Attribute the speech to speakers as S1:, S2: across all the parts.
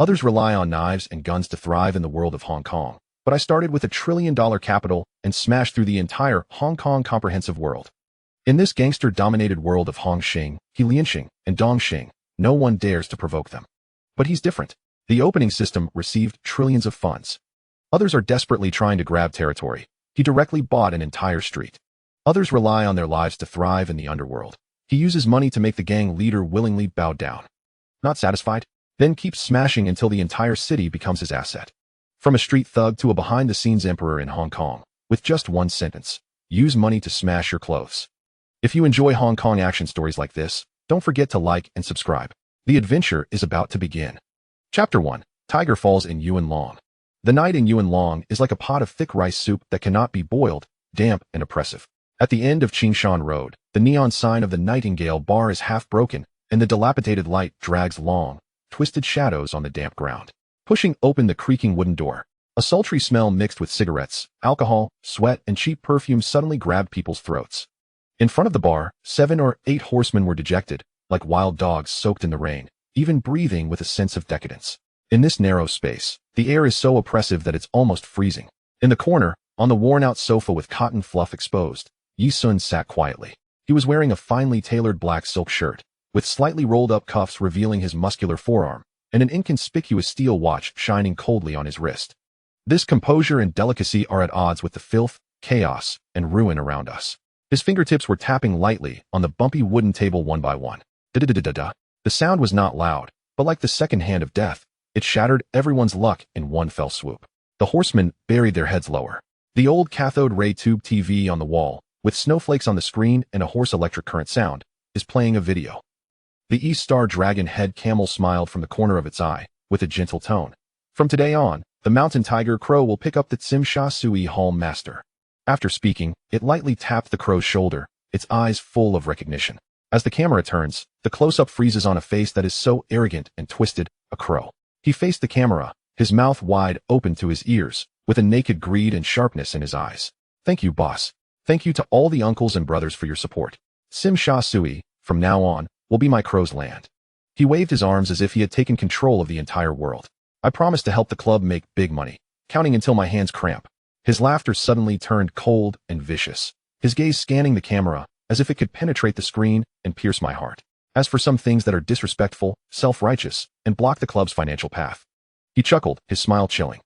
S1: Others rely on knives and guns to thrive in the world of Hong Kong, but I started with $1 trillion capital and smashed through the entire Hong Kong comprehensive world. In this gangster-dominated world of Hong Xing, Lianxing, and Dongxing, no one dares to provoke them. But he's different. The opening system received trillions of funds. Others are desperately trying to grab territory. He directly bought an entire street. Others rely on their lives to thrive in the underworld. He uses money to make the gang leader willingly bow down. Not satisfied? Then keeps smashing until the entire city becomes his asset. From a street thug to a behind-the-scenes emperor in Hong Kong, with just one sentence: use money to smash your clothes. If you enjoy Hong Kong action stories like this, don't forget to like and subscribe. The adventure is about to begin. Chapter 1. Tiger Falls in Yuen Long. The night in Yuen Long is like a pot of thick rice soup that cannot be boiled, damp and oppressive. At the end of Qingshan Road, the neon sign of the Nightingale bar is half broken, and the dilapidated light drags long, twisted shadows on the damp ground. Pushing open the creaking wooden door, a sultry smell mixed with cigarettes, alcohol, sweat, and cheap perfume suddenly grabbed people's throats. In front of the bar, 7 or 8 horsemen were dejected, like wild dogs soaked in the rain, even breathing with a sense of decadence. In this narrow space, the air is so oppressive that it's almost freezing. In the corner, on the worn-out sofa with cotton fluff exposed, Yi Sun sat quietly. He was wearing a finely tailored black silk shirt, with slightly rolled-up cuffs revealing his muscular forearm, and an inconspicuous steel watch shining coldly on his wrist. This composure and delicacy are at odds with the filth, chaos, and ruin around us. His fingertips were tapping lightly on the bumpy wooden table one by one. Da-da-da-da-da. The sound was not loud, but like the second hand of death, it shattered everyone's luck in one fell swoop. The horsemen buried their heads lower. The old cathode ray tube TV on the wall, with snowflakes on the screen and a hoarse electric current sound, is playing a video. The East Star Dragon head camel smiled from the corner of its eye, with a gentle tone. From today on, the mountain tiger crow will pick up the Tsim Sha Sui Hall Master. After speaking, it lightly tapped the crow's shoulder, its eyes full of recognition. As the camera turns, the close-up freezes on a face that is so arrogant and twisted, a crow. He faced the camera, his mouth wide open to his ears, with a naked greed and sharpness in his eyes. Thank you, boss. Thank you to all the uncles and brothers for your support. Tsim Sha Sui, from now on, will be my crow's land. He waved his arms as if he had taken control of the entire world. I promise to help the club make big money, counting until my hands cramp. His laughter suddenly turned cold and vicious, his gaze scanning the camera, as if it could penetrate the screen and pierce my heart. As for some things that are disrespectful, self-righteous, and block the club's financial path. He chuckled, his smile chilling.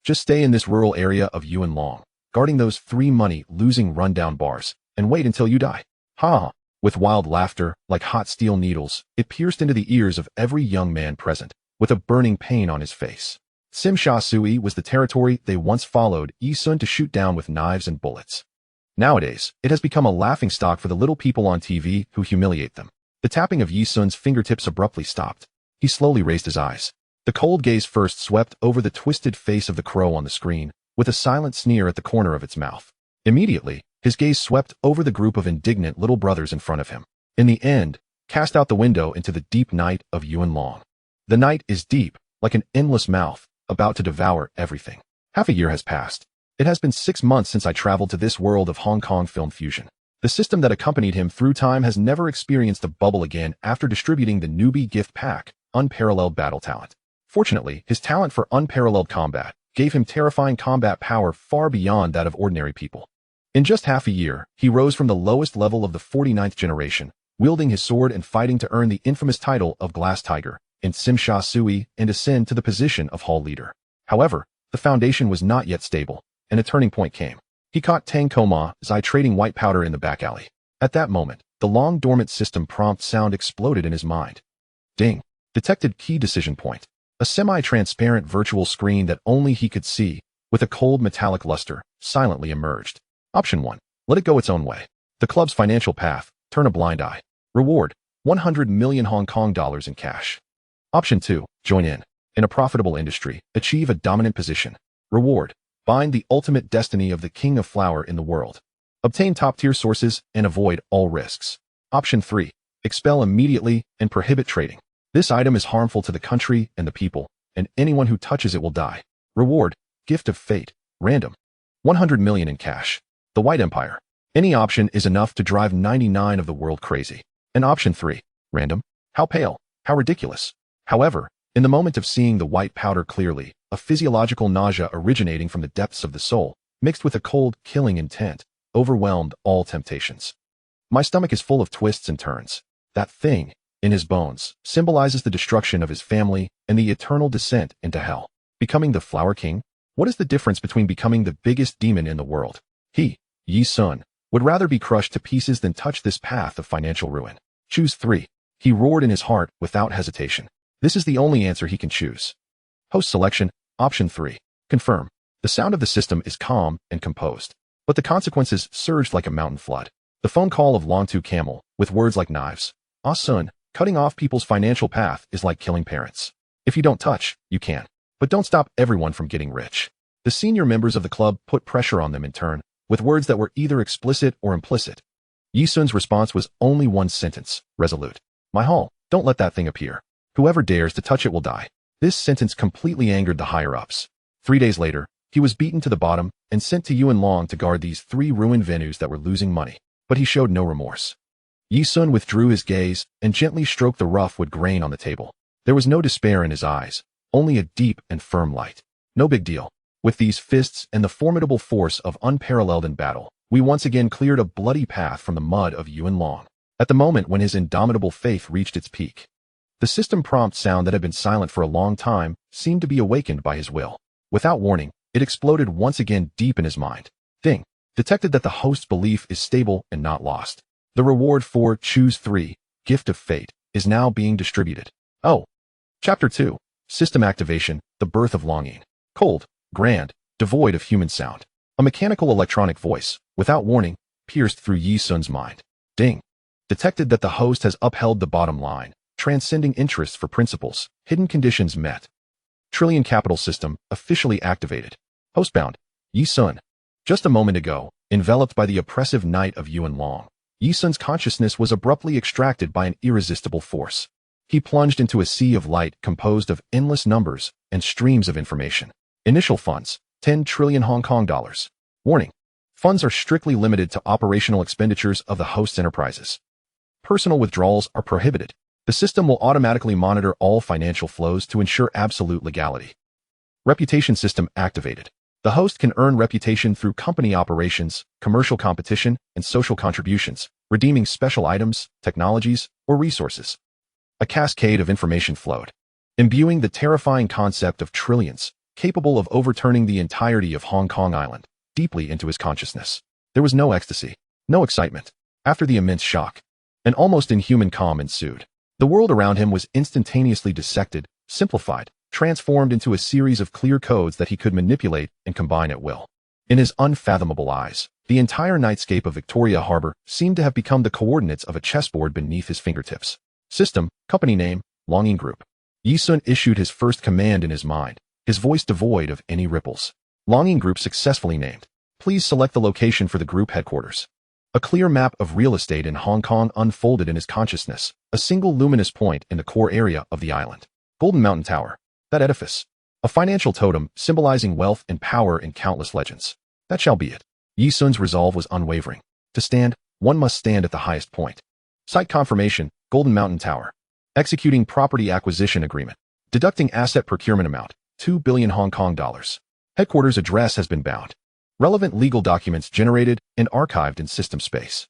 S1: Just stay in this rural area of Yuen Long, guarding those 3 money-losing rundown bars, and wait until you die. Ha ha. With wild laughter, like hot steel needles, it pierced into the ears of every young man present, with a burning pain on his face. Tsim Sha Sui was the territory they once followed Yi Sun to shoot down with knives and bullets. Nowadays, it has become a laughingstock for the little people on TV who humiliate them. The tapping of Yi Sun's fingertips abruptly stopped. He slowly raised his eyes. The cold gaze first swept over the twisted face of the crow on the screen, with a silent sneer at the corner of its mouth. Immediately, his gaze swept over the group of indignant little brothers in front of him. In the end, cast out the window into the deep night of Yuen Long. The night is deep, like an endless mouth, about to devour everything. Half a year has passed. It has been 6 months since I traveled to this world of Hong Kong film fusion. The system that accompanied him through time has never experienced a bubble again after distributing the newbie gift pack, Unparalleled Battle Talent. Fortunately, his talent for unparalleled combat gave him terrifying combat power far beyond that of ordinary people. In just half a year, he rose from the lowest level of the 49th generation, wielding his sword and fighting to earn the infamous title of Glass Tiger in Tsim Sha Sui and ascend to the position of hall leader. However, the foundation was not yet stable, and a turning point came. He caught Tang Koma Zai trading white powder in the back alley. At that moment, the long-dormant system prompt sound exploded in his mind. Ding. Detected key decision point. A semi-transparent virtual screen that only he could see, with a cold metallic luster, silently emerged. Option 1. Let it go its own way. The club's financial path, turn a blind eye. Reward, 100 million Hong Kong dollars in cash. Option 2. Join in a profitable industry, achieve a dominant position. Reward, bind the ultimate destiny of the king of flour in the world. Obtain top-tier sources and avoid all risks. Option 3. Expel immediately and prohibit trading. This item is harmful to the country and the people, and anyone who touches it will die. Reward, gift of fate, random. 100 million in cash. The White Empire. Any option is enough to drive 99 of the world crazy. And option 3. Random. How pale. How ridiculous. However, In the moment of seeing the white powder clearly, a physiological nausea originating from the depths of the soul, mixed with a cold, killing intent, overwhelmed all temptations. My stomach is full of twists and turns. That thing, in his bones, symbolizes the destruction of his family and the eternal descent into hell. Becoming the Flower King? What is the difference between becoming the biggest demon in the world? He, Yi Sun, would rather be crushed to pieces than touch this path of financial ruin. Choose 3. He roared in his heart without hesitation. This is the only answer he can choose. Host selection, option 3. Confirm. The sound of the system is calm and composed, but the consequences surged like a mountain flood. The phone call of Long Tu Camel, with words like knives. Ah Sun, cutting off people's financial path is like killing parents. If you don't touch, you can. But don't stop everyone from getting rich. The senior members of the club put pressure on them in turn, with words that were either explicit or implicit. Yi Sun's response was only one sentence, resolute. My hall, don't let that thing appear. Whoever dares to touch it will die. This sentence completely angered the higher-ups. 3 days later, he was beaten to the bottom and sent to Yuan Long to guard these 3 ruined venues that were losing money. But he showed no remorse. Yi Sun withdrew his gaze and gently stroked the rough wood grain on the table. There was no despair in his eyes, only a deep and firm light. No big deal. With these fists and the formidable force of unparalleled in battle, we once again cleared a bloody path from the mud of Yuan Long. At the moment when his indomitable faith reached its peak, the system prompt sound that had been silent for a long time seemed to be awakened by his will. Without warning, it exploded once again deep in his mind. Ding. Detected that the host's belief is stable and not lost. The reward for Choose 3, Gift of Fate, is now being distributed. Oh. Chapter 2. System Activation, The Birth of Longing. Cold, grand, devoid of human sound. A mechanical electronic voice, without warning, pierced through Yi Sun's mind. Ding. Detected that the host has upheld the bottom line, transcending interests for principles, hidden conditions met. Trillion Capital System, officially activated. Hostbound, Yi Sun. Just a moment ago, enveloped by the oppressive night of Yuan Long, Yi Sun's consciousness was abruptly extracted by an irresistible force. He plunged into a sea of light composed of endless numbers and streams of information. Initial funds, 10 trillion Hong Kong dollars. Warning. Funds are strictly limited to operational expenditures of the host's enterprises. Personal withdrawals are prohibited. The system will automatically monitor all financial flows to ensure absolute legality. Reputation system activated. The host can earn reputation through company operations, commercial competition, and social contributions, redeeming special items, technologies, or resources. A cascade of information flowed, imbuing the terrifying concept of trillions, capable of overturning the entirety of Hong Kong Island, deeply into his consciousness. There was no ecstasy, no excitement. After the immense shock, an almost inhuman calm ensued. The world around him was instantaneously dissected, simplified, transformed into a series of clear codes that he could manipulate and combine at will. In his unfathomable eyes, the entire nightscape of Victoria Harbor seemed to have become the coordinates of a chessboard beneath his fingertips. System, company name, Longing Group. Yi Sun issued his first command in his mind, his voice devoid of any ripples. Longing Group successfully named. Please select the location for the group headquarters. A clear map of real estate in Hong Kong unfolded in his consciousness, a single luminous point in the core area of the island. Golden Mountain Tower. That edifice. A financial totem symbolizing wealth and power in countless legends. That shall be it. Yi Sun's resolve was unwavering. To stand, one must stand at the highest point. Site confirmation, Golden Mountain Tower. Executing property acquisition agreement. Deducting asset procurement amount, 2 billion Hong Kong dollars. Headquarters address has been bound. Relevant legal documents generated and archived in system space.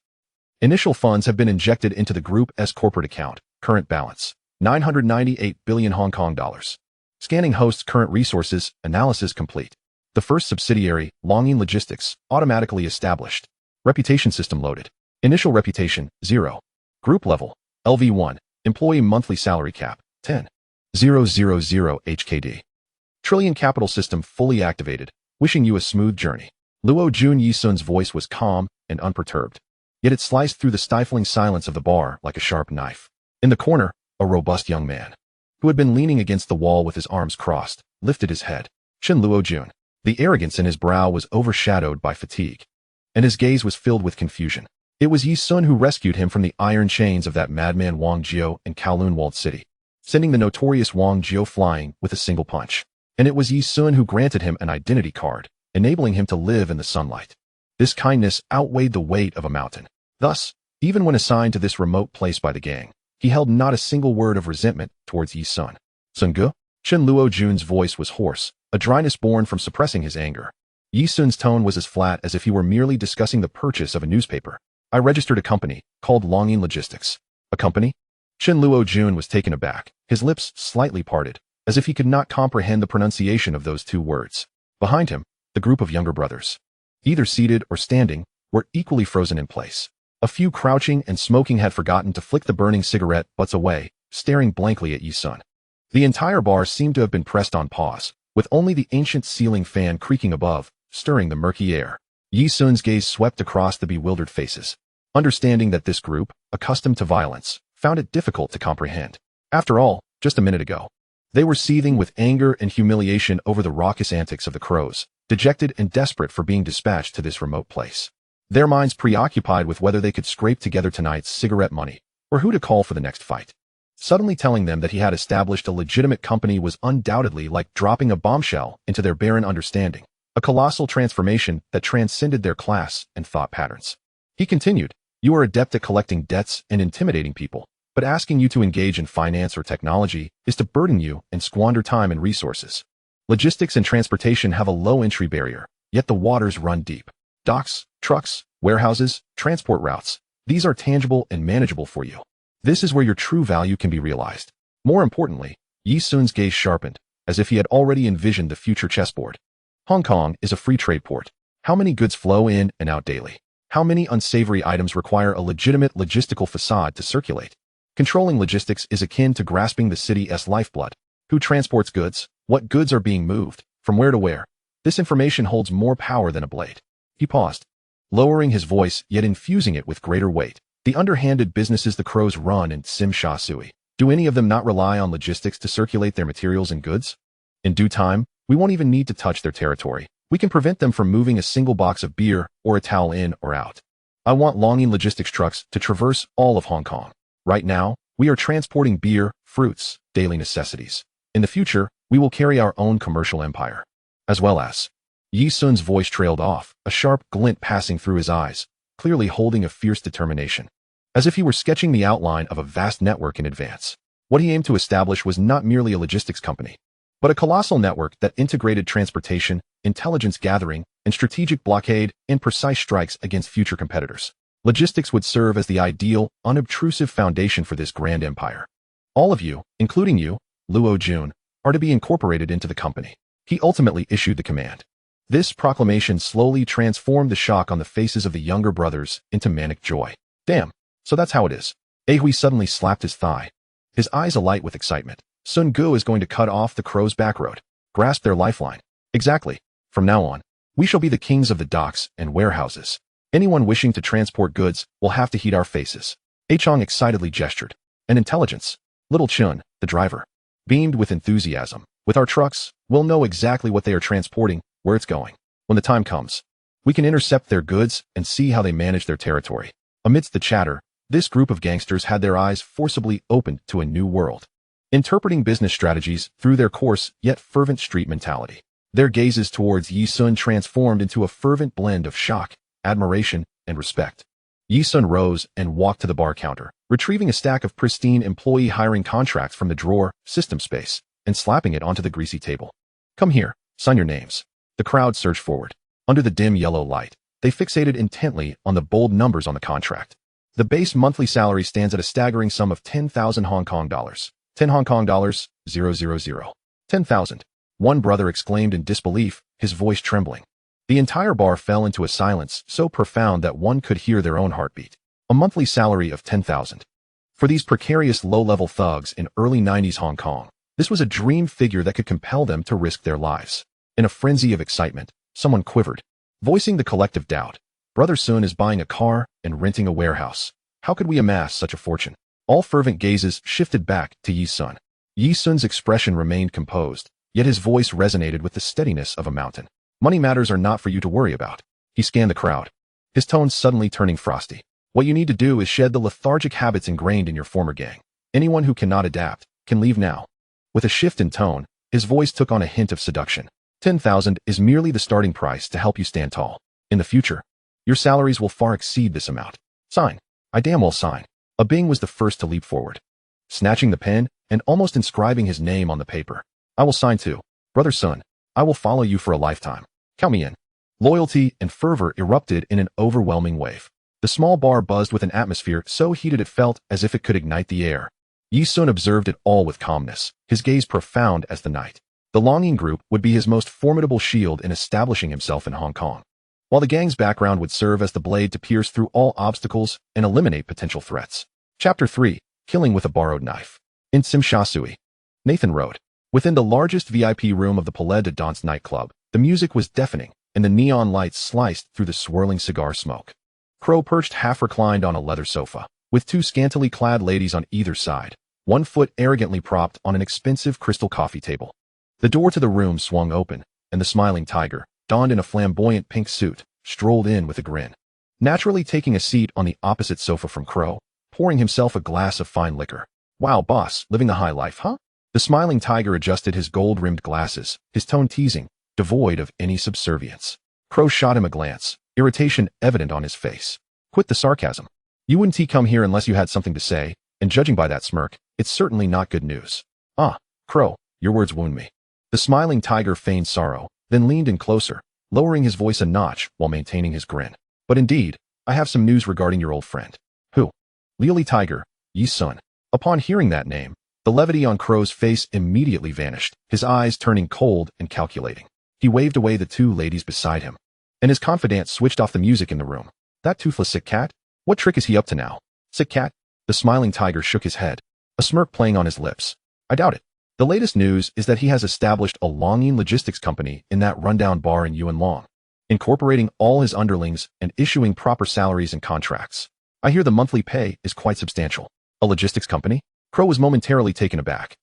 S1: Initial funds have been injected into the Group's corporate account. Current balance, 998 billion Hong Kong dollars. Scanning host's current resources, analysis complete. The first subsidiary, Longing Logistics, automatically established. Reputation system loaded. Initial reputation, 0. Group level, LV1. Employee monthly salary cap, 10,000 HKD. Trillion Capital System fully activated. Wishing you a smooth journey. Luo Jun Yi Sun's voice was calm and unperturbed, yet it sliced through the stifling silence of the bar like a sharp knife. In the corner, a robust young man, who had been leaning against the wall with his arms crossed, lifted his head. Chen Luo Jun. The arrogance in his brow was overshadowed by fatigue, and his gaze was filled with confusion. It was Yi Sun who rescued him from the iron chains of that madman Wang Jiao in Kowloon walled city, sending the notorious Wang Jiao flying with a single punch. And it was Yi Sun who granted him an identity card, enabling him to live in the sunlight. This kindness outweighed the weight of a mountain. Thus, even when assigned to this remote place by the gang, he held not a single word of resentment towards Yi Sun. Sun Ge? Chen Luo Jun's voice was hoarse, a dryness born from suppressing his anger. Yi Sun's tone was as flat as if he were merely discussing the purchase of a newspaper. I registered a company called Longing Logistics. A company? Chen Luo Jun was taken aback, his lips slightly parted, as if he could not comprehend the pronunciation of those two words. Behind him, the group of younger brothers, either seated or standing, were equally frozen in place. A few crouching and smoking had forgotten to flick the burning cigarette butts away, staring blankly at Yi Sun. The entire bar seemed to have been pressed on pause, with only the ancient ceiling fan creaking above, stirring the murky air. Yi Sun's gaze swept across the bewildered faces, understanding that this group, accustomed to violence, found it difficult to comprehend. After all, just a minute ago, they were seething with anger and humiliation over the raucous antics of the crows, dejected and desperate for being dispatched to this remote place. Their minds preoccupied with whether they could scrape together tonight's cigarette money, or who to call for the next fight. Suddenly telling them that he had established a legitimate company was undoubtedly like dropping a bombshell into their barren understanding, a colossal transformation that transcended their class and thought patterns. He continued, "You are adept at collecting debts and intimidating people, but asking you to engage in finance or technology is to burden you and squander time and resources. Logistics and transportation have a low entry barrier, yet the waters run deep. Docks, trucks, warehouses, transport routes, these are tangible and manageable for you. This is where your true value can be realized." More importantly, Yi Sun's gaze sharpened, as if he had already envisioned the future chessboard. Hong Kong is a free trade port. How many goods flow in and out daily? How many unsavory items require a legitimate logistical facade to circulate? Controlling logistics is akin to grasping the city's lifeblood. Who transports goods? What goods are being moved? From where to where? This information holds more power than a blade. He paused, lowering his voice yet infusing it with greater weight. The underhanded businesses the crows run in Tsim Sha Tsui, do any of them not rely on logistics to circulate their materials and goods? In due time, we won't even need to touch their territory. We can prevent them from moving a single box of beer or a towel in or out. I want Longing Logistics trucks to traverse all of Hong Kong. Right now, we are transporting beer, fruits, daily necessities. In the future, we will carry our own commercial empire. As well as. Yi Sun's voice trailed off, a sharp glint passing through his eyes, clearly holding a fierce determination. As if he were sketching the outline of a vast network in advance. What he aimed to establish was not merely a logistics company, but a colossal network that integrated transportation, intelligence gathering, and strategic blockade and precise strikes against future competitors. Logistics would serve as the ideal, unobtrusive foundation for this grand empire. All of you, including you, Luo Jun, are to be incorporated into the company. He ultimately issued the command. This proclamation slowly transformed the shock on the faces of the younger brothers into manic joy. Damn, so that's how it is. Hui suddenly slapped his thigh, his eyes alight with excitement. Sun Ge is going to cut off the crows' backroad, grasp their lifeline. Exactly. From now on, we shall be the kings of the docks and warehouses. Anyone wishing to transport goods will have to heed our faces. Chong excitedly gestured. And intelligence. Little Chun, the driver, beamed with enthusiasm. With our trucks, we'll know exactly what they are transporting, where it's going. When the time comes, we can intercept their goods and see how they manage their territory. Amidst the chatter, this group of gangsters had their eyes forcibly opened to a new world, interpreting business strategies through their coarse yet fervent street mentality. Their gazes towards Yi Sun transformed into a fervent blend of shock, admiration, and respect. Yi Sun rose and walked to the bar counter, retrieving a stack of pristine employee hiring contracts from the drawer, system space, and slapping it onto the greasy table. Come here, sign your names. The crowd surged forward. Under the dim yellow light, they fixated intently on the bold numbers on the contract. The base monthly salary stands at a staggering sum of 10,000 Hong Kong dollars. 10 Hong Kong dollars, 000. 10,000. One brother exclaimed in disbelief, his voice trembling. The entire bar fell into a silence so profound that one could hear their own heartbeat. A monthly salary of 10,000. For these precarious low-level thugs in early 90s Hong Kong, this was a dream figure that could compel them to risk their lives. In a frenzy of excitement, someone quivered, voicing the collective doubt. Brother Sun is buying a car and renting a warehouse. How could we amass such a fortune? All fervent gazes shifted back to Yi Sun. Yi Sun's expression remained composed, yet his voice resonated with the steadiness of a mountain. Money matters are not for you to worry about. He scanned the crowd, his tone suddenly turning frosty. What you need to do is shed the lethargic habits ingrained in your former gang. Anyone who cannot adapt can leave now. With a shift in tone, his voice took on a hint of seduction. 10,000 is merely the starting price to help you stand tall. In the future, your salaries will far exceed this amount. Sign. I damn well sign. A Bing was the first to leap forward. Snatching the pen, and almost inscribing his name on the paper. I will sign too. Brother Sun, I will follow you for a lifetime. Count me in. Loyalty and fervor erupted in an overwhelming wave. The small bar buzzed with an atmosphere so heated it felt as if it could ignite the air. Yi Sun observed it all with calmness, his gaze profound as the night. The Longing Group would be his most formidable shield in establishing himself in Hong Kong, while the gang's background would serve as the blade to pierce through all obstacles and eliminate potential threats. Chapter 3. Killing with a Borrowed Knife. In Tsim Sha Tsui, Nathan Road. Within the largest VIP room of the Palais de Danse nightclub, the music was deafening, and the neon lights sliced through the swirling cigar smoke. Crow perched half-reclined on a leather sofa, with two scantily clad ladies on either side, one foot arrogantly propped on an expensive crystal coffee table. The door to the room swung open, and the smiling tiger, donned in a flamboyant pink suit, strolled in with a grin. Naturally taking a seat on the opposite sofa from Crow, pouring himself a glass of fine liquor. Wow, boss, living the high life, huh? The smiling tiger adjusted his gold-rimmed glasses, his tone teasing, devoid of any subservience. Crow shot him a glance, irritation evident on his face. Quit the sarcasm. You wouldn't come here unless you had something to say, and judging by that smirk, it's certainly not good news. Ah, Crow, your words wound me. The smiling tiger feigned sorrow, then leaned in closer, lowering his voice a notch while maintaining his grin. But indeed, I have some news regarding your old friend. Who? Leely Tiger, Yi Sun. Upon hearing that name, the levity on Crow's face immediately vanished, his eyes turning cold and calculating. He waved away the two ladies beside him, and his confidant switched off the music in the room. That toothless sick cat? What trick is he up to now? Sick cat? The smiling tiger shook his head, a smirk playing on his lips. I doubt it. The latest news is that he has established a longing logistics company in that rundown bar in Yuen Long, incorporating all his underlings and issuing proper salaries and contracts. I hear the monthly pay is quite substantial. A logistics company? Crow was momentarily taken aback,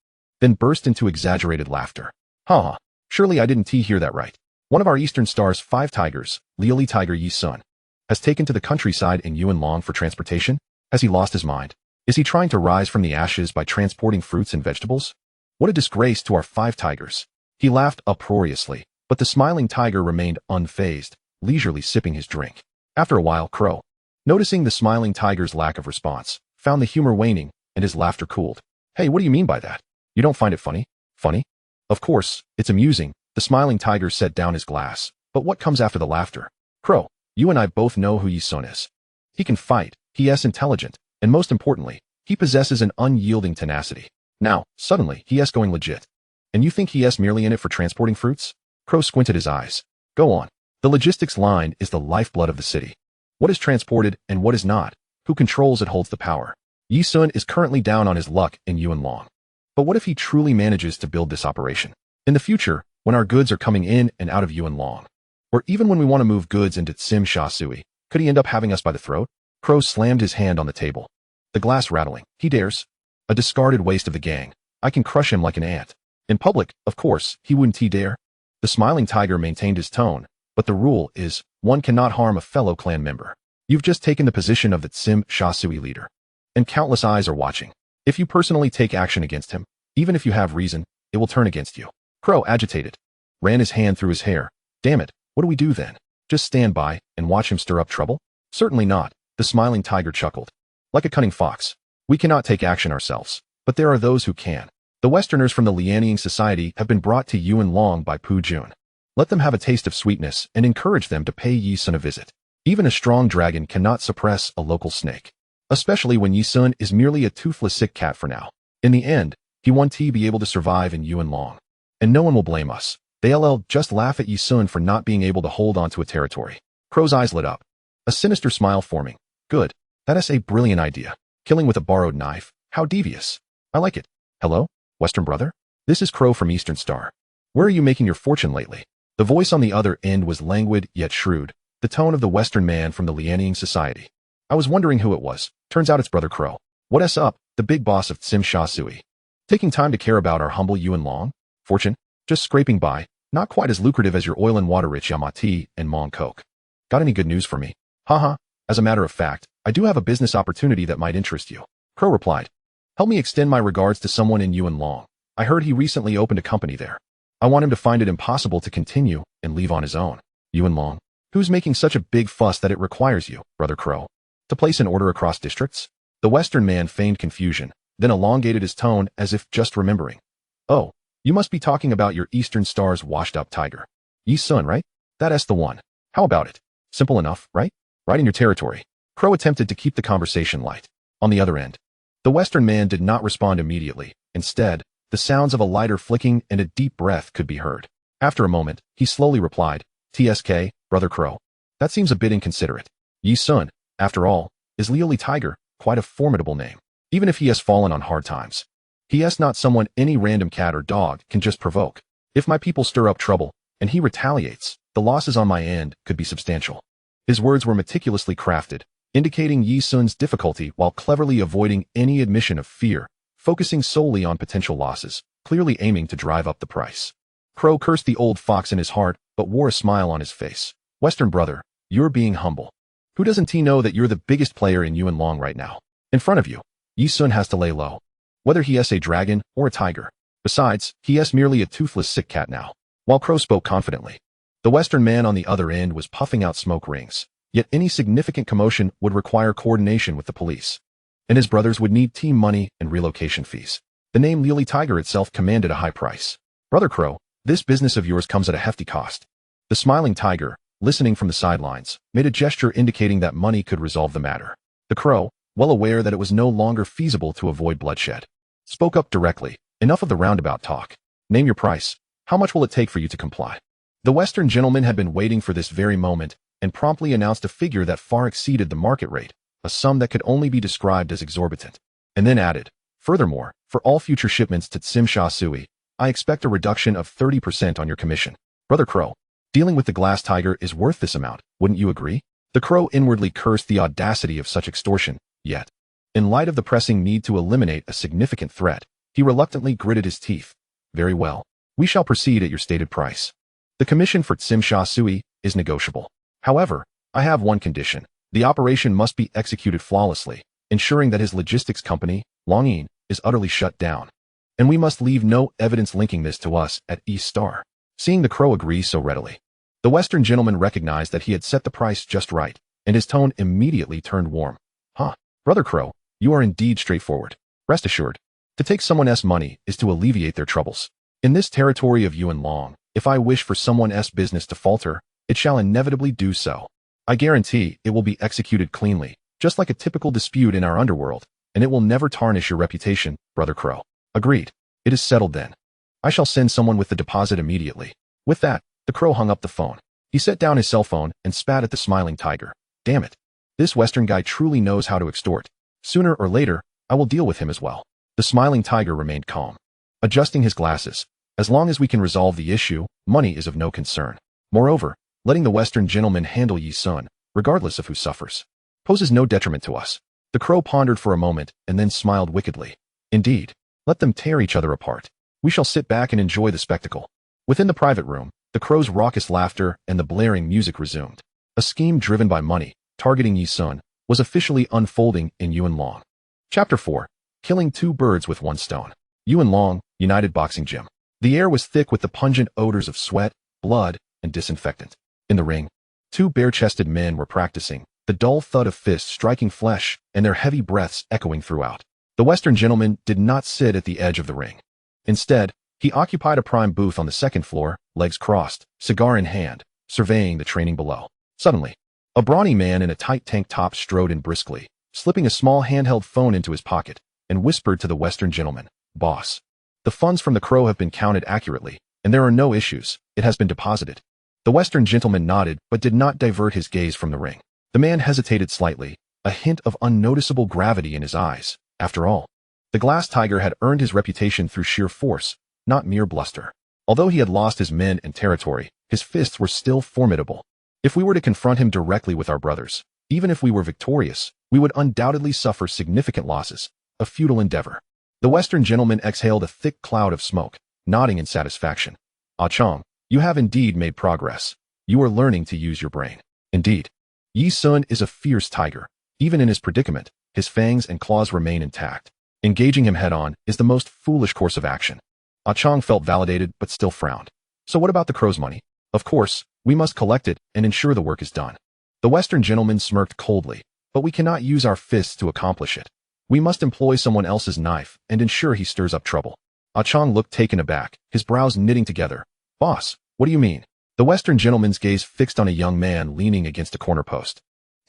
S1: then burst into exaggerated laughter. Ha! Surely I didn't hear that right. One of our Eastern Star's 5 tigers, Leely Tiger Yi Sun, has taken to the countryside in Yuen Long for transportation? Has he lost his mind? Is he trying to rise from the ashes by transporting fruits and vegetables? What a disgrace to our 5 tigers. He laughed uproariously, but the smiling tiger remained unfazed, leisurely sipping his drink. After a while, Crow, noticing the smiling tiger's lack of response, found the humor waning, and his laughter cooled. Hey, what do you mean by that? You don't find it funny? Funny? Of course, it's amusing. The smiling tiger set down his glass. But what comes after the laughter? Crow, you and I both know who Yi Sun is. He can fight, he is intelligent, and most importantly, he possesses an unyielding tenacity. Now, suddenly, he is going legit. And you think he is merely in it for transporting fruits? Crow squinted his eyes. Go on. The logistics line is the lifeblood of the city. What is transported and what is not? Who controls it holds the power. Yi Sun is currently down on his luck in Yuen Long. But what if he truly manages to build this operation? In the future, when our goods are coming in and out of Yuen Long, or even when we want to move goods into Tsim Sha Tsui, could he end up having us by the throat? Crow slammed his hand on the table, the glass rattling. He dares. A discarded waste of the gang. I can crush him like an ant. In public, of course, he wouldn't dare. The smiling tiger maintained his tone, but the rule is, one cannot harm a fellow clan member. You've just taken the position of the Tsim Sha Tsui leader, and countless eyes are watching. If you personally take action against him, even if you have reason, it will turn against you. Crow, agitated, ran his hand through his hair. Damn it, what do we do then? Just stand by and watch him stir up trouble? Certainly not, the smiling tiger chuckled. Like a cunning fox. We cannot take action ourselves, but there are those who can. The Westerners from the Lianying Society have been brought to Yuen Long by Pu Jun. Let them have a taste of sweetness and encourage them to pay Yi Sun a visit. Even a strong dragon cannot suppress a local snake, especially when Yi Sun is merely a toothless sick cat for now. In the end, he won't be able to survive in Yuen Long. And no one will blame us. They'll just laugh at Yi Sun for not being able to hold on to a territory. Crow's eyes lit up, a sinister smile forming. Good. That is a brilliant idea. Killing with a borrowed knife. How devious. I like it. Hello, Western brother? This is Crow from Eastern Star. Where are you making your fortune lately? The voice on the other end was languid yet shrewd, the tone of the Western man from the Lianying Society. I was wondering who it was. Turns out it's Brother Crow. What's up, the big boss of Tsim Sha Tsui? Taking time to care about our humble Yuen Long? Fortune? Just scraping by. Not quite as lucrative as your oil and water-rich Yamati and Mong Coke. Got any good news for me? Haha. As a matter of fact, I do have a business opportunity that might interest you. Crow replied. Help me extend my regards to someone in Yuen Long. I heard he recently opened a company there. I want him to find it impossible to continue and leave on his own. Yuen Long? Who's making such a big fuss that it requires you, Brother Crow, to place an order across districts? The Western man feigned confusion, then elongated his tone as if just remembering. Oh, you must be talking about your Eastern Star's washed-up tiger. Yi Sun, right? That's the one. How about it? Simple enough, right? Right in your territory. Crow attempted to keep the conversation light. On the other end, the Western man did not respond immediately. Instead, the sounds of a lighter flicking and a deep breath could be heard. After a moment, he slowly replied, TSK, Brother Crow. That seems a bit inconsiderate. Yi Sun, after all, is Liuli Tiger, quite a formidable name. Even if he has fallen on hard times. He is not someone any random cat or dog can just provoke. If my people stir up trouble, and he retaliates, the losses on my end could be substantial. His words were meticulously crafted, indicating Yi Sun's difficulty while cleverly avoiding any admission of fear, focusing solely on potential losses, clearly aiming to drive up the price. Crow cursed the old fox in his heart, but wore a smile on his face. Western brother, you're being humble. Who doesn't he know that you're the biggest player in Yuan Long right now? In front of you, Yi Sun has to lay low. Whether he is a dragon or a tiger. Besides, he is merely a toothless sick cat now. While Crow spoke confidently, the Western man on the other end was puffing out smoke rings. Yet any significant commotion would require coordination with the police. And his brothers would need team money and relocation fees. The name Liuli Tiger itself commanded a high price. Brother Crow, this business of yours comes at a hefty cost. The smiling tiger, listening from the sidelines, made a gesture indicating that money could resolve the matter. The crow, well aware that it was no longer feasible to avoid bloodshed, spoke up directly. Enough of the roundabout talk. Name your price. How much will it take for you to comply? The Western gentleman had been waiting for this very moment and promptly announced a figure that far exceeded the market rate, a sum that could only be described as exorbitant. And then added, furthermore, for all future shipments to Tsim Sha Sui, I expect a reduction of 30% on your commission. Brother Crow, dealing with the glass tiger is worth this amount, wouldn't you agree? The crow inwardly cursed the audacity of such extortion, yet, in light of the pressing need to eliminate a significant threat, he reluctantly gritted his teeth. Very well. We shall proceed at your stated price. The commission for Tsim Sha Sui is negotiable. However, I have one condition. The operation must be executed flawlessly, ensuring that his logistics company, Longyin, is utterly shut down. And we must leave no evidence linking this to us at East Star. Seeing the crow agree so readily, the Western gentleman recognized that he had set the price just right, and his tone immediately turned warm. Huh, Brother Crow, you are indeed straightforward. Rest assured, to take someone else's money is to alleviate their troubles. In this territory of Yuan Long, if I wish for someone else's business to falter, it shall inevitably do so. I guarantee it will be executed cleanly, just like a typical dispute in our underworld, and it will never tarnish your reputation, Brother Crow. Agreed. It is settled then. I shall send someone with the deposit immediately. With that, the crow hung up the phone. He set down his cell phone and spat at the smiling tiger. Damn it. This Western guy truly knows how to extort. Sooner or later, I will deal with him as well. The smiling tiger remained calm, adjusting his glasses. As long as we can resolve the issue, money is of no concern. Moreover, letting the Western gentleman handle Yi Sun, regardless of who suffers, poses no detriment to us. The crow pondered for a moment and then smiled wickedly. Indeed, let them tear each other apart. We shall sit back and enjoy the spectacle. Within the private room, the crow's raucous laughter and the blaring music resumed. A scheme driven by money, targeting Yi Sun, was officially unfolding in Yuan Long. Chapter 4. Killing two birds with one stone. Yuan Long, United Boxing Gym. The air was thick with the pungent odors of sweat, blood, and disinfectant. In the ring, two bare-chested men were practicing, the dull thud of fists striking flesh and their heavy breaths echoing throughout. The Western gentleman did not sit at the edge of the ring. Instead, he occupied a prime booth on the second floor, legs crossed, cigar in hand, surveying the training below. Suddenly, a brawny man in a tight tank top strode in briskly, slipping a small handheld phone into his pocket, and whispered to the Western gentleman, "Boss, the funds from the crow have been counted accurately, and there are no issues. It has been deposited." The Western gentleman nodded but did not divert his gaze from the ring. The man hesitated slightly, a hint of unnoticeable gravity in his eyes. After all, the glass tiger had earned his reputation through sheer force, not mere bluster. Although he had lost his men and territory, his fists were still formidable. If we were to confront him directly with our brothers, even if we were victorious, we would undoubtedly suffer significant losses, a futile endeavor. The Western gentleman exhaled a thick cloud of smoke, nodding in satisfaction. Ah Chong, you have indeed made progress. You are learning to use your brain. Indeed, Yi Sun is a fierce tiger. Even in his predicament, his fangs and claws remain intact. Engaging him head-on is the most foolish course of action. Ah Chong felt validated but still frowned. So what about the crow's money? Of course, we must collect it and ensure the work is done. The Western gentleman smirked coldly, but we cannot use our fists to accomplish it. We must employ someone else's knife and ensure he stirs up trouble. Ah Chong looked taken aback, his brows knitting together. Boss, what do you mean? The Western gentleman's gaze fixed on a young man leaning against a corner post.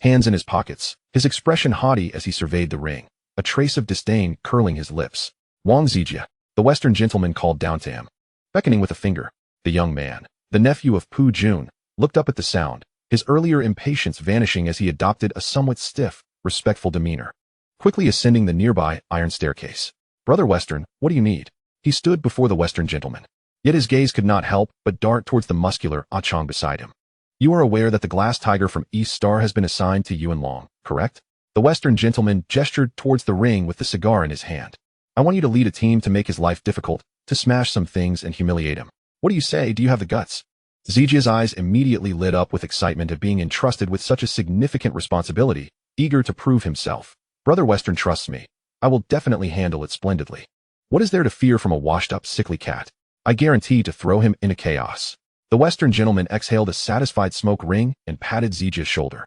S1: Hands in his pockets, his expression haughty as he surveyed the ring, a trace of disdain curling his lips. Wang Zijia, the Western gentleman called down to him. Beckoning with a finger, the young man, the nephew of Pu Jun, looked up at the sound, his earlier impatience vanishing as he adopted a somewhat stiff, respectful demeanor. Quickly ascending the nearby iron staircase. Brother Western, what do you need? He stood before the Western gentleman. Yet his gaze could not help but dart towards the muscular Ah Chong beside him. You are aware that the glass tiger from East Star has been assigned to Yuan Long, correct? The Western gentleman gestured towards the ring with the cigar in his hand. I want you to lead a team to make his life difficult, to smash some things and humiliate him. What do you say? Do you have the guts? Zijia's eyes immediately lit up with excitement at being entrusted with such a significant responsibility, eager to prove himself. Brother Western trusts me. I will definitely handle it splendidly. What is there to fear from a washed-up, sickly cat? I guarantee to throw him into chaos. The Western gentleman exhaled a satisfied smoke ring and patted Zijia's shoulder,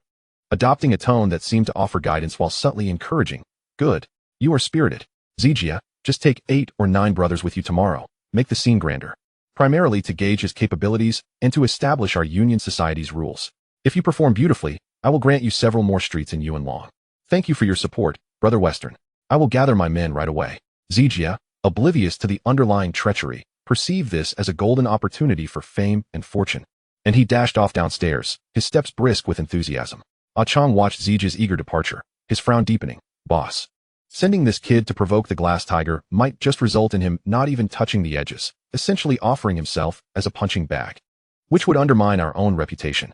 S1: adopting a tone that seemed to offer guidance while subtly encouraging. Good. You are spirited. Zijia, just take 8 or 9 brothers with you tomorrow. Make the scene grander. Primarily to gauge his capabilities and to establish our Union Society's rules. If you perform beautifully, I will grant you several more streets in Yuan Long. Thank you for your support, Brother Western. I will gather my men right away. Zijia, oblivious to the underlying treachery, perceived this as a golden opportunity for fame and fortune. And he dashed off downstairs, his steps brisk with enthusiasm. Ah Chong watched Zijia's eager departure, his frown deepening. Boss. Sending this kid to provoke the glass tiger might just result in him not even touching the edges, essentially offering himself as a punching bag, which would undermine our own reputation.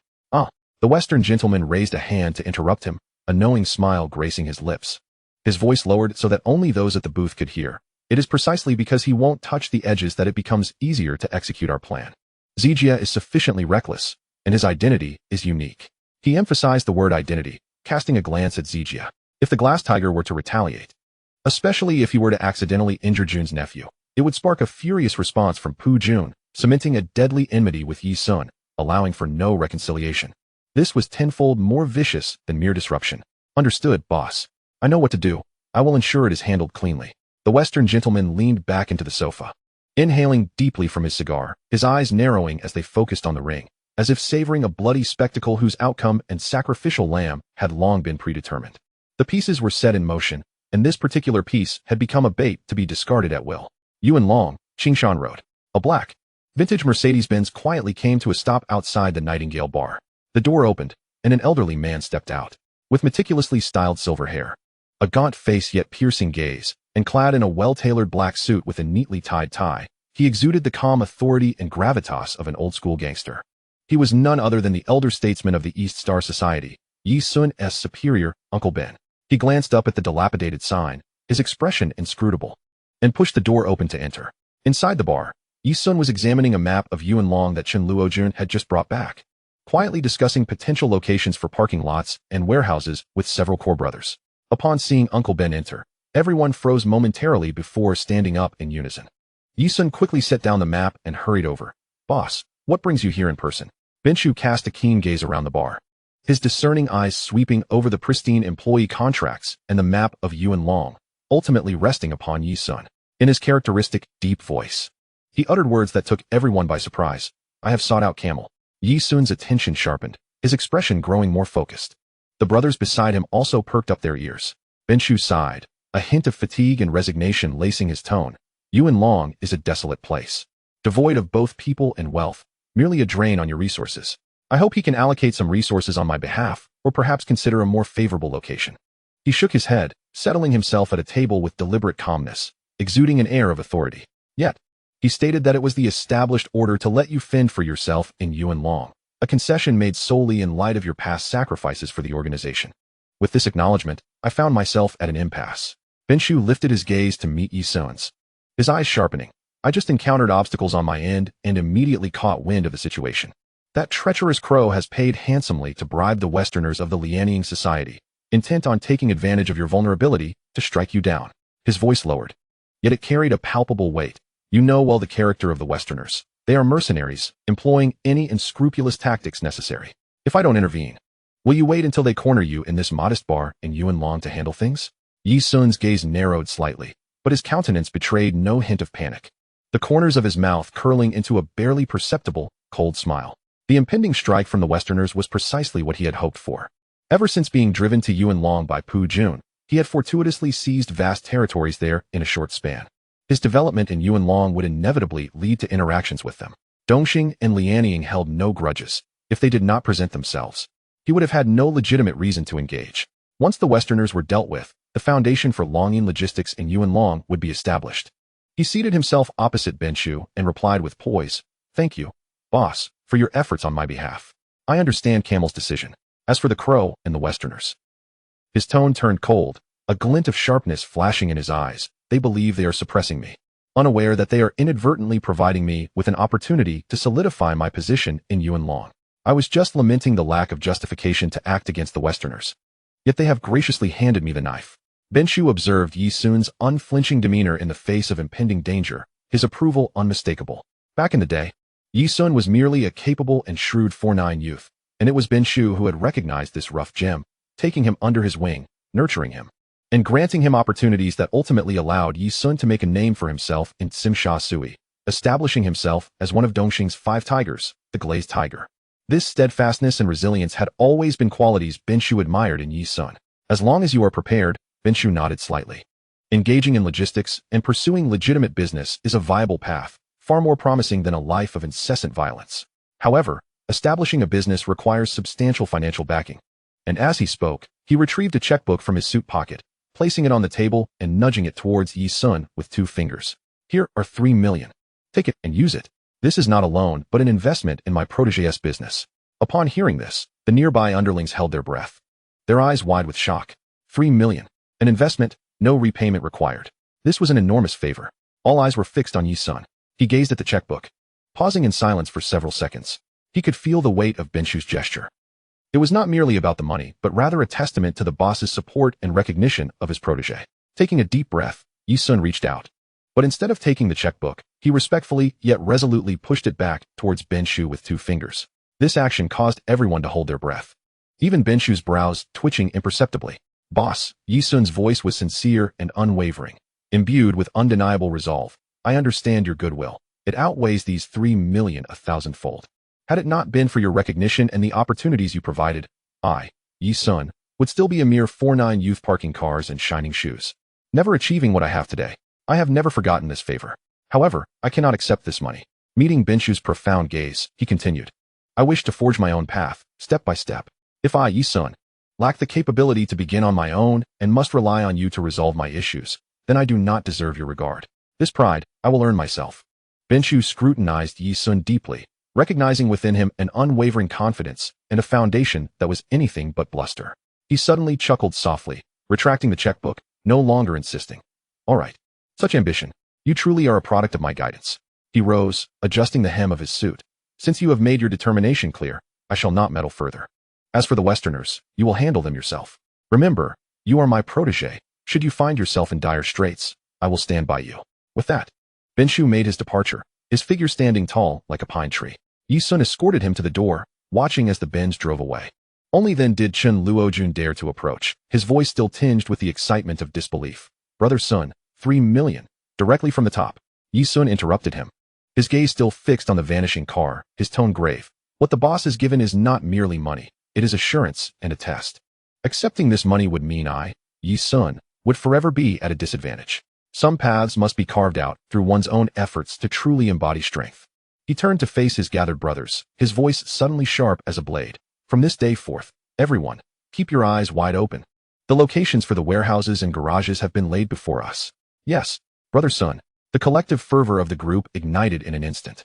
S1: The Western gentleman raised a hand to interrupt him, a knowing smile gracing his lips. His voice lowered so that only those at the booth could hear. It is precisely because he won't touch the edges that it becomes easier to execute our plan. Zijia is sufficiently reckless, and his identity is unique. He emphasized the word identity, casting a glance at Zijia. If the glass tiger were to retaliate, especially if he were to accidentally injure Jun's nephew, it would spark a furious response from Pu Jun, cementing a deadly enmity with Yi Sun, allowing for no reconciliation. This was tenfold more vicious than mere disruption. Understood, boss. I know what to do. I will ensure it is handled cleanly. The Western gentleman leaned back into the sofa, inhaling deeply from his cigar, his eyes narrowing as they focused on the ring, as if savoring a bloody spectacle whose outcome and sacrificial lamb had long been predetermined. The pieces were set in motion, and this particular piece had become a bait to be discarded at will. Yuan Long, Qingshan Road. A black, vintage Mercedes-Benz quietly came to a stop outside the Nightingale bar. The door opened, and an elderly man stepped out, with meticulously styled silver hair, a gaunt face yet piercing gaze, and clad in a well-tailored black suit with a neatly tied tie. He exuded the calm authority and gravitas of an old-school gangster. He was none other than the elder statesman of the East Star Society, Yi Sun's superior, Uncle Ben. He glanced up at the dilapidated sign, his expression inscrutable, and pushed the door open to enter. Inside the bar, Yi Sun was examining a map of Yuan Long that Chen Luojun had just brought back, quietly discussing potential locations for parking lots and warehouses with several core brothers. Upon seeing Uncle Ben enter, everyone froze momentarily before standing up in unison. Yi Sun quickly set down the map and hurried over. Boss, what brings you here in person? Benshu cast a keen gaze around the bar, his discerning eyes sweeping over the pristine employee contracts and the map of Yuan Long, ultimately resting upon Yi Sun. In his characteristic, deep voice, he uttered words that took everyone by surprise. I have sought out Camel. Yi Sun's attention sharpened, his expression growing more focused. The brothers beside him also perked up their ears. Benshu sighed, a hint of fatigue and resignation lacing his tone. Yuan Long is a desolate place, devoid of both people and wealth, merely a drain on your resources. I hope he can allocate some resources on my behalf, or perhaps consider a more favorable location. He shook his head, settling himself at a table with deliberate calmness, exuding an air of authority. Yet, he stated that it was the established order to let you fend for yourself in Yuan Long, a concession made solely in light of your past sacrifices for the organization. With this acknowledgement, I found myself at an impasse. Benshu lifted his gaze to meet Yi Sun's, his eyes sharpening. I just encountered obstacles on my end and immediately caught wind of the situation. That treacherous crow has paid handsomely to bribe the Westerners of the Lianying Society, intent on taking advantage of your vulnerability to strike you down. His voice lowered, yet it carried a palpable weight. You know well the character of the Westerners. They are mercenaries, employing any unscrupulous tactics necessary. If I don't intervene, will you wait until they corner you in this modest bar in Yuan Long to handle things? Yi Sun's gaze narrowed slightly, but his countenance betrayed no hint of panic, the corners of his mouth curling into a barely perceptible, cold smile. The impending strike from the Westerners was precisely what he had hoped for. Ever since being driven to Yuanlong by Pu Jun, he had fortuitously seized vast territories there in a short span. His development in Yuanlong would inevitably lead to interactions with them. Dongxing and Lianying held no grudges. If they did not present themselves, he would have had no legitimate reason to engage. Once the Westerners were dealt with, the foundation for Longyin logistics in Yuanlong would be established. He seated himself opposite Benshu and replied with poise, "Thank you, boss, for your efforts on my behalf. I understand Camel's decision. As for the Crow and the Westerners." His tone turned cold, a glint of sharpness flashing in his eyes. "They believe they are suppressing me, unaware that they are inadvertently providing me with an opportunity to solidify my position in Yuanlong. I was just lamenting the lack of justification to act against the Westerners. Yet they have graciously handed me the knife." Benshu observed Yi Sun's unflinching demeanor in the face of impending danger, his approval unmistakable. Back in the day, Yi Sun was merely a capable and shrewd 4'9" youth, and it was Benshu who had recognized this rough gem, taking him under his wing, nurturing him, and granting him opportunities that ultimately allowed Yi Sun to make a name for himself in Tsimsha Sui, establishing himself as one of Dongxing's 5 tigers, the Glazed Tiger. This steadfastness and resilience had always been qualities Benshu admired in Yi Sun. "As long as you are prepared," Benshu nodded slightly. "Engaging in logistics and pursuing legitimate business is a viable path, far more promising than a life of incessant violence. However, establishing a business requires substantial financial backing." And as he spoke, he retrieved a checkbook from his suit pocket, placing it on the table and nudging it towards Yi Sun with 2 fingers. "Here are 3 million. Take it and use it. This is not a loan, but an investment in my protégé's business." Upon hearing this, the nearby underlings held their breath, their eyes wide with shock. 3 million. An investment, no repayment required. This was an enormous favor. All eyes were fixed on Yi Sun. He gazed at the checkbook, pausing in silence for several seconds. He could feel the weight of Benshu's gesture. It was not merely about the money, but rather a testament to the boss's support and recognition of his protégé. Taking a deep breath, Yi Sun reached out. But instead of taking the checkbook, he respectfully yet resolutely pushed it back towards Benshu with 2 fingers. This action caused everyone to hold their breath, even Benshu's brows twitching imperceptibly. "Boss," Yi Sun's voice was sincere and unwavering, imbued with undeniable resolve. "I understand your goodwill. It outweighs these 3 million 1,000-fold. Had it not been for your recognition and the opportunities you provided, I, Yi Sun, would still be a mere 4'9" youth parking cars and shining shoes, never achieving what I have today. I have never forgotten this favor. However, I cannot accept this money." Meeting Benshu's profound gaze, he continued, "I wish to forge my own path, step by step. If I, Yi Sun, lack the capability to begin on my own and must rely on you to resolve my issues, then I do not deserve your regard. This pride, I will earn myself." Benshu scrutinized Yi Sun deeply, recognizing within him an unwavering confidence and a foundation that was anything but bluster. He suddenly chuckled softly, retracting the checkbook, no longer insisting. "All right. Such ambition. You truly are a product of my guidance." He rose, adjusting the hem of his suit. "Since you have made your determination clear, I shall not meddle further. As for the Westerners, you will handle them yourself. Remember, you are my protégé. Should you find yourself in dire straits, I will stand by you." With that, Benshu made his departure, his figure standing tall like a pine tree. Yi Sun escorted him to the door, watching as the Benz drove away. Only then did Chen Luojun dare to approach, his voice still tinged with the excitement of disbelief. "Brother Sun, 3 million. Directly from the top." Yi Sun interrupted him, his gaze still fixed on the vanishing car, his tone grave. "What the boss has given is not merely money. It is assurance and a test. Accepting this money would mean I, Yi Sun, would forever be at a disadvantage. Some paths must be carved out through one's own efforts to truly embody strength." He turned to face his gathered brothers, his voice suddenly sharp as a blade. "From this day forth, everyone, keep your eyes wide open. The locations for the warehouses and garages have been laid before us. Yes, Brother Sun." The collective fervor of the group ignited in an instant,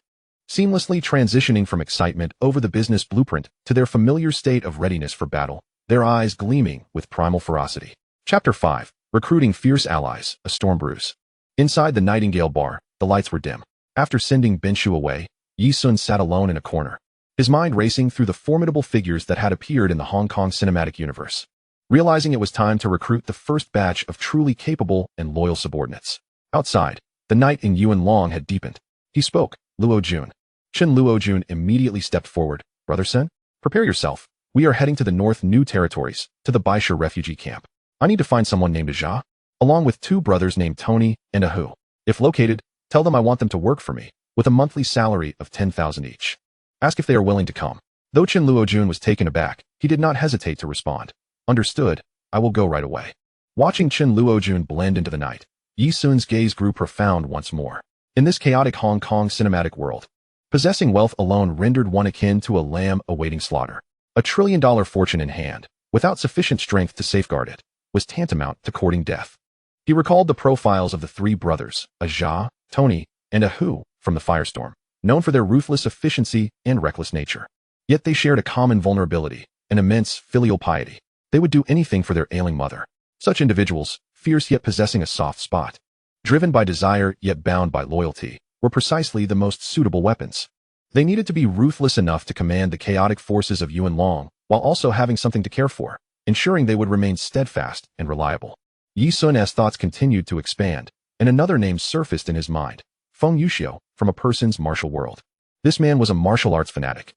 S1: seamlessly transitioning from excitement over the business blueprint to their familiar state of readiness for battle, their eyes gleaming with primal ferocity. Chapter 5. Recruiting Fierce Allies, a Storm Brews. Inside the Nightingale bar, the lights were dim. After sending Benshu away, Yi Sun sat alone in a corner, his mind racing through the formidable figures that had appeared in the Hong Kong cinematic universe, realizing it was time to recruit the first batch of truly capable and loyal subordinates. Outside, the night in Yuanlong had deepened. He spoke, "Luojun." Chen Luojun immediately stepped forward. "Brother Sun, prepare yourself. We are heading to the North New Territories, to the Baisha refugee camp. I need to find someone named Aja. along with 2 brothers named Tony and Ahu. If located, tell them I want them to work for me, with a monthly salary of 10,000 each. Ask if they are willing to come. Though Chen Luojun was taken aback, he did not hesitate to respond. Understood, I will go right away. Watching Chen Luojun blend into the night, Yi Sun's gaze grew profound once more. In this chaotic Hong Kong cinematic world, possessing wealth alone rendered one akin to a lamb awaiting slaughter. A $1 trillion fortune in hand, without sufficient strength to safeguard it, was tantamount to courting death. He recalled the profiles of the 3 brothers, Jia, Tony, and Ahu, from the Firestorm, known for their ruthless efficiency and reckless nature. Yet they shared a common vulnerability, an immense filial piety. They would do anything for their ailing mother. Such individuals, fierce yet possessing a soft spot, driven by desire yet bound by loyalty, were precisely the most suitable weapons. They needed to be ruthless enough to command the chaotic forces of Yuan Long, while also having something to care for, ensuring they would remain steadfast and reliable. Yi Sun's thoughts continued to expand, and another name surfaced in his mind, Feng Yuxiu, from a person's martial world. This man was a martial arts fanatic,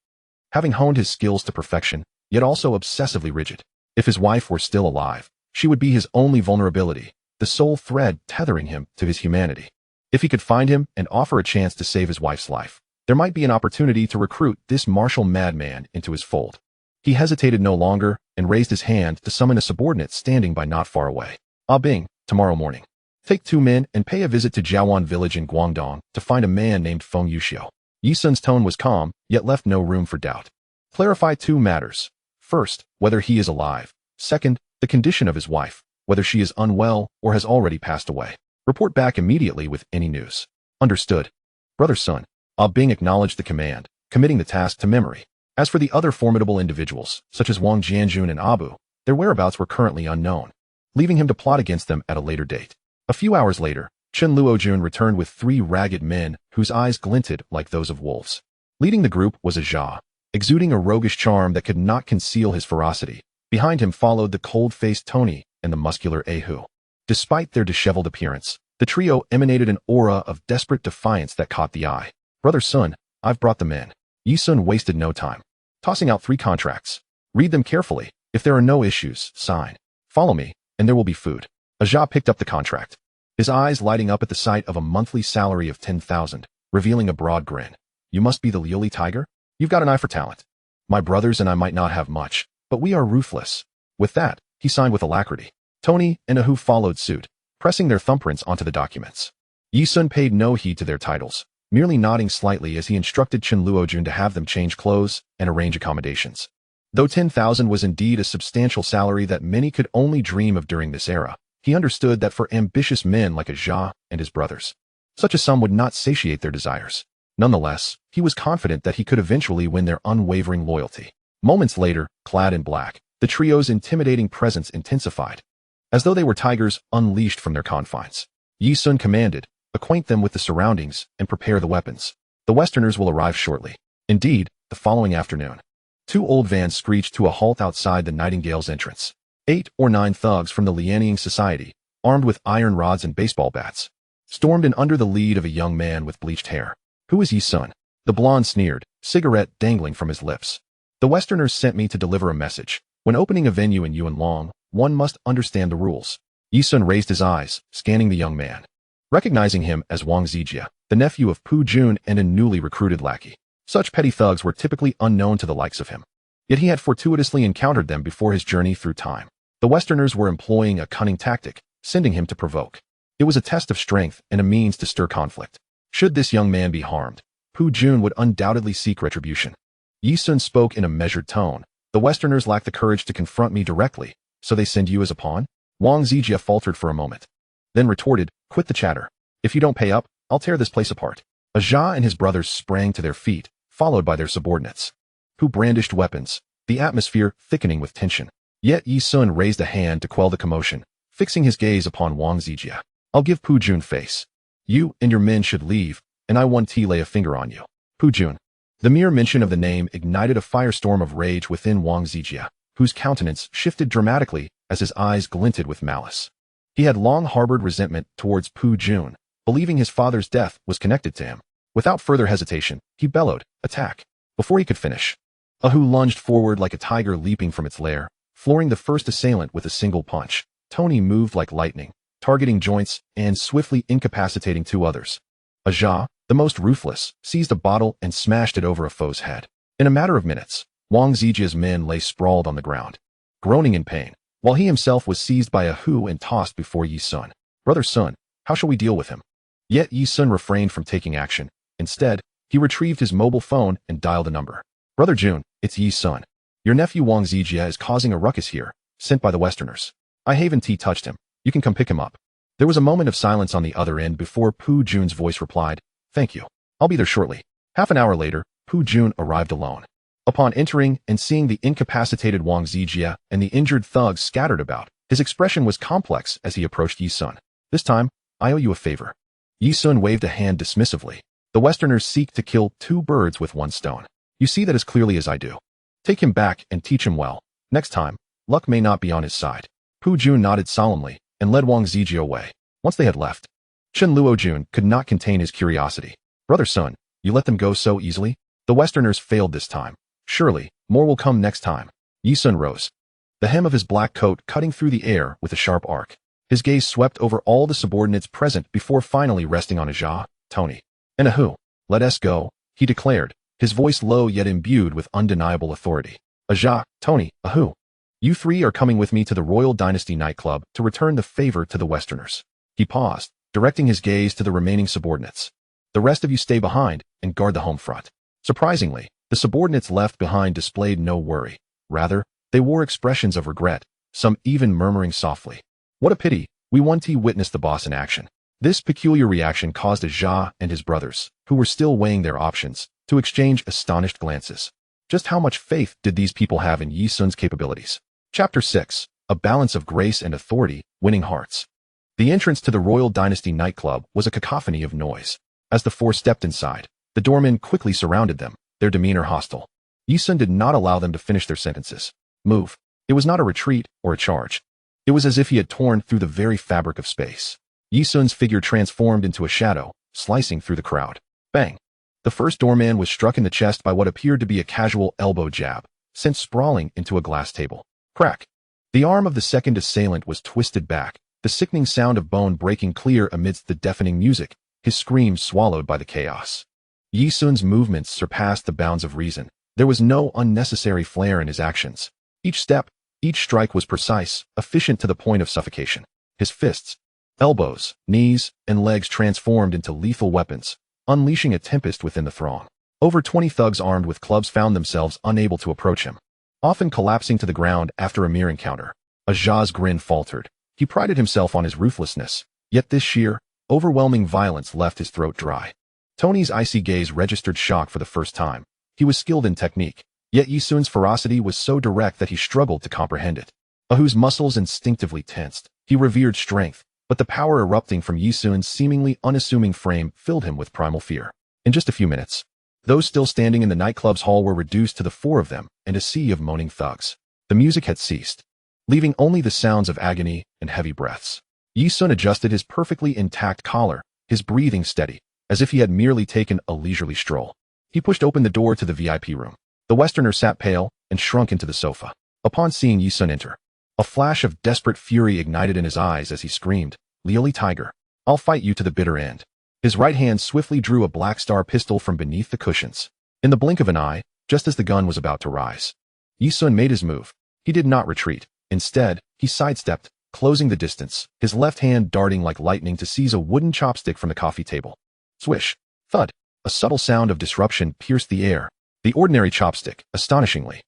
S1: having honed his skills to perfection, yet also obsessively rigid. If his wife were still alive, she would be his only vulnerability, the sole thread tethering him to his humanity. If he could find him and offer a chance to save his wife's life, there might be an opportunity to recruit this martial madman into his fold. He hesitated no longer and raised his hand to summon a subordinate standing by not far away. Ah Bing, tomorrow morning. Take 2 men and pay a visit to Jiawan village in Guangdong to find a man named Feng Yuxiu. Yi Sun's tone was calm, yet left no room for doubt. Clarify 2 matters. First, whether he is alive. Second, the condition of his wife, whether she is unwell or has already passed away. Report back immediately with any news. Understood. Brother Sun. Ah Bing acknowledged the command, committing the task to memory. As for the other formidable individuals, such as Wang Jianjun and Abu, their whereabouts were currently unknown, leaving him to plot against them at a later date. A few hours later, Chen Luojun returned with 3 ragged men whose eyes glinted like those of wolves. Leading the group was a Jia, exuding a roguish charm that could not conceal his ferocity. Behind him followed the cold-faced Tony and the muscular Ahu. Despite their disheveled appearance, the trio emanated an aura of desperate defiance that caught the eye. Brother Sun, I've brought them in. Yi Sun wasted no time, tossing out 3 contracts. Read them carefully. If there are no issues, sign. Follow me, and there will be food. Jia picked up the contract, his eyes lighting up at the sight of a monthly salary of 10,000, revealing a broad grin. You must be the Liuli Tiger? You've got an eye for talent. My brothers and I might not have much, but we are ruthless. With that, he signed with alacrity. Tony and Ahu followed suit, pressing their thumbprints onto the documents. Yi Sun paid no heed to their titles, merely nodding slightly as he instructed Chen Luojun to have them change clothes and arrange accommodations. Though 10,000 was indeed a substantial salary that many could only dream of during this era, he understood that for ambitious men like Jia and his brothers, such a sum would not satiate their desires. Nonetheless, he was confident that he could eventually win their unwavering loyalty. Moments later, clad in black, the trio's intimidating presence intensified. As though they were tigers unleashed from their confines, Yi Sun commanded, acquaint them with the surroundings and prepare the weapons. The Westerners will arrive shortly. Indeed, the following afternoon, 2 old vans screeched to a halt outside the Nightingale's entrance. 8 or 9 thugs from the Lianing Society, armed with iron rods and baseball bats, stormed in under the lead of a young man with bleached hair. Who is Yi Sun? The blonde sneered, cigarette dangling from his lips. The Westerners sent me to deliver a message. When opening a venue in Yuan Long, one must understand the rules. Yi Sun raised his eyes, scanning the young man. Recognizing him as Wang Zijia, the nephew of Pu Jun and a newly recruited lackey. Such petty thugs were typically unknown to the likes of him. Yet he had fortuitously encountered them before his journey through time. The Westerners were employing a cunning tactic, sending him to provoke. It was a test of strength and a means to stir conflict. Should this young man be harmed, Pu Jun would undoubtedly seek retribution. Yi Sun spoke in a measured tone. The Westerners lack the courage to confront me directly, so they send you as a pawn? Wang Zijia faltered for a moment, then retorted, quit the chatter. If you don't pay up, I'll tear this place apart. Jia and his brothers sprang to their feet, followed by their subordinates, who brandished weapons, the atmosphere thickening with tension. Yet Yi Sun raised a hand to quell the commotion, fixing his gaze upon Wang Zijia. I'll give Pu Jun face. You and your men should leave, and I want to lay a finger on you. Pu Jun. The mere mention of the name ignited a firestorm of rage within Wang Zijia, whose countenance shifted dramatically as his eyes glinted with malice. He had long harbored resentment towards Pu Jun, believing his father's death was connected to him. Without further hesitation, he bellowed, attack. Before he could finish, Ahu lunged forward like a tiger leaping from its lair, flooring the first assailant with a single punch. Tony moved like lightning, targeting joints and swiftly incapacitating two others. Aja, the most ruthless, seized a bottle and smashed it over a foe's head. In a matter of minutes, Wang Zijia's men lay sprawled on the ground, groaning in pain, while he himself was seized by a Hu and tossed before Yi Sun. "Brother Sun, how shall we deal with him?" Yet Yi Sun refrained from taking action. Instead, he retrieved his mobile phone and dialed a number. "Brother Jun, it's Yi Sun. Your nephew Wang Zijia is causing a ruckus here, sent by the Westerners. I haven't touched him. You can come pick him up." There was a moment of silence on the other end before Pu Jun's voice replied, "Thank you. I'll be there shortly." Half an hour later, Pu Jun arrived alone. Upon entering and seeing the incapacitated Wang Zijia and the injured thugs scattered about, his expression was complex as he approached Yi Sun. "This time, I owe you a favor." Yi Sun waved a hand dismissively. "The Westerners seek to kill two birds with one stone. You see that as clearly as I do. Take him back and teach him well. Next time, luck may not be on his side." Pu Jun nodded solemnly and led Wang Zijia away. Once they had left, Chen Luojun could not contain his curiosity. "Brother Sun, you let them go so easily? The Westerners failed this time. Surely, more will come next time." Yi Sun rose, the hem of his black coat cutting through the air with a sharp arc. His gaze swept over all the subordinates present before finally resting on Aja, Tony, and Ahu. "Let us go," he declared, his voice low yet imbued with undeniable authority. "Aja, Tony, Ahu, you three are coming with me to the Royal Dynasty nightclub to return the favor to the Westerners." He paused, directing his gaze to the remaining subordinates. "The rest of you stay behind and guard the home front." Surprisingly, the subordinates left behind displayed no worry. Rather, they wore expressions of regret, some even murmuring softly, "What a pity, we want to witness the boss in action." This peculiar reaction caused Aja and his brothers, who were still weighing their options, to exchange astonished glances. Just how much faith did these people have in Yi Sun's capabilities? Chapter 6. A Balance of Grace and Authority, Winning Hearts. The entrance to the Royal Dynasty nightclub was a cacophony of noise. As the four stepped inside, the doormen quickly surrounded them, their demeanor hostile. Yi Sun did not allow them to finish their sentences. "Move." It was not a retreat or a charge. It was as if he had torn through the very fabric of space. Yi Sun's figure transformed into a shadow, slicing through the crowd. Bang! The first doorman was struck in the chest by what appeared to be a casual elbow jab, sent sprawling into a glass table. Crack! The arm of the second assailant was twisted back, the sickening sound of bone breaking clear amidst the deafening music, his screams swallowed by the chaos. Yi Sun's movements surpassed the bounds of reason. There was no unnecessary flair in his actions. Each step, each strike was precise, efficient to the point of suffocation. His fists, elbows, knees, and legs transformed into lethal weapons, unleashing a tempest within the throng. Over 20 thugs armed with clubs found themselves unable to approach him, often collapsing to the ground after a mere encounter. Aja's grin faltered. He prided himself on his ruthlessness, yet this sheer, overwhelming violence left his throat dry. Tony's icy gaze registered shock for the first time. He was skilled in technique, yet Yi Sun's ferocity was so direct that he struggled to comprehend it. Ahu's muscles instinctively tensed. He revered strength, but the power erupting from Yi Sun's seemingly unassuming frame filled him with primal fear. In just a few minutes, those still standing in the nightclub's hall were reduced to the four of them and a sea of moaning thugs. The music had ceased, leaving only the sounds of agony and heavy breaths. Yi Sun adjusted his perfectly intact collar, his breathing steady, as if he had merely taken a leisurely stroll. He pushed open the door to the VIP room. The Westerner sat pale and shrunk into the sofa. Upon seeing Yi Sun enter, a flash of desperate fury ignited in his eyes as he screamed, "Lioli Tiger, I'll fight you to the bitter end." His right hand swiftly drew a Black Star pistol from beneath the cushions. In the blink of an eye, just as the gun was about to rise, Yi Sun made his move. He did not retreat. Instead, he sidestepped, closing the distance, his left hand darting like lightning to seize a wooden chopstick from the coffee table. Swish! Thud! A subtle sound of disruption pierced the air. The ordinary chopstick, astonishingly,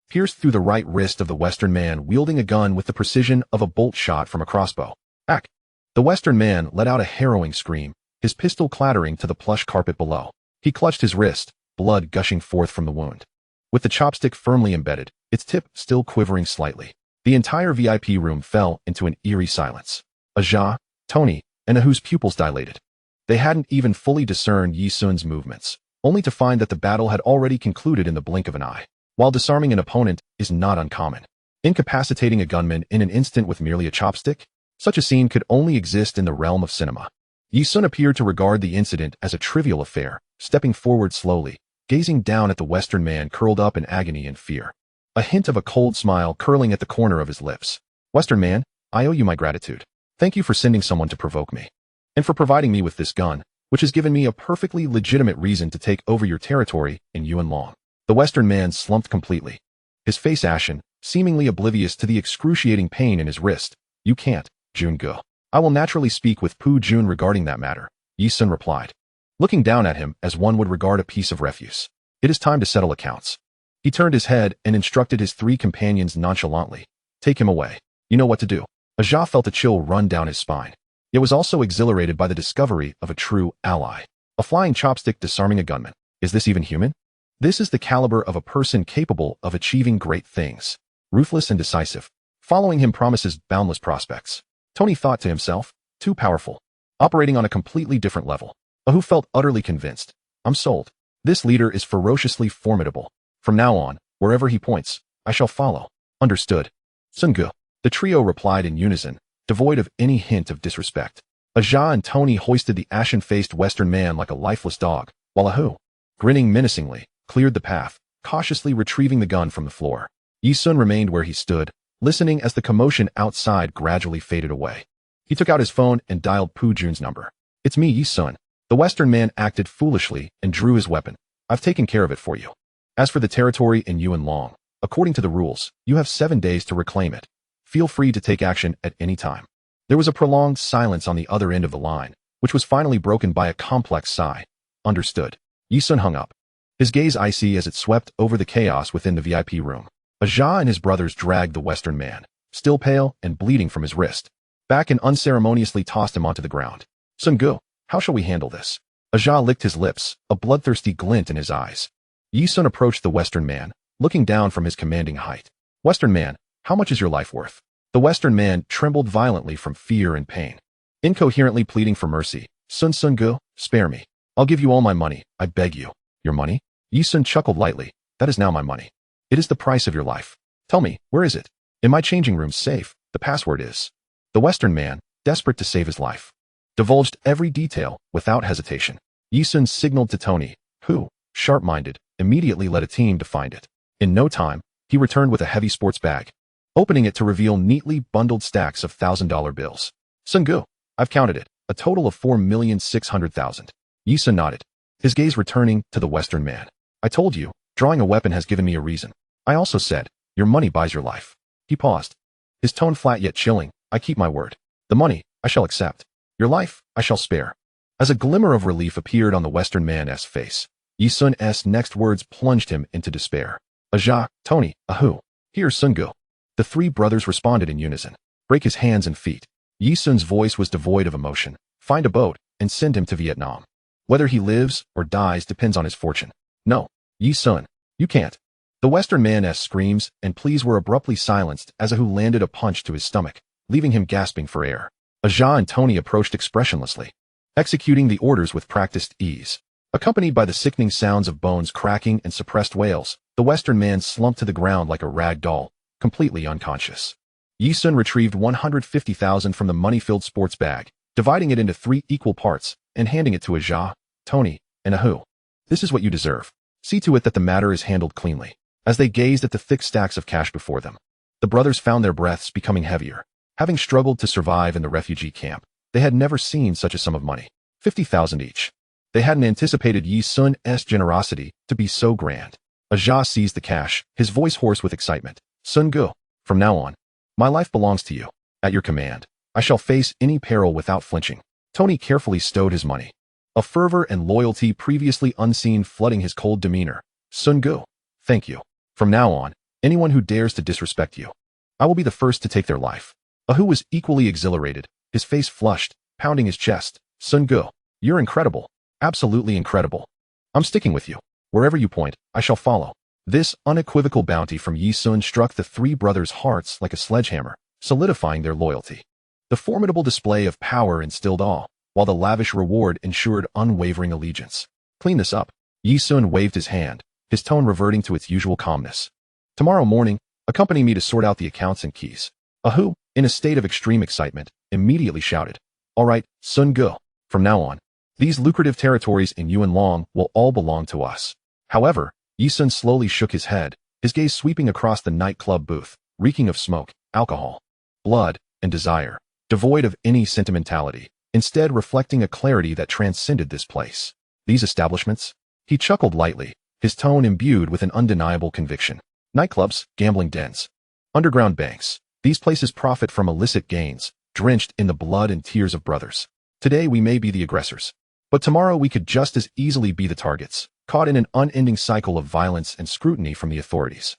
S1: pierced through the right wrist of the Western man wielding a gun with the precision of a bolt shot from a crossbow. Ack! The Western man let out a harrowing scream, his pistol clattering to the plush carpet below. He clutched his wrist, blood gushing forth from the wound. With the chopstick firmly embedded, its tip still quivering slightly, the entire VIP room fell into an eerie silence. Aja, Tony, and Ahu's pupils dilated. They hadn't even fully discerned Yi Sun's movements, only to find that the battle had already concluded in the blink of an eye. While disarming an opponent is not uncommon, incapacitating a gunman in an instant with merely a chopstick, such a scene could only exist in the realm of cinema. Yi Sun appeared to regard the incident as a trivial affair, stepping forward slowly, gazing down at the Western man curled up in agony and fear, a hint of a cold smile curling at the corner of his lips. "Western man, I owe you my gratitude." Thank you for sending someone to provoke me. And for providing me with this gun, which has given me a perfectly legitimate reason to take over your territory in Yuan Long. The Western man slumped completely. His face ashen, seemingly oblivious to the excruciating pain in his wrist. You can't, Jun-Ge. I will naturally speak with Pu Jun regarding that matter, Yi Sun replied, looking down at him as one would regard a piece of refuse. It is time to settle accounts. He turned his head and instructed his three companions nonchalantly. Take him away. You know what to do. Ajah felt a chill run down his spine. It was also exhilarated by the discovery of a true ally. A flying chopstick disarming a gunman. Is this even human? This is the caliber of a person capable of achieving great things. Ruthless and decisive. Following him promises boundless prospects. Tony thought to himself, too powerful. Operating on a completely different level. Ahu felt utterly convinced. I'm sold. This leader is ferociously formidable. From now on, wherever he points, I shall follow. Understood. Sun-Ge. The trio replied in unison, devoid of any hint of disrespect. Ajah and Tony hoisted the ashen-faced Western man like a lifeless dog, while Ahu, grinning menacingly, cleared the path, cautiously retrieving the gun from the floor. Yi Sun remained where he stood, listening as the commotion outside gradually faded away. He took out his phone and dialed Pu Jun's number. It's me, Yi Sun. The Western man acted foolishly and drew his weapon. I've taken care of it for you. As for the territory in Yuan Long, according to the rules, you have 7 days to reclaim it. Feel free to take action at any time. There was a prolonged silence on the other end of the line, which was finally broken by a complex sigh. Understood. Yi Sun hung up. His gaze icy as it swept over the chaos within the VIP room. Ajah and his brothers dragged the Western man, still pale and bleeding from his wrist, back and unceremoniously tossed him onto the ground. Sun-Ge, how shall we handle this? Ajah licked his lips, a bloodthirsty glint in his eyes. Yi Sun approached the Western man, looking down from his commanding height. Western man, how much is your life worth? The Western man trembled violently from fear and pain, incoherently pleading for mercy. Sun-Ge, spare me. I'll give you all my money, I beg you. Your money? Yi Sun chuckled lightly. That is now my money. It is the price of your life. Tell me, where is it? In my changing room safe, the password is. The Western man, desperate to save his life, divulged every detail without hesitation. Yi Sun signaled to Tony, who, sharp-minded, immediately led a team to find it. In no time, he returned with a heavy sports bag, opening it to reveal neatly bundled stacks of $1,000 bills. Sun-Ge, I've counted it, a total of 4,600,000. Yi Sun nodded, his gaze returning to the Western man. I told you, drawing a weapon has given me a reason. I also said, your money buys your life. He paused, his tone flat yet chilling. I keep my word. The money, I shall accept. Your life, I shall spare. As a glimmer of relief appeared on the Western man's face, Yi Sun's next words plunged him into despair. Ajah, Tony, Ahu. Here's Sun-Ge. The three brothers responded in unison. Break his hands and feet. Yi Sun's voice was devoid of emotion. Find a boat and send him to Vietnam. Whether he lives or dies depends on his fortune. No, Yi Sun, you can't. The Western man's screams and pleas were abruptly silenced as Ahu landed a punch to his stomach, leaving him gasping for air. Ajah and Tony approached expressionlessly, executing the orders with practiced ease. Accompanied by the sickening sounds of bones cracking and suppressed wails, the Western man slumped to the ground like a rag doll, completely unconscious. Yi Sun retrieved 150,000 from the money-filled sports bag, dividing it into 3 equal parts, and handing it to Ajah, Tony, and Ahu. This is what you deserve. See to it that the matter is handled cleanly. As they gazed at the thick stacks of cash before them, the brothers found their breaths becoming heavier. Having struggled to survive in the refugee camp, they had never seen such a sum of money. 50,000 each. They hadn't anticipated Yi Sun's generosity to be so grand. Ajah seized the cash, his voice hoarse with excitement. Sun-Ge, from now on, my life belongs to you. At your command, I shall face any peril without flinching. Tony carefully stowed his money, a fervor and loyalty previously unseen flooding his cold demeanor. Sun-Ge, thank you. From now on, anyone who dares to disrespect you, I will be the first to take their life. Ahu was equally exhilarated, his face flushed, pounding his chest. Sun-Ge, you're incredible. Absolutely incredible. I'm sticking with you. Wherever you point, I shall follow. This unequivocal bounty from Yi Sun struck the three brothers' hearts like a sledgehammer, solidifying their loyalty. The formidable display of power instilled awe, while the lavish reward ensured unwavering allegiance. Clean this up. Yi Sun waved his hand, his tone reverting to its usual calmness. Tomorrow morning, accompany me to sort out the accounts and keys. Ahu, in a state of extreme excitement, immediately shouted, All right, Sun-Ge, from now on, these lucrative territories in Yuan Long will all belong to us. However, Yi Sun slowly shook his head, his gaze sweeping across the nightclub booth, reeking of smoke, alcohol, blood, and desire. devoid of any sentimentality, instead reflecting a clarity that transcended this place. These establishments? He chuckled lightly, his tone imbued with an undeniable conviction. Nightclubs, gambling dens, underground banks. These places profit from illicit gains, drenched in the blood and tears of brothers. Today we may be the aggressors, but tomorrow we could just as easily be the targets, caught in an unending cycle of violence and scrutiny from the authorities.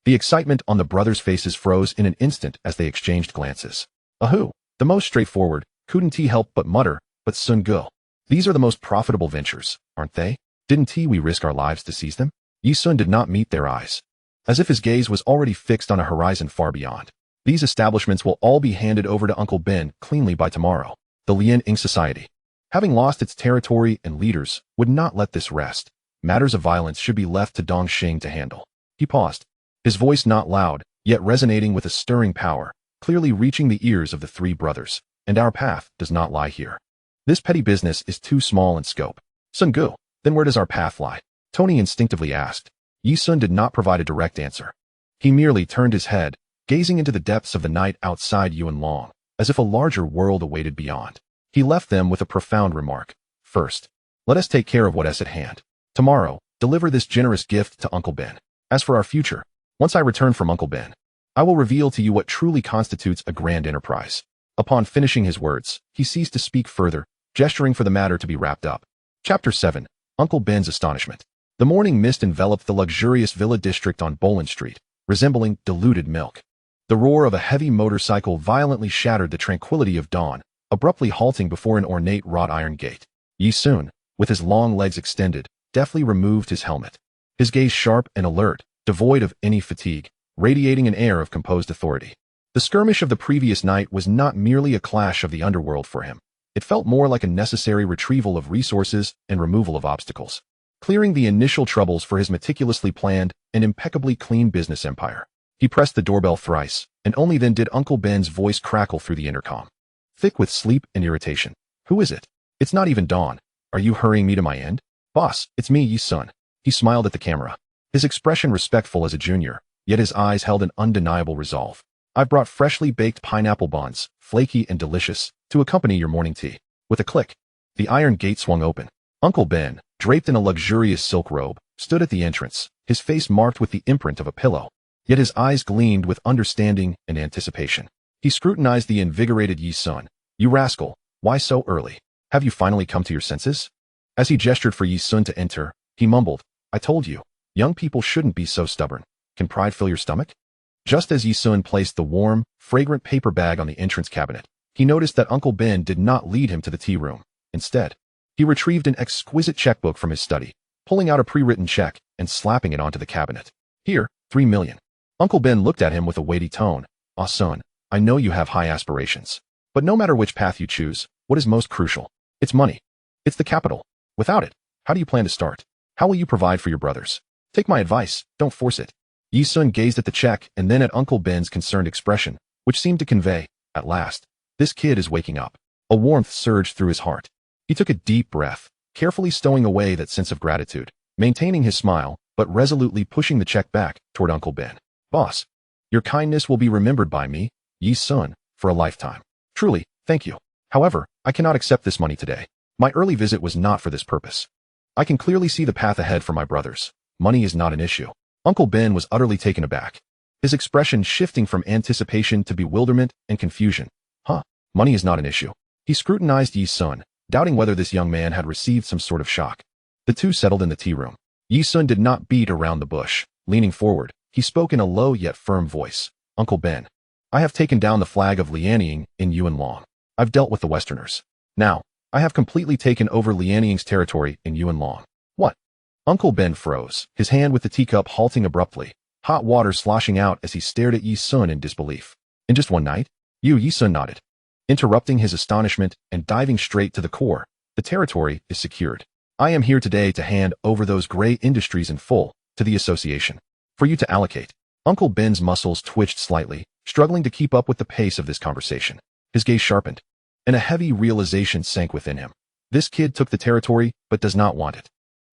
S1: The excitement on the brothers' faces froze in an instant as they exchanged glances. Ahu, the most straightforward, couldn't he help but mutter, but Sun Gul. These are the most profitable ventures, aren't they? Didn't we risk our lives to seize them? Yi Sun did not meet their eyes, as if his gaze was already fixed on a horizon far beyond. These establishments will all be handed over to Uncle Ben cleanly by tomorrow. The Lian Ing Society, having lost its territory and leaders, would not let this rest. Matters of violence should be left to Dong Xing to handle. He paused, his voice not loud, yet resonating with a stirring power, clearly reaching the ears of the three brothers. And our path does not lie here. This petty business is too small in scope. Sun Gu, then where does our path lie? Tony instinctively asked. Yi Sun did not provide a direct answer. He merely turned his head, gazing into the depths of the night outside Yuan Long, as if a larger world awaited beyond. He left them with a profound remark. First, let us take care of what is at hand. Tomorrow, deliver this generous gift to Uncle Ben. As for our future, once I return from Uncle Ben, I will reveal to you what truly constitutes a grand enterprise. Upon finishing his words, he ceased to speak further, gesturing for the matter to be wrapped up. Chapter 7. Uncle Ben's Astonishment. The morning mist enveloped the luxurious villa district on Boland Street, resembling diluted milk. The roar of a heavy motorcycle violently shattered the tranquility of dawn, abruptly halting before an ornate wrought iron gate. Yi Sun, with his long legs extended, deftly removed his helmet. His gaze sharp and alert, devoid of any fatigue, radiating an air of composed authority. The skirmish of the previous night was not merely a clash of the underworld for him. It felt more like a necessary retrieval of resources and removal of obstacles, clearing the initial troubles for his meticulously planned and impeccably clean business empire. He pressed the doorbell thrice, and only then did Uncle Ben's voice crackle through the intercom, thick with sleep and irritation. Who is it? It's not even dawn. Are you hurrying me to my end? Boss, it's me, Yi Sun. He smiled at the camera, his expression respectful as a junior, yet his eyes held an undeniable resolve. I've brought freshly baked pineapple buns, flaky and delicious, to accompany your morning tea. With a click, the iron gate swung open. Uncle Ben, draped in a luxurious silk robe, stood at the entrance, his face marked with the imprint of a pillow. Yet his eyes gleamed with understanding and anticipation. He scrutinized the invigorated Yi Sun. You rascal, why so early? Have you finally come to your senses? As he gestured for Yi Sun to enter, he mumbled, I told you, young people shouldn't be so stubborn. Can pride fill your stomach? Just as Yi Sun placed the warm, fragrant paper bag on the entrance cabinet, he noticed that Uncle Ben did not lead him to the tea room. Instead, he retrieved an exquisite checkbook from his study, pulling out a pre-written check and slapping it onto the cabinet. Here, 3 million. Uncle Ben looked at him with a weighty tone. Ah, son, I know you have high aspirations, but no matter which path you choose, what is most crucial? It's money. It's the capital. Without it, how do you plan to start? How will you provide for your brothers? Take my advice, don't force it. Yi Sun gazed at the check and then at Uncle Ben's concerned expression, which seemed to convey, at last, this kid is waking up. A warmth surged through his heart. He took a deep breath, carefully stowing away that sense of gratitude, maintaining his smile, but resolutely pushing the check back toward Uncle Ben. Boss, your kindness will be remembered by me, Yi Sun, for a lifetime. Truly, thank you. However, I cannot accept this money today. My early visit was not for this purpose. I can clearly see the path ahead for my brothers. Money is not an issue. Uncle Ben was utterly taken aback, his expression shifting from anticipation to bewilderment and confusion. Money is not an issue. He scrutinized Yi Sun, doubting whether this young man had received some sort of shock. The two settled in the tea room. Yi Sun did not beat around the bush. Leaning forward, he spoke in a low yet firm voice. Uncle Ben, I have taken down the flag of Lianying in Yuan Long. I've dealt with the Westerners. Now, I have completely taken over Lianying's territory in Yuan Long. What? Uncle Ben froze, his hand with the teacup halting abruptly, hot water sloshing out as he stared at Yi Sun in disbelief. In just one night? Yi Sun nodded, interrupting his astonishment and diving straight to the core. The territory is secured. I am here today to hand over those gray industries in full to the association, for you to allocate. Uncle Ben's muscles twitched slightly, struggling to keep up with the pace of this conversation. His gaze sharpened, and a heavy realization sank within him. This kid took the territory, but does not want it.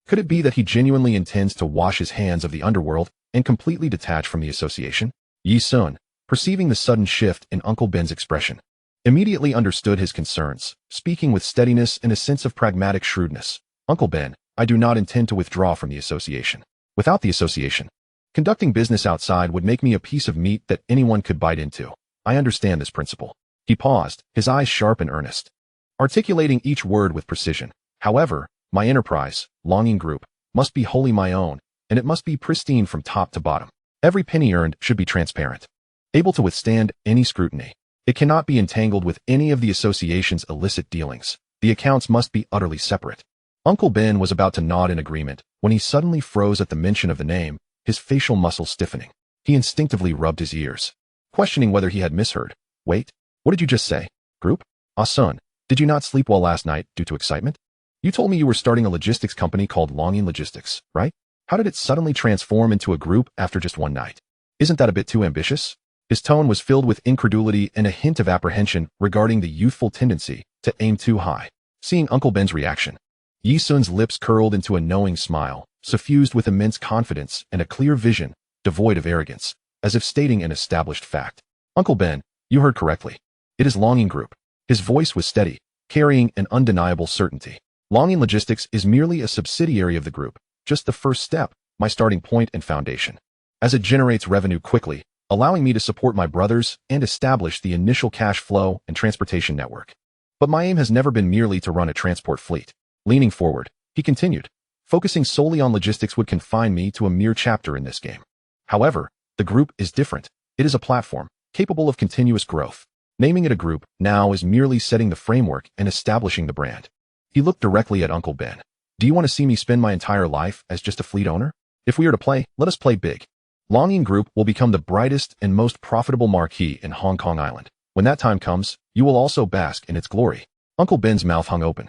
S1: Could it be that he genuinely intends to wash his hands of the underworld and completely detach from the association? Yi Sun, perceiving the sudden shift in Uncle Ben's expression, immediately understood his concerns, speaking with steadiness and a sense of pragmatic shrewdness. Uncle Ben, I do not intend to withdraw from the association. Without the association, conducting business outside would make me a piece of meat that anyone could bite into. I understand this principle. He paused, his eyes sharp and earnest, articulating each word with precision. However, my enterprise, Longing Group, must be wholly my own, and it must be pristine from top to bottom. Every penny earned should be transparent, able to withstand any scrutiny. It cannot be entangled with any of the association's illicit dealings. The accounts must be utterly separate. Uncle Ben was about to nod in agreement when he suddenly froze at the mention of the name, his facial muscles stiffening. He instinctively rubbed his ears, questioning whether he had misheard. Wait, what did you just say? Group? Ah, son, did you not sleep well last night due to excitement? You told me you were starting a logistics company called Longing Logistics, right? How did it suddenly transform into a group after just one night? Isn't that a bit too ambitious? His tone was filled with incredulity and a hint of apprehension regarding the youthful tendency to aim too high. Seeing Uncle Ben's reaction, Yi Sun's lips curled into a knowing smile, suffused with immense confidence and a clear vision, devoid of arrogance, as if stating an established fact. Uncle Ben, you heard correctly. It is Longing Group. His voice was steady, carrying an undeniable certainty. Longing Logistics is merely a subsidiary of the group, just the first step, my starting point and foundation, as it generates revenue quickly, allowing me to support my brothers and establish the initial cash flow and transportation network. But my aim has never been merely to run a transport fleet. Leaning forward, he continued, focusing solely on logistics would confine me to a mere chapter in this game. However, the group is different. It is a platform, capable of continuous growth. Naming it a group now is merely setting the framework and establishing the brand. He looked directly at Uncle Ben. Do you want to see me spend my entire life as just a fleet owner? If we are to play, let us play big. Longing Group will become the brightest and most profitable marquee in Hong Kong Island. When that time comes, you will also bask in its glory. Uncle Ben's mouth hung open,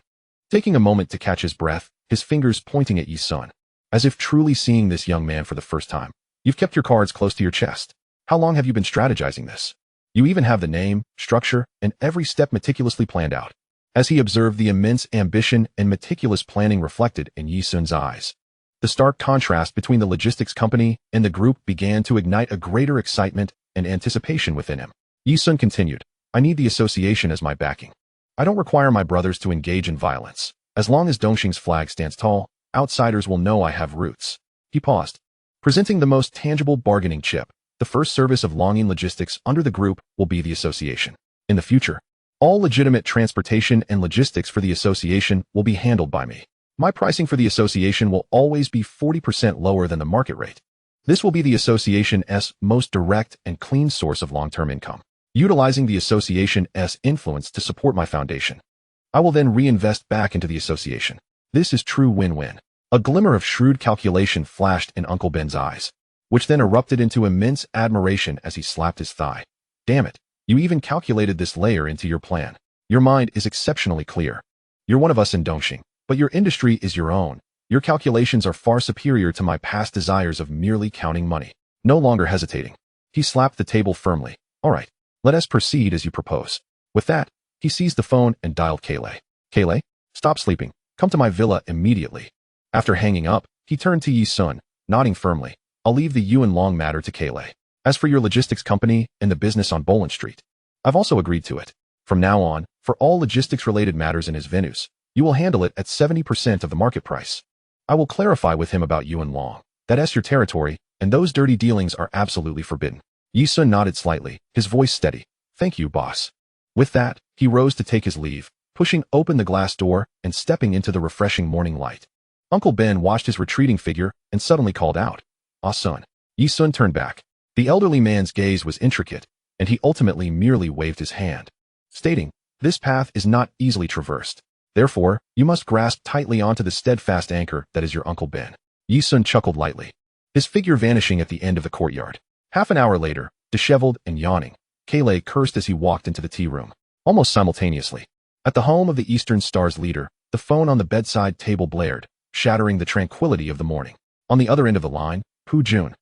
S1: taking a moment to catch his breath, his fingers pointing at Yi Sun, as if truly seeing this young man for the first time. You've kept your cards close to your chest. How long have you been strategizing this? You even have the name, structure, and every step meticulously planned out. As he observed the immense ambition and meticulous planning reflected in Yi Sun's eyes, the stark contrast between the logistics company and the group began to ignite a greater excitement and anticipation within him. Yi Sun continued, I need the association as my backing. I don't require my brothers to engage in violence. As long as Dongxing's flag stands tall, outsiders will know I have roots. He paused, presenting the most tangible bargaining chip. The first service of Longing Logistics under the group will be the association. In the future, all legitimate transportation and logistics for the association will be handled by me. My pricing for the association will always be 40% lower than the market rate. This will be the association's most direct and clean source of long-term income, utilizing the association's influence to support my foundation. I will then reinvest back into the association. This is true win-win. A glimmer of shrewd calculation flashed in Uncle Ben's eyes, which then erupted into immense admiration as he slapped his thigh. Damn it, you even calculated this layer into your plan. Your mind is exceptionally clear. You're one of us in Dongxing, but your industry is your own. Your calculations are far superior to my past desires of merely counting money. No longer hesitating, he slapped the table firmly. All right, let us proceed as you propose. With that, he seized the phone and dialed Kaylay. Kaylay, stop sleeping. Come to my villa immediately. After hanging up, he turned to Yi Sun, nodding firmly. I'll leave the Yuan Long matter to Kaylay. As for your logistics company and the business on Boland Street, I've also agreed to it. From now on, for all logistics-related matters in his venues, you will handle it at 70% of the market price. I will clarify with him about Yuan Long. That's your territory, and those dirty dealings are absolutely forbidden. Yi Sun nodded slightly, his voice steady. Thank you, boss. With that, he rose to take his leave, pushing open the glass door and stepping into the refreshing morning light. Uncle Ben watched his retreating figure and suddenly called out, Ah, son. Yi Sun turned back. The elderly man's gaze was intricate, and he ultimately merely waved his hand, stating, this path is not easily traversed. Therefore, you must grasp tightly onto the steadfast anchor that is your Uncle Ben. Yi Sun chuckled lightly, his figure vanishing at the end of the courtyard. Half an hour later, disheveled and yawning, Kaylay cursed as he walked into the tea room. Almost simultaneously, at the home of the Eastern Star's leader, the phone on the bedside table blared, shattering the tranquility of the morning. On the other end of the line, Pu Jun,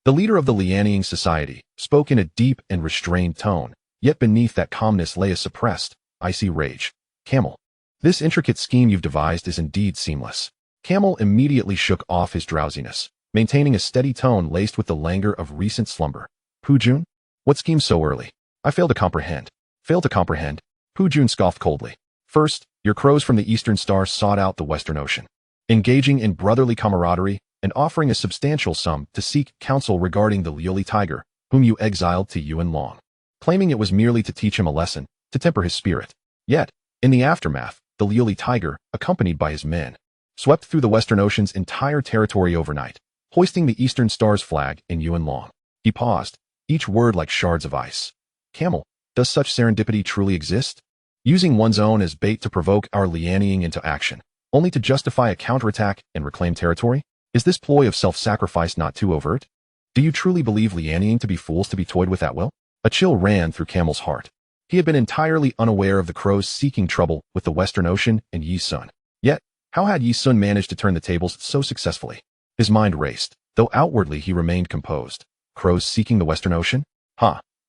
S1: the leader of the Lianying Society, spoke in a deep and restrained tone, yet beneath that calmness lay a suppressed, icy rage. Camel, this intricate scheme you've devised is indeed seamless. Camel immediately shook off his drowsiness, maintaining a steady tone laced with the languor of recent slumber. Pu Jun, what scheme so early? I fail to comprehend. Fail to comprehend? Pu Jun scoffed coldly. First, your crows from the Eastern Star sought out the Western Ocean, engaging in brotherly camaraderie and offering a substantial sum to seek counsel regarding the Lioli tiger, whom you exiled to Yuan Long, claiming it was merely to teach him a lesson, to temper his spirit. Yet, in the aftermath, the Lioli tiger, accompanied by his men, swept through the Western Ocean's entire territory overnight, hoisting the Eastern Star's flag in Yuan Long. He paused, each word like shards of ice. Camel, does such serendipity truly exist? Using one's own as bait to provoke our Lianying into action, only to justify a counterattack and reclaim territory? Is this ploy of self-sacrifice not too overt? Do you truly believe Lianying to be fools to be toyed with at will? A chill ran through Camel's heart. He had been entirely unaware of the crows seeking trouble with the Western Ocean and Yi Sun. Yet, how had Yi Sun managed to turn the tables so successfully? His mind raced, though outwardly he remained composed. Crows seeking the Western Ocean?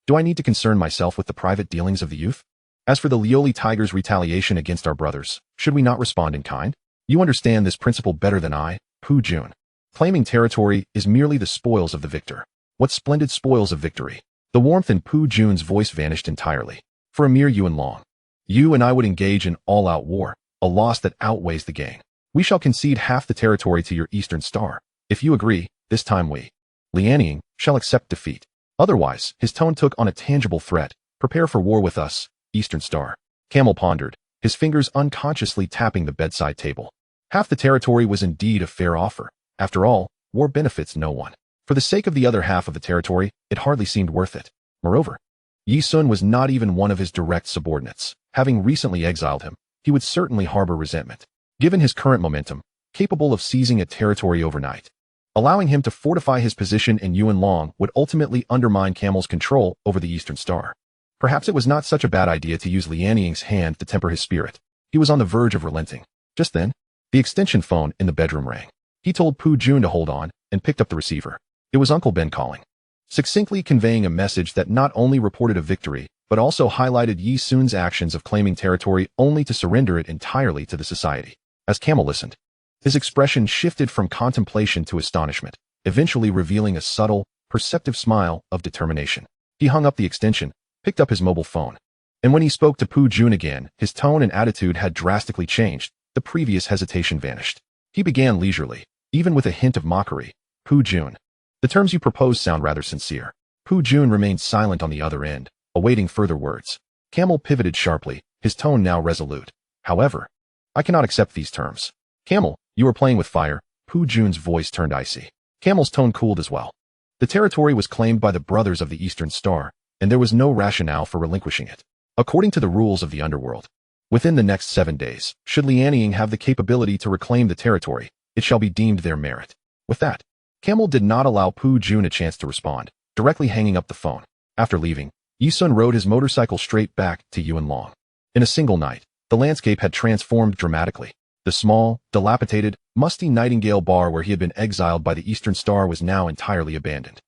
S1: Do I need to concern myself with the private dealings of the youth? As for the Lioli tiger's retaliation against our brothers, should we not respond in kind? You understand this principle better than I, Pu Jun. Claiming territory is merely the spoils of the victor. What splendid spoils of victory! The warmth in Pu Jun's voice vanished entirely. For a mere Yuan Long, you and I would engage in all-out war, a loss that outweighs the gain. We shall concede half the territory to your Eastern Star. If you agree, this time we, Lianying, shall accept defeat. Otherwise, his tone took on a tangible threat. Prepare for war with us, Eastern Star. Camel pondered, his fingers unconsciously tapping the bedside table. Half the territory was indeed a fair offer. After all, war benefits no one. For the sake of the other half of the territory, it hardly seemed worth it. Moreover, Yi Sun was not even one of his direct subordinates. Having recently exiled him, he would certainly harbor resentment. Given his current momentum, capable of seizing a territory overnight, allowing him to fortify his position in Yuan Long would ultimately undermine Camel's control over the Eastern Star. Perhaps it was not such a bad idea to use Lianying's hand to temper his spirit. He was on the verge of relenting. Just then, the extension phone in the bedroom rang. He told Pu Jun to hold on and picked up the receiver. It was Uncle Ben calling, succinctly conveying a message that not only reported a victory, but also highlighted Yi Sun's actions of claiming territory only to surrender it entirely to the society. As Camel listened, his expression shifted from contemplation to astonishment, eventually revealing a subtle, perceptive smile of determination. He hung up the extension, picked up his mobile phone, and when he spoke to Pu Jun again, his tone and attitude had drastically changed. The previous hesitation vanished. He began leisurely, even with a hint of mockery. Pu Jun, the terms you propose sound rather sincere. Pu Jun remained silent on the other end, awaiting further words. Camel pivoted sharply, his tone now resolute. However, I cannot accept these terms. Camel, you are playing with fire. Pu Jun's voice turned icy. Camel's tone cooled as well. The territory was claimed by the brothers of the Eastern Star, and there was no rationale for relinquishing it. According to the rules of the Underworld, within the next 7 days, should Lianying have the capability to reclaim the territory, it shall be deemed their merit. With that, Camel did not allow Pu Jun a chance to respond, directly hanging up the phone. After leaving, Yi Sun rode his motorcycle straight back to Yuan Long. In a single night, the landscape had transformed dramatically. The small, dilapidated, musty Nightingale bar where he had been exiled by the Eastern Star was now entirely abandoned.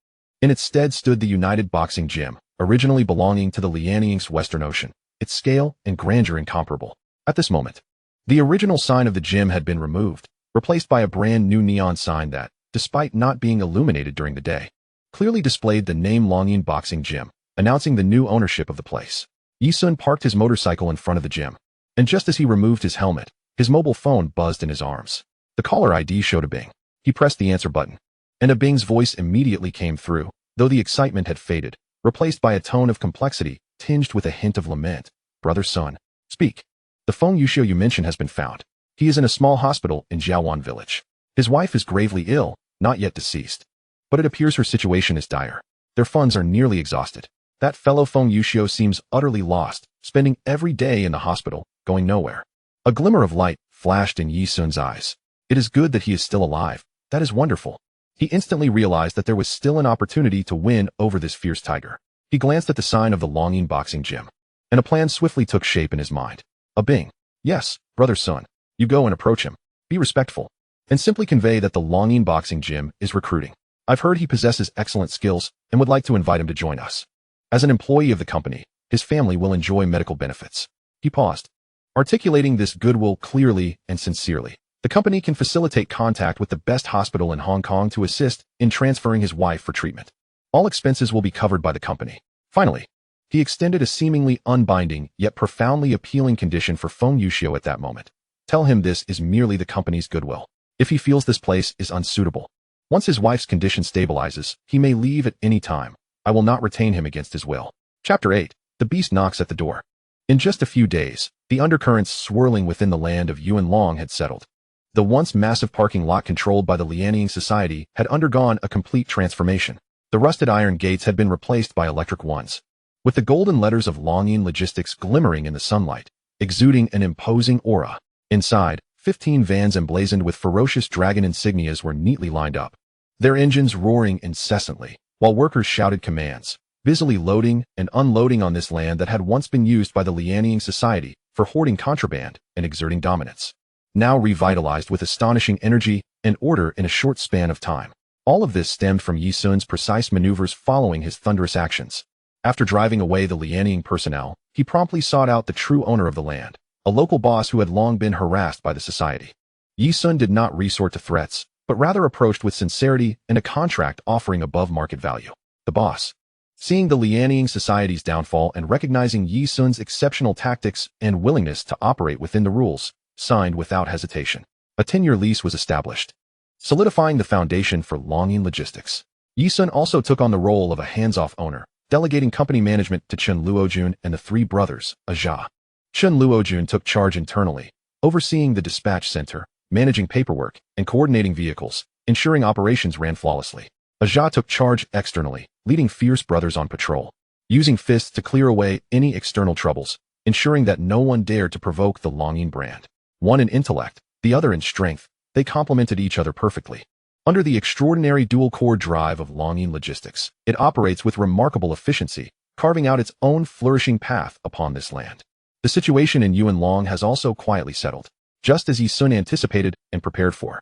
S1: In its stead stood the United Boxing Gym, originally belonging to the Lianying's Western Ocean, its scale and grandeur incomparable. At this moment, the original sign of the gym had been removed, replaced by a brand new neon sign that, despite not being illuminated during the day, clearly displayed the name Longyin Boxing Gym, announcing the new ownership of the place. Yi Sun parked his motorcycle in front of the gym, and just as he removed his helmet, his mobile phone buzzed in his arms. The caller ID showed a bing. He pressed the answer button, and a Bing's voice immediately came through, though the excitement had faded, replaced by a tone of complexity, tinged with a hint of lament. Brother Sun, speak. The phone Yushio you mentioned has been found. He is in a small hospital in Jiawan village. His wife is gravely ill, not yet deceased. But it appears her situation is dire. Their funds are nearly exhausted. That fellow Feng Yushio seems utterly lost, spending every day in the hospital, going nowhere. A glimmer of light flashed in Yi Sun's eyes. It is good that he is still alive. That is wonderful. He instantly realized that there was still an opportunity to win over this fierce tiger. He glanced at the sign of the Longyin Boxing Gym, and a plan swiftly took shape in his mind. A Bing. Yes, Brother Sun. You go and approach him. Be respectful, and simply convey that the Longyin Boxing Gym is recruiting. I've heard he possesses excellent skills and would like to invite him to join us. As an employee of the company, his family will enjoy medical benefits. He paused, articulating this goodwill clearly and sincerely. The company can facilitate contact with the best hospital in Hong Kong to assist in transferring his wife for treatment. All expenses will be covered by the company. Finally, He extended a seemingly unbinding, yet profoundly appealing condition for Feng Yuxiu at that moment. Tell him this is merely the company's goodwill. If he feels this place is unsuitable, once his wife's condition stabilizes, he may leave at any time. I will not retain him against his will. Chapter 8. The Beast Knocks at the Door. In just a few days, the undercurrents swirling within the land of Yuanlong had settled. The once massive parking lot controlled by the Lianying Society had undergone a complete transformation. The rusted iron gates had been replaced by electric ones. With the golden letters of Longyin Logistics glimmering in the sunlight, exuding an imposing aura. Inside, 15 vans emblazoned with ferocious dragon insignias were neatly lined up, their engines roaring incessantly, while workers shouted commands, busily loading and unloading on this land that had once been used by the Lianying Society for hoarding contraband and exerting dominance. Now revitalized with astonishing energy and order in a short span of time. All of this stemmed from Yi Sun's precise maneuvers following his thunderous actions. After driving away the Lianying personnel, he promptly sought out the true owner of the land, a local boss who had long been harassed by the society. Yi Sun did not resort to threats, but rather approached with sincerity and a contract offering above market value. The boss, seeing the Lianying Society's downfall and recognizing Yi Sun's exceptional tactics and willingness to operate within the rules, signed without hesitation. A 10-year lease was established, solidifying the foundation for Longyin Logistics. Yi Sun also took on the role of a hands-off owner, delegating company management to Chen Luojun and the three brothers, Aja. Chen Luojun took charge internally, overseeing the dispatch center, managing paperwork, and coordinating vehicles, ensuring operations ran flawlessly. Aja took charge externally, leading fierce brothers on patrol, using fists to clear away any external troubles, ensuring that no one dared to provoke the Longyin brand. One in intellect, the other in strength, they complemented each other perfectly. Under the extraordinary dual-core drive of Longyin Logistics, it operates with remarkable efficiency, carving out its own flourishing path upon this land. The situation in Yuanlong has also quietly settled, just as Yi Sun anticipated and prepared for.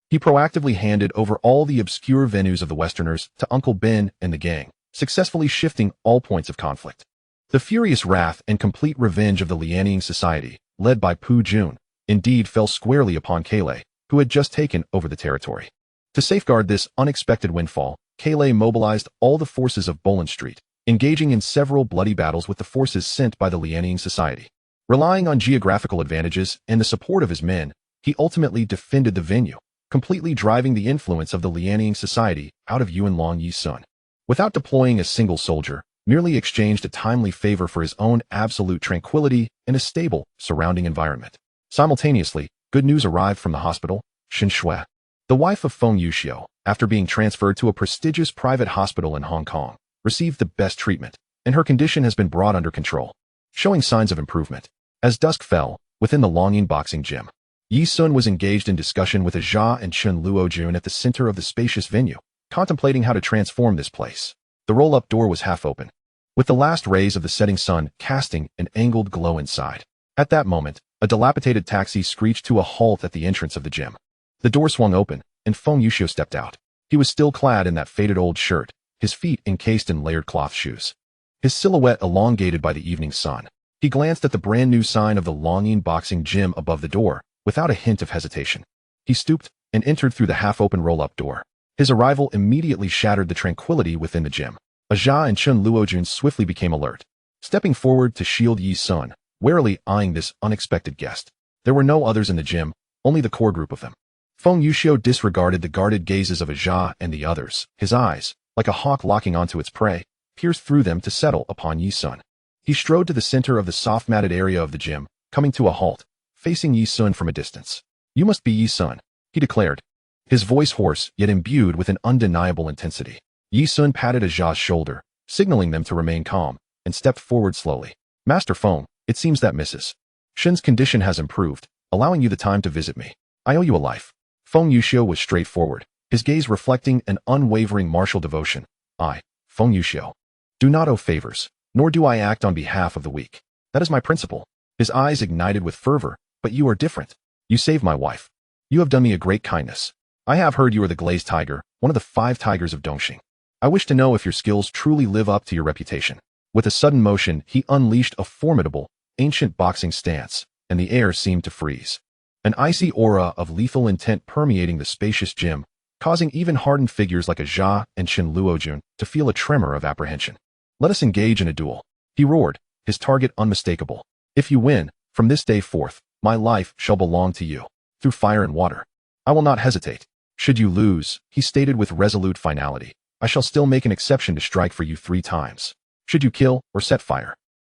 S1: He proactively handed over all the obscure venues of the Westerners to Uncle Ben and the gang, successfully shifting all points of conflict. The furious wrath and complete revenge of the Lianying Society, led by Pu Jun, indeed fell squarely upon Kailei, who had just taken over the territory. To safeguard this unexpected windfall, Kailei mobilized all the forces of Bolin Street, engaging in several bloody battles with the forces sent by the Lianying Society. Relying on geographical advantages and the support of his men, he ultimately defended the venue, completely driving the influence of the Lianying Society out of Yuanlong. Yi Sun, without deploying a single soldier, merely exchanged a timely favor for his own absolute tranquility and a stable, surrounding environment. Simultaneously, good news arrived from the hospital. Xin Shui, the wife of Feng Yuxiu, after being transferred to a prestigious private hospital in Hong Kong, received the best treatment, and her condition has been brought under control, showing signs of improvement. As dusk fell, within the Longyin boxing gym, Yi Sun was engaged in discussion with Aja and Chen Luojun at the center of the spacious venue, contemplating how to transform this place. The roll-up door was half open, with the last rays of the setting sun casting an angled glow inside. At that moment, a dilapidated taxi screeched to a halt at the entrance of the gym. The door swung open, and Feng Yuxiu stepped out. He was still clad in that faded old shirt, his feet encased in layered cloth shoes, his silhouette elongated by the evening sun. He glanced at the brand-new sign of the Longyin boxing gym above the door, without a hint of hesitation. He stooped and entered through the half-open roll-up door. His arrival immediately shattered the tranquility within the gym. Aja and Chen Luojun swiftly became alert, stepping forward to shield Yi Sun, warily eyeing this unexpected guest. There were no others in the gym, only the core group of them. Feng Yuxiu disregarded the guarded gazes of Aja and the others. His eyes, like a hawk locking onto its prey, pierced through them to settle upon Yi Sun. He strode to the center of the soft-matted area of the gym, coming to a halt, facing Yi Sun from a distance. "You must be Yi Sun," he declared, his voice hoarse yet imbued with an undeniable intensity. Yi Sun patted Aja's shoulder, signaling them to remain calm, and stepped forward slowly. "Master Feng, it seems that Mrs. Shen's condition has improved, allowing you the time to visit me. I owe you a life." Feng Yuxiu was straightforward, his gaze reflecting an unwavering martial devotion. "I, Feng Yuxiu, do not owe favors, nor do I act on behalf of the weak. That is my principle." His eyes ignited with fervor. "But you are different. You saved my wife. You have done me a great kindness. I have heard you are the Glazed Tiger, one of the 5 tigers of Dongxing. I wish to know if your skills truly live up to your reputation." With a sudden motion, he unleashed a formidable, ancient boxing stance, and the air seemed to freeze. An icy aura of lethal intent permeating the spacious gym, causing even hardened figures like Aja and Chen Luojun to feel a tremor of apprehension. "Let us engage in a duel," He roared, his target unmistakable. If you win, from this day forth, my life shall belong to you. Through fire and water. I will not hesitate. Should you lose, he stated with resolute finality, I shall still make an exception to strike for you 3 times. Should you kill or set fire,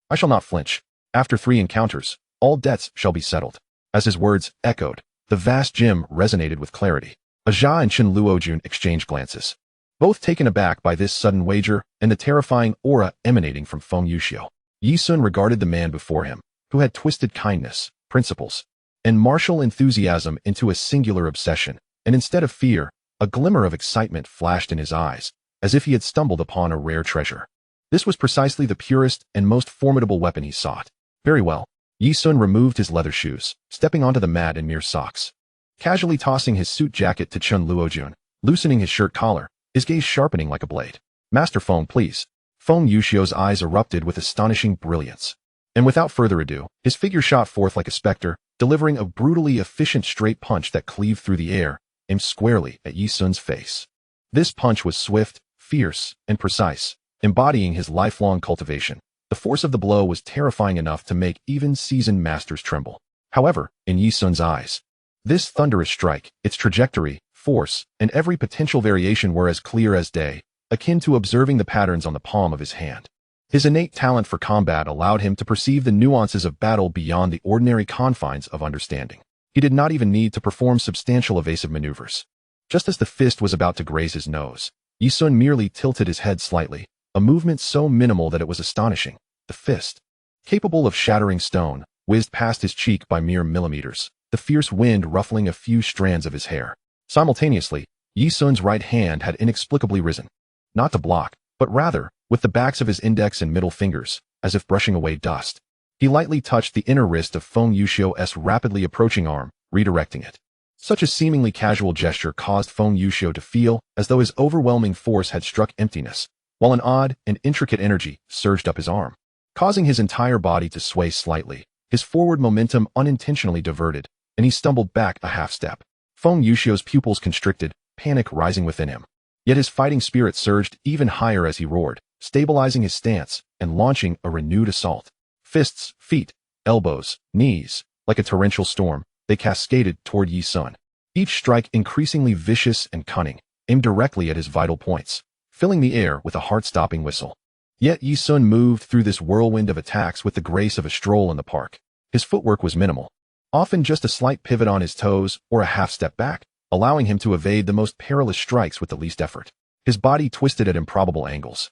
S1: I shall not flinch. After 3 encounters, all debts shall be settled. As his words echoed, the vast gym resonated with clarity. Aja and Chen Luojun exchanged glances, both taken aback by this sudden wager and the terrifying aura emanating from Feng Yuxiu. Yi Sun regarded the man before him, who had twisted kindness, principles, and martial enthusiasm into a singular obsession, and instead of fear, a glimmer of excitement flashed in his eyes, as if he had stumbled upon a rare treasure. This was precisely the purest and most formidable weapon he sought. Very well. Yi Sun removed his leather shoes, stepping onto the mat in mere socks. Casually tossing his suit jacket to Chen Luojun, loosening his shirt collar, his gaze sharpening like a blade. Master Feng, please. Feng Yuxiu's eyes erupted with astonishing brilliance. And without further ado, his figure shot forth like a specter, delivering a brutally efficient straight punch that cleaved through the air, aimed squarely at Yi Sun's face. This punch was swift, fierce, and precise, embodying his lifelong cultivation. The force of the blow was terrifying enough to make even seasoned masters tremble. However, in Yi Sun's eyes, this thunderous strike, its trajectory, force, and every potential variation were as clear as day, akin to observing the patterns on the palm of his hand. His innate talent for combat allowed him to perceive the nuances of battle beyond the ordinary confines of understanding. He did not even need to perform substantial evasive maneuvers. Just as the fist was about to graze his nose, Yi Sun merely tilted his head slightly, a movement so minimal that it was astonishing. The fist, capable of shattering stone, whizzed past his cheek by mere millimeters, the fierce wind ruffling a few strands of his hair. Simultaneously, Yi Sun's right hand had inexplicably risen, not to block, but rather, with the backs of his index and middle fingers, as if brushing away dust. He lightly touched the inner wrist of Feng Yuxiu's rapidly approaching arm, redirecting it. Such a seemingly casual gesture caused Feng Yuxiu to feel as though his overwhelming force had struck emptiness, while an odd and intricate energy surged up his arm, causing his entire body to sway slightly. His forward momentum unintentionally diverted, and he stumbled back a half step. Feng Yuxiu's pupils constricted, panic rising within him. Yet his fighting spirit surged even higher as he roared, stabilizing his stance and launching a renewed assault. Fists, feet, elbows, knees, like a torrential storm, they cascaded toward Yi Sun. Each strike increasingly vicious and cunning, aimed directly at his vital points, filling the air with a heart-stopping whistle. Yet Yi Sun moved through this whirlwind of attacks with the grace of a stroll in the park. His footwork was minimal, often just a slight pivot on his toes or a half step back, allowing him to evade the most perilous strikes with the least effort. His body twisted at improbable angles,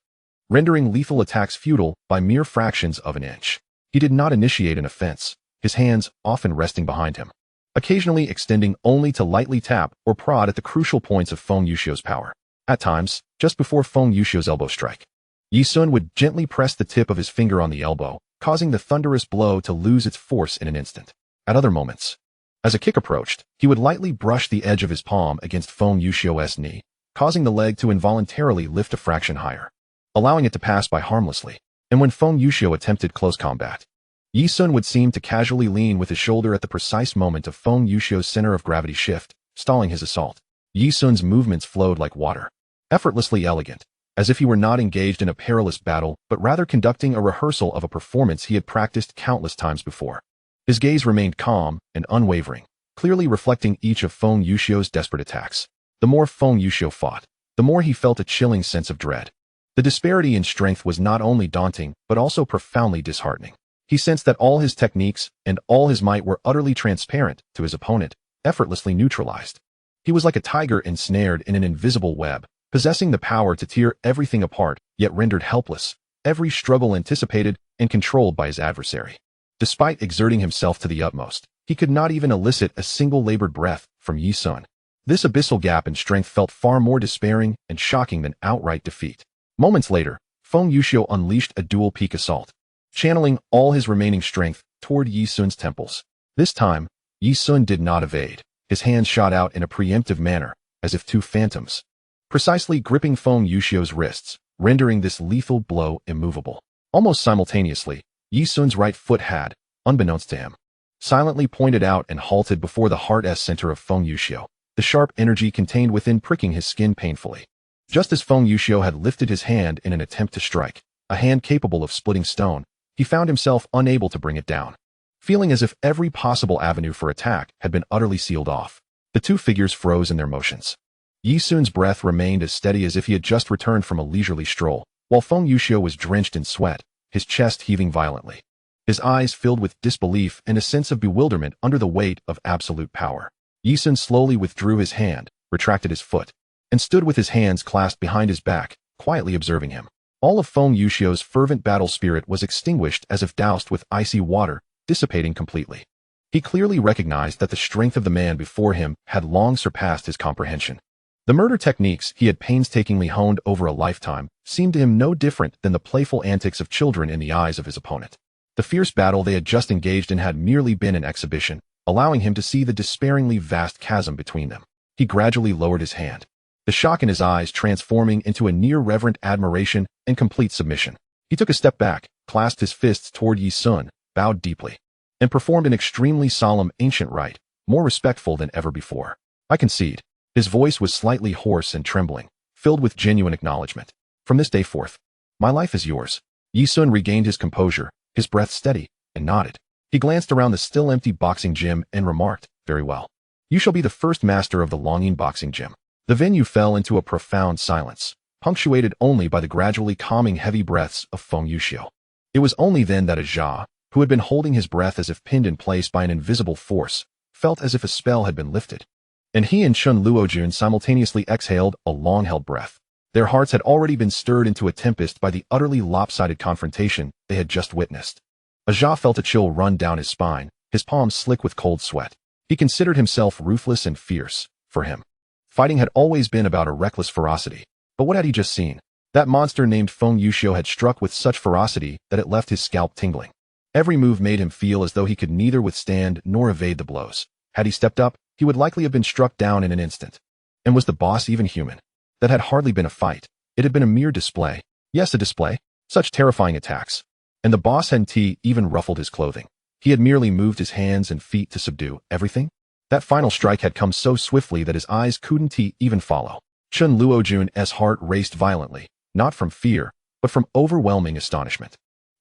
S1: rendering lethal attacks futile by mere fractions of an inch. He did not initiate an offense, his hands often resting behind him, occasionally extending only to lightly tap or prod at the crucial points of Feng Yuxiu's power. At times, just before Feng Yuxiu's elbow strike, Yi Sun would gently press the tip of his finger on the elbow, causing the thunderous blow to lose its force in an instant. At other moments, as a kick approached, he would lightly brush the edge of his palm against Feng Yuxiu's knee, causing the leg to involuntarily lift a fraction higher, allowing it to pass by harmlessly. And when Feng Yuxiu attempted close combat, Yi Sun would seem to casually lean with his shoulder at the precise moment of Feng Yuxiu's center of gravity shift, stalling his assault. Yi Sun's movements flowed like water, effortlessly elegant, as if he were not engaged in a perilous battle, but rather conducting a rehearsal of a performance he had practiced countless times before. His gaze remained calm and unwavering, clearly reflecting each of Feng Yuxiu's desperate attacks. The more Feng Yuxiu fought, the more he felt a chilling sense of dread. The disparity in strength was not only daunting, but also profoundly disheartening. He sensed that all his techniques and all his might were utterly transparent to his opponent, effortlessly neutralized. He was like a tiger ensnared in an invisible web, possessing the power to tear everything apart, yet rendered helpless, every struggle anticipated and controlled by his adversary. Despite exerting himself to the utmost, he could not even elicit a single labored breath from Yi Sun. This abyssal gap in strength felt far more despairing and shocking than outright defeat. Moments later, Feng Yuxiu unleashed a dual peak assault, channeling all his remaining strength toward Yi Sun's temples. This time, Yi Sun did not evade. His hands shot out in a preemptive manner, as if two phantoms, precisely gripping Feng Yuxiu's wrists, rendering this lethal blow immovable. Almost simultaneously, Yi Sun's right foot had, unbeknownst to him, silently pointed out and halted before the heart-s center of Feng Yuxiu, the sharp energy contained within pricking his skin painfully. Just as Feng Yuxiu had lifted his hand in an attempt to strike, a hand capable of splitting stone, he found himself unable to bring it down. Feeling as if every possible avenue for attack had been utterly sealed off, the two figures froze in their motions. Yi Sun's breath remained as steady as if he had just returned from a leisurely stroll, while Feng Yuxiu was drenched in sweat, his chest heaving violently. His eyes filled with disbelief and a sense of bewilderment under the weight of absolute power. Yi Sun slowly withdrew his hand, retracted his foot, and stood with his hands clasped behind his back, quietly observing him. All of Feng Yuxiu's fervent battle spirit was extinguished as if doused with icy water, dissipating completely. He clearly recognized that the strength of the man before him had long surpassed his comprehension. The murder techniques he had painstakingly honed over a lifetime seemed to him no different than the playful antics of children in the eyes of his opponent. The fierce battle they had just engaged in had merely been an exhibition, allowing him to see the despairingly vast chasm between them. He gradually lowered his hand, the shock in his eyes transforming into a near-reverent admiration and complete submission. He took a step back, clasped his fists toward Yi Sun, bowed deeply, and performed an extremely solemn ancient rite, more respectful than ever before. I concede. His voice was slightly hoarse and trembling, filled with genuine acknowledgement. From this day forth, my life is yours. Yi Sun regained his composure, his breath steady, and nodded. He glanced around the still empty boxing gym and remarked, very well. You shall be the first master of the Longyin boxing gym. The venue fell into a profound silence, punctuated only by the gradually calming heavy breaths of Feng Yuxiu. It was only then that Jia, who had been holding his breath as if pinned in place by an invisible force, felt as if a spell had been lifted. And he and Chun Luojun simultaneously exhaled a long-held breath. Their hearts had already been stirred into a tempest by the utterly lopsided confrontation they had just witnessed. Jia felt a chill run down his spine, his palms slick with cold sweat. He considered himself ruthless and fierce. For him, fighting had always been about a reckless ferocity. But what had he just seen? That monster named Feng Yuxiu had struck with such ferocity that it left his scalp tingling. Every move made him feel as though he could neither withstand nor evade the blows. Had he stepped up, he would likely have been struck down in an instant. And was the boss even human? That had hardly been a fight. It had been a mere display. Yes, a display. Such terrifying attacks. And the boss hadn't even ruffled his clothing. He had merely moved his hands and feet to subdue everything. That final strike had come so swiftly that his eyes couldn't even follow. Chun Luojun's heart raced violently, not from fear, but from overwhelming astonishment.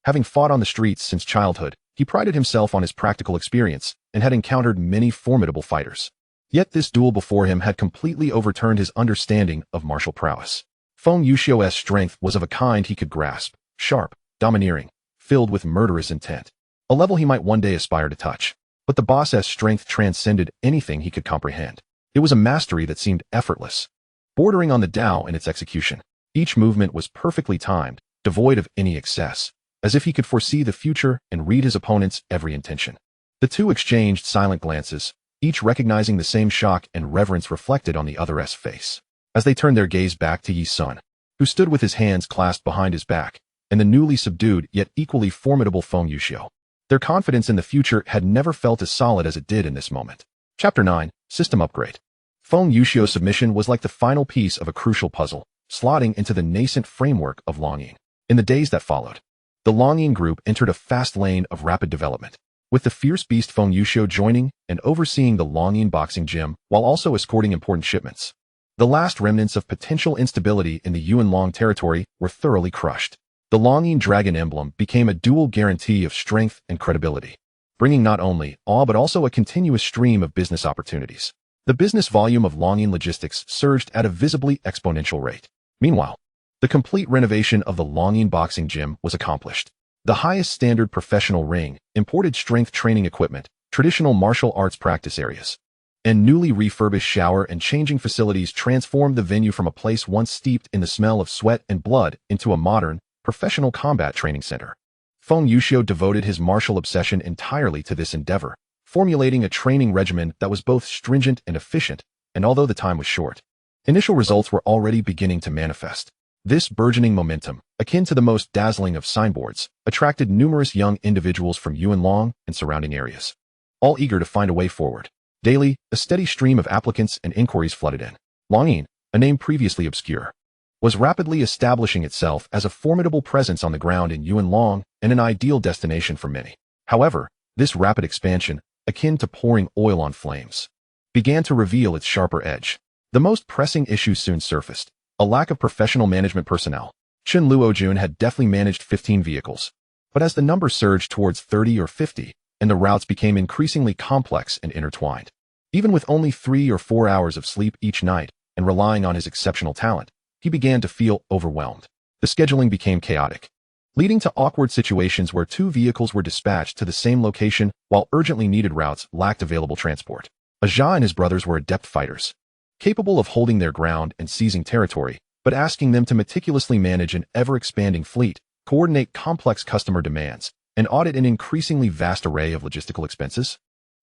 S1: Having fought on the streets since childhood, he prided himself on his practical experience and had encountered many formidable fighters. Yet this duel before him had completely overturned his understanding of martial prowess. Feng Yuxiu's strength was of a kind he could grasp, sharp, domineering, filled with murderous intent. A level he might one day aspire to touch. But the boss's strength transcended anything he could comprehend. It was a mastery that seemed effortless, bordering on the Tao in its execution. Each movement was perfectly timed, devoid of any excess, as if he could foresee the future and read his opponent's every intention. The two exchanged silent glances, each recognizing the same shock and reverence reflected on the other's face. As they turned their gaze back to Yi Sun, who stood with his hands clasped behind his back, and the newly subdued yet equally formidable Feng Yuxiu. Their confidence in the future had never felt as solid as it did in this moment. Chapter 9, System Upgrade. Feng Yuxiu's submission was like the final piece of a crucial puzzle, slotting into the nascent framework of Longyin. In the days that followed, the Longyin group entered a fast lane of rapid development, with the fierce beast Feng Yuxiu joining and overseeing the Longyin boxing gym while also escorting important shipments. The last remnants of potential instability in the Yuanlong territory were thoroughly crushed. The Longyin dragon emblem became a dual guarantee of strength and credibility, bringing not only awe but also a continuous stream of business opportunities. The business volume of Longyin logistics surged at a visibly exponential rate. Meanwhile, the complete renovation of the Longyin boxing gym was accomplished. The highest standard professional ring, imported strength training equipment, traditional martial arts practice areas, and newly refurbished shower and changing facilities transformed the venue from a place once steeped in the smell of sweat and blood into a modern, professional combat training center. Feng Yuxiu devoted his martial obsession entirely to this endeavor, formulating a training regimen that was both stringent and efficient, and although the time was short, initial results were already beginning to manifest. This burgeoning momentum, akin to the most dazzling of signboards, attracted numerous young individuals from Yuanlong and surrounding areas, all eager to find a way forward. Daily, a steady stream of applicants and inquiries flooded in. Longyin, a name previously obscure, was rapidly establishing itself as a formidable presence on the ground in Yuanlong and an ideal destination for many. However, this rapid expansion, akin to pouring oil on flames, began to reveal its sharper edge. The most pressing issues soon surfaced: a lack of professional management personnel, Chen Luojun had deftly managed 15 vehicles. But as the number surged towards 30 or 50, and the routes became increasingly complex and intertwined, even with only 3 or 4 hours of sleep each night and relying on his exceptional talent, he began to feel overwhelmed. The scheduling became chaotic, leading to awkward situations where 2 vehicles were dispatched to the same location while urgently needed routes lacked available transport. Aja and his brothers were adept fighters, capable of holding their ground and seizing territory, but asking them to meticulously manage an ever-expanding fleet, coordinate complex customer demands, and audit an increasingly vast array of logistical expenses.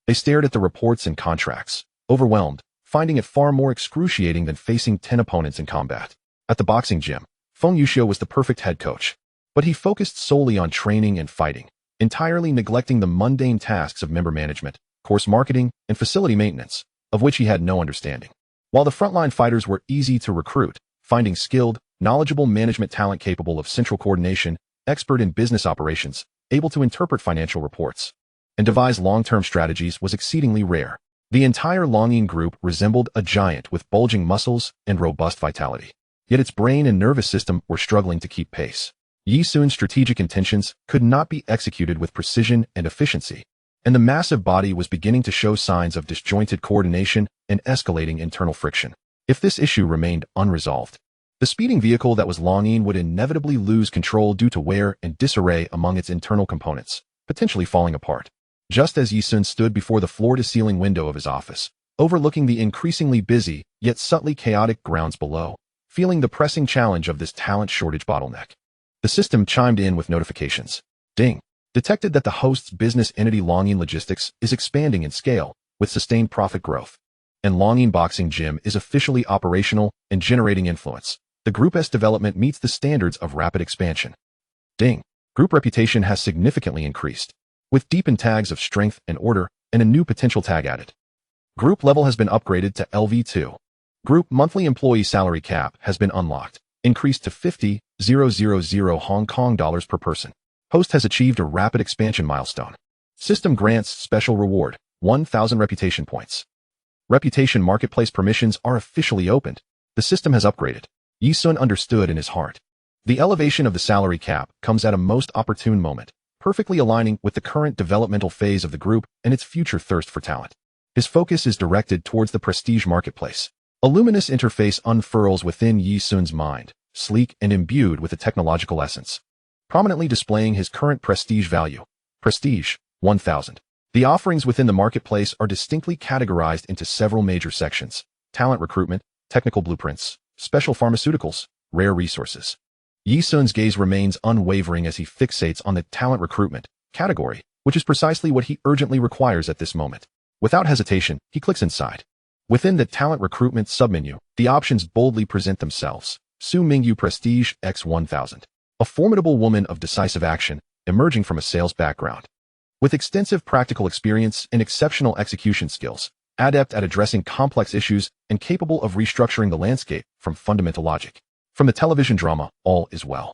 S1: They stared at the reports and contracts, overwhelmed, finding it far more excruciating than facing 10 opponents in combat. At the boxing gym, Feng Yuxiu was the perfect head coach, but he focused solely on training and fighting, entirely neglecting the mundane tasks of member management, course marketing, and facility maintenance, of which he had no understanding. While the frontline fighters were easy to recruit, finding skilled, knowledgeable management talent capable of central coordination, expert in business operations, able to interpret financial reports, and devise long-term strategies was exceedingly rare. The entire Longyin group resembled a giant with bulging muscles and robust vitality. Yet its brain and nervous system were struggling to keep pace. Yi Sun's strategic intentions could not be executed with precision and efficiency, and the massive body was beginning to show signs of disjointed coordination and escalating internal friction. If this issue remained unresolved, the speeding vehicle that was Longyin would inevitably lose control due to wear and disarray among its internal components, potentially falling apart. Just as Yi Sun stood before the floor-to-ceiling window of his office, overlooking the increasingly busy, yet subtly chaotic grounds below, feeling the pressing challenge of this talent shortage bottleneck, the system chimed in with notifications. Ding! Detected that the host's business entity Longyin Logistics is expanding in scale, with sustained profit growth, and Longyin Boxing Gym is officially operational and generating influence. The Group's development meets the standards of rapid expansion. Ding! Group reputation has significantly increased, with deepened tags of strength and order and a new potential tag added. Group level has been upgraded to LV2. Group monthly employee salary cap has been unlocked, increased to 50,000 Hong Kong dollars per person. Host has achieved a rapid expansion milestone. System grants special reward, 1,000 reputation points. Reputation marketplace permissions are officially opened. The system has upgraded. Yi Sun understood in his heart. The elevation of the salary cap comes at a most opportune moment, perfectly aligning with the current developmental phase of the group and its future thirst for talent. His focus is directed towards the prestige marketplace. A luminous interface unfurls within Yi Sun's mind, sleek and imbued with a technological essence, prominently displaying his current prestige value. Prestige, 1,000. The offerings within the marketplace are distinctly categorized into several major sections: talent recruitment, technical blueprints, special pharmaceuticals, rare resources. Yi Sun's gaze remains unwavering as he fixates on the talent recruitment category, which is precisely what he urgently requires at this moment. Without hesitation, he clicks inside. Within the talent recruitment submenu, the options boldly present themselves. Su Mingyu Prestige X 1000. A formidable woman of decisive action, emerging from a sales background. With extensive practical experience and exceptional execution skills, adept at addressing complex issues and capable of restructuring the landscape from fundamental logic. From the television drama, All Is Well.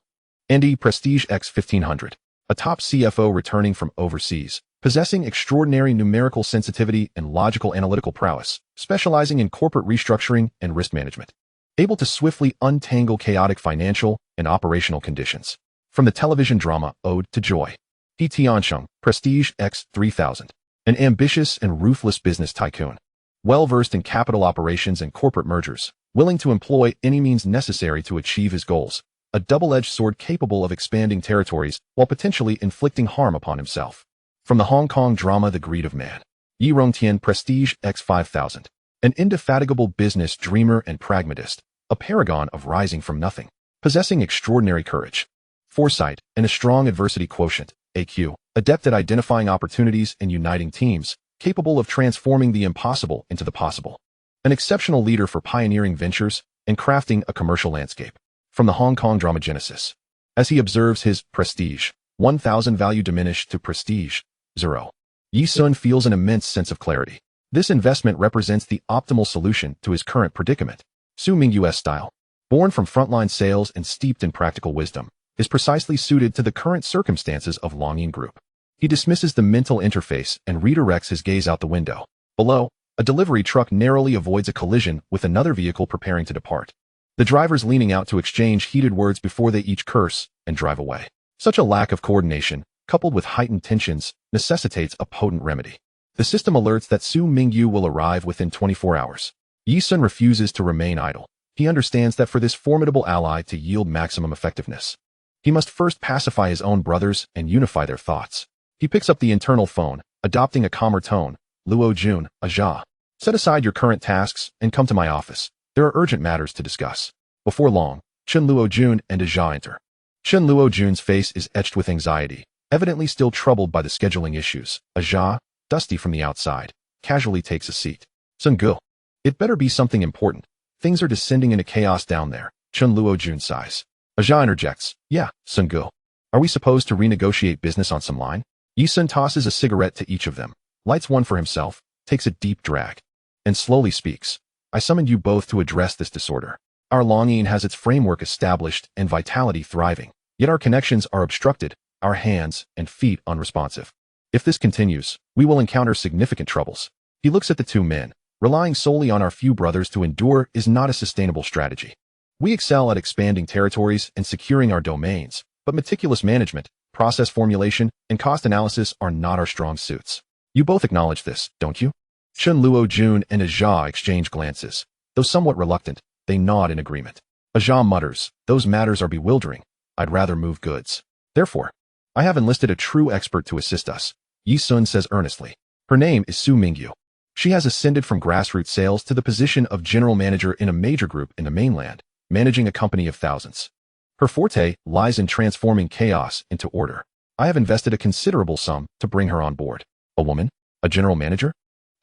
S1: Andy Prestige X 1500. A top CFO returning from overseas, possessing extraordinary numerical sensitivity and logical analytical prowess, specializing in corporate restructuring and risk management. Able to swiftly untangle chaotic financial and operational conditions. From the television drama Ode to Joy. He Tiansheng, Prestige X 3000. An ambitious and ruthless business tycoon. Well-versed in capital operations and corporate mergers, willing to employ any means necessary to achieve his goals. A double-edged sword capable of expanding territories while potentially inflicting harm upon himself. From the Hong Kong drama The Greed of Man. Yi Rongtian Prestige X 5000. An indefatigable business dreamer and pragmatist, a paragon of rising from nothing, possessing extraordinary courage, foresight, and a strong adversity quotient, AQ, adept at identifying opportunities and uniting teams, capable of transforming the impossible into the possible. An exceptional leader for pioneering ventures and crafting a commercial landscape. From the Hong Kong drama Genesis. As he observes his Prestige 1000 value diminish to Prestige 0, Yi Sun feels an immense sense of clarity. This investment represents the optimal solution to his current predicament. Su Ming U.S. style, born from frontline sales and steeped in practical wisdom, is precisely suited to the current circumstances of Longyin Group. He dismisses the mental interface and redirects his gaze out the window. Below, a delivery truck narrowly avoids a collision with another vehicle preparing to depart. the drivers leaning out to exchange heated words before they each curse and drive away. Such a lack of coordination, coupled with heightened tensions, necessitates a potent remedy. The system alerts that Su Mingyu will arrive within 24 hours. Yi Sun refuses to remain idle. He understands that for this formidable ally to yield maximum effectiveness, he must first pacify his own brothers and unify their thoughts. He picks up the internal phone, adopting a calmer tone. Luo Jun, Aja. Set aside your current tasks and come to my office. There are urgent matters to discuss. Before long, Chen Luo Jun and Aja enter. Chen Luo Jun's face is etched with anxiety, evidently still troubled by the scheduling issues. Aja, dusty from the outside, casually takes a seat. Sun Gu. It better be something important. Things are descending into chaos down there. Chen Luo Jun sighs. Aja interjects. Yeah, Sun Gu. Are we supposed to renegotiate business on some line? Yi Sun tosses a cigarette to each of them, lights one for himself, takes a deep drag, and slowly speaks. I summoned you both to address this disorder. Our longing has its framework established and vitality thriving, yet our connections are obstructed, our hands and feet unresponsive. If this continues, we will encounter significant troubles. He looks at the two men. Relying solely on our few brothers to endure is not a sustainable strategy. We excel at expanding territories and securing our domains, but meticulous management, process formulation, and cost analysis are not our strong suits. You both acknowledge this, don't you? Chen Luo Jun and Aja exchange glances. Though somewhat reluctant, they nod in agreement. Aja mutters, those matters are bewildering. I'd rather move goods. Therefore, I have enlisted a true expert to assist us. Yi Sun says earnestly. Her name is Su Mingyu. She has ascended from grassroots sales to the position of general manager in a major group in the mainland, managing a company of thousands. Her forte lies in transforming chaos into order. I have invested a considerable sum to bring her on board. A woman? A general manager?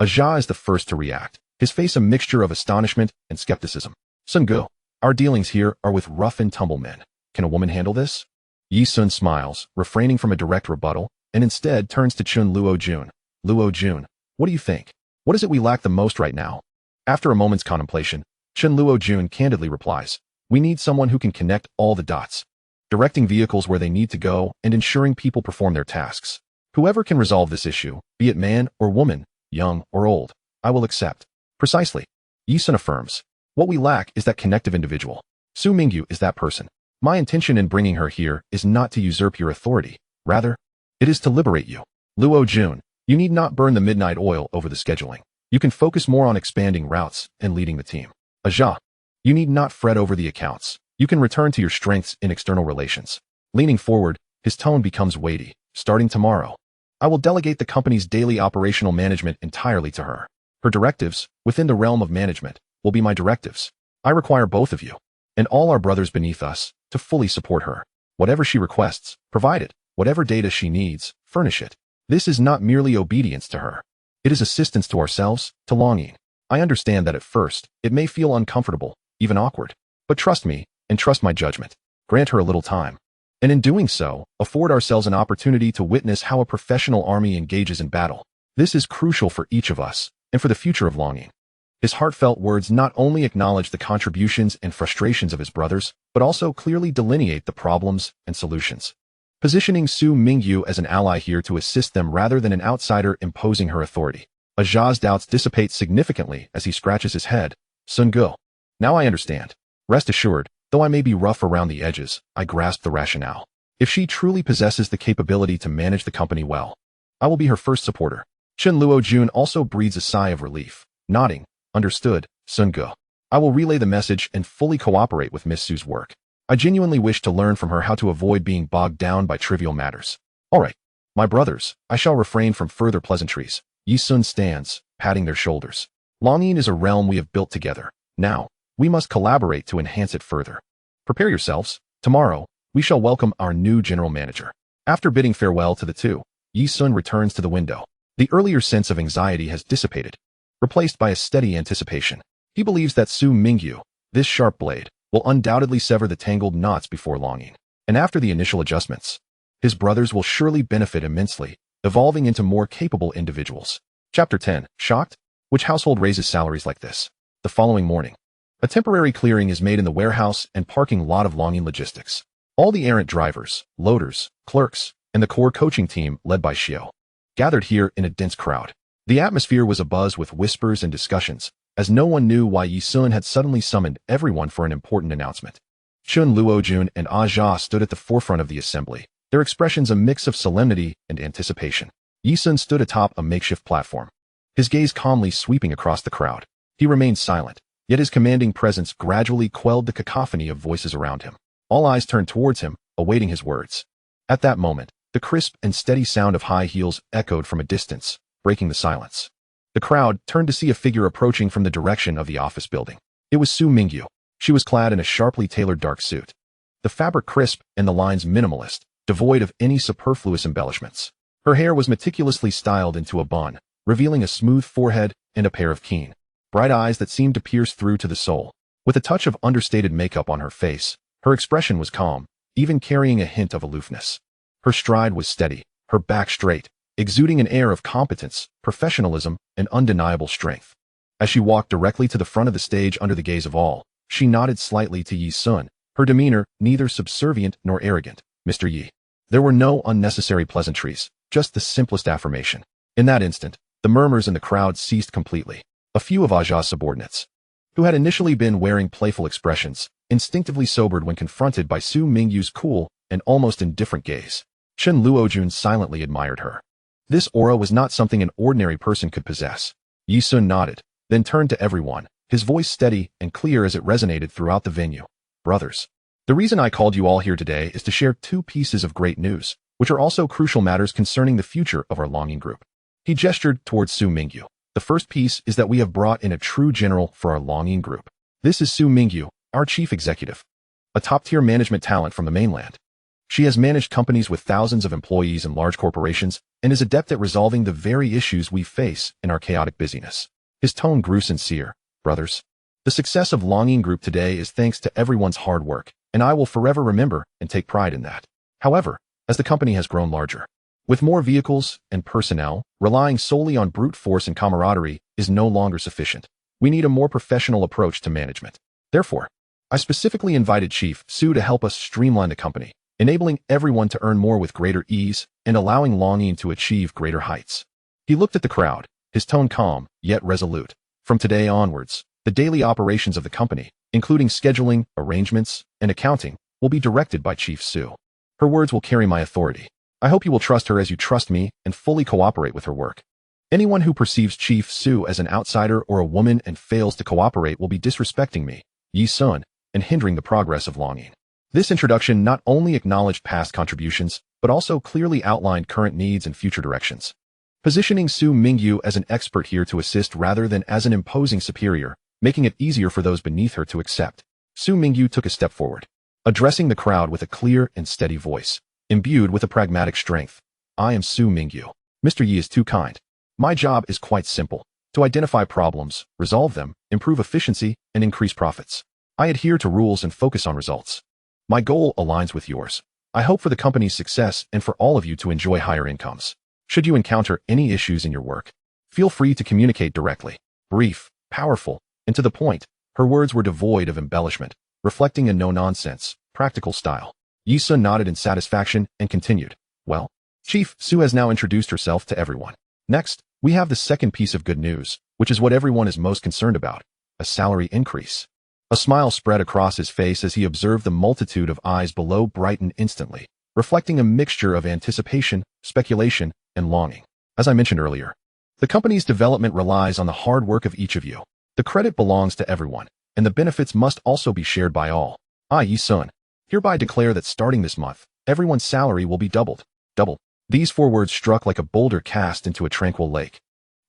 S1: Aja is the first to react, his face a mixture of astonishment and skepticism. Sun Gu, our dealings here are with rough and tumble men. Can a woman handle this? Yi Sun smiles, refraining from a direct rebuttal, and instead turns to Chen Luo Jun. Luo Jun, what do you think? What is it we lack the most right now? After a moment's contemplation, Chen Luo Jun candidly replies, we need someone who can connect all the dots, directing vehicles where they need to go and ensuring people perform their tasks. Whoever can resolve this issue, be it man or woman, young or old, I will accept. Precisely. Yi Sun affirms. What we lack is that connective individual. Su Mingyu is that person. My intention in bringing her here is not to usurp your authority. Rather, it is to liberate you. Luo Jun, you need not burn the midnight oil over the scheduling. You can focus more on expanding routes and leading the team. Aja, you need not fret over the accounts. You can return to your strengths in external relations. Leaning forward, his tone becomes weighty. Starting tomorrow, I will delegate the company's daily operational management entirely to her. Her directives, within the realm of management, will be my directives. I require both of you, and all our brothers beneath us, to fully support her. Whatever she requests, provide it. Whatever data she needs, furnish it. This is not merely obedience to her. It is assistance to ourselves, to longing. I understand that at first, it may feel uncomfortable, even awkward. But trust me, and trust my judgment. Grant her a little time. And in doing so, afford ourselves an opportunity to witness how a professional army engages in battle. This is crucial for each of us, and for the future of longing. His heartfelt words not only acknowledge the contributions and frustrations of his brothers, but also clearly delineate the problems and solutions. Positioning Su Mingyu as an ally here to assist them rather than an outsider imposing her authority. Aja's doubts dissipate significantly as he scratches his head. Sun Gu. Now I understand. Rest assured, though I may be rough around the edges, I grasp the rationale. If she truly possesses the capability to manage the company well, I will be her first supporter. Chen Luo Jun also breathes a sigh of relief, nodding. Understood, Sun Gu. I will relay the message and fully cooperate with Miss Su's work. I genuinely wish to learn from her how to avoid being bogged down by trivial matters. All right, my brothers, I shall refrain from further pleasantries. Yi Sun stands, patting their shoulders. Longing is a realm we have built together. Now, we must collaborate to enhance it further. Prepare yourselves. Tomorrow, we shall welcome our new general manager. After bidding farewell to the two, Yi Sun returns to the window. The earlier sense of anxiety has dissipated, replaced by a steady anticipation. He believes that Su Mingyu, this sharp blade, will undoubtedly sever the tangled knots before longing. And after the initial adjustments, his brothers will surely benefit immensely, evolving into more capable individuals. Chapter 10. Shocked? Which household raises salaries like this? The following morning, a temporary clearing is made in the warehouse and parking lot of Longing Logistics. All the errant drivers, loaders, clerks, and the core coaching team led by Xiao gathered here in a dense crowd. The atmosphere was abuzz with whispers and discussions, as no one knew why Yi Sun had suddenly summoned everyone for an important announcement. Chun Luojun and Ah Jia stood at the forefront of the assembly, their expressions a mix of solemnity and anticipation. Yi Sun stood atop a makeshift platform, his gaze calmly sweeping across the crowd. He remained silent, yet his commanding presence gradually quelled the cacophony of voices around him. All eyes turned towards him, awaiting his words. At that moment, the crisp and steady sound of high heels echoed from a distance, breaking the silence. The crowd turned to see a figure approaching from the direction of the office building. It was Su Mingyu. She was clad in a sharply tailored dark suit. The fabric crisp and the lines minimalist, devoid of any superfluous embellishments. Her hair was meticulously styled into a bun, revealing a smooth forehead and a pair of keen, bright eyes that seemed to pierce through to the soul. With a touch of understated makeup on her face, her expression was calm, even carrying a hint of aloofness. Her stride was steady, her back straight, exuding an air of competence, professionalism, and undeniable strength. As she walked directly to the front of the stage under the gaze of all, she nodded slightly to Yi Sun, her demeanor neither subservient nor arrogant. Mr. Yi. There were no unnecessary pleasantries, just the simplest affirmation. In that instant, the murmurs in the crowd ceased completely. A few of Aja's subordinates, who had initially been wearing playful expressions, instinctively sobered when confronted by Su Mingyu's cool and almost indifferent gaze. Chen Luojun silently admired her. This aura was not something an ordinary person could possess. Yi Sun nodded, then turned to everyone, his voice steady and clear as it resonated throughout the venue. Brothers, the reason I called you all here today is to share two pieces of great news, which are also crucial matters concerning the future of our longing group. He gestured towards Su Mingyu. The first piece is that we have brought in a true general for our longing group. This is Su Mingyu, our chief executive, a top-tier management talent from the mainland. She has managed companies with thousands of employees and large corporations and is adept at resolving the very issues we face in our chaotic busyness. His tone grew sincere. Brothers, the success of Longing Group today is thanks to everyone's hard work, and I will forever remember and take pride in that. However, as the company has grown larger, with more vehicles and personnel, relying solely on brute force and camaraderie is no longer sufficient. We need a more professional approach to management. Therefore, I specifically invited Chief Su to help us streamline the company, enabling everyone to earn more with greater ease and allowing Longing to achieve greater heights. He looked at the crowd, his tone calm, yet resolute. From today onwards, the daily operations of the company, including scheduling, arrangements, and accounting, will be directed by Chief Su. Her words will carry my authority. I hope you will trust her as you trust me and fully cooperate with her work. Anyone who perceives Chief Su as an outsider or a woman and fails to cooperate will be disrespecting me, Yi Sun, and hindering the progress of Longing. This introduction not only acknowledged past contributions, but also clearly outlined current needs and future directions. Positioning Su Mingyu as an expert here to assist rather than as an imposing superior, making it easier for those beneath her to accept. Su Mingyu took a step forward, addressing the crowd with a clear and steady voice, imbued with a pragmatic strength. I am Su Mingyu. Mr. Yi is too kind. My job is quite simple, to identify problems, resolve them, improve efficiency, and increase profits. I adhere to rules and focus on results. My goal aligns with yours. I hope for the company's success and for all of you to enjoy higher incomes. Should you encounter any issues in your work, feel free to communicate directly. Brief, powerful, and to the point, her words were devoid of embellishment, reflecting a no-nonsense, practical style. Yi Sun nodded in satisfaction and continued. Well, Chief Su has now introduced herself to everyone. Next, we have the second piece of good news, which is what everyone is most concerned about, a salary increase. A smile spread across his face as he observed the multitude of eyes below brighten instantly, reflecting a mixture of anticipation, speculation, and longing. As I mentioned earlier, the company's development relies on the hard work of each of you. The credit belongs to everyone, and the benefits must also be shared by all. I, Yi Sun, hereby declare that starting this month, everyone's salary will be doubled. Double. These 4 words struck like a boulder cast into a tranquil lake,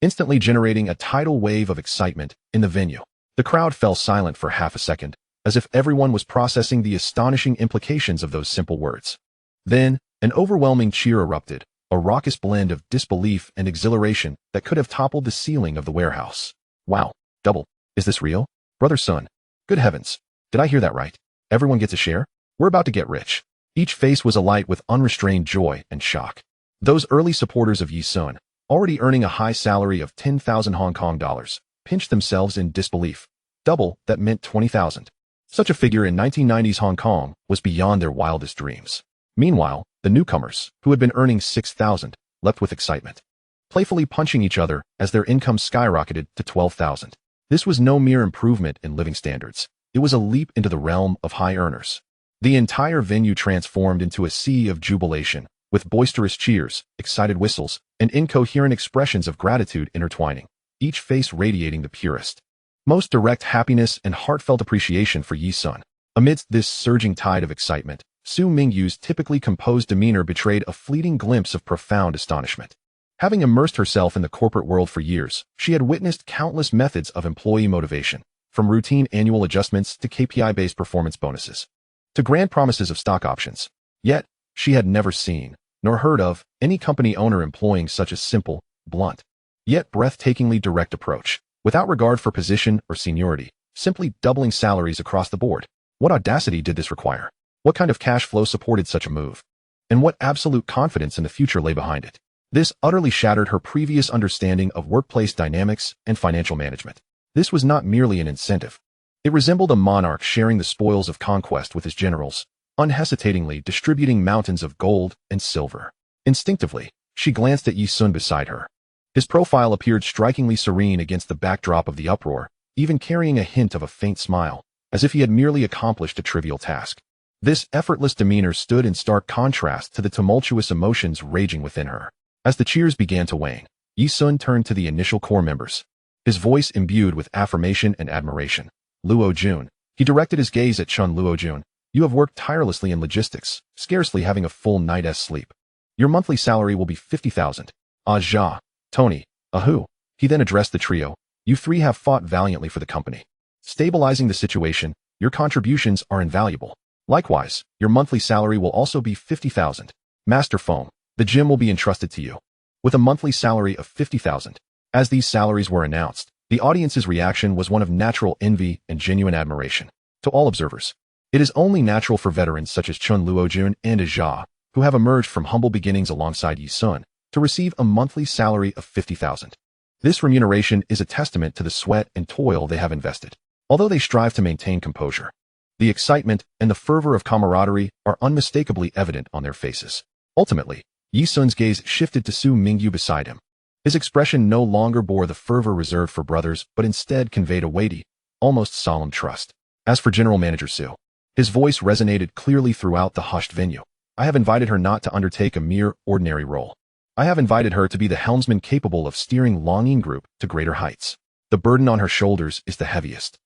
S1: instantly generating a tidal wave of excitement in the venue. The crowd fell silent for half a second, as if everyone was processing the astonishing implications of those simple words. Then, an overwhelming cheer erupted, a raucous blend of disbelief and exhilaration that could have toppled the ceiling of the warehouse. Wow, double. Is this real? Brother Sun. Good heavens. Did I hear that right? Everyone gets a share? We're about to get rich. Each face was alight with unrestrained joy and shock. Those early supporters of Yi Sun, already earning a high salary of 10,000 Hong Kong dollars, pinched themselves in disbelief. Double, that meant 20,000. Such a figure in 1990s Hong Kong was beyond their wildest dreams. Meanwhile, the newcomers, who had been earning 6,000, leapt with excitement, playfully punching each other as their income skyrocketed to 12,000. This was no mere improvement in living standards. It was a leap into the realm of high earners. The entire venue transformed into a sea of jubilation, with boisterous cheers, excited whistles, and incoherent expressions of gratitude intertwining, each face radiating the purest, most direct happiness and heartfelt appreciation for Yi Sun. Amidst this surging tide of excitement, Su Mingyu's typically composed demeanor betrayed a fleeting glimpse of profound astonishment. Having immersed herself in the corporate world for years, she had witnessed countless methods of employee motivation, from routine annual adjustments to KPI-based performance bonuses, to grand promises of stock options. Yet, she had never seen, nor heard of, any company owner employing such a simple, blunt, yet breathtakingly direct approach, without regard for position or seniority, simply doubling salaries across the board. What audacity did this require? What kind of cash flow supported such a move? And what absolute confidence in the future lay behind it? This utterly shattered her previous understanding of workplace dynamics and financial management. This was not merely an incentive. It resembled a monarch sharing the spoils of conquest with his generals, unhesitatingly distributing mountains of gold and silver. Instinctively, she glanced at Yi Sun beside her. His profile appeared strikingly serene against the backdrop of the uproar, even carrying a hint of a faint smile, as if he had merely accomplished a trivial task. This effortless demeanor stood in stark contrast to the tumultuous emotions raging within her. As the cheers began to wane, Yi Sun turned to the initial core members, his voice imbued with affirmation and admiration. Luo Jun. He directed his gaze at Chun Luo Jun. You have worked tirelessly in logistics, scarcely having a full night's sleep. Your monthly salary will be 50,000. Ah Jia, Tony, Ahu. He then addressed the trio. You three have fought valiantly for the company, stabilizing the situation. Your contributions are invaluable. Likewise, your monthly salary will also be 50,000. Master Foam, the gym will be entrusted to you, with a monthly salary of 50,000. As these salaries were announced, the audience's reaction was one of natural envy and genuine admiration. To all observers, it is only natural for veterans such as Chun Luojun and Jia, who have emerged from humble beginnings alongside Yi Sun, to receive a monthly salary of 50,000. This remuneration is a testament to the sweat and toil they have invested. Although they strive to maintain composure, the excitement and the fervor of camaraderie are unmistakably evident on their faces. Ultimately, Yi Sun's gaze shifted to Su Mingyu beside him. His expression no longer bore the fervor reserved for brothers, but instead conveyed a weighty, almost solemn trust. As for General Manager Su, his voice resonated clearly throughout the hushed venue. I have invited her not to undertake a mere ordinary role. I have invited her to be the helmsman capable of steering Longyin Group to greater heights. The burden on her shoulders is the heaviest.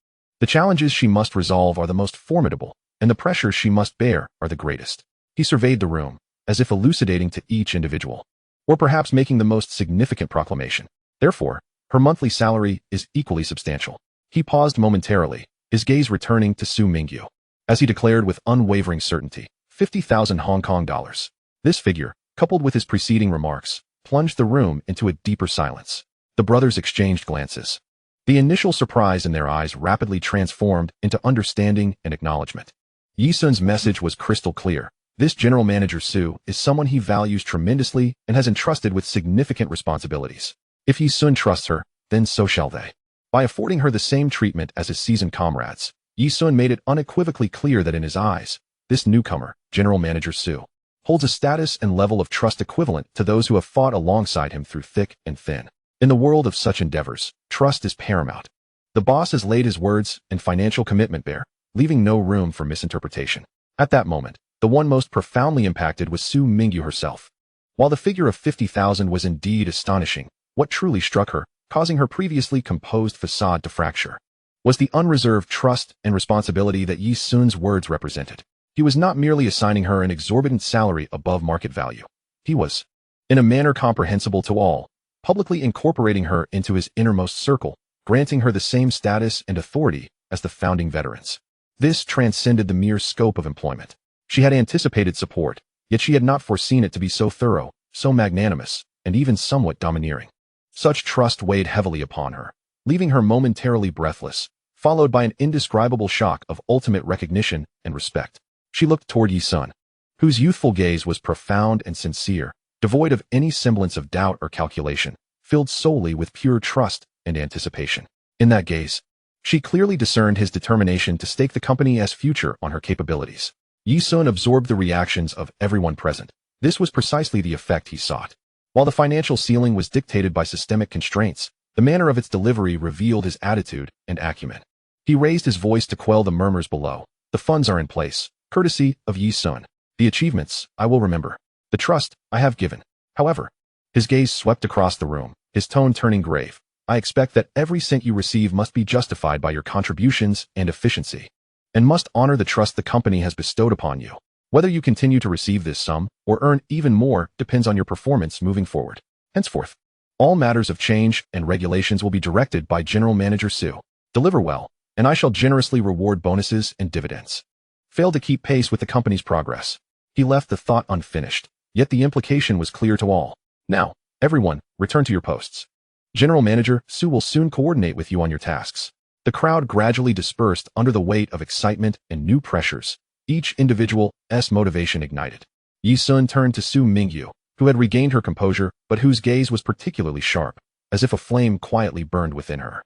S1: The challenges she must resolve are the most formidable, and the pressures she must bear are the greatest. He surveyed the room, as if elucidating to each individual, or perhaps making the most significant proclamation. Therefore, her monthly salary is equally substantial. He paused momentarily, his gaze returning to Su Mingyu, as he declared with unwavering certainty, 50,000 Hong Kong dollars. This figure, coupled with his preceding remarks, plunged the room into a deeper silence. The brothers exchanged glances. The initial surprise in their eyes rapidly transformed into understanding and acknowledgement. Yi Sun's message was crystal clear. This General Manager Su is someone he values tremendously and has entrusted with significant responsibilities. If Yi Sun trusts her, then so shall they. By affording her the same treatment as his seasoned comrades, Yi Sun made it unequivocally clear that in his eyes, this newcomer, General Manager Su, holds a status and level of trust equivalent to those who have fought alongside him through thick and thin. In the world of such endeavors, trust is paramount. The boss has laid his words and financial commitment bare, leaving no room for misinterpretation. At that moment, the one most profoundly impacted was Su Mingyu herself. While the figure of 50,000 was indeed astonishing, what truly struck her, causing her previously composed facade to fracture, was the unreserved trust and responsibility that Yi Sun's words represented. He was not merely assigning her an exorbitant salary above market value. He was, in a manner comprehensible to all, publicly incorporating her into his innermost circle, granting her the same status and authority as the founding veterans. This transcended the mere scope of employment. She had anticipated support, yet she had not foreseen it to be so thorough, so magnanimous, and even somewhat domineering. Such trust weighed heavily upon her, leaving her momentarily breathless, followed by an indescribable shock of ultimate recognition and respect. She looked toward Yi Sun, whose youthful gaze was profound and sincere, devoid of any semblance of doubt or calculation, filled solely with pure trust and anticipation. In that gaze, she clearly discerned his determination to stake the company's future on her capabilities. Yi Sun absorbed the reactions of everyone present. This was precisely the effect he sought. While the financial ceiling was dictated by systemic constraints, The manner of its delivery revealed his attitude and acumen. He raised his voice to quell the murmurs below. The funds are in place, courtesy of Yi Sun. The achievements I will remember. The trust I have given. However, his gaze swept across the room, his tone turning grave. I expect that every cent you receive must be justified by your contributions and efficiency, and must honor the trust the company has bestowed upon you. Whether you continue to receive this sum or earn even more depends on your performance moving forward. Henceforth, all matters of change and regulations will be directed by General Manager Su. Deliver well, and I shall generously reward bonuses and dividends. Fail to keep pace with the company's progress. He left the thought unfinished, yet the implication was clear to all. Now, everyone, return to your posts. General Manager Su will soon coordinate with you on your tasks. The crowd gradually dispersed under the weight of excitement and new pressures. Each individual's motivation ignited. Yi Sun turned to Su Mingyu, who had regained her composure, but whose gaze was particularly sharp, as if a flame quietly burned within her.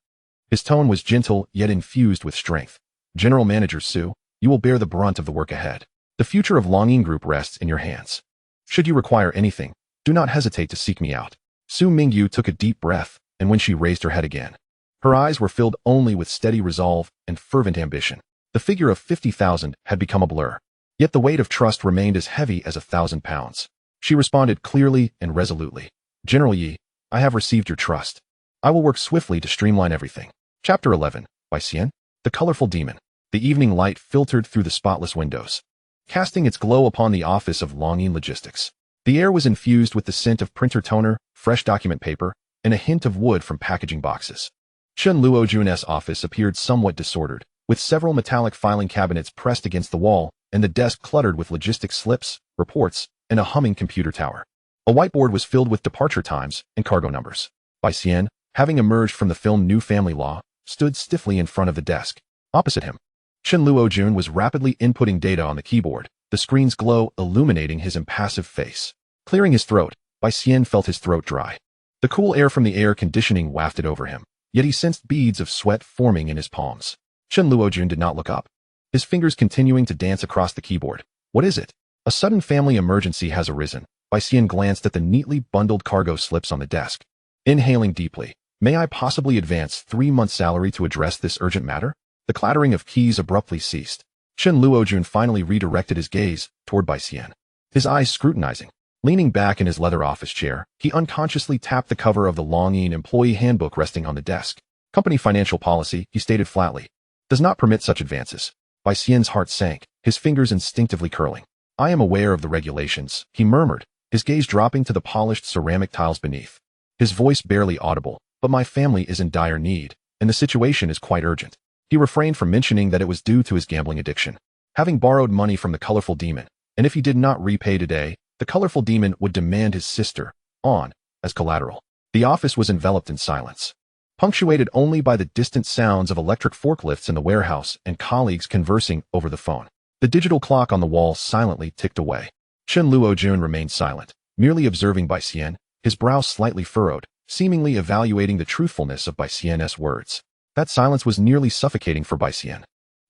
S1: His tone was gentle yet infused with strength. General Manager Su, you will bear the brunt of the work ahead. The future of Longyin Group rests in your hands. Should you require anything, do not hesitate to seek me out. Su Mingyu took a deep breath, and when she raised her head again, her eyes were filled only with steady resolve and fervent ambition. The figure of 50,000 had become a blur, yet the weight of trust remained as heavy as 1,000 pounds. She responded clearly and resolutely. General Yi, I have received your trust. I will work swiftly to streamline everything. Chapter 11, by Xian. The Colorful Demon. The evening light filtered through the spotless windows, casting its glow upon the office of Longyin Logistics. The air was infused with the scent of printer toner, fresh document paper, and a hint of wood from packaging boxes. Chen Luojun's office appeared somewhat disordered, with several metallic filing cabinets pressed against the wall, and the desk cluttered with logistics slips, reports, and a humming computer tower. A whiteboard was filled with departure times and cargo numbers. Bai Xian, having emerged from the film New Family Law, stood stiffly in front of the desk. Opposite him, Chen Luojun was rapidly inputting data on the keyboard, the screen's glow illuminating his impassive face. Clearing his throat, Bai Xian felt his throat dry. The cool air from the air conditioning wafted over him, yet he sensed beads of sweat forming in his palms. Chen Luojun did not look up, his fingers continuing to dance across the keyboard. What is it? A sudden family emergency has arisen. Bai Xian glanced at the neatly bundled cargo slips on the desk. Inhaling deeply, may I possibly advance 3 months' salary to address this urgent matter? The clattering of keys abruptly ceased. Chen Luojun finally redirected his gaze toward Bai Xian, his eyes scrutinizing. Leaning back in his leather office chair, he unconsciously tapped the cover of the Longyin employee handbook resting on the desk. Company financial policy, he stated flatly, does not permit such advances. Bai Xian's heart sank, his fingers instinctively curling. I am aware of the regulations, he murmured, his gaze dropping to the polished ceramic tiles beneath. His voice barely audible, but my family is in dire need, and the situation is quite urgent. He refrained from mentioning that it was due to his gambling addiction. Having borrowed money from the Colorful Demon, and if he did not repay today, the Colorful Demon would demand his sister, On, as collateral. The office was enveloped in silence, punctuated only by the distant sounds of electric forklifts in the warehouse and colleagues conversing over the phone. The digital clock on the wall silently ticked away. Chen Luojun remained silent, merely observing Bai Xian, his brow slightly furrowed, seemingly evaluating the truthfulness of Bai Xian's words. That silence was nearly suffocating for Bai Xian.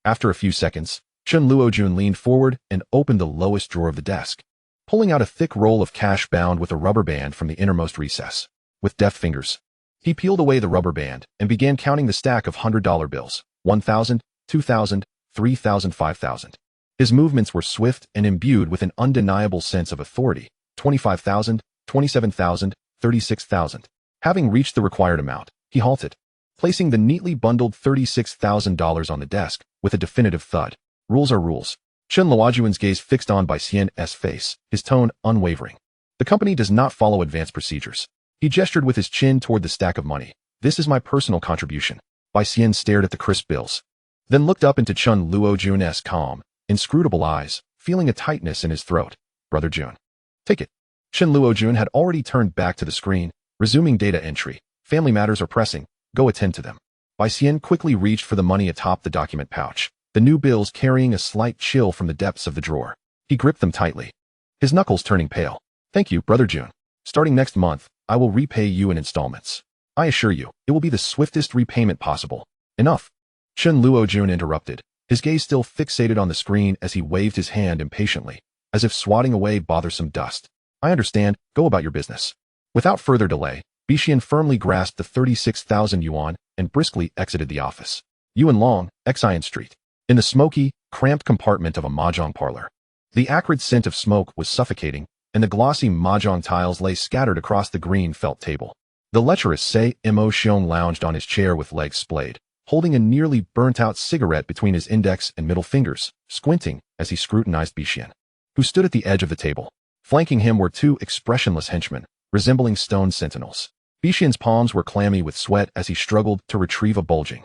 S1: After a few seconds, Chen Luojun leaned forward and opened the lowest drawer of the desk, pulling out a thick roll of cash bound with a rubber band from the innermost recess. With deft fingers, he peeled away the rubber band and began counting the stack of $100 bills, 1,000, 2,000, 3,000, 5,000. His movements were swift and imbued with an undeniable sense of authority. 25,000, 27,000, 36,000. Having reached the required amount, he halted, placing the neatly bundled $36,000 on the desk with a definitive thud. Rules are rules. Chen Luojun's gaze fixed on Bai Xian's face, his tone unwavering. The company does not follow advanced procedures. He gestured with his chin toward the stack of money. This is my personal contribution. Bai Xian stared at the crisp bills, then looked up into Chen Luojun's calm, inscrutable eyes, feeling a tightness in his throat. Brother Jun. Take it. Chen Luojun had already turned back to the screen, resuming data entry. Family matters are pressing. Go attend to them. Bai Xian quickly reached for the money atop the document pouch, the new bills carrying a slight chill from the depths of the drawer. He gripped them tightly, his knuckles turning pale. Thank you, Brother Jun. Starting next month, I will repay you in installments. I assure you, it will be the swiftest repayment possible. Enough. Chen Luojun interrupted, his gaze still fixated on the screen as he waved his hand impatiently, as if swatting away bothersome dust. I understand, go about your business. Without further delay, Bixian firmly grasped the 36,000 yuan and briskly exited the office. Yuan Long, Xian Street. In the smoky, cramped compartment of a mahjong parlor. The acrid scent of smoke was suffocating, and the glossy mahjong tiles lay scattered across the green felt table. The lecherous Sei Mo Xiong lounged on his chair with legs splayed, holding a nearly burnt-out cigarette between his index and middle fingers, squinting as he scrutinized Bixian, who stood at the edge of the table. Flanking him were two expressionless henchmen, resembling stone sentinels. Bixian's palms were clammy with sweat as he struggled to retrieve a bulging,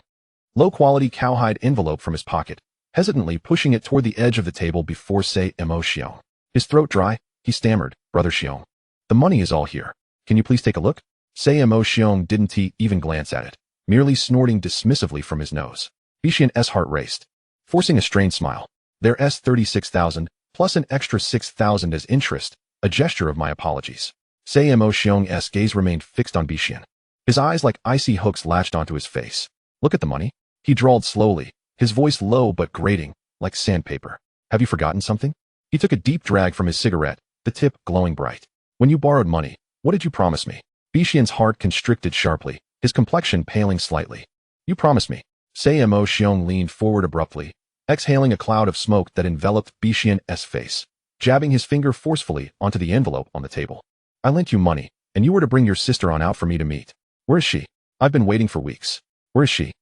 S1: low-quality cowhide envelope from his pocket, hesitantly pushing it toward the edge of the table before Sei Mo Xiong. His throat dry, he stammered, "Brother Xiong, the money is all here. Can you please take a look?" Sei Mo Xiong didn't even glance at it, merely snorting dismissively from his nose. Bixian's heart raced, forcing a strained smile. "There's 36,000, plus an extra 6,000 as interest, a gesture of my apologies." Sei Mo Xiong's gaze remained fixed on Bixian. His eyes like icy hooks latched onto his face. "Look at the money," he drawled slowly, his voice low but grating, like sandpaper. "Have you forgotten something?" He took a deep drag from his cigarette, the tip glowing bright. "When you borrowed money, what did you promise me?" Bixian's heart constricted sharply, his complexion paling slightly. "You promised me." Sei Mo Xiong leaned forward abruptly, exhaling a cloud of smoke that enveloped Bixian's face, jabbing his finger forcefully onto the envelope on the table. "I lent you money, and you were to bring your sister on out for me to meet. Where is she? I've been waiting for weeks. Where is she?"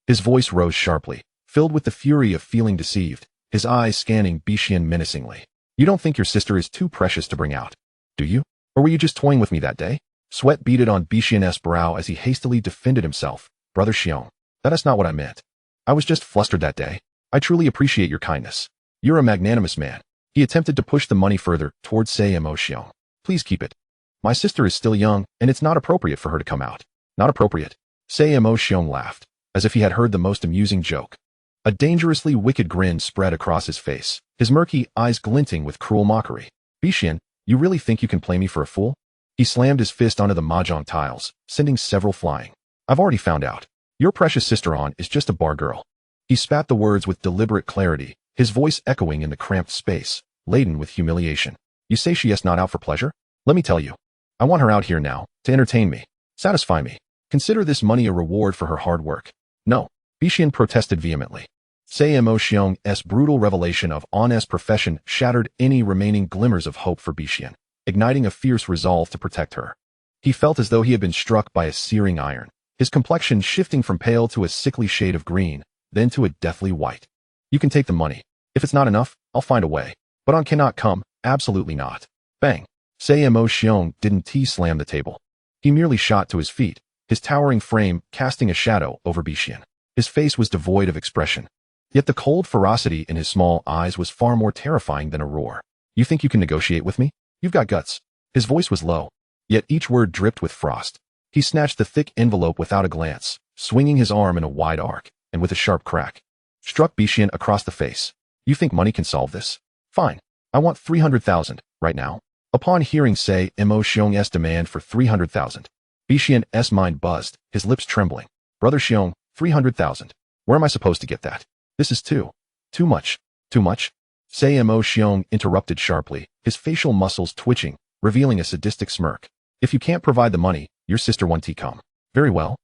S1: His voice rose sharply, filled with the fury of feeling deceived, his eyes scanning Bixian menacingly. "You don't think your sister is too precious to bring out, do you? Or were you just toying with me that day?" Sweat beaded on Bixian's brow as he hastily defended himself. "Brother Xiong, that is not what I meant. I was just flustered that day. I truly appreciate your kindness. You're a magnanimous man." He attempted to push the money further towards Sei Mo Xiong. "Please keep it. My sister is still young, and it's not appropriate for her to come out." "Not appropriate?" Sei Mo Xiong laughed, as if he had heard the most amusing joke. A dangerously wicked grin spread across his face, his murky eyes glinting with cruel mockery. "Bixian, you really think you can play me for a fool?" He slammed his fist onto the mahjong tiles, sending several flying. "I've already found out. Your precious sister-on is just a bar girl." He spat the words with deliberate clarity, his voice echoing in the cramped space, laden with humiliation. "You say she is not out for pleasure? Let me tell you. I want her out here now, to entertain me, satisfy me. Consider this money a reward for her hard work." "No," Bixian protested vehemently. Sei Mo Xiong's brutal revelation of On's profession shattered any remaining glimmers of hope for Bixian, igniting a fierce resolve to protect her. He felt as though he had been struck by a searing iron, his complexion shifting from pale to a sickly shade of green, then to a deathly white. "You can take the money. If it's not enough, I'll find a way. But On cannot come, absolutely not." Bang! Sei Mo Xiong didn't slam the table. He merely shot to his feet, his towering frame casting a shadow over Bixian. His face was devoid of expression. Yet the cold ferocity in his small eyes was far more terrifying than a roar. "You think you can negotiate with me? You've got guts." His voice was low, yet each word dripped with frost. He snatched the thick envelope without a glance, swinging his arm in a wide arc, and with a sharp crack, struck Bixian across the face. "You think money can solve this? Fine. I want 300,000, right now." Upon hearing Sei Mo Xiong's demand for 300,000, Bixian's mind buzzed, his lips trembling. "Brother Xiong, 300,000. Where am I supposed to get that? This is too much. Too much?" Sei Mo Xiong interrupted sharply, his facial muscles twitching, revealing a sadistic smirk. "If you can't provide the money, your sister won't come." "Very well."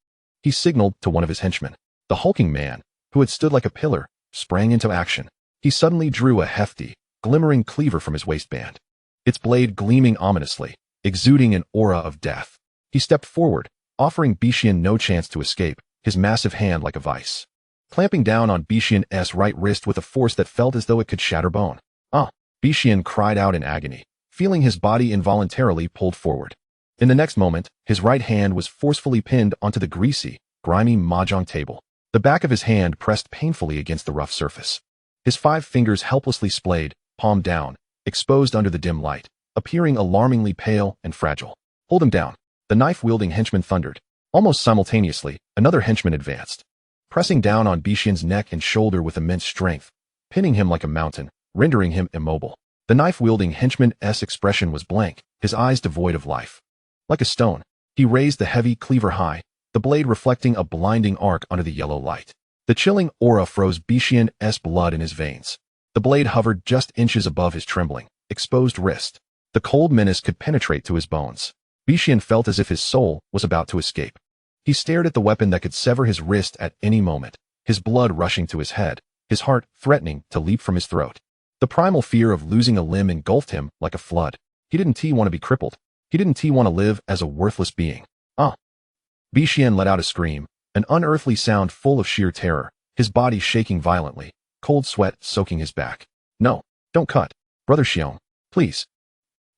S1: He signaled to one of his henchmen. The hulking man, who had stood like a pillar, sprang into action. He suddenly drew a hefty, glimmering cleaver from his waistband, its blade gleaming ominously, exuding an aura of death. He stepped forward, offering Bixian no chance to escape, his massive hand like a vice, clamping down on Bixian's right wrist with a force that felt as though it could shatter bone. "Ah!" Bixian cried out in agony, feeling his body involuntarily pulled forward. In the next moment, his right hand was forcefully pinned onto the greasy, grimy mahjong table. The back of his hand pressed painfully against the rough surface. His 5 fingers helplessly splayed, palm down, exposed under the dim light, appearing alarmingly pale and fragile. "Hold him down," the knife-wielding henchman thundered. Almost simultaneously, another henchman advanced, pressing down on Bixian's neck and shoulder with immense strength, pinning him like a mountain, rendering him immobile. The knife-wielding henchman's expression was blank, his eyes devoid of life. Like a stone, he raised the heavy cleaver high, the blade reflecting a blinding arc under the yellow light. The chilling aura froze Bixian's blood in his veins. The blade hovered just inches above his trembling, exposed wrist. The cold menace could penetrate to his bones. Bixian felt as if his soul was about to escape. He stared at the weapon that could sever his wrist at any moment, his blood rushing to his head, his heart threatening to leap from his throat. The primal fear of losing a limb engulfed him like a flood. He didn't want to be crippled. He didn't want to live as a worthless being. Bixian let out a scream, an unearthly sound full of sheer terror, his body shaking violently, cold sweat soaking his back. No, don't cut. Brother Xiong, please.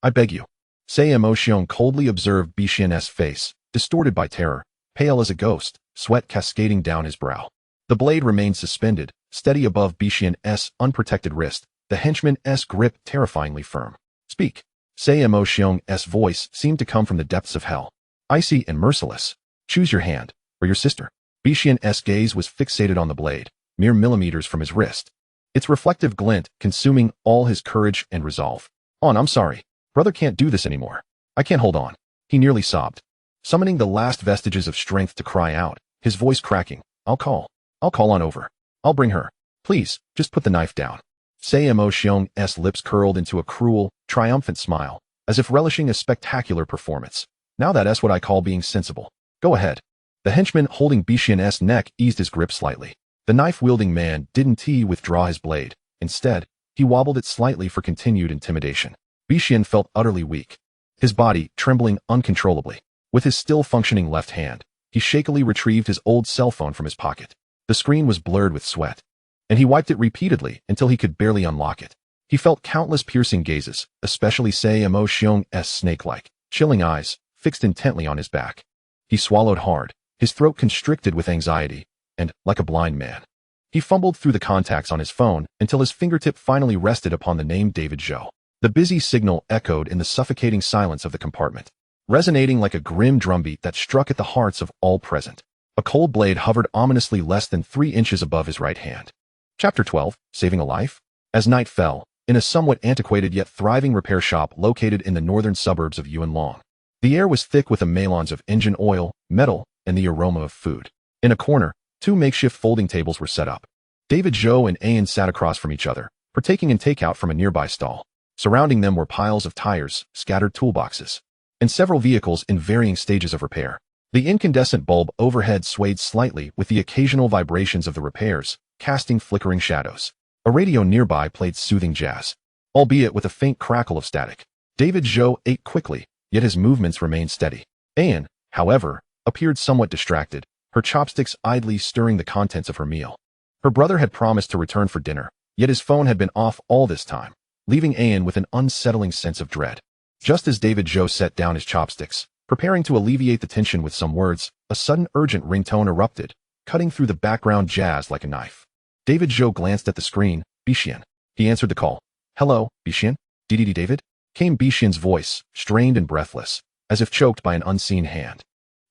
S1: I beg you. Sayamo Xiong coldly observed Bixian's face, distorted by terror, pale as a ghost, sweat cascading down his brow. The blade remained suspended, steady above Bixian's unprotected wrist, the henchman's grip terrifyingly firm. Speak. Sayamo Xiong's voice seemed to come from the depths of hell. Icy and merciless. Choose your hand, or your sister. Bixian's gaze was fixated on the blade, mere millimeters from his wrist. Its reflective glint consuming all his courage and resolve. I'm sorry. Brother can't do this anymore. I can't hold on. He nearly sobbed. Summoning the last vestiges of strength to cry out, his voice cracking. I'll call on over. I'll bring her. Please, just put the knife down. Sayamo Xiong's lips curled into a cruel, triumphant smile, as if relishing a spectacular performance. Now that's what I call being sensible. Go ahead. The henchman holding Bixian's neck eased his grip slightly. The knife-wielding man didn't withdraw his blade. Instead, he wobbled it slightly for continued intimidation. Bixian felt utterly weak, his body trembling uncontrollably. With his still-functioning left hand, he shakily retrieved his old cell phone from his pocket. The screen was blurred with sweat, and he wiped it repeatedly until he could barely unlock it. He felt countless piercing gazes, especially Sayamo Xiong's snake-like, chilling eyes, fixed intently on his back. He swallowed hard, his throat constricted with anxiety, and, like a blind man, he fumbled through the contacts on his phone until his fingertip finally rested upon the name David Zhou. The busy signal echoed in the suffocating silence of the compartment, resonating like a grim drumbeat that struck at the hearts of all present. A cold blade hovered ominously less than 3 inches above his right hand. Chapter 12, Saving a Life? As night fell, in a somewhat antiquated yet thriving repair shop located in the northern suburbs of Yunlong, the air was thick with the melange of engine oil, metal, and the aroma of food. In a corner, 2 makeshift folding tables were set up. David Zhou and Ayan sat across from each other, partaking in takeout from a nearby stall. Surrounding them were piles of tires, scattered toolboxes, and several vehicles in varying stages of repair. The incandescent bulb overhead swayed slightly with the occasional vibrations of the repairs, casting flickering shadows. A radio nearby played soothing jazz, albeit with a faint crackle of static. David Zhou ate quickly, yet his movements remained steady. Ayan, however, appeared somewhat distracted, her chopsticks idly stirring the contents of her meal. Her brother had promised to return for dinner, yet his phone had been off all this time, leaving Ayan with an unsettling sense of dread. Just as David Zhou set down his chopsticks, preparing to alleviate the tension with some words, a sudden urgent ringtone erupted, cutting through the background jazz like a knife. David Zhou glanced at the screen. Bixian. He answered the call. Hello, Bixian? DDD David? Came Bixian's voice, strained and breathless, as if choked by an unseen hand,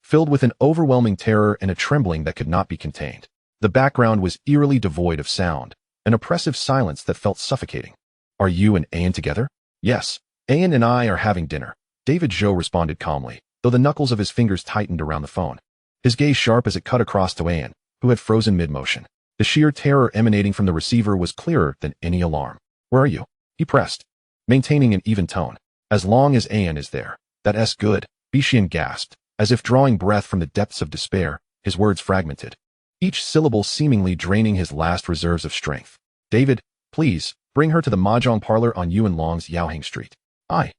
S1: filled with an overwhelming terror and a trembling that could not be contained. The background was eerily devoid of sound, an oppressive silence that felt suffocating. Are you and Ayan together? Yes, Ayan and I are having dinner, David Zhou responded calmly, though the knuckles of his fingers tightened around the phone. His gaze sharp as it cut across to Ayan, who had frozen mid-motion. The sheer terror emanating from the receiver was clearer than any alarm. Where are you? He pressed, maintaining an even tone. As long as Ayan is there. That's good, Bixian gasped, as if drawing breath from the depths of despair, his words fragmented, each syllable seemingly draining his last reserves of strength. David, please, bring her to the mahjong parlor on Yunlong's Yaoheng Street. I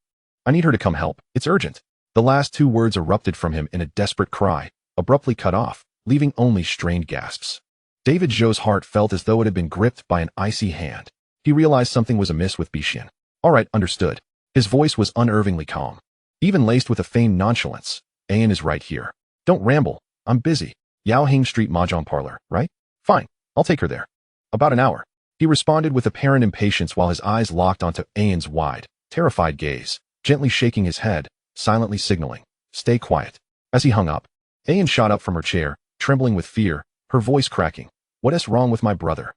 S1: need her to come help. It's urgent. The last 2 words erupted from him in a desperate cry, abruptly cut off, leaving only strained gasps. David Zhou's heart felt as though it had been gripped by an icy hand. He realized something was amiss with Bixian. All right, understood. His voice was unnervingly calm, even laced with a feigned nonchalance. Ayan is right here. Don't ramble. I'm busy. Yaoheng Street mahjong parlor, right? Fine. I'll take her there. About an hour. He responded with apparent impatience while his eyes locked onto Ayan's wide, terrified gaze, gently shaking his head, silently signaling, stay quiet. As he hung up, Ayan shot up from her chair, trembling with fear, her voice cracking. What's wrong with my brother?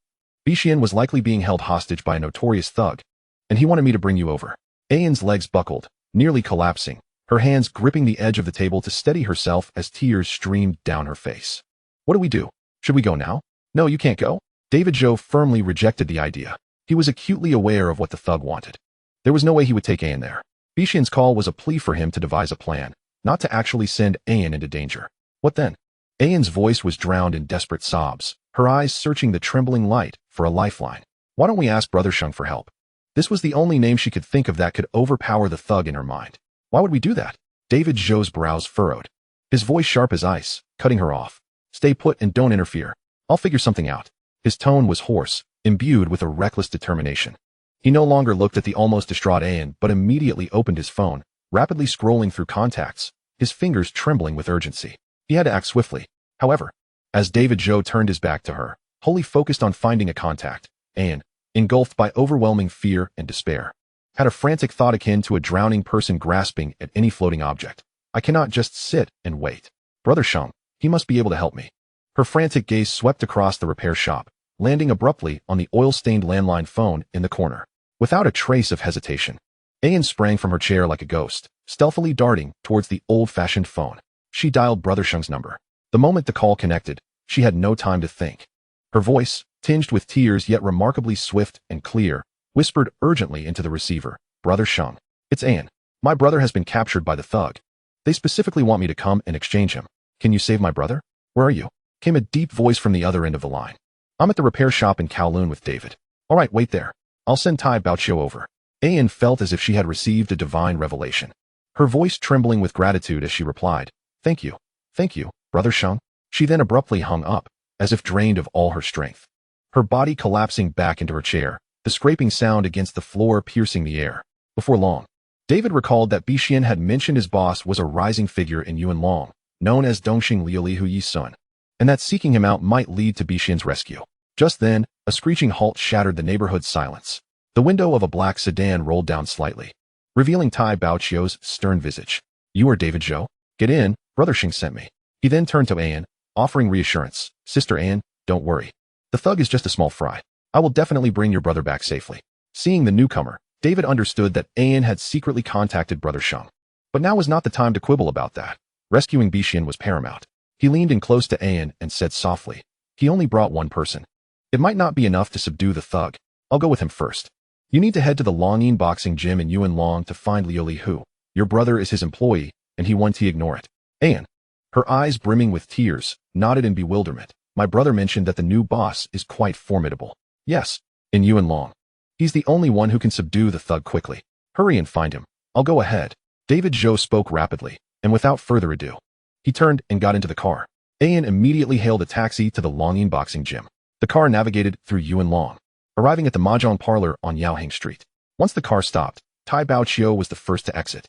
S1: Bixian was likely being held hostage by a notorious thug, and he wanted me to bring you over. Ayan's legs buckled, nearly collapsing, her hands gripping the edge of the table to steady herself as tears streamed down her face. What do we do? Should we go now? No, you can't go. David Zhou firmly rejected the idea. He was acutely aware of what the thug wanted. There was no way he would take Ayan there. Bixian's call was a plea for him to devise a plan, not to actually send Ayan into danger. What then? Ayan's voice was drowned in desperate sobs, her eyes searching the trembling light for a lifeline. Why don't we ask Brother Sheng for help? This was the only name she could think of that could overpower the thug in her mind. Why would we do that? David Zhou's brows furrowed, his voice sharp as ice, cutting her off. Stay put and don't interfere. I'll figure something out. His tone was hoarse, imbued with a reckless determination. He no longer looked at the almost distraught Ayan, but immediately opened his phone, rapidly scrolling through contacts, his fingers trembling with urgency. He had to act swiftly. However, as David Zhou turned his back to her, wholly focused on finding a contact, Ayan, engulfed by overwhelming fear and despair, had a frantic thought akin to a drowning person grasping at any floating object. I cannot just sit and wait. Brother Sheng, he must be able to help me. Her frantic gaze swept across the repair shop, landing abruptly on the oil-stained landline phone in the corner. Without a trace of hesitation, Ayan sprang from her chair like a ghost, stealthily darting towards the old-fashioned phone. She dialed Brother Sheng's number. The moment the call connected, she had no time to think. Her voice, tinged with tears yet remarkably swift and clear, whispered urgently into the receiver. Brother Sheng, it's Ayan. My brother has been captured by the thug. They specifically want me to come and exchange him. Can you save my brother? Where are you? Came a deep voice from the other end of the line. I'm at the repair shop in Kowloon with David. All right, wait there. I'll send Tai Baoqiu over. Ayan felt as if she had received a divine revelation, her voice trembling with gratitude as she replied, Thank you, Brother Sheng. She then abruptly hung up, as if drained of all her strength, her body collapsing back into her chair, the scraping sound against the floor piercing the air. Before long, David recalled that Bixian had mentioned his boss was a rising figure in Yuanlong, known as Dongxing Liuli Hu Yi's son, and that seeking him out might lead to Bixian's rescue. Just then, a screeching halt shattered the neighborhood's silence. The window of a black sedan rolled down slightly, revealing Tai Baoqiu's stern visage. You are David Zhou? Get in, Brother Sheng sent me. He then turned to Ayan, offering reassurance. Sister Ayan, don't worry. The thug is just a small fry. I will definitely bring your brother back safely. Seeing the newcomer, David understood that Ayan had secretly contacted Brother Sheng. But now was not the time to quibble about that. Rescuing Bixian was paramount. He leaned in close to Ayan and said softly, He only brought one person. It might not be enough to subdue the thug. I'll go with him first. You need to head to the Longyin boxing gym in Yuanlong to find Liu Li Hu. Your brother is his employee, and he wants to ignore it. Ayan, her eyes brimming with tears, nodded in bewilderment. My brother mentioned that the new boss is quite formidable. Yes, in Yuanlong. He's the only one who can subdue the thug quickly. Hurry and find him. I'll go ahead. David Zhou spoke rapidly, and without further ado, he turned and got into the car. Ayan immediately hailed a taxi to the Longyin boxing gym. The car navigated through Yuanlong, arriving at the Mahjong parlor on Yaoheng Street. Once the car stopped, Tai Baoqiu was the first to exit.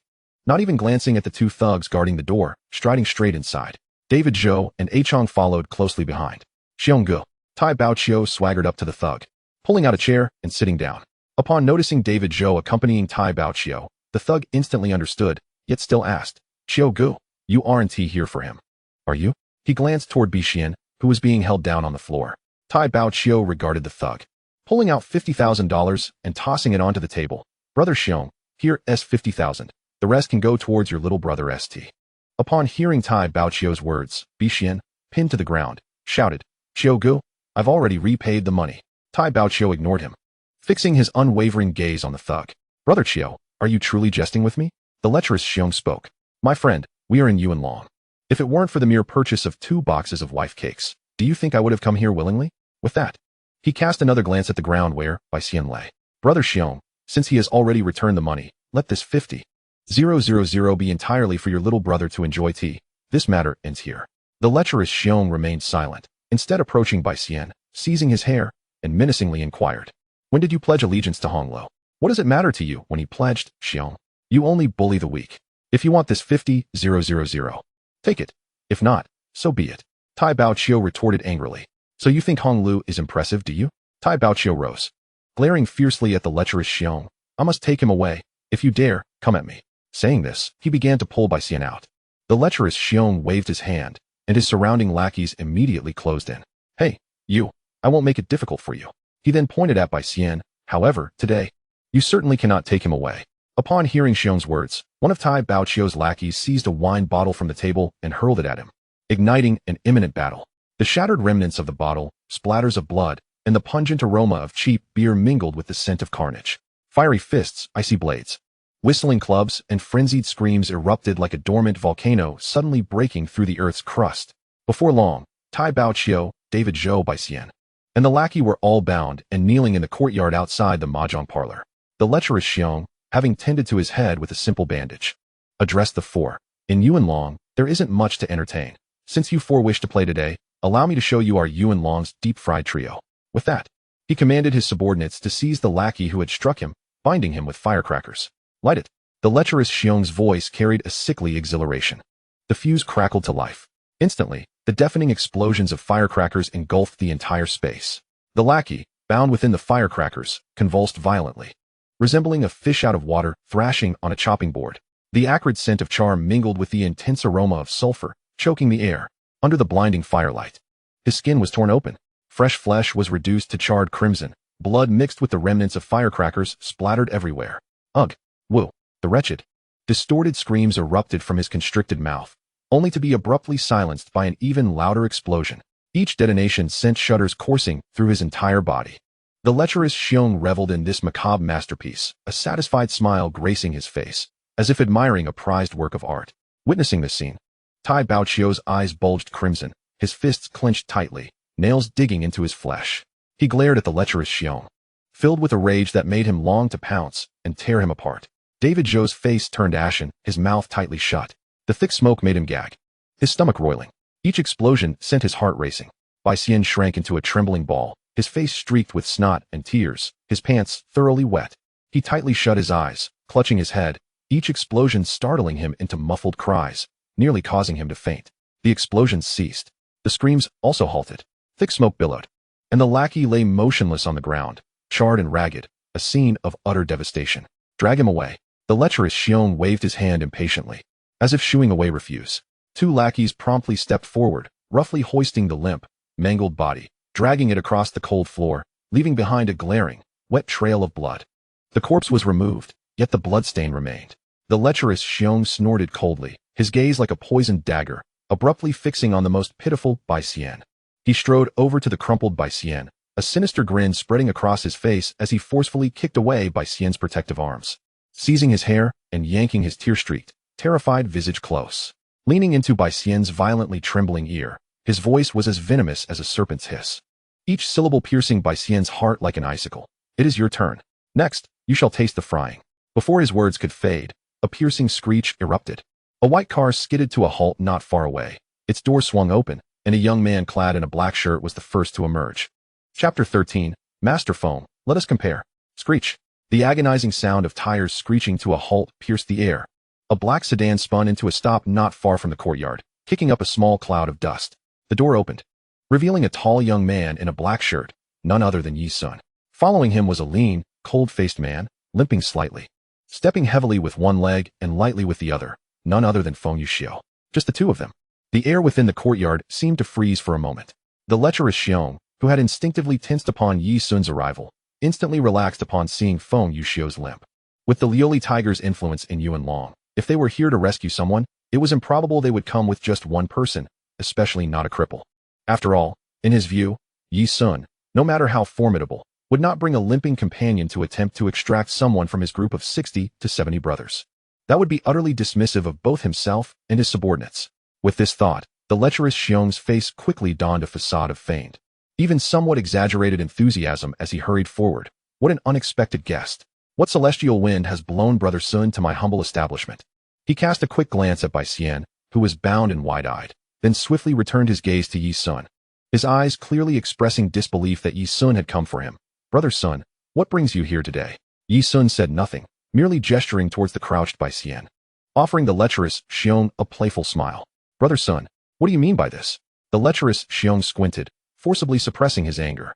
S1: Not even glancing at the two thugs guarding the door, striding straight inside. David Zhou and Achong followed closely behind. Xionggu. Tai Baoqiu swaggered up to the thug, pulling out a chair and sitting down. Upon noticing David Zhou accompanying Tai Baoqiu, the thug instantly understood, yet still asked, Xionggu, you aren't here for him, are you? He glanced toward Bixian, who was being held down on the floor. Tai Baoqiu regarded the thug, pulling out $50,000 and tossing it onto the table. Brother Xiong, here $50,000. The rest can go towards your little brother St. Upon hearing Tai Baoqiu's words, Bixian, pinned to the ground, shouted, Xionggu, I've already repaid the money. Tai Baoqiu ignored him, fixing his unwavering gaze on the thug. Brother Qiu, are you truly jesting with me? The lecherous Xiong spoke. My friend, we are in Yuanlong. If it weren't for the mere purchase of 2 boxes of wife cakes, do you think I would have come here willingly? With that, he cast another glance at the ground where, by Xian lay. Brother Xiong, since he has already returned the money, let this 50,000 be entirely for your little brother to enjoy tea. This matter ends here. The lecherous Xiong remained silent, instead approaching Bai Xian, seizing his hair, and menacingly inquired. When did you pledge allegiance to Hongluo? What does it matter to you when he pledged, Xiong? You only bully the weak. If you want this 50,000, take it. If not, so be it. Tai Baoqiu retorted angrily. So you think Hongluo is impressive, do you? Tai Baoqiu rose, glaring fiercely at the lecherous Xiong. I must take him away. If you dare, come at me. Saying this, he began to pull Bai Xian out. The lecherous Xiong waved his hand, and his surrounding lackeys immediately closed in. Hey, you, I won't make it difficult for you. He then pointed at Bai Xian. However, today, you certainly cannot take him away. Upon hearing Xiong's words, one of Tai Baoqiu's lackeys seized a wine bottle from the table and hurled it at him, igniting an imminent battle. The shattered remnants of the bottle, splatters of blood, and the pungent aroma of cheap beer mingled with the scent of carnage. Fiery fists, icy blades. Whistling clubs and frenzied screams erupted like a dormant volcano suddenly breaking through the earth's crust. Before long, Tai Baoqiu, David Zhou Baisien, and the lackey were all bound and kneeling in the courtyard outside the mahjong parlor. The lecherous Xiong, having tended to his head with a simple bandage, addressed the four. In Yuan Long, there isn't much to entertain. Since you four wish to play today, allow me to show you our Yuan Long's deep-fried trio. With that, he commanded his subordinates to seize the lackey who had struck him, binding him with firecrackers. Light it. The lecherous Xiong's voice carried a sickly exhilaration. The fuse crackled to life. Instantly, the deafening explosions of firecrackers engulfed the entire space. The lackey, bound within the firecrackers, convulsed violently, resembling a fish out of water thrashing on a chopping board. The acrid scent of char mingled with the intense aroma of sulfur, choking the air. Under the blinding firelight, his skin was torn open. Fresh flesh was reduced to charred crimson. Blood mixed with the remnants of firecrackers splattered everywhere. Ugh! Woo! The wretched, distorted screams erupted from his constricted mouth, only to be abruptly silenced by an even louder explosion. Each detonation sent shudders coursing through his entire body. The lecherous Xiong reveled in this macabre masterpiece, a satisfied smile gracing his face, as if admiring a prized work of art. Witnessing this scene, Tai Baoqiu's eyes bulged crimson, his fists clenched tightly, nails digging into his flesh. He glared at the lecherous Xiong, filled with a rage that made him long to pounce and tear him apart. David Zhou's face turned ashen, his mouth tightly shut. The thick smoke made him gag, his stomach roiling. Each explosion sent his heart racing. Baisien shrank into a trembling ball, his face streaked with snot and tears, his pants thoroughly wet. He tightly shut his eyes, clutching his head, each explosion startling him into muffled cries, nearly causing him to faint. The explosions ceased. The screams also halted. Thick smoke billowed, and the lackey lay motionless on the ground, charred and ragged, a scene of utter devastation. Drag him away. The lecherous Xiong waved his hand impatiently, as if shooing away refuse. Two lackeys promptly stepped forward, roughly hoisting the limp, mangled body, dragging it across the cold floor, leaving behind a glaring, wet trail of blood. The corpse was removed, yet the bloodstain remained. The lecherous Xiong snorted coldly, his gaze like a poisoned dagger, abruptly fixing on the most pitiful Baisien. He strode over to the crumpled Baisien, a sinister grin spreading across his face as he forcefully kicked away Baisien's protective arms, seizing his hair and yanking his tear-streaked, terrified visage close. Leaning into Baisien's violently trembling ear, his voice was as venomous as a serpent's hiss, each syllable piercing Baisien's heart like an icicle. It is your turn. Next, you shall taste the frying. Before his words could fade, a piercing screech erupted. A white car skidded to a halt not far away. Its door swung open, and a young man clad in a black shirt was the first to emerge. Chapter 13, Master Foam, let us compare. Screech. The agonizing sound of tires screeching to a halt pierced the air. A black sedan spun into a stop not far from the courtyard, kicking up a small cloud of dust. The door opened, revealing a tall young man in a black shirt, none other than Yi Sun. Following him was a lean, cold-faced man, limping slightly, stepping heavily with one leg and lightly with the other, none other than Feng Yuxiu. Just the two of them. The air within the courtyard seemed to freeze for a moment. The lecherous Xiong, who had instinctively tensed upon Yi Sun's arrival, instantly relaxed upon seeing Feng Yuxiu's limp. With the Liuli Tiger's influence in Yuan Long, if they were here to rescue someone, it was improbable they would come with just one person, especially not a cripple. After all, in his view, Yi Sun, no matter how formidable, would not bring a limping companion to attempt to extract someone from his group of 60 to 70 brothers. That would be utterly dismissive of both himself and his subordinates. With this thought, the lecherous Xiong's face quickly donned a facade of feigned, even somewhat exaggerated enthusiasm as he hurried forward. What an unexpected guest. What celestial wind has blown Brother Sun to my humble establishment? He cast a quick glance at Baisien, who was bound and wide-eyed, then swiftly returned his gaze to Yi Sun, his eyes clearly expressing disbelief that Yi Sun had come for him. Brother Sun, what brings you here today? Yi Sun said nothing, merely gesturing towards the crouched Baisien, offering the lecherous Xiong a playful smile. Brother Sun, what do you mean by this? The lecherous Xiong squinted, forcibly suppressing his anger.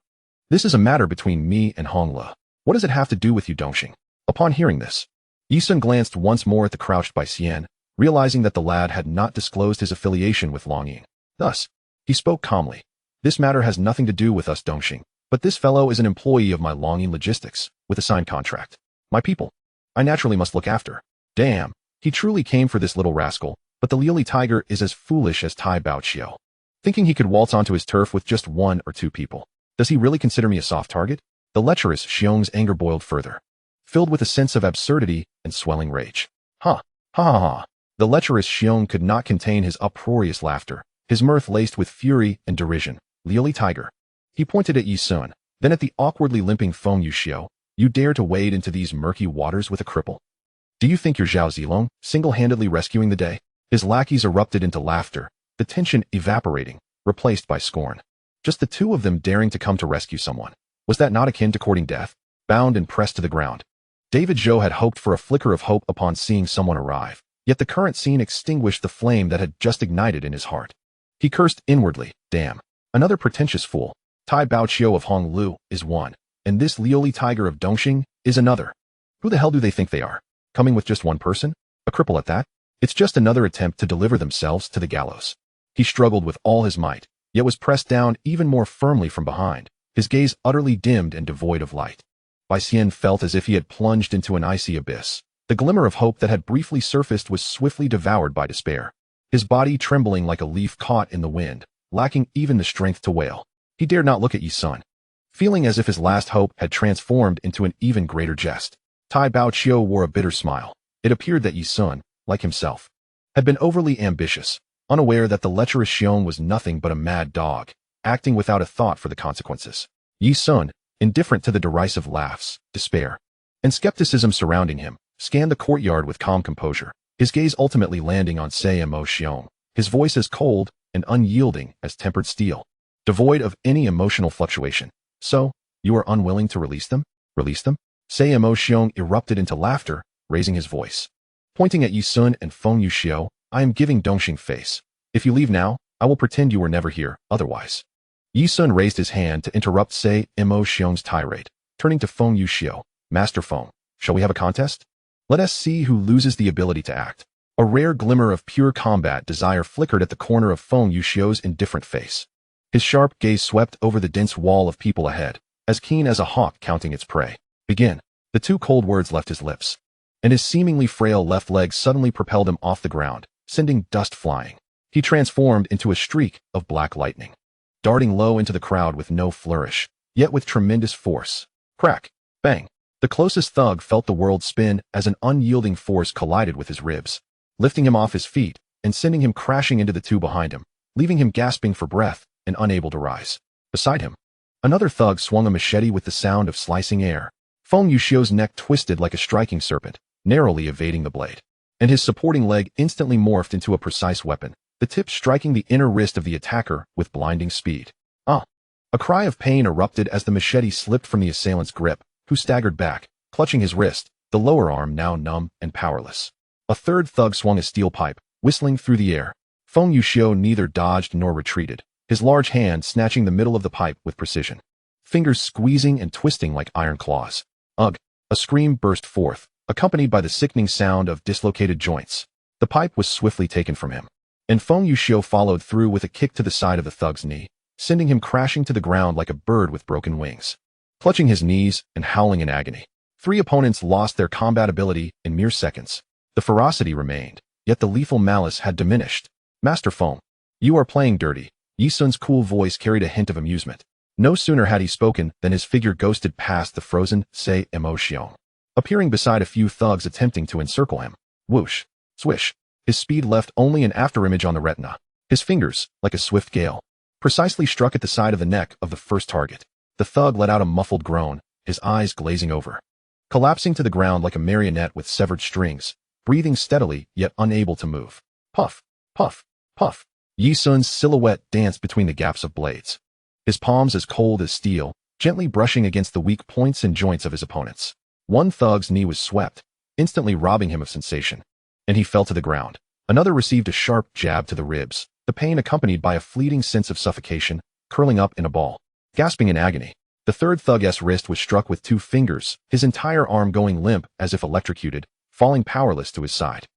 S1: This is a matter between me and Hongla. What does it have to do with you, Dongxing? Upon hearing this, Yi Sun glanced once more at the crouched Baisien, realizing that the lad had not disclosed his affiliation with Longying. Thus, he spoke calmly. This matter has nothing to do with us, Dongxing, but this fellow is an employee of my Longying Logistics, with a signed contract. My people, I naturally must look after. Damn, he truly came for this little rascal, but the Liuli Tiger is as foolish as Tai Baoqiu, thinking he could waltz onto his turf with just one or two people. Does he really consider me a soft target? The lecherous Xiong's anger boiled further. filled with a sense of absurdity and swelling rage. Ha! Ha ha ha! The lecherous Xiong could not contain his uproarious laughter, his mirth laced with fury and derision. Liuli Tiger. He pointed at Yi Sun, then at the awkwardly limping Feng Yuxiu. You dare to wade into these murky waters with a cripple? Do you think you're Zhao Zilong, single-handedly rescuing the day? His lackeys erupted into laughter, the tension evaporating, replaced by scorn. Just the two of them daring to come to rescue someone. Was that not akin to courting death? Bound and pressed to the ground. David Zhou had hoped for a flicker of hope upon seeing someone arrive, yet the current scene extinguished the flame that had just ignited in his heart. He cursed inwardly. Damn. Another pretentious fool. Tai Baoqiu of Honglu is one, and this Liuli Tiger of Dongxing is another. Who the hell do they think they are? Coming with just one person? A cripple at that? It's just another attempt to deliver themselves to the gallows. He struggled with all his might, yet was pressed down even more firmly from behind, his gaze utterly dimmed and devoid of light. Bai Xian felt as if he had plunged into an icy abyss. The glimmer of hope that had briefly surfaced was swiftly devoured by despair. His body trembling like a leaf caught in the wind, lacking even the strength to wail. He dared not look at Yi Sun, feeling as if his last hope had transformed into an even greater jest. Tai Baoqiu wore a bitter smile. It appeared that Yi Sun, like himself, had been overly ambitious, unaware that the lecherous Xiong was nothing but a mad dog, acting without a thought for the consequences. Yi Sun, indifferent to the derisive laughs, despair, and skepticism surrounding him, scanned the courtyard with calm composure, his gaze ultimately landing on Mo Xiong, his voice as cold and unyielding as tempered steel, devoid of any emotional fluctuation. So, you are unwilling to release them? Release them? Mo Xiong erupted into laughter, raising his voice. Pointing at Yi Sun and Feng Yuxiu, I am giving Dongxing face. If you leave now, I will pretend you were never here, otherwise. Yi Sun raised his hand to interrupt Mo Xiong's tirade, turning to Feng Yuxiu. Master Feng, shall we have a contest? Let us see who loses the ability to act. A rare glimmer of pure combat desire flickered at the corner of Feng Yuxiu's indifferent face. His sharp gaze swept over the dense wall of people ahead, as keen as a hawk counting its prey. Begin. The two cold words left his lips, and his seemingly frail left leg suddenly propelled him off the ground, sending dust flying. He transformed into a streak of black lightning, darting low into the crowd with no flourish, yet with tremendous force. Crack! Bang! The closest thug felt the world spin as an unyielding force collided with his ribs, lifting him off his feet and sending him crashing into the two behind him, leaving him gasping for breath and unable to rise. Beside him, another thug swung a machete with the sound of slicing air. Feng Yuxiu's neck twisted like a striking serpent, narrowly evading the blade, and his supporting leg instantly morphed into a precise weapon, the tip striking the inner wrist of the attacker with blinding speed. Ah! A cry of pain erupted as the machete slipped from the assailant's grip, who staggered back, clutching his wrist, the lower arm now numb and powerless. A third thug swung a steel pipe, whistling through the air. Feng Yuxiu neither dodged nor retreated, his large hand snatching the middle of the pipe with precision, fingers squeezing and twisting like iron claws. Ugh! A scream burst forth, accompanied by the sickening sound of dislocated joints. The pipe was swiftly taken from him, and Feng Yuxiu followed through with a kick to the side of the thug's knee, sending him crashing to the ground like a bird with broken wings. Clutching his knees and howling in agony, three opponents lost their combat ability in mere seconds. The ferocity remained, yet the lethal malice had diminished. Master Feng, you are playing dirty. Yi Sun's cool voice carried a hint of amusement. No sooner had he spoken than his figure ghosted past the frozen Mo Xiong, appearing beside a few thugs attempting to encircle him. Whoosh! Swish! His speed left only an afterimage on the retina. His fingers, like a swift gale, precisely struck at the side of the neck of the first target. The thug let out a muffled groan, his eyes glazing over, collapsing to the ground like a marionette with severed strings, breathing steadily yet unable to move. Puff! Puff! Puff! Yi Sun's silhouette danced between the gaps of blades, his palms as cold as steel, gently brushing against the weak points and joints of his opponents. One thug's knee was swept, instantly robbing him of sensation, and he fell to the ground. Another received a sharp jab to the ribs, the pain accompanied by a fleeting sense of suffocation, curling up in a ball. Gasping in agony, the third thug's wrist was struck with 2 fingers, his entire arm going limp as if electrocuted, falling powerless to his side.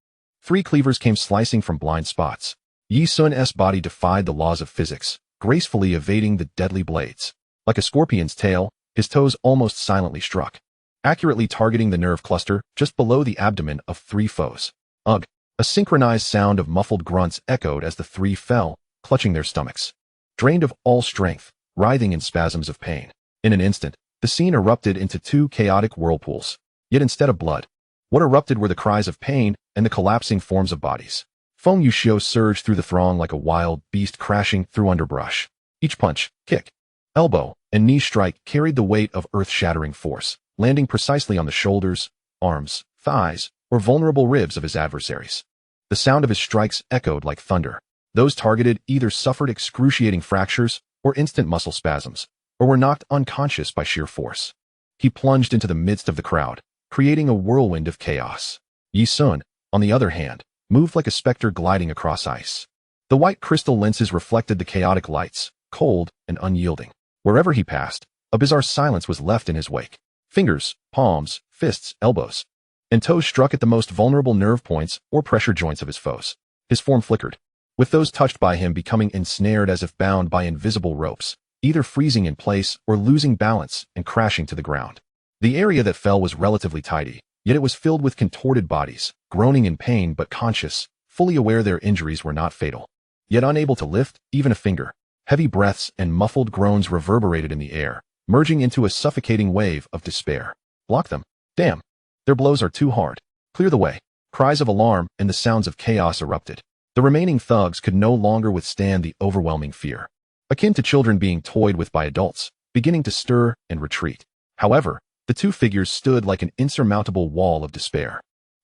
S1: 3 cleavers came slicing from blind spots. Yi Sun's body defied the laws of physics, gracefully evading the deadly blades. Like a scorpion's tail, his toes almost silently struck, accurately targeting the nerve cluster just below the abdomen of 3 foes. Ugh! A synchronized sound of muffled grunts echoed as the 3 fell, clutching their stomachs, drained of all strength, writhing in spasms of pain. In an instant, the scene erupted into 2 chaotic whirlpools. Yet instead of blood, what erupted were the cries of pain and the collapsing forms of bodies. Feng Yuxiu surged through the throng like a wild beast crashing through underbrush. Each punch, kick, elbow, and knee strike carried the weight of earth-shattering force, landing precisely on the shoulders, arms, thighs, or vulnerable ribs of his adversaries. The sound of his strikes echoed like thunder. Those targeted either suffered excruciating fractures or instant muscle spasms, or were knocked unconscious by sheer force. He plunged into the midst of the crowd, creating a whirlwind of chaos. Yi Sun, on the other hand, moved like a specter gliding across ice. The white crystal lenses reflected the chaotic lights, cold and unyielding. Wherever he passed, a bizarre silence was left in his wake. Fingers, palms, fists, elbows, and toes struck at the most vulnerable nerve points or pressure joints of his foes. His form flickered, with those touched by him becoming ensnared as if bound by invisible ropes, either freezing in place or losing balance and crashing to the ground. The area that fell was relatively tidy, yet it was filled with contorted bodies, groaning in pain but conscious, fully aware their injuries were not fatal. Yet unable to lift even a finger. Heavy breaths and muffled groans reverberated in the air, merging into a suffocating wave of despair. Block them. Damn. Their blows are too hard. Clear the way. Cries of alarm and the sounds of chaos erupted. The remaining thugs could no longer withstand the overwhelming fear, akin to children being toyed with by adults, beginning to stir and retreat. However, the two figures stood like an insurmountable wall of despair.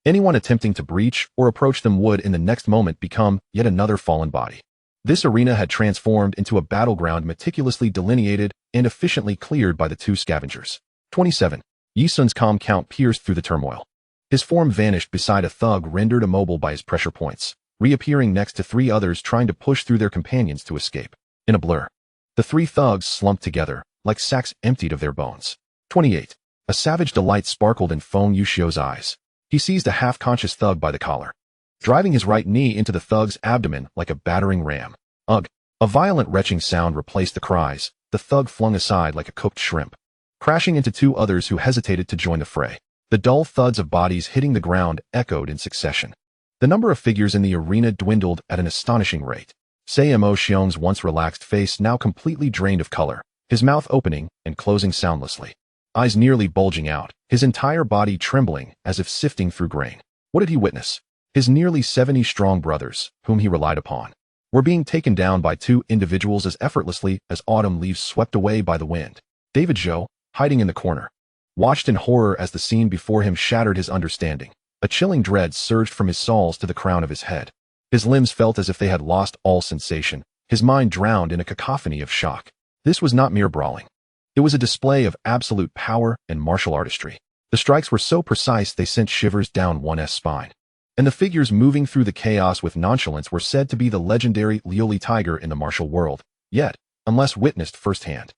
S1: Anyone attempting to breach or approach them would in the next moment become yet another fallen body. This arena had transformed into a battleground meticulously delineated and efficiently cleared by the two scavengers. 27. Yi Sun's calm count pierced through the turmoil. His form vanished beside a thug rendered immobile by his pressure points, reappearing next to three others trying to push through their companions to escape. In a blur, the three thugs slumped together, like sacks emptied of their bones. 28. A savage delight sparkled in Feng Yuxiu's eyes. He seized a half-conscious thug by the collar, driving his right knee into the thug's abdomen like a battering ram. Ugh! A violent retching sound replaced the cries. The thug flung aside like a cooked shrimp, crashing into two others who hesitated to join the fray. The dull thuds of bodies hitting the ground echoed in succession. The number of figures in the arena dwindled at an astonishing rate. Sayemo Xiong's once relaxed face now completely drained of color, his mouth opening and closing soundlessly, eyes nearly bulging out, his entire body trembling as if sifting through grain. What did he witness? His nearly 70 strong brothers, whom he relied upon, were being taken down by two individuals as effortlessly as autumn leaves swept away by the wind. David Zhou, hiding in the corner, watched in horror as the scene before him shattered his understanding. A chilling dread surged from his soles to the crown of his head. His limbs felt as if they had lost all sensation, his mind drowned in a cacophony of shock. This was not mere brawling. It was a display of absolute power and martial artistry. The strikes were so precise they sent shivers down one's spine. And the figures moving through the chaos with nonchalance were said to be the legendary Liuli Tiger in the martial world. Yet, unless witnessed firsthand,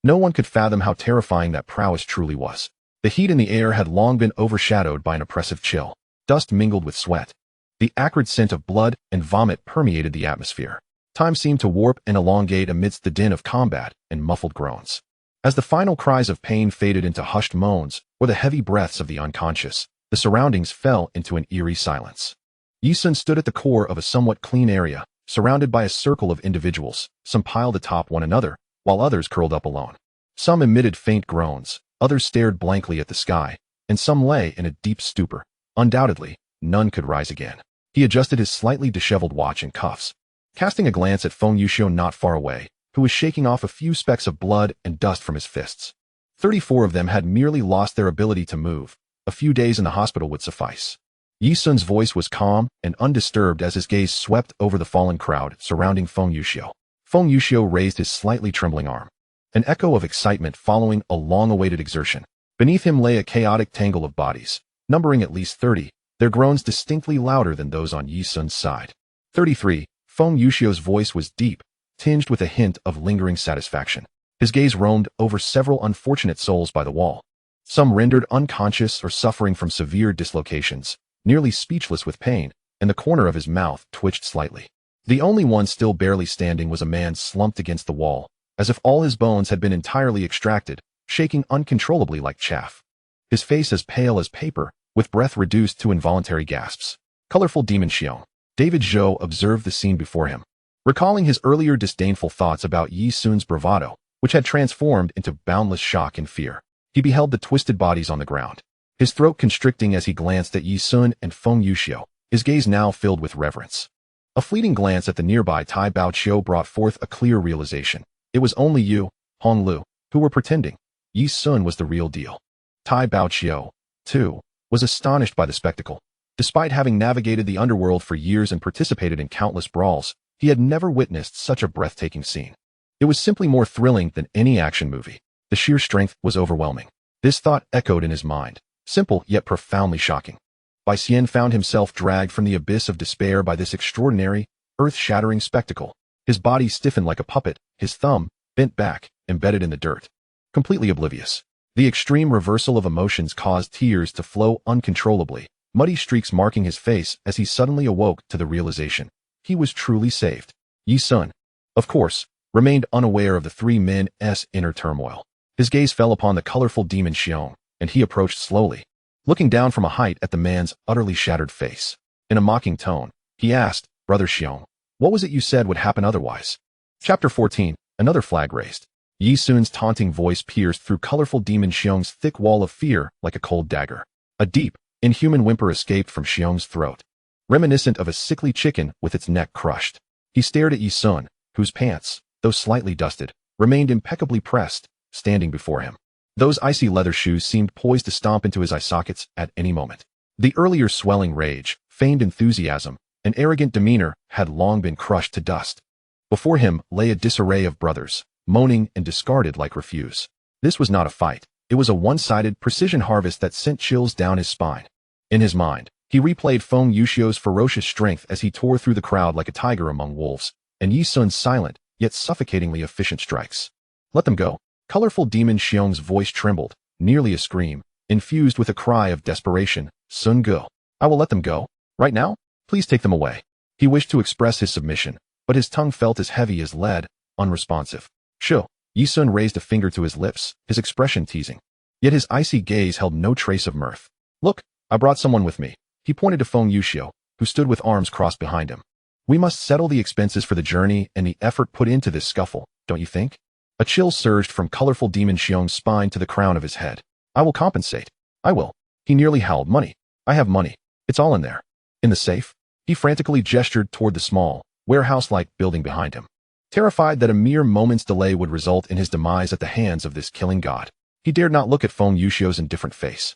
S1: no one could fathom how terrifying that prowess truly was. The heat in the air had long been overshadowed by an oppressive chill. Dust mingled with sweat. The acrid scent of blood and vomit permeated the atmosphere. Time seemed to warp and elongate amidst the din of combat and muffled groans. As the final cries of pain faded into hushed moans or the heavy breaths of the unconscious, the surroundings fell into an eerie silence. Yi Sun stood at the core of a somewhat clean area, surrounded by a circle of individuals, some piled atop one another, while others curled up alone. Some emitted faint groans, others stared blankly at the sky, and some lay in a deep stupor. Undoubtedly, none could rise again. He adjusted his slightly disheveled watch and cuffs, casting a glance at Feng Yuxiu not far away, who was shaking off a few specks of blood and dust from his fists. 34 of them had merely lost their ability to move. A few days in the hospital would suffice. Yi Sun's voice was calm and undisturbed as his gaze swept over the fallen crowd surrounding Feng Yuxiu. Feng Yuxiu raised his slightly trembling arm, an echo of excitement following a long-awaited exertion. Beneath him lay a chaotic tangle of bodies, numbering at least 30, their groans distinctly louder than those on Yi Sun's side. 33. Feng Yuxiu's voice was deep, tinged with a hint of lingering satisfaction. His gaze roamed over several unfortunate souls by the wall, some rendered unconscious or suffering from severe dislocations, nearly speechless with pain, and the corner of his mouth twitched slightly. The only one still barely standing was a man slumped against the wall, as if all his bones had been entirely extracted, shaking uncontrollably like chaff. His face as pale as paper, with breath reduced to involuntary gasps. Colorful demon Xiong. David Zhou observed the scene before him, recalling his earlier disdainful thoughts about Yi Sun's bravado, which had transformed into boundless shock and fear. He beheld the twisted bodies on the ground, his throat constricting as he glanced at Yi Sun and Feng Yuxiu, his gaze now filled with reverence. A fleeting glance at the nearby Tai Baoqiu brought forth a clear realization. It was only Yu, Honglu, who were pretending. Yi Sun was the real deal. Tai Baoqiu, too, was astonished by the spectacle. Despite having navigated the underworld for years and participated in countless brawls, he had never witnessed such a breathtaking scene. It was simply more thrilling than any action movie. The sheer strength was overwhelming. This thought echoed in his mind, simple yet profoundly shocking. Bai Xian found himself dragged from the abyss of despair by this extraordinary, earth-shattering spectacle. His body stiffened like a puppet, his thumb, bent back, embedded in the dirt. Completely oblivious. The extreme reversal of emotions caused tears to flow uncontrollably, muddy streaks marking his face as he suddenly awoke to the realization. He was truly saved. Yi Sun, of course, remained unaware of the three men's inner turmoil. His gaze fell upon the colorful demon Xiong, and he approached slowly, looking down from a height at the man's utterly shattered face. In a mocking tone, he asked, "Brother Xiong, what was it you said would happen otherwise?" Chapter 14, another flag raised. Yi Sun's taunting voice pierced through colorful demon Xiong's thick wall of fear like a cold dagger. A deep, inhuman whimper escaped from Xiong's throat, reminiscent of a sickly chicken with its neck crushed. He stared at Yi Sun, whose pants, though slightly dusted, remained impeccably pressed, standing before him. Those icy leather shoes seemed poised to stomp into his eye sockets at any moment. The earlier swelling rage, feigned enthusiasm, and arrogant demeanor had long been crushed to dust. Before him lay a disarray of brothers, moaning and discarded like refuse. This was not a fight. It was a one-sided precision harvest that sent chills down his spine. In his mind, he replayed Feng Yuxiu's ferocious strength as he tore through the crowd like a tiger among wolves, and Yi Sun's silent, yet suffocatingly efficient strikes. "Let them go." Colorful demon Xiong's voice trembled, nearly a scream, infused with a cry of desperation. "Sun Ge, I will let them go. Right now? Please take them away." He wished to express his submission, but his tongue felt as heavy as lead, unresponsive. "Shu." Yi Sun raised a finger to his lips, his expression teasing. Yet his icy gaze held no trace of mirth. "Look, I brought someone with me." He pointed to Feng Yuxiu, who stood with arms crossed behind him. "We must settle the expenses for the journey and the effort put into this scuffle, don't you think?" A chill surged from colorful demon Xiong's spine to the crown of his head. "I will compensate. I will." He nearly howled. "Money. I have money. It's all in there." "In the safe?" He frantically gestured toward the small, warehouse-like building behind him. Terrified that a mere moment's delay would result in his demise at the hands of this killing god, he dared not look at Feng Yuxiu's indifferent face.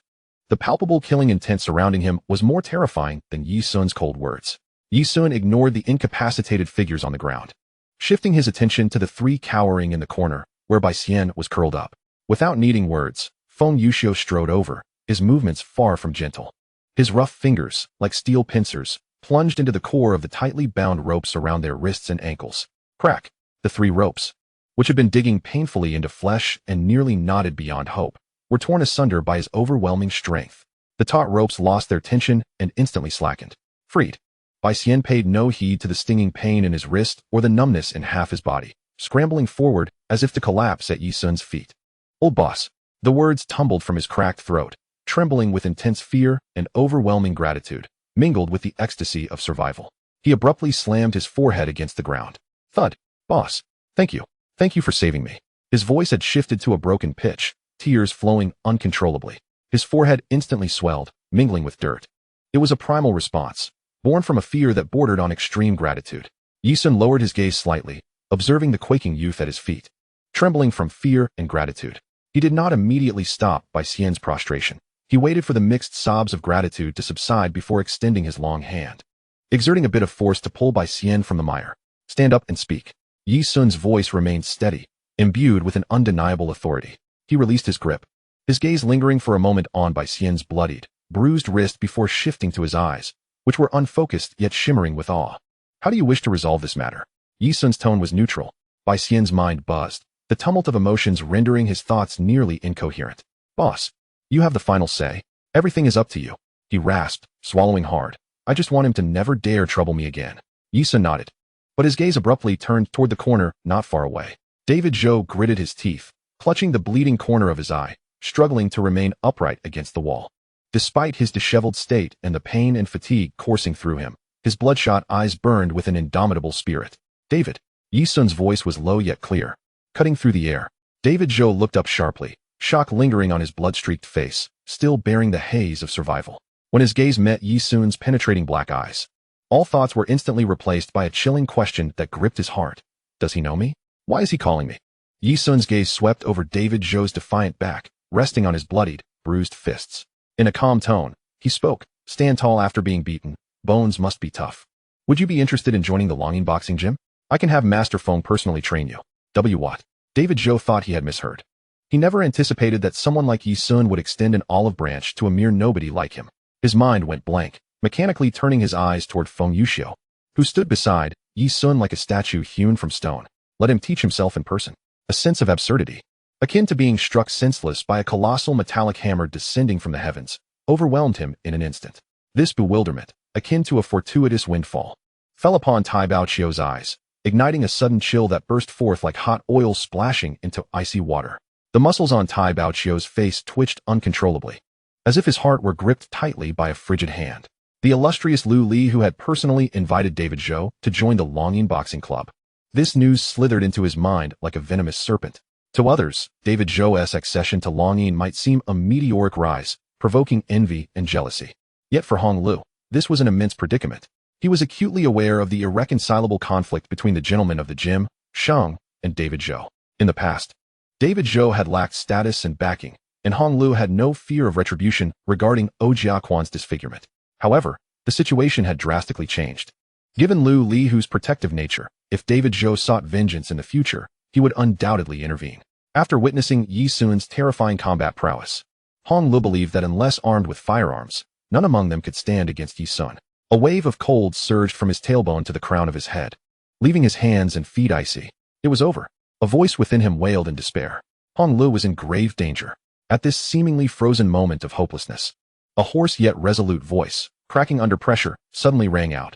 S1: The palpable killing intent surrounding him was more terrifying than Yi Sun's cold words. Yi Sun ignored the incapacitated figures on the ground, shifting his attention to the three cowering in the corner, where Bai Xian was curled up. Without needing words, Feng Yuxiu strode over, his movements far from gentle. His rough fingers, like steel pincers, plunged into the core of the tightly bound ropes around their wrists and ankles. Crack! The three ropes, which had been digging painfully into flesh and nearly knotted beyond hope, were torn asunder by his overwhelming strength. The taut ropes lost their tension and instantly slackened. Freed. Bai Xian paid no heed to the stinging pain in his wrist or the numbness in half his body, scrambling forward as if to collapse at Yi Sun's feet. "Old boss." The words tumbled from his cracked throat, trembling with intense fear and overwhelming gratitude, mingled with the ecstasy of survival. He abruptly slammed his forehead against the ground. Thud. "Boss, thank you. Thank you for saving me." His voice had shifted to a broken pitch, tears flowing uncontrollably. His forehead instantly swelled, mingling with dirt. It was a primal response, born from a fear that bordered on extreme gratitude. Yi Sun lowered his gaze slightly, observing the quaking youth at his feet. Trembling from fear and gratitude, he did not immediately stop Bai Xian's prostration. He waited for the mixed sobs of gratitude to subside before extending his long hand, exerting a bit of force to pull Bai Xian from the mire. "Stand up and speak." Yi Sun's voice remained steady, imbued with an undeniable authority. He released his grip, his gaze lingering for a moment on Bai Xian's bloodied, bruised wrist before shifting to his eyes, which were unfocused yet shimmering with awe. "How do you wish to resolve this matter?" Yi Sun's tone was neutral. Bai Xian's mind buzzed, the tumult of emotions rendering his thoughts nearly incoherent. "Boss, you have the final say. Everything is up to you." He rasped, swallowing hard. "I just want him to never dare trouble me again." Yi Sun nodded, but his gaze abruptly turned toward the corner not far away. David Zhou gritted his teeth, clutching the bleeding corner of his eye, struggling to remain upright against the wall. Despite his disheveled state and the pain and fatigue coursing through him, his bloodshot eyes burned with an indomitable spirit. "David." Yi Sun's voice was low yet clear, cutting through the air. David Zhou looked up sharply, shock lingering on his blood-streaked face, still bearing the haze of survival. When his gaze met Yi Sun's penetrating black eyes, all thoughts were instantly replaced by a chilling question that gripped his heart. Does he know me? Why is he calling me? Yi Sun's gaze swept over David Zhou's defiant back, resting on his bloodied, bruised fists. In a calm tone, he spoke, "Stand tall after being beaten. Bones must be tough. Would you be interested in joining the Longing Boxing Gym? I can have Master Feng personally train you." What? David Zhou thought he had misheard. He never anticipated that someone like Yi Sun would extend an olive branch to a mere nobody like him. His mind went blank, mechanically turning his eyes toward Feng Yuxiu, who stood beside Yi Sun like a statue hewn from stone. Let him teach himself in person. A sense of absurdity, akin to being struck senseless by a colossal metallic hammer descending from the heavens, overwhelmed him in an instant. This bewilderment, akin to a fortuitous windfall, fell upon Tai Baoqiu's eyes, igniting a sudden chill that burst forth like hot oil splashing into icy water. The muscles on Tai Baoqiu's face twitched uncontrollably, as if his heart were gripped tightly by a frigid hand. The illustrious Lu Li, who had personally invited David Zhou to join the Longing Boxing Club. This news slithered into his mind like a venomous serpent. To others, David Zhou's accession to Longing might seem a meteoric rise, provoking envy and jealousy. Yet for Hong Lu, this was an immense predicament. He was acutely aware of the irreconcilable conflict between the gentlemen of the gym, Shang, and David Zhou. In the past, David Zhou had lacked status and backing, and Hong Lu had no fear of retribution regarding Jiaquan's disfigurement. However, the situation had drastically changed. Given Lu Lihu's protective nature, if David Zhou sought vengeance in the future, he would undoubtedly intervene. After witnessing Yi Sun's terrifying combat prowess, Hong Lu believed that unless armed with firearms, none among them could stand against Yi Sun. A wave of cold surged from his tailbone to the crown of his head, leaving his hands and feet icy. It was over. A voice within him wailed in despair. Hong Lu was in grave danger. At this seemingly frozen moment of hopelessness, a hoarse yet resolute voice, cracking under pressure, suddenly rang out.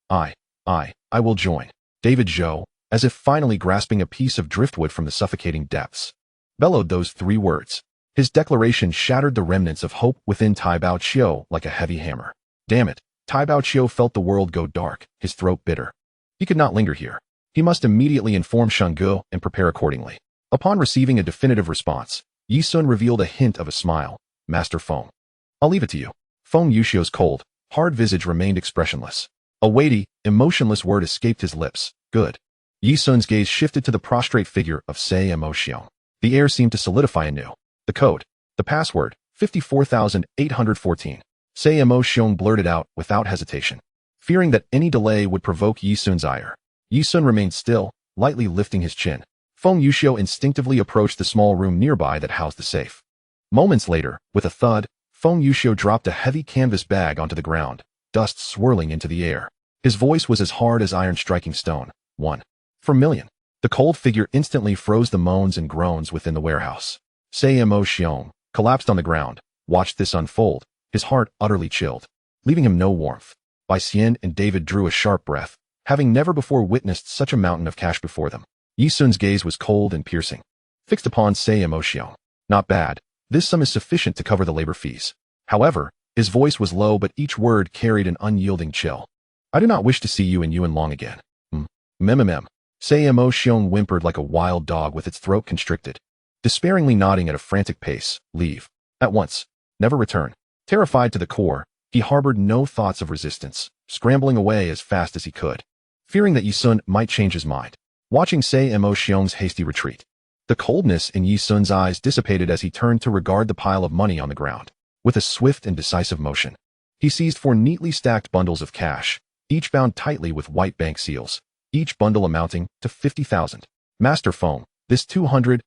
S1: I will join. David Zhou, as if finally grasping a piece of driftwood from the suffocating depths, bellowed those 3 words. His declaration shattered the remnants of hope within Tai Baoqiu like a heavy hammer. Damn it, Tai Baoqiu felt the world go dark, his throat bitter. He could not linger here. He must immediately inform Shanggu and prepare accordingly. Upon receiving a definitive response, Yi Sun revealed a hint of a smile. Master Feng. I'll leave it to you. Feng Yuxiu's cold, hard visage remained expressionless. A weighty, emotionless word escaped his lips. Good. Yi Sun's gaze shifted to the prostrate figure of Sei Mo Xiong. The air seemed to solidify anew. The code. The password. 54,814. Sei Mo Xiong blurted out without hesitation. Fearing that any delay would provoke Yi Sun's ire, Yi Sun remained still, lightly lifting his chin. Feng Yuxiu instinctively approached the small room nearby that housed the safe. Moments later, with a thud, Feng Yuxiu dropped a heavy canvas bag onto the ground, dust swirling into the air. His voice was as hard as iron striking stone. 1 for million. The cold figure instantly froze the moans and groans within the warehouse. Sei Mo Xiong collapsed on the ground, watched this unfold, his heart utterly chilled, leaving him no warmth. Bai Xian and David drew a sharp breath, having never before witnessed such a mountain of cash before them. Yi Sun's gaze was cold and piercing, fixed upon Sei Mo Xiong. Not bad. This sum is sufficient to cover the labor fees. However, his voice was low, but each word carried an unyielding chill. I do not wish to see you and Yuan Long again. Mem. Sei Mo Xiong whimpered like a wild dog with its throat constricted, despairingly nodding at a frantic pace. Leave. At once. Never return. Terrified to the core, he harbored no thoughts of resistance, scrambling away as fast as he could, fearing that Yi Sun might change his mind. Watching Sei Mo Xiong's hasty retreat, the coldness in Yi Sun's eyes dissipated as he turned to regard the pile of money on the ground. With a swift and decisive motion, he seized 4 neatly stacked bundles of cash, each bound tightly with white bank seals, each bundle amounting to 50,000. Master Feng, this 200,000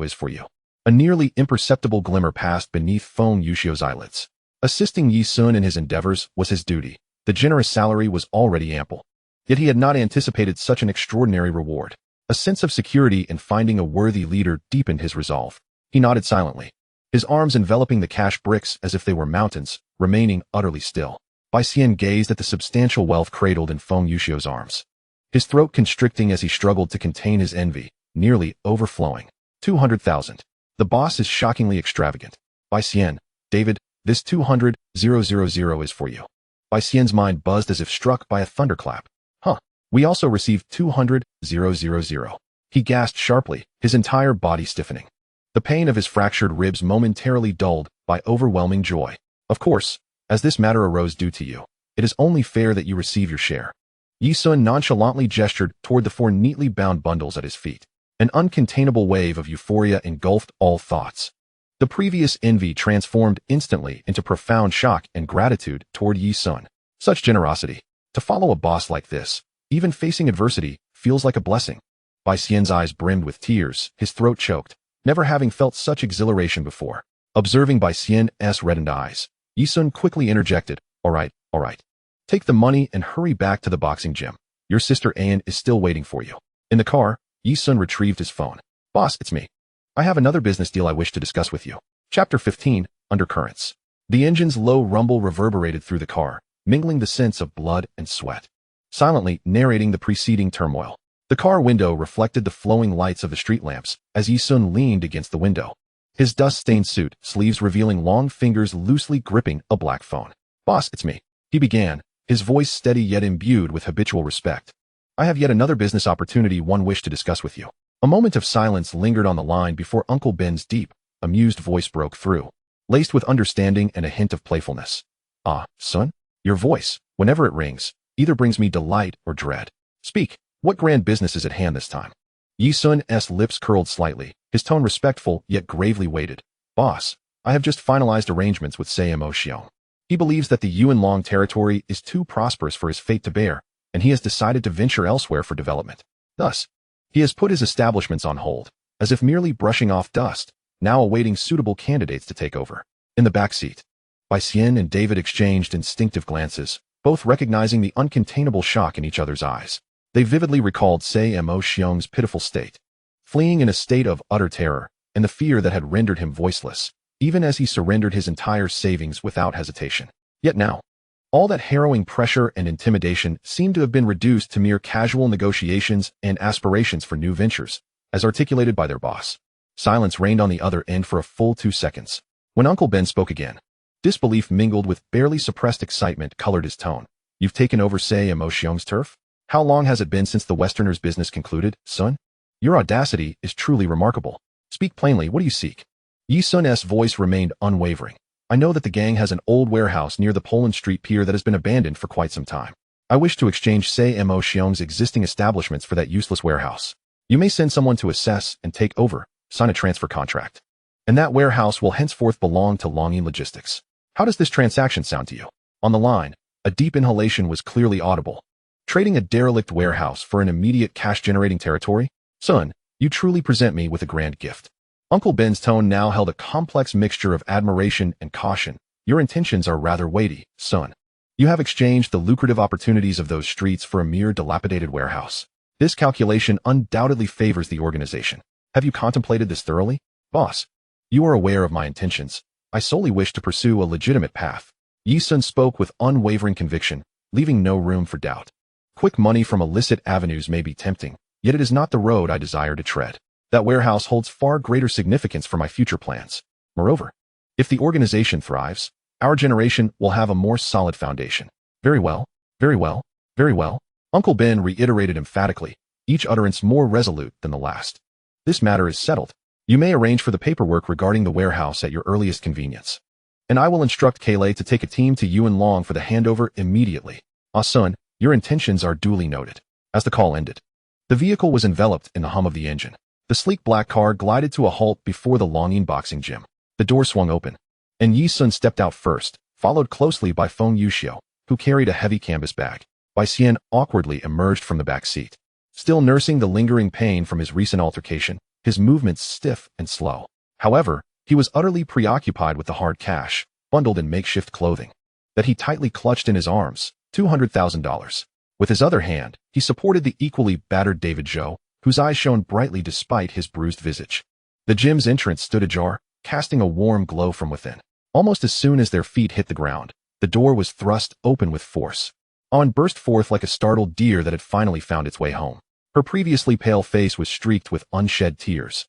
S1: is for you. A nearly imperceptible glimmer passed beneath Feng Yuxiu's eyelids. Assisting Yi Sun in his endeavors was his duty. The generous salary was already ample. Yet he had not anticipated such an extraordinary reward. A sense of security in finding a worthy leader deepened his resolve. He nodded silently, his arms enveloping the cash bricks as if they were mountains, remaining utterly still. Bai Xian gazed at the substantial wealth cradled in Feng Yuxiu's arms, his throat constricting as he struggled to contain his envy, nearly overflowing. 200,000. The boss is shockingly extravagant. Bai Xian, David, this 200,000 is for you. Bai Xian's mind buzzed as if struck by a thunderclap. We also received 200,000. He gasped sharply, his entire body stiffening. the pain of his fractured ribs momentarily dulled by overwhelming joy. Of course, as this matter arose due to you, it is only fair that you receive your share. Yi Sun nonchalantly gestured toward the 4 neatly bound bundles at his feet. An uncontainable wave of euphoria engulfed all thoughts. The previous envy transformed instantly into profound shock and gratitude toward Yi Sun. Such generosity. To follow a boss like this, even facing adversity, feels like a blessing. Bai Xian's eyes brimmed with tears, his throat choked, never having felt such exhilaration before. Observing Bai Xian's reddened eyes, Yi Sun quickly interjected, all right. Take the money and hurry back to the boxing gym. Your sister Ayan is still waiting for you. In the car, Yi Sun retrieved his phone. Boss, it's me. I have another business deal I wish to discuss with you. Chapter 15, Undercurrents. The engine's low rumble reverberated through the car, mingling the scents of blood and sweat, silently narrating the preceding turmoil. The car window reflected the flowing lights of the street lamps as Yi Sun leaned against the window. His dust-stained suit, sleeves revealing long fingers loosely gripping a black phone. Boss, it's me. He began, his voice steady yet imbued with habitual respect. I have yet another business opportunity one wish to discuss with you. A moment of silence lingered on the line before Uncle Ben's deep, amused voice broke through, laced with understanding and a hint of playfulness. Ah, son? Your voice, whenever it rings, either brings me delight or dread. Speak, what grand business is at hand this time? Yi Sun's lips curled slightly, his tone respectful yet gravely weighted. Boss, I have just finalized arrangements with Mo Xiong. He believes that the Yuan Long territory is too prosperous for his fate to bear, and he has decided to venture elsewhere for development. Thus, he has put his establishments on hold, as if merely brushing off dust, now awaiting suitable candidates to take over. In the back seat, Bai Xian and David exchanged instinctive glances, both recognizing the uncontainable shock in each other's eyes. They vividly recalled Mo Xiong's pitiful state, fleeing in a state of utter terror, and the fear that had rendered him voiceless, even as he surrendered his entire savings without hesitation. Yet now, all that harrowing pressure and intimidation seemed to have been reduced to mere casual negotiations and aspirations for new ventures, as articulated by their boss. Silence reigned on the other end for a full 2 seconds. When Uncle Ben spoke again, disbelief mingled with barely suppressed excitement colored his tone. You've taken over Mo Xiong's turf? How long has it been since the Westerner's business concluded, son? Your audacity is truly remarkable. Speak plainly, what do you seek? Yi Sun's voice remained unwavering. I know that the gang has an old warehouse near the Poland Street Pier that has been abandoned for quite some time. I wish to exchange Mo Xiong's existing establishments for that useless warehouse. You may send someone to assess and take over, sign a transfer contract. And that warehouse will henceforth belong to Longyin Logistics. How does this transaction sound to you? On the line, a deep inhalation was clearly audible. Trading a derelict warehouse for an immediate cash-generating territory? Son, you truly present me with a grand gift. Uncle Ben's tone now held a complex mixture of admiration and caution. Your intentions are rather weighty, son. You have exchanged the lucrative opportunities of those streets for a mere dilapidated warehouse. This calculation undoubtedly favors the organization. Have you contemplated this thoroughly? Boss, you are aware of my intentions. I solely wish to pursue a legitimate path. Yi Sun spoke with unwavering conviction, leaving no room for doubt. Quick money from illicit avenues may be tempting, yet it is not the road I desire to tread. That warehouse holds far greater significance for my future plans. Moreover, if the organization thrives, our generation will have a more solid foundation. Very well, very well, very well. Uncle Ben reiterated emphatically, each utterance more resolute than the last. This matter is settled. You may arrange for the paperwork regarding the warehouse at your earliest convenience. And I will instruct Kaylai to take a team to Yuan Long for the handover immediately. Ah, son, your intentions are duly noted. As the call ended, the vehicle was enveloped in the hum of the engine. The sleek black car glided to a halt before the Longyin boxing gym. The door swung open, and Yi Sun stepped out first, followed closely by Feng Yuxiu, who carried a heavy canvas bag. Bai Xian awkwardly emerged from the back seat, still nursing the lingering pain from his recent altercation, his movements stiff and slow. However, he was utterly preoccupied with the hard cash, bundled in makeshift clothing, that he tightly clutched in his arms, $200,000. With his other hand, he supported the equally battered David Zhou, whose eyes shone brightly despite his bruised visage. The gym's entrance stood ajar, casting a warm glow from within. Almost as soon as their feet hit the ground, the door was thrust open with force. An burst forth like a startled deer that had finally found its way home. Her previously pale face was streaked with unshed tears,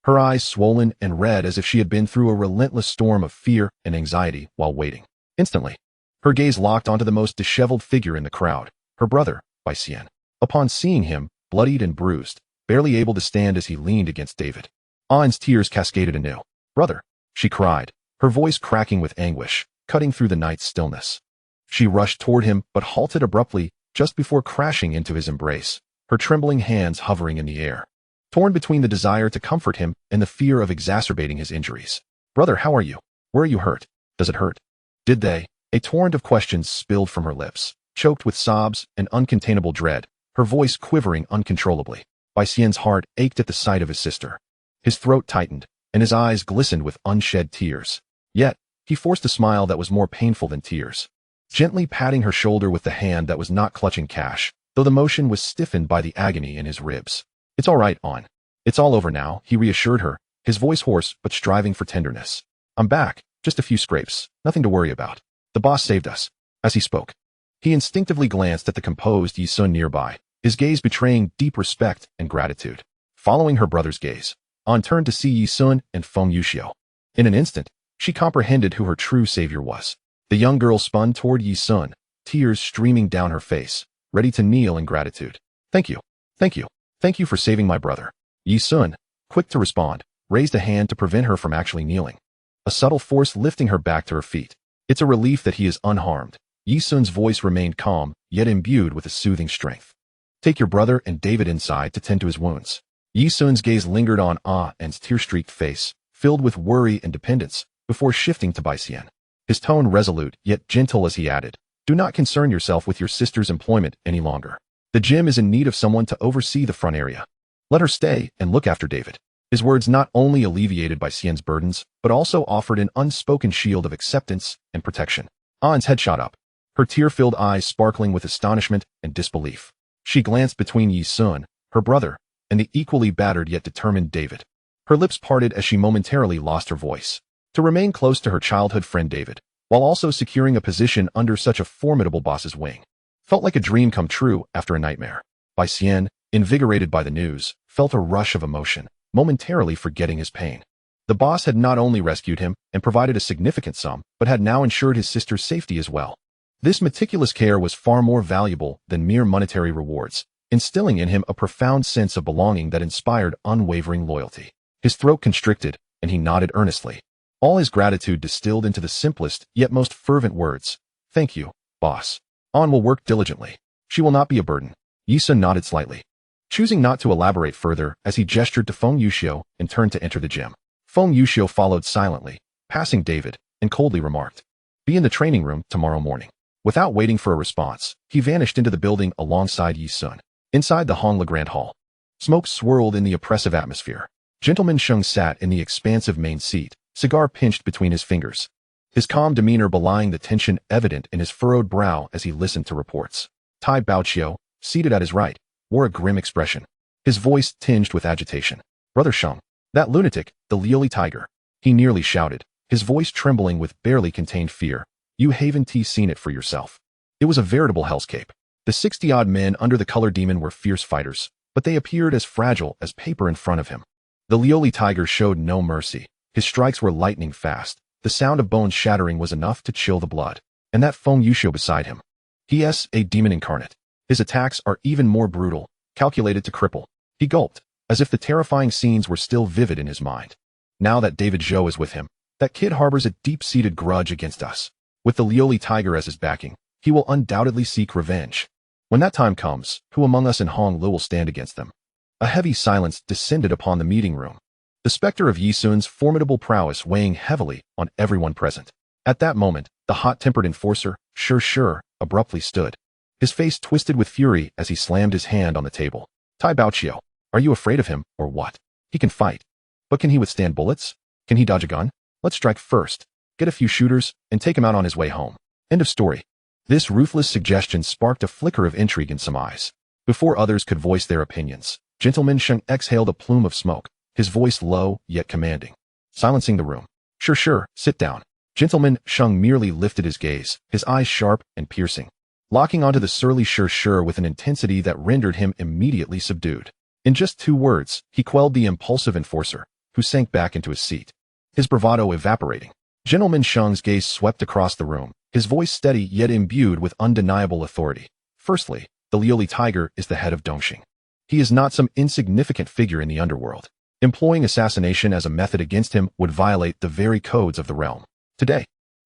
S1: her eyes swollen and red as if she had been through a relentless storm of fear and anxiety while waiting. Instantly, her gaze locked onto the most disheveled figure in the crowd, her brother, Bai Xian. Upon seeing him, bloodied and bruised, barely able to stand as he leaned against David, An's tears cascaded anew. "Brother," she cried, her voice cracking with anguish, cutting through the night's stillness. She rushed toward him, but halted abruptly just before crashing into his embrace, her trembling hands hovering in the air, torn between the desire to comfort him and the fear of exacerbating his injuries. "Brother, how are you? Where are you hurt? Does it hurt? Did they?" A torrent of questions spilled from her lips, choked with sobs and uncontainable dread, her voice quivering uncontrollably. Xian's heart ached at the sight of his sister. His throat tightened, and his eyes glistened with unshed tears. Yet, he forced a smile that was more painful than tears, gently patting her shoulder with the hand that was not clutching cash, though the motion was stiffened by the agony in his ribs. "It's all right, An. It's all over now," he reassured her, his voice hoarse but striving for tenderness. "I'm back, just a few scrapes, nothing to worry about. The boss saved us." As he spoke, he instinctively glanced at the composed Yi-sun nearby, his gaze betraying deep respect and gratitude. Following her brother's gaze, An turned to see Yi-sun and Feng Yuxiu. In an instant, she comprehended who her true savior was. The young girl spun toward Yi-sun, tears streaming down her face, ready to kneel in gratitude. "Thank you. Thank you. Thank you for saving my brother." Yi-sun, quick to respond, raised a hand to prevent her from actually kneeling, a subtle force lifting her back to her feet. "It's a relief that he is unharmed." Yi-sun's voice remained calm, yet imbued with a soothing strength. "Take your brother and David inside to tend to his wounds." Yi-sun's gaze lingered on An's tear-streaked face, filled with worry and dependence, before shifting to Xian. His tone resolute yet gentle as he added, "Do not concern yourself with your sister's employment any longer. The gym is in need of someone to oversee the front area. Let her stay and look after David." His words not only alleviated Xian's burdens, but also offered an unspoken shield of acceptance and protection. An's head shot up, her tear-filled eyes sparkling with astonishment and disbelief. She glanced between Yi-sun, her brother, and the equally battered yet determined David. Her lips parted as she momentarily lost her voice. To remain close to her childhood friend David, while also securing a position under such a formidable boss's wing, felt like a dream come true after a nightmare. Xian, invigorated by the news, felt a rush of emotion, momentarily forgetting his pain. The boss had not only rescued him and provided a significant sum, but had now ensured his sister's safety as well. This meticulous care was far more valuable than mere monetary rewards, instilling in him a profound sense of belonging that inspired unwavering loyalty. His throat constricted, and he nodded earnestly, all his gratitude distilled into the simplest yet most fervent words. "Thank you, boss. An will work diligently. She will not be a burden." Yi-sun nodded slightly, choosing not to elaborate further as he gestured to Feng Yuxiu and turned to enter the gym. Feng Yuxiu followed silently, passing David, and coldly remarked, "Be in the training room tomorrow morning." Without waiting for a response, he vanished into the building alongside Yi-sun. Inside the Hong Legrand Hall, smoke swirled in the oppressive atmosphere. Gentleman Sheng sat in the expansive main seat, cigar pinched between his fingers, his calm demeanor belying the tension evident in his furrowed brow as he listened to reports. Tai Baoqiu, seated at his right, wore a grim expression, his voice tinged with agitation. "Brother Sheng, that lunatic, the Lioli Tiger," he nearly shouted, his voice trembling with barely contained fear. "You haven't seen it for yourself." It was a veritable hellscape. The 60-odd men under the color demon were fierce fighters, but they appeared as fragile as paper in front of him. The Lioli Tiger showed no mercy. His strikes were lightning fast. The sound of bones shattering was enough to chill the blood. And that Feng Yuxiu beside him, he is a demon incarnate. His attacks are even more brutal, calculated to cripple. He gulped, as if the terrifying scenes were still vivid in his mind. Now that David Zhou is with him, that kid harbors a deep-seated grudge against us. With the Lioli Tiger as his backing, he will undoubtedly seek revenge. When that time comes, who among us in Hong Lu will stand against them? A heavy silence descended upon the meeting room, the specter of Yi-sun's formidable prowess weighing heavily on everyone present. At that moment, the hot-tempered enforcer, Sure, abruptly stood, his face twisted with fury as he slammed his hand on the table. "Tai Baoqiu, are you afraid of him, or what? He can fight. But can he withstand bullets? Can he dodge a gun? Let's strike first, get a few shooters, and take him out on his way home." End of story. This ruthless suggestion sparked a flicker of intrigue in some eyes. Before others could voice their opinions, Gentleman Sheng exhaled a plume of smoke, his voice low yet commanding, silencing the room. Sure, sit down." Gentleman Sheng merely lifted his gaze, his eyes sharp and piercing, locking onto the surly Sure with an intensity that rendered him immediately subdued. In just 2 words, he quelled the impulsive enforcer, who sank back into his seat, his bravado evaporating. Gentleman Sheng's gaze swept across the room, his voice steady yet imbued with undeniable authority. "Firstly, the Lioli Tiger is the head of Dongxing. He is not some insignificant figure in the underworld. Employing assassination as a method against him would violate the very codes of the realm. Today,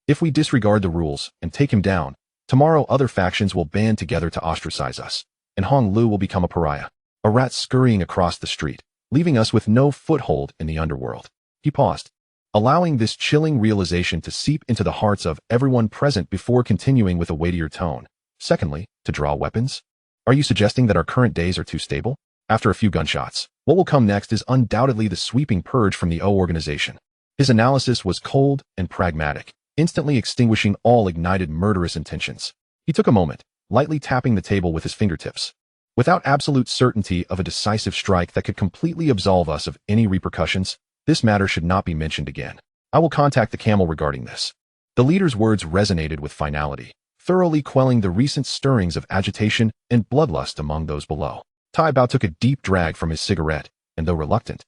S1: if we disregard the rules and take him down, tomorrow other factions will band together to ostracize us, and Hong Lu will become a pariah, a rat scurrying across the street, leaving us with no foothold in the underworld. He paused, allowing this chilling realization to seep into the hearts of everyone present before continuing with a weightier tone. Secondly, to draw weapons? Are you suggesting that our current days are too stable? After a few gunshots, what will come next is undoubtedly the sweeping purge from the O organization. His analysis was cold and pragmatic, instantly extinguishing all ignited murderous intentions. He took a moment, lightly tapping the table with his fingertips. Without absolute certainty of a decisive strike that could completely absolve us of any repercussions, this matter should not be mentioned again. I will contact the camel regarding this. The leader's words resonated with finality, thoroughly quelling the recent stirrings of agitation and bloodlust among those below. Tai Bao took a deep drag from his cigarette, and though reluctant,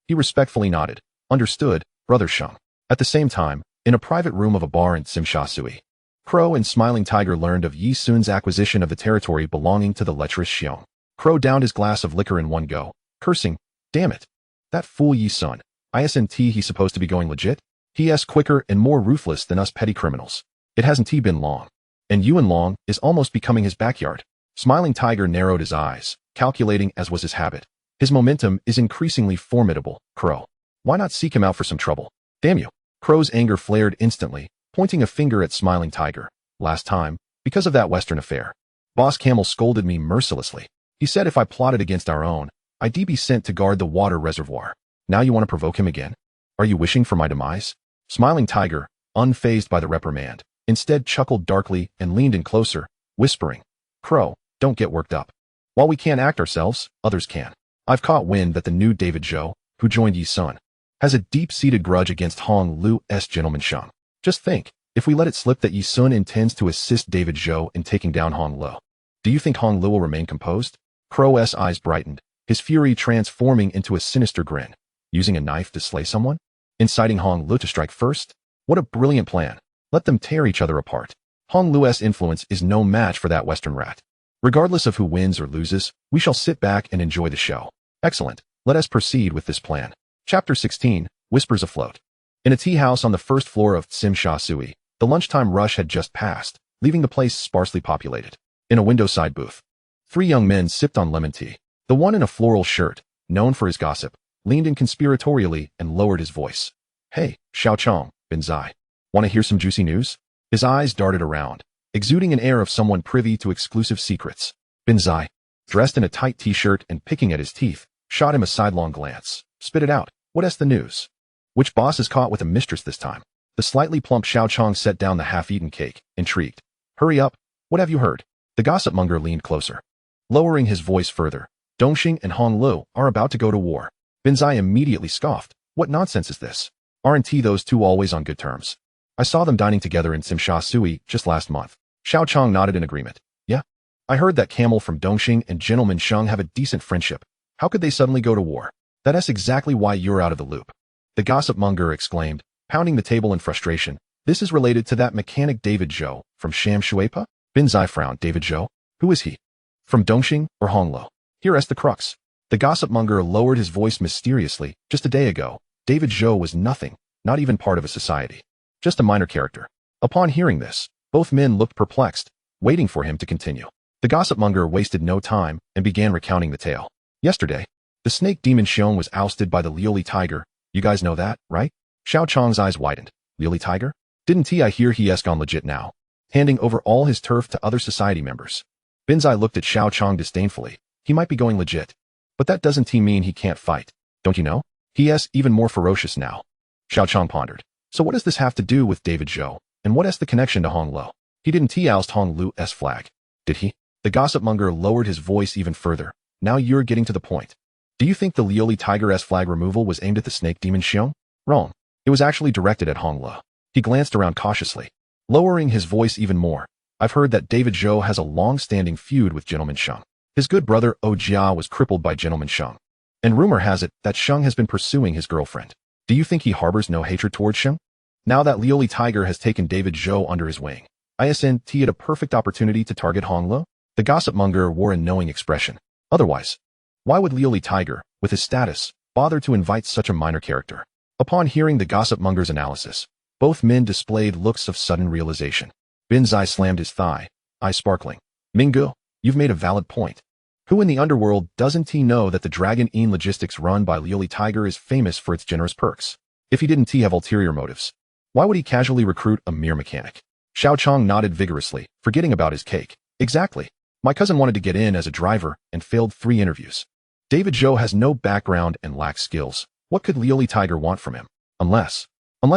S1: he respectfully nodded. Understood, Brother Sheng. At the same time, in a private room of a bar in Tsimsha Sui, Crow and Smiling Tiger learned of Yi Sun's acquisition of the territory belonging to the lecherous Xiong. Crow downed his glass of liquor in one go, cursing, "Damn it! That fool Yi Sun. Isn't he supposed to be going legit? He's quicker and more ruthless than us petty criminals. It hasn't been long. And Yuan Long is almost becoming his backyard." Smiling Tiger narrowed his eyes, calculating as was his habit. "His momentum is increasingly formidable, Crow. Why not seek him out for some trouble? Damn you." Crow's anger flared instantly, pointing a finger at Smiling Tiger. "Last time, because of that Western affair, Boss Camel scolded me mercilessly. He said if I plotted against our own, I'd be sent to guard the water reservoir. Now you want to provoke him again? Are you wishing for my demise?" Smiling Tiger, unfazed by the reprimand, instead chuckled darkly and leaned in closer, whispering, "Crow, don't get worked up. While we can't act ourselves, others can. I've caught wind that the new David Zhou, who joined Yi Sun, has a deep-seated grudge against Hong Lu's Gentleman Sheng. Just think, if we let it slip that Yi Sun intends to assist David Zhou in taking down Hong Lu, do you think Hong Lu will remain composed?" Crow's eyes brightened, his fury transforming into a sinister grin. "Using a knife to slay someone? Inciting Hong Lu to strike first? What a brilliant plan. Let them tear each other apart. Hong Lu's influence is no match for that Western rat. Regardless of who wins or loses, we shall sit back and enjoy the show." "Excellent. Let us proceed with this plan." Chapter 16, Whispers Afloat. In a tea house on the first floor of Tsimsha Sui, the lunchtime rush had just passed, leaving the place sparsely populated. In a window-side booth, 3 young men sipped on lemon tea. The one in a floral shirt, known for his gossip, leaned in conspiratorially and lowered his voice. "Hey, Xiao Chong, Bin Zai. Want to hear some juicy news?" His eyes darted around, exuding an air of someone privy to exclusive secrets. Bin Zai, dressed in a tight t-shirt and picking at his teeth, shot him a sidelong glance. "Spit it out. What's the news? Which boss is caught with a mistress this time?" The slightly plump Xiao Chong set down the half-eaten cake, intrigued. "Hurry up. What have you heard?" The gossip monger leaned closer, lowering his voice further. "Dongxing and Hong Lu are about to go to war." Bin Zai immediately scoffed. "What nonsense is this? Aren't those two always on good terms? I saw them dining together in Tsimsha Sui just last month." Xiao Chong nodded in agreement. "Yeah. I heard that Camel from Dongxing and Gentleman Sheng have a decent friendship. How could they suddenly go to war? That's exactly why you're out of the loop." The gossip monger exclaimed, pounding the table in frustration. "This is related to that mechanic David Zhou from Sham Shuipa?" Bin Zai frowned. "David Zhou? Who is he? From Dongxing or Hong Lu? Here's the crux." The gossip monger lowered his voice mysteriously. "Just a day ago, David Zhou was nothing, not even part of a society. Just a minor character." Upon hearing this, both men looked perplexed, waiting for him to continue. The gossip monger wasted no time and began recounting the tale. "Yesterday, the snake demon Xiong was ousted by the Lioli Tiger. You guys know that, right?" Xiao Chong's eyes widened. "Lioli Tiger? Didn't I hear he's gone legit now, handing over all his turf to other society members?" Bin Zai looked at Xiao Chong disdainfully. "He might be going legit, but that doesn't mean he can't fight. Don't you know? He's even more ferocious now." Xiao Chong pondered. "So what does this have to do with David Zhou, and what is the connection to Hong Lu? He didn't oust Hong Lu's flag, did he?" The gossip monger lowered his voice even further. "Now you're getting to the point. Do you think the Lioli Tiger's flag removal was aimed at the snake demon Xiong? Wrong. It was actually directed at Hong Lu." He glanced around cautiously, lowering his voice even more. "I've heard that David Zhou has a long-standing feud with Gentleman Sheng. His good brother O Jia was crippled by Gentleman Sheng, and rumor has it that Sheng has been pursuing his girlfriend. Do you think he harbors no hatred towards Sheng? Now that Lioli Tiger has taken David Zhou under his wing, isn't he had a perfect opportunity to target Hong Lu?" The gossip monger wore a knowing expression. "Otherwise, why would Lioli Tiger, with his status, bother to invite such a minor character? Upon hearing the gossip monger's analysis, both men displayed looks of sudden realization. Bin Zai slammed his thigh, eyes sparkling. Minggu, you've made a valid point. Who in the underworld doesn't he know that the Dragon Inn logistics run by Liuli Tiger is famous for its generous perks? If he didn't have ulterior motives, why would he casually recruit a mere mechanic? Xiao Chong nodded vigorously, forgetting about his cake. Exactly. My cousin wanted to get in as a driver and failed 3 interviews. David Zhou has no background and lacks skills. What could Liuli Tiger want from him? Unless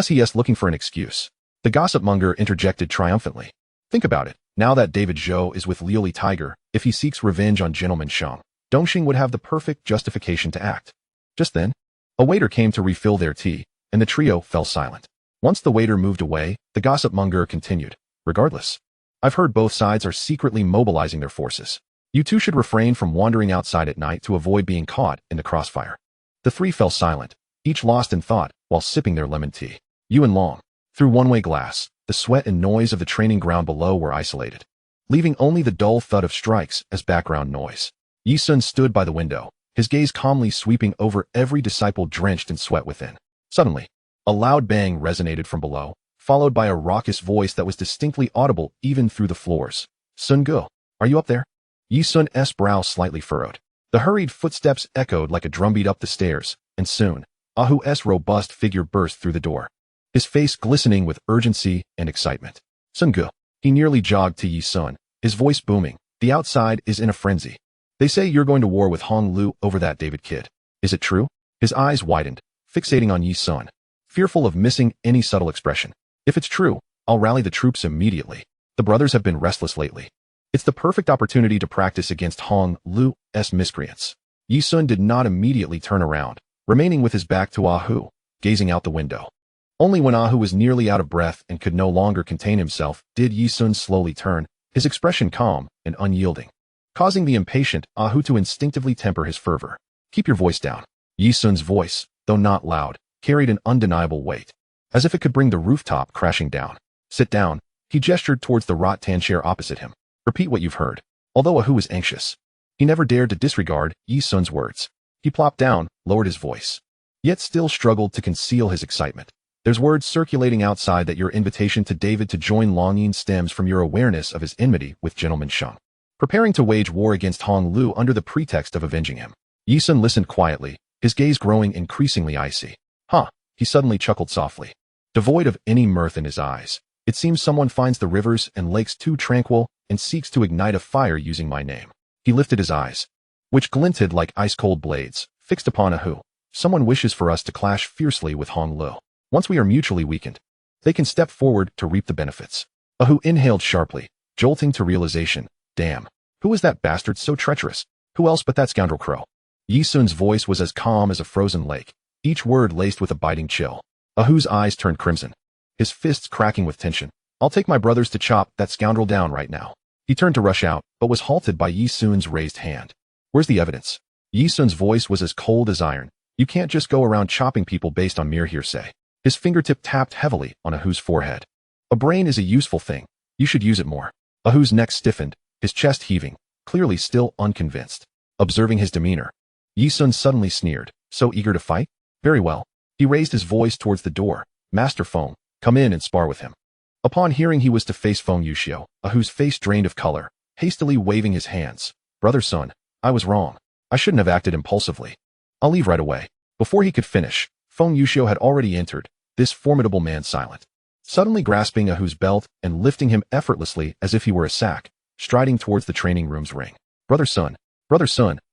S1: he is looking for an excuse. The gossip monger interjected triumphantly. Think about it. Now that David Zhou is with Liuli Tiger, if he seeks revenge on Gentleman Shang, Dongxing would have the perfect justification to act. Just then, a waiter came to refill their tea, and the trio fell silent. Once the waiter moved away, the gossip monger continued. Regardless, I've heard both sides are secretly mobilizing their forces. You two should refrain from wandering outside at night to avoid being caught in the crossfire. The 3 fell silent, each lost in thought while sipping their lemon tea. Yuan Long. Through one-way glass, the sweat and noise of the training ground below were isolated, leaving only the dull thud of strikes as background noise. Yi Sun stood by the window, his gaze calmly sweeping over every disciple drenched in sweat within. Suddenly, a loud bang resonated from below, followed by a raucous voice that was distinctly audible even through the floors. Sun Gu, are you up there? Yi Sun's brow slightly furrowed. The hurried footsteps echoed like a drumbeat up the stairs, and soon, Ahu's robust figure burst through the door, his face glistening with urgency and excitement. Sun Gu. He nearly jogged to Yi Sun, his voice booming. The outside is in a frenzy. They say you're going to war with Hong Lu over that David kid. Is it true? His eyes widened, fixating on Yi Sun, fearful of missing any subtle expression. If it's true, I'll rally the troops immediately. The brothers have been restless lately. It's the perfect opportunity to practice against Hong Lu's miscreants. Yi Sun did not immediately turn around, remaining with his back to Ahu, gazing out the window. Only when Ahu was nearly out of breath and could no longer contain himself did Yi Sun slowly turn, his expression calm and unyielding, causing the impatient Ahu to instinctively temper his fervor. Keep your voice down. Yi Sun's voice, though not loud, carried an undeniable weight, as if it could bring the rooftop crashing down. Sit down. He gestured towards the rattan chair opposite him. Repeat what you've heard. Although Ahu was anxious, he never dared to disregard Yi Sun's words. He plopped down, lowered his voice, yet still struggled to conceal his excitement. There's word circulating outside that your invitation to David to join Longyin stems from your awareness of his enmity with Gentleman Shang, preparing to wage war against Hong Lu under the pretext of avenging him. Yi Sun listened quietly, his gaze growing increasingly icy. Huh, he suddenly chuckled softly, devoid of any mirth in his eyes. It seems someone finds the rivers and lakes too tranquil and seeks to ignite a fire using my name. He lifted his eyes, which glinted like ice-cold blades, fixed upon Ahu. Someone wishes for us to clash fiercely with Hong Lu. Once we are mutually weakened, they can step forward to reap the benefits. Ahu inhaled sharply, jolting to realization. Damn, who is that bastard so treacherous? Who else but that scoundrel Crow? Yi Sun's voice was as calm as a frozen lake, each word laced with a biting chill. Ahu's eyes turned crimson, his fists cracking with tension. I'll take my brothers to chop that scoundrel down right now. He turned to rush out, but was halted by Yi Sun's raised hand. Where's the evidence? Yi Sun's voice was as cold as iron. You can't just go around chopping people based on mere hearsay. His fingertip tapped heavily on Ahu's forehead. A brain is a useful thing. You should use it more. Ahu's neck stiffened, his chest heaving, clearly still unconvinced. Observing his demeanor, Yi Sun suddenly sneered. So eager to fight? Very well. He raised his voice towards the door. Master Feng, come in and spar with him. Upon hearing he was to face Feng Yuxiu, Ahu's face drained of color, hastily waving his hands. Brother Sun, I was wrong. I shouldn't have acted impulsively. I'll leave right away. Before he could finish, Feng Yuxiu had already entered, this formidable man silent, suddenly grasping Ahu's belt and lifting him effortlessly as if he were a sack, striding towards the training room's ring. Brother Sun,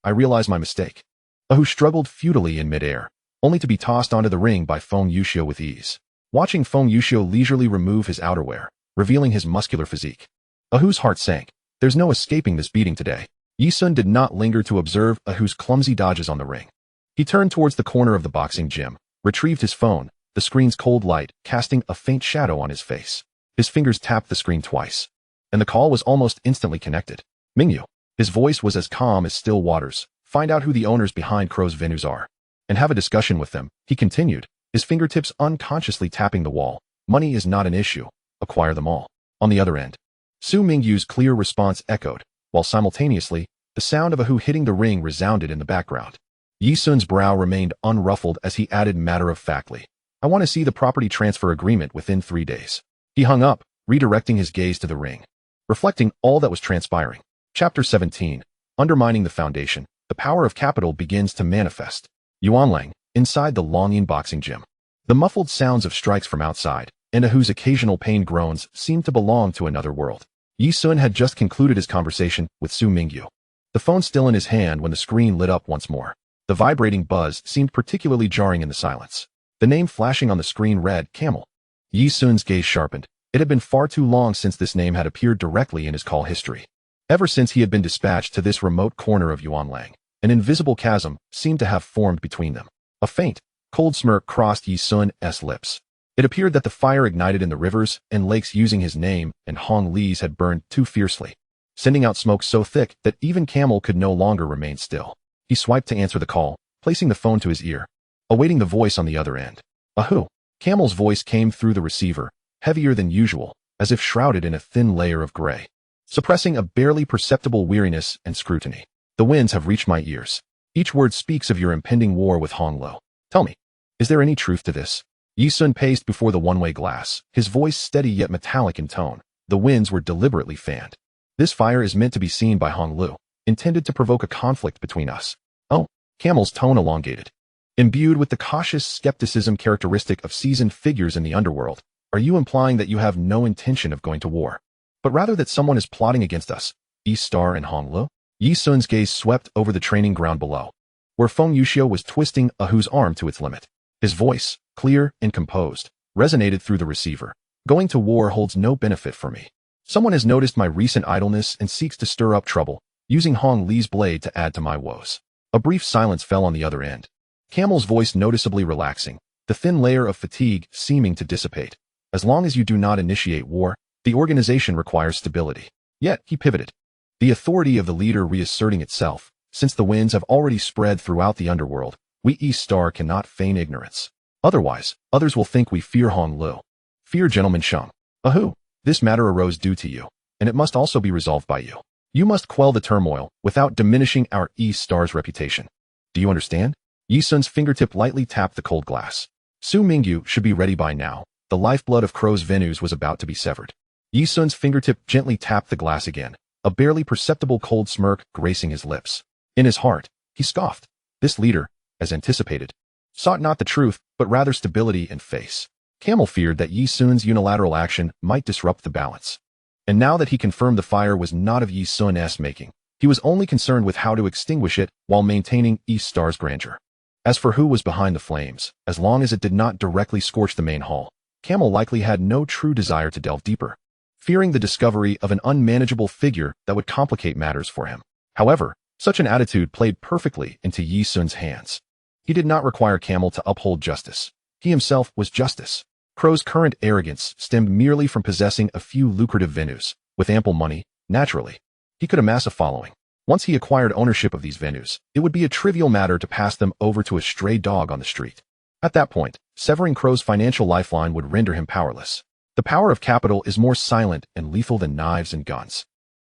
S1: I realize my mistake. Ahu struggled futilely in midair, only to be tossed onto the ring by Feng Yuxiu with ease. Watching Feng Yuxiu leisurely remove his outerwear, revealing his muscular physique, Ahu's heart sank. There's no escaping this beating today. Yi Sun did not linger to observe Ahu's clumsy dodges on the ring. He turned towards the corner of the boxing gym, retrieved his phone, the screen's cold light casting a faint shadow on his face. His fingers tapped the screen twice, and the call was almost instantly connected. Mingyu. His voice was as calm as still waters. Find out who the owners behind Crow's venues are, and have a discussion with them, he continued, his fingertips unconsciously tapping the wall. Money is not an issue. Acquire them all. On the other end, Su Mingyu's clear response echoed, while simultaneously, the sound of Ahu hitting the ring resounded in the background. Yi Sun's brow remained unruffled as he added matter-of-factly, "I want to see the property transfer agreement within 3 days." He hung up, redirecting his gaze to the ring, reflecting all that was transpiring. Chapter 17. Undermining the Foundation. The power of capital begins to manifest. Yuanlang, inside the Longyin boxing gym. The muffled sounds of strikes from outside, and Ahu's occasional pain groans, seemed to belong to another world. Yi Sun had just concluded his conversation with Su Mingyu. The phone still in his hand when the screen lit up once more. The vibrating buzz seemed particularly jarring in the silence. The name flashing on the screen read, Camel. Yi Sun's gaze sharpened. It had been far too long since this name had appeared directly in his call history. Ever since he had been dispatched to this remote corner of Yuanlang, an invisible chasm seemed to have formed between them. A faint, cold smirk crossed Yi Sun's lips. It appeared that the fire ignited in the rivers and lakes using his name and Hong Li's had burned too fiercely, sending out smoke so thick that even Camel could no longer remain still. He swiped to answer the call, placing the phone to his ear, awaiting the voice on the other end. Ahu. Camel's voice came through the receiver, heavier than usual, as if shrouded in a thin layer of gray, suppressing a barely perceptible weariness and scrutiny. "The winds have reached my ears. Each word speaks of your impending war with Honglo. Tell me, is there any truth to this?" Yi Sun paced before the one-way glass, his voice steady yet metallic in tone. The winds were deliberately fanned. "This fire is meant to be seen by Honglu, intended to provoke a conflict between us." "Oh," Camel's tone elongated. Imbued with the cautious skepticism characteristic of seasoned figures in the underworld, "Are you implying that you have no intention of going to war, but rather that someone is plotting against us, East Star and Honglu?" Yi Sun's gaze swept over the training ground below, where Feng Yuxiu was twisting Ahu's arm to its limit. His voice, clear and composed, resonated through the receiver. "Going to war holds no benefit for me. Someone has noticed my recent idleness and seeks to stir up trouble, using Hong Li's blade to add to my woes." A brief silence fell on the other end, Camel's voice noticeably relaxing, the thin layer of fatigue seeming to dissipate. "As long as you do not initiate war, the organization requires stability." Yet, he pivoted, the authority of the leader reasserting itself. "Since the winds have already spread throughout the underworld, we East Star cannot feign ignorance. Otherwise, others will think we fear Hong Lu. Fear Gentleman Sheng. Ahu, this matter arose due to you, and it must also be resolved by you. You must quell the turmoil without diminishing our East Star's reputation. Do you understand?" Yi Sun's fingertip lightly tapped the cold glass. Su Mingyu should be ready by now. The lifeblood of Crow's venues was about to be severed. Yi Sun's fingertip gently tapped the glass again, a barely perceptible cold smirk gracing his lips. In his heart, he scoffed. This leader, as anticipated, sought not the truth, but rather stability and face. Camel feared that Yi Sun's unilateral action might disrupt the balance. And now that he confirmed the fire was not of Yi Sun's making, he was only concerned with how to extinguish it while maintaining East Star's grandeur. As for who was behind the flames, as long as it did not directly scorch the main hall, Camel likely had no true desire to delve deeper, fearing the discovery of an unmanageable figure that would complicate matters for him. However, such an attitude played perfectly into Yi Sun's hands. He did not require Camel to uphold justice. He himself was justice. Crow's current arrogance stemmed merely from possessing a few lucrative venues. With ample money, naturally, he could amass a following. Once he acquired ownership of these venues, it would be a trivial matter to pass them over to a stray dog on the street. At that point, severing Crow's financial lifeline would render him powerless. The power of capital is more silent and lethal than knives and guns.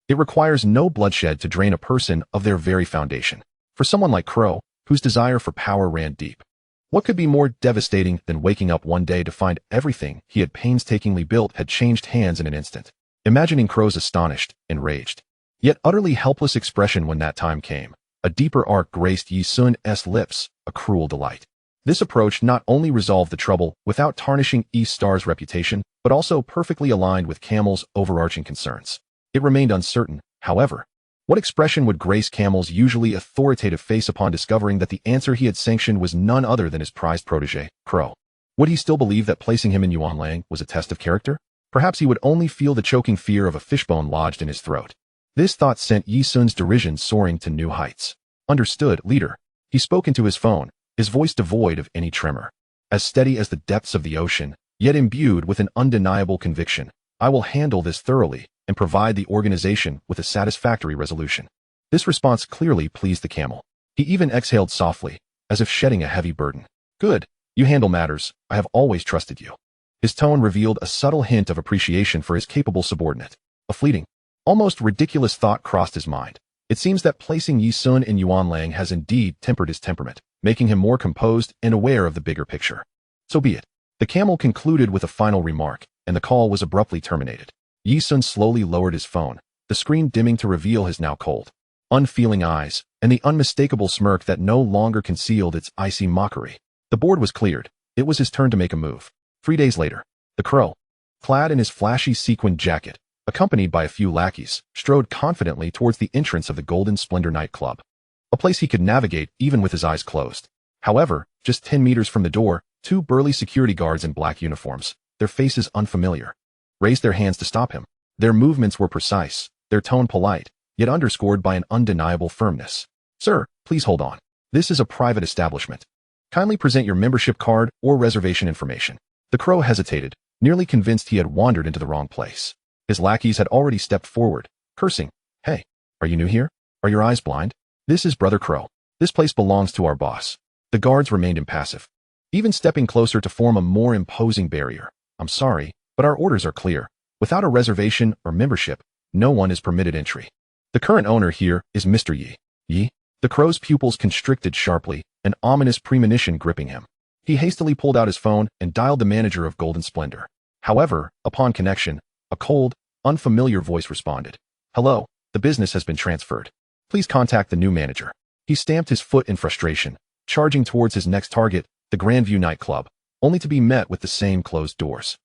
S1: It requires no bloodshed to drain a person of their very foundation. For someone like Crow, whose desire for power ran deep, what could be more devastating than waking up one day to find everything he had painstakingly built had changed hands in an instant? Imagining Crow's astonished, enraged, yet utterly helpless expression when that time came, a deeper arc graced Yi Sun's lips, a cruel delight. This approach not only resolved the trouble without tarnishing East Star's reputation, but also perfectly aligned with Camel's overarching concerns. It remained uncertain, however, what expression would grace Camel's usually authoritative face upon discovering that the answer he had sanctioned was none other than his prized protege, Crow. Would he still believe that placing him in Yuanlang was a test of character? Perhaps he would only feel the choking fear of a fishbone lodged in his throat. This thought sent Yi Sun's derision soaring to new heights. "Understood, leader." He spoke into his phone, his voice devoid of any tremor. As steady as the depths of the ocean, yet imbued with an undeniable conviction. "I will handle this thoroughly and provide the organization with a satisfactory resolution." This response clearly pleased the Camel. He even exhaled softly, as if shedding a heavy burden. "Good. You handle matters. I have always trusted you." His tone revealed a subtle hint of appreciation for his capable subordinate. A fleeting, almost ridiculous thought crossed his mind. It seems that placing Yi Sun in Yuanlang has indeed tempered his temperament, making him more composed and aware of the bigger picture. So be it. The camel concluded with a final remark, and the call was abruptly terminated. Yi Sun slowly lowered his phone, the screen dimming to reveal his now cold, unfeeling eyes, and the unmistakable smirk that no longer concealed its icy mockery. The board was cleared. It was his turn to make a move. 3 days later, the crow, clad in his flashy sequined jacket, accompanied by a few lackeys, strode confidently towards the entrance of the Golden Splendor nightclub, a place he could navigate even with his eyes closed. However, just 10 meters from the door, 2 burly security guards in black uniforms, their faces unfamiliar, raised their hands to stop him. Their movements were precise, their tone polite, yet underscored by an undeniable firmness. "Sir, please hold on. This is a private establishment. Kindly present your membership card or reservation information." The crow hesitated, nearly convinced he had wandered into the wrong place. His lackeys had already stepped forward, cursing. "Hey, are you new here? Are your eyes blind? This is Brother Crow. This place belongs to our boss." The guards remained impassive, even stepping closer to form a more imposing barrier. "I'm sorry, but our orders are clear. Without a reservation or membership, no one is permitted entry. The current owner here is Mr. Yi." "Yi?" The crow's pupils constricted sharply, an ominous premonition gripping him. He hastily pulled out his phone and dialed the manager of Golden Splendor. However, upon connection, a cold, unfamiliar voice responded. "Hello, the business has been transferred. Please contact the new manager." He stamped his foot in frustration, charging towards his next target, the Grandview nightclub, only to be met with the same closed doors.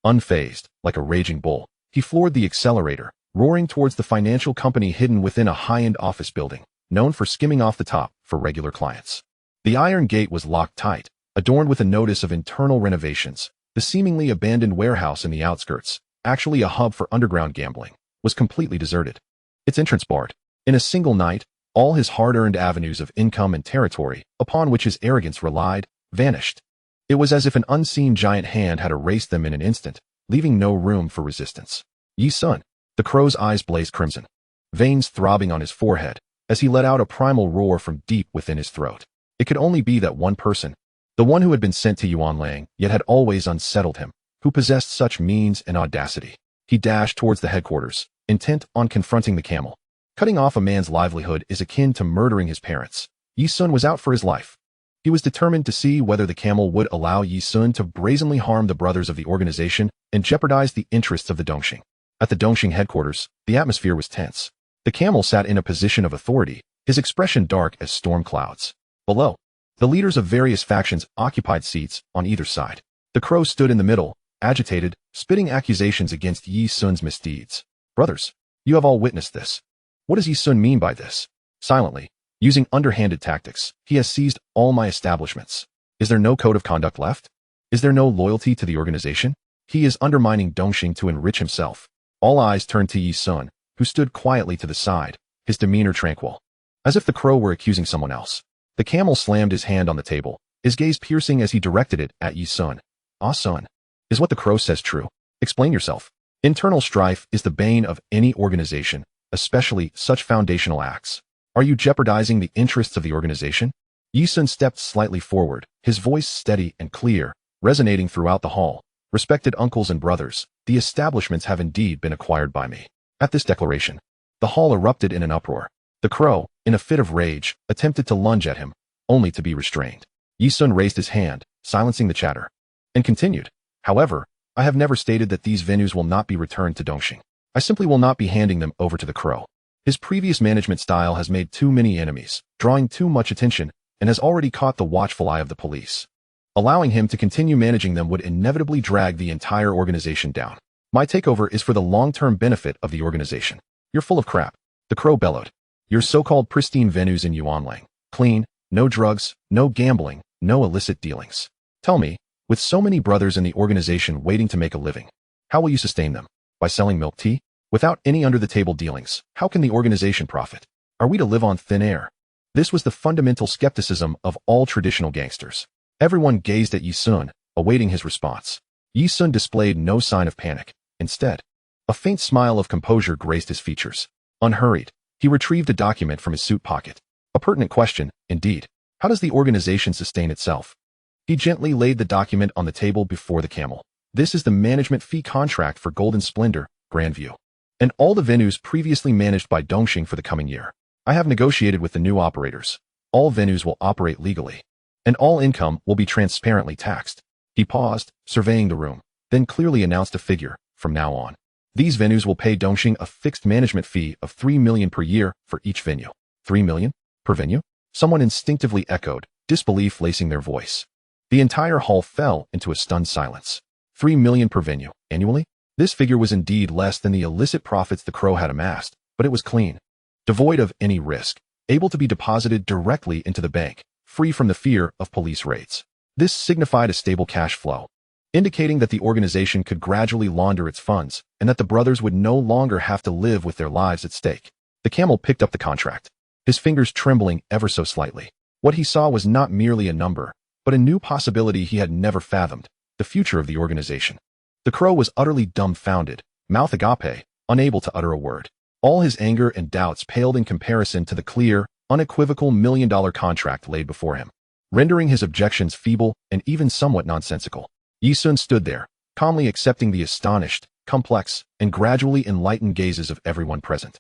S1: Unfazed, like a raging bull, he floored the accelerator, roaring towards the financial company hidden within a high-end office building, known for skimming off the top for regular clients. The iron gate was locked tight, adorned with a notice of internal renovations. The seemingly abandoned warehouse in the outskirts, actually a hub for underground gambling, was completely deserted. Its entrance barred. In a single night, all his hard-earned avenues of income and territory, upon which his arrogance relied, vanished. It was as if an unseen giant hand had erased them in an instant, leaving no room for resistance. "Yi Sun." The crow's eyes blazed crimson, veins throbbing on his forehead, as he let out a primal roar from deep within his throat. It could only be that one person, the one who had been sent to Yuanlang, yet had always unsettled him, who possessed such means and audacity. He dashed towards the headquarters, intent on confronting the camel. Cutting off a man's livelihood is akin to murdering his parents. Yi Sun was out for his life. He was determined to see whether the camel would allow Yi Sun to brazenly harm the brothers of the organization and jeopardize the interests of the Dongxing. At the Dongxing headquarters, the atmosphere was tense. The camel sat in a position of authority, his expression dark as storm clouds. Below, the leaders of various factions occupied seats on either side. The crow stood in the middle, agitated, spitting accusations against Yi Sun's misdeeds. "Brothers, you have all witnessed this. What does Yi Sun mean by this? Silently, using underhanded tactics, he has seized all my establishments. Is there no code of conduct left? Is there no loyalty to the organization? He is undermining Dongxing to enrich himself." All eyes turned to Yi Sun, who stood quietly to the side, his demeanor tranquil, as if the crow were accusing someone else. The camel slammed his hand on the table, his gaze piercing as he directed it at Yi Sun. "Ah Sun, is what the crow says true? Explain yourself." Internal strife is the bane of any organization, especially such foundational acts. Are you jeopardizing the interests of the organization? Yi Sun stepped slightly forward, his voice steady and clear, resonating throughout the hall. "Respected uncles and brothers, the establishments have indeed been acquired by me." At this declaration, the hall erupted in an uproar. The crow, in a fit of rage, attempted to lunge at him, only to be restrained. Yi Sun raised his hand, silencing the chatter, and continued. "However, I have never stated that these venues will not be returned to Dongxing. I simply will not be handing them over to the crow. His previous management style has made too many enemies, drawing too much attention, and has already caught the watchful eye of the police. Allowing him to continue managing them would inevitably drag the entire organization down. My takeover is for the long-term benefit of the organization." "You're full of crap," the crow bellowed. "Your so-called pristine venues in Yuanlang, clean, no drugs, no gambling, no illicit dealings. Tell me, with so many brothers in the organization waiting to make a living, how will you sustain them? By selling milk tea? Without any under-the-table dealings, how can the organization profit? Are we to live on thin air?" This was the fundamental skepticism of all traditional gangsters. Everyone gazed at Yi Sun, awaiting his response. Yi Sun displayed no sign of panic. Instead, a faint smile of composure graced his features. Unhurried, he retrieved a document from his suit pocket. A pertinent question, indeed. How does the organization sustain itself? He gently laid the document on the table before the camel. "This is the management fee contract for Golden Splendor, Grandview, and all the venues previously managed by Dongxing for the coming year. I have negotiated with the new operators. All venues will operate legally, and all income will be transparently taxed. He paused, surveying the room, then clearly announced a figure. From now on, these venues will pay Dongxing a fixed management fee of 3 million per year for each venue. 3 million? Per venue? Someone instinctively echoed, disbelief lacing their voice. The entire hall fell into a stunned silence. 3 million per venue, annually? This figure was indeed less than the illicit profits the Crow had amassed, but it was clean, devoid of any risk, able to be deposited directly into the bank, free from the fear of police raids. This signified a stable cash flow, indicating that the organization could gradually launder its funds and that the brothers would no longer have to live with their lives at stake. The camel picked up the contract, his fingers trembling ever so slightly. What he saw was not merely a number, but a new possibility he had never fathomed, the future of the organization. The Crow was utterly dumbfounded, mouth agape, unable to utter a word. All his anger and doubts paled in comparison to the clear, unequivocal million-dollar contract laid before him, rendering his objections feeble and even somewhat nonsensical. Yi Sun stood there, calmly accepting the astonished, complex, and gradually enlightened gazes of everyone present.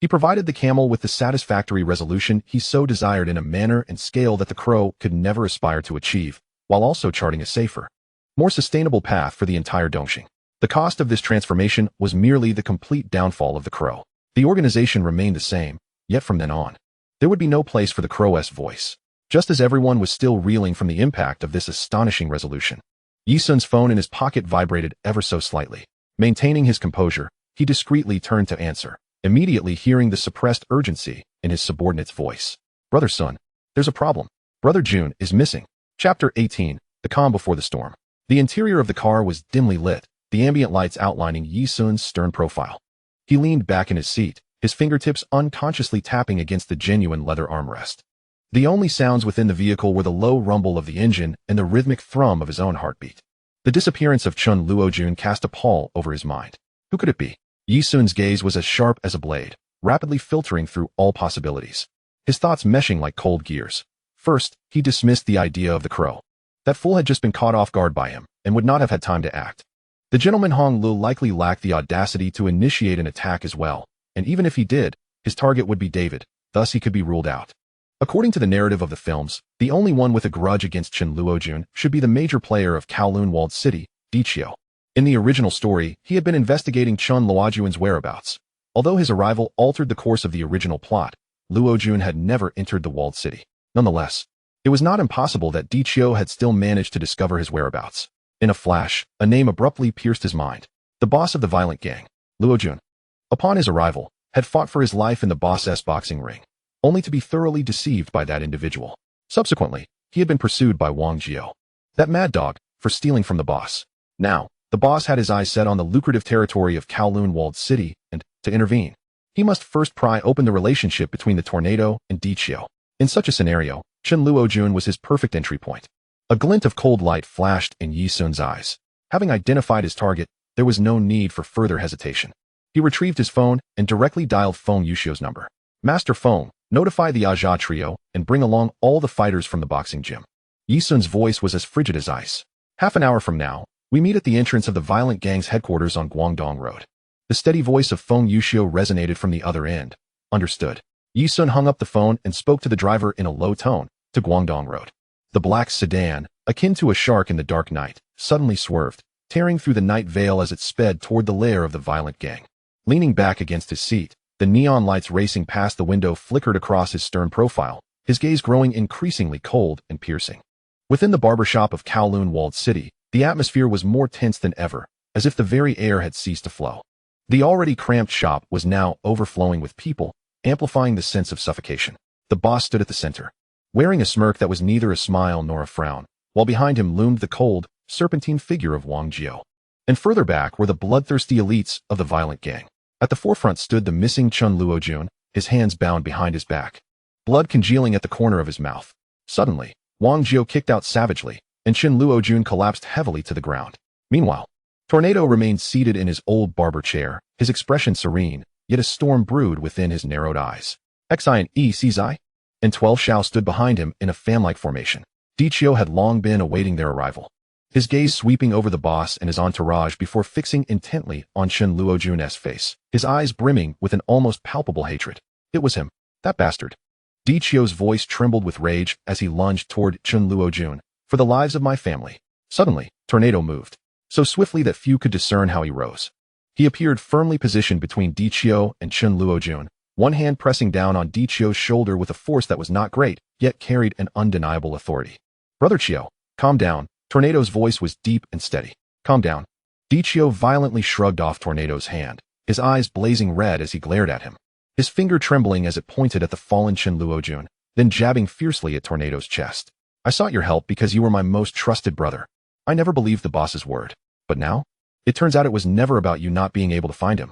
S1: He provided the camel with the satisfactory resolution he so desired in a manner and scale that the Crow could never aspire to achieve, while also charting a safer, more sustainable path for the entire Dongxing. The cost of this transformation was merely the complete downfall of the Crow. The organization remained the same, yet from then on, there would be no place for the Crow's voice. Just as everyone was still reeling from the impact of this astonishing resolution, Yi Sun's phone in his pocket vibrated ever so slightly. Maintaining his composure, he discreetly turned to answer, immediately hearing the suppressed urgency in his subordinate's voice. Brother Sun, there's a problem. Brother Jun is missing. Chapter 18, The Calm Before the Storm. The interior of the car was dimly lit, the ambient lights outlining Yi Sun's stern profile. He leaned back in his seat, his fingertips unconsciously tapping against the genuine leather armrest. The only sounds within the vehicle were the low rumble of the engine and the rhythmic thrum of his own heartbeat. The disappearance of Chun Luojun cast a pall over his mind. Who could it be? Yi Sun's gaze was as sharp as a blade, rapidly filtering through all possibilities, his thoughts meshing like cold gears. First, he dismissed the idea of the Crow. That fool had just been caught off guard by him, and would not have had time to act. The gentleman Hong Lu likely lacked the audacity to initiate an attack as well, and even if he did, his target would be David, thus he could be ruled out. According to the narrative of the films, the only one with a grudge against Chun Luojun should be the major player of Kowloon walled city, Dichio. In the original story, he had been investigating Chun Luojun's whereabouts. Although his arrival altered the course of the original plot, Luojun had never entered the walled city. Nonetheless, it was not impossible that Dichio had still managed to discover his whereabouts. In a flash, a name abruptly pierced his mind. The boss of the violent gang, Luojun, upon his arrival, had fought for his life in the boss's boxing ring, only to be thoroughly deceived by that individual. Subsequently, he had been pursued by Wang Jiao, that mad dog, for stealing from the boss. Now, the boss had his eyes set on the lucrative territory of Kowloon walled city, and, to intervene, he must first pry open the relationship between the tornado and Dichio. In such a scenario, Chun Luojun was his perfect entry point. A glint of cold light flashed in Yi Sun's eyes. Having identified his target, there was no need for further hesitation. He retrieved his phone and directly dialed Feng Yuxiu's number. Master Feng, notify the Aja trio and bring along all the fighters from the boxing gym. Yi Sun's voice was as frigid as ice. Half an hour from now, we meet at the entrance of the violent gang's headquarters on Guangdong Road. The steady voice of Feng Yuxiu resonated from the other end. Understood. Yi Sun hung up the phone and spoke to the driver in a low tone, to Guangdong Road. The black sedan, akin to a shark in the dark night, suddenly swerved, tearing through the night veil as it sped toward the lair of the violent gang. Leaning back against his seat, the neon lights racing past the window flickered across his stern profile, his gaze growing increasingly cold and piercing. Within the barbershop of Kowloon walled city, the atmosphere was more tense than ever, as if the very air had ceased to flow. The already cramped shop was now overflowing with people, amplifying the sense of suffocation. The boss stood at the center, wearing a smirk that was neither a smile nor a frown, while behind him loomed the cold, serpentine figure of Wang Jiao. And further back were the bloodthirsty elites of the violent gang. At the forefront stood the missing Chun Luojun, his hands bound behind his back, blood congealing at the corner of his mouth. Suddenly, Wang Jiao kicked out savagely, and Chun Luojun collapsed heavily to the ground. Meanwhile, Tornado remained seated in his old barber chair, his expression serene, yet a storm brewed within his narrowed eyes. Xi and Czai and 12 Xiao stood behind him in a fan-like formation. Dichio had long been awaiting their arrival, his gaze sweeping over the boss and his entourage before fixing intently on Chun Luojun's face, his eyes brimming with an almost palpable hatred. It was him, That bastard. Di Chio's voice trembled with rage as he lunged toward Chun Luojun. For the lives of my family. Suddenly, Tornado moved. So swiftly that few could discern how he rose. He appeared firmly positioned between Di Chio and Chun Luojun, one hand pressing down on Di Chio's shoulder with a force that was not great, yet carried an undeniable authority. Brother Chio, calm down. Tornado's voice was deep and steady. Calm down. Di Chio violently shrugged off Tornado's hand, his eyes blazing red as he glared at him. His finger trembling as it pointed at the fallen Chun Luojun, then jabbing fiercely at Tornado's chest. I sought your help because you were my most trusted brother. I never believed the boss's word. But now? It turns out it was never about you not being able to find him.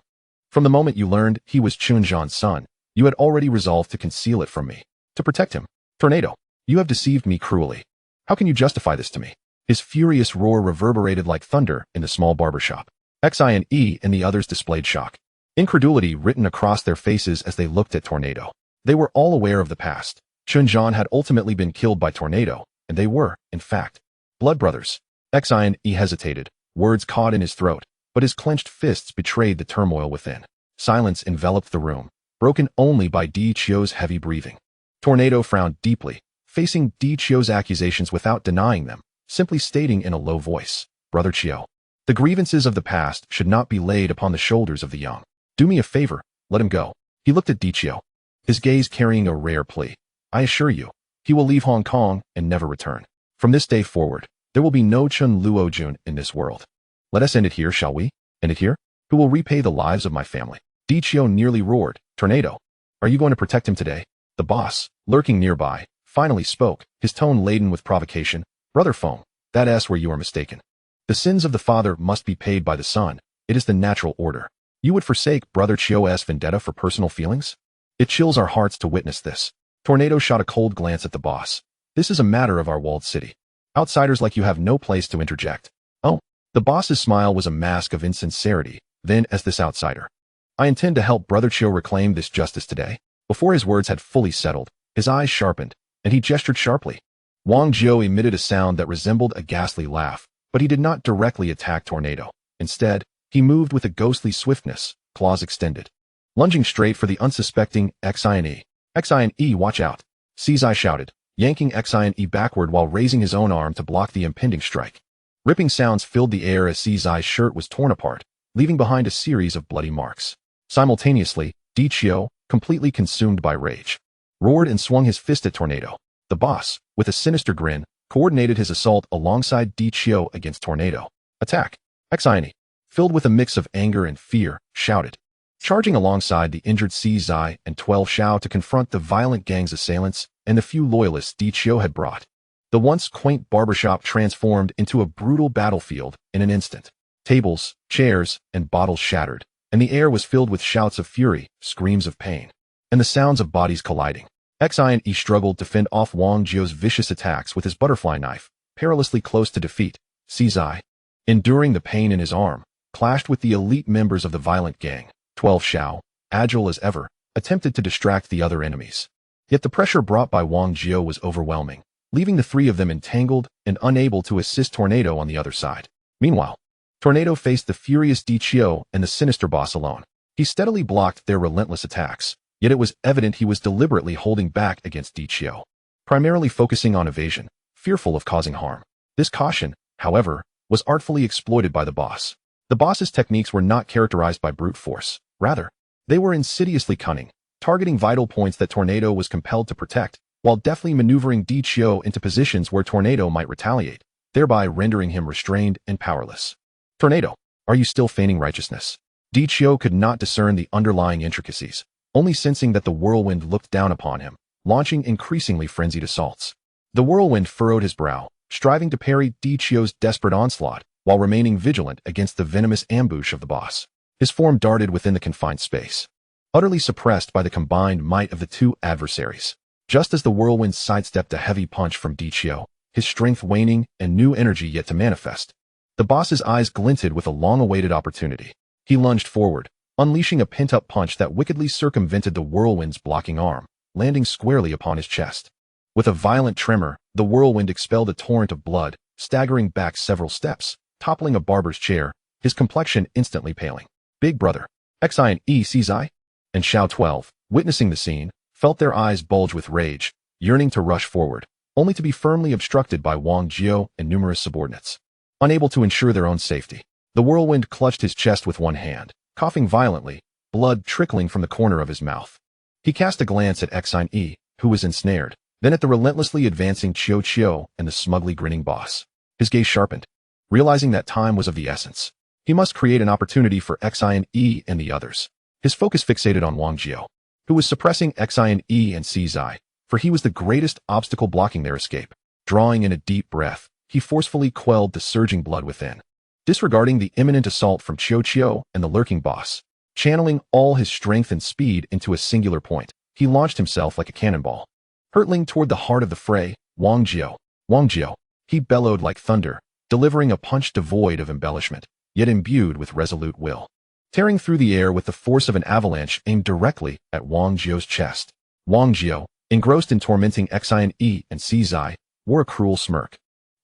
S1: From the moment you learned he was Chun Zhan's son, you had already resolved to conceal it from me. To protect him. Tornado, you have deceived me cruelly. How can you justify this to me? His furious roar reverberated like thunder in the small barber shop. Xine and the others displayed shock. Incredulity written across their faces as they looked at Tornado. They were all aware of the past. Chun Zhan had ultimately been killed by Tornado, and they were, in fact, blood brothers. Xine hesitated, words caught in his throat, but his clenched fists betrayed the turmoil within. Silence enveloped the room, broken only by Di Chio's heavy breathing. Tornado frowned deeply, facing Di Chio's accusations without denying them, simply stating in a low voice, Brother Chio, the grievances of the past should not be laid upon the shoulders of the young. Do me a favor, let him go. He looked at Di Chio, his gaze carrying a rare plea. I assure you, he will leave Hong Kong and never return. From this day forward, there will be no Chun Luojun in this world. Let us end it here, shall we? End it here? Who will repay the lives of my family? Di Chio nearly roared, Tornado, are you going to protect him today? The boss, lurking nearby, finally spoke, his tone laden with provocation. Brother Feng, that's where you are mistaken. The sins of the father must be paid by the son. It is the natural order. You would forsake Brother Chio's vendetta for personal feelings? It chills our hearts to witness this. Tornado shot a cold glance at the boss. This is a matter of our walled city. Outsiders like you have no place to interject. Oh, the boss's smile was a mask of insincerity. Then, as this outsider, I intend to help Brother Chio reclaim this justice today. Before his words had fully settled, his eyes sharpened, and he gestured sharply. Wang Jiao emitted a sound that resembled a ghastly laugh, but he did not directly attack Tornado. Instead, he moved with a ghostly swiftness, claws extended, lunging straight for the unsuspecting Xine. Xine, watch out! Cizai shouted, yanking Xine backward while raising his own arm to block the impending strike. Ripping sounds filled the air as Cizai's shirt was torn apart, leaving behind a series of bloody marks. Simultaneously, Di Chio, completely consumed by rage, roared and swung his fist at Tornado. The boss, with a sinister grin, coordinated his assault alongside Di Chio against Tornado. Attack! Xine, filled with a mix of anger and fear, shouted, charging alongside the injured Cizai and 12 Xiao to confront the violent gang's assailants and the few loyalists Di Chio had brought. The once quaint barbershop transformed into a brutal battlefield in an instant. Tables, chairs, and bottles shattered, and the air was filled with shouts of fury, screams of pain, and the sounds of bodies colliding. Xine struggled to fend off Wang Jiao's vicious attacks with his butterfly knife, perilously close to defeat. Cizai, enduring the pain in his arm, clashed with the elite members of the violent gang. 12 Xiao, agile as ever, attempted to distract the other enemies. Yet the pressure brought by Wang Jiao was overwhelming, leaving the three of them entangled and unable to assist Tornado on the other side. Meanwhile, Tornado faced the furious Di Chio and the sinister boss alone. He steadily blocked their relentless attacks, yet it was evident he was deliberately holding back against Di Chio, primarily focusing on evasion, fearful of causing harm. This caution, however, was artfully exploited by the boss. The boss's techniques were not characterized by brute force. Rather, they were insidiously cunning, targeting vital points that Tornado was compelled to protect, while deftly maneuvering Di Chio into positions where Tornado might retaliate, thereby rendering him restrained and powerless. Tornado, are you still feigning righteousness? Di Chio could not discern the underlying intricacies, only sensing that the whirlwind looked down upon him, launching increasingly frenzied assaults. The whirlwind furrowed his brow, striving to parry Di Chio's desperate onslaught, while remaining vigilant against the venomous ambush of the boss. His form darted within the confined space, utterly suppressed by the combined might of the two adversaries. Just as the whirlwind sidestepped a heavy punch from Di Chio, his strength waning and new energy yet to manifest, the boss's eyes glinted with a long-awaited opportunity. He lunged forward, unleashing a pent-up punch that wickedly circumvented the whirlwind's blocking arm, landing squarely upon his chest. With a violent tremor, the whirlwind expelled a torrent of blood, staggering back several steps, toppling a barber's chair, his complexion instantly paling. Big brother, Xine Cizai, and Xiao 12, witnessing the scene, felt their eyes bulge with rage, yearning to rush forward, only to be firmly obstructed by Wang Jiao and numerous subordinates. Unable to ensure their own safety, the whirlwind clutched his chest with one hand, coughing violently, blood trickling from the corner of his mouth. He cast a glance at Xine, who was ensnared, then at the relentlessly advancing Qiao and the smugly grinning boss. His gaze sharpened, realizing that time was of the essence. He must create an opportunity for Xine and the others. His focus fixated on Wang Jiao, who was suppressing Xine and Czi, for he was the greatest obstacle blocking their escape. Drawing in a deep breath, he forcefully quelled the surging blood within. Disregarding the imminent assault from Qiao and the lurking boss, channeling all his strength and speed into a singular point, he launched himself like a cannonball. Hurtling toward the heart of the fray, Wang Jiao, he bellowed like thunder, delivering a punch devoid of embellishment, yet imbued with resolute will. Tearing through the air with the force of an avalanche aimed directly at Wang Jiao's chest. Wang Jiao, engrossed in tormenting Xine and Czi, wore a cruel smirk.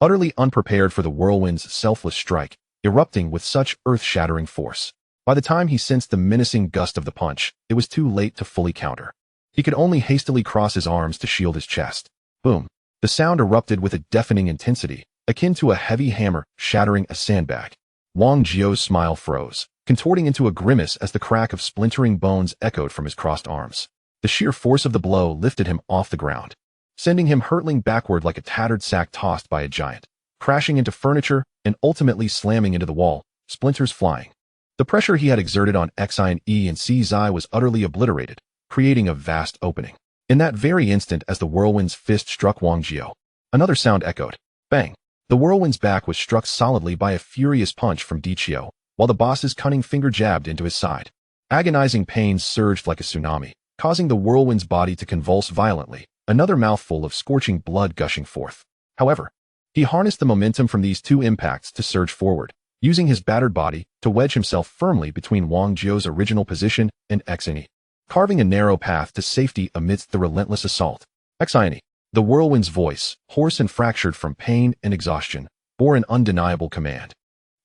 S1: Utterly unprepared for the whirlwind's selfless strike, erupting with such earth-shattering force. By the time he sensed the menacing gust of the punch, it was too late to fully counter. He could only hastily cross his arms to shield his chest. Boom! The sound erupted with a deafening intensity, akin to a heavy hammer shattering a sandbag. Wang Jiao's smile froze, contorting into a grimace as the crack of splintering bones echoed from his crossed arms. The sheer force of the blow lifted him off the ground, sending him hurtling backward like a tattered sack tossed by a giant, crashing into furniture and ultimately slamming into the wall, splinters flying. The pressure he had exerted on Xine and Czi was utterly obliterated, creating a vast opening. In that very instant as the whirlwind's fist struck Wang Jiao, another sound echoed. Bang! The whirlwind's back was struck solidly by a furious punch from Qiao, while the boss's cunning finger jabbed into his side. Agonizing pains surged like a tsunami, causing the whirlwind's body to convulse violently, another mouthful of scorching blood gushing forth. However, he harnessed the momentum from these two impacts to surge forward, using his battered body to wedge himself firmly between Wang Jiao's original position and Xine, carving a narrow path to safety amidst the relentless assault. Xine, the whirlwind's voice, hoarse and fractured from pain and exhaustion, bore an undeniable command.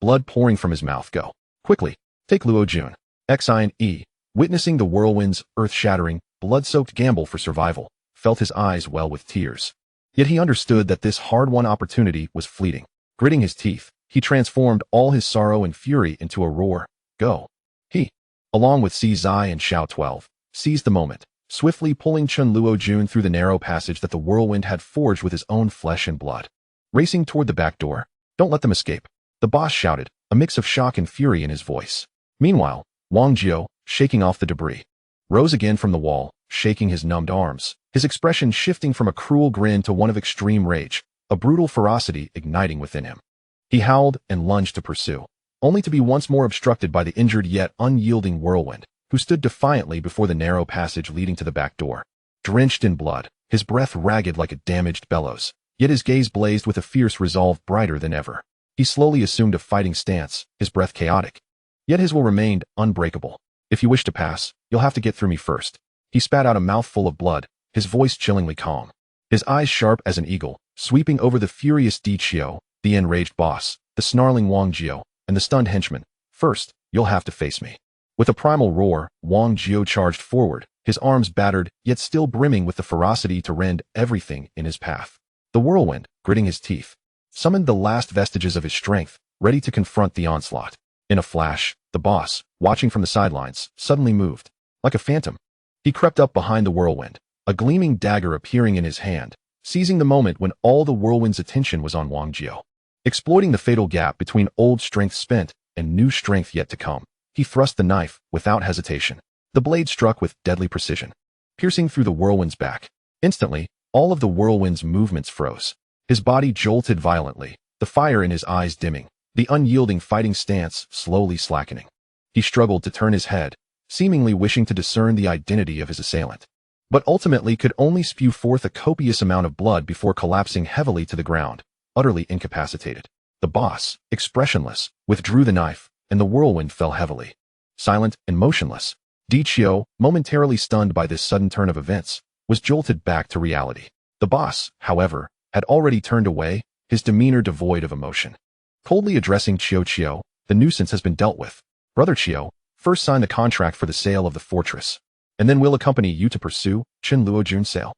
S1: Blood pouring from his mouth. Go. Quickly. Take Luo Jun. Xine, witnessing the whirlwind's earth-shattering, blood-soaked gamble for survival, felt his eyes well with tears. Yet he understood that this hard-won opportunity was fleeting. Gritting his teeth, he transformed all his sorrow and fury into a roar. Go. He, along with Czi and Xiao 12, seized the moment, swiftly pulling Chun Luo Jun through the narrow passage that the whirlwind had forged with his own flesh and blood. Racing toward the back door. Don't let them escape, the boss shouted, a mix of shock and fury in his voice. Meanwhile, Wang Jiao, shaking off the debris, rose again from the wall, shaking his numbed arms, his expression shifting from a cruel grin to one of extreme rage, a brutal ferocity igniting within him. He howled and lunged to pursue, only to be once more obstructed by the injured yet unyielding whirlwind, who stood defiantly before the narrow passage leading to the back door. Drenched in blood, his breath ragged like a damaged bellows, yet his gaze blazed with a fierce resolve brighter than ever. He slowly assumed a fighting stance, his breath chaotic, yet his will remained unbreakable. If you wish to pass, you'll have to get through me first. He spat out a mouthful of blood, his voice chillingly calm, his eyes sharp as an eagle, sweeping over the furious Qiao, the enraged boss, the snarling Wang Jiao, and the stunned henchman. First, you'll have to face me. With a primal roar, Wang Jiao charged forward, his arms battered, yet still brimming with the ferocity to rend everything in his path. The whirlwind, gritting his teeth, summoned the last vestiges of his strength, ready to confront the onslaught. In a flash, the boss, watching from the sidelines, suddenly moved. Like a phantom, he crept up behind the whirlwind, a gleaming dagger appearing in his hand, seizing the moment when all the whirlwind's attention was on Wang Jiao. Exploiting the fatal gap between old strength spent and new strength yet to come, he thrust the knife without hesitation. The blade struck with deadly precision, piercing through the whirlwind's back. Instantly, all of the whirlwind's movements froze. His body jolted violently, the fire in his eyes dimming, the unyielding fighting stance slowly slackening. He struggled to turn his head, seemingly wishing to discern the identity of his assailant, but ultimately could only spew forth a copious amount of blood before collapsing heavily to the ground, utterly incapacitated. The boss, expressionless, withdrew the knife, and the whirlwind fell heavily. Silent and motionless, Qiao, momentarily stunned by this sudden turn of events, was jolted back to reality. The boss, however, had already turned away, his demeanor devoid of emotion. Coldly addressing Qiao, the nuisance has been dealt with. Brother Qiao, first sign the contract for the sale of the fortress. and then we'll accompany you to pursue Chen Luojun's sale.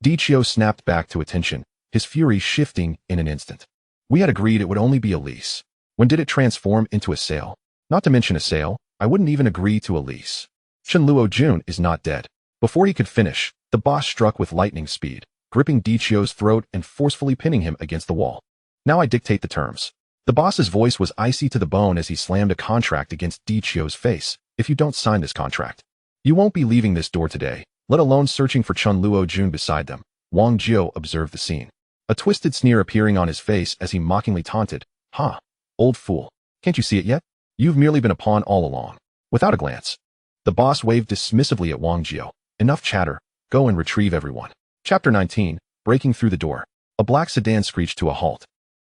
S1: Dichio snapped back to attention, his fury shifting in an instant. We had agreed it would only be a lease. When did it transform into a sale? Not to mention a sale, I wouldn't even agree to a lease. Chen Luojun is not dead. Before he could finish, the boss struck with lightning speed, gripping Dichio's throat and forcefully pinning him against the wall. Now I dictate the terms. The boss's voice was icy to the bone as he slammed a contract against Dichio's face. If you don't sign this contract, you won't be leaving this door today, let alone searching for Chen Luojun beside them. Wang Jiao observed the scene, a twisted sneer appearing on his face as he mockingly taunted, "Ha! Old fool. Can't you see it yet? You've merely been a pawn all along." Without a glance, the boss waved dismissively at Wang Jiao. "Enough chatter. Go and retrieve everyone." Chapter 19, Breaking Through the Door. A black sedan screeched to a halt,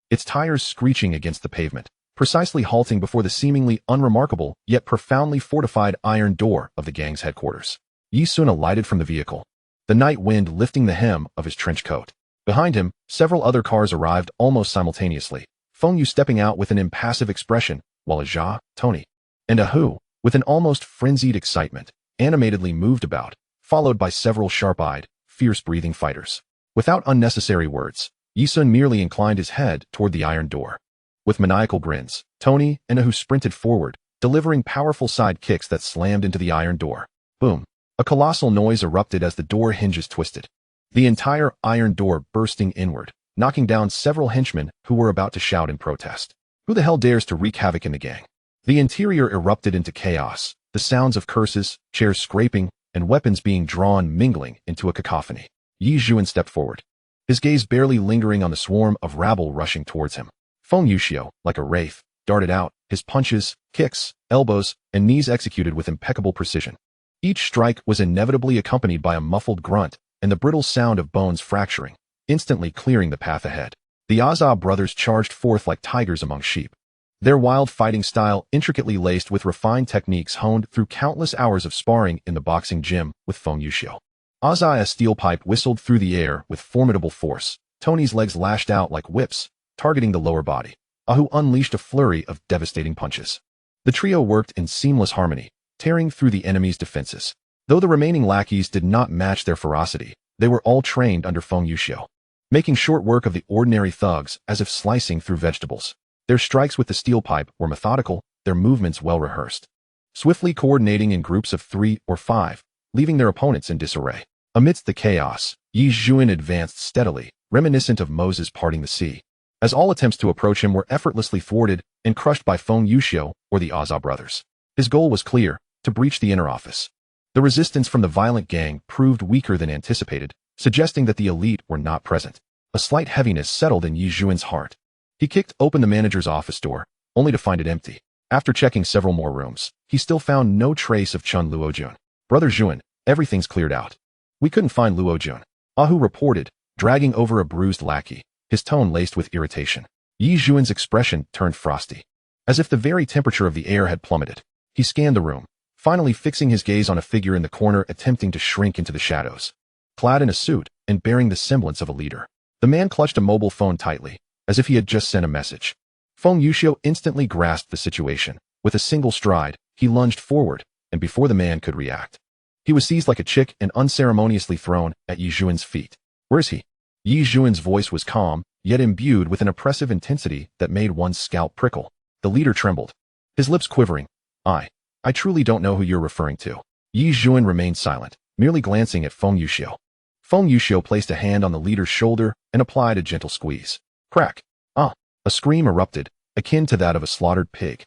S1: its tires screeching against the pavement, precisely halting before the seemingly unremarkable yet profoundly fortified iron door of the gang's headquarters. Yi Sun alighted from the vehicle, the night wind lifting the hem of his trench coat. Behind him, several other cars arrived almost simultaneously, Feng Yu stepping out with an impassive expression, while a Jia, Tony, and a Hu, with an almost frenzied excitement, animatedly moved about, followed by several sharp-eyed, fierce-breathing fighters. Without unnecessary words, Yi Sun merely inclined his head toward the iron door. With maniacal grins, Tony and a Hu sprinted forward, delivering powerful side kicks that slammed into the iron door. Boom! A colossal noise erupted as the door hinges twisted, the entire iron door bursting inward, knocking down several henchmen who were about to shout in protest. Who the hell dares to wreak havoc in the gang? The interior erupted into chaos, the sounds of curses, chairs scraping, and weapons being drawn mingling into a cacophony. Yi Zhuan stepped forward, his gaze barely lingering on the swarm of rabble rushing towards him. Feng Yuxiu, like a wraith, darted out, his punches, kicks, elbows, and knees executed with impeccable precision. Each strike was inevitably accompanied by a muffled grunt and the brittle sound of bones fracturing, instantly clearing the path ahead. The Aza brothers charged forth like tigers among sheep, their wild fighting style intricately laced with refined techniques honed through countless hours of sparring in the boxing gym with Feng Yuxiu. Aza, a steel pipe whistled through the air with formidable force. Tony's legs lashed out like whips, targeting the lower body. Ahu unleashed a flurry of devastating punches. The trio worked in seamless harmony, tearing through the enemy's defenses. Though the remaining lackeys did not match their ferocity, they were all trained under Feng Yuxiu, making short work of the ordinary thugs as if slicing through vegetables. Their strikes with the steel pipe were methodical, their movements well-rehearsed, swiftly coordinating in groups of 3 or 5, leaving their opponents in disarray. Amidst the chaos, Yi Zhuan advanced steadily, reminiscent of Moses parting the sea, as all attempts to approach him were effortlessly thwarted and crushed by Feng Yuxiu or the Aza brothers. His goal was clear, to breach the inner office. The resistance from the violent gang proved weaker than anticipated, suggesting that the elite were not present. A slight heaviness settled in Yi Zhuan's heart. He kicked open the manager's office door, only to find it empty. After checking several more rooms, he still found no trace of Chen Luojun. "Brother Zhuan, everything's cleared out. We couldn't find Luojun," Ahu reported, dragging over a bruised lackey, his tone laced with irritation. Yi Zhuan's expression turned frosty, as if the very temperature of the air had plummeted. He scanned the room, finally fixing his gaze on a figure in the corner attempting to shrink into the shadows. Clad in a suit and bearing the semblance of a leader, the man clutched a mobile phone tightly, as if he had just sent a message. Feng Yuxiu instantly grasped the situation. With a single stride, he lunged forward, and before the man could react, he was seized like a chick and unceremoniously thrown at Yi Zhuan's feet. "Where is he?" Yi Zhuan's voice was calm, yet imbued with an oppressive intensity that made one's scalp prickle. The leader trembled, his lips quivering. I truly don't know who you're referring to." Yi Zhuan remained silent, merely glancing at Feng Yuxiu. Feng Yuxiu placed a hand on the leader's shoulder and applied a gentle squeeze. Crack! Ah! A scream erupted, akin to that of a slaughtered pig,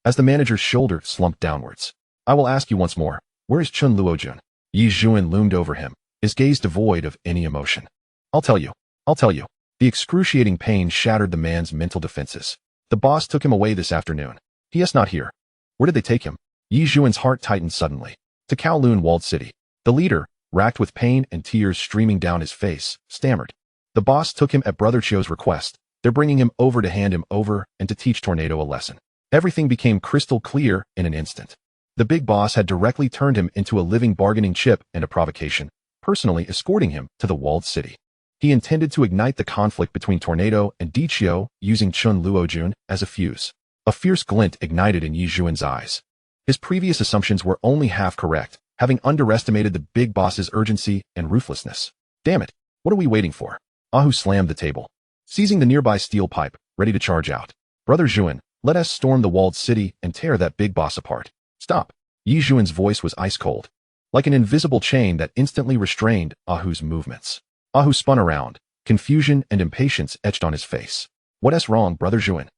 S1: as the manager's shoulder slumped downwards. "I will ask you once more, where is Chen Luojun?" Yi Zhuan loomed over him, his gaze devoid of any emotion. I'll tell you. The excruciating pain shattered the man's mental defenses. "The boss took him away this afternoon. He is not here." "Where did they take him?" Yi Zhuan's heart tightened suddenly. "To Kowloon walled city." The leader, racked with pain and tears streaming down his face, stammered. "The boss took him at Brother Chio's request. They're bringing him over to hand him over and to teach Tornado a lesson." Everything became crystal clear in an instant. The big boss had directly turned him into a living bargaining chip and a provocation, personally escorting him to the walled city. He intended to ignite the conflict between Tornado and Dichio using Chen Luojun as a fuse. A fierce glint ignited in Yi Zhuan's eyes. His previous assumptions were only half correct. having underestimated the big boss's urgency and ruthlessness. Damn it, what are we waiting for? Ahu slammed the table, seizing the nearby steel pipe, ready to charge out. Brother Zhuan, let us storm the walled city and tear that big boss apart. Stop. Yi Zhuan's voice was ice cold, like an invisible chain that instantly restrained Ahu's movements. Ahu spun around, confusion and impatience etched on his face. What's wrong, Brother Zhuan?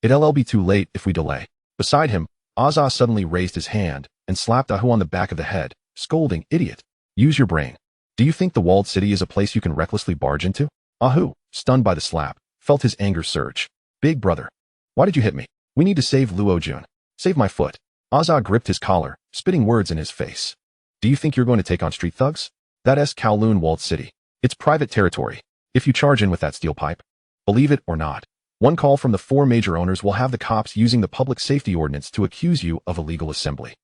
S1: It'll be too late if we delay. Beside him, Azza suddenly raised his hand and slapped Ahu on the back of the head, scolding, "Idiot. Use your brain. Do you think the walled city is a place you can recklessly barge into?" Ahu, stunned by the slap, felt his anger surge. "Big brother. Why did you hit me? We need to save Luo Jun. Save my foot." Azza gripped his collar, spitting words in his face. "Do you think you're going to take on street thugs? That's Kowloon walled city. It's private territory. If you charge in with that steel pipe, believe it or not, one call from the 4 major owners will have the cops using the public safety ordinance to accuse you of illegal assembly.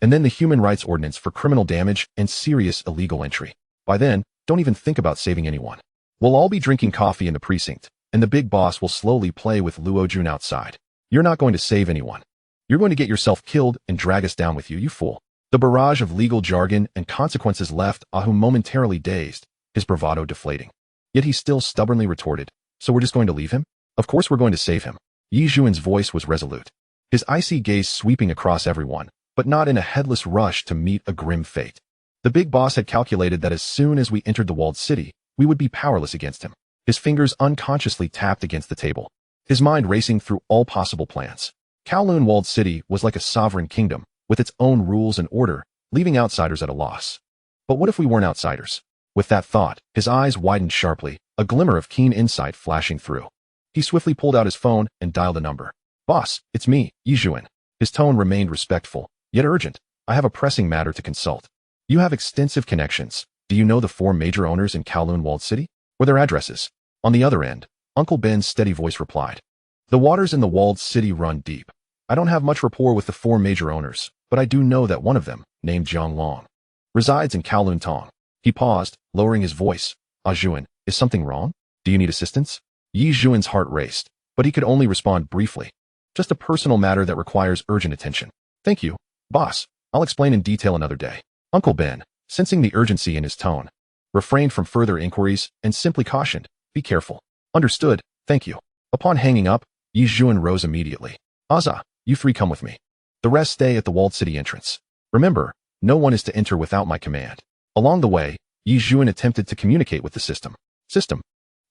S1: And then the human rights ordinance for criminal damage and serious illegal entry. By then, don't even think about saving anyone. We'll all be drinking coffee in the precinct, and the big boss will slowly play with Luo Jun outside. You're not going to save anyone. You're going to get yourself killed and drag us down with you, you fool." The barrage of legal jargon and consequences left Ahu momentarily dazed, his bravado deflating. Yet he still stubbornly retorted, "So we're just going to leave him? Of course we're going to save him." Yi Zhuan's voice was resolute, his icy gaze sweeping across everyone, but not in a headless rush to meet a grim fate. The big boss had calculated that as soon as we entered the walled city, we would be powerless against him. His fingers unconsciously tapped against the table, his mind racing through all possible plans. Kowloon walled city was like a sovereign kingdom, with its own rules and order, leaving outsiders at a loss. But what if we weren't outsiders? With that thought, his eyes widened sharply, a glimmer of keen insight flashing through. He swiftly pulled out his phone and dialed a number. "Boss, it's me, Yi Zhuan." His tone remained respectful, yet urgent. "I have a pressing matter to consult. You have extensive connections. Do you know the 4 major owners in Kowloon walled city? Or their addresses?" On the other end, Uncle Ben's steady voice replied. "The waters in the walled city run deep. I don't have much rapport with the 4 major owners, but I do know that one of them, named Jiang Long, resides in Kowloon Tong." He paused, lowering his voice. "Ah Zhuan, is something wrong? Do you need assistance?" Yi Zhuan's heart raced, but he could only respond briefly. "Just a personal matter that requires urgent attention." "Thank you, boss. I'll explain in detail another day." Uncle Ben, sensing the urgency in his tone, refrained from further inquiries and simply cautioned, "Be careful." "Understood, thank you." Upon hanging up, Yi Zhuan rose immediately. "Azza, you 3 come with me. The rest stay at the walled city entrance. Remember, no one is to enter without my command." Along the way, Yi Zhuan attempted to communicate with the system. "System.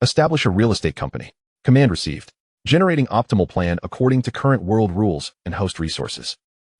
S1: Establish a real estate company. Command received. Generating optimal plan according to current world rules and host resources.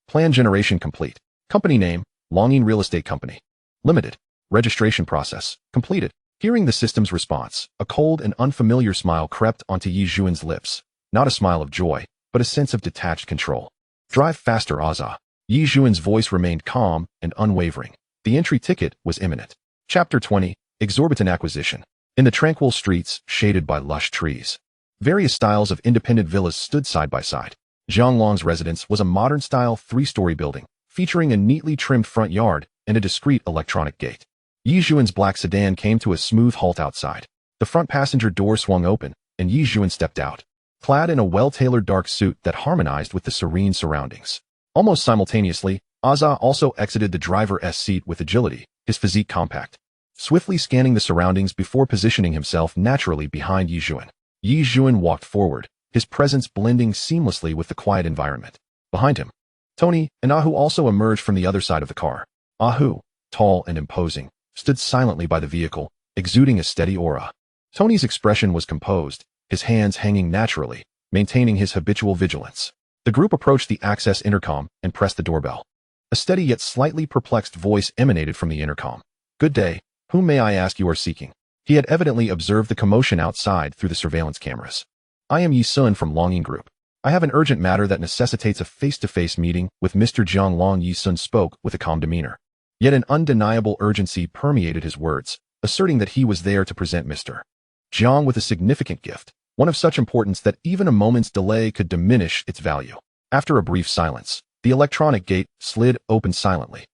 S1: Plan generation complete. Company name, Longing Real Estate Company. Limited. Registration process, completed." Hearing the system's response, a cold and unfamiliar smile crept onto Yi Zhuan's lips. Not a smile of joy, but a sense of detached control. "Drive faster, Azza." Yi Zhuan's voice remained calm and unwavering. The entry ticket was imminent. Chapter 20, Exorbitant Acquisition. In the tranquil streets, shaded by lush trees, various styles of independent villas stood side by side. Jiang Long's residence was a modern-style 3-story building, featuring a neatly trimmed front yard and a discreet electronic gate. Yi Zhuan's black sedan came to a smooth halt outside. The front passenger door swung open, and Yi Zhuan stepped out, clad in a well-tailored dark suit that harmonized with the serene surroundings. Almost simultaneously, Azza also exited the driver's seat with agility, his physique compact, swiftly scanning the surroundings before positioning himself naturally behind Yi Zhuan. Yi Zhuan walked forward, his presence blending seamlessly with the quiet environment. Behind him, Tony and Ahu also emerged from the other side of the car. Ahu, tall and imposing, stood silently by the vehicle, exuding a steady aura. Tony's expression was composed, his hands hanging naturally, maintaining his habitual vigilance. The group approached the access intercom and pressed the doorbell. A steady yet slightly perplexed voice emanated from the intercom. "Good day. Whom may I ask you are seeking?" He had evidently observed the commotion outside through the surveillance cameras. "I am Yi Sun from Longing Group. I have an urgent matter that necessitates a face-to-face meeting with Mr. Jiang Long." Yi Sun spoke with a calm demeanor. Yet an undeniable urgency permeated his words, asserting that he was there to present Mr. Jiang with a significant gift, one of such importance that even a moment's delay could diminish its value. After a brief silence, the electronic gate slid open silently.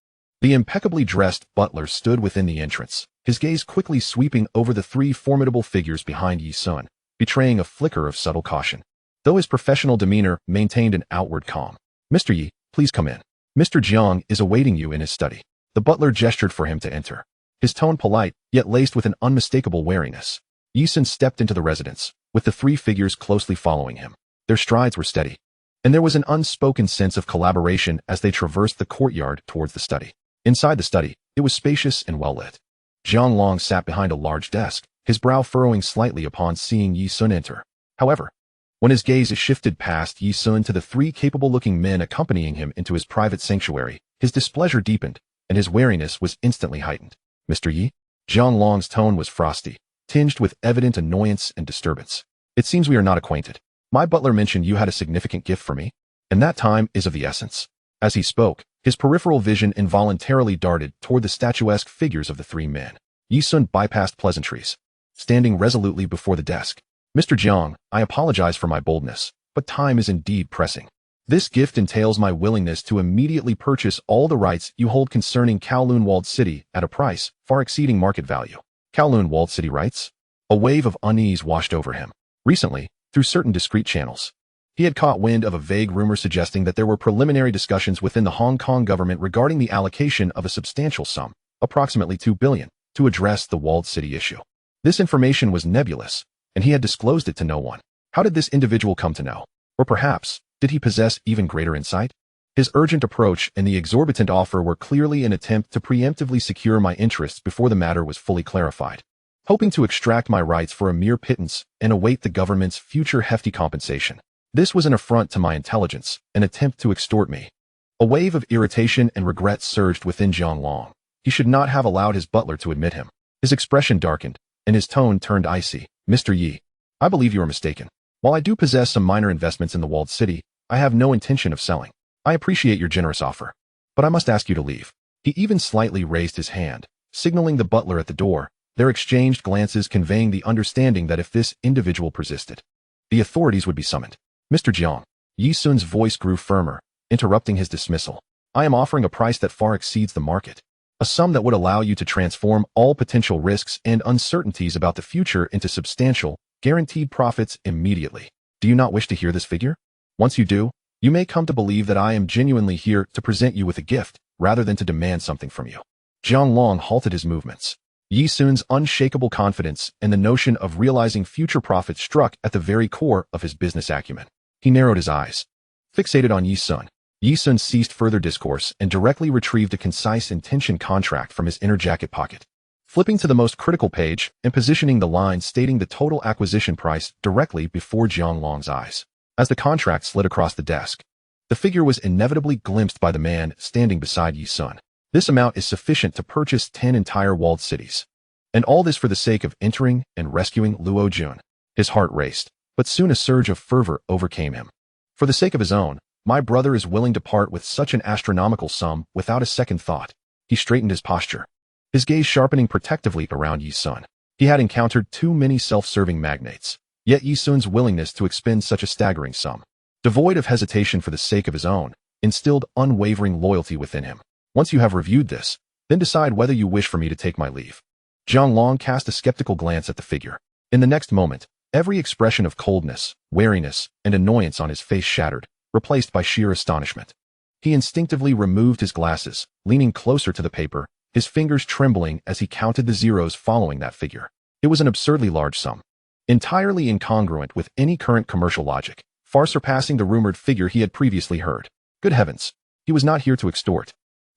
S1: The impeccably dressed butler stood within the entrance, his gaze quickly sweeping over the 3 formidable figures behind Yi Sun, betraying a flicker of subtle caution. Though his professional demeanor maintained an outward calm. "Mr. Yi, please come in. Mr. Jiang is awaiting you in his study." The butler gestured for him to enter. His tone polite, yet laced with an unmistakable wariness. Yi Sun stepped into the residence, with the three figures closely following him. Their strides were steady, and there was an unspoken sense of collaboration as they traversed the courtyard towards the study. Inside the study, it was spacious and well-lit. Jiang Long sat behind a large desk, his brow furrowing slightly upon seeing Yi Sun enter. However, when his gaze shifted past Yi Sun to the three capable-looking men accompanying him into his private sanctuary, his displeasure deepened, and his wariness was instantly heightened. "Mr. Yi?" Jiang Long's tone was frosty, tinged with evident annoyance and disturbance. "It seems we are not acquainted. My butler mentioned you had a significant gift for me, and that time is of the essence." As he spoke, his peripheral vision involuntarily darted toward the statuesque figures of the three men. Yi Sun bypassed pleasantries, standing resolutely before the desk. "Mr. Jiang, I apologize for my boldness, but time is indeed pressing. This gift entails my willingness to immediately purchase all the rights you hold concerning Kowloon Walled City at a price far exceeding market value." Kowloon Walled City rights? A wave of unease washed over him. Recently, through certain discreet channels, he had caught wind of a vague rumor suggesting that there were preliminary discussions within the Hong Kong government regarding the allocation of a substantial sum, approximately $2 billion, to address the Walled City issue. This information was nebulous, and he had disclosed it to no one. How did this individual come to know? Or perhaps, did he possess even greater insight? His urgent approach and the exorbitant offer were clearly an attempt to preemptively secure my interests before the matter was fully clarified. Hoping to extract my rights for a mere pittance and await the government's future hefty compensation. This was an affront to my intelligence, an attempt to extort me. A wave of irritation and regret surged within Jiang Long. He should not have allowed his butler to admit him. His expression darkened, and his tone turned icy. "Mr. Yi, I believe you are mistaken. While I do possess some minor investments in the Walled City, I have no intention of selling. I appreciate your generous offer, but I must ask you to leave." He even slightly raised his hand, signaling the butler at the door, their exchanged glances conveying the understanding that if this individual persisted, the authorities would be summoned. "Mr. Jiang," Yi Sun's voice grew firmer, interrupting his dismissal. "I am offering a price that far exceeds the market. A sum that would allow you to transform all potential risks and uncertainties about the future into substantial, guaranteed profits immediately. Do you not wish to hear this figure? Once you do, you may come to believe that I am genuinely here to present you with a gift, rather than to demand something from you." Jiang Long halted his movements. Yi Sun's unshakable confidence and the notion of realizing future profits struck at the very core of his business acumen. He narrowed his eyes. Fixated on Yi Sun, Yi Sun ceased further discourse and directly retrieved a concise intention contract from his inner jacket pocket. Flipping to the most critical page and positioning the line stating the total acquisition price directly before Jiang Long's eyes. As the contract slid across the desk, the figure was inevitably glimpsed by the man standing beside Yi Sun. "This amount is sufficient to purchase 10 entire walled cities. And all this for the sake of entering and rescuing Luo Jun." His heart raced, but soon a surge of fervor overcame him. "For the sake of his own, my brother is willing to part with such an astronomical sum without a second thought." He straightened his posture, his gaze sharpening protectively around Yi Sun. He had encountered too many self-serving magnates, yet Yi Sun's willingness to expend such a staggering sum, devoid of hesitation for the sake of his own, instilled unwavering loyalty within him. "Once you have reviewed this, then decide whether you wish for me to take my leave." Jiang Long cast a skeptical glance at the figure. In the next moment, every expression of coldness, wariness, and annoyance on his face shattered, replaced by sheer astonishment. He instinctively removed his glasses, leaning closer to the paper, his fingers trembling as he counted the zeros following that figure. It was an absurdly large sum, entirely incongruent with any current commercial logic, far surpassing the rumored figure he had previously heard. Good heavens, he was not here to extort.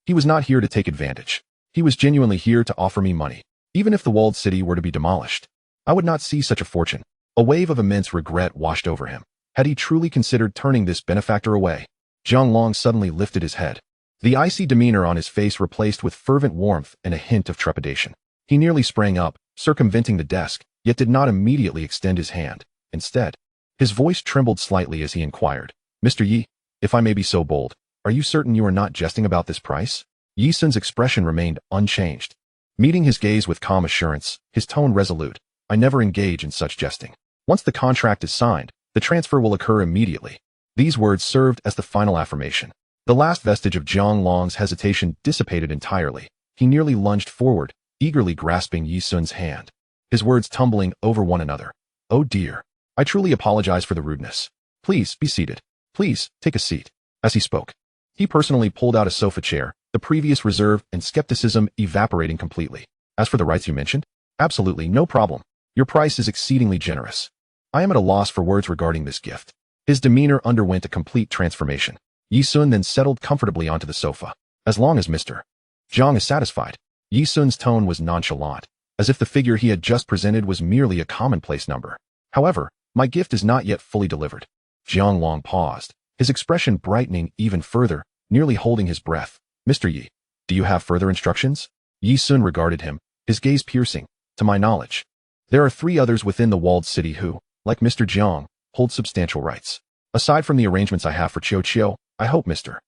S1: He was not here to take advantage. He was genuinely here to offer me money. Even if the walled city were to be demolished, I would not see such a fortune. A wave of immense regret washed over him. Had he truly considered turning this benefactor away? Jiang Long suddenly lifted his head, the icy demeanor on his face replaced with fervent warmth and a hint of trepidation. He nearly sprang up, circumventing the desk, yet did not immediately extend his hand. Instead, his voice trembled slightly as he inquired, "Mr. Yi, if I may be so bold, are you certain you are not jesting about this price?" Yi Sun's expression remained unchanged, meeting his gaze with calm assurance, his tone resolute. "I never engage in such jesting. Once the contract is signed, the transfer will occur immediately." These words served as the final affirmation. The last vestige of Jiang Long's hesitation dissipated entirely. He nearly lunged forward, eagerly grasping Yi Sun's hand, his words tumbling over one another. "Oh dear. I truly apologize for the rudeness. Please be seated. Please take a seat." As he spoke, he personally pulled out a sofa chair, the previous reserve and skepticism evaporating completely. As for the rights you mentioned, absolutely no problem. Your price is exceedingly generous. I am at a loss for words regarding this gift. His demeanor underwent a complete transformation. Yi Sun then settled comfortably onto the sofa. As long as Mr. Jiang is satisfied. Yi Sun's tone was nonchalant, as if the figure he had just presented was merely a commonplace number. However, my gift is not yet fully delivered. Jiang Long paused, his expression brightening even further, nearly holding his breath. Mr. Yi, do you have further instructions? Yi Sun regarded him, his gaze piercing. To my knowledge, there are 3 others within the walled city who, like Mr. Jiang, hold substantial rights. Aside from the arrangements I have for Chiu, I hope Mr.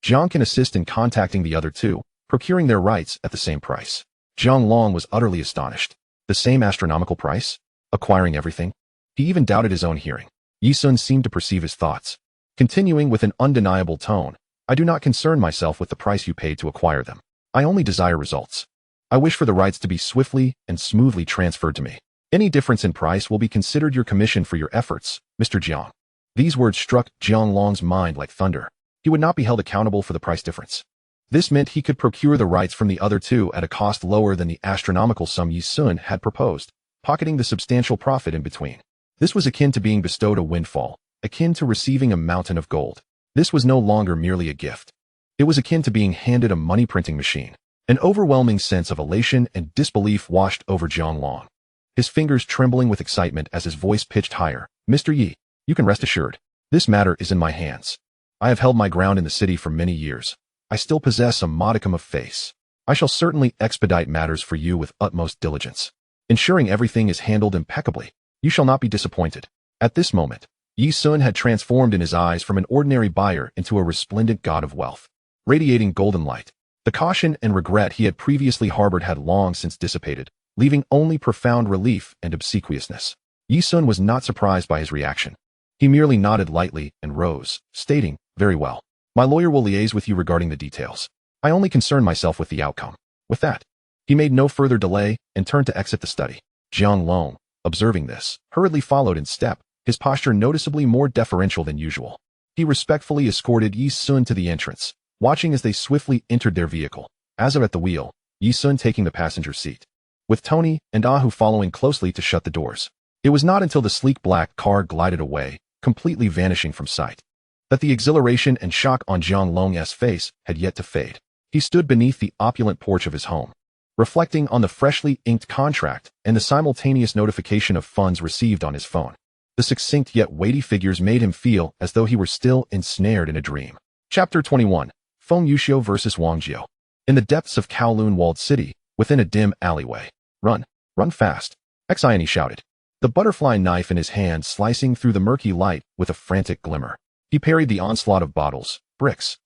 S1: Jiang can assist in contacting the other 2, procuring their rights at the same price. Jiang Long was utterly astonished. The same astronomical price? Acquiring everything? He even doubted his own hearing. Yi Sun seemed to perceive his thoughts. Continuing with an undeniable tone, I do not concern myself with the price you paid to acquire them. I only desire results. I wish for the rights to be swiftly and smoothly transferred to me. Any difference in price will be considered your commission for your efforts, Mr. Jiang. These words struck Jiang Long's mind like thunder. He would not be held accountable for the price difference. This meant he could procure the rights from the other 2 at a cost lower than the astronomical sum Yi Sun had proposed, pocketing the substantial profit in between. This was akin to being bestowed a windfall, akin to receiving a mountain of gold. This was no longer merely a gift. It was akin to being handed a money-printing machine. An overwhelming sense of elation and disbelief washed over Jiang Long, his fingers trembling with excitement as his voice pitched higher. Mr. Yi, you can rest assured. This matter is in my hands. I have held my ground in the city for many years. I still possess a modicum of faith. I shall certainly expedite matters for you with utmost diligence, ensuring everything is handled impeccably. You shall not be disappointed. At this moment, Yi Sun had transformed in his eyes from an ordinary buyer into a resplendent god of wealth, radiating golden light. The caution and regret he had previously harbored had long since dissipated, leaving only profound relief and obsequiousness. Yi Sun was not surprised by his reaction. He merely nodded lightly and rose, stating, very well. My lawyer will liaise with you regarding the details. I only concern myself with the outcome. With that, he made no further delay and turned to exit the study. Jiang Long, observing this, hurriedly followed in step, his posture noticeably more deferential than usual. He respectfully escorted Yi Sun to the entrance, watching as they swiftly entered their vehicle. Azar at the wheel, Yi Sun taking the passenger seat, with Tony and Ahu following closely to shut the doors. It was not until the sleek black car glided away, completely vanishing from sight, that the exhilaration and shock on Jiang Long's face had yet to fade. He stood beneath the opulent porch of his home, reflecting on the freshly inked contract and the simultaneous notification of funds received on his phone. The succinct yet weighty figures made him feel as though he were still ensnared in a dream. Chapter 21. Feng Yuxiu vs. Wang Jiu. In the depths of Kowloon walled city, within a dim alleyway. Run, run fast, Xian shouted, the butterfly knife in his hand slicing through the murky light with a frantic glimmer. He parried the onslaught of bottles, bricks,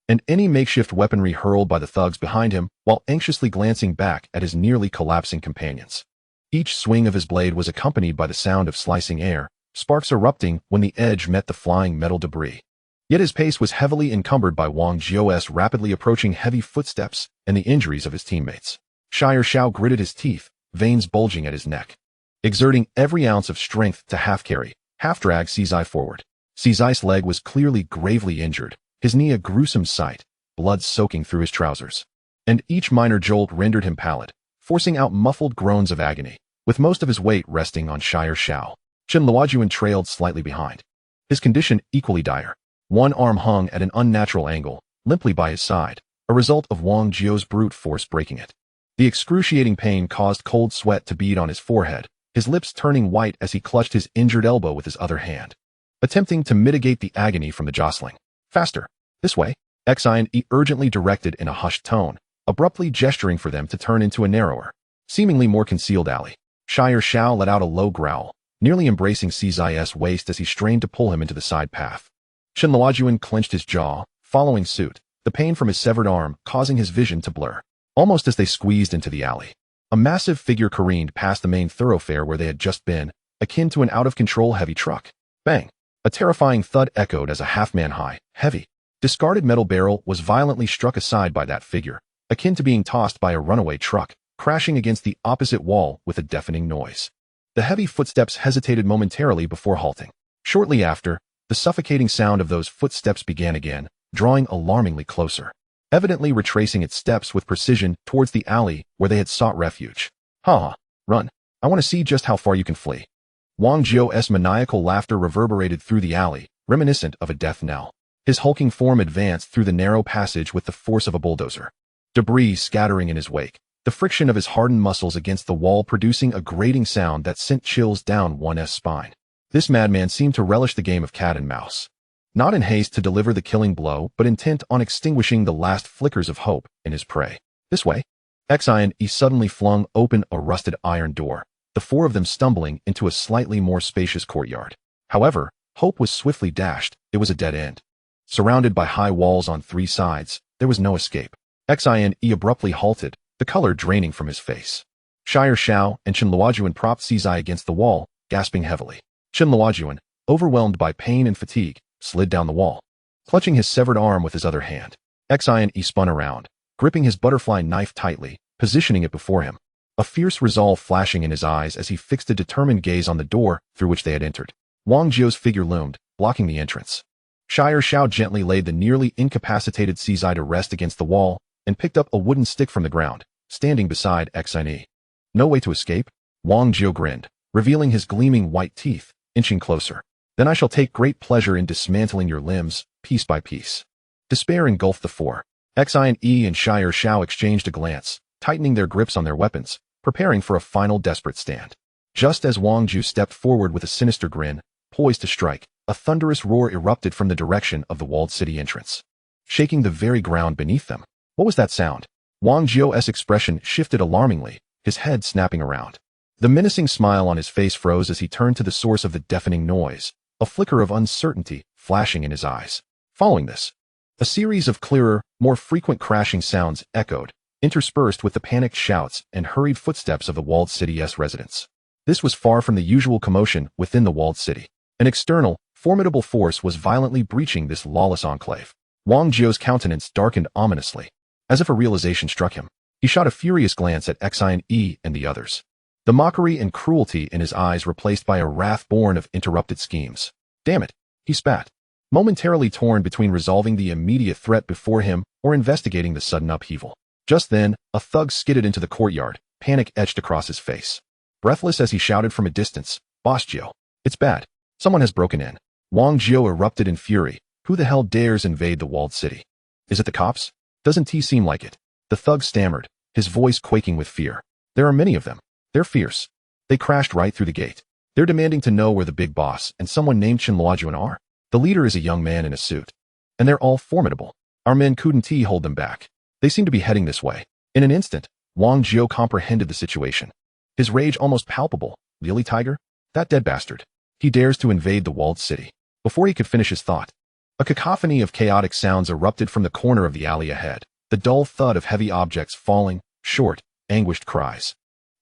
S1: and any makeshift weaponry hurled by the thugs behind him while anxiously glancing back at his nearly collapsing companions. Each swing of his blade was accompanied by the sound of slicing air, sparks erupting when the edge met the flying metal debris. Yet his pace was heavily encumbered by Wang Jiu's rapidly approaching heavy footsteps and the injuries of his teammates. Shire Xiao gritted his teeth, veins bulging at his neck, exerting every ounce of strength to half-carry, half-drag Cizai forward. Cizai's leg was clearly gravely injured, his knee a gruesome sight, blood soaking through his trousers. And each minor jolt rendered him pallid, forcing out muffled groans of agony, with most of his weight resting on Shire Xiao. Chen Luojuan trailed slightly behind, his condition equally dire. One arm hung at an unnatural angle, limply by his side, a result of Wang Jiu's brute force breaking it. The excruciating pain caused cold sweat to bead on his forehead, his lips turning white as he clutched his injured elbow with his other hand, attempting to mitigate the agony from the jostling. Faster, this way, Xian urgently directed in a hushed tone, abruptly gesturing for them to turn into a narrower, seemingly more concealed alley. Shire Xiao let out a low growl, nearly embracing Cizai's waist as he strained to pull him into the side path. Chen Luojuan clenched his jaw, following suit, the pain from his severed arm causing his vision to blur. Almost as they squeezed into the alley, a massive figure careened past the main thoroughfare where they had just been, akin to an out-of-control heavy truck. Bang! A terrifying thud echoed as a half-man-high, heavy, discarded metal barrel was violently struck aside by that figure, akin to being tossed by a runaway truck, crashing against the opposite wall with a deafening noise. The heavy footsteps hesitated momentarily before halting. Shortly after, the suffocating sound of those footsteps began again, drawing alarmingly closer. evidently retracing its steps with precision towards the alley where they had sought refuge. Ha! Run. I want to see just how far you can flee. Wang Jiu's maniacal laughter reverberated through the alley, reminiscent of a death knell. His hulking form advanced through the narrow passage with the force of a bulldozer. Debris scattering in his wake, the friction of his hardened muscles against the wall producing a grating sound that sent chills down one's spine. This madman seemed to relish the game of cat and mouse. Not in haste to deliver the killing blow, but intent on extinguishing the last flickers of hope in his prey. This way. Xian suddenly flung open a rusted iron door, the four of them stumbling into a slightly more spacious courtyard. However, hope was swiftly dashed. It was a dead end. Surrounded by high walls on three sides, there was no escape. Xian abruptly halted, the color draining from his face. Shire Xiao and Chen Luojuan propped Cizai against the wall, gasping heavily. Chen Luojuan, overwhelmed by pain and fatigue, slid down the wall, clutching his severed arm with his other hand. Xian spun around, gripping his butterfly knife tightly, positioning it before him, a fierce resolve flashing in his eyes as he fixed a determined gaze on the door through which they had entered. Wang Jiu's figure loomed, blocking the entrance. Shire Xiao gently laid the nearly incapacitated Cizai to rest against the wall and picked up a wooden stick from the ground, standing beside Xian. No way to escape? Wang Jiu grinned, revealing his gleaming white teeth, inching closer. Then I shall take great pleasure in dismantling your limbs, piece by piece. Despair engulfed the four. Xian and Shire Xiao exchanged a glance, tightening their grips on their weapons, preparing for a final desperate stand. Just as Wang Jiu stepped forward with a sinister grin, poised to strike, a thunderous roar erupted from the direction of the walled city entrance, shaking the very ground beneath them. What was that sound? Wang Jiu's expression shifted alarmingly, his head snapping around. The menacing smile on his face froze as he turned to the source of the deafening noise, a flicker of uncertainty flashing in his eyes. Following this, a series of clearer, more frequent crashing sounds echoed, interspersed with the panicked shouts and hurried footsteps of the walled city's residents. This was far from the usual commotion within the walled city. An external, formidable force was violently breaching this lawless enclave. Wang Jiu's countenance darkened ominously. As if a realization struck him, he shot a furious glance at Xian and the others. The mockery and cruelty in his eyes replaced by a wrath born of interrupted schemes. Damn it, he spat, momentarily torn between resolving the immediate threat before him or investigating the sudden upheaval. Just then, a thug skidded into the courtyard, panic etched across his face. Breathless as he shouted from a distance, Boss Jiu, it's bad. Someone has broken in. Wang Jiu erupted in fury. Who the hell dares invade the walled city? Is it the cops? Doesn't seem like it. The thug stammered, his voice quaking with fear. There are many of them. They're fierce. They crashed right through the gate. They're demanding to know where the big boss and someone named Chen Luojuan are. The leader is a young man in a suit. And they're all formidable. Our men couldn't hold them back. They seem to be heading this way. In an instant, Wang Jiu comprehended the situation. His rage almost palpable. Really, Tiger? That dead bastard. He dares to invade the walled city. Before he could finish his thought, a cacophony of chaotic sounds erupted from the corner of the alley ahead. The dull thud of heavy objects falling, short, anguished cries,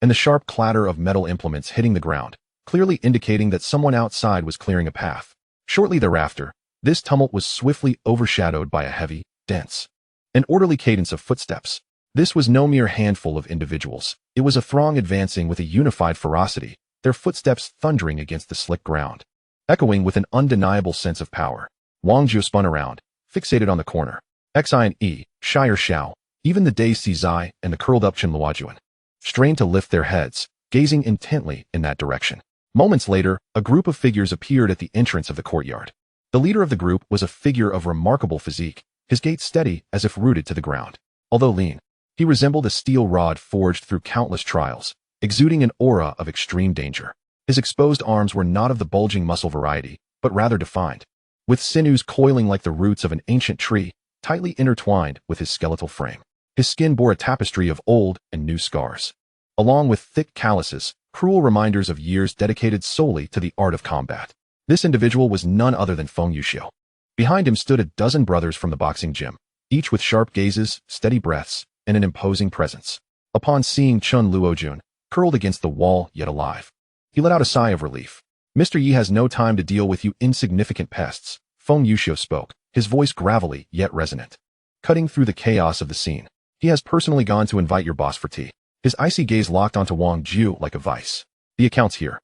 S1: and the sharp clatter of metal implements hitting the ground, clearly indicating that someone outside was clearing a path. Shortly thereafter, this tumult was swiftly overshadowed by a heavy, dense, and orderly cadence of footsteps. This was no mere handful of individuals. It was a throng advancing with a unified ferocity, their footsteps thundering against the slick ground, echoing with an undeniable sense of power. Wang Jiu spun around, fixated on the corner. Xian, Shire Xiao, even the dazed Cizai and the curled-up Chen Luojuan, strained to lift their heads, gazing intently in that direction. Moments later, a group of figures appeared at the entrance of the courtyard. The leader of the group was a figure of remarkable physique, his gait steady as if rooted to the ground. Although lean, he resembled a steel rod forged through countless trials, exuding an aura of extreme danger. His exposed arms were not of the bulging muscle variety, but rather defined, with sinews coiling like the roots of an ancient tree, tightly intertwined with his skeletal frame. His skin bore a tapestry of old and new scars, along with thick calluses, cruel reminders of years dedicated solely to the art of combat. This individual was none other than Feng Yuxiu. Behind him stood a dozen brothers from the boxing gym, each with sharp gazes, steady breaths, and an imposing presence. Upon seeing Chen Luojuan, curled against the wall yet alive, he let out a sigh of relief. Mr. Yi has no time to deal with you insignificant pests, Feng Yuxiu spoke, his voice gravelly yet resonant, cutting through the chaos of the scene. He has personally gone to invite your boss for tea. His icy gaze locked onto Wang Jiu like a vice. The account's here.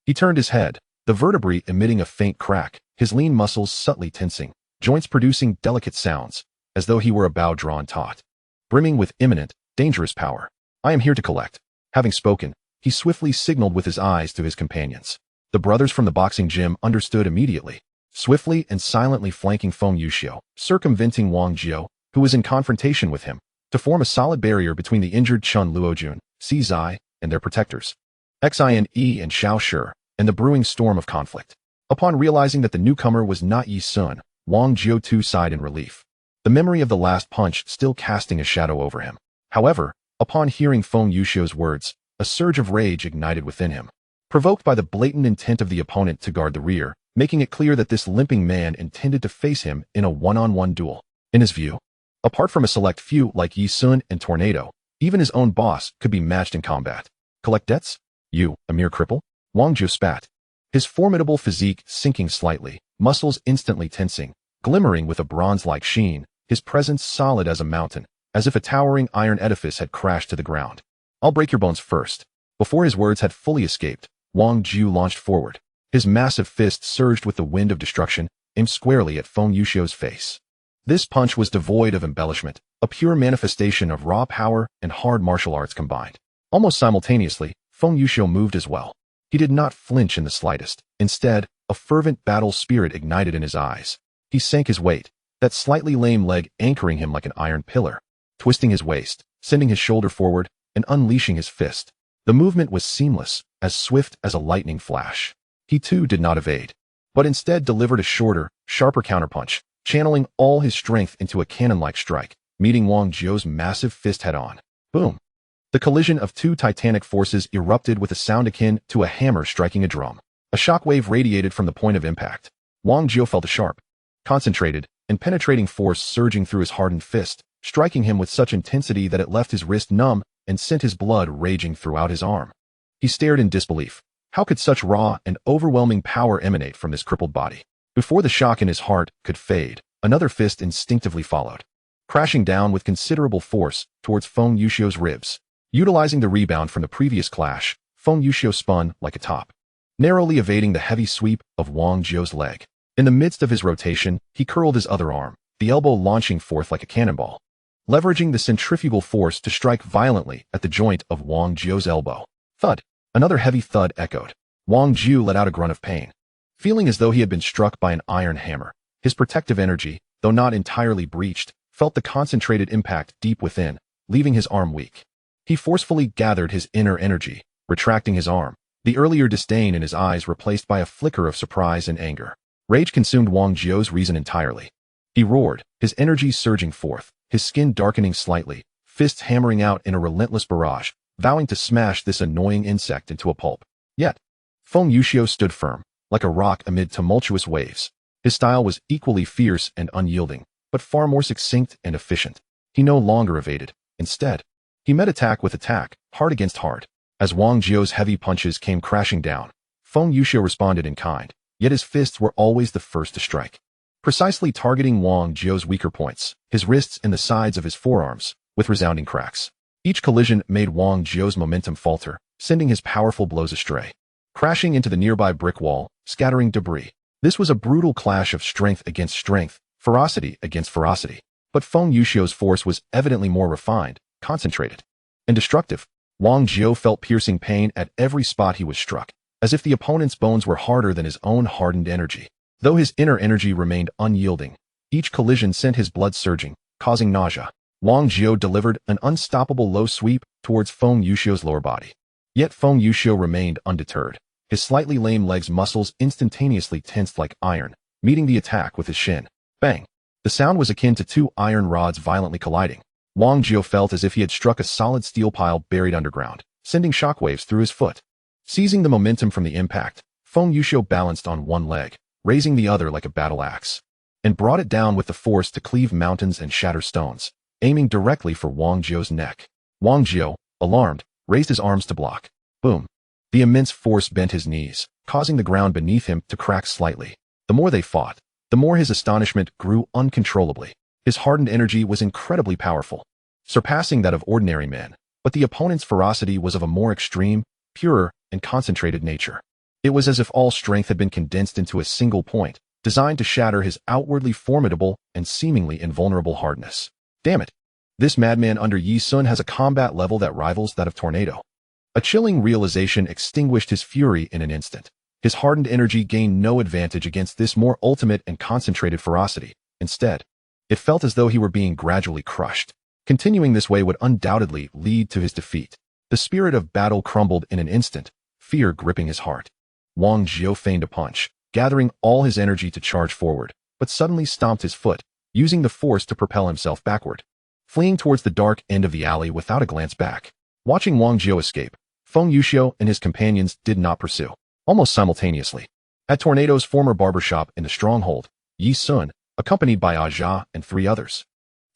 S1: He turned his head, the vertebrae emitting a faint crack, his lean muscles subtly tensing, joints producing delicate sounds, as though he were a bow drawn taut, brimming with imminent, dangerous power. I am here to collect. Having spoken, he swiftly signaled with his eyes to his companions. The brothers from the boxing gym understood immediately, swiftly and silently flanking Feng Yuxiu, circumventing Wang Jiu, who was in confrontation with him, to form a solid barrier between the injured Chun Luojun, Si Zai, and their protectors, Xin and Xiao Shi, and the brewing storm of conflict. Upon realizing that the newcomer was not Yi Sun, Wang Jiu too sighed in relief, the memory of the last punch still casting a shadow over him. However, upon hearing Feng Yuxiu's words, a surge of rage ignited within him, provoked by the blatant intent of the opponent to guard the rear, making it clear that this limping man intended to face him in a one-on-one duel. In his view, apart from a select few like Yi Sun and Tornado, even his own boss could be matched in combat. Collect debts? You, a mere cripple? Wang Jiu spat, his formidable physique sinking slightly, muscles instantly tensing, glimmering with a bronze-like sheen, his presence solid as a mountain, as if a towering iron edifice had crashed to the ground. I'll break your bones first. Before his words had fully escaped, Wang Jiu launched forward. His massive fist surged with the wind of destruction, aimed squarely at Feng Yuxiu's face. This punch was devoid of embellishment, a pure manifestation of raw power and hard martial arts combined. Almost simultaneously, Feng Yuxiu moved as well. He did not flinch in the slightest. Instead, a fervent battle spirit ignited in his eyes. He sank his weight, that slightly lame leg anchoring him like an iron pillar, twisting his waist, sending his shoulder forward, and unleashing his fist. The movement was seamless, as swift as a lightning flash. He too did not evade, but instead delivered a shorter, sharper counterpunch, channeling all his strength into a cannon-like strike, meeting Wang Jiu's massive fist head-on. Boom! The collision of two titanic forces erupted with a sound akin to a hammer striking a drum. A shockwave radiated from the point of impact. Wang Jiu felt a sharp, concentrated, and penetrating force surging through his hardened fist, striking him with such intensity that it left his wrist numb and sent his blood raging throughout his arm. He stared in disbelief. How could such raw and overwhelming power emanate from this crippled body? Before the shock in his heart could fade, another fist instinctively followed, crashing down with considerable force towards Feng Yuxiu's ribs. Utilizing the rebound from the previous clash, Feng Yuxiu spun like a top, narrowly evading the heavy sweep of Wang Jiu's leg. In the midst of his rotation, he curled his other arm, the elbow launching forth like a cannonball, leveraging the centrifugal force to strike violently at the joint of Wang Jiu's elbow. Thud! Another heavy thud echoed. Wang Jiu let out a grunt of pain, feeling as though he had been struck by an iron hammer. His protective energy, though not entirely breached, felt the concentrated impact deep within, leaving his arm weak. He forcefully gathered his inner energy, retracting his arm, the earlier disdain in his eyes replaced by a flicker of surprise and anger. Rage consumed Wang Jiu's reason entirely. He roared, his energy surging forth, his skin darkening slightly, fists hammering out in a relentless barrage, vowing to smash this annoying insect into a pulp. Yet, Feng Yuxiu stood firm, like a rock amid tumultuous waves. His style was equally fierce and unyielding, but far more succinct and efficient. He no longer evaded. Instead, he met attack with attack, hard against hard. As Wang Jiu's heavy punches came crashing down, Feng Yuxiu responded in kind, yet his fists were always the first to strike, precisely targeting Wang Jiu's weaker points, his wrists and the sides of his forearms, with resounding cracks. Each collision made Wang Jiu's momentum falter, sending his powerful blows astray, crashing into the nearby brick wall, scattering debris. This was a brutal clash of strength against strength, ferocity against ferocity. But Feng Yuxiu's force was evidently more refined, concentrated, and destructive. Wang Jiu felt piercing pain at every spot he was struck, as if the opponent's bones were harder than his own hardened energy. Though his inner energy remained unyielding, each collision sent his blood surging, causing nausea. Wang Jiu delivered an unstoppable low sweep towards Feng Yuxiu's lower body. Yet Feng Yuxiu remained undeterred. His slightly lame legs' muscles instantaneously tensed like iron, meeting the attack with his shin. Bang! The sound was akin to two iron rods violently colliding. Wang Jiu felt as if he had struck a solid steel pile buried underground, sending shockwaves through his foot. Seizing the momentum from the impact, Feng Yuxiu balanced on one leg, raising the other like a battle axe, and brought it down with the force to cleave mountains and shatter stones, aiming directly for Wang Jiu's neck. Wang Jiu, alarmed, raised his arms to block. Boom! The immense force bent his knees, causing the ground beneath him to crack slightly. The more they fought, the more his astonishment grew uncontrollably. His hardened energy was incredibly powerful, surpassing that of ordinary men, but the opponent's ferocity was of a more extreme, purer, and concentrated nature. It was as if all strength had been condensed into a single point, designed to shatter his outwardly formidable and seemingly invulnerable hardness. Damn it! This madman under Yi Sun has a combat level that rivals that of Tornado. A chilling realization extinguished his fury in an instant. His hardened energy gained no advantage against this more ultimate and concentrated ferocity. Instead, it felt as though he were being gradually crushed. Continuing this way would undoubtedly lead to his defeat. The spirit of battle crumbled in an instant, fear gripping his heart. Wang Jiao feigned a punch, gathering all his energy to charge forward, but suddenly stomped his foot, using the force to propel himself backward, fleeing towards the dark end of the alley without a glance back. Watching Wang Jiao escape, Feng Yuxiu and his companions did not pursue. Almost simultaneously, at Tornado's former barbershop in the stronghold, Yi Sun, accompanied by Aja and 3 others,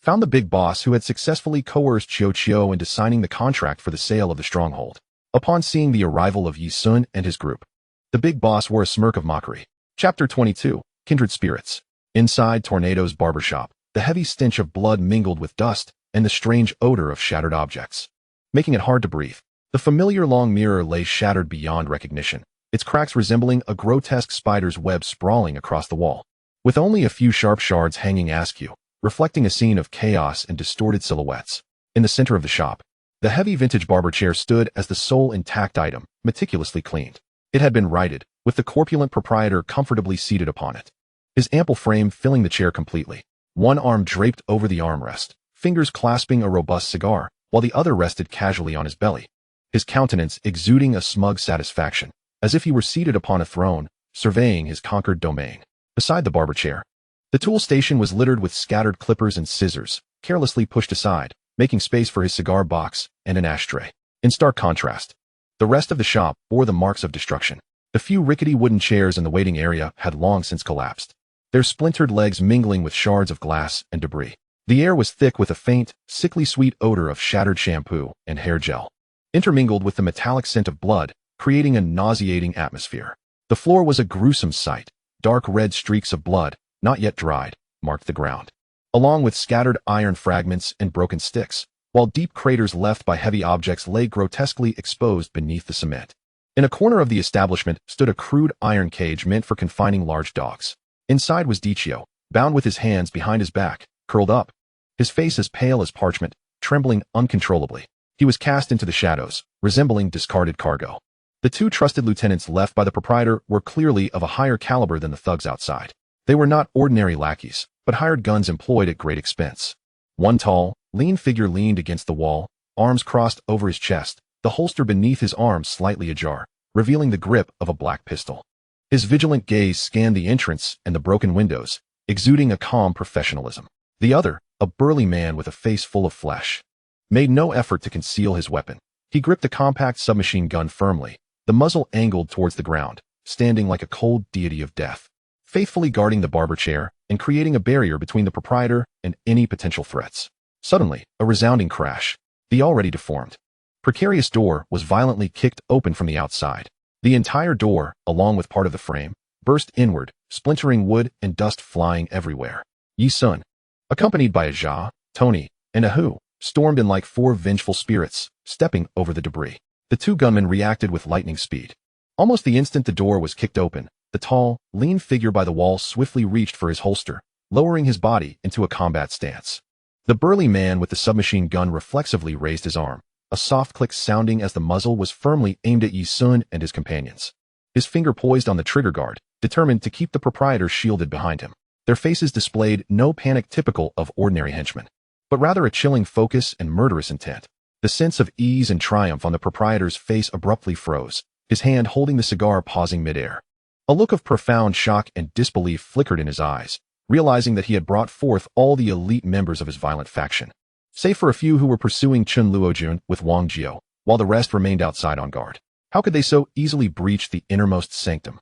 S1: found the big boss who had successfully coerced Qiu into signing the contract for the sale of the stronghold. Upon seeing the arrival of Yi Sun and his group, the big boss wore a smirk of mockery. Chapter 22, Kindred Spirits. Inside Tornado's barbershop, the heavy stench of blood mingled with dust and the strange odor of shattered objects, making it hard to breathe. The familiar long mirror lay shattered beyond recognition, its cracks resembling a grotesque spider's web sprawling across the wall, with only a few sharp shards hanging askew, reflecting a scene of chaos and distorted silhouettes. In the center of the shop, the heavy vintage barber chair stood as the sole intact item, meticulously cleaned. It had been righted, with the corpulent proprietor comfortably seated upon it, his ample frame filling the chair completely. One arm draped over the armrest, fingers clasping a robust cigar, while the other rested casually on his belly, his countenance exuding a smug satisfaction, as if he were seated upon a throne, surveying his conquered domain. Beside the barber chair, the tool station was littered with scattered clippers and scissors, carelessly pushed aside, making space for his cigar box and an ashtray. In stark contrast, the rest of the shop bore the marks of destruction. The few rickety wooden chairs in the waiting area had long since collapsed, their splintered legs mingling with shards of glass and debris. The air was thick with a faint, sickly sweet odor of shattered shampoo and hair gel, intermingled with the metallic scent of blood, creating a nauseating atmosphere. The floor was a gruesome sight. Dark red streaks of blood, not yet dried, marked the ground, along with scattered iron fragments and broken sticks, while deep craters left by heavy objects lay grotesquely exposed beneath the cement. In a corner of the establishment stood a crude iron cage meant for confining large dogs. Inside was Dichio, bound with his hands behind his back, curled up, his face as pale as parchment, trembling uncontrollably. He was cast into the shadows, resembling discarded cargo. The 2 trusted lieutenants left by the proprietor were clearly of a higher caliber than the thugs outside. They were not ordinary lackeys, but hired guns employed at great expense. One tall, lean figure leaned against the wall, arms crossed over his chest, the holster beneath his arm slightly ajar, revealing the grip of a black pistol. His vigilant gaze scanned the entrance and the broken windows, exuding a calm professionalism. The other, a burly man with a face full of flesh, made no effort to conceal his weapon. He gripped the compact submachine gun firmly, the muzzle angled towards the ground, standing like a cold deity of death, faithfully guarding the barber chair and creating a barrier between the proprietor and any potential threats. Suddenly, a resounding crash. The already deformed, precarious door was violently kicked open from the outside. The entire door, along with part of the frame, burst inward, splintering wood and dust flying everywhere. Yi Sun, accompanied by Aja, Tony, and Ahu, stormed in like 4 vengeful spirits, stepping over the debris. The 2 gunmen reacted with lightning speed. Almost the instant the door was kicked open, the tall, lean figure by the wall swiftly reached for his holster, lowering his body into a combat stance. The burly man with the submachine gun reflexively raised his arm, a soft click sounding as the muzzle was firmly aimed at Yi Sun and his companions. His finger poised on the trigger guard, determined to keep the proprietor shielded behind him. Their faces displayed no panic typical of ordinary henchmen, but rather a chilling focus and murderous intent. The sense of ease and triumph on the proprietor's face abruptly froze, his hand holding the cigar pausing midair. A look of profound shock and disbelief flickered in his eyes, realizing that he had brought forth all the elite members of his violent faction, save for a few who were pursuing Chun Luojun with Wang Jiao, while the rest remained outside on guard. How could they so easily breach the innermost sanctum?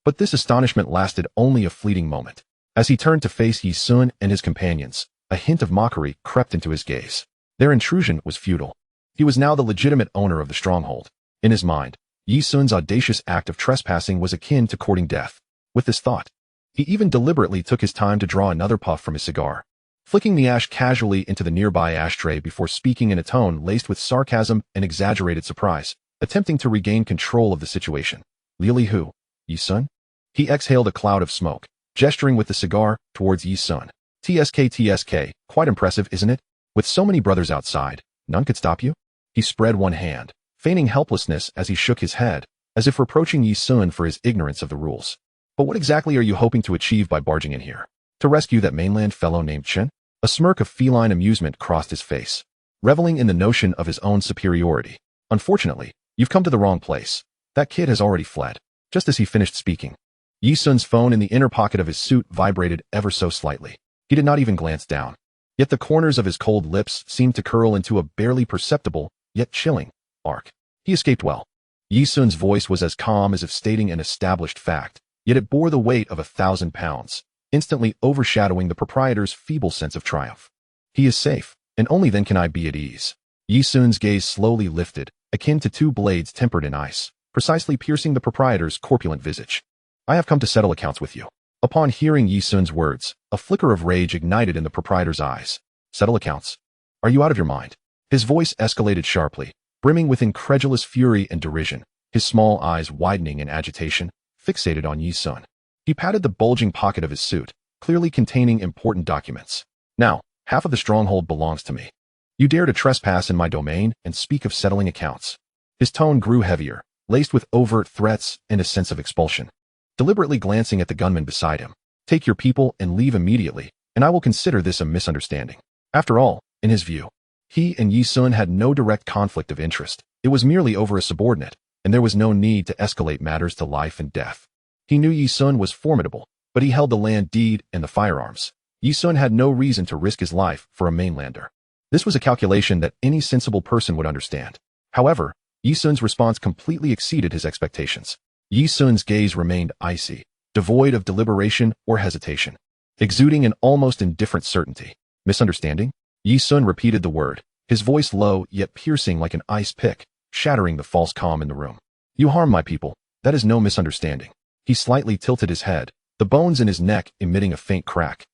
S1: But this astonishment lasted only a fleeting moment. As he turned to face Yi Sun and his companions, a hint of mockery crept into his gaze. Their intrusion was futile. He was now the legitimate owner of the stronghold. In his mind, Yi Sun's audacious act of trespassing was akin to courting death. With this thought, he even deliberately took his time to draw another puff from his cigar, flicking the ash casually into the nearby ashtray before speaking in a tone laced with sarcasm and exaggerated surprise, attempting to regain control of the situation. Li Hu, Yi Sun? He exhaled a cloud of smoke, gesturing with the cigar towards Yi Sun. TSK, quite impressive, isn't it? With so many brothers outside, none could stop you? He spread one hand, feigning helplessness as he shook his head, as if reproaching Yi Sun for his ignorance of the rules. But what exactly are you hoping to achieve by barging in here? To rescue that mainland fellow named Chen? A smirk of feline amusement crossed his face, reveling in the notion of his own superiority. Unfortunately, you've come to the wrong place. That kid has already fled. Just as he finished speaking, Yi Sun's phone in the inner pocket of his suit vibrated ever so slightly. He did not even glance down. Yet the corners of his cold lips seemed to curl into a barely perceptible, yet chilling, arc. He escaped well. Yi Sun's voice was as calm as if stating an established fact, yet it bore the weight of 1,000 pounds, instantly overshadowing the proprietor's feeble sense of triumph. He is safe, and only then can I be at ease. Yi Sun's gaze slowly lifted, akin to two blades tempered in ice, precisely piercing the proprietor's corpulent visage. I have come to settle accounts with you. Upon hearing Yi Sun's words, a flicker of rage ignited in the proprietor's eyes. Settle accounts? Are you out of your mind? His voice escalated sharply, brimming with incredulous fury and derision, his small eyes widening in agitation, fixated on Yi Sun. He patted the bulging pocket of his suit, clearly containing important documents. Now, half of the stronghold belongs to me. You dare to trespass in my domain and speak of settling accounts. His tone grew heavier, laced with overt threats and a sense of expulsion. Deliberately glancing at the gunman beside him, take your people and leave immediately, and I will consider this a misunderstanding. After all, in his view, he and Yi Sun had no direct conflict of interest. It was merely over a subordinate, and there was no need to escalate matters to life and death. He knew Yi Sun was formidable, but he held the land deed and the firearms. Yi Sun had no reason to risk his life for a mainlander. This was a calculation that any sensible person would understand. However, Yi Sun's response completely exceeded his expectations. Yi Sun's gaze remained icy, devoid of deliberation or hesitation, exuding an almost indifferent certainty. Misunderstanding? Yi Sun repeated the word, his voice low yet piercing like an ice pick, shattering the false calm in the room. You harm my people. That is no misunderstanding. He slightly tilted his head, the bones in his neck emitting a faint crack.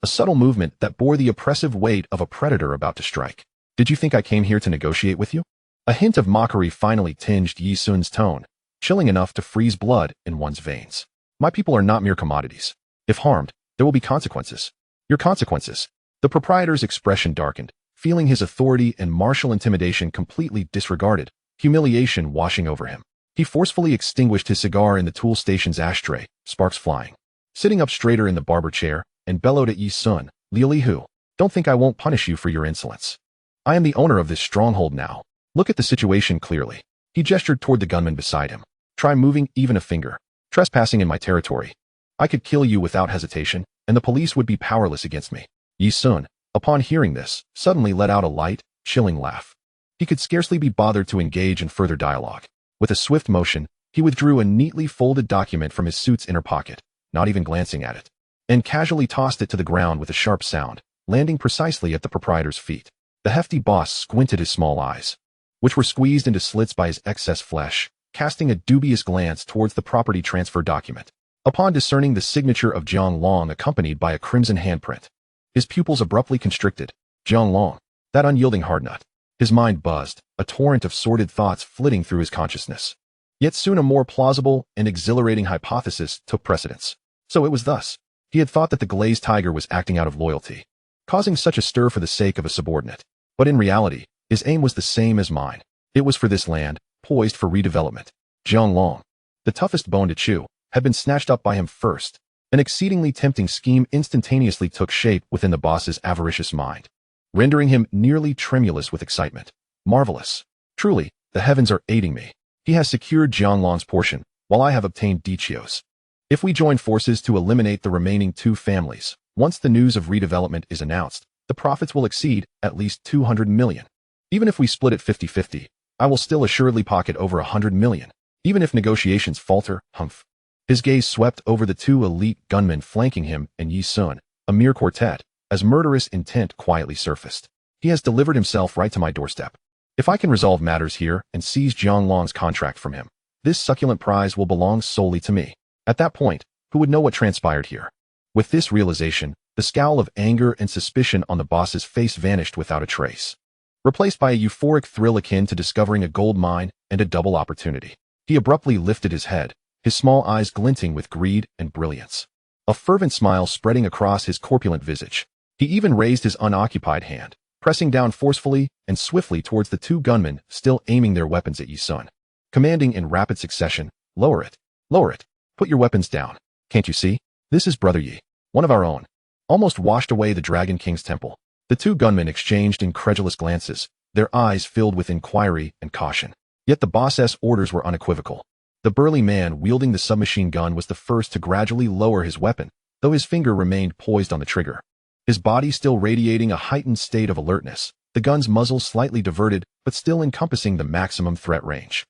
S1: A subtle movement that bore the oppressive weight of a predator about to strike. Did you think I came here to negotiate with you? A hint of mockery finally tinged Yi Sun's tone, chilling enough to freeze blood in one's veins. My people are not mere commodities. If harmed, there will be consequences. Your consequences. The proprietor's expression darkened, feeling his authority and martial intimidation completely disregarded, humiliation washing over him. He forcefully extinguished his cigar in the tool station's ashtray, sparks flying. Sitting up straighter in the barber chair, and bellowed at Yi Sun, Liu, don't think I won't punish you for your insolence. I am the owner of this stronghold now. Look at the situation clearly. He gestured toward the gunman beside him. Try moving even a finger. Trespassing in my territory. I could kill you without hesitation, and the police would be powerless against me. Yi Sun, upon hearing this, suddenly let out a light, chilling laugh. He could scarcely be bothered to engage in further dialogue. With a swift motion, he withdrew a neatly folded document from his suit's inner pocket, not even glancing at it, and casually tossed it to the ground with a sharp sound, landing precisely at the proprietor's feet. The hefty boss squinted his small eyes, which were squeezed into slits by his excess flesh, casting a dubious glance towards the property transfer document. Upon discerning the signature of Jiang Long accompanied by a crimson handprint, his pupils abruptly constricted. Jiang Long, that unyielding hardnut. His mind buzzed, a torrent of sordid thoughts flitting through his consciousness. Yet soon a more plausible and exhilarating hypothesis took precedence. So it was thus. He had thought that the glazed tiger was acting out of loyalty, causing such a stir for the sake of a subordinate. But in reality, his aim was the same as mine. It was for this land, poised for redevelopment. Jiang Long, the toughest bone to chew, had been snatched up by him first. An exceedingly tempting scheme instantaneously took shape within the boss's avaricious mind, rendering him nearly tremulous with excitement. Marvelous. Truly, the heavens are aiding me. He has secured Jiang Long's portion, while I have obtained Dichio's. If we join forces to eliminate the remaining two families, once the news of redevelopment is announced, the profits will exceed at least 200 million. Even if we split it 50-50, I will still assuredly pocket over 100 million. Even if negotiations falter, humph. His gaze swept over the two elite gunmen flanking him and Yi Sun, a mere quartet, as murderous intent quietly surfaced. He has delivered himself right to my doorstep. If I can resolve matters here and seize Jiang Long's contract from him, this succulent prize will belong solely to me. At that point, who would know what transpired here? With this realization, the scowl of anger and suspicion on the boss's face vanished without a trace, replaced by a euphoric thrill akin to discovering a gold mine and a double opportunity. He abruptly lifted his head, his small eyes glinting with greed and brilliance. a fervent smile spreading across his corpulent visage. He even raised his unoccupied hand, pressing down forcefully and swiftly towards the two gunmen still aiming their weapons at Yi Sun, commanding in rapid succession, "Lower it! Lower it! Put your weapons down! Can't you see? This is Brother Yi, one of our own." Almost washed away the Dragon King's temple, the two gunmen exchanged incredulous glances, their eyes filled with inquiry and caution. Yet the boss's orders were unequivocal. The burly man wielding the submachine gun was the first to gradually lower his weapon, though his finger remained poised on the trigger. His body still radiating a heightened state of alertness, the gun's muzzle slightly diverted but still encompassing the maximum threat range.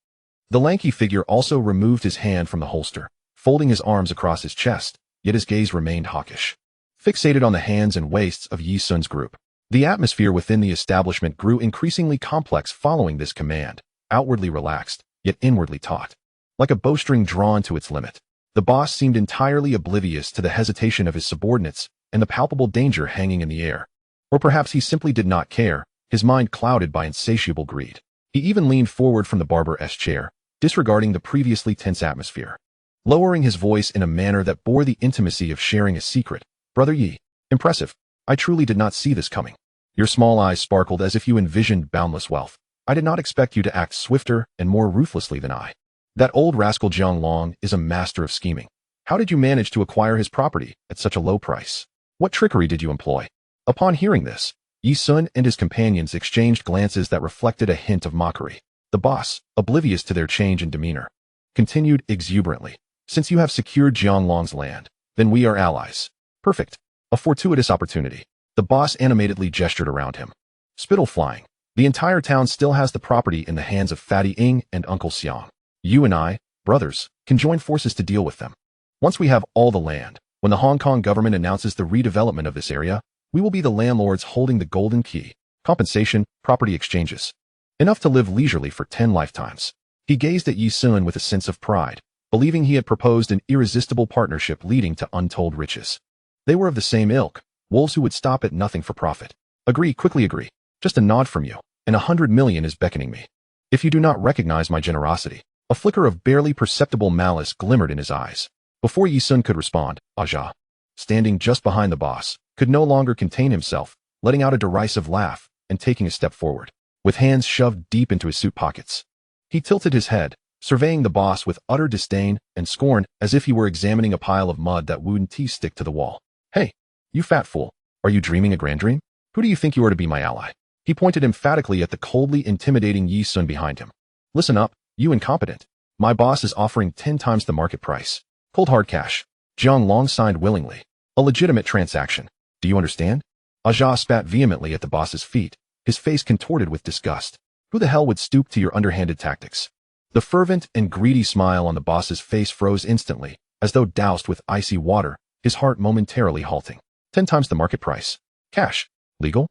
S1: The lanky figure also removed his hand from the holster, folding his arms across his chest, yet his gaze remained hawkish, fixated on the hands and waists of Yi Sun's group. The atmosphere within the establishment grew increasingly complex following this command, outwardly relaxed, yet inwardly taut. Like a bowstring drawn to its limit, the boss seemed entirely oblivious to the hesitation of his subordinates and the palpable danger hanging in the air. Or perhaps he simply did not care, his mind clouded by insatiable greed. He even leaned forward from the barber's chair, disregarding the previously tense atmosphere. Lowering his voice in a manner that bore the intimacy of sharing a secret, "Brother Yi, impressive. I truly did not see this coming." Your small eyes sparkled as if you envisioned boundless wealth. "I did not expect you to act swifter and more ruthlessly than I. That old rascal Jiang Long is a master of scheming. How did you manage to acquire his property at such a low price? What trickery did you employ?" Upon hearing this, Yi Sun and his companions exchanged glances that reflected a hint of mockery. The boss, oblivious to their change in demeanor, continued exuberantly, "Since you have secured Jiang Long's land, then we are allies. Perfect. A fortuitous opportunity." The boss animatedly gestured around him. Spittle flying. "The entire town still has the property in the hands of Fatty Ing and Uncle Xiang. You and I, brothers, can join forces to deal with them. Once we have all the land, when the Hong Kong government announces the redevelopment of this area, we will be the landlords holding the golden key. Compensation, property exchanges. Enough to live leisurely for 10 lifetimes." He gazed at Yi Sun with a sense of pride, believing he had proposed an irresistible partnership leading to untold riches. They were of the same ilk, wolves who would stop at nothing for profit. "Agree, quickly agree. Just a nod from you, and 100 million is beckoning me. If you do not recognize my generosity." A flicker of barely perceptible malice glimmered in his eyes. Before Yi Sun could respond, Aja, standing just behind the boss, could no longer contain himself, letting out a derisive laugh and taking a step forward, with hands shoved deep into his suit pockets. He tilted his head, surveying the boss with utter disdain and scorn as if he were examining a pile of mud that wouldn't stick to the wall. "Hey, you fat fool, are you dreaming a grand dream? Who do you think you are to be my ally?" He pointed emphatically at the coldly intimidating Yi Sun behind him. "Listen up, you incompetent. My boss is offering 10 times the market price. Cold hard cash. Jiang Long signed willingly. A legitimate transaction. Do you understand?" Aja spat vehemently at the boss's feet, his face contorted with disgust. "Who the hell would stoop to your underhanded tactics?" The fervent and greedy smile on the boss's face froze instantly, as though doused with icy water, his heart momentarily halting. 10 times the market price. Cash. Legal?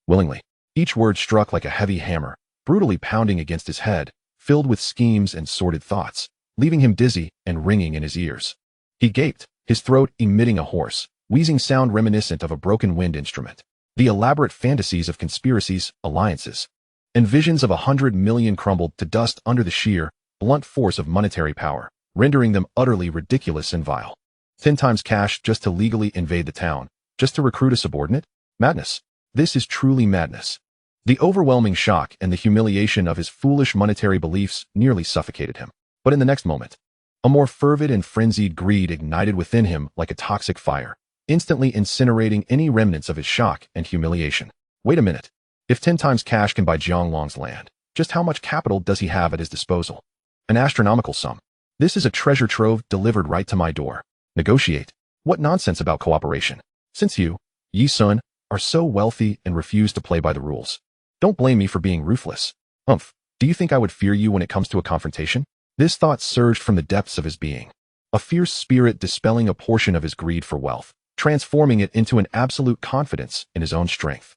S1: Willingly. Each word struck like a heavy hammer, brutally pounding against his head, filled with schemes and sordid thoughts, leaving him dizzy and ringing in his ears. He gaped, his throat emitting a hoarse, wheezing sound reminiscent of a broken wind instrument. The elaborate fantasies of conspiracies, alliances, and visions of 100 million crumbled to dust under the sheer, blunt force of monetary power, rendering them utterly ridiculous and vile. 10 times cash just to legally invade the town, just to recruit a subordinate? Madness. This is truly madness. The overwhelming shock and the humiliation of his foolish monetary beliefs nearly suffocated him. But in the next moment, a more fervid and frenzied greed ignited within him like a toxic fire, instantly incinerating any remnants of his shock and humiliation. Wait a minute. If 10 times cash can buy Jiang Long's land, just how much capital does he have at his disposal? An astronomical sum. This is a treasure trove delivered right to my door. Negotiate. What nonsense about cooperation? Since you, Yi Sun, are so wealthy and refuse to play by the rules. Don't blame me for being ruthless. Do you think I would fear you when it comes to a confrontation? This thought surged from the depths of his being, a fierce spirit dispelling a portion of his greed for wealth, transforming it into an absolute confidence in his own strength.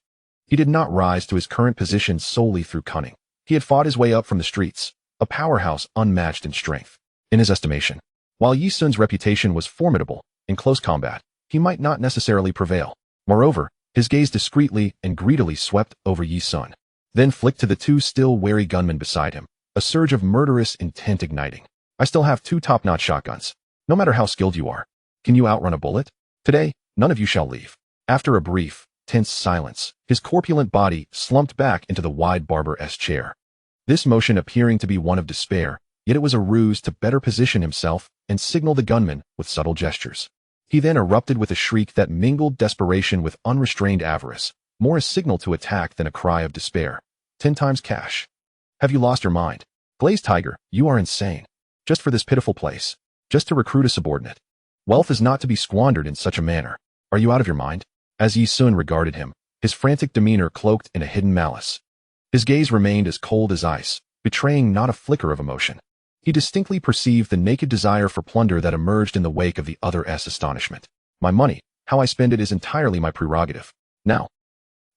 S1: He did not rise to his current position solely through cunning. He had fought his way up from the streets, a powerhouse unmatched in strength. In his estimation, while Yi Sun's reputation was formidable, in close combat, he might not necessarily prevail. Moreover, his gaze discreetly and greedily swept over Yi Sun, then flicked to the two still wary gunmen beside him, a surge of murderous intent igniting. "I still have 2 top-notch shotguns. No matter how skilled you are, Can you outrun a bullet? Today, none of you shall leave. After a brief, tense silence, his corpulent body slumped back into the wide barber-esque chair. This motion appearing to be one of despair, yet it was a ruse to better position himself and signal the gunman with subtle gestures. He then erupted with a shriek that mingled desperation with unrestrained avarice, more a signal to attack than a cry of despair. 10 times cash. Have you lost your mind? Glazed Tiger, you are insane. Just for this pitiful place. Just to recruit a subordinate. Wealth is not to be squandered in such a manner. Are you out of your mind? As Yi Sun regarded him, his frantic demeanor cloaked in a hidden malice. His gaze remained as cold as ice, betraying not a flicker of emotion. He distinctly perceived the naked desire for plunder that emerged in the wake of the other's astonishment. My money, how I spend it is entirely my prerogative. Now.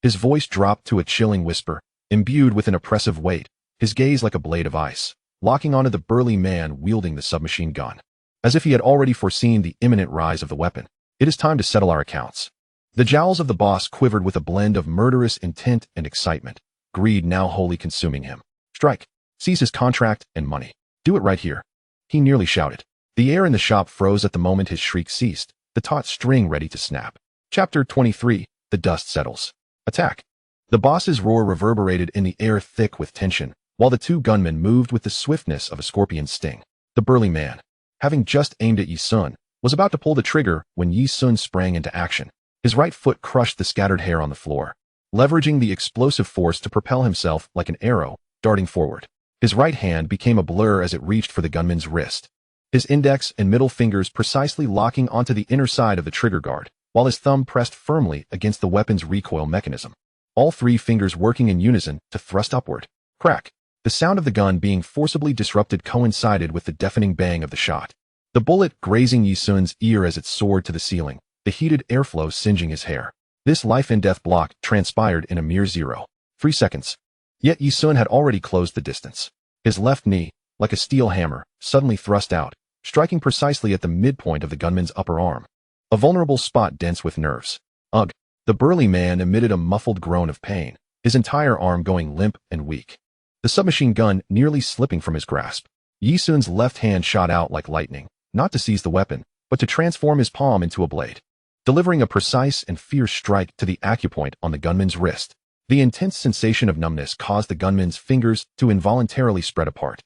S1: His voice dropped to a chilling whisper, imbued with an oppressive weight, his gaze like a blade of ice, locking onto the burly man wielding the submachine gun. As if he had already foreseen the imminent rise of the weapon. It is time to settle our accounts. The jowls of the boss quivered with a blend of murderous intent and excitement, greed now wholly consuming him. Strike. Seize his contract and money. Do it right here. He nearly shouted. The air in the shop froze at the moment his shriek ceased, the taut string ready to snap. Chapter 23. The dust settles. Attack. The boss's roar reverberated in the air thick with tension, while the two gunmen moved with the swiftness of a scorpion's sting. The burly man, having just aimed at Yi Sun, was about to pull the trigger when Yi Sun sprang into action. His right foot crushed the scattered hair on the floor, leveraging the explosive force to propel himself like an arrow, darting forward. His right hand became a blur as it reached for the gunman's wrist, his index and middle fingers precisely locking onto the inner side of the trigger guard, while his thumb pressed firmly against the weapon's recoil mechanism. All 3 fingers working in unison to thrust upward. Crack. The sound of the gun being forcibly disrupted coincided with the deafening bang of the shot. The bullet grazing Yi Sun's ear as it soared to the ceiling, the heated airflow singeing his hair. This life-and-death block transpired in a mere 0.3 seconds. Yet Yi Sun had already closed the distance. His left knee, like a steel hammer, suddenly thrust out, striking precisely at the midpoint of the gunman's upper arm. A vulnerable spot dense with nerves. Ugh! The burly man emitted a muffled groan of pain, his entire arm going limp and weak. The submachine gun nearly slipping from his grasp. Yi Sun's left hand shot out like lightning, not to seize the weapon, but to transform his palm into a blade. Delivering a precise and fierce strike to the acupoint on the gunman's wrist. The intense sensation of numbness caused the gunman's fingers to involuntarily spread apart,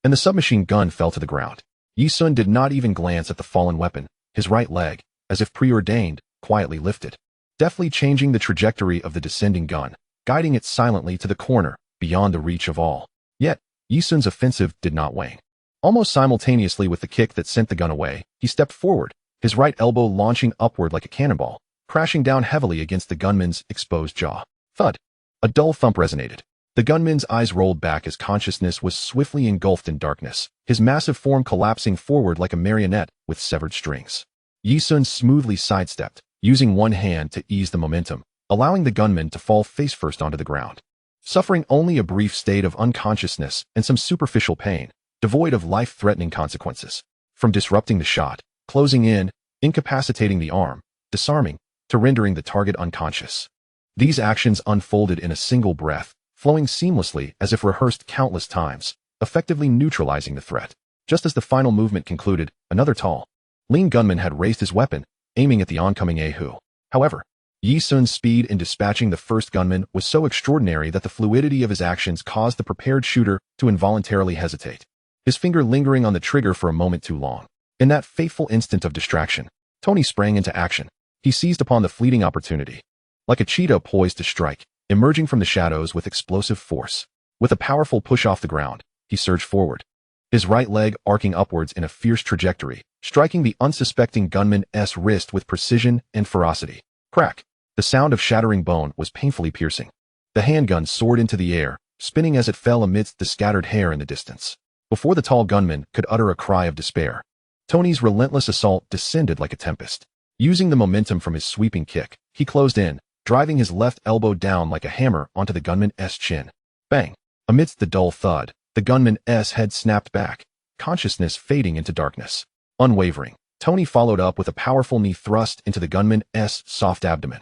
S1: and the submachine gun fell to the ground. Yi Sun did not even glance at the fallen weapon, his right leg, as if preordained, quietly lifted, deftly changing the trajectory of the descending gun, guiding it silently to the corner, beyond the reach of all. Yet, Yi Sun's offensive did not wane. Almost simultaneously with the kick that sent the gun away, he stepped forward, his right elbow launching upward like a cannonball, crashing down heavily against the gunman's exposed jaw. Thud. A dull thump resonated. The gunman's eyes rolled back as consciousness was swiftly engulfed in darkness, his massive form collapsing forward like a marionette with severed strings. Yi Sun smoothly sidestepped, using one hand to ease the momentum, allowing the gunman to fall face-first onto the ground. Suffering only a brief state of unconsciousness and some superficial pain, devoid of life-threatening consequences. From disrupting the shot, closing in, incapacitating the arm, disarming, to rendering the target unconscious. These actions unfolded in a single breath, flowing seamlessly as if rehearsed countless times, effectively neutralizing the threat. Just as the final movement concluded, another tall, lean gunman had raised his weapon, aiming at the oncoming Ahu. However, Yi Sun's speed in dispatching the first gunman was so extraordinary that the fluidity of his actions caused the prepared shooter to involuntarily hesitate, his finger lingering on the trigger for a moment too long. In that fateful instant of distraction, Tony sprang into action. He seized upon the fleeting opportunity. Like a cheetah poised to strike, emerging from the shadows with explosive force. With a powerful push off the ground, he surged forward, his right leg arcing upwards in a fierce trajectory, striking the unsuspecting gunman's wrist with precision and ferocity. Crack! The sound of shattering bone was painfully piercing. The handgun soared into the air, spinning as it fell amidst the scattered hair in the distance. Before the tall gunman could utter a cry of despair, Tony's relentless assault descended like a tempest. Using the momentum from his sweeping kick, he closed in, driving his left elbow down like a hammer onto the gunman's chin. Bang! Amidst the dull thud, the gunman's head snapped back, consciousness fading into darkness. Unwavering, Tony followed up with a powerful knee thrust into the gunman's soft abdomen.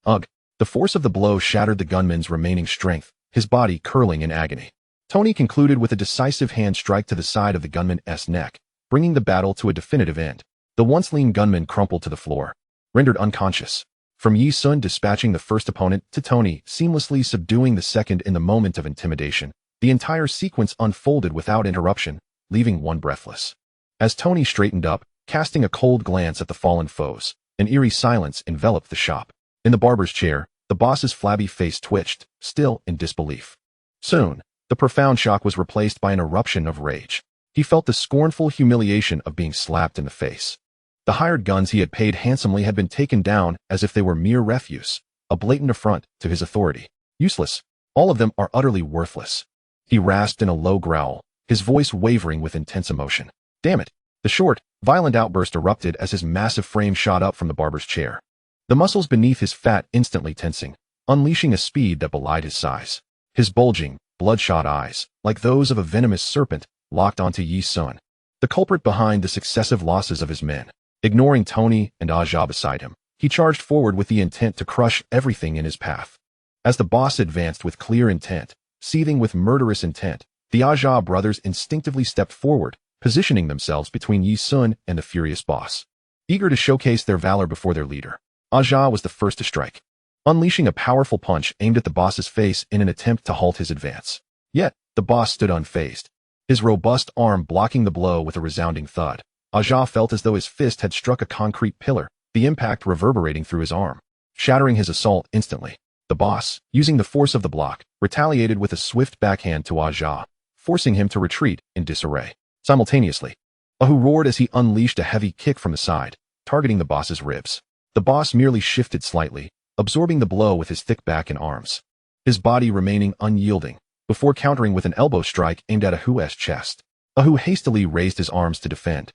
S1: Ugh! The force of the blow shattered the gunman's remaining strength, his body curling in agony. Tony concluded with a decisive hand strike to the side of the gunman's neck, bringing the battle to a definitive end. The once lean gunman crumpled to the floor, rendered unconscious. From Yi Sun dispatching the first opponent to Tony seamlessly subduing the second in the moment of intimidation, the entire sequence unfolded without interruption, leaving one breathless. As Tony straightened up, casting a cold glance at the fallen foes, an eerie silence enveloped the shop. In the barber's chair, the boss's flabby face twitched, still in disbelief. Soon, the profound shock was replaced by an eruption of rage. He felt the scornful humiliation of being slapped in the face. The hired guns he had paid handsomely had been taken down as if they were mere refuse, a blatant affront to his authority. Useless. All of them are utterly worthless. He rasped in a low growl, his voice wavering with intense emotion. Damn it. The short, violent outburst erupted as his massive frame shot up from the barber's chair. The muscles beneath his fat instantly tensing, unleashing a speed that belied his size. His bulging, bloodshot eyes, like those of a venomous serpent, locked onto Yi Sun, the culprit behind the successive losses of his men. Ignoring Tony and Aja beside him, he charged forward with the intent to crush everything in his path. As the boss advanced with clear intent, seething with murderous intent, the Aja brothers instinctively stepped forward, positioning themselves between Yi Sun and the furious boss. Eager to showcase their valor before their leader, Aja was the first to strike, unleashing a powerful punch aimed at the boss's face in an attempt to halt his advance. Yet, the boss stood unfazed, his robust arm blocking the blow with a resounding thud. Aja felt as though his fist had struck a concrete pillar, the impact reverberating through his arm, shattering his assault instantly. The boss, using the force of the block, retaliated with a swift backhand to Aja, forcing him to retreat in disarray. Simultaneously, Ahu roared as he unleashed a heavy kick from the side, targeting the boss's ribs. The boss merely shifted slightly, absorbing the blow with his thick back and arms, his body remaining unyielding, before countering with an elbow strike aimed at Ahu's chest. Ahu hastily raised his arms to defend.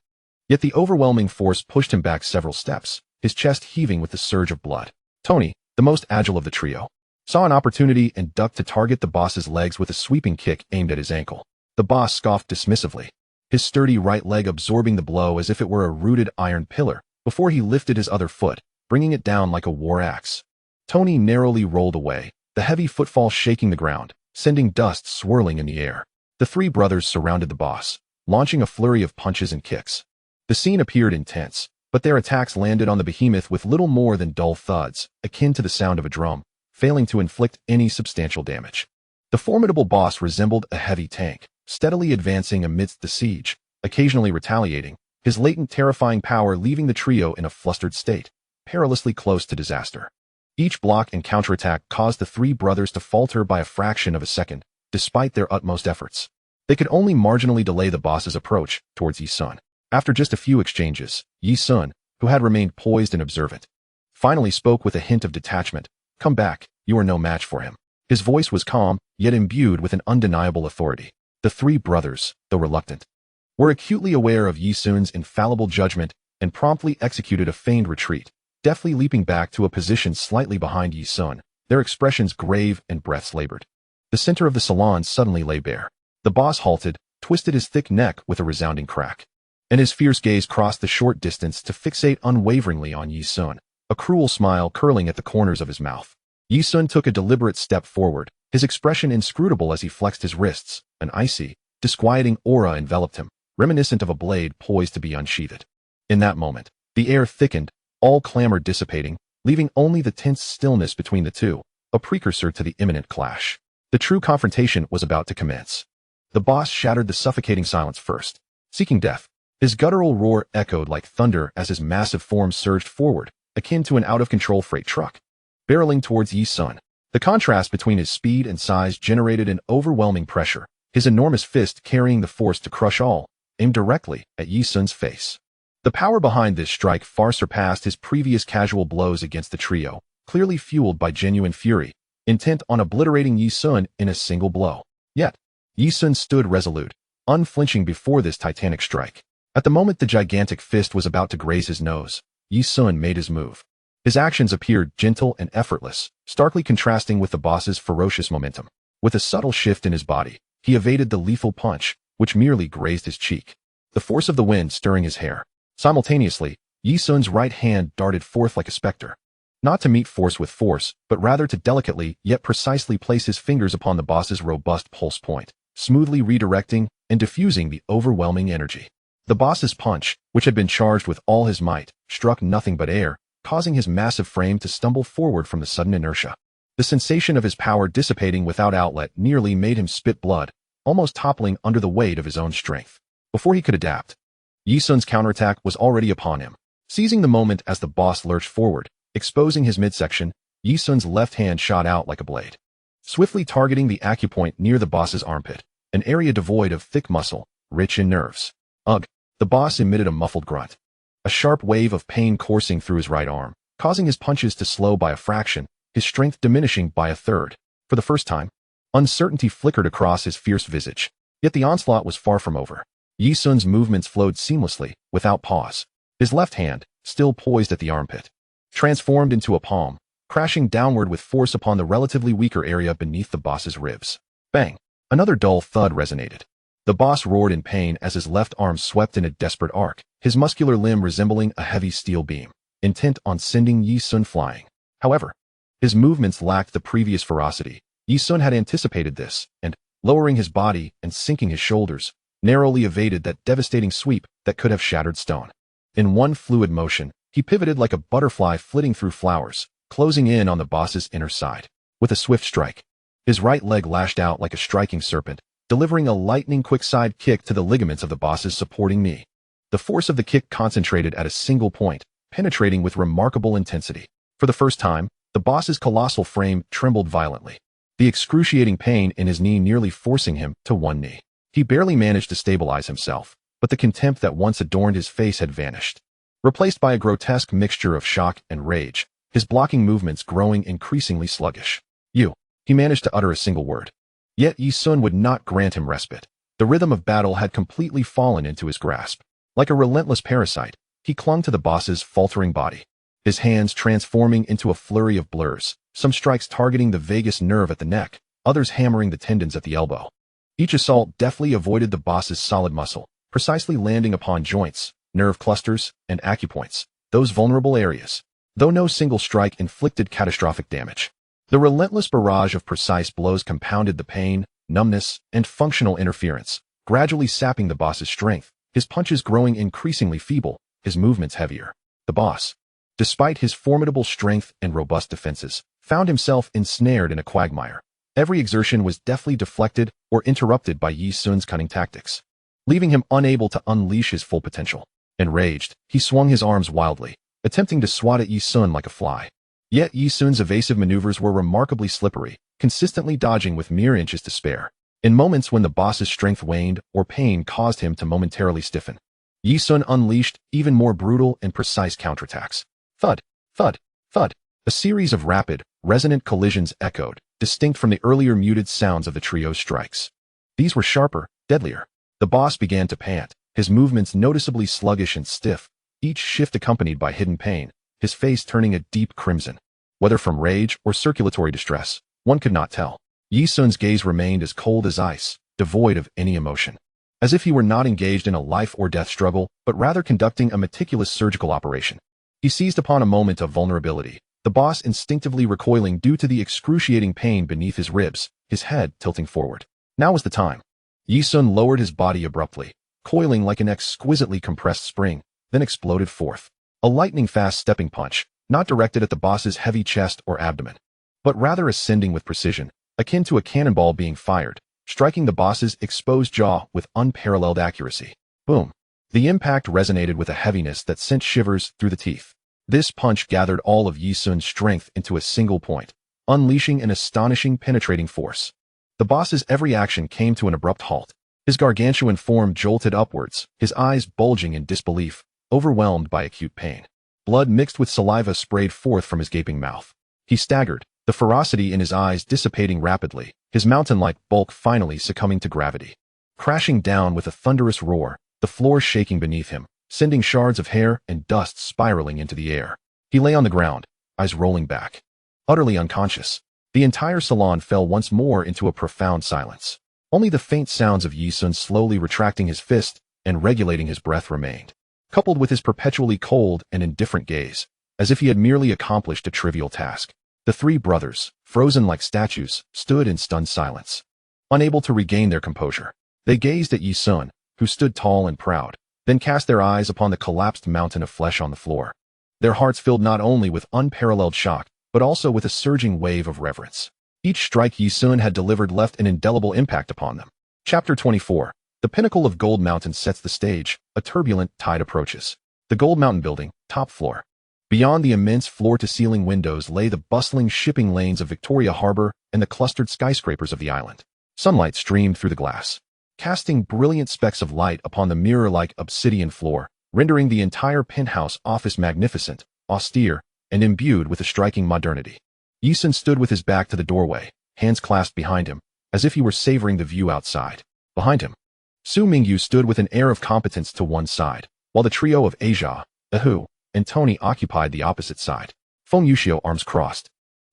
S1: Yet the overwhelming force pushed him back several steps, his chest heaving with the surge of blood. Tony, the most agile of the trio, saw an opportunity and ducked to target the boss's legs with a sweeping kick aimed at his ankle. The boss scoffed dismissively, his sturdy right leg absorbing the blow as if it were a rooted iron pillar, before he lifted his other foot, bringing it down like a war axe. Tony narrowly rolled away, the heavy footfall shaking the ground, sending dust swirling in the air. The three brothers surrounded the boss, launching a flurry of punches and kicks. The scene appeared intense, but their attacks landed on the behemoth with little more than dull thuds, akin to the sound of a drum, failing to inflict any substantial damage. The formidable boss resembled a heavy tank, steadily advancing amidst the siege, occasionally retaliating, his latent terrifying power leaving the trio in a flustered state, perilously close to disaster. Each block and counterattack caused the three brothers to falter by a fraction of a second, despite their utmost efforts. They could only marginally delay the boss's approach towards Yi Sun. After just a few exchanges, Yi Sun, who had remained poised and observant, finally spoke with a hint of detachment. Come back, you are no match for him. His voice was calm, yet imbued with an undeniable authority. The three brothers, though reluctant, were acutely aware of Yi Sun's infallible judgment and promptly executed a feigned retreat, deftly leaping back to a position slightly behind Yi Sun, their expressions grave and breaths labored. The center of the salon suddenly lay bare. The boss halted, twisted his thick neck with a resounding crack, and his fierce gaze crossed the short distance to fixate unwaveringly on Yi Sun, a cruel smile curling at the corners of his mouth. Yi Sun took a deliberate step forward, his expression inscrutable as he flexed his wrists. An icy, disquieting aura enveloped him, reminiscent of a blade poised to be unsheathed. In that moment, the air thickened, all clamor dissipating, leaving only the tense stillness between the two, a precursor to the imminent clash. The true confrontation was about to commence. The boss shattered the suffocating silence first, seeking death. His guttural roar echoed like thunder as his massive form surged forward, akin to an out-of-control freight truck, barreling towards Yi Sun. The contrast between his speed and size generated an overwhelming pressure, his enormous fist carrying the force to crush all, aimed directly at Yi Sun's face. The power behind this strike far surpassed his previous casual blows against the trio, clearly fueled by genuine fury, intent on obliterating Yi Sun in a single blow. Yet, Yi Sun stood resolute, unflinching before this titanic strike. At the moment the gigantic fist was about to graze his nose, Yi Sun made his move. His actions appeared gentle and effortless, starkly contrasting with the boss's ferocious momentum. With a subtle shift in his body, he evaded the lethal punch, which merely grazed his cheek, the force of the wind stirring his hair. Simultaneously, Yi Sun's right hand darted forth like a specter, not to meet force with force, but rather to delicately yet precisely place his fingers upon the boss's robust pulse point, smoothly redirecting and diffusing the overwhelming energy. The boss's punch, which had been charged with all his might, struck nothing but air, causing his massive frame to stumble forward from the sudden inertia. The sensation of his power dissipating without outlet nearly made him spit blood, almost toppling under the weight of his own strength. Before he could adapt, Yi Sun's counterattack was already upon him. Seizing the moment as the boss lurched forward, exposing his midsection, Yi Sun's left hand shot out like a blade, swiftly targeting the acupoint near the boss's armpit, an area devoid of thick muscle, rich in nerves. Ugh! The boss emitted a muffled grunt. A sharp wave of pain coursing through his right arm, causing his punches to slow by a fraction, his strength diminishing by a third. For the first time, uncertainty flickered across his fierce visage. Yet the onslaught was far from over. Yi Sun's movements flowed seamlessly, without pause. His left hand, still poised at the armpit, transformed into a palm, crashing downward with force upon the relatively weaker area beneath the boss's ribs. Bang! Another dull thud resonated. The boss roared in pain as his left arm swept in a desperate arc, his muscular limb resembling a heavy steel beam, intent on sending Yi Sun flying. However, his movements lacked the previous ferocity. Yi Sun had anticipated this, and, lowering his body and sinking his shoulders, narrowly evaded that devastating sweep that could have shattered stone. In one fluid motion, he pivoted like a butterfly flitting through flowers, closing in on the boss's inner side. With a swift strike, his right leg lashed out like a striking serpent, delivering a lightning-quick side kick to the ligaments of the boss's supporting knee. The force of the kick concentrated at a single point, penetrating with remarkable intensity. For the first time, the boss's colossal frame trembled violently, the excruciating pain in his knee nearly forcing him to one knee. He barely managed to stabilize himself, but the contempt that once adorned his face had vanished, replaced by a grotesque mixture of shock and rage, his blocking movements growing increasingly sluggish. He managed to utter a single word. Yet Yi Sun would not grant him respite. The rhythm of battle had completely fallen into his grasp. Like a relentless parasite, he clung to the boss's faltering body, his hands transforming into a flurry of blurs, some strikes targeting the vagus nerve at the neck, others hammering the tendons at the elbow. Each assault deftly avoided the boss's solid muscle, precisely landing upon joints, nerve clusters, and acupoints, those vulnerable areas, though no single strike inflicted catastrophic damage. The relentless barrage of precise blows compounded the pain, numbness, and functional interference, gradually sapping the boss's strength, his punches growing increasingly feeble, his movements heavier. The boss, despite his formidable strength and robust defenses, found himself ensnared in a quagmire. Every exertion was deftly deflected or interrupted by Yi Sun's cunning tactics, leaving him unable to unleash his full potential. Enraged, he swung his arms wildly, attempting to swat at Yi Sun like a fly. Yet Yi Sun's evasive maneuvers were remarkably slippery, consistently dodging with mere inches to spare. In moments when the boss's strength waned or pain caused him to momentarily stiffen, Yi Sun unleashed even more brutal and precise counterattacks. Thud, thud, thud. A series of rapid, resonant collisions echoed, distinct from the earlier muted sounds of the trio's strikes. These were sharper, deadlier. The boss began to pant, his movements noticeably sluggish and stiff, each shift accompanied by hidden pain, his face turning a deep crimson. Whether from rage or circulatory distress, one could not tell. Yi Sun's gaze remained as cold as ice, devoid of any emotion, as if he were not engaged in a life-or-death struggle, but rather conducting a meticulous surgical operation. He seized upon a moment of vulnerability, the boss instinctively recoiling due to the excruciating pain beneath his ribs, his head tilting forward. Now was the time. Yi Sun lowered his body abruptly, coiling like an exquisitely compressed spring, then exploded forth. A lightning-fast stepping punch, not directed at the boss's heavy chest or abdomen, but rather ascending with precision, akin to a cannonball being fired, striking the boss's exposed jaw with unparalleled accuracy. Boom! The impact resonated with a heaviness that sent shivers through the teeth. This punch gathered all of Yi Sun's strength into a single point, unleashing an astonishing penetrating force. The boss's every action came to an abrupt halt. His gargantuan form jolted upwards, his eyes bulging in disbelief, overwhelmed by acute pain. Blood mixed with saliva sprayed forth from his gaping mouth. He staggered, the ferocity in his eyes dissipating rapidly, his mountain-like bulk finally succumbing to gravity. Crashing down with a thunderous roar, the floor shaking beneath him, sending shards of hair and dust spiraling into the air. He lay on the ground, eyes rolling back, utterly unconscious. The entire salon fell once more into a profound silence. Only the faint sounds of Yi Sun slowly retracting his fist and regulating his breath remained, coupled with his perpetually cold and indifferent gaze, as if he had merely accomplished a trivial task. The three brothers, frozen like statues, stood in stunned silence, unable to regain their composure. They gazed at Yi Sun, who stood tall and proud, then cast their eyes upon the collapsed mountain of flesh on the floor. Their hearts filled not only with unparalleled shock, but also with a surging wave of reverence. Each strike Yi Sun had delivered left an indelible impact upon them. Chapter 24. The pinnacle of Gold Mountain sets the stage. A turbulent tide approaches. The Gold Mountain building, top floor. Beyond the immense floor-to-ceiling windows lay the bustling shipping lanes of Victoria Harbor and the clustered skyscrapers of the island. Sunlight streamed through the glass, casting brilliant specks of light upon the mirror-like obsidian floor, rendering the entire penthouse office magnificent, austere, and imbued with a striking modernity. Yi Sun stood with his back to the doorway, hands clasped behind him, as if he were savoring the view outside. Behind him, Su Mingyu stood with an air of competence to one side, while the trio of Asia, Ahu, and Tony occupied the opposite side. Feng Yuxiu, arms crossed,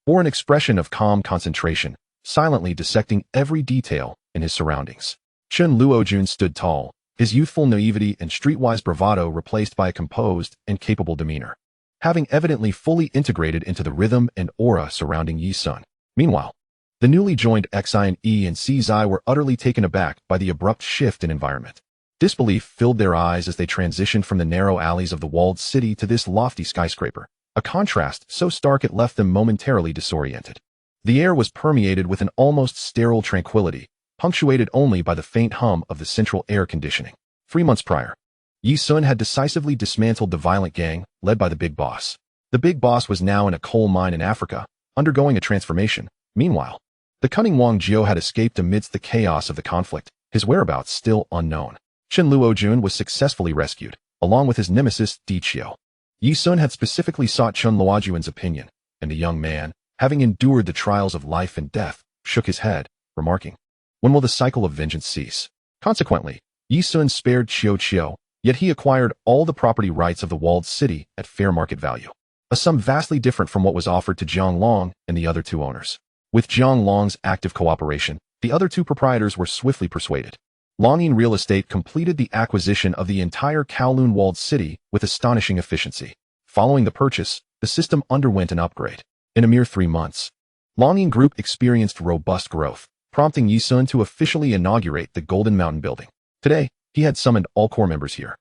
S1: bore an expression of calm concentration, silently dissecting every detail in his surroundings. Chen Luojun stood tall, his youthful naivety and streetwise bravado replaced by a composed and capable demeanor, having evidently fully integrated into the rhythm and aura surrounding Yi Sun. Meanwhile, the newly joined Xian and Czi were utterly taken aback by the abrupt shift in environment. Disbelief filled their eyes as they transitioned from the narrow alleys of the walled city to this lofty skyscraper, a contrast so stark it left them momentarily disoriented. The air was permeated with an almost sterile tranquility, punctuated only by the faint hum of the central air conditioning. 3 months prior, Yi Sun had decisively dismantled the violent gang, led by the Big Boss. The Big Boss was now in a coal mine in Africa, undergoing a transformation. Meanwhile, the cunning Wang Jiao had escaped amidst the chaos of the conflict, his whereabouts still unknown. Chen Luojun was successfully rescued, along with his nemesis, Di Qiu. Yi Sun had specifically sought Chen Luojun's opinion, and the young man, having endured the trials of life and death, shook his head, remarking, "When will the cycle of vengeance cease?" Consequently, Yi Sun spared Qiu, yet he acquired all the property rights of the walled city at fair market value, a sum vastly different from what was offered to Jiang Long and the other two owners. With Jiang Long's active cooperation, the other two proprietors were swiftly persuaded. Longyin Real Estate completed the acquisition of the entire Kowloon walled city with astonishing efficiency. Following the purchase, the system underwent an upgrade. In a mere 3 months, Longyin Group experienced robust growth, prompting Yi Sun to officially inaugurate the Golden Mountain building. Today, he had summoned all core members here,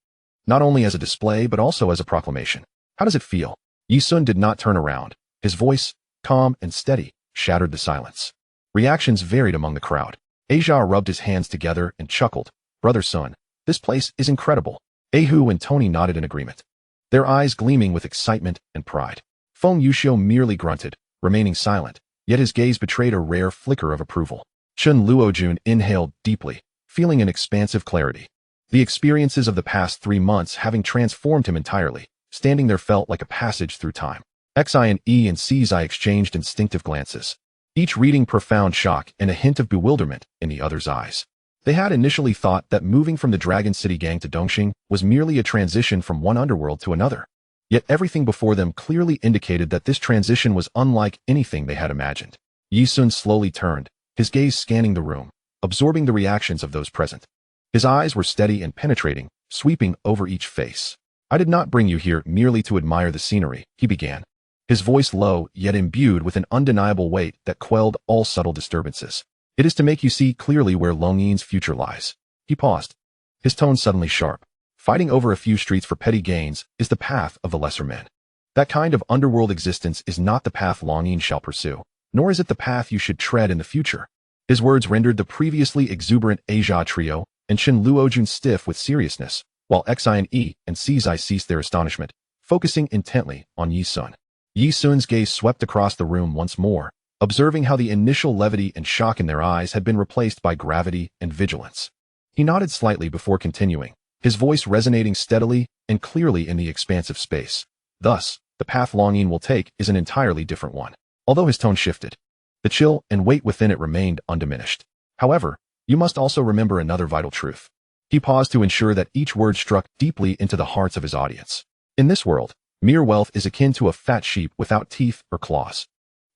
S1: not only as a display but also as a proclamation. "How does it feel?" Yi Sun did not turn around. His voice, calm and steady, shattered the silence. Reactions varied among the crowd. Asia rubbed his hands together and chuckled. "Brother Sun, this place is incredible." Ahu and Tony nodded in agreement, their eyes gleaming with excitement and pride. Feng Yuxiu merely grunted, remaining silent, yet his gaze betrayed a rare flicker of approval. Chen Luojun inhaled deeply, feeling an expansive clarity. The experiences of the past 3 months having transformed him entirely, standing there felt like a passage through time. Xian and Czi exchanged instinctive glances, each reading profound shock and a hint of bewilderment in the other's eyes. They had initially thought that moving from the Dragon City gang to Dongxing was merely a transition from one underworld to another. Yet everything before them clearly indicated that this transition was unlike anything they had imagined. Yi Sun slowly turned, his gaze scanning the room, absorbing the reactions of those present. His eyes were steady and penetrating, sweeping over each face. "I did not bring you here merely to admire the scenery," he began, his voice low yet imbued with an undeniable weight that quelled all subtle disturbances. "It is to make you see clearly where Longyin's future lies." He paused, his tone suddenly sharp. "Fighting over a few streets for petty gains is the path of the lesser men. That kind of underworld existence is not the path Longyin shall pursue, nor is it the path you should tread in the future." His words rendered the previously exuberant Asia trio and Chen Luojun stiff with seriousness, while Xian and Czi ceased their astonishment, focusing intently on Yi Sun. Yi Sun's gaze swept across the room once more, observing how the initial levity and shock in their eyes had been replaced by gravity and vigilance. He nodded slightly before continuing, his voice resonating steadily and clearly in the expansive space. "Thus, the path Longyin will take is an entirely different one." Although his tone shifted, the chill and weight within it remained undiminished. "However, you must also remember another vital truth." He paused to ensure that each word struck deeply into the hearts of his audience. "In this world, mere wealth is akin to a fat sheep without teeth or claws."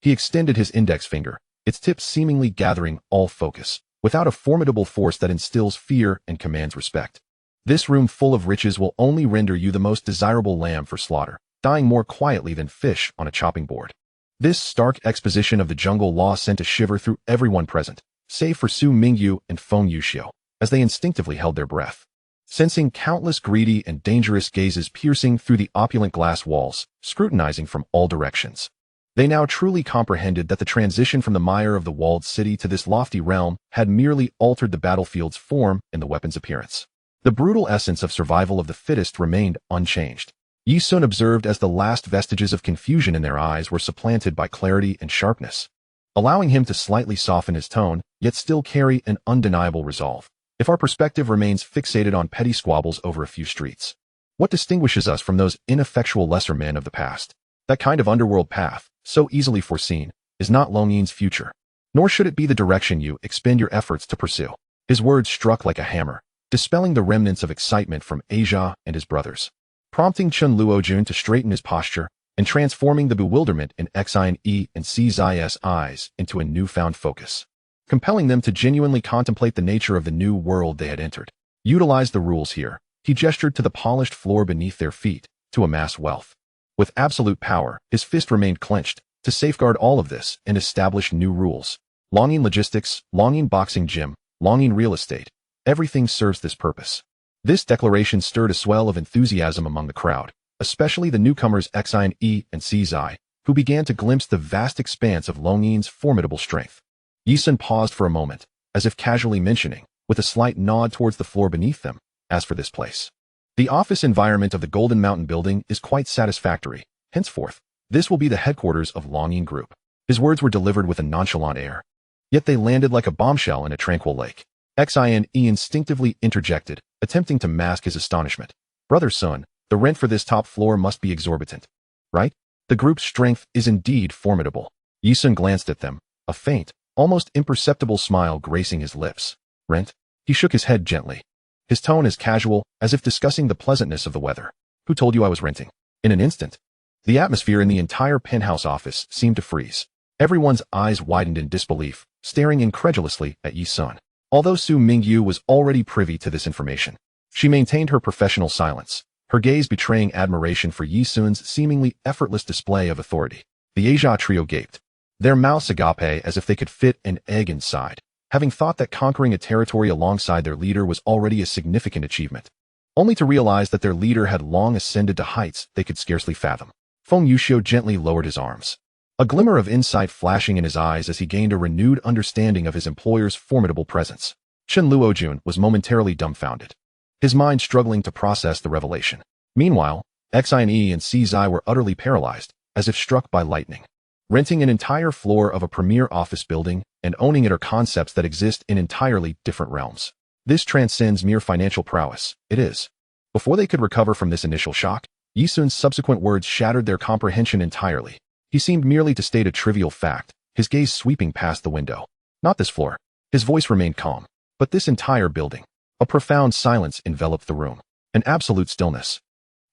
S1: He extended his index finger, its tip seemingly gathering all focus, without a formidable force that instills fear and commands respect. "This room full of riches will only render you the most desirable lamb for slaughter, dying more quietly than fish on a chopping board." This stark exposition of the jungle law sent a shiver through everyone present, save for Su Mingyu and Feng Yuxiu, as they instinctively held their breath. sensing countless greedy and dangerous gazes piercing through the opulent glass walls, scrutinizing from all directions. They now truly comprehended that the transition from the mire of the walled city to this lofty realm had merely altered the battlefield's form and the weapon's appearance. The brutal essence of survival of the fittest remained unchanged. Yi Sun observed as the last vestiges of confusion in their eyes were supplanted by clarity and sharpness, allowing him to slightly soften his tone, yet still carry an undeniable resolve. If our perspective remains fixated on petty squabbles over a few streets, what distinguishes us from those ineffectual lesser men of the past? That kind of underworld path, so easily foreseen, is not Longyin's future, nor should it be the direction you expend your efforts to pursue. His words struck like a hammer, dispelling the remnants of excitement from Asia and his brothers, prompting Chun Luojun to straighten his posture and transforming the bewilderment in Xian and Czi's eyes into a newfound focus, compelling them to genuinely contemplate the nature of the new world they had entered. Utilize the rules here. He gestured to the polished floor beneath their feet to amass wealth. With absolute power, his fist remained clenched to safeguard all of this and establish new rules. Longyin Logistics, Longyin Boxing Gym, Longyin Real Estate. Everything serves this purpose. This declaration stirred a swell of enthusiasm among the crowd, especially the newcomers Xian and Czi, who began to glimpse the vast expanse of Longyin's formidable strength. Yi Sun paused for a moment, as if casually mentioning, with a slight nod towards the floor beneath them, as for this place. The office environment of the Golden Mountain building is quite satisfactory. Henceforth, this will be the headquarters of Longyin Group. His words were delivered with a nonchalant air, yet they landed like a bombshell in a tranquil lake. Xian instinctively interjected, attempting to mask his astonishment. Brother Sun, the rent for this top floor must be exorbitant, right? The group's strength is indeed formidable. Yi Sun glanced at them, a faint, almost imperceptible smile gracing his lips. Rent? He shook his head gently, his tone as casual as if discussing the pleasantness of the weather. Who told you I was renting? In an instant, the atmosphere in the entire penthouse office seemed to freeze. Everyone's eyes widened in disbelief, staring incredulously at Yi Sun. Although Su Mingyu was already privy to this information, she maintained her professional silence, her gaze betraying admiration for Yi Sun's seemingly effortless display of authority. The Asia trio gaped, their mouths agape as if they could fit an egg inside, having thought that conquering a territory alongside their leader was already a significant achievement, only to realize that their leader had long ascended to heights they could scarcely fathom. Feng Yuxiu gently lowered his arms, a glimmer of insight flashing in his eyes as he gained a renewed understanding of his employer's formidable presence. Chun Luojun was momentarily dumbfounded, his mind struggling to process the revelation. Meanwhile, Xian and Czi were utterly paralyzed, as if struck by lightning. Renting an entire floor of a premier office building and owning it are concepts that exist in entirely different realms. This transcends mere financial prowess, it is. Before they could recover from this initial shock, Yi Sun's subsequent words shattered their comprehension entirely. He seemed merely to state a trivial fact, his gaze sweeping past the window. Not this floor. His voice remained calm. But this entire building. A profound silence enveloped the room. An absolute stillness.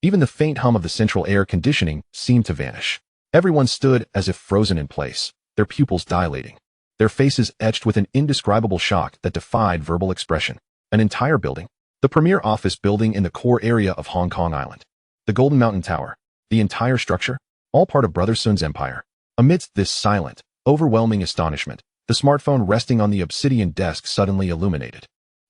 S1: Even the faint hum of the central air conditioning seemed to vanish. Everyone stood as if frozen in place, their pupils dilating, their faces etched with an indescribable shock that defied verbal expression. An entire building. The premier office building in the core area of Hong Kong Island. The Golden Mountain Tower. The entire structure. All part of Brother Sun's empire. Amidst this silent, overwhelming astonishment, the smartphone resting on the obsidian desk suddenly illuminated,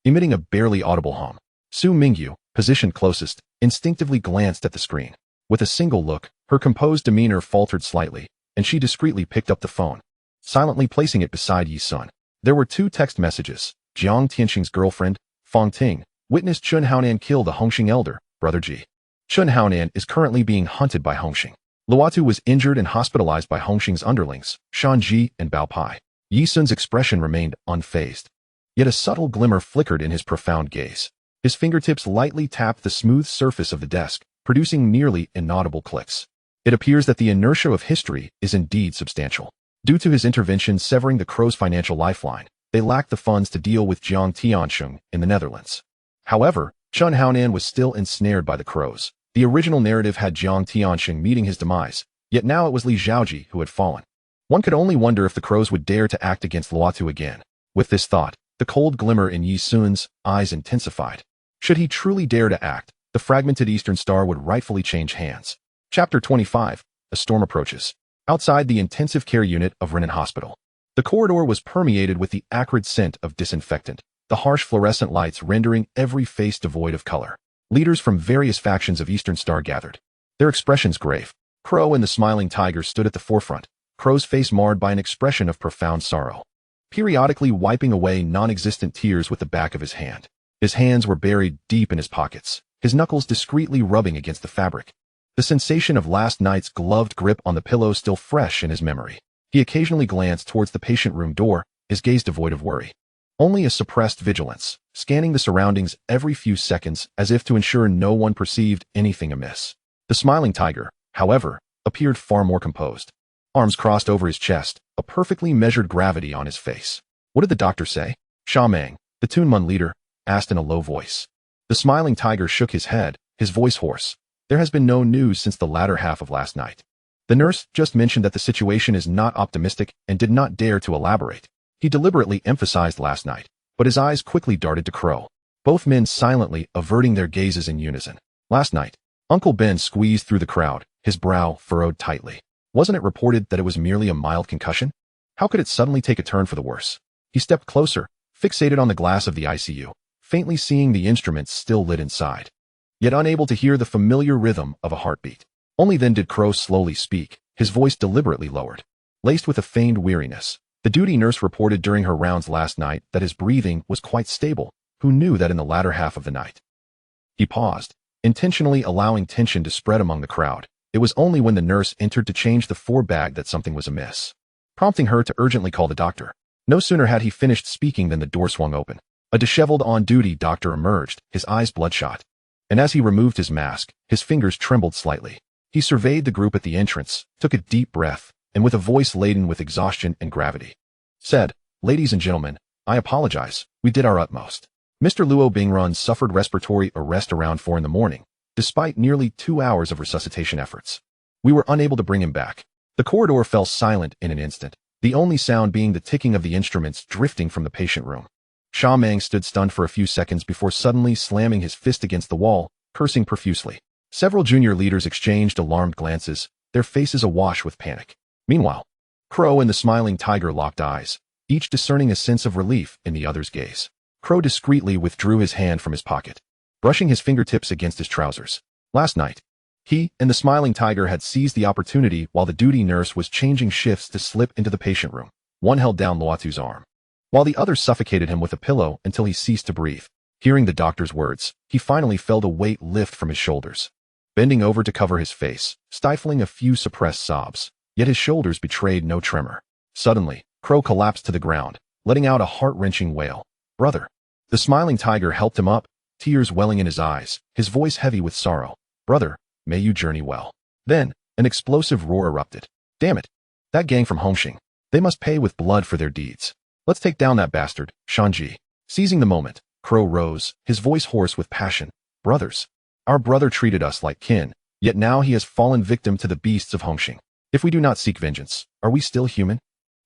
S1: emitting a barely audible hum. Su Mingyu, positioned closest, instinctively glanced at the screen. With a single look, her composed demeanor faltered slightly, and she discreetly picked up the phone, silently placing it beside Yi Sun. There were two text messages. Jiang Tianxing's girlfriend, Fang Ting, witnessed Chun Haonan kill the Hongxing elder, Brother Ji. Chun Haonan is currently being hunted by Hongxing. Luatu was injured and hospitalized by Hongxing's underlings, Shan Ji and Bao Pai. Yi Sun's expression remained unfazed, yet a subtle glimmer flickered in his profound gaze. His fingertips lightly tapped the smooth surface of the desk, producing nearly inaudible clicks. It appears that the inertia of history is indeed substantial. Due to his intervention severing the Crow's financial lifeline, they lacked the funds to deal with Jiang Tianxing in the Netherlands. However, Chun Haonan was still ensnared by the Crows. The original narrative had Jiang Tianxing meeting his demise, yet now it was Li Zhaoji who had fallen. One could only wonder if the Crows would dare to act against Luatu again. With this thought, the cold glimmer in Yi Sun's eyes intensified. Should he truly dare to act, the fragmented Eastern Star would rightfully change hands. Chapter 25. A storm approaches. Outside the intensive care unit of Renan Hospital, the corridor was permeated with the acrid scent of disinfectant. the harsh fluorescent lights rendering every face devoid of color. Leaders from various factions of Eastern Star gathered, their expressions grave. Crow and the smiling tiger stood at the forefront, Crow's face marred by an expression of profound sorrow, periodically wiping away non-existent tears with the back of his hand. His hands were buried deep in his pockets, his knuckles discreetly rubbing against the fabric. The sensation of last night's gloved grip on the pillow still fresh in his memory. He occasionally glanced towards the patient room door, his gaze devoid of worry. Only a suppressed vigilance, scanning the surroundings every few seconds as if to ensure no one perceived anything amiss. The smiling tiger, however, appeared far more composed. Arms crossed over his chest, a perfectly measured gravity on his face. What did the doctor say? Sha Mang, the Tunmun leader, asked in a low voice. The smiling tiger shook his head, his voice hoarse. There has been no news since the latter half of last night. The nurse just mentioned that the situation is not optimistic and did not dare to elaborate. He deliberately emphasized last night, but his eyes quickly darted to Crow. Both men silently averting their gazes in unison. Last night, Uncle Ben squeezed through the crowd, his brow furrowed tightly. Wasn't it reported that it was merely a mild concussion? How could it suddenly take a turn for the worse? He stepped closer, fixated on the glass of the ICU, faintly seeing the instruments still lit inside, yet unable to hear the familiar rhythm of a heartbeat. Only then did Crow slowly speak, his voice deliberately lowered, laced with a feigned weariness. The duty nurse reported during her rounds last night that his breathing was quite stable. Who knew that in the latter half of the night? He paused, intentionally allowing tension to spread among the crowd. It was only when the nurse entered to change the forebag that something was amiss, prompting her to urgently call the doctor. No sooner had he finished speaking than the door swung open. A disheveled on-duty doctor emerged, his eyes bloodshot. And as he removed his mask, his fingers trembled slightly. He surveyed the group at the entrance, took a deep breath, and with a voice laden with exhaustion and gravity, said, "Ladies and gentlemen, I apologize. We did our utmost. Mr. Luo Bingrun suffered respiratory arrest around 4 in the morning, despite nearly 2 hours of resuscitation efforts. We were unable to bring him back." The corridor fell silent in an instant, the only sound being the ticking of the instruments drifting from the patient room. Sha Mang stood stunned for a few seconds before suddenly slamming his fist against the wall, cursing profusely. Several junior leaders exchanged alarmed glances, their faces awash with panic. Meanwhile, Crow and the smiling tiger locked eyes, each discerning a sense of relief in the other's gaze. Crow discreetly withdrew his hand from his pocket, brushing his fingertips against his trousers. Last night, he and the smiling tiger had seized the opportunity while the duty nurse was changing shifts to slip into the patient room. One held down Luotu's arm, while the other suffocated him with a pillow until he ceased to breathe. Hearing the doctor's words, he finally felt a weight lift from his shoulders, bending over to cover his face, stifling a few suppressed sobs. Yet his shoulders betrayed no tremor. Suddenly, Crow collapsed to the ground, letting out a heart-wrenching wail. "Brother." The smiling tiger helped him up, tears welling in his eyes, his voice heavy with sorrow. "Brother, may you journey well." Then, an explosive roar erupted. "Damn it! That gang from Hongxing. They must pay with blood for their deeds. Let's take down that bastard, Shanji." Seizing the moment, Crow rose, his voice hoarse with passion. "Brothers, our brother treated us like kin, yet now he has fallen victim to the beasts of Hongxing. If we do not seek vengeance, are we still human?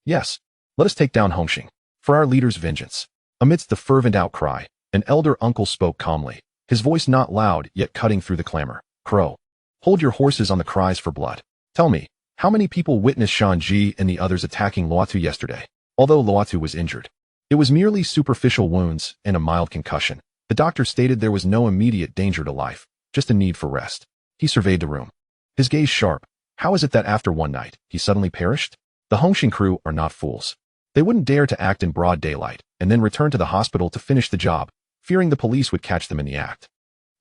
S1: Yes, let us take down Hongxing, for our leader's vengeance." Amidst the fervent outcry, an elder uncle spoke calmly, his voice not loud yet cutting through the clamor. "Crow, hold your horses on the cries for blood. Tell me, how many people witnessed Shanji and the others attacking Luotu yesterday?" Although Luotu was injured, it was merely superficial wounds and a mild concussion. The doctor stated there was no immediate danger to life, just a need for rest. He surveyed the room, his gaze sharp. How is it that after one night, he suddenly perished? The Hongxing crew are not fools. They wouldn't dare to act in broad daylight and then return to the hospital to finish the job, fearing the police would catch them in the act.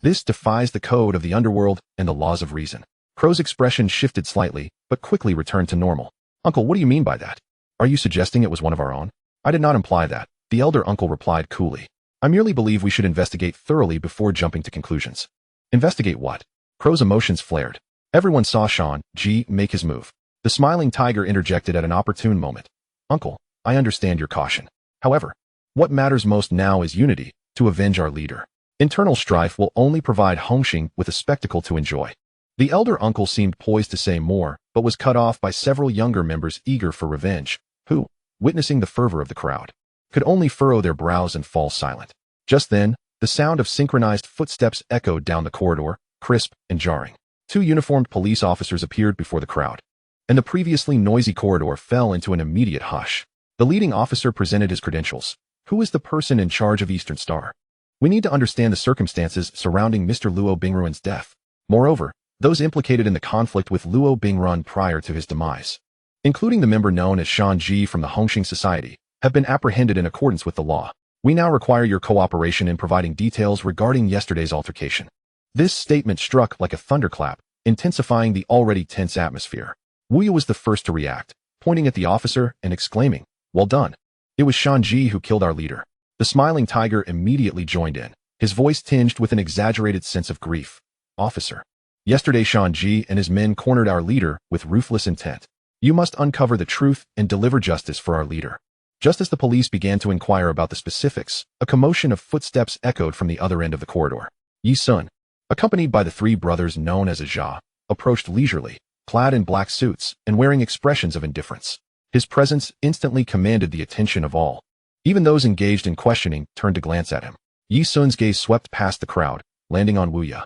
S1: This defies the code of the underworld and the laws of reason. Crow's expression shifted slightly, but quickly returned to normal. "Uncle, what do you mean by that? Are you suggesting it was one of our own?" "I did not imply that," the elder uncle replied coolly. "I merely believe we should investigate thoroughly before jumping to conclusions." "Investigate what?" Crow's emotions flared. Everyone saw Shan Ji make his move. The smiling tiger interjected at an opportune moment. "Uncle, I understand your caution. However, what matters most now is unity, to avenge our leader. Internal strife will only provide Hongxing with a spectacle to enjoy." The elder uncle seemed poised to say more, but was cut off by several younger members eager for revenge, who, witnessing the fervor of the crowd, could only furrow their brows and fall silent. Just then, the sound of synchronized footsteps echoed down the corridor, crisp and jarring. 2 uniformed police officers appeared before the crowd, and the previously noisy corridor fell into an immediate hush. The leading officer presented his credentials, Who is the person in charge of Eastern Star? We need to understand the circumstances surrounding Mr. Luo Bingruan's death. Moreover, those implicated in the conflict with Luo Bingruan prior to his demise, including the member known as Shan Ji from the Hongxing Society, have been apprehended in accordance with the law. We now require your cooperation in providing details regarding yesterday's altercation. This statement struck like a thunderclap, intensifying the already tense atmosphere. Wu Yi was the first to react, pointing at the officer and exclaiming, "Well done." It was Shan Ji who killed our leader. The smiling tiger immediately joined in, his voice tinged with an exaggerated sense of grief. "Officer, yesterday Shan Ji and his men cornered our leader with ruthless intent. You must uncover the truth and deliver justice for our leader." Just as the police began to inquire about the specifics, a commotion of footsteps echoed from the other end of the corridor. Yi Sun, accompanied by the three brothers known as Ajia, approached leisurely, clad in black suits and wearing expressions of indifference. His presence instantly commanded the attention of all. Even those engaged in questioning turned to glance at him. Yi Sun's gaze swept past the crowd, landing on Wu Yi.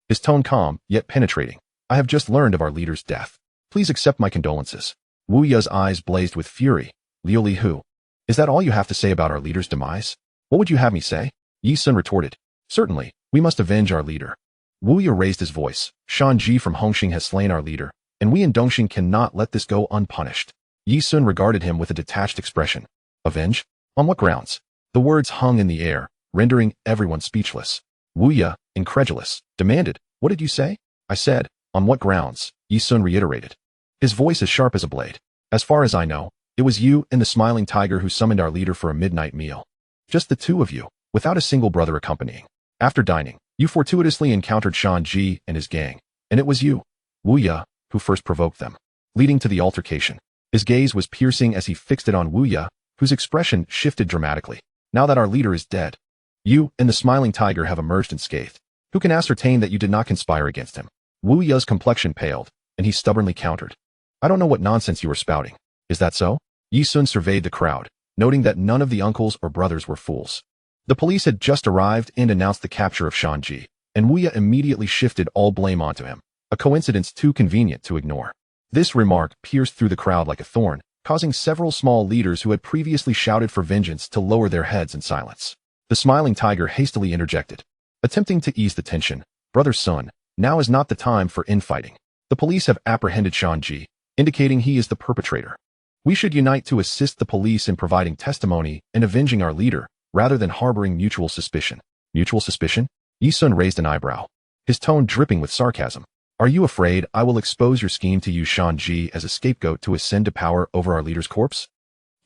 S1: His tone calm, yet penetrating. "I have just learned of our leader's death. Please accept my condolences." Wu Yi's eyes blazed with fury. "Liu Li Hu, is that all you have to say about our leader's demise? What would you have me say?" Yi Sun retorted. "Certainly, we must avenge our leader." Wu Yi raised his voice. "Shan Ji from Hongxing has slain our leader, and we in Dongxing cannot let this go unpunished." Yi Sun regarded him with a detached expression. "Avenge? On what grounds?" The words hung in the air, rendering everyone speechless. Wu Yi, incredulous, demanded, "What did you say?" "I said, on what grounds?" Yi Sun reiterated, his voice as sharp as a blade. "As far as I know, it was you and the smiling tiger who summoned our leader for a midnight meal. Just the two of you, without a single brother accompanying. After dining, you fortuitously encountered Shan Ji and his gang, and it was you, Wu Yi, who first provoked them, leading to the altercation." His gaze was piercing as he fixed it on Wu Yi, whose expression shifted dramatically. "Now that our leader is dead, you and the smiling tiger have emerged unscathed. Who can ascertain that you did not conspire against him?" Wu Yi's complexion paled, and he stubbornly countered, "I don't know what nonsense you are spouting. Is that so?" Yi Sun surveyed the crowd, noting that none of the uncles or brothers were fools. The police had just arrived and announced the capture of Shan Ji, and Wu Yi immediately shifted all blame onto him, a coincidence too convenient to ignore. This remark pierced through the crowd like a thorn, causing several small leaders who had previously shouted for vengeance to lower their heads in silence. The smiling tiger hastily interjected, attempting to ease the tension. "Brother Sun, now is not the time for infighting. The police have apprehended Shan Ji, indicating he is the perpetrator. We should unite to assist the police in providing testimony and avenging our leader, rather than harboring mutual suspicion." "Mutual suspicion?" Yi Sun raised an eyebrow, his tone dripping with sarcasm. "Are you afraid I will expose your scheme to use Shan Ji as a scapegoat to ascend to power over our leader's corpse?"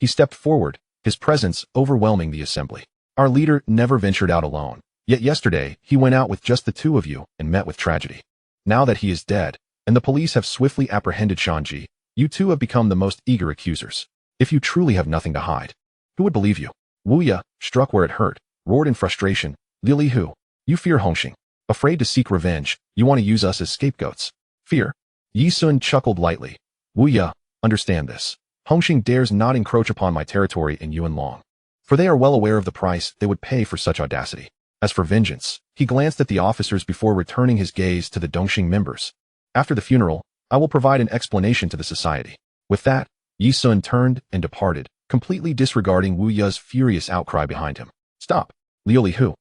S1: He stepped forward, his presence overwhelming the assembly. "Our leader never ventured out alone, yet yesterday he went out with just the two of you and met with tragedy. Now that he is dead, and the police have swiftly apprehended Shan Ji, you two have become the most eager accusers. If you truly have nothing to hide, who would believe you?" Wu Yi, struck where it hurt, roared in frustration, "Liu Li Hu, you fear Hongxing. Afraid to seek revenge, you want to use us as scapegoats. Fear?" Yi Sun chuckled lightly. "Wu Yi, understand this. Hongxing dares not encroach upon my territory in Yuanlong, for they are well aware of the price they would pay for such audacity. As for vengeance," he glanced at the officers before returning his gaze to the Dongxing members. "After the funeral, I will provide an explanation to the society." With that, Yi Sun turned and departed, completely disregarding Wu Yi's furious outcry behind him. "Stop, Liu Li Hu.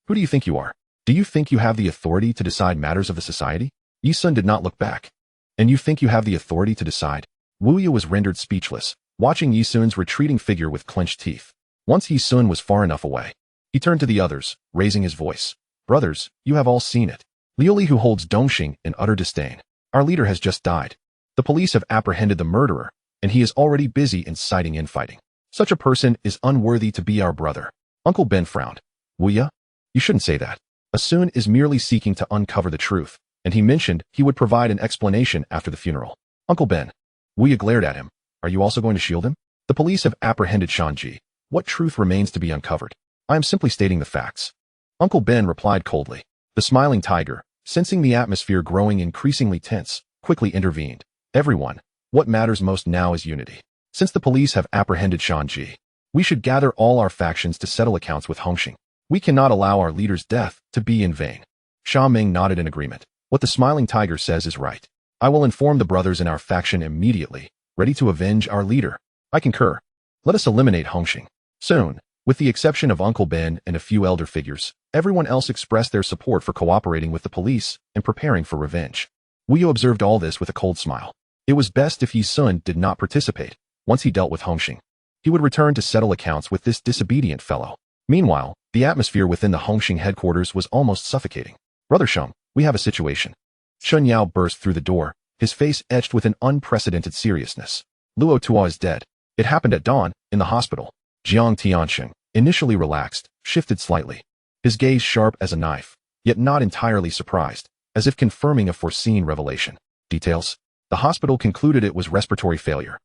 S1: Who do you think you are? Do you think you have the authority to decide matters of the society?" Yi Sun did not look back. "And you think you have the authority to decide?" Wu Yi was rendered speechless, watching Yi Sun's retreating figure with clenched teeth. Once Yi Sun was far enough away, he turned to the others, raising his voice. "Brothers, you have all seen it. Liu Li, who holds Dongxing in utter disdain. Our leader has just died. The police have apprehended the murderer, and he is already busy inciting infighting. Such a person is unworthy to be our brother." Uncle Ben frowned. "Wu Yi, you shouldn't say that. Asun is merely seeking to uncover the truth, and he mentioned he would provide an explanation after the funeral." "Uncle Ben." Wu Yi glared at him. "Are you also going to shield him? The police have apprehended Shan Ji. What truth remains to be uncovered? I am simply stating the facts." Uncle Ben replied coldly. The smiling tiger, sensing the atmosphere growing increasingly tense, quickly intervened. "Everyone, what matters most now is unity. Since the police have apprehended Shan Ji, we should gather all our factions to settle accounts with Hongxing. We cannot allow our leader's death to be in vain." Sha Ming nodded in agreement. "What the smiling tiger says is right. I will inform the brothers in our faction immediately, ready to avenge our leader." "I concur. Let us eliminate Hongxing soon." With the exception of Uncle Ben and a few elder figures, everyone else expressed their support for cooperating with the police and preparing for revenge. Wu Yu observed all this with a cold smile. It was best if Yi Sun did not participate. Once he dealt with Hongxing, he would return to settle accounts with this disobedient fellow. Meanwhile, the atmosphere within the Hongxing headquarters was almost suffocating. Brother Sheng, we have a situation. Chun Yao burst through the door, his face etched with an unprecedented seriousness. Luo Tuo is dead. It happened at dawn, in the hospital. Jiang Tianxing, initially relaxed, shifted slightly. His gaze sharp as a knife, yet not entirely surprised, as if confirming a foreseen revelation. Details? The hospital concluded it was respiratory failure.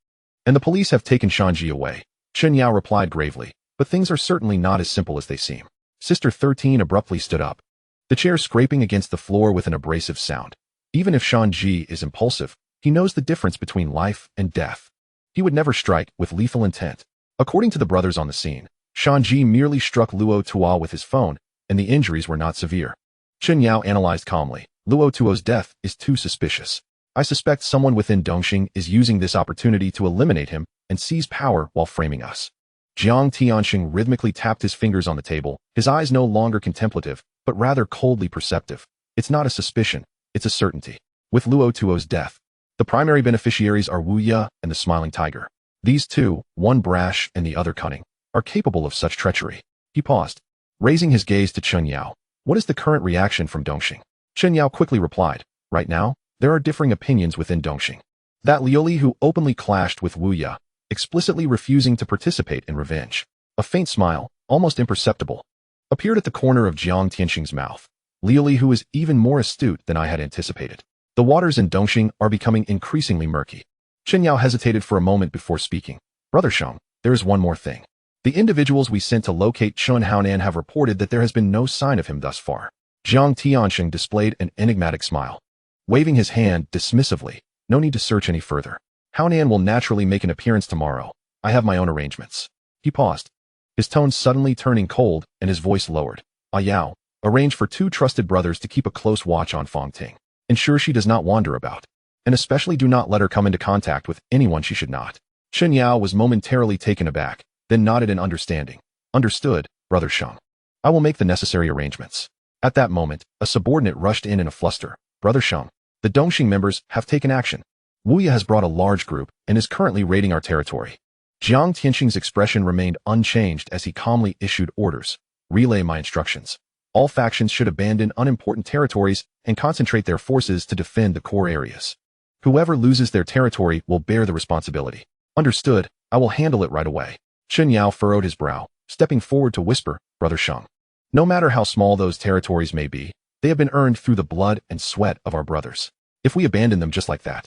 S1: And the police have taken Shanji away. Chun Yao replied gravely, but things are certainly not as simple as they seem. Sister 13 abruptly stood up, the chair scraping against the floor with an abrasive sound. Even if Shanji is impulsive, he knows the difference between life and death. He would never strike with lethal intent. According to the brothers on the scene, Shanji merely struck Luo Tuo with his phone, and the injuries were not severe. Chun Yao analyzed calmly. Luo Tuo's death is too suspicious. I suspect someone within Dongxing is using this opportunity to eliminate him and seize power while framing us. Jiang Tianxing rhythmically tapped his fingers on the table, his eyes no longer contemplative, but rather coldly perceptive. It's not a suspicion, it's a certainty. With Luo Tuo's death, the primary beneficiaries are Wu Ye and the Smiling Tiger. These two, one brash and the other cunning, are capable of such treachery. He paused, raising his gaze to Chun Yao. What is the current reaction from Dongxing? Chun Yao quickly replied, right now, there are differing opinions within Dongxing. That Liuli who openly clashed with Wu Ye, explicitly refusing to participate in revenge. A faint smile, almost imperceptible, appeared at the corner of Jiang Tianxing's mouth. Liuli who is even more astute than I had anticipated. The waters in Dongxing are becoming increasingly murky. Chun Yao hesitated for a moment before speaking. Brother Sheng, there is one more thing. The individuals we sent to locate Chun Haonan have reported that there has been no sign of him thus far. Jiang Tianxing displayed an enigmatic smile, waving his hand dismissively. No need to search any further. Haonan will naturally make an appearance tomorrow. I have my own arrangements. He paused, his tone suddenly turning cold and his voice lowered. Ah Yao, arrange for 2 trusted brothers to keep a close watch on Fong Ting. Ensure she does not wander about. And especially do not let her come into contact with anyone she should not. Chun Yao was momentarily taken aback, then nodded in understanding. Understood, Brother Sheng. I will make the necessary arrangements. At that moment, a subordinate rushed in a fluster. Brother Sheng, the Dongxing members have taken action. Wu Ye has brought a large group and is currently raiding our territory. Jiang Tianxing's expression remained unchanged as he calmly issued orders. Relay my instructions. All factions should abandon unimportant territories and concentrate their forces to defend the core areas. Whoever loses their territory will bear the responsibility. Understood, I will handle it right away. Chun Yao furrowed his brow, stepping forward to whisper, Brother Sheng. No matter how small those territories may be, they have been earned through the blood and sweat of our brothers. If we abandon them just like that,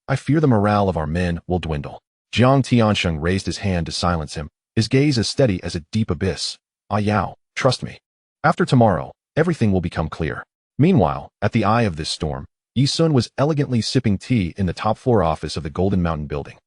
S1: I fear the morale of our men will dwindle. Jiang Tianxing raised his hand to silence him, his gaze as steady as a deep abyss. Ah Yao, trust me. After tomorrow, everything will become clear. Meanwhile, at the eye of this storm, Yi Sun was elegantly sipping tea in the top-floor office of the Golden Mountain building,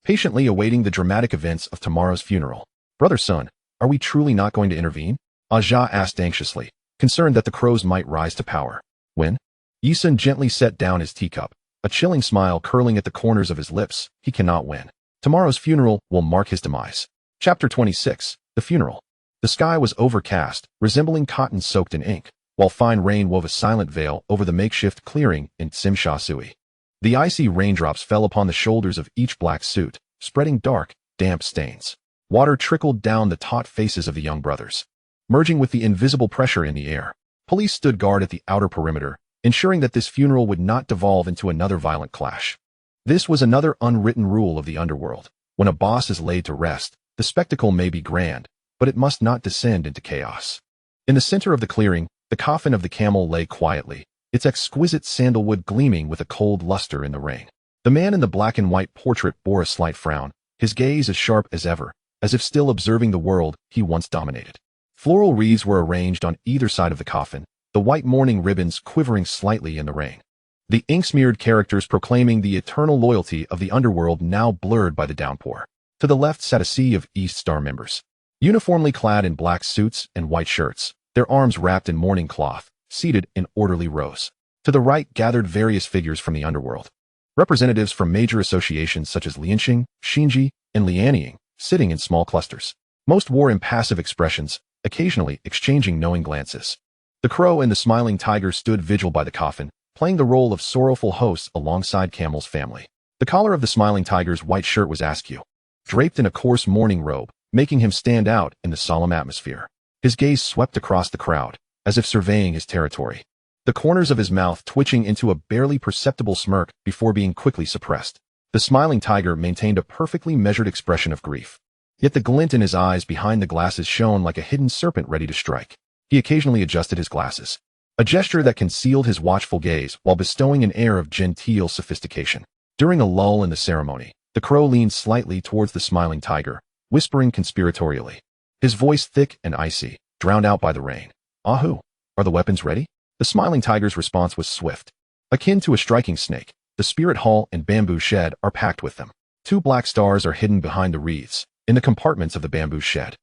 S1: patiently awaiting the dramatic events of tomorrow's funeral. Brother Sun, are we truly not going to intervene? Aja asked anxiously, concerned that the crows might rise to power. When? Yi Sun gently set down his teacup, a chilling smile curling at the corners of his lips. He cannot win. Tomorrow's funeral will mark his demise. Chapter 26, The Funeral. The sky was overcast, resembling cotton soaked in ink, while fine rain wove a silent veil over the makeshift clearing in Tsim Shui. The icy raindrops fell upon the shoulders of each black suit, spreading dark, damp stains. Water trickled down the taut faces of the young brothers, merging with the invisible pressure in the air. Police stood guard at the outer perimeter, ensuring that this funeral would not devolve into another violent clash. This was another unwritten rule of the underworld. When a boss is laid to rest, the spectacle may be grand, but it must not descend into chaos. In the center of the clearing, the coffin of the camel lay quietly, its exquisite sandalwood gleaming with a cold luster in the rain. The man in the black and white portrait bore a slight frown, his gaze as sharp as ever, as if still observing the world he once dominated. Floral wreaths were arranged on either side of the coffin, the white mourning ribbons quivering slightly in the rain. The ink-smeared characters proclaiming the eternal loyalty of the underworld now blurred by the downpour. To the left sat a sea of East Star members, uniformly clad in black suits and white shirts, their arms wrapped in mourning cloth, seated in orderly rows. To the right gathered various figures from the underworld, representatives from major associations such as Lianxing, Xinji, and Lianying, sitting in small clusters. Most wore impassive expressions, occasionally exchanging knowing glances. The crow and the smiling tiger stood vigil by the coffin, playing the role of sorrowful hosts alongside Camel's family. The collar of the smiling tiger's white shirt was askew, draped in a coarse mourning robe, making him stand out in the solemn atmosphere. His gaze swept across the crowd, as if surveying his territory, the corners of his mouth twitching into a barely perceptible smirk before being quickly suppressed. The smiling tiger maintained a perfectly measured expression of grief, yet the glint in his eyes behind the glasses shone like a hidden serpent ready to strike. He occasionally adjusted his glasses, a gesture that concealed his watchful gaze while bestowing an air of genteel sophistication. During a lull in the ceremony, the crow leaned slightly towards the smiling tiger, whispering conspiratorially, his voice thick and icy, drowned out by the rain. "Ahu, are the weapons ready?" The smiling tiger's response was swift. Akin to a striking snake, the spirit hall and bamboo shed are packed with them. 2 black stars are hidden behind the wreaths, in the compartments of the bamboo shed.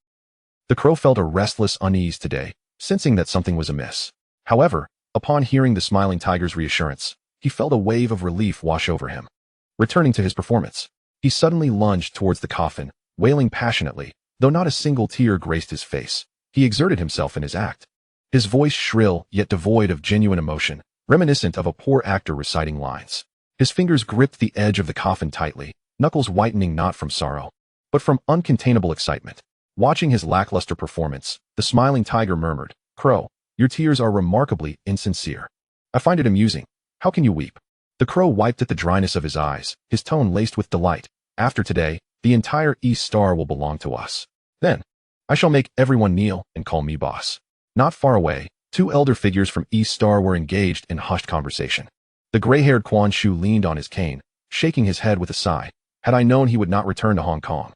S1: The crow felt a restless unease today, sensing that something was amiss. However, upon hearing the smiling tiger's reassurance, he felt a wave of relief wash over him. Returning to his performance, he suddenly lunged towards the coffin, wailing passionately, though not a single tear graced his face. He exerted himself in his act, his voice shrill yet devoid of genuine emotion, reminiscent of a poor actor reciting lines. His fingers gripped the edge of the coffin tightly, knuckles whitening not from sorrow, but from uncontainable excitement. Watching his lackluster performance, the smiling tiger murmured, "Crow, your tears are remarkably insincere. I find it amusing. How can you weep?" The crow wiped at the dryness of his eyes, his tone laced with delight. "After today, the entire East Star will belong to us. Then, I shall make everyone kneel and call me boss." Not far away, 2 elder figures from East Star were engaged in hushed conversation. The gray-haired Quan Shu leaned on his cane, shaking his head with a sigh. "Had I known he would not return to Hong Kong,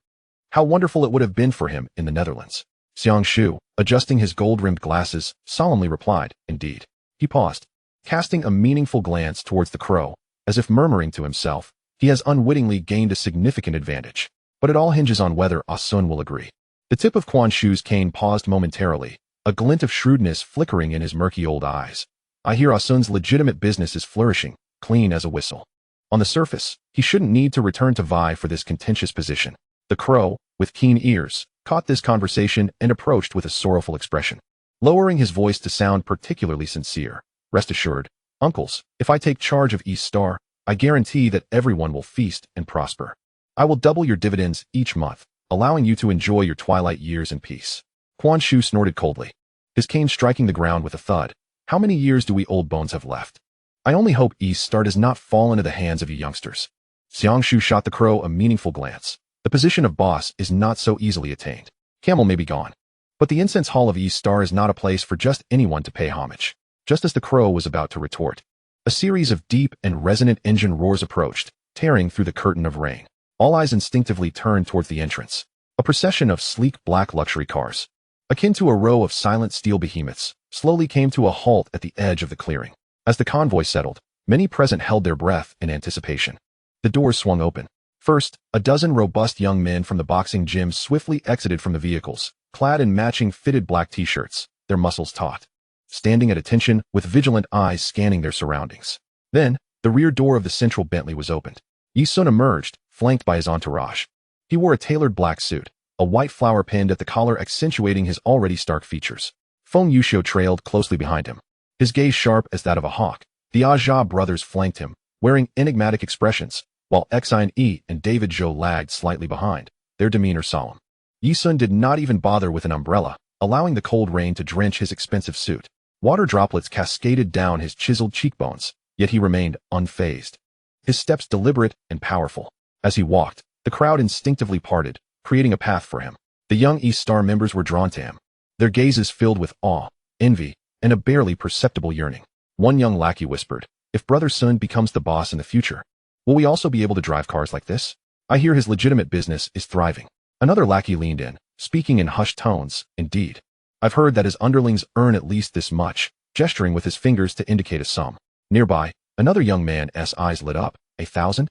S1: how wonderful it would have been for him in the Netherlands." Xiang Shu, adjusting his gold-rimmed glasses, solemnly replied, "Indeed." He paused, casting a meaningful glance towards the crow, as if murmuring to himself, "He has unwittingly gained a significant advantage. But it all hinges on whether Ah Sun will agree." The tip of Quan Shu's cane paused momentarily, a glint of shrewdness flickering in his murky old eyes. "I hear Ah Sun's legitimate business is flourishing, clean as a whistle. On the surface, he shouldn't need to return to vie for this contentious position." The crow, with keen ears, caught this conversation and approached with a sorrowful expression, lowering his voice to sound particularly sincere. "Rest assured, uncles, if I take charge of East Star, I guarantee that everyone will feast and prosper. I will double your dividends each month, allowing you to enjoy your twilight years in peace." Quan Shu snorted coldly, his cane striking the ground with a thud. "How many years do we old bones have left? I only hope East Star does not fall into the hands of you youngsters." Xiang Shu shot the crow a meaningful glance. The position of boss is not so easily attained. Camel may be gone, but the incense hall of East Star is not a place for just anyone to pay homage. Just as the crow was about to retort, a series of deep and resonant engine roars approached, tearing through the curtain of rain. All eyes instinctively turned towards the entrance. A procession of sleek black luxury cars, akin to a row of silent steel behemoths, slowly came to a halt at the edge of the clearing. As the convoy settled, many present held their breath in anticipation. The doors swung open. First, a dozen robust young men from the boxing gym swiftly exited from the vehicles, clad in matching fitted black t-shirts, their muscles taut, standing at attention with vigilant eyes scanning their surroundings. Then, the rear door of the central Bentley was opened. Yi Sun emerged, flanked by his entourage. He wore a tailored black suit, a white flower pinned at the collar accentuating his already stark features. Feng Yuxiu trailed closely behind him, his gaze sharp as that of a hawk. The Ajia brothers flanked him, wearing enigmatic expressions, while Xine and David Zhou lagged slightly behind, their demeanor solemn. Yi Sun did not even bother with an umbrella, allowing the cold rain to drench his expensive suit. Water droplets cascaded down his chiseled cheekbones, yet he remained unfazed, his steps deliberate and powerful. As he walked, the crowd instinctively parted, creating a path for him. The young East Star members were drawn to him, their gazes filled with awe, envy, and a barely perceptible yearning. One young lackey whispered, "If Brother Sun becomes the boss in the future, will we also be able to drive cars like this? I hear his legitimate business is thriving." Another lackey leaned in, speaking in hushed tones, "Indeed. I've heard that his underlings earn at least this much," gesturing with his fingers to indicate a sum. Nearby, another young man's eyes lit up. 1,000?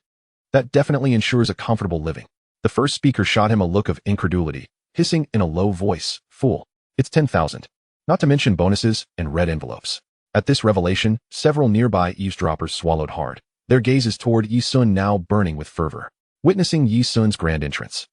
S1: That definitely ensures a comfortable living." The first speaker shot him a look of incredulity, hissing in a low voice, "Fool, it's 10,000. Not to mention bonuses and red envelopes." At this revelation, several nearby eavesdroppers swallowed hard, their gazes toward Yi Sun now burning with fervor. Witnessing Yi Sun's grand entrance,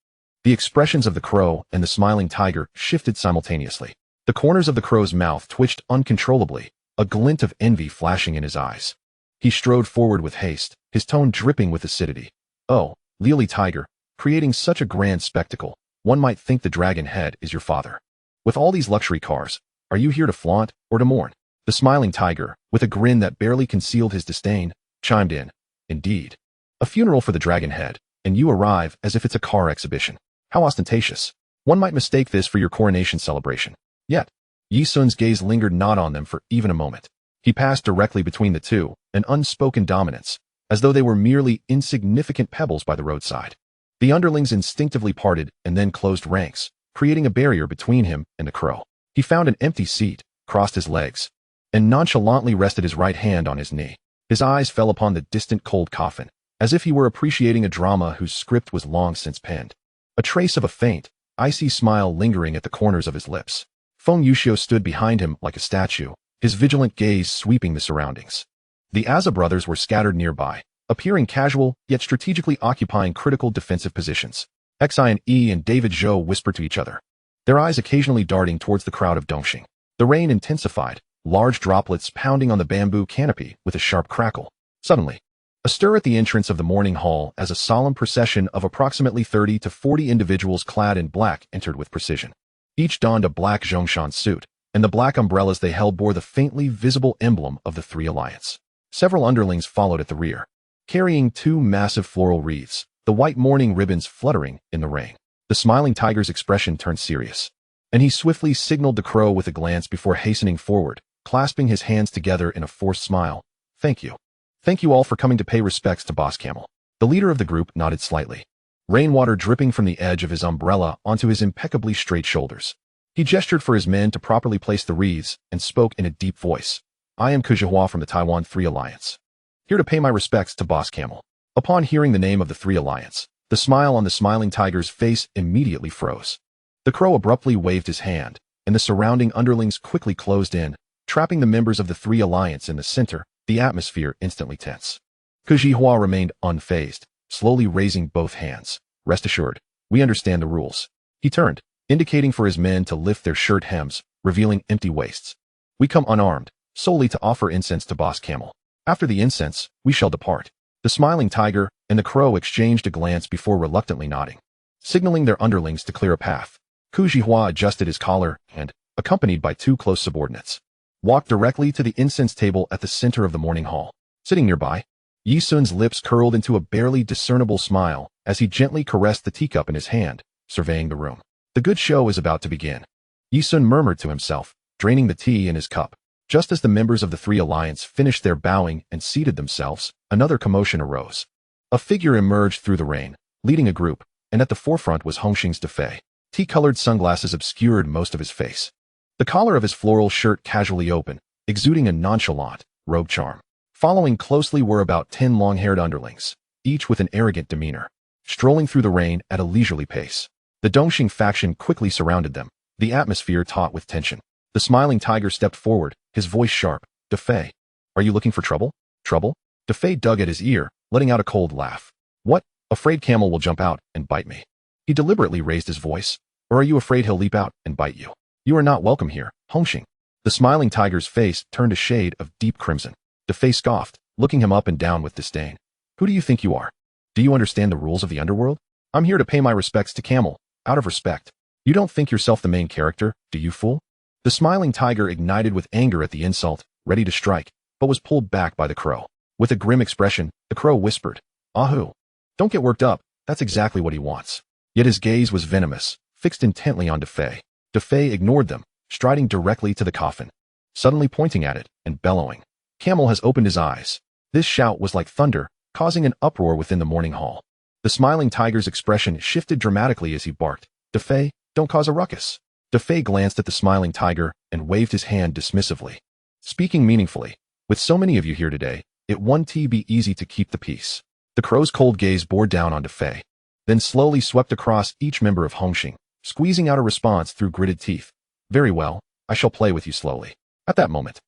S1: The expressions of the crow and the smiling tiger shifted simultaneously. The corners of the crow's mouth twitched uncontrollably, a glint of envy flashing in his eyes. He strode forward with haste, his tone dripping with acidity. "Oh, Lily Tiger, creating such a grand spectacle, one might think the dragon head is your father. With all these luxury cars, are you here to flaunt or to mourn?" The smiling tiger, with a grin that barely concealed his disdain, chimed in. "Indeed. A funeral for the dragon head, and you arrive as if it's a car exhibition. How ostentatious. One might mistake this for your coronation celebration." Yet, Yi Sun's gaze lingered not on them for even a moment. He passed directly between the two, an unspoken dominance, as though they were merely insignificant pebbles by the roadside. The underlings instinctively parted and then closed ranks, creating a barrier between him and the crow. He found an empty seat, crossed his legs, and nonchalantly rested his right hand on his knee. His eyes fell upon the distant cold coffin, as if he were appreciating a drama whose script was long since penned. A trace of a faint, icy smile lingering at the corners of his lips. Feng Yuxiu stood behind him like a statue, his vigilant gaze sweeping the surroundings. The Aza brothers were scattered nearby, appearing casual yet strategically occupying critical defensive positions. Xian Yi and David Zhou whispered to each other, their eyes occasionally darting towards the crowd of Dongxing. The rain intensified, large droplets pounding on the bamboo canopy with a sharp crackle. Suddenly, a stir at the entrance of the morning hall as a solemn procession of approximately 30 to 40 individuals clad in black entered with precision. Each donned a black Zhongshan suit, and the black umbrellas they held bore the faintly visible emblem of the Three Alliance. Several underlings followed at the rear, carrying two massive floral wreaths, the white mourning ribbons fluttering in the rain. The smiling tiger's expression turned serious, and he swiftly signaled the crow with a glance before hastening forward, clasping his hands together in a forced smile. "Thank you. Thank you all for coming to pay respects to Boss Camel." The leader of the group nodded slightly, rainwater dripping from the edge of his umbrella onto his impeccably straight shoulders. He gestured for his men to properly place the wreaths and spoke in a deep voice. "I am Kujihua from the Taiwan Three Alliance, here to pay my respects to Boss Camel." Upon hearing the name of the Three Alliance, the smile on the smiling tiger's face immediately froze. The crow abruptly waved his hand, and the surrounding underlings quickly closed in, trapping the members of the Three Alliance in the center, the atmosphere instantly tense. Kujihua remained unfazed, slowly raising both hands. "Rest assured, we understand the rules." He turned, indicating for his men to lift their shirt hems, revealing empty waists. "We come unarmed, solely to offer incense to Boss Camel. After the incense, we shall depart." The smiling tiger and the crow exchanged a glance before reluctantly nodding, signaling their underlings to clear a path. Kujihua adjusted his collar and, accompanied by two close subordinates, walked directly to the incense table at the center of the morning hall. Sitting nearby, Yi Sun's lips curled into a barely discernible smile as he gently caressed the teacup in his hand, surveying the room. "The good show is about to begin," Yi Sun murmured to himself, draining the tea in his cup. Just as the members of the Three Alliance finished their bowing and seated themselves, another commotion arose. A figure emerged through the rain, leading a group, and at the forefront was Hongxing's Defei. Tea-colored sunglasses obscured most of his face. The collar of his floral shirt casually open, exuding a nonchalant, robe charm. Following closely were about 10 long-haired underlings, each with an arrogant demeanor, strolling through the rain at a leisurely pace. The Dongxing faction quickly surrounded them, the atmosphere taut with tension. The smiling tiger stepped forward, his voice sharp. "Defei, are you looking for trouble?" "Trouble?" Defei dug at his ear, letting out a cold laugh. "What? Afraid Camel will jump out and bite me?" He deliberately raised his voice. "Or are you afraid he'll leap out and bite you? You are not welcome here, Hongxing." The smiling tiger's face turned a shade of deep crimson. Defei scoffed, looking him up and down with disdain. "Who do you think you are? Do you understand the rules of the underworld? I'm here to pay my respects to Camel, out of respect. You don't think yourself the main character, do you, fool?" The smiling tiger ignited with anger at the insult, ready to strike, but was pulled back by the crow. With a grim expression, the crow whispered, "Ahu. Don't get worked up, that's exactly what he wants." Yet his gaze was venomous, fixed intently on Defei. Defei ignored them, striding directly to the coffin, suddenly pointing at it and bellowing. Camel has opened his eyes. This shout was like thunder, causing an uproar within the morning hall. The smiling tiger's expression shifted dramatically as he barked, "Defei, don't cause a ruckus." Defei glanced at the smiling tiger and waved his hand dismissively, speaking meaningfully. "With so many of you here today, it won't be easy to keep the peace." The crow's cold gaze bore down on Defei, then slowly swept across each member of Hongxing, squeezing out a response through gritted teeth. "Very well, I shall play with you slowly." At that moment,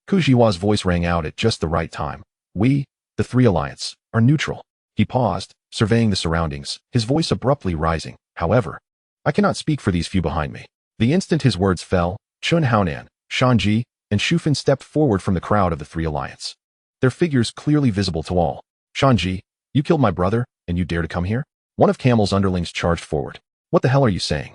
S1: Kujiwa's voice rang out at just the right time. "We, the Three Alliance, are neutral." He paused, surveying the surroundings, his voice abruptly rising. However, I cannot speak for these few behind me. The instant his words fell, Chun Haonan, Shanji, and Shufan stepped forward from the crowd of the Three Alliance. Their figures clearly visible to all. Shanji, you killed my brother, and you dare to come here? One of Camel's underlings charged forward. What the hell are you saying?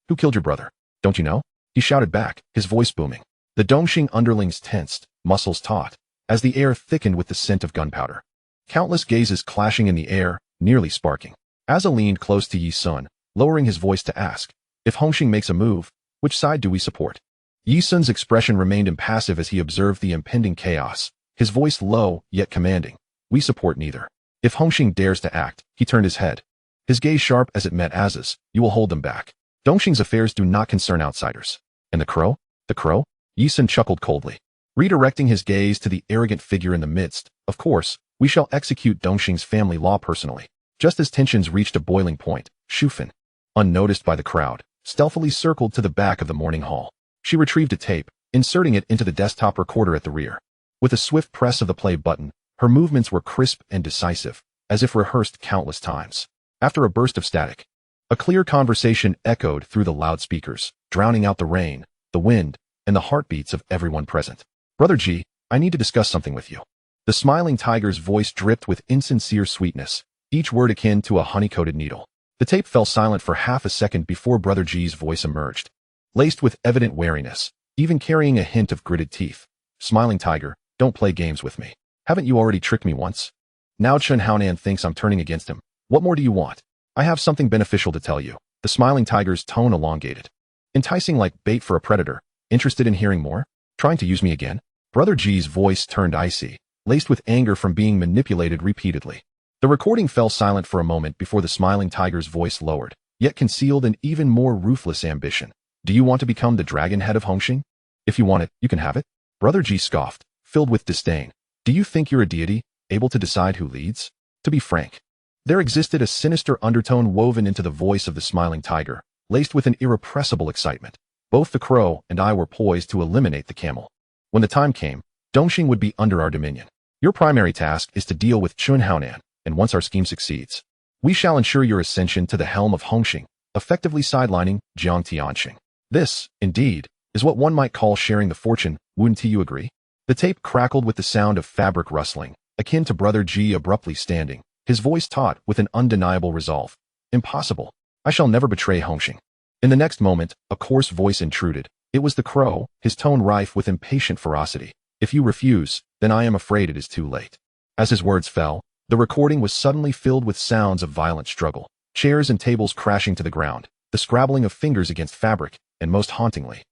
S1: Who killed your brother? Don't you know? He shouted back, his voice booming. The Dongxing underlings tensed, muscles taut, as the air thickened with the scent of gunpowder. Countless gazes clashing in the air, nearly sparking. Asa leaned close to Yi Sun, lowering his voice to ask, if Hongxing makes a move, which side do we support? Yi Sun's expression remained impassive as he observed the impending chaos, his voice low, yet commanding. We support neither. If Hongxing dares to act, he turned his head. His gaze sharp as it met Asa's, you will hold them back. Dongxing's affairs do not concern outsiders. And the crow? The crow? Yi Sun chuckled coldly. Redirecting his gaze to the arrogant figure in the midst, of course, we shall execute Dongxing's family law personally. Just as tensions reached a boiling point, Shufan, unnoticed by the crowd, stealthily circled to the back of the morning hall. She retrieved a tape, inserting it into the desktop recorder at the rear. With a swift press of the play button, her movements were crisp and decisive, as if rehearsed countless times. After a burst of static, a clear conversation echoed through the loudspeakers, drowning out the rain, the wind, and the heartbeats of everyone present. Brother G, I need to discuss something with you. The smiling tiger's voice dripped with insincere sweetness, each word akin to a honey-coated needle. The tape fell silent for half a second before Brother G's voice emerged, laced with evident wariness, even carrying a hint of gritted teeth. Smiling tiger, don't play games with me. Haven't you already tricked me once? Now Chun Haonan thinks I'm turning against him. What more do you want? I have something beneficial to tell you. The smiling tiger's tone elongated, enticing like bait for a predator. Interested in hearing more? Trying to use me again? Brother G's voice turned icy, laced with anger from being manipulated repeatedly. The recording fell silent for a moment before the smiling tiger's voice lowered, yet concealed an even more ruthless ambition. Do you want to become the dragon head of Hongxing? If you want it, you can have it. Brother G scoffed, filled with disdain. Do you think you're a deity, able to decide who leads? To be frank, there existed a sinister undertone woven into the voice of the smiling tiger, laced with an irrepressible excitement. Both the crow and I were poised to eliminate the camel. When the time came, Dongxing would be under our dominion. Your primary task is to deal with Chun Haonan, and once our scheme succeeds, we shall ensure your ascension to the helm of Hongxing, effectively sidelining Jiang Tianxing. This, indeed, is what one might call sharing the fortune, wouldn't you agree? The tape crackled with the sound of fabric rustling, akin to Brother G abruptly standing, his voice taut with an undeniable resolve. Impossible. I shall never betray Hongxing. In the next moment, a coarse voice intruded. It was the crow, his tone rife with impatient ferocity. If you refuse, then I am afraid it is too late. As his words fell, the recording was suddenly filled with sounds of violent struggle, chairs and tables crashing to the ground, the scrabbling of fingers against fabric, and most hauntingly,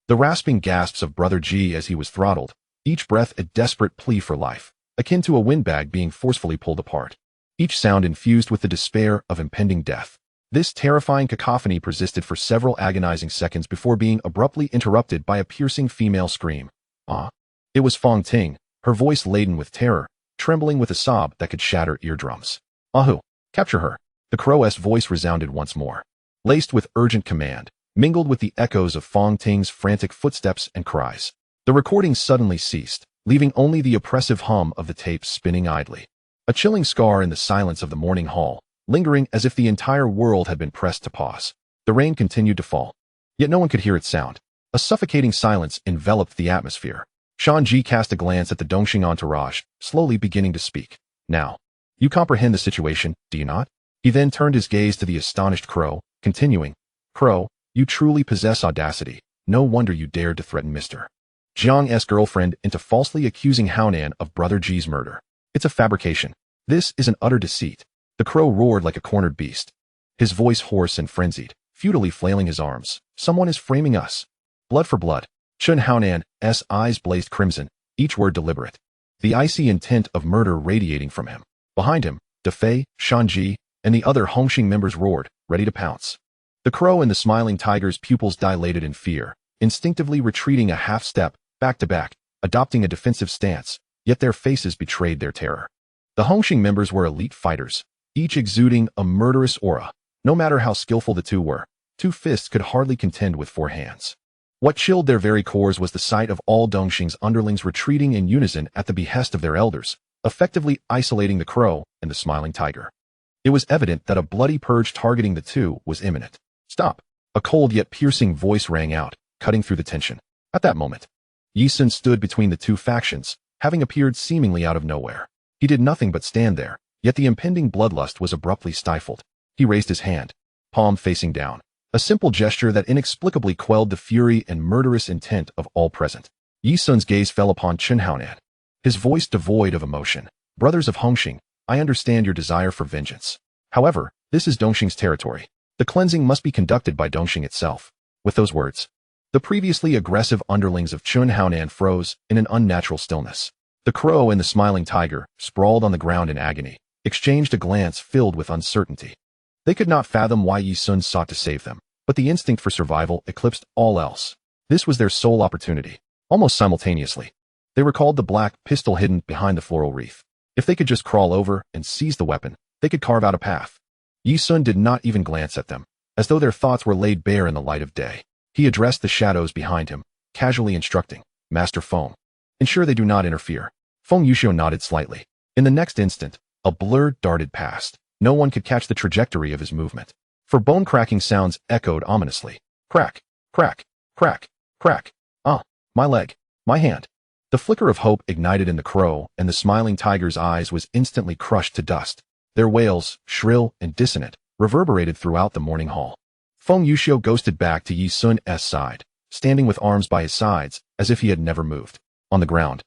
S1: the rasping gasps of Brother G as he was throttled, each breath a desperate plea for life, akin to a windbag being forcefully pulled apart. Each sound infused with the despair of impending death. This terrifying cacophony persisted for several agonizing seconds before being abruptly interrupted by a piercing female scream. Ah! It was Fong Ting, her voice laden with terror, trembling with a sob that could shatter eardrums. Ahu! Capture her! The crow's voice resounded once more, laced with urgent command, mingled with the echoes of Fong Ting's frantic footsteps and cries. The recording suddenly ceased, leaving only the oppressive hum of the tape spinning idly. A chilling scar in the silence of the morning hall, lingering as if the entire world had been pressed to pause. The rain continued to fall, yet no one could hear its sound. A suffocating silence enveloped the atmosphere. Shanji cast a glance at the Dongxing entourage, slowly beginning to speak. Now, you comprehend the situation, do you not? He then turned his gaze to the astonished Crow, continuing, Crow, you truly possess audacity. No wonder you dared to threaten Mr. Jiang's girlfriend into falsely accusing Haonan of Brother G's murder. It's a fabrication. This is an utter deceit. The crow roared like a cornered beast, his voice hoarse and frenzied, futilely flailing his arms. Someone is framing us. Blood for blood. Chun Haonan's eyes blazed crimson, each word deliberate, the icy intent of murder radiating from him. Behind him, Defei, Shanji, and the other Hongxing members roared, ready to pounce. The crow and the smiling tiger's pupils dilated in fear, instinctively retreating a half step, back to back, adopting a defensive stance, yet their faces betrayed their terror. The Hongxing members were elite fighters, each exuding a murderous aura. No matter how skillful the two were, two fists could hardly contend with four hands. What chilled their very cores was the sight of all Dongxing's underlings retreating in unison at the behest of their elders, effectively isolating the crow and the smiling tiger. It was evident that a bloody purge targeting the two was imminent. Stop! A cold yet piercing voice rang out, cutting through the tension. At that moment, Yi Sun stood between the two factions, having appeared seemingly out of nowhere. He did nothing but stand there, yet the impending bloodlust was abruptly stifled. He raised his hand, palm facing down, a simple gesture that inexplicably quelled the fury and murderous intent of all present. Yi Sun's gaze fell upon Chen Haonan, his voice devoid of emotion. Brothers of Hongxing, I understand your desire for vengeance. However, this is Dongxing's territory. The cleansing must be conducted by Dongxing itself. With those words, the previously aggressive underlings of Chen Haonan froze in an unnatural stillness. The crow and the smiling tiger, sprawled on the ground in agony, exchanged a glance filled with uncertainty. They could not fathom why Yi Sun sought to save them, but the instinct for survival eclipsed all else. This was their sole opportunity. Almost simultaneously, they recalled the black pistol hidden behind the floral wreath. If they could just crawl over and seize the weapon, they could carve out a path. Yi Sun did not even glance at them, as though their thoughts were laid bare in the light of day. He addressed the shadows behind him, casually instructing, Master Feng, ensure they do not interfere. Feng Yuxiu nodded slightly. In the next instant, a blur darted past. No one could catch the trajectory of his movement, for bone-cracking sounds echoed ominously. Crack, crack, crack, crack. Ah, my leg, my hand. The flicker of hope ignited in the crow, and the smiling tiger's eyes was instantly crushed to dust. Their wails, shrill and dissonant, reverberated throughout the morning hall. Feng Yuxiu ghosted back to Yi Sun's side, standing with arms by his sides, as if he had never moved. On the ground,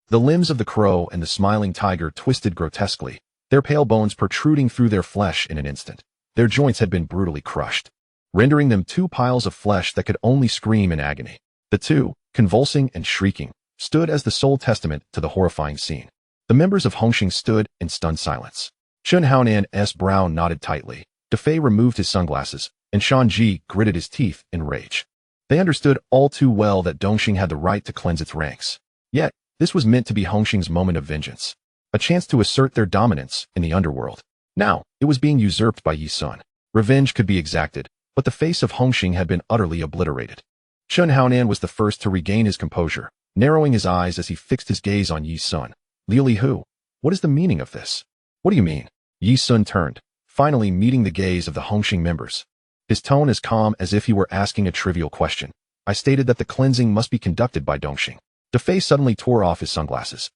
S1: the limbs of the crow and the smiling tiger twisted grotesquely, their pale bones protruding through their flesh in an instant. Their joints had been brutally crushed, rendering them two piles of flesh that could only scream in agony. The two, convulsing and shrieking, stood as the sole testament to the horrifying scene. The members of Hongxing stood in stunned silence. Chen Haonan's brow knotted tightly. Defei removed his sunglasses, and Shanji gritted his teeth in rage. They understood all too well that Dongxing had the right to cleanse its ranks. Yet, this was meant to be Hongxing's moment of vengeance, a chance to assert their dominance in the underworld. Now, it was being usurped by Yi Sun. Revenge could be exacted, but the face of Hongxing had been utterly obliterated. Chen Haonan was the first to regain his composure, narrowing his eyes as he fixed his gaze on Yi Sun. Liu Lihu, what is the meaning of this? What do you mean? Yi Sun turned, finally meeting the gaze of the Hongxing members. His tone as calm as if he were asking a trivial question. I stated that the cleansing must be conducted by Dongxing. Defei suddenly tore off his sunglasses,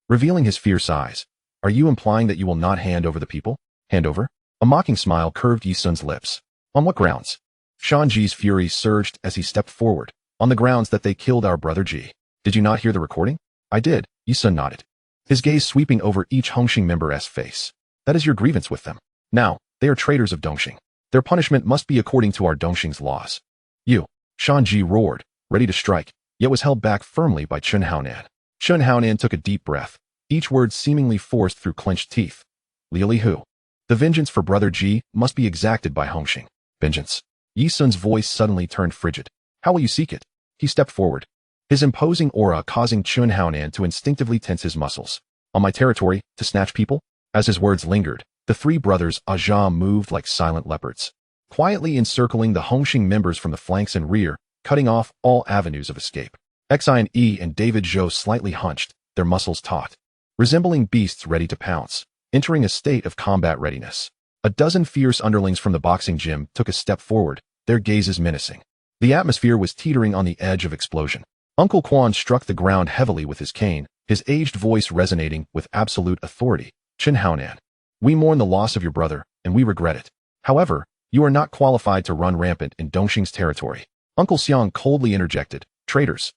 S1: revealing his fierce eyes. Are you implying that you will not hand over the people? Hand over? A mocking smile curved Yi Sun's lips. On what grounds? Shanji's fury surged as he stepped forward. On the grounds that they killed our brother Ji. Did you not hear the recording? I did, Yi Sun nodded, his gaze sweeping over each Hongxing member's face. That is your grievance with them. Now, they are traitors of Dongxing. Their punishment must be according to our Dongxing's laws. You, Shanji roared, ready to strike, yet was held back firmly by Chen Haonan. Chen Haonan took a deep breath, each word seemingly forced through clenched teeth. Liu Lihu. The vengeance for Brother Ji must be exacted by Hongxing. Vengeance. Yi Sun's voice suddenly turned frigid. How will you seek it? He stepped forward, his imposing aura causing Chen Haonan to instinctively tense his muscles. On my territory, to snatch people? As his words lingered, the three brothers Aja moved like silent leopards, quietly encircling the Hongxing members from the flanks and rear, cutting off all avenues of escape. Xian Yi and David Zhou slightly hunched, their muscles taut, resembling beasts ready to pounce, entering a state of combat readiness. A dozen fierce underlings from the boxing gym took a step forward, their gazes menacing. The atmosphere was teetering on the edge of explosion. Uncle Quan struck the ground heavily with his cane, his aged voice resonating with absolute authority. Chen Haonan. We mourn the loss of your brother, and we regret it. However, you are not qualified to run rampant in Dongxing's territory. Uncle Xiang coldly interjected. Traitors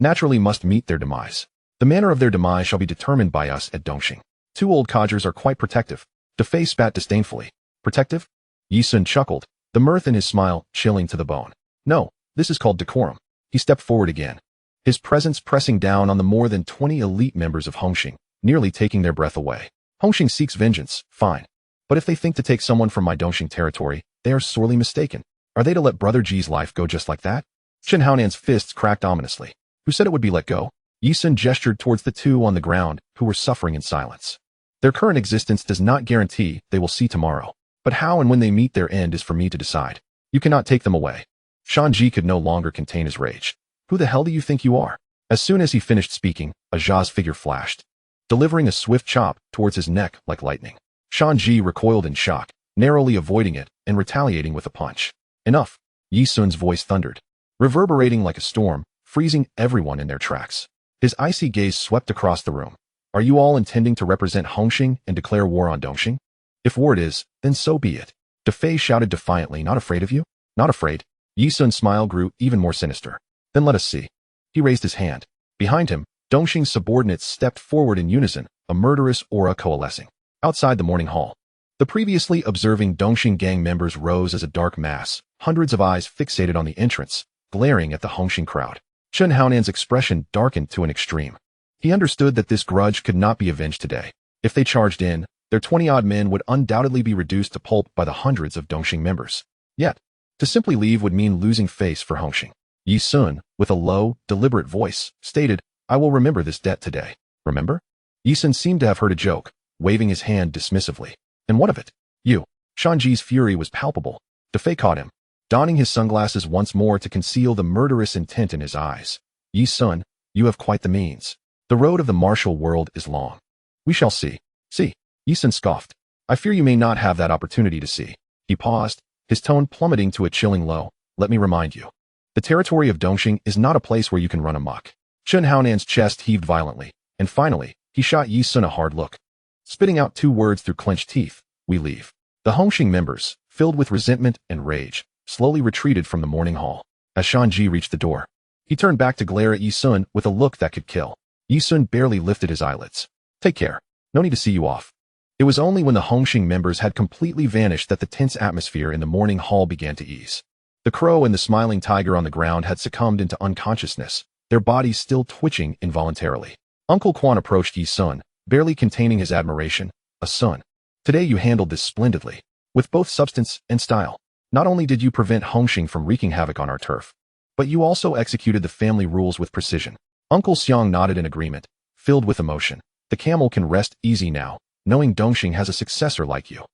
S1: naturally must meet their demise. The manner of their demise shall be determined by us at Dongxing. Two old codgers are quite protective. Defei spat disdainfully. Protective? Yi Sun chuckled, the mirth in his smile chilling to the bone. No, this is called decorum. He stepped forward again, his presence pressing down on the more than 20 elite members of Hongxing, nearly taking their breath away. Hongxing seeks vengeance, fine. But if they think to take someone from my Dongxing territory, they are sorely mistaken. Are they to let Brother Ji's life go just like that? Chen Haonan's fists cracked ominously. Who said it would be let go? Yi Sun gestured towards the two on the ground, who were suffering in silence. Their current existence does not guarantee they will see tomorrow. But how and when they meet their end is for me to decide. You cannot take them away. Shanji could no longer contain his rage. Who the hell do you think you are? As soon as he finished speaking, Aja's figure flashed, delivering a swift chop towards his neck like lightning. Shanji recoiled in shock, narrowly avoiding it and retaliating with a punch. Enough, Yi Sun's voice thundered, reverberating like a storm, freezing everyone in their tracks. His icy gaze swept across the room. Are you all intending to represent Hongxing and declare war on Dongxing? If war it is, then so be it. Defei shouted defiantly, not afraid of you? Not afraid. Yi Sun's smile grew even more sinister. Then let us see. He raised his hand. Behind him, Dongxing's subordinates stepped forward in unison, a murderous aura coalescing. Outside the morning hall, the previously observing Dongxing gang members rose as a dark mass, hundreds of eyes fixated on the entrance, glaring at the Hongxing crowd. Chen Haonan's expression darkened to an extreme. He understood that this grudge could not be avenged today. If they charged in, their 20-odd men would undoubtedly be reduced to pulp by the hundreds of Dongxing members. Yet, to simply leave would mean losing face for Hongxing. Yi Sun, with a low, deliberate voice, stated, I will remember this debt today. Remember? Yi Sun seemed to have heard a joke, waving his hand dismissively. And what of it? You. Shanji's fury was palpable. Defei caught him, donning his sunglasses once more to conceal the murderous intent in his eyes. Yi Sun, you have quite the means. The road of the martial world is long. We shall see. See. Yi Sun scoffed. I fear you may not have that opportunity to see. He paused, his tone plummeting to a chilling low. Let me remind you. The territory of Dongxing is not a place where you can run amok. Chen Haonan's chest heaved violently, and finally, he shot Yi Sun a hard look. Spitting out 2 words through clenched teeth, we leave. The Hongxing members, filled with resentment and rage, slowly retreated from the morning hall. As Shanji reached the door, he turned back to glare at Yi Sun with a look that could kill. Yi Sun barely lifted his eyelids. Take care. No need to see you off. It was only when the Hongxing members had completely vanished that the tense atmosphere in the morning hall began to ease. The crow and the smiling tiger on the ground had succumbed into unconsciousness, their bodies still twitching involuntarily. Uncle Quan approached Yi Sun, barely containing his admiration. A son. Today you handled this splendidly. With both substance and style. Not only did you prevent Hongxing from wreaking havoc on our turf, but you also executed the family rules with precision. Uncle Xiang nodded in agreement, filled with emotion. The camel can rest easy now, knowing Dongxing has a successor like you.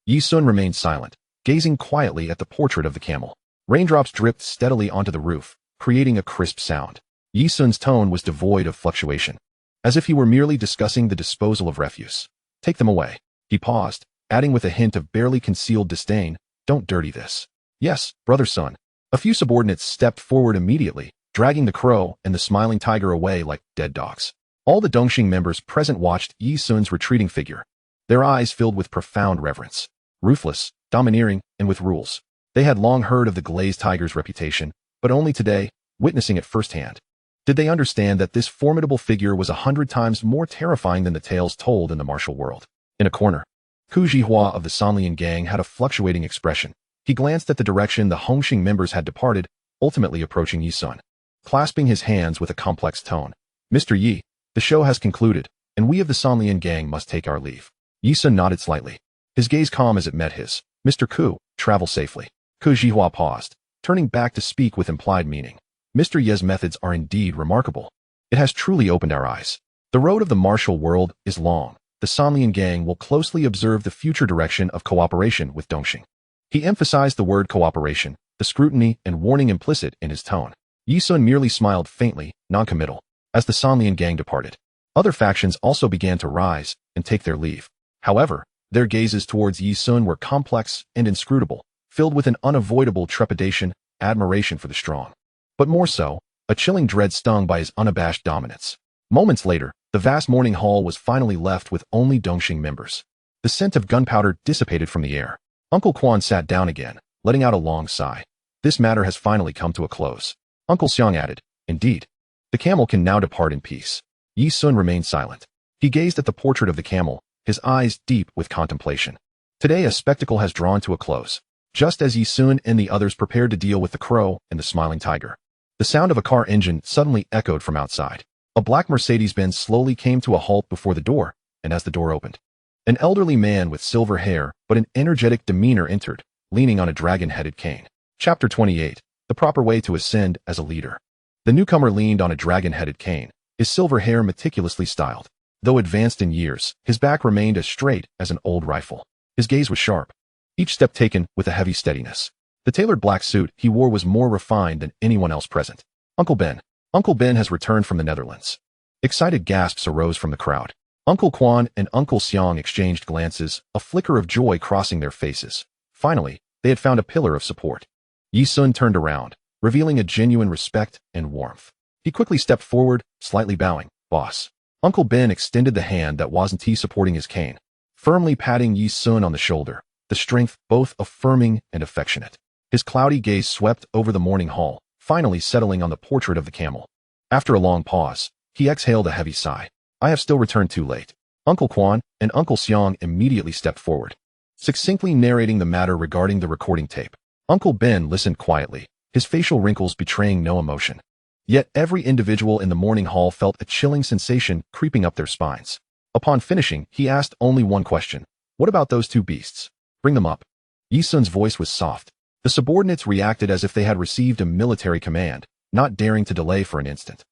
S1: Yi Sun remained silent, gazing quietly at the portrait of the camel. Raindrops dripped steadily onto the roof, creating a crisp sound. Yi Sun's tone was devoid of fluctuation, as if he were merely discussing the disposal of refuse. Take them away. He paused, adding with a hint of barely concealed disdain, don't dirty this. Yes, brother son. A few subordinates stepped forward immediately, dragging the crow and the smiling tiger away like dead dogs. All the Dongxing members present watched Yi Sun's retreating figure, their eyes filled with profound reverence. Ruthless, domineering, and with rules. They had long heard of the glazed tiger's reputation, but only today, witnessing it firsthand, did they understand that this formidable figure was 100 times more terrifying than the tales told in the martial world. In a corner, Ku Jihua of the Sanlian gang had a fluctuating expression. He glanced at the direction the Hongxing members had departed, ultimately approaching Yi Sun, clasping his hands with a complex tone. Mr. Yi, the show has concluded, and we of the Sanlian gang must take our leave. Yi Sun nodded slightly, his gaze calm as it met his. Mr. Ku, travel safely. Ku Jihua paused, turning back to speak with implied meaning. Mr. Ye's methods are indeed remarkable. It has truly opened our eyes. The road of the martial world is long. The Sanlian gang will closely observe the future direction of cooperation with Dongxing. He emphasized the word cooperation, the scrutiny and warning implicit in his tone. Yi Sun merely smiled faintly, non-committal, as the Sanlian gang departed. Other factions also began to rise and take their leave. However, their gazes towards Yi Sun were complex and inscrutable, filled with an unavoidable trepidation, admiration for the strong. But more so, a chilling dread stung by his unabashed dominance. Moments later, the vast morning hall was finally left with only Dongxing members. The scent of gunpowder dissipated from the air. Uncle Quan sat down again, letting out a long sigh. This matter has finally come to a close. Uncle Xiang added, indeed. The camel can now depart in peace. Yi Sun remained silent. He gazed at the portrait of the camel, his eyes deep with contemplation. Today a spectacle has drawn to a close. Just as Yi Sun and the others prepared to deal with the crow and the smiling tiger, the sound of a car engine suddenly echoed from outside. A black Mercedes-Benz slowly came to a halt before the door, and as the door opened, an elderly man with silver hair but an energetic demeanor entered, leaning on a dragon-headed cane. Chapter 28. The proper way to ascend as a leader. The newcomer leaned on a dragon-headed cane, his silver hair meticulously styled. Though advanced in years, his back remained as straight as an old rifle. His gaze was sharp, each step taken with a heavy steadiness. The tailored black suit he wore was more refined than anyone else present. Uncle Ben. Uncle Ben has returned from the Netherlands. Excited gasps arose from the crowd. Uncle Quan and Uncle Xiang exchanged glances, a flicker of joy crossing their faces. Finally, they had found a pillar of support. Yi Sun turned around, revealing a genuine respect and warmth. He quickly stepped forward, slightly bowing. Boss. Uncle Ben extended the hand that wasn't supporting his cane, firmly patting Yi Sun on the shoulder, the strength both affirming and affectionate. His cloudy gaze swept over the morning hall, finally settling on the portrait of the camel. After a long pause, he exhaled a heavy sigh. I have still returned too late. Uncle Quan and Uncle Xiang immediately stepped forward, succinctly narrating the matter regarding the recording tape. Uncle Ben listened quietly, his facial wrinkles betraying no emotion. Yet every individual in the morning hall felt a chilling sensation creeping up their spines. Upon finishing, he asked only one question. What about those two beasts? Bring them up. Yi Sun's voice was soft. The subordinates reacted as if they had received a military command, not daring to delay for an instant.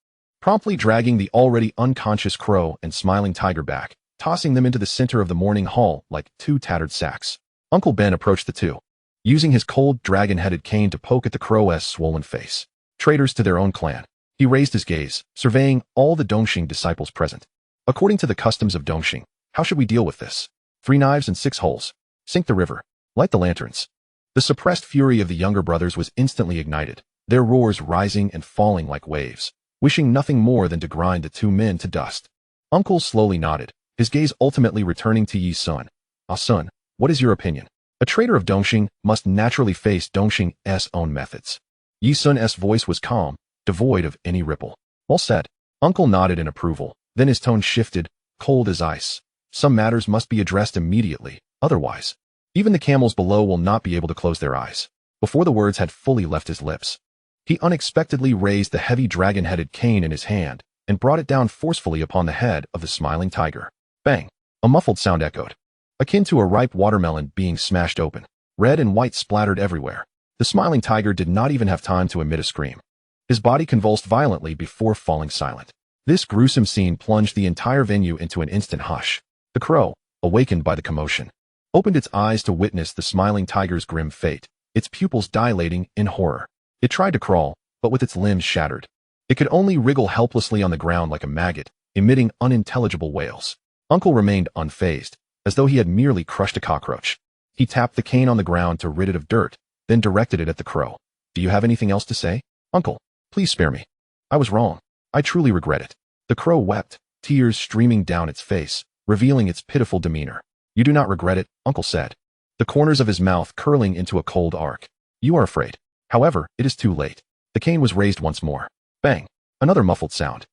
S1: Promptly dragging the already unconscious crow and smiling tiger back, tossing them into the center of the morning hall like two tattered sacks. Uncle Ben approached the two, using his cold, dragon-headed cane to poke at the crow's swollen face. Traitors to their own clan. He raised his gaze, surveying all the Dongxing disciples present. According to the customs of Dongxing, how should we deal with this? 3 knives and 6 holes. Sink the river. Light the lanterns. The suppressed fury of the younger brothers was instantly ignited, their roars rising and falling like waves, wishing nothing more than to grind the 2 men to dust. Uncle slowly nodded, his gaze ultimately returning to Yi Sun. Ah Sun, what is your opinion? A traitor of Dongxing must naturally face Dongxing's own methods. Yi Sun's voice was calm, devoid of any ripple. Well said. Uncle nodded in approval, then his tone shifted, cold as ice. Some matters must be addressed immediately, otherwise, even the camels below will not be able to close their eyes. Before the words had fully left his lips, he unexpectedly raised the heavy dragon-headed cane in his hand and brought it down forcefully upon the head of the smiling tiger. Bang! A muffled sound echoed, akin to a ripe watermelon being smashed open. Red and white splattered everywhere. The smiling tiger did not even have time to emit a scream. His body convulsed violently before falling silent. This gruesome scene plunged the entire venue into an instant hush. The crow, awakened by the commotion, opened its eyes to witness the smiling tiger's grim fate, its pupils dilating in horror. It tried to crawl, but with its limbs shattered, it could only wriggle helplessly on the ground like a maggot, emitting unintelligible wails. Uncle remained unfazed, as though he had merely crushed a cockroach. He tapped the cane on the ground to rid it of dirt, then directed it at the crow. Do you have anything else to say? Uncle, please spare me. I was wrong. I truly regret it. The crow wept, tears streaming down its face, revealing its pitiful demeanor. You do not regret it, Uncle said, the corners of his mouth curling into a cold arc. You are afraid. However, it is too late. The cane was raised once more. Bang! Another muffled sound.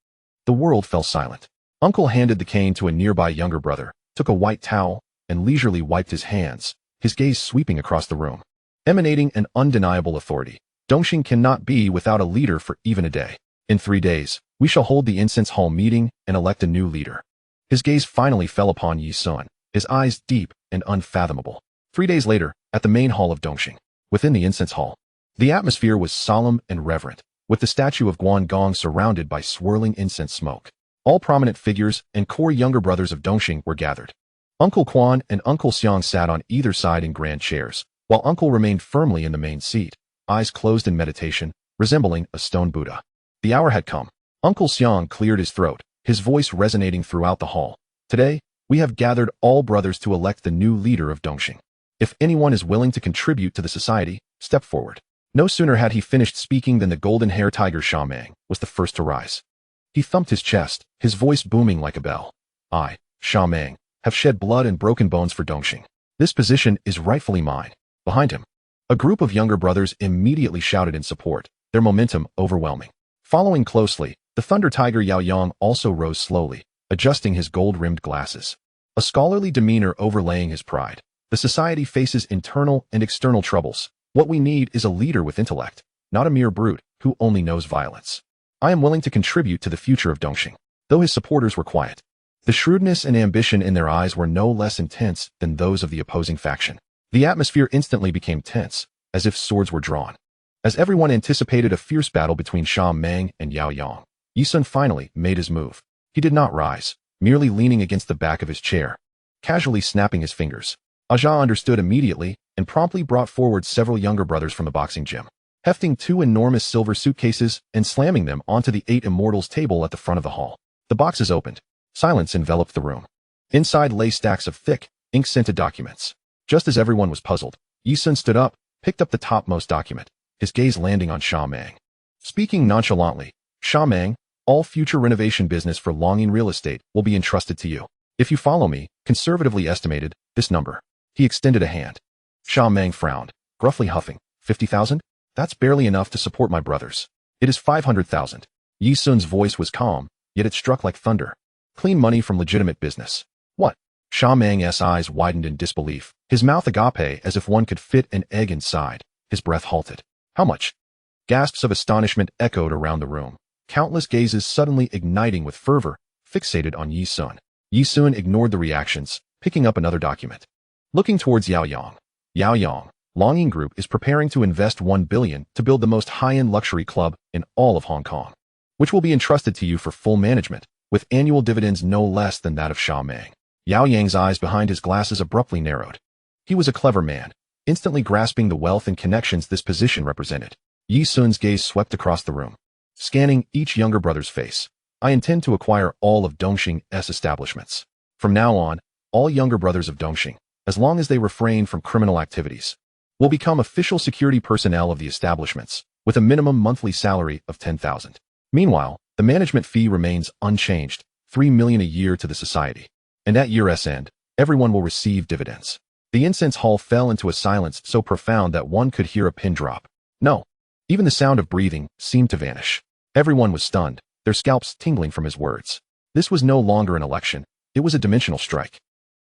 S1: The world fell silent. Uncle handed the cane to a nearby younger brother, took a white towel, and leisurely wiped his hands, his gaze sweeping across the room, emanating an undeniable authority. Dongxing cannot be without a leader for even a day. In 3 days, we shall hold the incense hall meeting and elect a new leader. His gaze finally fell upon Yi Sun, his eyes deep and unfathomable. 3 days later, at the main hall of Dongxing, within the incense hall, the atmosphere was solemn and reverent, with the statue of Guangong surrounded by swirling incense smoke. All prominent figures and core younger brothers of Dongxing were gathered. Uncle Quan and Uncle Xiang sat on either side in grand chairs, while Uncle remained firmly in the main seat, eyes closed in meditation, resembling a stone Buddha. The hour had come. Uncle Xiang cleared his throat, his voice resonating throughout the hall. Today, we have gathered all brothers to elect the new leader of Dongxing. If anyone is willing to contribute to the society, step forward. No sooner had he finished speaking than the golden-haired tiger Sha Mang was the first to rise. He thumped his chest, his voice booming like a bell. I, Sha Mang, have shed blood and broken bones for Dongxing. This position is rightfully mine. Behind him, a group of younger brothers immediately shouted in support, their momentum overwhelming. Following closely, the thunder tiger Yao Yang also rose slowly, adjusting his gold-rimmed glasses, a scholarly demeanor overlaying his pride. The society faces internal and external troubles. What we need is a leader with intellect, not a mere brute who only knows violence. I am willing to contribute to the future of Dongxing. Though his supporters were quiet, the shrewdness and ambition in their eyes were no less intense than those of the opposing faction. The atmosphere instantly became tense, as if swords were drawn. As everyone anticipated a fierce battle between Sha Mang and Yao Yang, Yi Sun finally made his move. He did not rise, merely leaning against the back of his chair, casually snapping his fingers. Aja understood immediately and promptly brought forward several younger brothers from the boxing gym, hefting 2 enormous silver suitcases and slamming them onto the 8 immortals table at the front of the hall. The boxes opened, Silence enveloped the room. Inside lay stacks of thick, ink-scented documents. Just as everyone was puzzled, Yi Sun stood up, picked up the topmost document, his gaze landing on Sha Mang. Speaking nonchalantly, Sha Mang, all future renovation business for Longing Real Estate will be entrusted to you. If you follow me, conservatively estimated, this number. He extended a hand. Sha Mang frowned, gruffly huffing. 50,000? That's barely enough to support my brothers. It is 500,000. Yi Sun's voice was calm, yet it struck like thunder. Clean money from legitimate business. What? Sha Mang's eyes widened in disbelief, his mouth agape as if one could fit an egg inside. His breath halted. How much? Gasps of astonishment echoed around the room, countless gazes suddenly igniting with fervor, fixated on Yi Sun. Yi Sun ignored the reactions, picking up another document. Looking towards Yao Yang. Yao Yang, Longing Group is preparing to invest 1 billion to build the most high-end luxury club in all of Hong Kong, which will be entrusted to you for full management, with annual dividends no less than that of Sha Mang. Yao Yang's eyes behind his glasses abruptly narrowed. He was a clever man, instantly grasping the wealth and connections this position represented. Yi Sun's gaze swept across the room, scanning each younger brother's face. I intend to acquire all of Dongxing's establishments. From now on, all younger brothers of Dongxing, as long as they refrain from criminal activities, will become official security personnel of the establishments, with a minimum monthly salary of 10,000. Meanwhile, the management fee remains unchanged, 3 million a year to the society. And at year's end, everyone will receive dividends. The incense hall fell into a silence so profound that one could hear a pin drop. No. Even the sound of breathing seemed to vanish. Everyone was stunned, their scalps tingling from his words. This was no longer an election, it was a dimensional strike.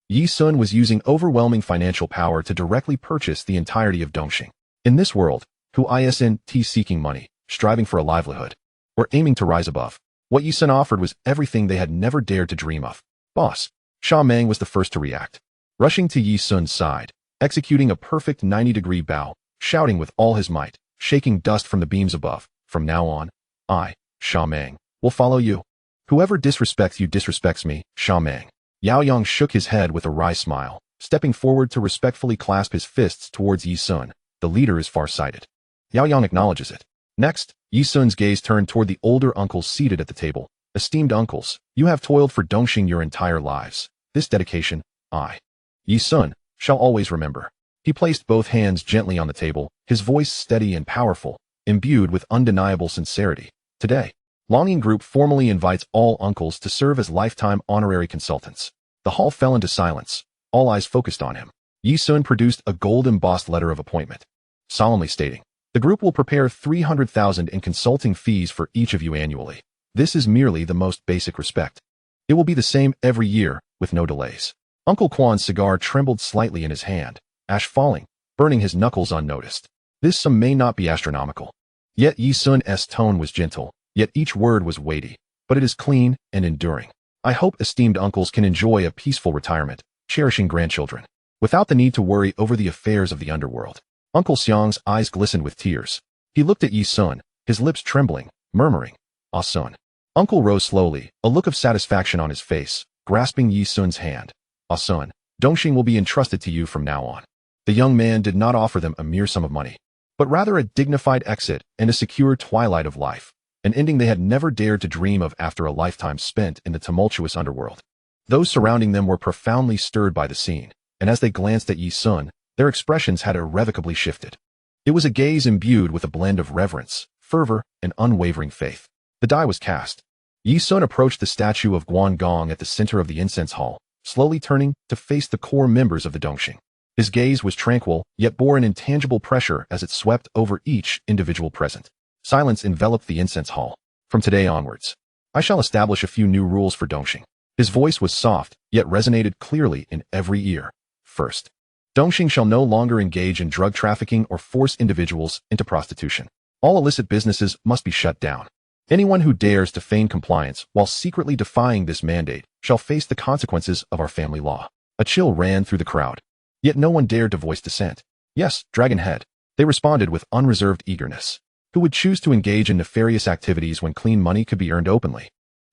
S1: Yi Sun was using overwhelming financial power to directly purchase the entirety of Dongxing. In this world, who isn't seeking money, striving for a livelihood, or aiming to rise above, what Yi Sun offered was everything they had never dared to dream of. Boss. Sha Mang was the first to react. Rushing to Yi Sun's side, executing a perfect 90-degree bow, shouting with all his might, shaking dust from the beams above. From now on, I, Sha Mang, will follow you. Whoever disrespects you disrespects me, Sha Mang. Yao Yang shook his head with a wry smile, stepping forward to respectfully clasp his fists towards Yi Sun. The leader is far-sighted. Yao Yang acknowledges it. Next, Yi Sun's gaze turned toward the older uncles seated at the table. Esteemed uncles, you have toiled for Dongxing your entire lives. This dedication, I, Yi Sun, shall always remember. He placed both hands gently on the table, his voice steady and powerful, imbued with undeniable sincerity. Today, Longing Group formally invites all uncles to serve as lifetime honorary consultants. The hall fell into silence, all eyes focused on him. Yi Sun produced a gold-embossed letter of appointment, solemnly stating, the group will prepare 300,000 in consulting fees for each of you annually. This is merely the most basic respect. It will be the same every year, with no delays. Uncle Quan's cigar trembled slightly in his hand, ash falling, burning his knuckles unnoticed. This sum may not be astronomical. Yet Yi Sun's tone was gentle, yet each word was weighty. But it is clean and enduring. I hope esteemed uncles can enjoy a peaceful retirement, cherishing grandchildren, without the need to worry over the affairs of the underworld. Uncle Xiang's eyes glistened with tears. He looked at Yi Sun, his lips trembling, murmuring, Ah Sun. Uncle rose slowly, a look of satisfaction on his face, grasping Yi Sun's hand. Ah Sun, Dongxing will be entrusted to you from now on. The young man did not offer them a mere sum of money, but rather a dignified exit and a secure twilight of life, an ending they had never dared to dream of after a lifetime spent in the tumultuous underworld. Those surrounding them were profoundly stirred by the scene, and as they glanced at Yi Sun, their expressions had irrevocably shifted. It was a gaze imbued with a blend of reverence, fervor, and unwavering faith. The die was cast. Yi Sun approached the statue of Guan Gong at the center of the incense hall, slowly turning to face the core members of the Dongxing. His gaze was tranquil, yet bore an intangible pressure as it swept over each individual present. Silence enveloped the incense hall. From today onwards, I shall establish a few new rules for Dongxing. His voice was soft, yet resonated clearly in every ear. First, Dongxing shall no longer engage in drug trafficking or force individuals into prostitution. All illicit businesses must be shut down. Anyone who dares to feign compliance while secretly defying this mandate shall face the consequences of our family law. A chill ran through the crowd. Yet no one dared to voice dissent. Yes, Dragonhead. They responded with unreserved eagerness. Who would choose to engage in nefarious activities when clean money could be earned openly?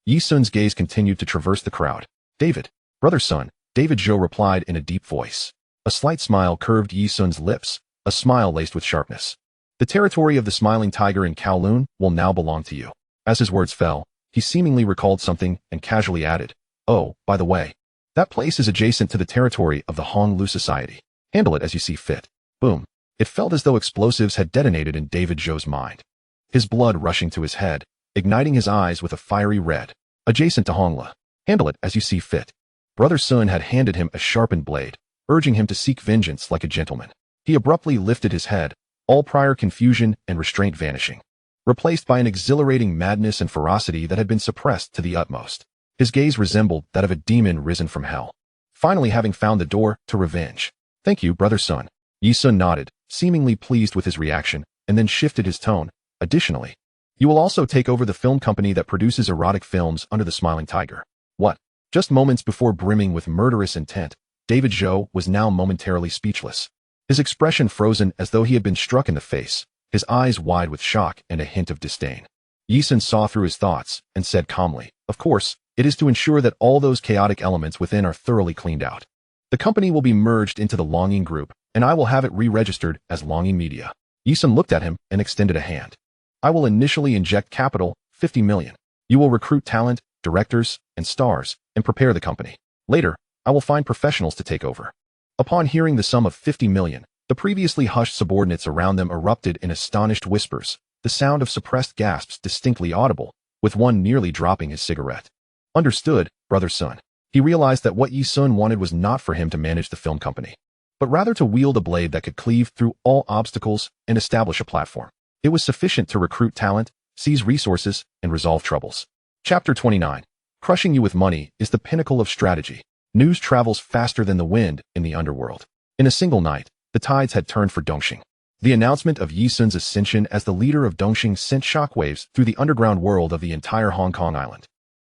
S1: Yi Sun's gaze continued to traverse the crowd. David, brother son, David Zhou replied in a deep voice. A slight smile curved Yi Sun's lips, a smile laced with sharpness. The territory of the smiling tiger in Kowloon will now belong to you. As his words fell, he seemingly recalled something and casually added, Oh, by the way, that place is adjacent to the territory of the Kowloon Society. Handle it as you see fit. Boom. It felt as though explosives had detonated in David Zhou's mind. His blood rushing to his head, igniting his eyes with a fiery red. Adjacent to Hongla. Handle it as you see fit. Brother Sun had handed him a sharpened blade, urging him to seek vengeance like a gentleman. He abruptly lifted his head, all prior confusion and restraint vanishing, replaced by an exhilarating madness and ferocity that had been suppressed to the utmost. His gaze resembled that of a demon risen from hell, finally having found the door to revenge. Thank you, Brother Sun. Yi Sun nodded, seemingly pleased with his reaction, and then shifted his tone. Additionally, you will also take over the film company that produces erotic films under the Smiling Tiger. What? Just moments before brimming with murderous intent, David Zhou was now momentarily speechless. His expression frozen as though he had been struck in the face, his eyes wide with shock and a hint of disdain. Yi Sun saw through his thoughts and said calmly, of course, it is to ensure that all those chaotic elements within are thoroughly cleaned out. The company will be merged into the Longing Group, and I will have it re-registered as Longing Media. Yi Sun looked at him and extended a hand. I will initially inject capital, 50 million. You will recruit talent, directors, and stars, and prepare the company. Later, I will find professionals to take over. Upon hearing the sum of 50 million, the previously hushed subordinates around them erupted in astonished whispers, the sound of suppressed gasps distinctly audible, with one nearly dropping his cigarette. Understood, Brother Sun. He realized that what Yi Sun wanted was not for him to manage the film company, but rather to wield a blade that could cleave through all obstacles and establish a platform. It was sufficient to recruit talent, seize resources, and resolve troubles. Chapter 29. Crushing you with money is the pinnacle of strategy. News travels faster than the wind in the underworld. In a single night, the tides had turned for Dongxing. The announcement of Yi Sun's ascension as the leader of Dongxing sent shockwaves through the underground world of the entire Hong Kong island.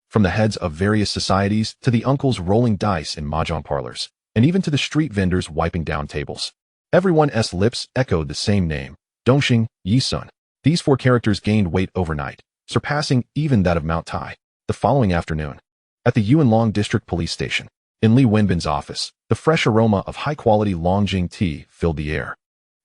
S1: From the heads of various societies to the uncles rolling dice in mahjong parlors, and even to the street vendors wiping down tables. Everyone's lips echoed the same name, Dongxing, Yi Sun. These four characters gained weight overnight, surpassing even that of Mount Tai. The following afternoon, at the Yuan Long District Police Station, in Li Wenbin's office, the fresh aroma of high-quality Longjing tea filled the air.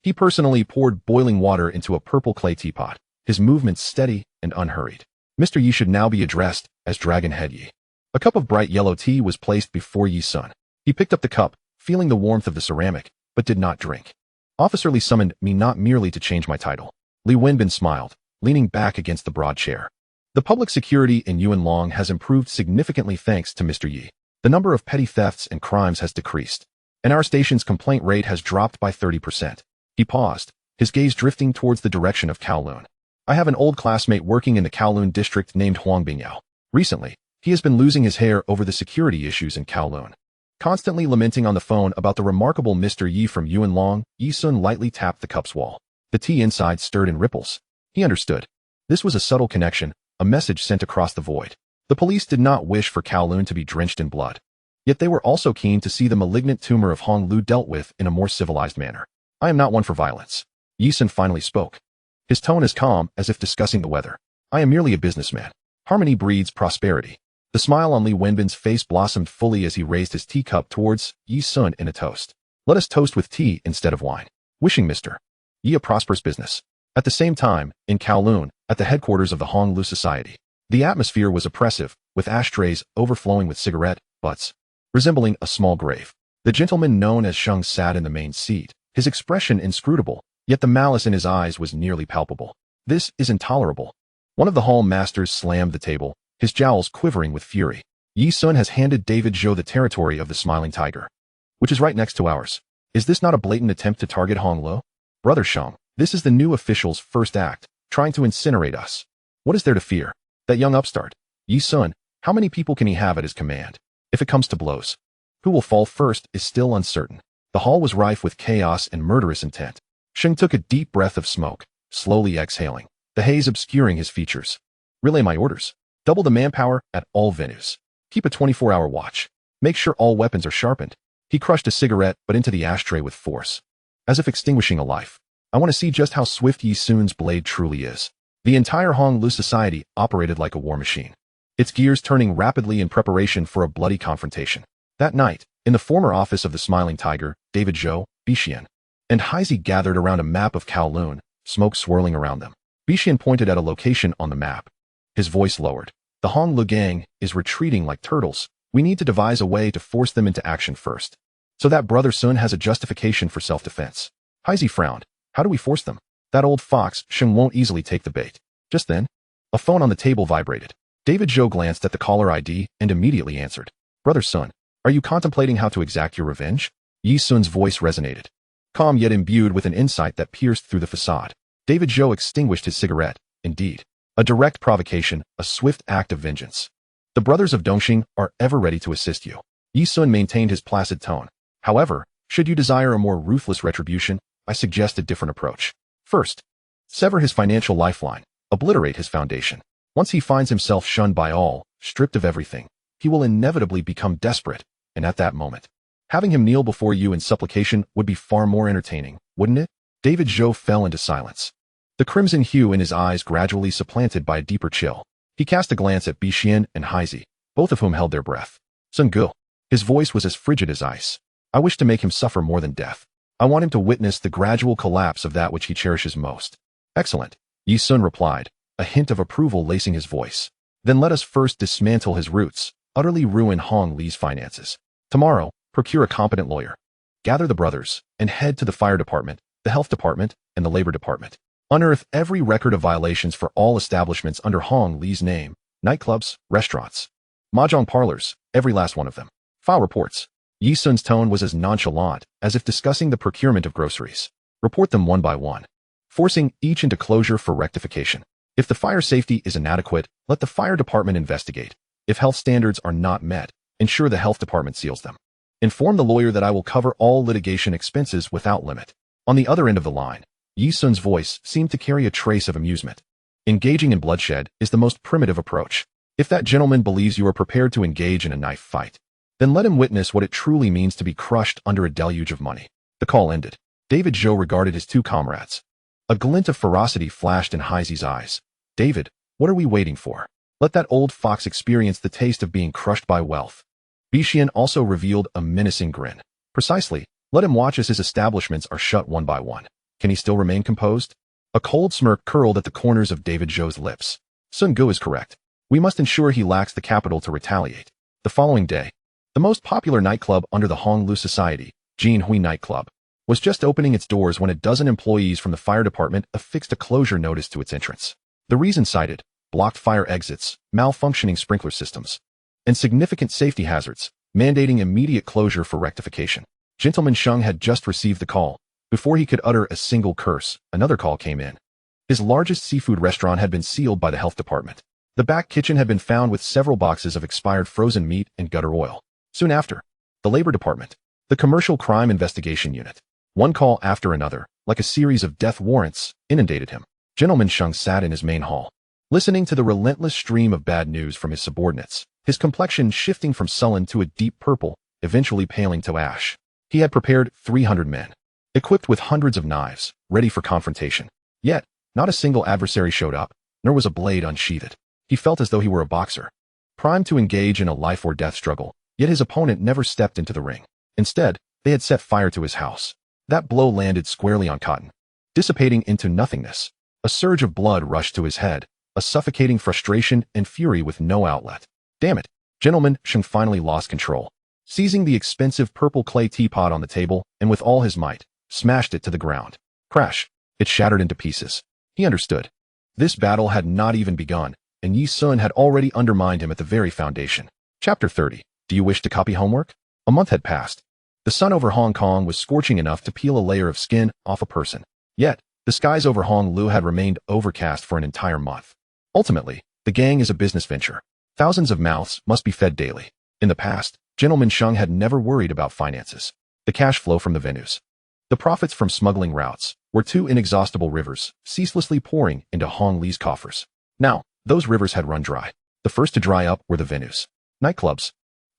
S1: He personally poured boiling water into a purple clay teapot, his movements steady and unhurried. Mr. Yi should now be addressed as Dragon Head Yi. A cup of bright yellow tea was placed before Yi Sun. He picked up the cup, feeling the warmth of the ceramic, but did not drink. Officer Li summoned me not merely to change my title. Li Wenbin smiled, leaning back against the broad chair. The public security in Yuan Long has improved significantly thanks to Mr. Yi. The number of petty thefts and crimes has decreased, and our station's complaint rate has dropped by 30%. He paused, his gaze drifting towards the direction of Kowloon. I have an old classmate working in the Kowloon district named Huang Bingyao. Recently, he has been losing his hair over the security issues in Kowloon. Constantly lamenting on the phone about the remarkable Mr. Yi from Yuan Long, Yi Sun lightly tapped the cup's wall. The tea inside stirred in ripples. He understood. This was a subtle connection, a message sent across the void. The police did not wish for Kowloon to be drenched in blood. Yet they were also keen to see the malignant tumor of Hong Lu dealt with in a more civilized manner. I am not one for violence. Yi Sun finally spoke. His tone as calm as if discussing the weather. I am merely a businessman. Harmony breeds prosperity. The smile on Li Wenbin's face blossomed fully as he raised his teacup towards Yi Sun in a toast. Let us toast with tea instead of wine. Wishing Mr. Yi a prosperous business. At the same time, in Kowloon, at the headquarters of the Hong Lu Society, the atmosphere was oppressive, with ashtrays overflowing with cigarette butts, resembling a small grave. The gentleman known as Sheng sat in the main seat, his expression inscrutable, yet the malice in his eyes was nearly palpable. This is intolerable. One of the hall masters slammed the table, his jowls quivering with fury. Yi Sun has handed David Zhou the territory of the Smiling Tiger, which is right next to ours. Is this not a blatant attempt to target Hong Lu? Brother Sheng, this is the new official's first act, trying to incinerate us. What is there to fear? That young upstart, Yi Sun, how many people can he have at his command? If it comes to blows, who will fall first is still uncertain. The hall was rife with chaos and murderous intent. Sheng took a deep breath of smoke, slowly exhaling, the haze obscuring his features. Relay my orders. Double the manpower at all venues. Keep a 24-hour watch. Make sure all weapons are sharpened. He crushed a cigarette but into the ashtray with force, as if extinguishing a life. I want to see just how swift Yi Sun's blade truly is. The entire Hong Lu society operated like a war machine, its gears turning rapidly in preparation for a bloody confrontation. That night, in the former office of the Smiling Tiger, David Zhou, Bixian, and Heisey gathered around a map of Kowloon, smoke swirling around them. Bixian pointed at a location on the map. His voice lowered. The Hong Lu gang is retreating like turtles, We need to devise a way to force them into action first, so that Brother Sun has a justification for self-defense. Heisey frowned. How do we force them? That old fox, Sheng, won't easily take the bait. Just then, a phone on the table vibrated. David Zhou glanced at the caller ID and immediately answered. Brother Sun, are you contemplating how to exact your revenge? Yi Sun's voice resonated, calm yet imbued with an insight that pierced through the facade. David Zhou extinguished his cigarette. Indeed, a direct provocation, a swift act of vengeance. The brothers of Dongxing are ever ready to assist you. Yi Sun maintained his placid tone. However, should you desire a more ruthless retribution, I suggest a different approach. First, sever his financial lifeline, obliterate his foundation. Once he finds himself shunned by all, stripped of everything, he will inevitably become desperate, and at that moment, having him kneel before you in supplication would be far more entertaining, wouldn't it? David Zhou fell into silence. The crimson hue in his eyes gradually supplanted by a deeper chill. He cast a glance at Bixian and Heisey, both of whom held their breath. Sun Gu. His voice was as frigid as ice. I wish to make him suffer more than death. I want him to witness the gradual collapse of that which he cherishes most. Excellent, Yi Sun replied, a hint of approval lacing his voice. Then let us first dismantle his roots, utterly ruin Hong Li's finances. Tomorrow, procure a competent lawyer. Gather the brothers, and head to the fire department, the health department, and the labor department. Unearth every record of violations for all establishments under Hong Li's name, nightclubs, restaurants, mahjong parlors, every last one of them. File reports. Yi Sun's tone was as nonchalant as if discussing the procurement of groceries. Report them one by one, forcing each into closure for rectification. If the fire safety is inadequate, let the fire department investigate. If health standards are not met, ensure the health department seals them. Inform the lawyer that I will cover all litigation expenses without limit. On the other end of the line, Yi Sun's voice seemed to carry a trace of amusement. Engaging in bloodshed is the most primitive approach. If that gentleman believes you are prepared to engage in a knife fight, then let him witness what it truly means to be crushed under a deluge of money. The call ended. David Zhou regarded his two comrades. A glint of ferocity flashed in Heisey's eyes. David, what are we waiting for? Let that old fox experience the taste of being crushed by wealth. Bixian also revealed a menacing grin. Precisely, let him watch as his establishments are shut one by one. Can he still remain composed? A cold smirk curled at the corners of David Zhou's lips. Sun Gu is correct. We must ensure he lacks the capital to retaliate. The following day, the most popular nightclub under the Honglu Society, Jinhui Nightclub, was just opening its doors when a dozen employees from the fire department affixed a closure notice to its entrance. The reason cited: blocked fire exits, malfunctioning sprinkler systems, and significant safety hazards, mandating immediate closure for rectification. Gentleman Sheng had just received the call. Before he could utter a single curse, another call came in. His largest seafood restaurant had been sealed by the health department. The back kitchen had been found with several boxes of expired frozen meat and gutter oil. Soon after, the labor department, the commercial crime investigation unit. One call after another, like a series of death warrants, inundated him. Gentleman Sheng sat in his main hall, listening to the relentless stream of bad news from his subordinates, his complexion shifting from sullen to a deep purple, eventually paling to ash. He had prepared 300 men, equipped with hundreds of knives, ready for confrontation. Yet, not a single adversary showed up, nor was a blade unsheathed. He felt as though he were a boxer, primed to engage in a life-or-death struggle, yet his opponent never stepped into the ring. Instead, they had set fire to his house. That blow landed squarely on cotton, dissipating into nothingness. A surge of blood rushed to his head, a suffocating frustration and fury with no outlet. Damn it! Gentleman Sheng finally lost control. Seizing the expensive purple clay teapot on the table, and with all his might, smashed it to the ground. Crash! It shattered into pieces. He understood. This battle had not even begun, and Yi Sun had already undermined him at the very foundation. Chapter 30. Do you wish to copy homework? A month had passed. The sun over Hong Kong was scorching enough to peel a layer of skin off a person. Yet, the skies over Honglu had remained overcast for an entire month. Ultimately, the gang is a business venture. Thousands of mouths must be fed daily. In the past, Gentleman Sheng had never worried about finances. The cash flow from the venues, the profits from smuggling routes, were two inexhaustible rivers, ceaselessly pouring into Hong Li's coffers. Now, those rivers had run dry. The first to dry up were the venues. Nightclubs,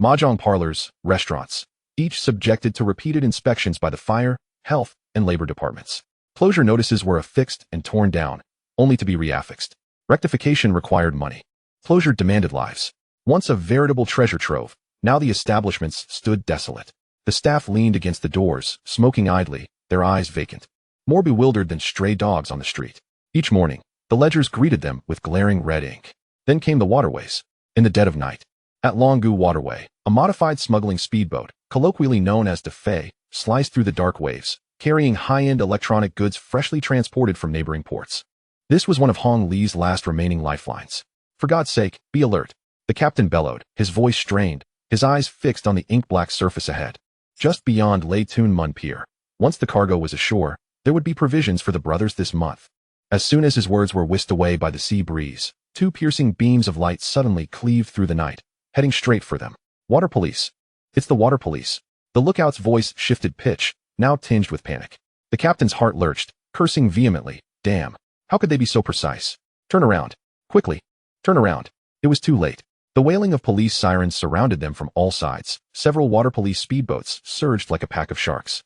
S1: mahjong parlors, restaurants, each subjected to repeated inspections by the fire, health, and labor departments. Closure notices were affixed and torn down, only to be reaffixed. Rectification required money. Closure demanded lives. Once a veritable treasure trove, now the establishments stood desolate. The staff leaned against the doors, smoking idly, their eyes vacant, more bewildered than stray dogs on the street. Each morning, the ledgers greeted them with glaring red ink. Then came the waterways. In the dead of night, At Longgu Waterway, a modified smuggling speedboat, colloquially known as the Fei, sliced through the dark waves, carrying high-end electronic goods freshly transported from neighboring ports. This was one of Hong Li's last remaining lifelines. "For God's sake, be alert," the captain bellowed, his voice strained, his eyes fixed on the ink-black surface ahead. Just beyond Lei Tun Mun Pier, once the cargo was ashore, there would be provisions for the brothers this month. As soon as his words were whisked away by the sea breeze, two piercing beams of light suddenly cleaved through the night, heading straight for them. "Water police. It's the water police." The lookout's voice shifted pitch, now tinged with panic. The captain's heart lurched, cursing vehemently. Damn. How could they be so precise? "Turn around. Quickly. Turn around." It was too late. The wailing of police sirens surrounded them from all sides. Several water police speedboats surged like a pack of sharks,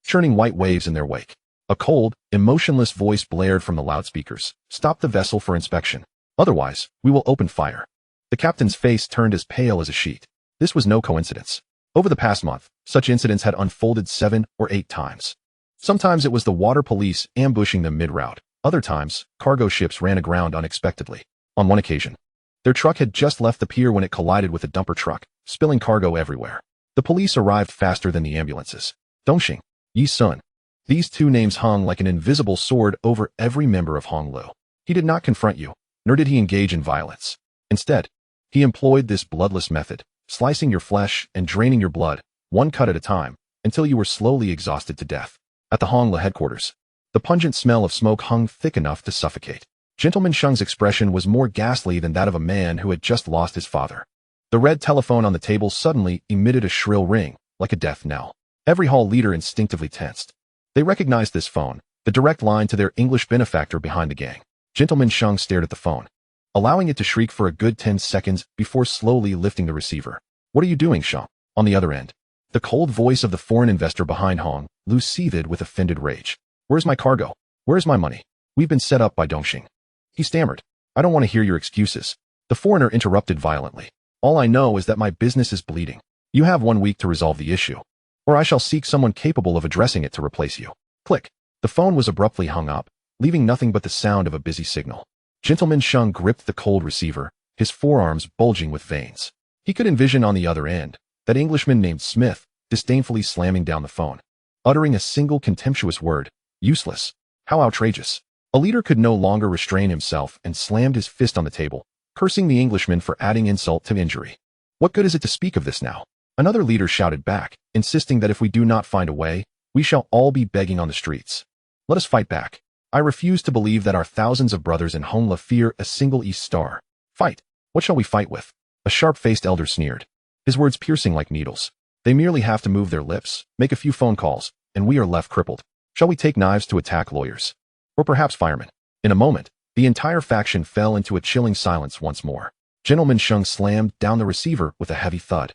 S1: churning white waves in their wake. A cold, emotionless voice blared from the loudspeakers. "Stop the vessel for inspection. Otherwise, we will open fire." The captain's face turned as pale as a sheet. This was no coincidence. Over the past month, such incidents had unfolded 7 or 8 times. Sometimes it was the water police ambushing them mid-route. Other times, cargo ships ran aground unexpectedly. On one occasion, their truck had just left the pier when it collided with a dumper truck, spilling cargo everywhere. The police arrived faster than the ambulances. Dongxing, Yi Sun. These two names hung like an invisible sword over every member of Hong Lu. He did not confront you, nor did he engage in violence. Instead, he employed this bloodless method, slicing your flesh and draining your blood, one cut at a time, until you were slowly exhausted to death. At the Hong Lu headquarters, the pungent smell of smoke hung thick enough to suffocate. Gentleman Sheng's expression was more ghastly than that of a man who had just lost his father. The red telephone on the table suddenly emitted a shrill ring, like a death knell. Every hall leader instinctively tensed. They recognized this phone, the direct line to their English benefactor behind the gang. Gentleman Sheng stared at the phone, allowing it to shriek for a good 10 seconds before slowly lifting the receiver. "What are you doing, Sheng?" On the other end, the cold voice of the foreign investor behind Hong Lu seethed with offended rage. "Where's my cargo? Where's my money? We've been set up by Dongxing." He stammered. "I don't want to hear your excuses." The foreigner interrupted violently. "All I know is that my business is bleeding. You have 1 week to resolve the issue, or I shall seek someone capable of addressing it to replace you." Click. The phone was abruptly hung up, leaving nothing but the sound of a busy signal. Gentleman Sheng gripped the cold receiver, his forearms bulging with veins. He could envision on the other end that Englishman named Smith, disdainfully slamming down the phone, uttering a single contemptuous word. Useless. How outrageous. A leader could no longer restrain himself and slammed his fist on the table, cursing the Englishman for adding insult to injury. "What good is it to speak of this now?" Another leader shouted back, insisting that if we do not find a way, we shall all be begging on the streets. "Let us fight back. I refuse to believe that our thousands of brothers in Hong Lu fear a single East Star. Fight. What shall we fight with?" A sharp-faced elder sneered, his words piercing like needles. "They merely have to move their lips, make a few phone calls, and we are left crippled. Shall we take knives to attack lawyers? Or perhaps firemen?" In a moment, the entire faction fell into a chilling silence once more. Gentleman Sheng slammed down the receiver with a heavy thud.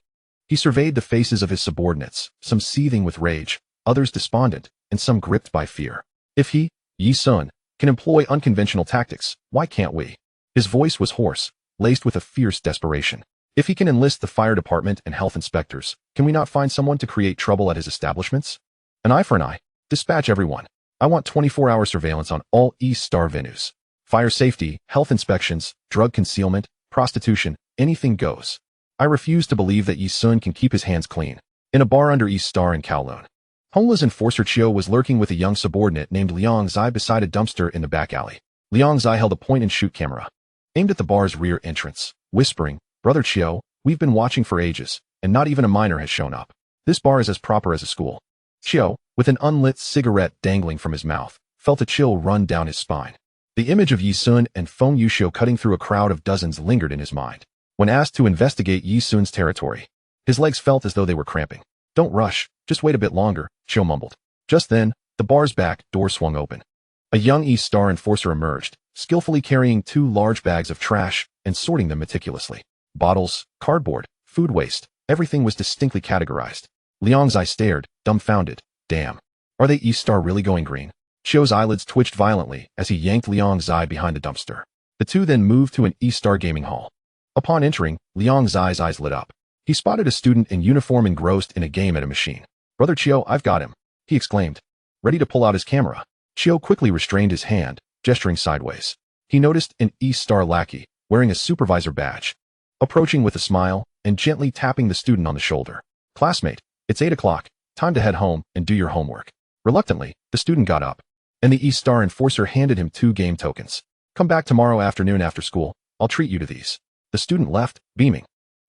S1: He surveyed the faces of his subordinates, some seething with rage, others despondent, and some gripped by fear. "If he, Yi Sun, can employ unconventional tactics, why can't we?" His voice was hoarse, laced with a fierce desperation. "If he can enlist the fire department and health inspectors, can we not find someone to create trouble at his establishments? An eye for an eye. Dispatch everyone. I want 24-hour surveillance on all East Star venues. Fire safety, health inspections, drug concealment, prostitution, anything goes. I refuse to believe that Yi Sun can keep his hands clean." In a bar under East Star in Kowloon, Hong Lu's enforcer Chiu was lurking with a young subordinate named Liang Zai beside a dumpster in the back alley. Liang Zai held a point-and-shoot camera, aimed at the bar's rear entrance, whispering, "Brother Chiu, we've been watching for ages, and not even a minor has shown up. This bar is as proper as a school." Chiu, with an unlit cigarette dangling from his mouth, felt a chill run down his spine. The image of Yi Sun and Feng Yuxiu cutting through a crowd of dozens lingered in his mind. When asked to investigate Yi Sun's territory, his legs felt as though they were cramping. "Don't rush, just wait a bit longer," Chiu mumbled. Just then, the bar's back door swung open. A young East Star enforcer emerged, skillfully carrying 2 large bags of trash and sorting them meticulously. Bottles, cardboard, food waste, everything was distinctly categorized. Liang's eye stared, dumbfounded. "Damn. Are they East Star really going green?" Chiu's eyelids twitched violently as he yanked Liang's eye behind the dumpster. The two then moved to an East Star gaming hall. Upon entering, Liang Zai's eyes lit up. He spotted a student in uniform engrossed in a game at a machine. "Brother Chiu, I've got him," he exclaimed, ready to pull out his camera. Chiu quickly restrained his hand, gesturing sideways. He noticed an East Star lackey, wearing a supervisor badge, approaching with a smile and gently tapping the student on the shoulder. "Classmate, it's 8 o'clock. Time to head home and do your homework." Reluctantly, the student got up, and the East Star enforcer handed him 2 game tokens. "Come back tomorrow afternoon after school. I'll treat you to these." The student left, beaming.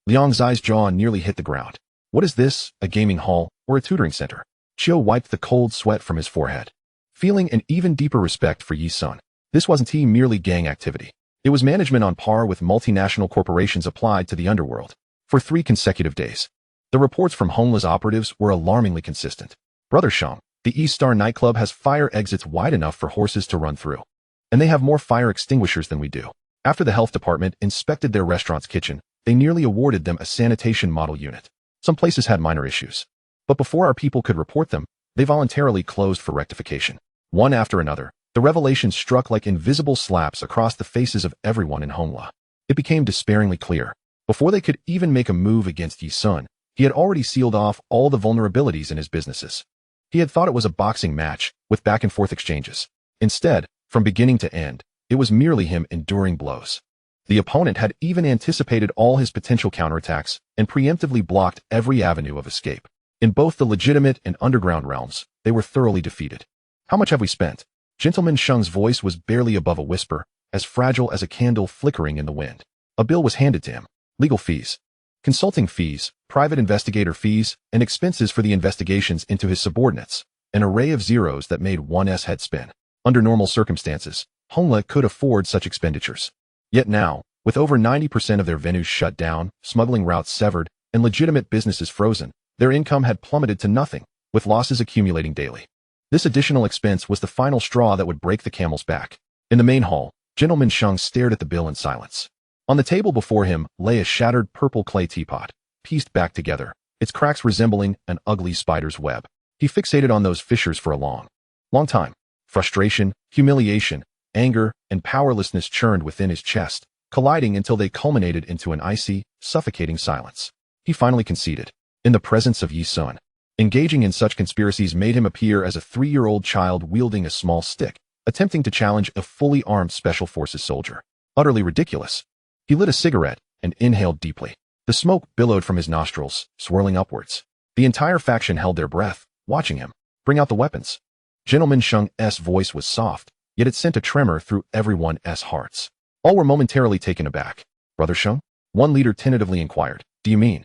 S1: Liang Zai's jaw nearly hit the ground. What is this, a gaming hall or a tutoring center? Chiu wiped the cold sweat from his forehead, feeling an even deeper respect for Yi Sun. This wasn't merely gang activity. It was management on par with multinational corporations applied to the underworld. For 3 consecutive days, the reports from homeless operatives were alarmingly consistent. "Brother Shang, the East Star nightclub has fire exits wide enough for horses to run through. And they have more fire extinguishers than we do." After the health department inspected their restaurant's kitchen, they nearly awarded them a sanitation model unit. Some places had minor issues, but before our people could report them, they voluntarily closed for rectification. One after another, the revelations struck like invisible slaps across the faces of everyone in Hongla. It became despairingly clear. Before they could even make a move against Yi Sun, he had already sealed off all the vulnerabilities in his businesses. He had thought it was a boxing match with back-and-forth exchanges. Instead, from beginning to end, it was merely him enduring blows. The opponent had even anticipated all his potential counterattacks and preemptively blocked every avenue of escape. In both the legitimate and underground realms, they were thoroughly defeated. "How much have we spent?" Gentleman Sheng's voice was barely above a whisper, as fragile as a candle flickering in the wind. A bill was handed to him. Legal fees, consulting fees, private investigator fees, and expenses for the investigations into his subordinates. An array of zeros that made one's head spin. Under normal circumstances, Hongla could afford such expenditures. Yet now, with over 90% of their venues shut down, smuggling routes severed, and legitimate businesses frozen, their income had plummeted to nothing, with losses accumulating daily. This additional expense was the final straw that would break the camel's back. In the main hall, Gentleman Sheng stared at the bill in silence. On the table before him lay a shattered purple clay teapot, pieced back together, its cracks resembling an ugly spider's web. He fixated on those fissures for a long time. Frustration, humiliation, anger, and powerlessness churned within his chest, colliding until they culminated into an icy, suffocating silence. He finally conceded. In the presence of Yi Sun, engaging in such conspiracies made him appear as a 3-year-old child wielding a small stick, attempting to challenge a fully armed Special Forces soldier. Utterly ridiculous. He lit a cigarette and inhaled deeply. The smoke billowed from his nostrils, swirling upwards. The entire faction held their breath, watching him. "Bring out the weapons." Gentleman Sheng's voice was soft, yet it sent a tremor through everyone's hearts. All were momentarily taken aback. "Brother Sheng?" One leader tentatively inquired. "Do you mean?"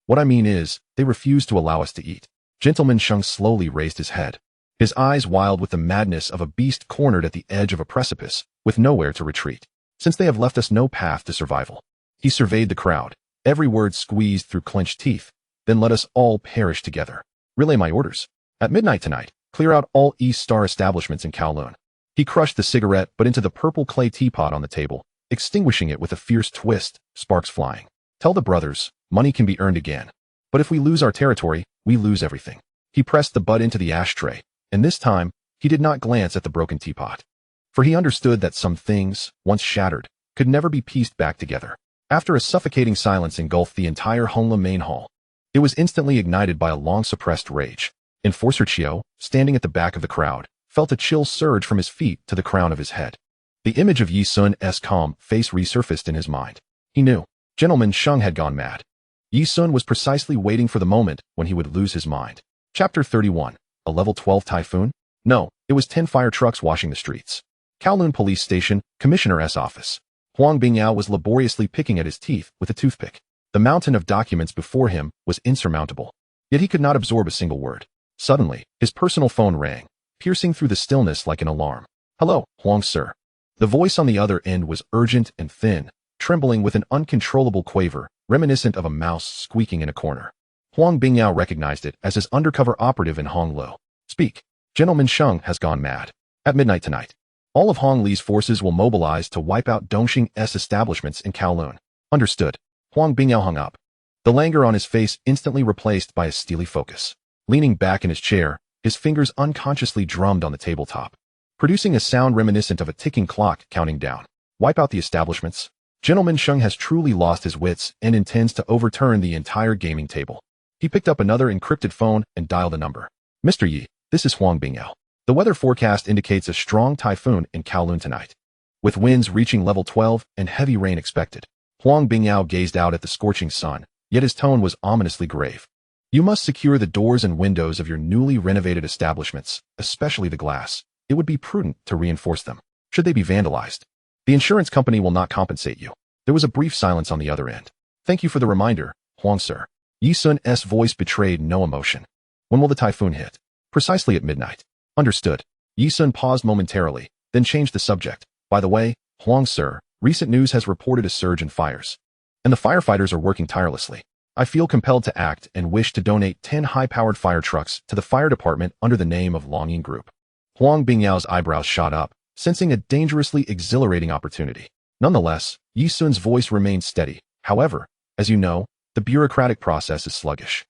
S1: "What I mean is, they refuse to allow us to eat." Gentleman Sheng slowly raised his head, his eyes wild with the madness of a beast cornered at the edge of a precipice, with nowhere to retreat. "Since they have left us no path to survival." He surveyed the crowd, every word squeezed through clenched teeth. "Then let us all perish together. Relay my orders. At midnight tonight, clear out all East Star establishments in Kowloon." He crushed the cigarette but into the purple clay teapot on the table, extinguishing it with a fierce twist, sparks flying. "Tell the brothers, money can be earned again. But if we lose our territory, we lose everything." He pressed the butt into the ashtray, and this time, he did not glance at the broken teapot. For he understood that some things, once shattered, could never be pieced back together. After a suffocating silence engulfed the entire Hongla main hall, it was instantly ignited by a long-suppressed rage. Enforcer Chiu, standing at the back of the crowd, felt a chill surge from his feet to the crown of his head. The image of Yi Sun's calm face resurfaced in his mind. He knew. Gentleman Sheng had gone mad. Yi Sun was precisely waiting for the moment when he would lose his mind. Chapter 31. A level 12 typhoon? No, it was 10 fire trucks washing the streets. Kowloon Police Station, Commissioner's office. Huang Bingyao was laboriously picking at his teeth with a toothpick. The mountain of documents before him was insurmountable. Yet he could not absorb a single word. Suddenly, his personal phone rang, piercing through the stillness like an alarm. "Hello, Huang sir." The voice on the other end was urgent and thin, trembling with an uncontrollable quaver, reminiscent of a mouse squeaking in a corner. Huang Bingyao recognized it as his undercover operative in Honglo. "Speak. Gentleman Sheng has gone mad. At midnight tonight, all of Hong Li's forces will mobilize to wipe out Dongxing's establishments in Kowloon." "Understood." Huang Bingyao hung up, the languor on his face instantly replaced by a steely focus. Leaning back in his chair, his fingers unconsciously drummed on the tabletop, producing a sound reminiscent of a ticking clock counting down. "Wipe out the establishments." Gentleman Sheng has truly lost his wits and intends to overturn the entire gaming table. He picked up another encrypted phone and dialed a number. "Mr. Yi, this is Huang Bingyao. The weather forecast indicates a strong typhoon in Kowloon tonight, with winds reaching level 12 and heavy rain expected." Huang Bingyao gazed out at the scorching sun, yet his tone was ominously grave. You must secure the doors and windows of your newly renovated establishments, especially the glass. It would be prudent to reinforce them, should they be vandalized. The insurance company will not compensate you. There was a brief silence on the other end. Thank you for the reminder, Huang sir. Yi Sun's voice betrayed no emotion. When will the typhoon hit? Precisely at midnight. Understood. Yi Sun paused momentarily, then changed the subject. By the way, Huang sir, recent news has reported a surge in fires. And the firefighters are working tirelessly. I feel compelled to act and wish to donate 10 high-powered fire trucks to the fire department under the name of Longying Group. Huang Bingyao's eyebrows shot up, sensing a dangerously exhilarating opportunity. Nonetheless, Yi Sun's voice remained steady. However, as you know, the bureaucratic process is sluggish.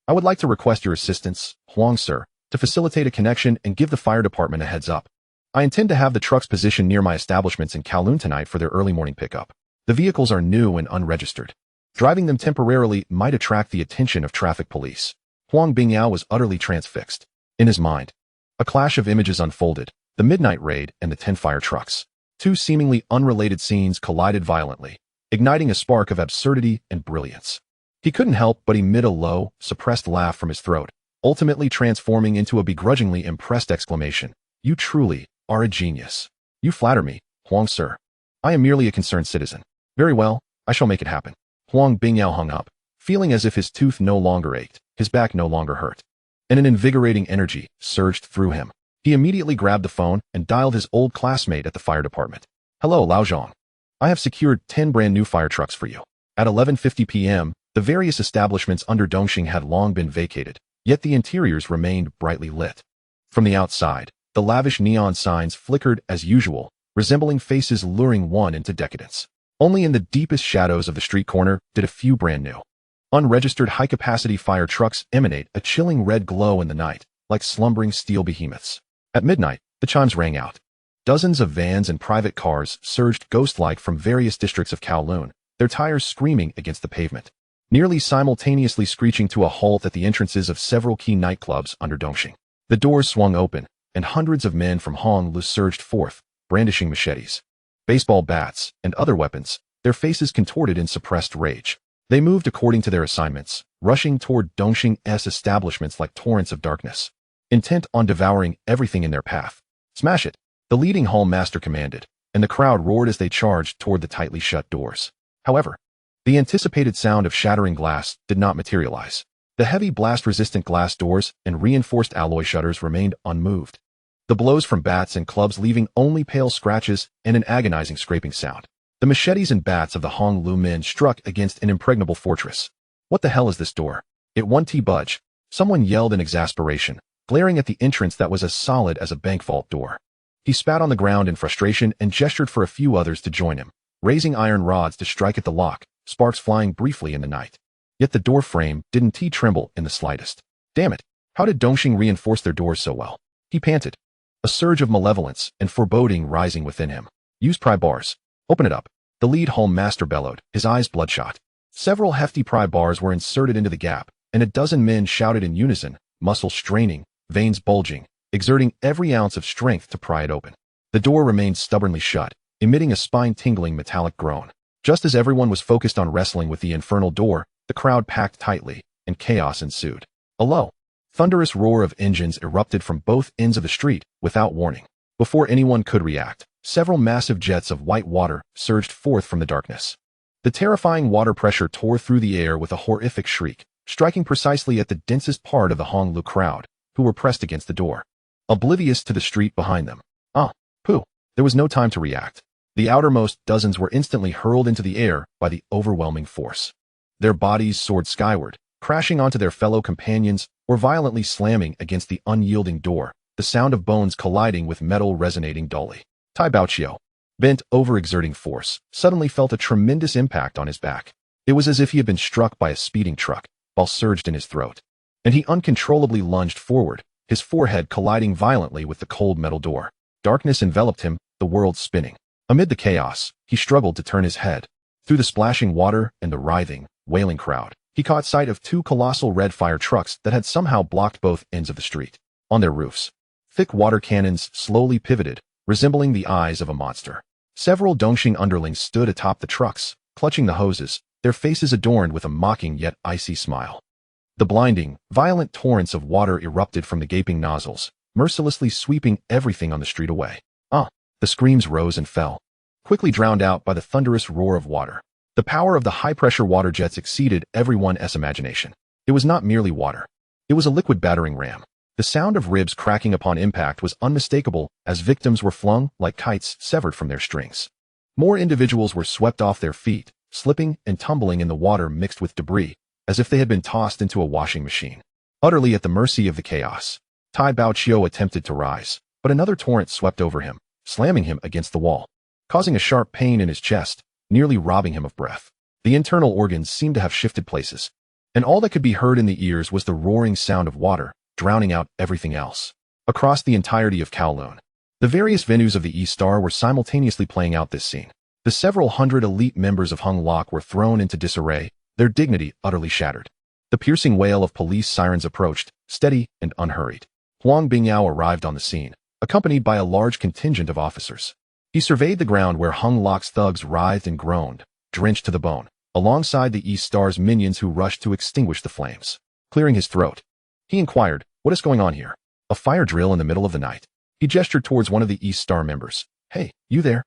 S1: I would like to request your assistance, Huang sir, to facilitate a connection and give the fire department a heads up. I intend to have the trucks positioned near my establishments in Kowloon tonight for their early morning pickup. The vehicles are new and unregistered. Driving them temporarily might attract the attention of traffic police. Huang Bingyao was utterly transfixed. In his mind, a clash of images unfolded, the midnight raid and the 10 fire trucks. Two seemingly unrelated scenes collided violently, igniting a spark of absurdity and brilliance. He couldn't help but emit a low, suppressed laugh from his throat, ultimately transforming into a begrudgingly impressed exclamation. You truly are a genius. You flatter me, Huang sir. I am merely a concerned citizen. Very well, I shall make it happen. Huang Bingyao hung up, feeling as if his tooth no longer ached, his back no longer hurt, and an invigorating energy surged through him. He immediately grabbed the phone and dialed his old classmate at the fire department. Hello, Lao Zhang. I have secured 10 brand new fire trucks for you. At 11:50 p.m., the various establishments under Dongxing had long been vacated, yet the interiors remained brightly lit. From the outside, the lavish neon signs flickered as usual, resembling faces luring one into decadence. Only in the deepest shadows of the street corner did a few brand new, unregistered high-capacity fire trucks emanate a chilling red glow in the night, like slumbering steel behemoths. At midnight, the chimes rang out. Dozens of vans and private cars surged ghost-like from various districts of Kowloon, their tires screaming against the pavement, nearly simultaneously screeching to a halt at the entrances of several key nightclubs under Dongxing. The doors swung open, and hundreds of men from Honglu surged forth, brandishing machetes, baseball bats, and other weapons, their faces contorted in suppressed rage. They moved according to their assignments, rushing toward Dongxing's establishments like torrents of darkness, intent on devouring everything in their path. Smash it, the leading hall master commanded, and the crowd roared as they charged toward the tightly shut doors. However, the anticipated sound of shattering glass did not materialize. The heavy blast-resistant glass doors and reinforced alloy shutters remained unmoved, the blows from bats and clubs leaving only pale scratches and an agonizing scraping sound. The machetes and bats of the Honglu men struck against an impregnable fortress. What the hell is this door? It won't budge. Someone yelled in exasperation, glaring at the entrance that was as solid as a bank vault door. He spat on the ground in frustration and gestured for a few others to join him, raising iron rods to strike at the lock, sparks flying briefly in the night. Yet the door frame didn't tremble in the slightest. Damn it, how did Dongxing reinforce their doors so well? He panted, a surge of malevolence and foreboding rising within him. Use pry bars. Open it up. The lead hall master bellowed, his eyes bloodshot. Several hefty pry bars were inserted into the gap, and a dozen men shouted in unison, muscles straining, veins bulging, exerting every ounce of strength to pry it open. The door remained stubbornly shut, emitting a spine-tingling metallic groan. Just as everyone was focused on wrestling with the infernal door, the crowd packed tightly, and chaos ensued. A low, thunderous roar of engines erupted from both ends of the street, without warning. Before anyone could react, several massive jets of white water surged forth from the darkness. The terrifying water pressure tore through the air with a horrific shriek, striking precisely at the densest part of the Honglu crowd, who were pressed against the door, oblivious to the street behind them. Pooh! There was no time to react. The outermost dozens were instantly hurled into the air by the overwhelming force. Their bodies soared skyward, crashing onto their fellow companions or violently slamming against the unyielding door, the sound of bones colliding with metal resonating dully. Tai Baoqiu, bent overexerting force, suddenly felt a tremendous impact on his back. It was as if he had been struck by a speeding truck, while surged in his throat. And he uncontrollably lunged forward, his forehead colliding violently with the cold metal door. Darkness enveloped him, the world spinning. Amid the chaos, he struggled to turn his head. Through the splashing water and the writhing, wailing crowd, he caught sight of two colossal red fire trucks that had somehow blocked both ends of the street. On their roofs, thick water cannons slowly pivoted, resembling the eyes of a monster. Several Dongxing underlings stood atop the trucks, clutching the hoses, their faces adorned with a mocking yet icy smile. The blinding, violent torrents of water erupted from the gaping nozzles, mercilessly sweeping everything on the street away. The screams rose and fell, quickly drowned out by the thunderous roar of water. The power of the high-pressure water jets exceeded everyone's imagination. It was not merely water. It was a liquid battering ram. The sound of ribs cracking upon impact was unmistakable as victims were flung like kites severed from their strings. More individuals were swept off their feet, slipping and tumbling in the water mixed with debris, as if they had been tossed into a washing machine. Utterly at the mercy of the chaos, Tai Bao attempted to rise, but another torrent swept over him, slamming him against the wall, causing a sharp pain in his chest, nearly robbing him of breath. The internal organs seemed to have shifted places, and all that could be heard in the ears was the roaring sound of water, drowning out everything else. Across the entirety of Kowloon, the various venues of the East Star were simultaneously playing out this scene. The several hundred elite members of Hung Lok were thrown into disarray, their dignity utterly shattered. The piercing wail of police sirens approached, steady and unhurried. Huang Bingyao arrived on the scene, accompanied by a large contingent of officers. He surveyed the ground where Hung Lok's thugs writhed and groaned, drenched to the bone, alongside the East Star's minions who rushed to extinguish the flames. Clearing his throat, he inquired, "What is going on here?" "A fire drill in the middle of the night." He gestured towards one of the East Star members. "Hey, you there?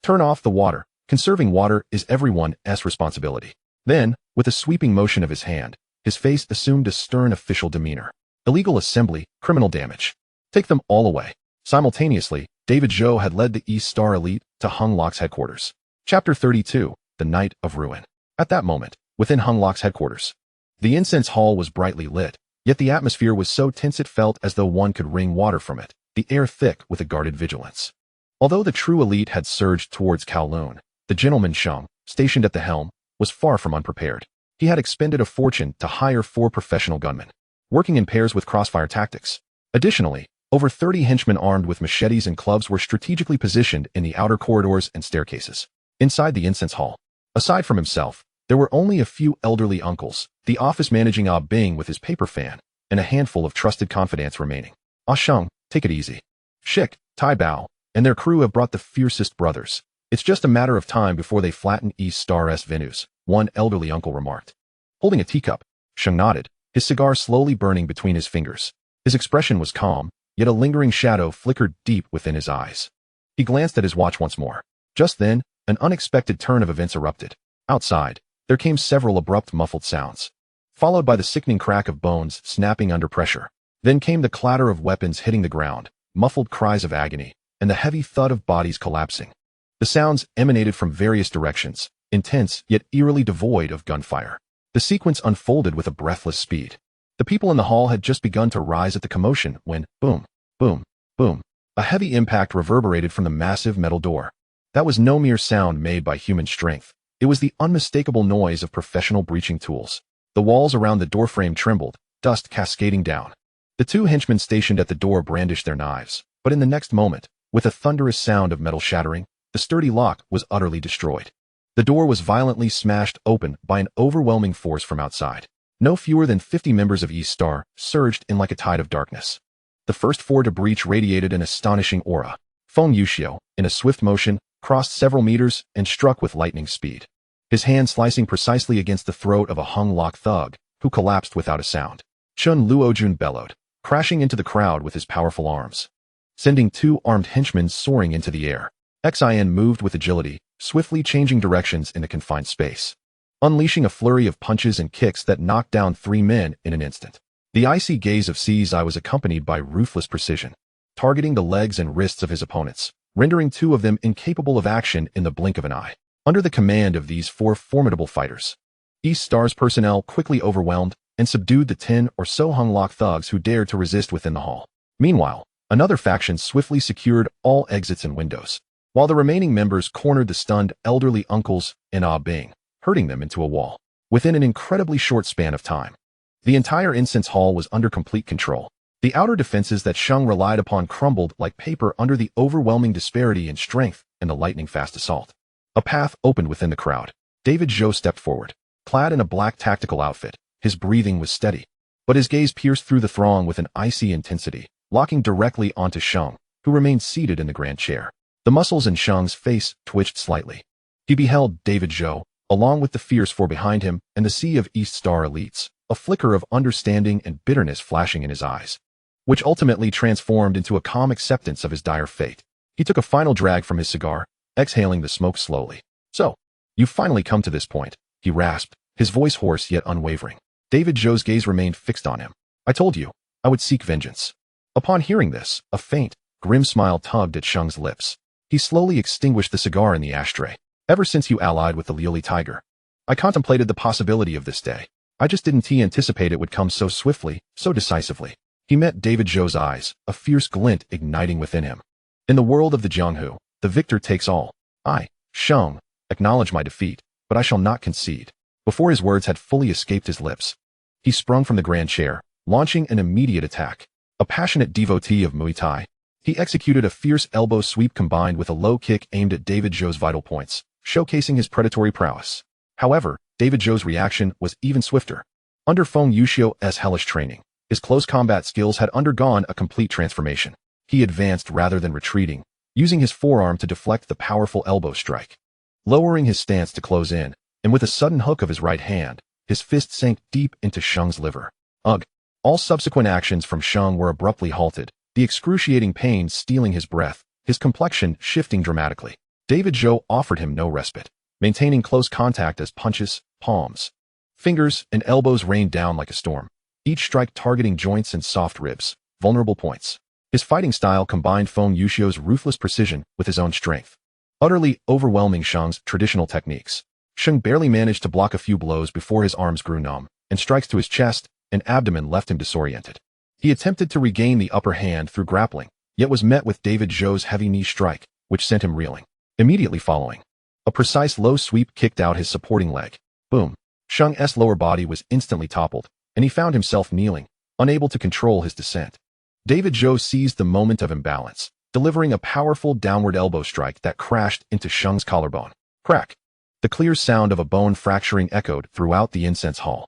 S1: Turn off the water. Conserving water is everyone's responsibility." Then, with a sweeping motion of his hand, his face assumed a stern official demeanor. "Illegal assembly, criminal damage. Take them all away." Simultaneously, David Zhou had led the East Star elite to Hung Lok's headquarters. Chapter 32, The Night of Ruin. At that moment, within Hung Lok's headquarters, the incense hall was brightly lit, yet the atmosphere was so tense it felt as though one could wring water from it, the air thick with a guarded vigilance. Although the true elite had surged towards Kowloon, the gentleman Sheng, stationed at the helm, was far from unprepared. He had expended a fortune to hire 4 professional gunmen, working in pairs with crossfire tactics. Additionally, over 30 henchmen armed with machetes and clubs were strategically positioned in the outer corridors and staircases. Inside the incense hall, aside from himself, there were only a few elderly uncles, the office managing Bing with his paper fan, and a handful of trusted confidants remaining. Sheng, take it easy. Shik, Tai Bao, and their crew have brought the fiercest brothers. It's just a matter of time before they flatten East Star's venues, one elderly uncle remarked. Holding a teacup, Sheng nodded, his cigar slowly burning between his fingers. His expression was calm, yet a lingering shadow flickered deep within his eyes. He glanced at his watch once more. Just then, an unexpected turn of events erupted. Outside, there came several abrupt muffled sounds, followed by the sickening crack of bones snapping under pressure. Then came the clatter of weapons hitting the ground, muffled cries of agony, and the heavy thud of bodies collapsing. The sounds emanated from various directions, intense yet eerily devoid of gunfire. The sequence unfolded with a breathless speed. The people in the hall had just begun to rise at the commotion when, boom, boom, boom, a heavy impact reverberated from the massive metal door. That was no mere sound made by human strength. It was the unmistakable noise of professional breaching tools. The walls around the doorframe trembled, dust cascading down. The 2 henchmen stationed at the door brandished their knives, but in the next moment, with a thunderous sound of metal shattering, the sturdy lock was utterly destroyed. The door was violently smashed open by an overwhelming force from outside. No fewer than 50 members of East Star surged in like a tide of darkness. The first 4 to breach radiated an astonishing aura. Feng Yuxiu, in a swift motion, crossed several meters and struck with lightning speed, his hand slicing precisely against the throat of a Hung Lok thug, who collapsed without a sound. Chun Luojun bellowed, crashing into the crowd with his powerful arms, sending 2 armed henchmen soaring into the air. Xin moved with agility, swiftly changing directions in the confined space, unleashing a flurry of punches and kicks that knocked down 3 men in an instant. The icy gaze of Czi was accompanied by ruthless precision, targeting the legs and wrists of his opponents, rendering 2 of them incapable of action in the blink of an eye. Under the command of these 4 formidable fighters, East Star's personnel quickly overwhelmed and subdued the 10 or so Hung Lok thugs who dared to resist within the hall. Meanwhile, another faction swiftly secured all exits and windows, while the remaining members cornered the stunned elderly uncles in Bing, herding them into a wall. Within an incredibly short span of time, the entire incense hall was under complete control. The outer defenses that Sheng relied upon crumbled like paper under the overwhelming disparity in strength and the lightning-fast assault. A path opened within the crowd. David Zhou stepped forward, clad in a black tactical outfit. His breathing was steady, but his gaze pierced through the throng with an icy intensity, locking directly onto Sheng, who remained seated in the grand chair. The muscles in Sheng's face twitched slightly. He beheld David Zhou, along with the fierce four behind him and the sea of East Star elites, a flicker of understanding and bitterness flashing in his eyes, which ultimately transformed into a calm acceptance of his dire fate. He took a final drag from his cigar, exhaling the smoke slowly. "So, you've finally come to this point," he rasped, his voice hoarse yet unwavering. David Zhou's gaze remained fixed on him. "I told you, I would seek vengeance." Upon hearing this, a faint, grim smile tugged at Sheng's lips. He slowly extinguished the cigar in the ashtray. "Ever since you allied with the Liuli Tiger, I contemplated the possibility of this day. I just didn't anticipate it would come so swiftly, so decisively." He met David Zhou's eyes, a fierce glint igniting within him. "In the world of the Jianghu, the victor takes all. I, Sheng, acknowledge my defeat, but I shall not concede." Before his words had fully escaped his lips, he sprung from the grand chair, launching an immediate attack. A passionate devotee of Muay Thai, he executed a fierce elbow sweep combined with a low kick aimed at David Zhou's vital points, showcasing his predatory prowess. However, David Zhou's reaction was even swifter. Under Feng Yuxiu's hellish training, his close combat skills had undergone a complete transformation. He advanced rather than retreating, using his forearm to deflect the powerful elbow strike. Lowering his stance to close in, and with a sudden hook of his right hand, his fist sank deep into Sheng's liver. Ugh! All subsequent actions from Sheng were abruptly halted, the excruciating pain stealing his breath, his complexion shifting dramatically. David Zhou offered him no respite, maintaining close contact as punches, palms, fingers, and elbows rained down like a storm, each strike targeting joints and soft ribs, vulnerable points. His fighting style combined Feng Yuxiu's ruthless precision with his own strength, utterly overwhelming Sheng's traditional techniques. Sheng barely managed to block a few blows before his arms grew numb, and strikes to his chest and abdomen left him disoriented. He attempted to regain the upper hand through grappling, yet was met with David Zhou's heavy knee strike, which sent him reeling. Immediately following, a precise low sweep kicked out his supporting leg. Boom! Sheng's lower body was instantly toppled, and he found himself kneeling, unable to control his descent. David Zhou seized the moment of imbalance, delivering a powerful downward elbow strike that crashed into Sheng's collarbone. Crack! The clear sound of a bone fracturing echoed throughout the incense hall.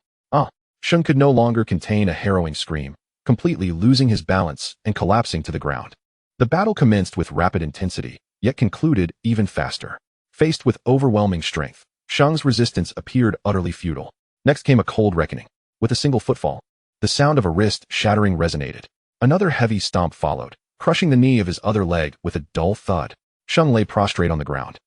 S1: Sheng could no longer contain a harrowing scream, completely losing his balance and collapsing to the ground. The battle commenced with rapid intensity, yet concluded even faster. Faced with overwhelming strength, Sheng's resistance appeared utterly futile. Next came a cold reckoning. With a single footfall, the sound of a wrist shattering resonated. Another heavy stomp followed, crushing the knee of his other leg with a dull thud. Sheng lay prostrate on the ground,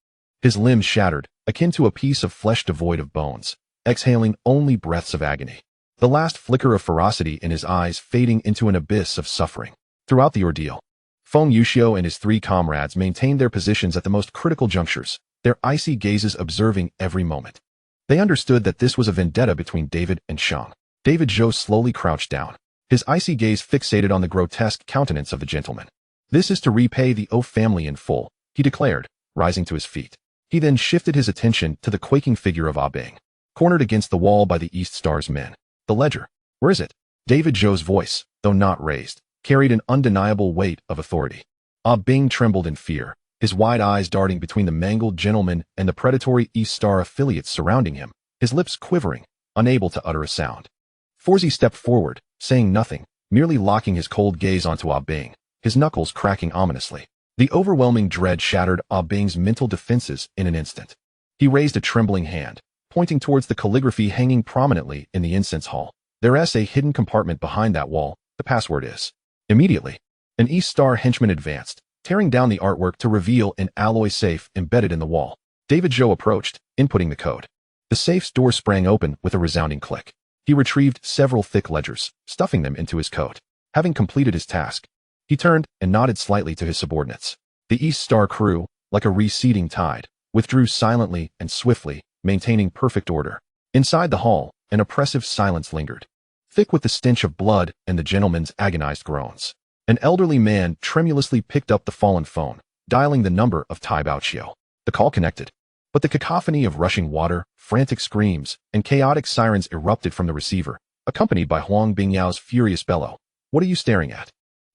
S1: his limbs shattered, akin to a piece of flesh devoid of bones, exhaling only breaths of agony. The last flicker of ferocity in his eyes fading into an abyss of suffering. Throughout the ordeal, Feng Yuxiu and his three comrades maintained their positions at the most critical junctures, their icy gazes observing every moment. They understood that this was a vendetta between David and Sheng. David Zhou slowly crouched down, his icy gaze fixated on the grotesque countenance of the gentleman. "This is to repay the O family in full," he declared, rising to his feet. He then shifted his attention to the quaking figure of Ah Bing, cornered against the wall by the East Star's men. "The ledger. Where is it?" David Zhou's voice, though not raised, carried an undeniable weight of authority. Ah Bing trembled in fear, his wide eyes darting between the mangled gentleman and the predatory East Star affiliates surrounding him, his lips quivering, unable to utter a sound. Forzi stepped forward, saying nothing, merely locking his cold gaze onto Ah Bing, his knuckles cracking ominously. The overwhelming dread shattered Ah Bing's mental defenses in an instant. He raised a trembling hand, pointing towards the calligraphy hanging prominently in the incense hall. "There's a hidden compartment behind that wall, the password is." Immediately, an East Star henchman advanced, tearing down the artwork to reveal an alloy safe embedded in the wall. David Zhou approached, inputting the code. The safe's door sprang open with a resounding click. He retrieved several thick ledgers, stuffing them into his coat. Having completed his task, he turned and nodded slightly to his subordinates. The East Star crew, like a receding tide, withdrew silently and swiftly, maintaining perfect order. Inside the hall, an oppressive silence lingered, thick with the stench of blood and the gentleman's agonized groans. An elderly man tremulously picked up the fallen phone, dialing the number of Tai Baoqiu. The call connected, but the cacophony of rushing water, frantic screams, and chaotic sirens erupted from the receiver, accompanied by Huang Bingyao's furious bellow. "What are you staring at?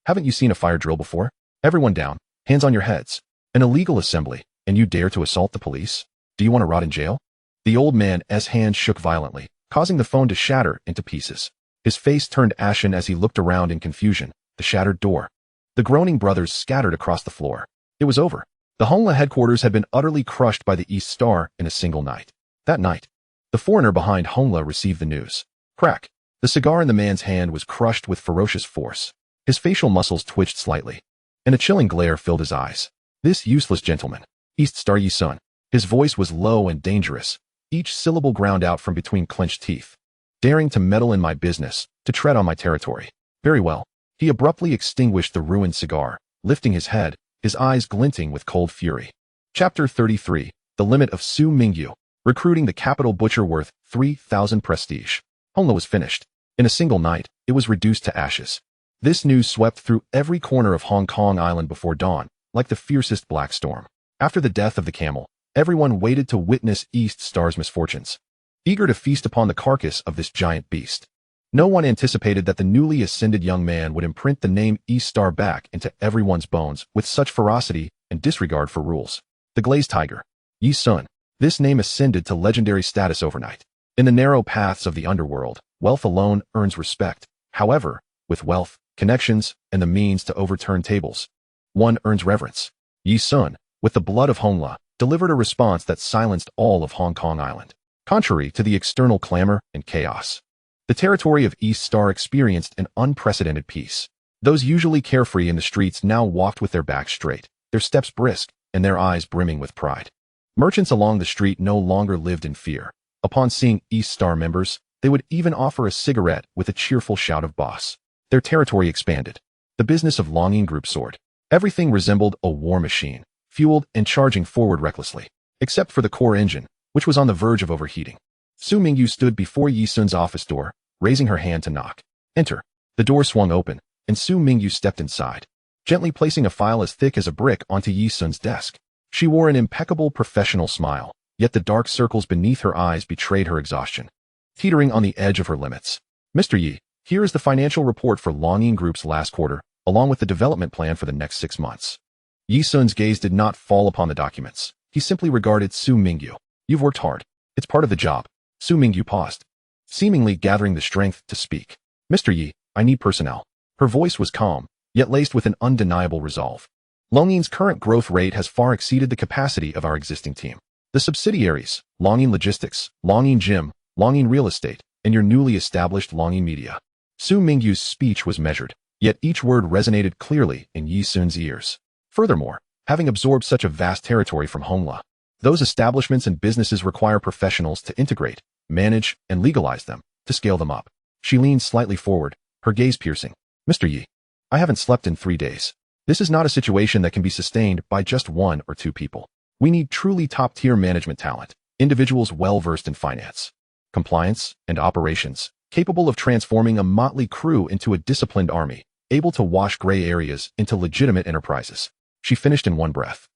S1: Haven't you seen a fire drill before? Everyone down, hands on your heads. An illegal assembly, and you dare to assault the police? Do you want to rot in jail?" The old man's hands shook violently, causing the phone to shatter into pieces. His face turned ashen as he looked around in confusion, the shattered door. The groaning brothers scattered across the floor. It was over. The Hongla headquarters had been utterly crushed by the East Star in a single night. That night, the foreigner behind Hongla received the news. Crack. The cigar in the man's hand was crushed with ferocious force. His facial muscles twitched slightly, and a chilling glare filled his eyes. This useless gentleman, East Star Yi Sun. His voice was low and dangerous, each syllable ground out from between clenched teeth. Daring to meddle in my business, to tread on my territory. Very well. He abruptly extinguished the ruined cigar, lifting his head, his eyes glinting with cold fury. Chapter 33. The Limit of Su Mingyu. Recruiting the capital butcher worth 3,000 prestige. Hongla was finished. In a single night, it was reduced to ashes. This news swept through every corner of Hong Kong Island before dawn, like the fiercest black storm. After the death of the camel, everyone waited to witness East Star's misfortunes, eager to feast upon the carcass of this giant beast. No one anticipated that the newly ascended young man would imprint the name East Star back into everyone's bones with such ferocity and disregard for rules. The Glazed Tiger. Yi Sun. This name ascended to legendary status overnight. In the narrow paths of the underworld, wealth alone earns respect. However, with wealth, connections, and the means to overturn tables, one earns reverence. Yi Sun, with the blood of Hongla, delivered a response that silenced all of Hong Kong Island. Contrary to the external clamor and chaos, the territory of East Star experienced an unprecedented peace. Those usually carefree in the streets now walked with their backs straight, their steps brisk, and their eyes brimming with pride. Merchants along the street no longer lived in fear. Upon seeing East Star members, they would even offer a cigarette with a cheerful shout of boss. Their territory expanded. The business of Longing Group soared. Everything resembled a war machine, fueled and charging forward recklessly, except for the core engine, which was on the verge of overheating. Su Mingyu stood before Yi Sun's office door, raising her hand to knock. Enter. The door swung open, and Su Mingyu stepped inside, gently placing a file as thick as a brick onto Yi Sun's desk. She wore an impeccable professional smile, yet the dark circles beneath her eyes betrayed her exhaustion. Teetering on the edge of her limits. Mr. Yi, here is the financial report for Longing Group's last quarter, along with the development plan for the next 6 months. Yi Sun's gaze did not fall upon the documents. He simply regarded Su Mingyu. You've worked hard. It's part of the job. Su Mingyu paused, seemingly gathering the strength to speak. Mr. Yi, I need personnel. Her voice was calm, yet laced with an undeniable resolve. Longing's current growth rate has far exceeded the capacity of our existing team. The subsidiaries, Longing Logistics, Longing Gym, Longing Real Estate, and your newly established Longing Media. Su Mingyu's speech was measured, yet each word resonated clearly in Yi Sun's ears. Furthermore, having absorbed such a vast territory from Hongla, those establishments and businesses require professionals to integrate, manage, and legalize them, to scale them up. She leaned slightly forward, her gaze piercing. Mr. Yi, I haven't slept in 3 days. This is not a situation that can be sustained by just 1 or 2 people. We need truly top-tier management talent, individuals well-versed in finance, compliance, and operations, capable of transforming a motley crew into a disciplined army, able to wash gray areas into legitimate enterprises. She finished in one breath,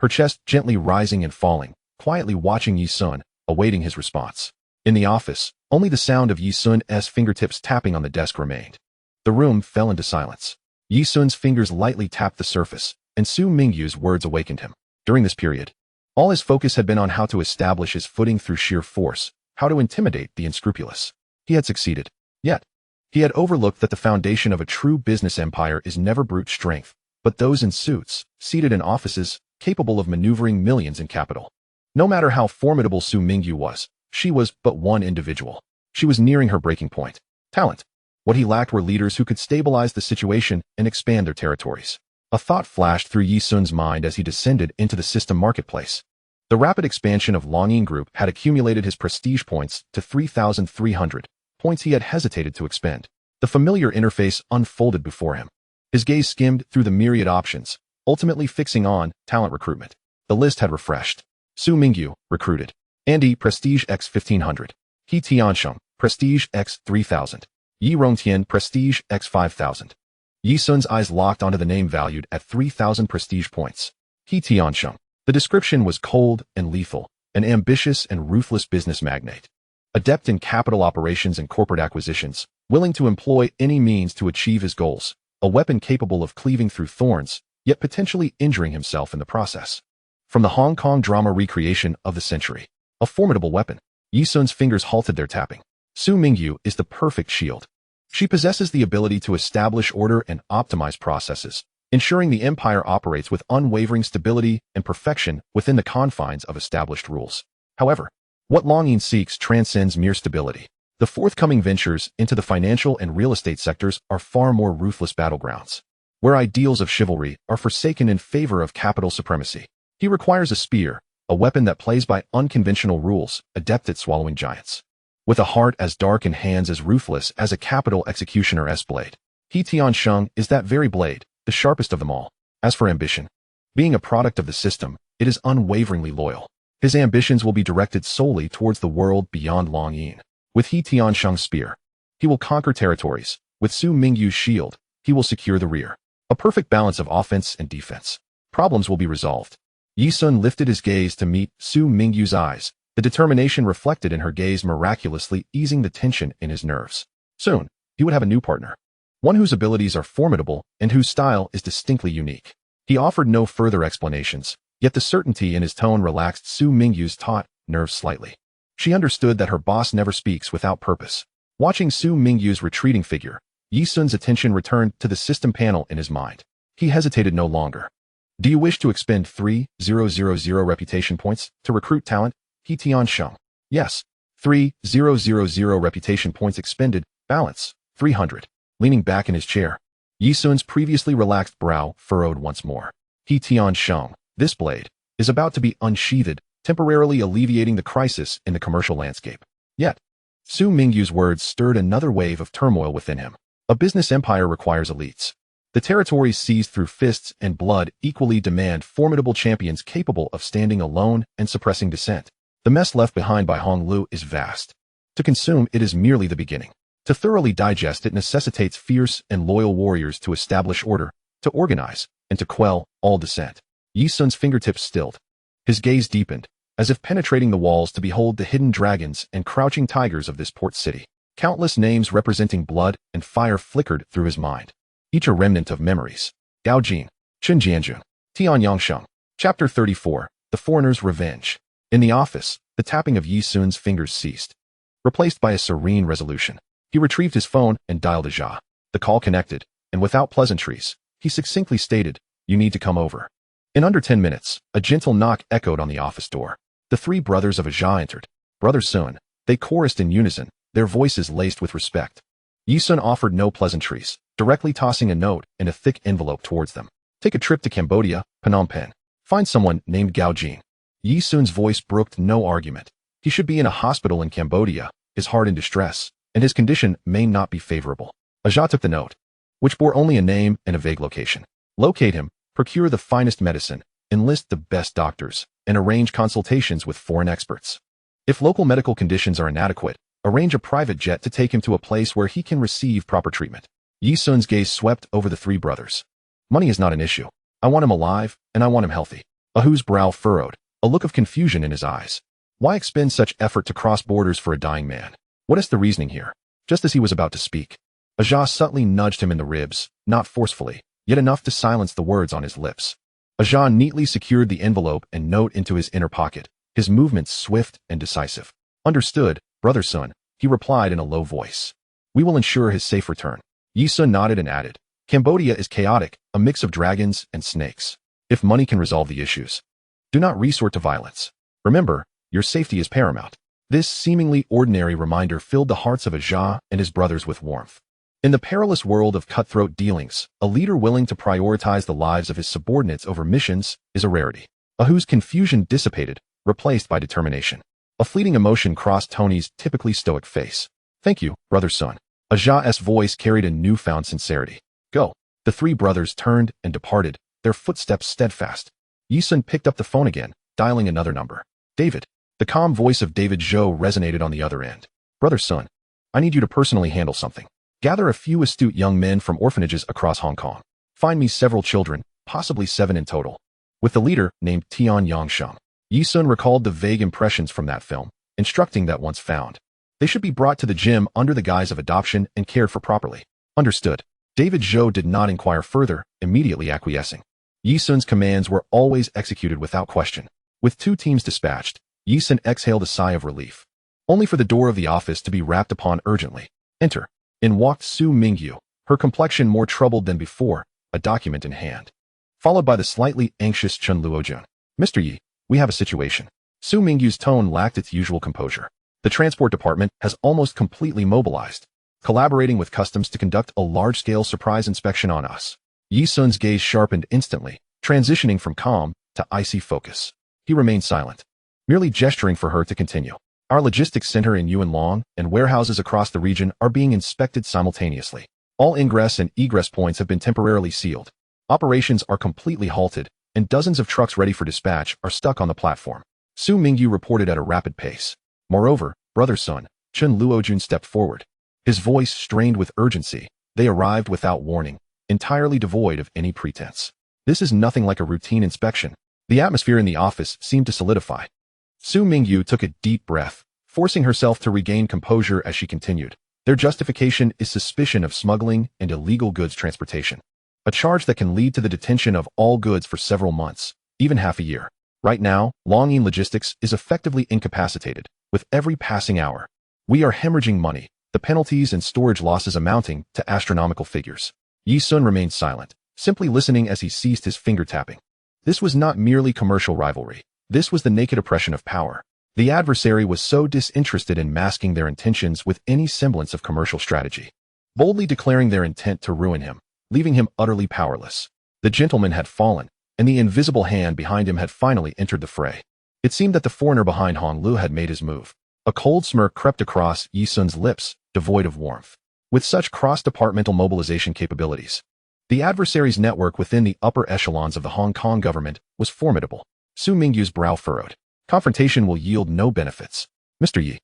S1: her chest gently rising and falling, quietly watching Yi Sun, awaiting his response. In the office, only the sound of Yi Sun's fingertips tapping on the desk remained. The room fell into silence. Yi Sun's fingers lightly tapped the surface, and Su Mingyu's words awakened him. During this period, all his focus had been on how to establish his footing through sheer force, how to intimidate the unscrupulous. He had succeeded. Yet, he had overlooked that the foundation of a true business empire is never brute strength, but those in suits, seated in offices, capable of maneuvering millions in capital. No matter how formidable Su Mingyu was, she was but one individual. She was nearing her breaking point. Talent. What he lacked were leaders who could stabilize the situation and expand their territories. A thought flashed through Yi Sun's mind as he descended into the system marketplace. The rapid expansion of Longing Group had accumulated his prestige points to 3,300, points he had hesitated to expend. The familiar interface unfolded before him. His gaze skimmed through the myriad options, ultimately fixing on talent recruitment. The list had refreshed. Su Mingyu, recruited. Andy, Prestige X 1500. He Tiansheng, Prestige X 3000. Yi Rongtian, Prestige X 5000. Yi Sun's eyes locked onto the name valued at 3,000 prestige points. He Tiansheng. The description was cold and lethal, an ambitious and ruthless business magnate. Adept in capital operations and corporate acquisitions, willing to employ any means to achieve his goals. A weapon capable of cleaving through thorns, yet potentially injuring himself in the process. From the Hong Kong drama recreation of the century, a formidable weapon. Yi Sun's fingers halted their tapping. Su Mingyu is the perfect shield. She possesses the ability to establish order and optimize processes, ensuring the empire operates with unwavering stability and perfection within the confines of established rules. However, What longing seeks transcends mere stability. The forthcoming ventures into the financial and real estate sectors are far more ruthless battlegrounds, where ideals of chivalry are forsaken in favor of capital supremacy. He requires a spear, a weapon that plays by unconventional rules, adept at swallowing giants. With a heart as dark and hands as ruthless as a capital executioner's blade. He Tiansheng is that very blade, the sharpest of them all. As for ambition, being a product of the system, it is unwaveringly loyal. His ambitions will be directed solely towards the world beyond Longyin. With He Tiansheng's spear, he will conquer territories. With Su Mingyu's shield, he will secure the rear. A perfect balance of offense and defense. Problems will be resolved. Yi Sun lifted his gaze to meet Su Mingyu's eyes, the determination reflected in her gaze miraculously easing the tension in his nerves. Soon, he would have a new partner. One whose abilities are formidable and whose style is distinctly unique. He offered no further explanations, yet the certainty in his tone relaxed Su Mingyu's taut nerves slightly. She understood that her boss never speaks without purpose. Watching Su Mingyu's retreating figure, Yi Sun's attention returned to the system panel in his mind. He hesitated no longer. Do you wish to expend 3,000 reputation points to recruit talent? He Tiansheng. Yes. 3,000 reputation points expended. Balance. 300. Leaning back in his chair, Yi Sun's previously relaxed brow furrowed once more. He Tiansheng. This blade is about to be unsheathed, temporarily alleviating the crisis in the commercial landscape. Yet, Su Mingyu's words stirred another wave of turmoil within him. A business empire requires elites. The territories seized through fists and blood equally demand formidable champions capable of standing alone and suppressing dissent. The mess left behind by Hong Lu is vast. To consume it is merely the beginning. To thoroughly digest it necessitates fierce and loyal warriors to establish order, to organize, and to quell all dissent. Yi Sun's fingertips stilled. His gaze deepened, as if penetrating the walls to behold the hidden dragons and crouching tigers of this port city. Countless names representing blood and fire flickered through his mind, each a remnant of memories. Gao Jin, Chen Jianjun, Tian Yangsheng. Chapter 34, The Foreigner's Revenge. In the office, the tapping of Yi Sun's fingers ceased, replaced by a serene resolution. He retrieved his phone and dialed a Jia. The call connected, and without pleasantries, he succinctly stated, "You need to come over." In under 10 minutes, a gentle knock echoed on the office door. The three brothers of Jia entered. Brother Sun, they chorused in unison, their voices laced with respect. Yi Sun offered no pleasantries, directly tossing a note in a thick envelope towards them. Take a trip to Cambodia, Phnom Penh. Find someone named Gao Jin. Yi Sun's voice brooked no argument. He should be in a hospital in Cambodia, his heart in distress, and his condition may not be favorable. Jia took the note, which bore only a name and a vague location. Locate him, procure the finest medicine, enlist the best doctors, and arrange consultations with foreign experts. If local medical conditions are inadequate, arrange a private jet to take him to a place where he can receive proper treatment. Yi Sun's gaze swept over the three brothers. Money is not an issue. I want him alive, and I want him healthy. Ahu's brow furrowed, a look of confusion in his eyes. Why expend such effort to cross borders for a dying man? What is the reasoning here? Just as he was about to speak, Jia subtly nudged him in the ribs, not forcefully, yet enough to silence the words on his lips. Jia neatly secured the envelope and note into his inner pocket, his movements swift and decisive. Understood, Brother Sun, he replied in a low voice. We will ensure his safe return. Yi Sun nodded and added, Cambodia is chaotic, a mix of dragons and snakes. If money can resolve the issues, do not resort to violence. Remember, your safety is paramount. This seemingly ordinary reminder filled the hearts of Jia and his brothers with warmth. In the perilous world of cutthroat dealings, a leader willing to prioritize the lives of his subordinates over missions is a rarity. Ahu's confusion dissipated, replaced by determination. A fleeting emotion crossed Tony's typically stoic face. Thank you, Brother Sun. Jia's voice carried a newfound sincerity. Go. The three brothers turned and departed, their footsteps steadfast. Yi Sun picked up the phone again, dialing another number. David. The calm voice of David Zhou resonated on the other end. Brother Sun, I need you to personally handle something. Gather a few astute young men from orphanages across Hong Kong. Find me several children, possibly 7 in total. With the leader named Tian Yangsheng. Yi Sun recalled the vague impressions from that film, instructing that once found, they should be brought to the gym under the guise of adoption and cared for properly. Understood. David Zhou did not inquire further, immediately acquiescing. Yi Sun's commands were always executed without question. With 2 teams dispatched, Yi Sun exhaled a sigh of relief, only for the door of the office to be rapped upon urgently. Enter. In walked Su Mingyu, her complexion more troubled than before, a document in hand. Followed by the slightly anxious Chen Luojun. Mr. Yi, we have a situation. Su Mingyu's tone lacked its usual composure. The transport department has almost completely mobilized, collaborating with customs to conduct a large-scale surprise inspection on us. Yi Sun's gaze sharpened instantly, transitioning from calm to icy focus. He remained silent, merely gesturing for her to continue. Our logistics center in Yuanlong and warehouses across the region are being inspected simultaneously. All ingress and egress points have been temporarily sealed. Operations are completely halted, and dozens of trucks ready for dispatch are stuck on the platform. Su Mingyu reported at a rapid pace. Moreover, Brother Sun, Chen Luojun stepped forward. His voice strained with urgency. They arrived without warning, entirely devoid of any pretense. This is nothing like a routine inspection. The atmosphere in the office seemed to solidify. Su Mingyu took a deep breath, forcing herself to regain composure as she continued. Their justification is suspicion of smuggling and illegal goods transportation. A charge that can lead to the detention of all goods for several months, even half a year. Right now, Longyin Logistics is effectively incapacitated. With every passing hour, we are hemorrhaging money, the penalties and storage losses amounting to astronomical figures. Yi Sun remained silent, simply listening as he ceased his finger tapping. This was not merely commercial rivalry. This was the naked oppression of power. The adversary was so disinterested in masking their intentions with any semblance of commercial strategy, boldly declaring their intent to ruin him, leaving him utterly powerless. The gentleman had fallen, and the invisible hand behind him had finally entered the fray. It seemed that the foreigner behind Hong Lu had made his move. A cold smirk crept across Yi Sun's lips, devoid of warmth. With such cross-departmental mobilization capabilities, the adversary's network within the upper echelons of the Hong Kong government was formidable. Su Mingyu's brow furrowed. Confrontation will yield no benefits. Mr. Yi,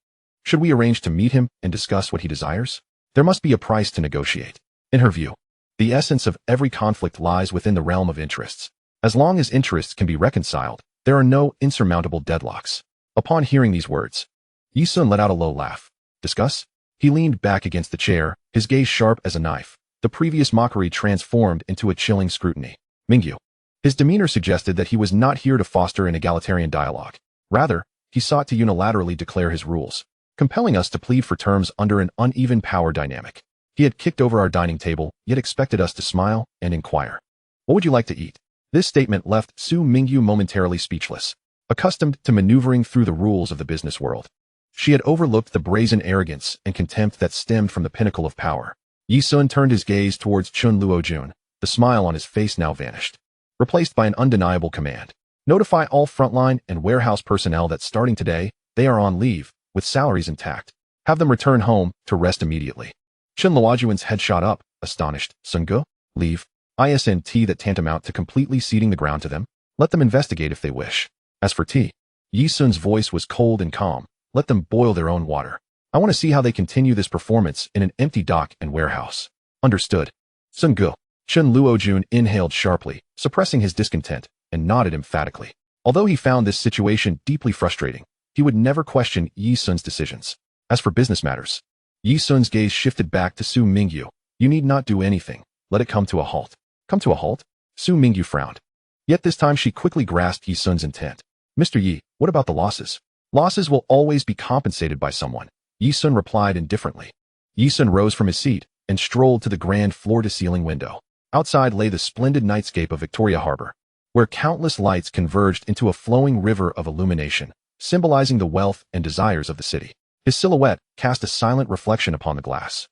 S1: should we arrange to meet him and discuss what he desires? There must be a price to negotiate. In her view, the essence of every conflict lies within the realm of interests. As long as interests can be reconciled, there are no insurmountable deadlocks. Upon hearing these words, Yi Sun let out a low laugh. Discuss? He leaned back against the chair, his gaze sharp as a knife. The previous mockery transformed into a chilling scrutiny. Mingyu. His demeanor suggested that he was not here to foster an egalitarian dialogue. Rather, he sought to unilaterally declare his rules, compelling us to plead for terms under an uneven power dynamic. He had kicked over our dining table, yet expected us to smile and inquire. What would you like to eat? This statement left Su Mingyu momentarily speechless. Accustomed to maneuvering through the rules of the business world, she had overlooked the brazen arrogance and contempt that stemmed from the pinnacle of power. Yi Sun turned his gaze towards Chen Luojun. The smile on his face now vanished, replaced by an undeniable command. Notify all frontline and warehouse personnel that starting today, they are on leave, with salaries intact. Have them return home to rest immediately. Chen Luojun's head shot up, astonished. Sungu? Leave? ISNT that tantamount to completely ceding the ground to them? Let them investigate if they wish. As for tea, Yi Sun's voice was cold and calm. Let them boil their own water. I want to see how they continue this performance in an empty dock and warehouse. Understood. Sungu. Chen Luojun inhaled sharply, suppressing his discontent, and nodded emphatically. Although he found this situation deeply frustrating, he would never question Yi Sun's decisions. As for business matters, Yi Sun's gaze shifted back to Su Mingyu. You need not do anything. Let it come to a halt. Come to a halt? Su Mingyu frowned. Yet this time she quickly grasped Yi Sun's intent. Mr. Yi, what about the losses? Losses will always be compensated by someone. Yi Sun replied indifferently. Yi Sun rose from his seat and strolled to the grand floor-to-ceiling window. Outside lay the splendid nightscape of Victoria Harbor, where countless lights converged into a flowing river of illumination, symbolizing the wealth and desires of the city. His silhouette cast a silent reflection upon the glass.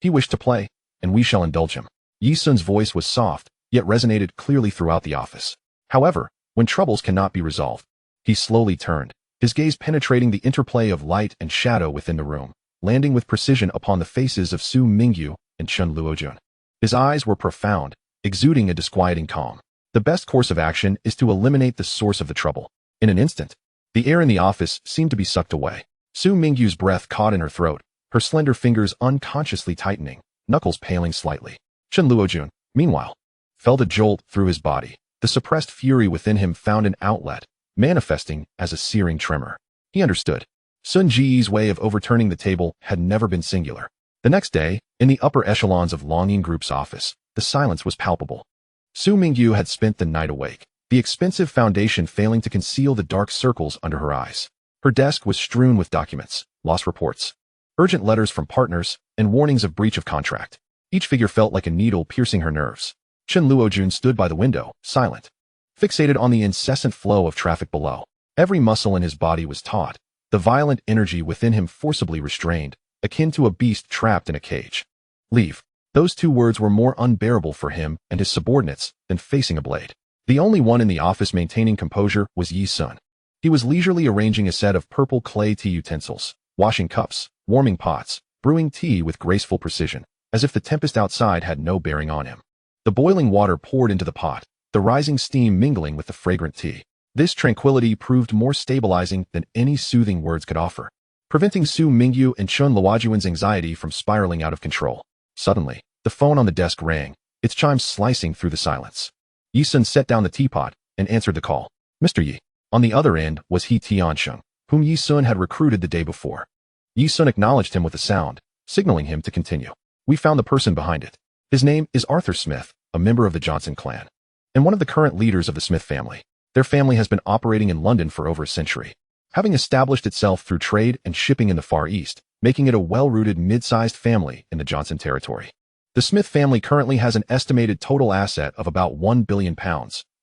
S1: He wished to play, and we shall indulge him. Yi Sun's voice was soft, yet resonated clearly throughout the office. However, when troubles cannot be resolved, he slowly turned, his gaze penetrating the interplay of light and shadow within the room, landing with precision upon the faces of Su Mingyu and Chen Luojun. His eyes were profound, exuding a disquieting calm. The best course of action is to eliminate the source of the trouble. In an instant, the air in the office seemed to be sucked away. Su Mingyu's breath caught in her throat, her slender fingers unconsciously tightening, knuckles paling slightly. Chen Luojun, meanwhile, felt a jolt through his body. The suppressed fury within him found an outlet, manifesting as a searing tremor. He understood. Sun Ji's way of overturning the table had never been singular. The next day, in the upper echelons of Longyin Group's office, the silence was palpable. Su Mingyu had spent the night awake, the expensive foundation failing to conceal the dark circles under her eyes. Her desk was strewn with documents, loss reports, urgent letters from partners, and warnings of breach of contract. Each figure felt like a needle piercing her nerves. Chen Luojun stood by the window, silent, fixated on the incessant flow of traffic below. Every muscle in his body was taut, the violent energy within him forcibly restrained, akin to a beast trapped in a cage. Leave. Those two words were more unbearable for him and his subordinates than facing a blade. The only one in the office maintaining composure was Yi Sun. He was leisurely arranging a set of purple clay tea utensils, washing cups, warming pots, brewing tea with graceful precision, as if the tempest outside had no bearing on him. The boiling water poured into the pot, the rising steam mingling with the fragrant tea. This tranquility proved more stabilizing than any soothing words could offer, preventing Su Mingyu and Chun Luojuan's anxiety from spiraling out of control. Suddenly, the phone on the desk rang, its chimes slicing through the silence. Yi Sun set down the teapot and answered the call. Mr. Yi. On the other end was He Tiansheng, whom Yi Sun had recruited the day before. Yi Sun acknowledged him with a sound, signaling him to continue. We found the person behind it. His name is Arthur Smith, a member of the Johnson clan, and one of the current leaders of the Smith family. Their family has been operating in London for over a century, having established itself through trade and shipping in the Far East, making it a well-rooted mid-sized family in the Johnson territory. The Smith family currently has an estimated total asset of about £1 billion,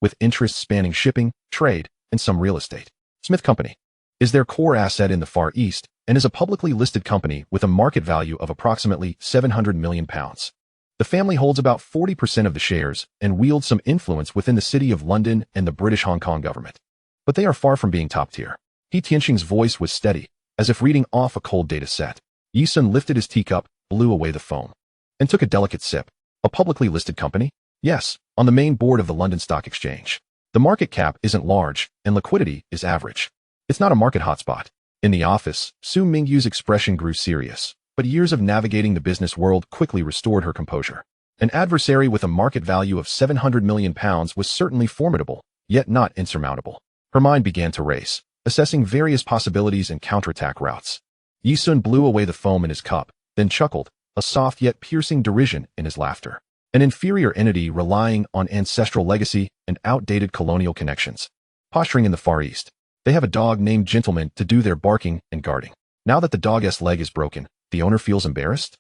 S1: with interests spanning shipping, trade, and some real estate. Smith Company is their core asset in the Far East and is a publicly listed company with a market value of approximately £700 million. The family holds about 40% of the shares and wields some influence within the City of London and the British Hong Kong government. But they are far from being top tier. He Tiansheng's voice was steady, as if reading off a cold data set. Yi Sun lifted his teacup, blew away the foam, and took a delicate sip. A publicly listed company? Yes, on the main board of the London Stock Exchange. The market cap isn't large, and liquidity is average. It's not a market hotspot. In the office, Su Mingyu's expression grew serious, but years of navigating the business world quickly restored her composure. An adversary with a market value of £700 million was certainly formidable, yet not insurmountable. Her mind began to race, assessing various possibilities and counterattack routes. Yi Sun blew away the foam in his cup, then chuckled, a soft yet piercing derision in his laughter. An inferior entity relying on ancestral legacy and outdated colonial connections. Posturing in the Far East. They have a dog named Gentleman to do their barking and guarding. Now that the dog's leg is broken, the owner feels embarrassed?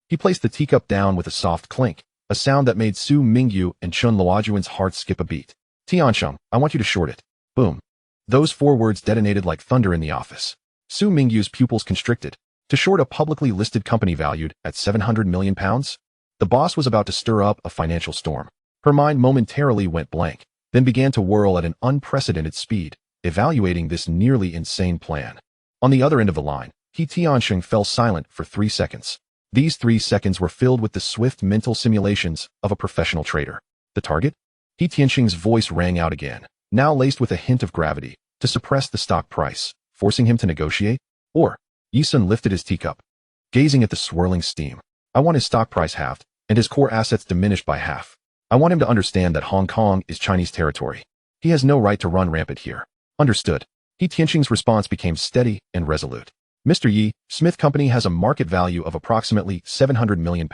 S1: He placed the teacup down with a soft clink, a sound that made Su Mingyu and Chun Luojuan's hearts skip a beat. Tiansheng, I want you to short it. Boom. Those 4 words detonated like thunder in the office. Su Mingyu's pupils constricted. To short a publicly listed company valued at £700 million? The boss was about to stir up a financial storm. Her mind momentarily went blank, then began to whirl at an unprecedented speed, evaluating this nearly insane plan. On the other end of the line, He Tiansheng fell silent for 3 seconds. These 3 seconds were filled with the swift mental simulations of a professional trader. The target? He Tiansheng's voice rang out again, now laced with a hint of gravity, to suppress the stock price, forcing him to negotiate? Or? Yi Sun lifted his teacup, gazing at the swirling steam. I want his stock price halved, and his core assets diminished by half. I want him to understand that Hong Kong is Chinese territory. He has no right to run rampant here. Understood. He Tiansheng's response became steady and resolute. Mr. Yi, Smith Company has a market value of approximately £700 million.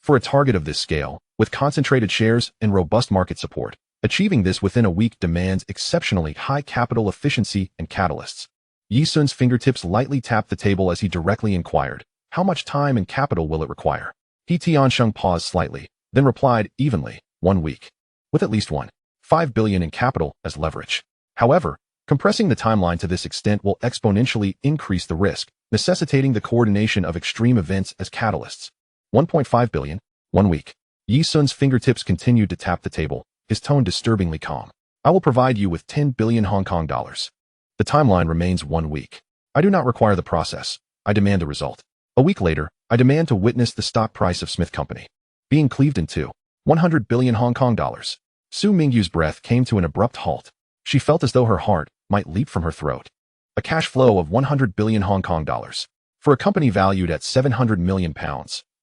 S1: For a target of this scale, with concentrated shares and robust market support, achieving this within a week demands exceptionally high capital efficiency and catalysts. Yi Sun's fingertips lightly tapped the table as he directly inquired, how much time and capital will it require? He Tiansheng paused slightly, then replied evenly, 1 week. With at least $5 billion in capital as leverage. However, compressing the timeline to this extent will exponentially increase the risk, necessitating the coordination of extreme events as catalysts. 1.5 billion, 1 week. Yi Sun's fingertips continued to tap the table, his tone disturbingly calm. I will provide you with 10 billion Hong Kong dollars. The timeline remains 1 week. I do not require the process. I demand the result. A week later, I demand to witness the stock price of Smith Company being cleaved in two. 100 billion Hong Kong dollars. Su Mingyu's breath came to an abrupt halt. She felt as though her heart might leap from her throat. A cash flow of 100 billion Hong Kong dollars. For a company valued at £700 million,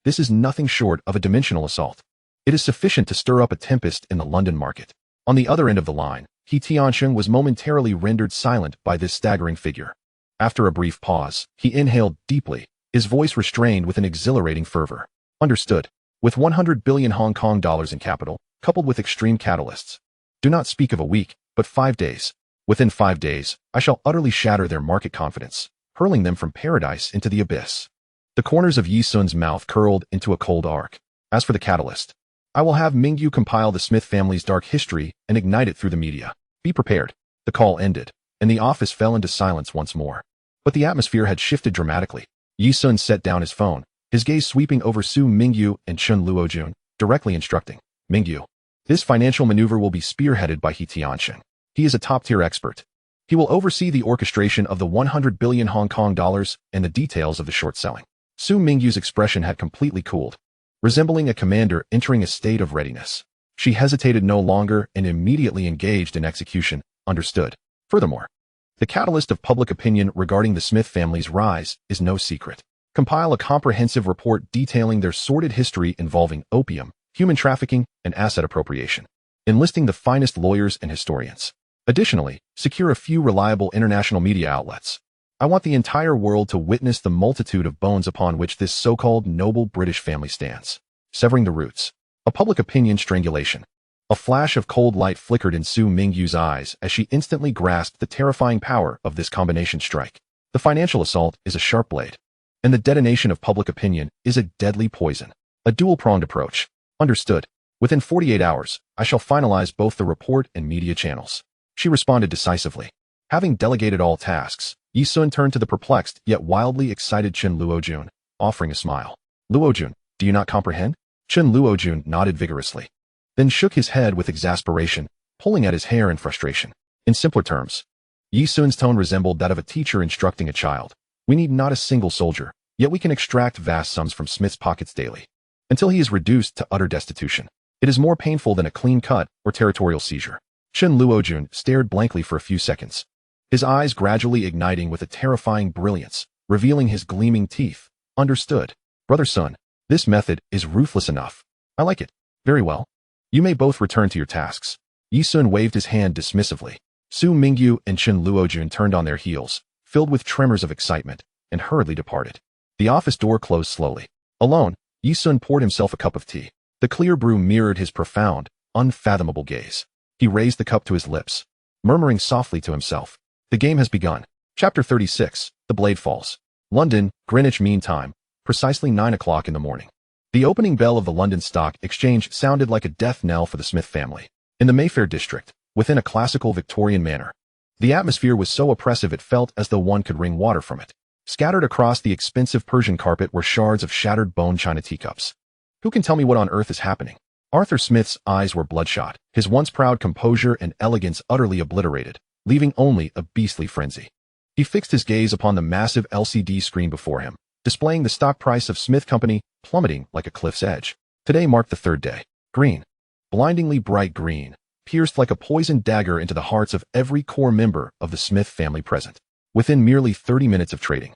S1: this is nothing short of a dimensional assault. It is sufficient to stir up a tempest in the London market. On the other end of the line, He Tiansheng was momentarily rendered silent by this staggering figure. After a brief pause, he inhaled deeply, his voice restrained with an exhilarating fervor. Understood. With 100 billion Hong Kong dollars in capital, coupled with extreme catalysts. Do not speak of a week, but 5 days. Within 5 days, I shall utterly shatter their market confidence, hurling them from paradise into the abyss. The corners of Yi Sun's mouth curled into a cold arc. As for the catalyst, I will have Mingyu compile the Smith family's dark history and ignite it through the media. Be prepared. The call ended, and the office fell into silence once more. But the atmosphere had shifted dramatically. Yi Sun set down his phone, his gaze sweeping over Su Mingyu and Chun Luojun, directly instructing, Mingyu, this financial maneuver will be spearheaded by He Tianxin. He is a top-tier expert. He will oversee the orchestration of the 100 billion Hong Kong dollars and the details of the short selling. Su Mingyu's expression had completely cooled, resembling a commander entering a state of readiness. She hesitated no longer and immediately engaged in execution. Understood. Furthermore, the catalyst of public opinion regarding the Smith family's rise is no secret. Compile a comprehensive report detailing their sordid history involving opium, human trafficking, and asset appropriation, enlisting the finest lawyers and historians. Additionally, secure a few reliable international media outlets. I want the entire world to witness the multitude of bones upon which this so-called noble British family stands. Severing the roots. A public opinion strangulation. A flash of cold light flickered in Su Mingyu's eyes as she instantly grasped the terrifying power of this combination strike. The financial assault is a sharp blade, and the detonation of public opinion is a deadly poison. A dual-pronged approach. Understood. Within 48 hours, I shall finalize both the report and media channels. She responded decisively. Having delegated all tasks, Yi Sun turned to the perplexed yet wildly excited Chun Luojun, offering a smile. Luojun, do you not comprehend? Chun Luojun nodded vigorously, then shook his head with exasperation, pulling at his hair in frustration. In simpler terms, Yi Sun's tone resembled that of a teacher instructing a child. We need not a single soldier, yet we can extract vast sums from Smith's pockets daily, until he is reduced to utter destitution. It is more painful than a clean cut or territorial seizure. Chun Luojun stared blankly for a few seconds, his eyes gradually igniting with a terrifying brilliance, revealing his gleaming teeth. Understood. Brother Sun, this method is ruthless enough. I like it. Very well. You may both return to your tasks. Yi Sun waved his hand dismissively. Su Mingyu and Chun Luojun turned on their heels, filled with tremors of excitement, and hurriedly departed. The office door closed slowly. Alone, Yi Sun poured himself a cup of tea. The clear brew mirrored his profound, unfathomable gaze. He raised the cup to his lips, murmuring softly to himself, the game has begun. Chapter 36, The Blade Falls. London, Greenwich Mean Time, precisely 9 o'clock in the morning. The opening bell of the London Stock Exchange sounded like a death knell for the Smith family. In the Mayfair district, within a classical Victorian manor, the atmosphere was so oppressive it felt as though one could wring water from it. Scattered across the expensive Persian carpet were shards of shattered bone china teacups. Who can tell me what on earth is happening? Arthur Smith's eyes were bloodshot, his once proud composure and elegance utterly obliterated, leaving only a beastly frenzy. He fixed his gaze upon the massive LCD screen before him, displaying the stock price of Smith Company plummeting like a cliff's edge. Today marked the third day. Green. Blindingly bright green, pierced like a poisoned dagger into the hearts of every core member of the Smith family present. Within merely 30 minutes of trading,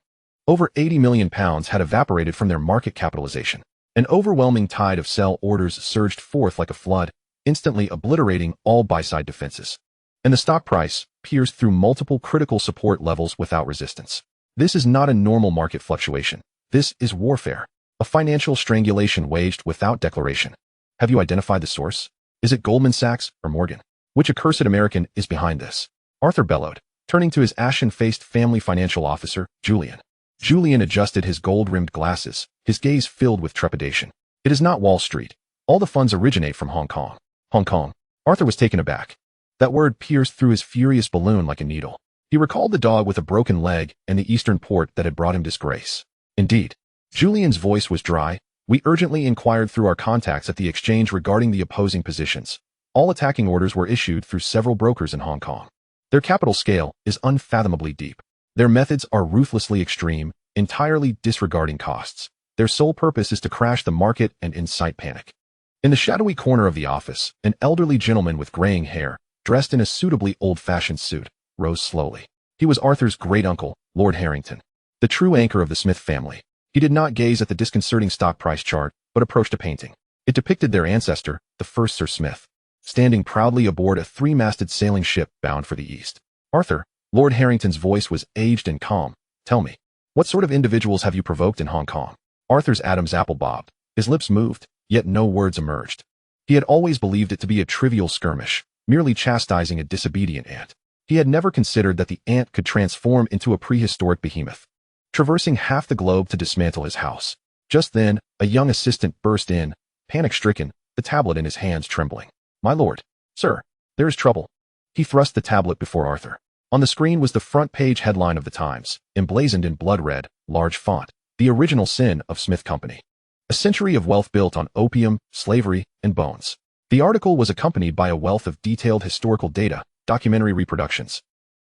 S1: over £80 million had evaporated from their market capitalization. An overwhelming tide of sell orders surged forth like a flood, instantly obliterating all buy-side defenses. And the stock price pierced through multiple critical support levels without resistance. This is not a normal market fluctuation. This is warfare. A financial strangulation waged without declaration. Have you identified the source? Is it Goldman Sachs or Morgan? Which accursed American is behind this? Arthur bellowed, turning to his ashen-faced family financial officer, Julian. Julian adjusted his gold-rimmed glasses, his gaze filled with trepidation. It is not Wall Street. All the funds originate from Hong Kong. Hong Kong. Arthur was taken aback. That word pierced through his furious balloon like a needle. He recalled the dog with a broken leg and the Eastern port that had brought him disgrace. Indeed. Julian's voice was dry. We urgently inquired through our contacts at the exchange regarding the opposing positions. All attacking orders were issued through several brokers in Hong Kong. Their capital scale is unfathomably deep. Their methods are ruthlessly extreme, entirely disregarding costs. Their sole purpose is to crash the market and incite panic. In the shadowy corner of the office, an elderly gentleman with graying hair, dressed in a suitably old-fashioned suit, rose slowly. He was Arthur's great-uncle, Lord Harrington, the true anchor of the Smith family. He did not gaze at the disconcerting stock price chart, but approached a painting. It depicted their ancestor, the first Sir Smith, standing proudly aboard a three-masted sailing ship bound for the east. Arthur, Lord Harrington's voice was aged and calm. Tell me, what sort of individuals have you provoked in Hong Kong? Arthur's Adam's apple bobbed. His lips moved, yet no words emerged. He had always believed it to be a trivial skirmish, merely chastising a disobedient ant. He had never considered that the ant could transform into a prehistoric behemoth, traversing half the globe to dismantle his house. Just then, a young assistant burst in, panic-stricken, the tablet in his hands trembling. My lord, sir, there is trouble. He thrust the tablet before Arthur. On the screen was the front-page headline of the Times, emblazoned in blood red, large font, "The Original Sin of Smith Company. A century of wealth built on opium, slavery, and bones." The article was accompanied by a wealth of detailed historical data, documentary reproductions,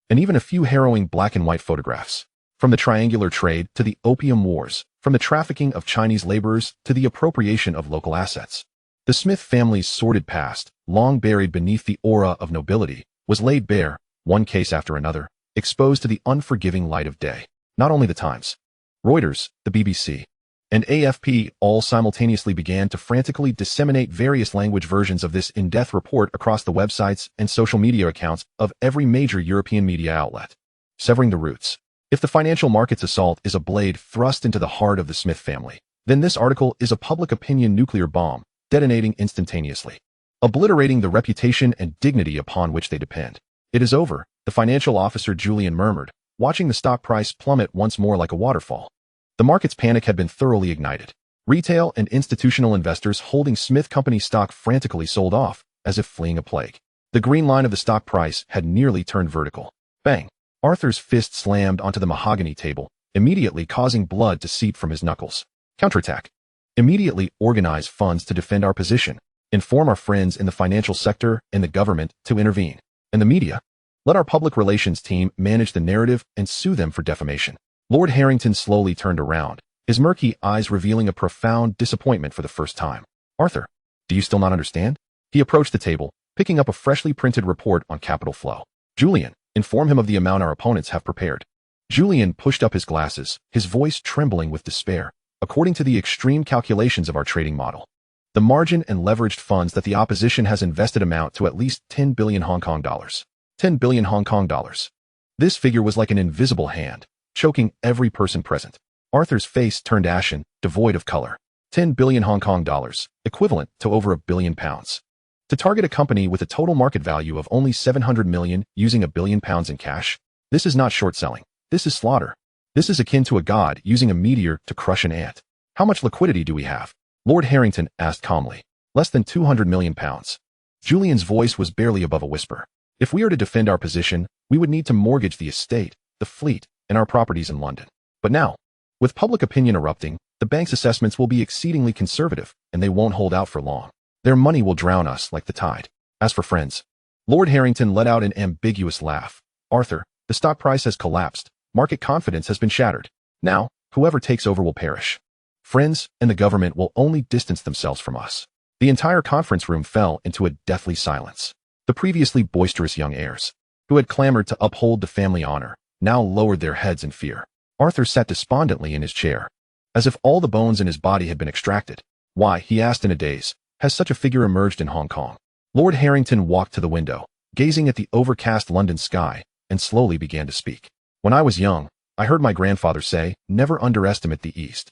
S1: and even a few harrowing black-and-white photographs. From the triangular trade to the opium wars, from the trafficking of Chinese laborers to the appropriation of local assets. The Smith family's sordid past, long buried beneath the aura of nobility, was laid bare, one case after another, exposed to the unforgiving light of day. Not only the Times, Reuters, the BBC, and AFP all simultaneously began to frantically disseminate various language versions of this in-depth report across the websites and social media accounts of every major European media outlet. Severing the roots. If the financial markets assault is a blade thrust into the heart of the Smith family, then this article is a public opinion nuclear bomb, detonating instantaneously, obliterating the reputation and dignity upon which they depend. "It is over," the financial officer Julian murmured, watching the stock price plummet once more like a waterfall. The market's panic had been thoroughly ignited. Retail and institutional investors holding Smith Company stock frantically sold off, as if fleeing a plague. The green line of the stock price had nearly turned vertical. Bang! Arthur's fist slammed onto the mahogany table, immediately causing blood to seep from his knuckles. "Counterattack. Immediately organize funds to defend our position. Inform our friends in the financial sector and the government to intervene. And the media? Let our public relations team manage the narrative and sue them for defamation." Lord Harrington slowly turned around, his murky eyes revealing a profound disappointment for the first time. "Arthur, do you still not understand?" He approached the table, picking up a freshly printed report on capital flow. "Julian, inform him of the amount our opponents have prepared." Julian pushed up his glasses, his voice trembling with despair. "According to the extreme calculations of our trading model, the margin and leveraged funds that the opposition has invested amount to at least 10 billion Hong Kong dollars. 10 billion Hong Kong dollars. This figure was like an invisible hand, choking every person present. Arthur's face turned ashen, devoid of color. 10 billion Hong Kong dollars, equivalent to over £1 billion. To target a company with a total market value of only 700 million using £1 billion in cash? This is not short selling. This is slaughter. This is akin to a god using a meteor to crush an ant. How much liquidity do we have? Lord Harrington asked calmly. Less than 200 million pounds. Julian's voice was barely above a whisper. If we are to defend our position, we would need to mortgage the estate, the fleet, and our properties in London. But now, with public opinion erupting, the bank's assessments will be exceedingly conservative, and they won't hold out for long. Their money will drown us like the tide. As for friends, Lord Harrington let out an ambiguous laugh. "Arthur, the stock price has collapsed. Market confidence has been shattered. Now, whoever takes over will perish. Friends and the government will only distance themselves from us." The entire conference room fell into a deathly silence. The previously boisterous young heirs, who had clamored to uphold the family honor, now lowered their heads in fear. Arthur sat despondently in his chair, as if all the bones in his body had been extracted. "Why," he asked in a daze, "has such a figure emerged in Hong Kong?" Lord Harrington walked to the window, gazing at the overcast London sky, and slowly began to speak. "When I was young, I heard my grandfather say, never underestimate the East.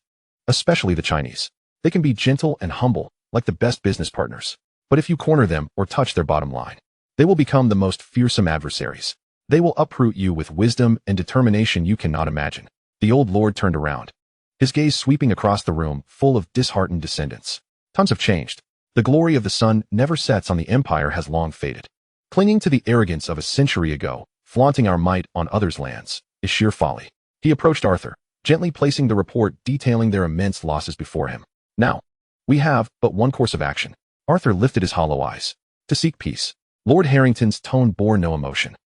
S1: Especially the Chinese. They can be gentle and humble, like the best business partners. But if you corner them or touch their bottom line, they will become the most fearsome adversaries. They will uproot you with wisdom and determination you cannot imagine." The old lord turned around, his gaze sweeping across the room, full of disheartened descendants. "Times have changed. The glory of the sun never sets on the empire has long faded. Clinging to the arrogance of a century ago, flaunting our might on others' lands, is sheer folly." He approached Arthur, gently placing the report detailing their immense losses before him. "Now, we have but one course of action." Arthur lifted his hollow eyes. "To seek peace." Lord Harrington's tone bore no emotion.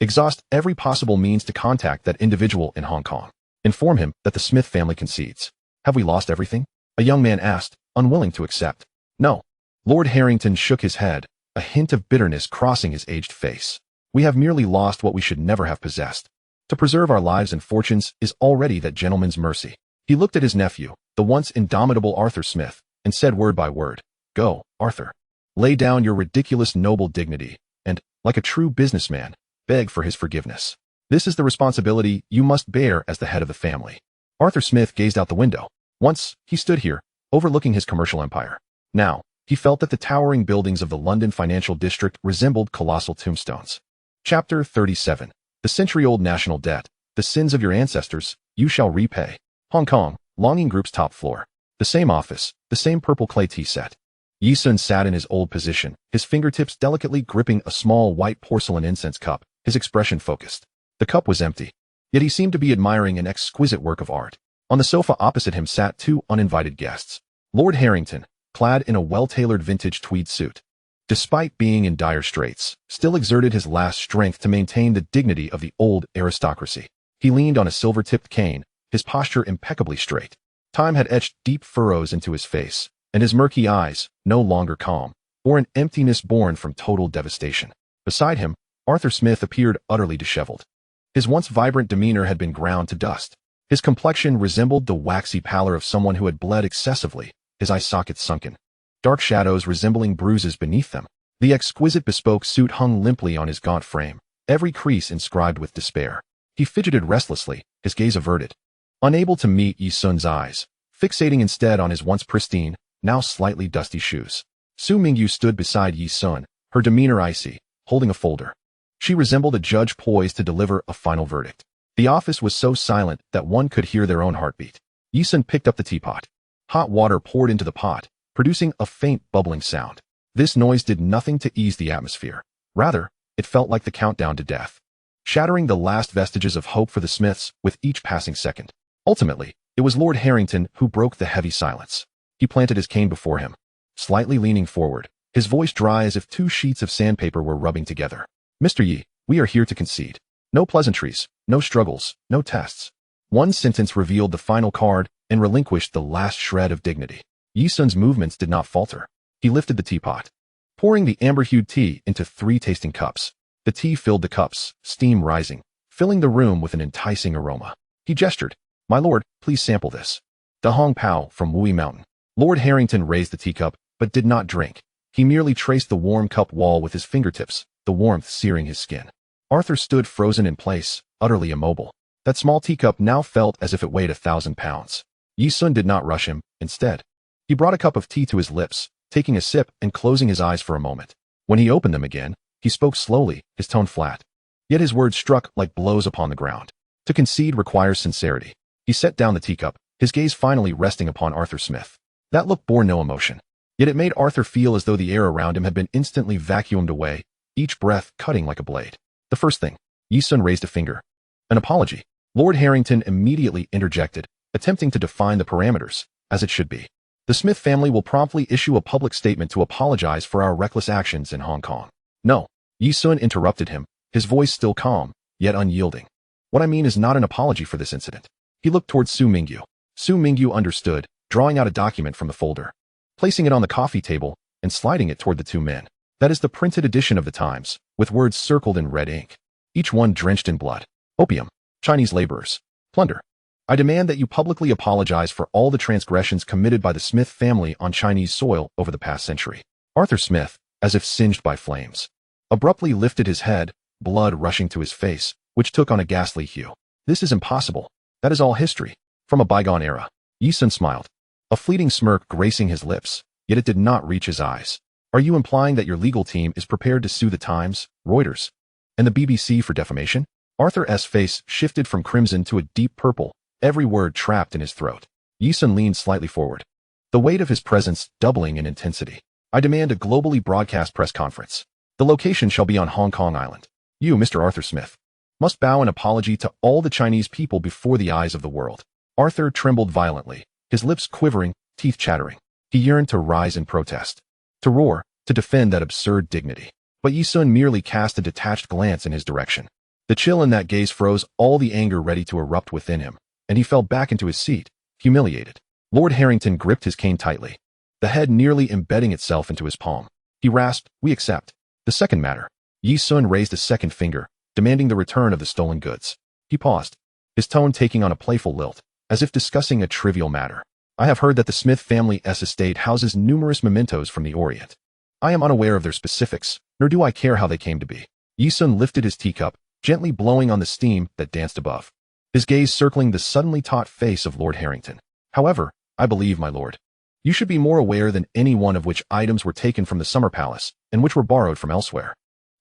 S1: "Exhaust every possible means to contact that individual in Hong Kong. Inform him that the Smith family concedes." "Have we lost everything?" a young man asked, unwilling to accept. "No." Lord Harrington shook his head, a hint of bitterness crossing his aged face. "We have merely lost what we should never have possessed. To preserve our lives and fortunes is already that gentleman's mercy." He looked at his nephew, the once indomitable Arthur Smith, and said word by word, "Go, Arthur. Lay down your ridiculous noble dignity, and, like a true businessman, beg for his forgiveness. This is the responsibility you must bear as the head of the family." Arthur Smith gazed out the window. Once, he stood here, overlooking his commercial empire. Now, he felt that the towering buildings of the London financial district resembled colossal tombstones. Chapter 37. The century-old national debt. The sins of your ancestors, you shall repay. Hong Kong, Longing Group's top floor. The same office, the same purple clay tea set. Yi Sun sat in his old position, his fingertips delicately gripping a small white porcelain incense cup, his expression focused. The cup was empty, yet he seemed to be admiring an exquisite work of art. On the sofa opposite him sat two uninvited guests. Lord Harrington, clad in a well-tailored vintage tweed suit, despite being in dire straits, still exerted his last strength to maintain the dignity of the old aristocracy. He leaned on a silver-tipped cane, his posture impeccably straight. Time had etched deep furrows into his face, and his murky eyes, no longer calm, bore an emptiness born from total devastation. Beside him, Arthur Smith appeared utterly disheveled. His once vibrant demeanor had been ground to dust. His complexion resembled the waxy pallor of someone who had bled excessively, his eye sockets sunken, dark shadows resembling bruises beneath them. The exquisite bespoke suit hung limply on his gaunt frame, every crease inscribed with despair. He fidgeted restlessly, his gaze averted, unable to meet Yi Sun's eyes, fixating instead on his once pristine, now slightly dusty shoes. Su Mingyu stood beside Yi Sun, her demeanor icy, holding a folder. She resembled a judge poised to deliver a final verdict. The office was so silent that one could hear their own heartbeat. Yi Sun picked up the teapot. Hot water poured into the pot, producing a faint bubbling sound. This noise did nothing to ease the atmosphere. Rather, it felt like the countdown to death, shattering the last vestiges of hope for the Smiths with each passing second. Ultimately, it was Lord Harrington who broke the heavy silence. He planted his cane before him, slightly leaning forward, his voice dry as if two sheets of sandpaper were rubbing together. Mr. Yi, we are here to concede. No pleasantries, no struggles, no tests. One sentence revealed the final card and relinquished the last shred of dignity. Yi Sun's movements did not falter. He lifted the teapot, pouring the amber-hued tea into 3 tasting cups. The tea filled the cups, steam rising, filling the room with an enticing aroma. He gestured. My lord, please sample this. Da Hong Pao from Wui Mountain. Lord Harrington raised the teacup, but did not drink. He merely traced the warm cup wall with his fingertips, the warmth searing his skin. Arthur stood frozen in place, utterly immobile. That small teacup now felt as if it weighed 1,000 pounds. Yi Sun did not rush him. Instead, he brought a cup of tea to his lips, taking a sip and closing his eyes for a moment. When he opened them again, he spoke slowly, his tone flat. Yet his words struck like blows upon the ground. To concede requires sincerity. He set down the teacup, his gaze finally resting upon Arthur Smith. That look bore no emotion. Yet it made Arthur feel as though the air around him had been instantly vacuumed away, each breath cutting like a blade. The first thing. Yi Sun raised a finger. An apology. Lord Harrington immediately interjected, attempting to define the parameters, as it should be. The Smith family will promptly issue a public statement to apologize for our reckless actions in Hong Kong. No. Yi Sun interrupted him, his voice still calm, yet unyielding. What I mean is not an apology for this incident. He looked towards Su Mingyu. Su Mingyu understood, drawing out a document from the folder, placing it on the coffee table, and sliding it toward the two men. That is the printed edition of the Times, with words circled in red ink, each one drenched in blood. Opium. Chinese laborers. Plunder. I demand that you publicly apologize for all the transgressions committed by the Smith family on Chinese soil over the past century. Arthur Smith, as if singed by flames, abruptly lifted his head, blood rushing to his face, which took on a ghastly hue. This is impossible. That is all history, from a bygone era. Yi Sun smiled, a fleeting smirk gracing his lips, yet it did not reach his eyes. Are you implying that your legal team is prepared to sue the Times, Reuters, and the BBC for defamation? Arthur's face shifted from crimson to a deep purple, every word trapped in his throat. Yi Sun leaned slightly forward, the weight of his presence doubling in intensity. I demand a globally broadcast press conference. The location shall be on Hong Kong Island. You, Mr. Arthur Smith, must bow an apology to all the Chinese people before the eyes of the world. Arthur trembled violently, his lips quivering, teeth chattering. He yearned to rise in protest, to roar, to defend that absurd dignity. But Yi Sun merely cast a detached glance in his direction. The chill in that gaze froze all the anger ready to erupt within him, and he fell back into his seat, humiliated. Lord Harrington gripped his cane tightly, the head nearly embedding itself into his palm. He rasped, we accept. The second matter. Yi Sun raised a second finger, demanding the return of the stolen goods. He paused, his tone taking on a playful lilt, as if discussing a trivial matter. I have heard that the Smith family's estate houses numerous mementos from the Orient. I am unaware of their specifics, nor do I care how they came to be. Yi Sun lifted his teacup, gently blowing on the steam that danced above, his gaze circling the suddenly taut face of Lord Harrington. However, I believe, my lord, you should be more aware than anyone of which items were taken from the Summer Palace and which were borrowed from elsewhere.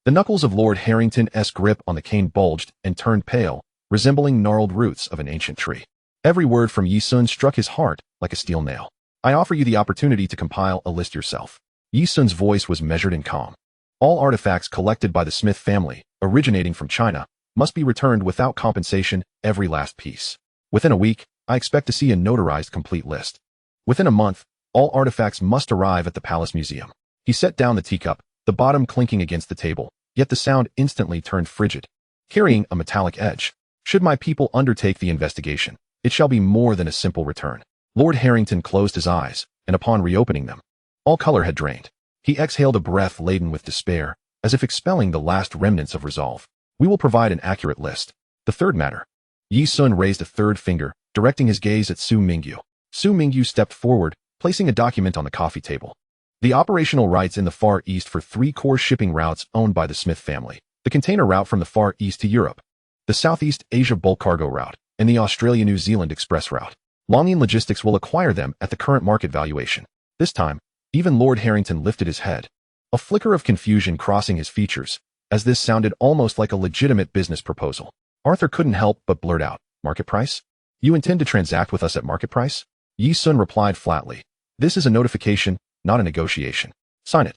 S1: The knuckles of Lord Harrington's grip on the cane bulged and turned pale, resembling gnarled roots of an ancient tree. Every word from Yi Sun struck his heart like a steel nail. I offer you the opportunity to compile a list yourself. Yi Sun's voice was measured and calm. All artifacts collected by the Smith family, originating from China, must be returned without compensation, every last piece. Within a week, I expect to see a notarized complete list. Within a month, all artifacts must arrive at the Palace Museum. He set down the teacup, the bottom clinking against the table, yet the sound instantly turned frigid, carrying a metallic edge. Should my people undertake the investigation, it shall be more than a simple return. Lord Harrington closed his eyes, and upon reopening them, all color had drained. He exhaled a breath laden with despair, as if expelling the last remnants of resolve. We will provide an accurate list. The third matter. Yi Sun raised a third finger, directing his gaze at Su Mingyu. Su Mingyu stepped forward, placing a document on the coffee table. The operational rights in the Far East for 3 core shipping routes owned by the Smith family. The container route from the Far East to Europe, the Southeast Asia bulk cargo route, and the Australia-New Zealand express route. Longin Logistics will acquire them at the current market valuation. This time, even Lord Harrington lifted his head, a flicker of confusion crossing his features, as this sounded almost like a legitimate business proposal. Arthur couldn't help but blurt out, "Market price? You intend to transact with us at market price?" Yi Sun replied flatly, "This is a notification, not a negotiation. Sign it,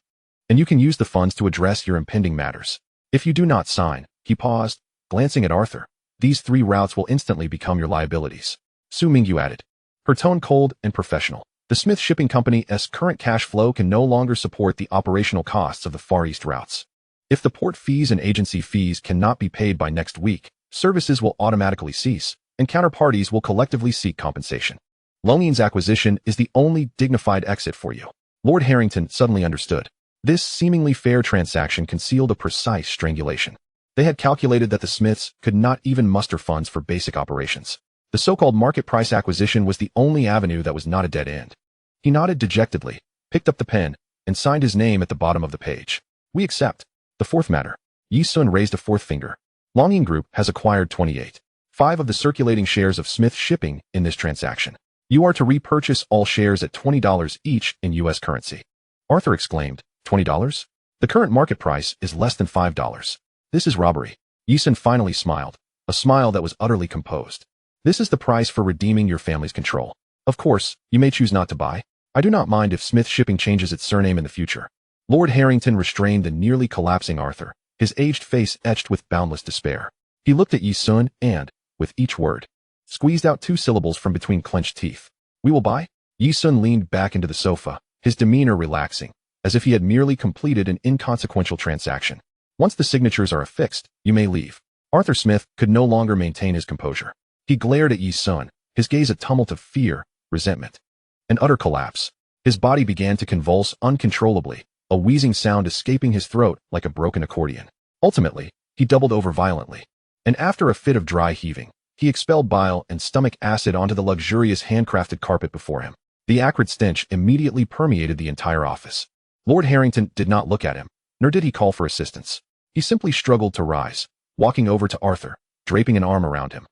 S1: and you can use the funds to address your impending matters. If you do not sign," he paused, glancing at Arthur, "these 3 routes will instantly become your liabilities." Su Mingyu added, her tone cold and professional. The Smith Shipping Company's current cash flow can no longer support the operational costs of the Far East routes. If the port fees and agency fees cannot be paid by next week, services will automatically cease, and counterparties will collectively seek compensation. Longin's acquisition is the only dignified exit for you. Lord Harrington suddenly understood. This seemingly fair transaction concealed a precise strangulation. They had calculated that the Smiths could not even muster funds for basic operations. The so-called market price acquisition was the only avenue that was not a dead end. He nodded dejectedly, picked up the pen, and signed his name at the bottom of the page. "We accept." The fourth matter. Yi Sun raised a fourth finger. Longin Group has acquired 28.5 of the circulating shares of Smith Shipping in this transaction. You are to repurchase all shares at $20 each in U.S. currency. Arthur exclaimed, $20? The current market price is less than $5. This is robbery. Yi Sun finally smiled, a smile that was utterly composed. This is the price for redeeming your family's control. Of course, you may choose not to buy. I do not mind if Smith Shipping changes its surname in the future. Lord Harrington restrained the nearly collapsing Arthur, his aged face etched with boundless despair. He looked at Yi Sun and, with each word, squeezed out 2 syllables from between clenched teeth. "We will buy?" Yi Sun leaned back into the sofa, his demeanor relaxing, as if he had merely completed an inconsequential transaction. "Once the signatures are affixed, you may leave." Arthur Smith could no longer maintain his composure. He glared at Yi Sun, his gaze a tumult of fear, resentment, and utter collapse. His body began to convulse uncontrollably, a wheezing sound escaping his throat like a broken accordion. Ultimately, he doubled over violently, and after a fit of dry heaving, he expelled bile and stomach acid onto the luxurious handcrafted carpet before him. The acrid stench immediately permeated the entire office. Lord Harrington did not look at him, nor did he call for assistance. He simply struggled to rise, walking over to Arthur, draping an arm around him,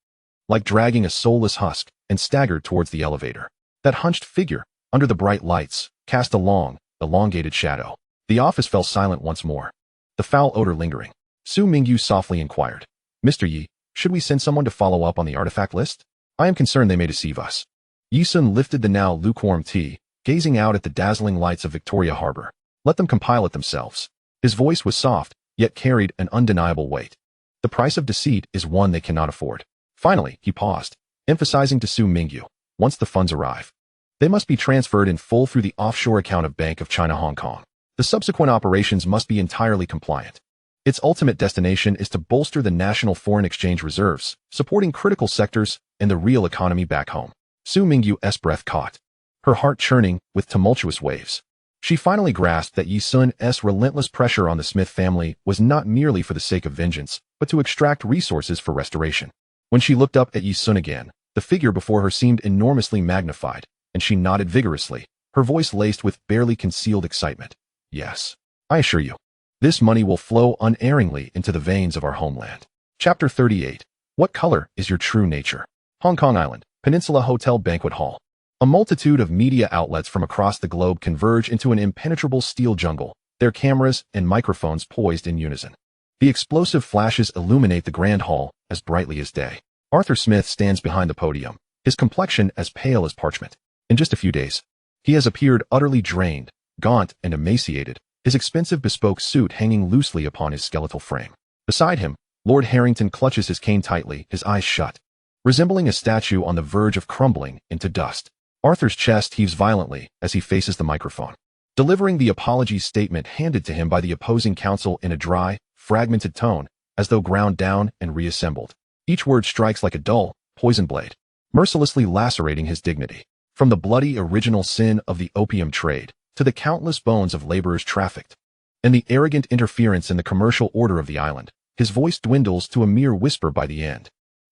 S1: like dragging a soulless husk, and staggered towards the elevator. That hunched figure, under the bright lights, cast a long, elongated shadow. The office fell silent once more, the foul odor lingering. Su Mingyu softly inquired, "Mr. Yi, should we send someone to follow up on the artifact list? I am concerned they may deceive us." Yi Sun lifted the now lukewarm tea, gazing out at the dazzling lights of Victoria Harbor. "Let them compile it themselves." His voice was soft, yet carried an undeniable weight. "The price of deceit is one they cannot afford." Finally, he paused, emphasizing to Su Mingyu, "Once the funds arrive, they must be transferred in full through the offshore account of Bank of China Hong Kong. The subsequent operations must be entirely compliant. Its ultimate destination is to bolster the national foreign exchange reserves, supporting critical sectors and the real economy back home." Su Mingyu's breath caught, her heart churning with tumultuous waves. She finally grasped that Yi Sun's relentless pressure on the Smith family was not merely for the sake of vengeance, but to extract resources for restoration. When she looked up at Yi Sun again, the figure before her seemed enormously magnified, and she nodded vigorously, her voice laced with barely concealed excitement. "Yes, I assure you, this money will flow unerringly into the veins of our homeland." Chapter 38. What color is your true nature? Hong Kong Island, Peninsula Hotel Banquet Hall. A multitude of media outlets from across the globe converge into an impenetrable steel jungle, their cameras and microphones poised in unison. The explosive flashes illuminate the grand hall as brightly as day. Arthur Smith stands behind the podium, his complexion as pale as parchment. In just a few days, he has appeared utterly drained, gaunt and emaciated, his expensive bespoke suit hanging loosely upon his skeletal frame. Beside him, Lord Harrington clutches his cane tightly, his eyes shut, resembling a statue on the verge of crumbling into dust. Arthur's chest heaves violently as he faces the microphone, delivering the apology statement handed to him by the opposing counsel in a dry, fragmented tone, as though ground down and reassembled. Each word strikes like a dull, poison blade, mercilessly lacerating his dignity. From the bloody original sin of the opium trade to the countless bones of laborers trafficked, and the arrogant interference in the commercial order of the island, his voice dwindles to a mere whisper by the end.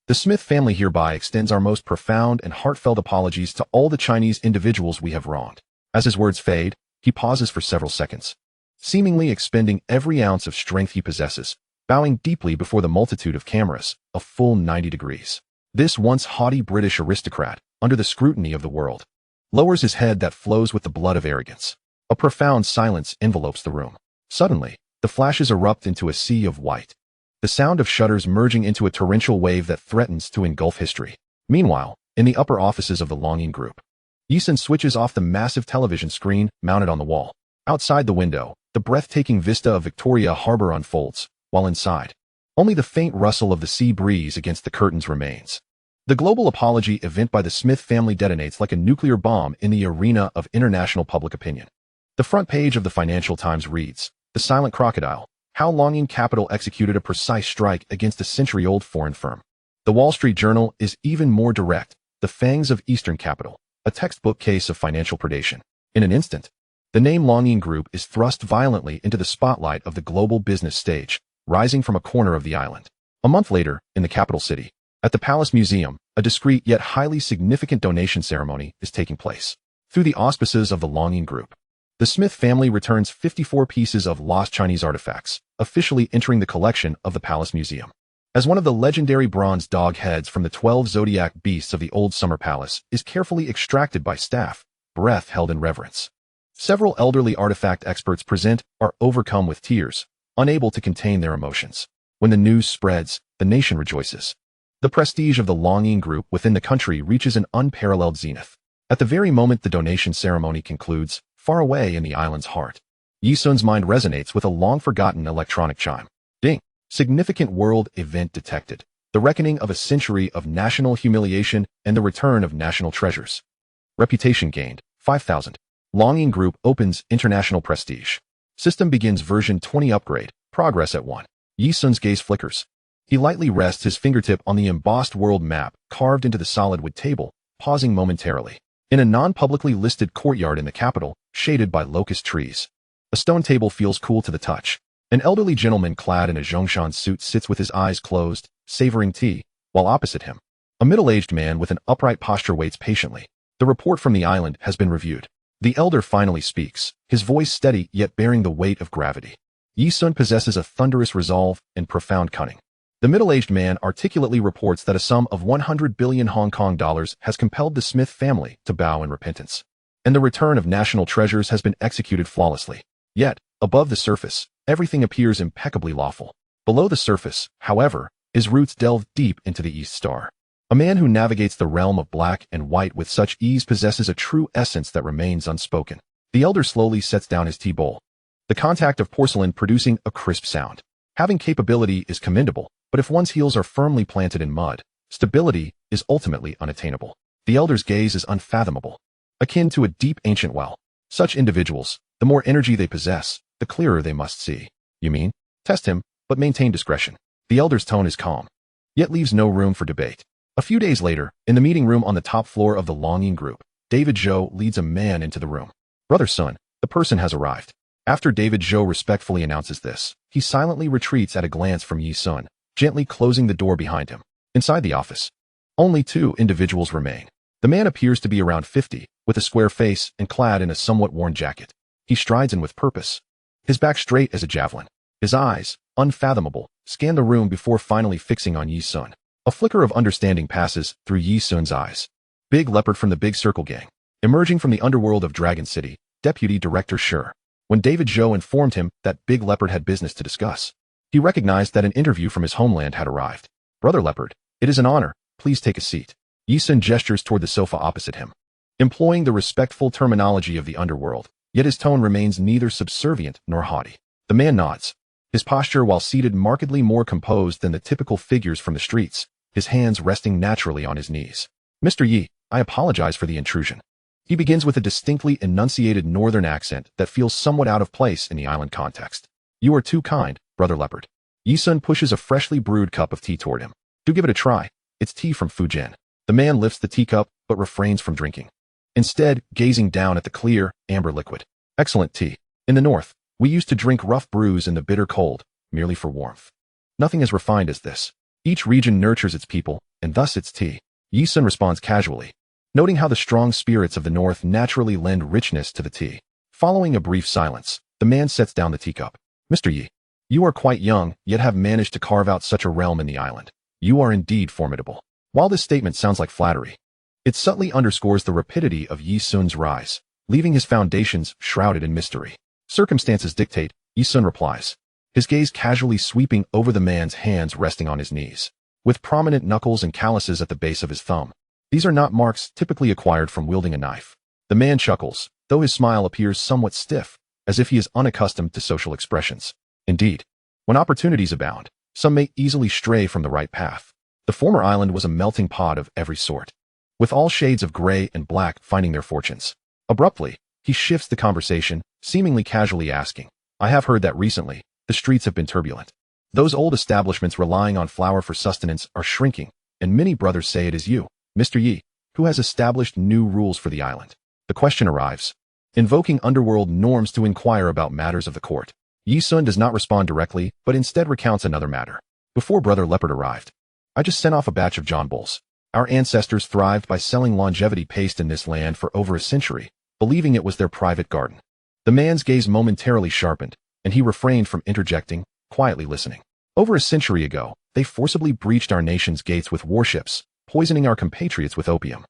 S1: The Smith family hereby extends our most profound and heartfelt apologies to all the Chinese individuals we have wronged. As his words fade, he pauses for several seconds, seemingly expending every ounce of strength he possesses, bowing deeply before the multitude of cameras, a full 90 degrees. This once haughty British aristocrat, under the scrutiny of the world, lowers his head that flows with the blood of arrogance. A profound silence envelopes the room. Suddenly, the flashes erupt into a sea of white, the sound of shutters merging into a torrential wave that threatens to engulf history. Meanwhile, in the upper offices of the Longing Group, Yisun switches off the massive television screen mounted on the wall. Outside the window, the breathtaking vista of Victoria Harbor unfolds, while inside, only the faint rustle of the sea breeze against the curtains remains. The global apology event by the Smith family detonates like a nuclear bomb in the arena of international public opinion. The front page of the Financial Times reads, "The Silent Crocodile, How Longing Capital Executed a Precise Strike Against a Century-Old Foreign Firm." The Wall Street Journal is even more direct, "The Fangs of Eastern Capital, a textbook case of financial predation." In an instant, the name Longing Group is thrust violently into the spotlight of the global business stage, rising from a corner of the island. A month later, in the capital city, at the Palace Museum, a discreet yet highly significant donation ceremony is taking place. Through the auspices of the Longing Group, the Smith family returns 54 pieces of lost Chinese artifacts, officially entering the collection of the Palace Museum. As one of the legendary bronze dog heads from the 12 zodiac beasts of the old summer palace is carefully extracted by staff, breath held in reverence, several elderly artifact experts present are overcome with tears, unable to contain their emotions. When the news spreads, the nation rejoices. The prestige of the Longing Group within the country reaches an unparalleled zenith. At the very moment the donation ceremony concludes, far away in the island's heart, Yisun's mind resonates with a long-forgotten electronic chime. Ding! Significant world event detected. The reckoning of a century of national humiliation and the return of national treasures. Reputation gained, 5,000. Longing Group opens international prestige. System begins version 20 upgrade, progress at 1. Yisun's gaze flickers. He lightly rests his fingertip on the embossed world map carved into the solid wood table, pausing momentarily. In a non-publicly listed courtyard in the capital, shaded by locust trees, a stone table feels cool to the touch. An elderly gentleman clad in a Zhongshan suit sits with his eyes closed, savoring tea, while opposite him, a middle-aged man with an upright posture waits patiently. The report from the island has been reviewed. The elder finally speaks, his voice steady yet bearing the weight of gravity. Yisun possesses a thunderous resolve and profound cunning. The middle-aged man articulately reports that a sum of 100 billion Hong Kong dollars has compelled the Smith family to bow in repentance, and the return of national treasures has been executed flawlessly. Yet, above the surface, everything appears impeccably lawful. Below the surface, however, his roots delve deep into the East Star. A man who navigates the realm of black and white with such ease possesses a true essence that remains unspoken. The elder slowly sets down his tea bowl, the contact of porcelain producing a crisp sound. Having capability is commendable, but if one's heels are firmly planted in mud, stability is ultimately unattainable. The elder's gaze is unfathomable, akin to a deep ancient well. Such individuals, the more energy they possess, the clearer they must see. You mean? Test him, but maintain discretion. The elder's tone is calm, yet leaves no room for debate. A few days later, in the meeting room on the top floor of the Longing Group, David Zhou leads a man into the room. "Brother Sun, the person has arrived." After David Zhou respectfully announces this, he silently retreats at a glance from Yisun, gently closing the door behind him. Inside the office, only two individuals remain. The man appears to be around 50, with a square face and clad in a somewhat worn jacket. He strides in with purpose, his back straight as a javelin. His eyes, unfathomable, scan the room before finally fixing on Yisun. A flicker of understanding passes through Yisun's eyes. Big Leopard from the Big Circle Gang, emerging from the underworld of Dragon City, Deputy Director Sure. When David Zhou informed him that Big Leopard had business to discuss, he recognized that an interview from his homeland had arrived. "Brother Leopard, it is an honor, please take a seat." Yisun gestures toward the sofa opposite him, employing the respectful terminology of the underworld, yet his tone remains neither subservient nor haughty. The man nods, his posture while seated markedly more composed than the typical figures from the streets, his hands resting naturally on his knees. "Mr. Yi, I apologize for the intrusion." He begins with a distinctly enunciated northern accent that feels somewhat out of place in the island context. "You are too kind, Brother Leopard." Yi-sun pushes a freshly brewed cup of tea toward him. "Do give it a try. It's tea from Fujian." The man lifts the teacup, but refrains from drinking, instead gazing down at the clear, amber liquid. "Excellent tea. In the north, we used to drink rough brews in the bitter cold, merely for warmth. Nothing as refined as this. Each region nurtures its people, and thus its tea." Yi-sun responds casually, noting how the strong spirits of the north naturally lend richness to the tea. Following a brief silence, the man sets down the teacup. "Mr. Yi, you are quite young, yet have managed to carve out such a realm in the island. You are indeed formidable." While this statement sounds like flattery, it subtly underscores the rapidity of Yi-sun's rise, leaving his foundations shrouded in mystery. "Circumstances dictate," Yi-sun replies, his gaze casually sweeping over the man's hands resting on his knees, with prominent knuckles and calluses at the base of his thumb. These are not marks typically acquired from wielding a knife. The man chuckles, though his smile appears somewhat stiff, as if he is unaccustomed to social expressions. Indeed, when opportunities abound, some may easily stray from the right path. The former island was a melting pot of every sort, with all shades of gray and black finding their fortunes. Abruptly, he shifts the conversation, seemingly casually asking, "I have heard that recently, the streets have been turbulent. Those old establishments relying on flour for sustenance are shrinking, and many brothers say it is you, Mr. Yi, who has established new rules for the island." The question arrives, invoking underworld norms to inquire about matters of the court. Yi-sun does not respond directly, but instead recounts another matter. "Before Brother Leopard arrived, I just sent off a batch of John Bulls. Our ancestors thrived by selling longevity paste in this land for over a century, believing it was their private garden." The man's gaze momentarily sharpened, and he refrained from interjecting, quietly listening. "Over a century ago, they forcibly breached our nation's gates with warships, poisoning our compatriots with opium,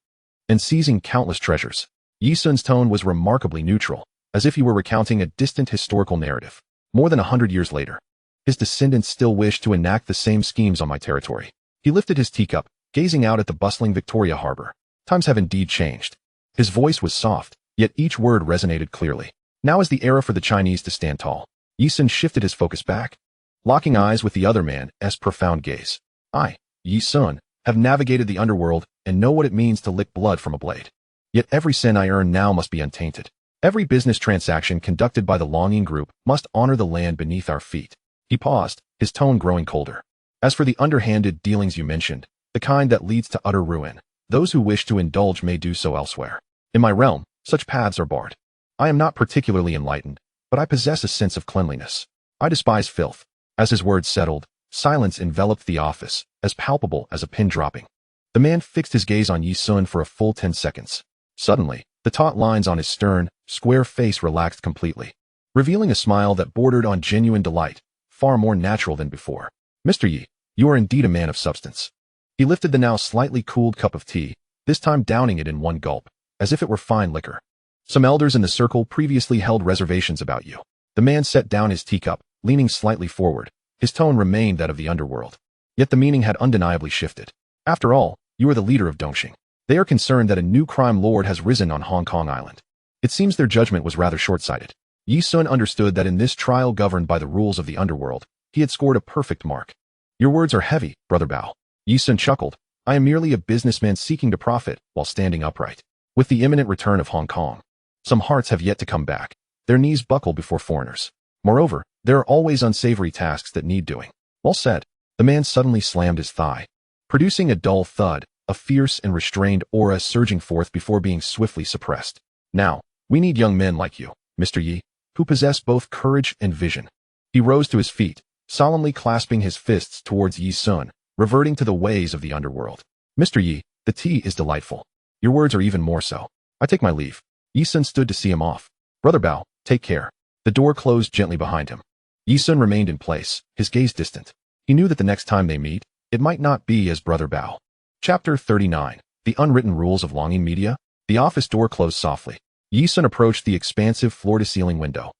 S1: and seizing countless treasures." Yi-sun's tone was remarkably neutral, as if he were recounting a distant historical narrative. "More than 100 years later, his descendants still wish to enact the same schemes on my territory." He lifted his teacup, gazing out at the bustling Victoria Harbor. "Times have indeed changed." His voice was soft, yet each word resonated clearly. "Now is the era for the Chinese to stand tall." Yi-sun shifted his focus back, locking eyes with the other man's profound gaze. "I, Yi-sun, have navigated the underworld and know what it means to lick blood from a blade. Yet every cent I earn now must be untainted. Every business transaction conducted by the Longing Group must honor the land beneath our feet." He paused, his tone growing colder. "As for the underhanded dealings you mentioned, the kind that leads to utter ruin, those who wish to indulge may do so elsewhere. In my realm, such paths are barred. I am not particularly enlightened, but I possess a sense of cleanliness. I despise filth." As his words settled, silence enveloped the office, as palpable as a pin dropping. The man fixed his gaze on Yi-sun for a full 10 seconds. Suddenly, the taut lines on his stern, square face relaxed completely, revealing a smile that bordered on genuine delight, far more natural than before. "Mr. Yi, you are indeed a man of substance." He lifted the now slightly cooled cup of tea, this time downing it in one gulp, as if it were fine liquor. "Some elders in the circle previously held reservations about you." The man set down his teacup, leaning slightly forward. His tone remained that of the underworld, yet the meaning had undeniably shifted. "After all, you are the leader of Dongxing. They are concerned that a new crime lord has risen on Hong Kong Island. It seems their judgment was rather short-sighted." Yi-sun understood that in this trial governed by the rules of the underworld, he had scored a perfect mark. "Your words are heavy, Brother Bao." Yi-sun chuckled. "I am merely a businessman seeking to profit while standing upright. With the imminent return of Hong Kong, some hearts have yet to come back. Their knees buckle before foreigners. Moreover, there are always unsavory tasks that need doing." "Well said." The man suddenly slammed his thigh, producing a dull thud, a fierce and restrained aura surging forth before being swiftly suppressed. "Now, we need young men like you, Mr. Yi, who possess both courage and vision." He rose to his feet, solemnly clasping his fists towards Yi-sun, reverting to the ways of the underworld. "Mr. Yi, the tea is delightful. Your words are even more so. I take my leave." Yi-sun stood to see him off. "Brother Bao, take care." The door closed gently behind him. Yi-sun remained in place, his gaze distant. He knew that the next time they meet, it might not be as Brother Bao. Chapter 39. The Unwritten Rules of Longing Media. The office door closed softly. Yi-sun approached the expansive floor-to-ceiling window,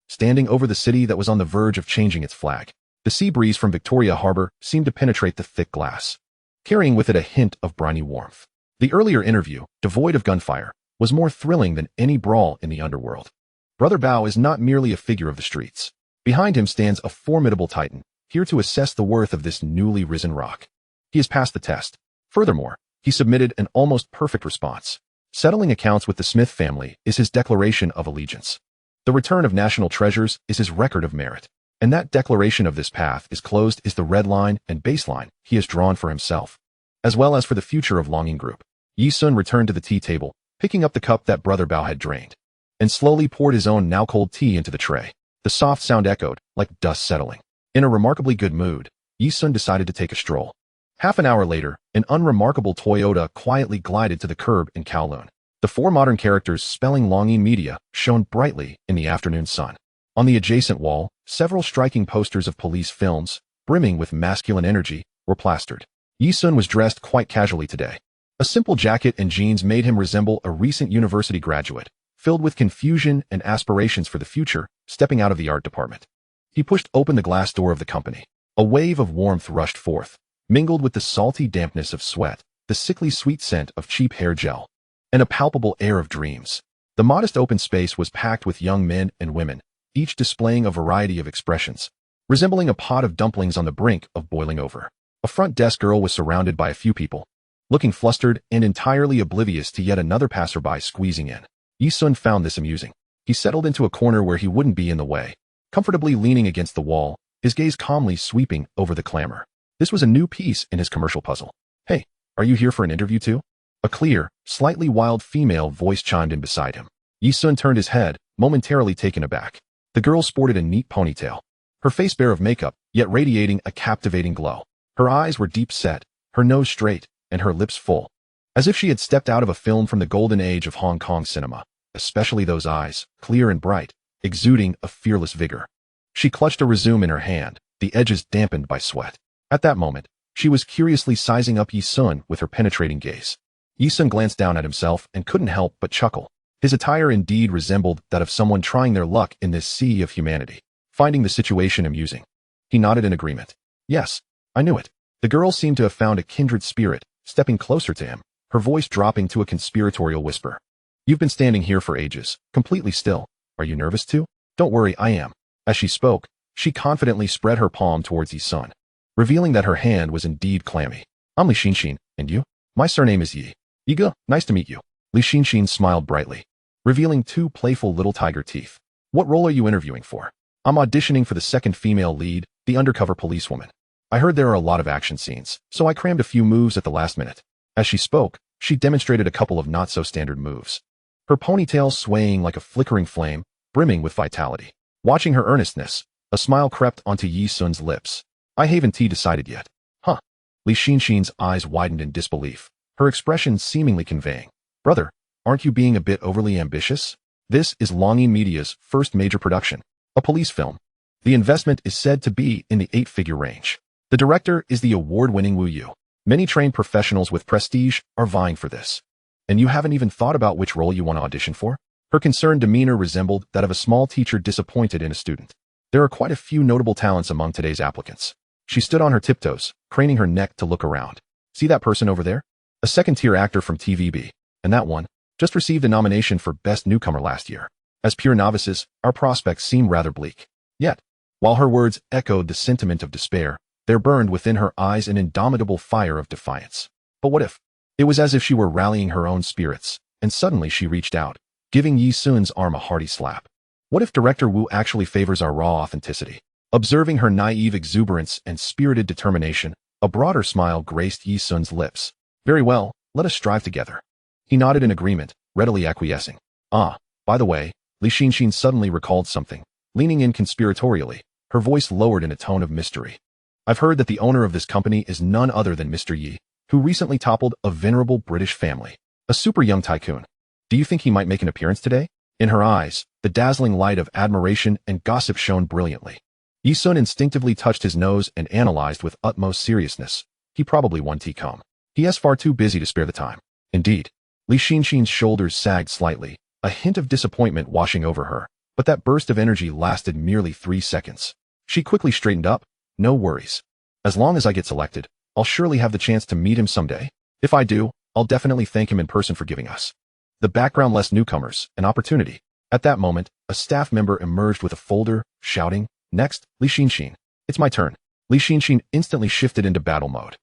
S1: standing over the city that was on the verge of changing its flag. The sea breeze from Victoria Harbor seemed to penetrate the thick glass, carrying with it a hint of briny warmth. The earlier interview, devoid of gunfire, was more thrilling than any brawl in the underworld. Brother Bao is not merely a figure of the streets. Behind him stands a formidable titan, here to assess the worth of this newly risen rock. He has passed the test. Furthermore, he submitted an almost perfect response. Settling accounts with the Smith family is his declaration of allegiance. The return of national treasures is his record of merit. And that declaration of this path is closed is the red line and baseline he has drawn for himself, as well as for the future of Longing Group. Yi-sun returned to the tea table, picking up the cup that Brother Bao had drained, and slowly poured his own now-cold tea into the tray. The soft sound echoed, like dust settling. In a remarkably good mood, Yi-sun decided to take a stroll. Half an hour later, an unremarkable Toyota quietly glided to the curb in Kowloon. The four modern characters spelling Longing Media shone brightly in the afternoon sun. On the adjacent wall, several striking posters of police films, brimming with masculine energy, were plastered. Yi-sun was dressed quite casually today. A simple jacket and jeans made him resemble a recent university graduate, filled with confusion and aspirations for the future, stepping out of the art department. He pushed open the glass door of the company. A wave of warmth rushed forth, mingled with the salty dampness of sweat, the sickly sweet scent of cheap hair gel, and a palpable air of dreams. The modest open space was packed with young men and women, each displaying a variety of expressions, resembling a pot of dumplings on the brink of boiling over. A front desk girl was surrounded by a few people, looking flustered and entirely oblivious to yet another passerby squeezing in. Yi-sun found this amusing. He settled into a corner where he wouldn't be in the way, comfortably leaning against the wall, his gaze calmly sweeping over the clamor. This was a new piece in his commercial puzzle. "Hey, are you here for an interview too?" A clear, slightly wild female voice chimed in beside him. Yi-sun turned his head, momentarily taken aback. The girl sported a neat ponytail, her face bare of makeup, yet radiating a captivating glow. Her eyes were deep set, her nose straight, and her lips full, as if she had stepped out of a film from the golden age of Hong Kong cinema, especially those eyes, clear and bright, exuding a fearless vigor. She clutched a resume in her hand, the edges dampened by sweat. At that moment, she was curiously sizing up Yi-sun with her penetrating gaze. Yi-sun glanced down at himself and couldn't help but chuckle. His attire indeed resembled that of someone trying their luck in this sea of humanity, finding the situation amusing. He nodded in agreement. "Yes, I knew it." The girl seemed to have found a kindred spirit, stepping closer to him, her voice dropping to a conspiratorial whisper. "You've been standing here for ages, completely still. Are you nervous too?" "Don't worry, I am." As she spoke, she confidently spread her palm towards Yi-sun, revealing that her hand was indeed clammy. "I'm Li Xinshin, and you?" "My surname is Yi. Yiga, nice to meet you." Li Xinshin smiled brightly, revealing two playful little tiger teeth. "What role are you interviewing for?" "I'm auditioning for the second female lead, the undercover policewoman. I heard there are a lot of action scenes, so I crammed a few moves at the last minute." As she spoke, she demonstrated a couple of not-so-standard moves, her ponytail swaying like a flickering flame, brimming with vitality. Watching her earnestness, a smile crept onto Yi-sun's lips. "I haven't decided yet." "Huh?" Li Xinshin's eyes widened in disbelief, her expression seemingly conveying, "Brother, aren't you being a bit overly ambitious? This is Longing Media's first major production, a police film. The investment is said to be in the 8-figure range. The director is the award-winning Wu Yu. Many trained professionals with prestige are vying for this. And you haven't even thought about which role you want to audition for?" Her concerned demeanor resembled that of a small teacher disappointed in a student. There are quite a few notable talents among today's applicants. She stood on her tiptoes, craning her neck to look around. "See that person over there? A second-tier actor from TVB. And that one just received a nomination for Best Newcomer last year. As pure novices, our prospects seem rather bleak." Yet, while her words echoed the sentiment of despair, there burned within her eyes an indomitable fire of defiance. But what if? It was as if she were rallying her own spirits, and suddenly she reached out, giving Yi-sun's arm a hearty slap. What if Director Wu actually favors our raw authenticity? Observing her naive exuberance and spirited determination, a broader smile graced Yi-sun's lips. "Very well, let us strive together." He nodded in agreement, readily acquiescing. "Ah, by the way," Li Xinshin suddenly recalled something, leaning in conspiratorially, her voice lowered in a tone of mystery. "I've heard that the owner of this company is none other than Mr. Yi, who recently toppled a venerable British family, a super young tycoon. Do you think he might make an appearance today?" In her eyes, the dazzling light of admiration and gossip shone brilliantly. Yi-sun instinctively touched his nose and analyzed with utmost seriousness. He probably won T-com. He is far too busy to spare the time. Indeed. Li Xinshin's shoulders sagged slightly, a hint of disappointment washing over her, but that burst of energy lasted merely 3 seconds. She quickly straightened up. "No worries. As long as I get selected, I'll surely have the chance to meet him someday. If I do, I'll definitely thank him in person for giving us, the background-less newcomers, an opportunity." At that moment, a staff member emerged with a folder, shouting, Next, Li Xinxin. It's my turn. Li Xinxin instantly shifted into battle mode,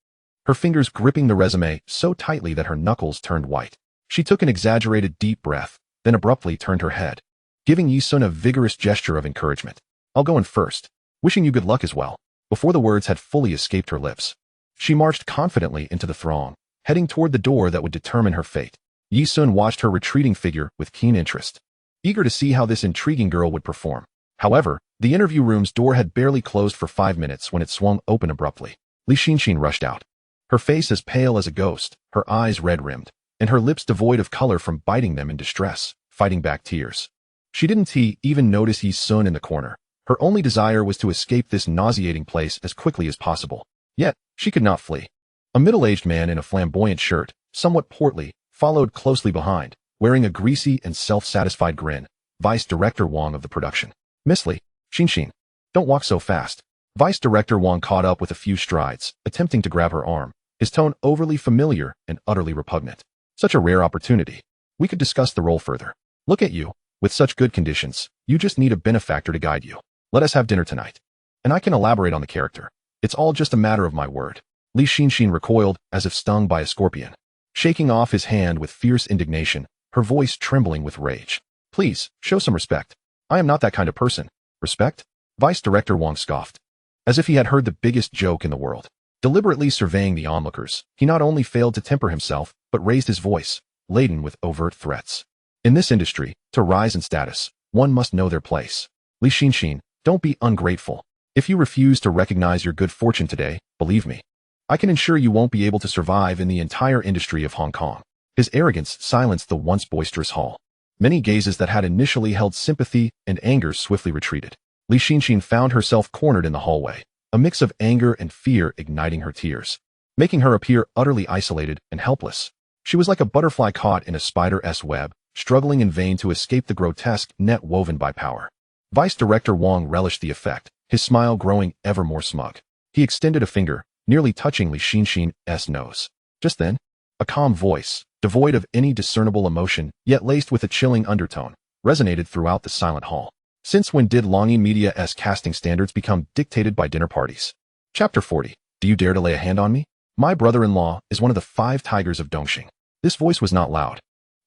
S1: her fingers gripping the resume so tightly that her knuckles turned white. She took an exaggerated deep breath, then abruptly turned her head, giving Yi Sun a vigorous gesture of encouragement. I'll go in first, wishing you good luck as well. Before the words had fully escaped her lips, she marched confidently into the throng, heading toward the door that would determine her fate. Yi Sun watched her retreating figure with keen interest, eager to see how this intriguing girl would perform. However, the interview room's door had barely closed for 5 minutes when it swung open abruptly. Li Xinxin rushed out, her face as pale as a ghost, her eyes red-rimmed, and her lips devoid of color from biting them in distress, fighting back tears. She didn't even notice Yi Sun in the corner. Her only desire was to escape this nauseating place as quickly as possible. Yet, she could not flee. A middle-aged man in a flamboyant shirt, somewhat portly, followed closely behind, wearing a greasy and self-satisfied grin, Vice Director Wang of the production. Miss Li Xinxin, don't walk so fast. Vice Director Wang caught up with a few strides, attempting to grab her arm, his tone overly familiar and utterly repugnant. Such a rare opportunity. We could discuss the role further. Look at you, with such good conditions, you just need a benefactor to guide you. Let us have dinner tonight, and I can elaborate on the character. It's all just a matter of my word. Li Xinxin recoiled as if stung by a scorpion, shaking off his hand with fierce indignation, her voice trembling with rage. Please, show some respect. I am not that kind of person. Respect? Vice Director Wang scoffed, as if he had heard the biggest joke in the world. Deliberately surveying the onlookers, he not only failed to temper himself, but raised his voice, laden with overt threats. In this industry, to rise in status, one must know their place. Li Xinxin, don't be ungrateful. If you refuse to recognize your good fortune today, believe me, I can ensure you won't be able to survive in the entire industry of Hong Kong. His arrogance silenced the once boisterous hall. Many gazes that had initially held sympathy and anger swiftly retreated. Li Xinxin found herself cornered in the hallway, a mix of anger and fear igniting her tears, making her appear utterly isolated and helpless. She was like a butterfly caught in a spider's web, struggling in vain to escape the grotesque net woven by power. Vice Director Wang relished the effect, his smile growing ever more smug. He extended a finger, nearly touching Li Xinxin's nose. Just then, a calm voice, devoid of any discernible emotion, yet laced with a chilling undertone, resonated throughout the silent hall. Since when did Longy Media's casting standards become dictated by dinner parties? Chapter 40. Do you dare to lay a hand on me? My brother-in-law is one of the 5 tigers of Dongxing. This voice was not loud,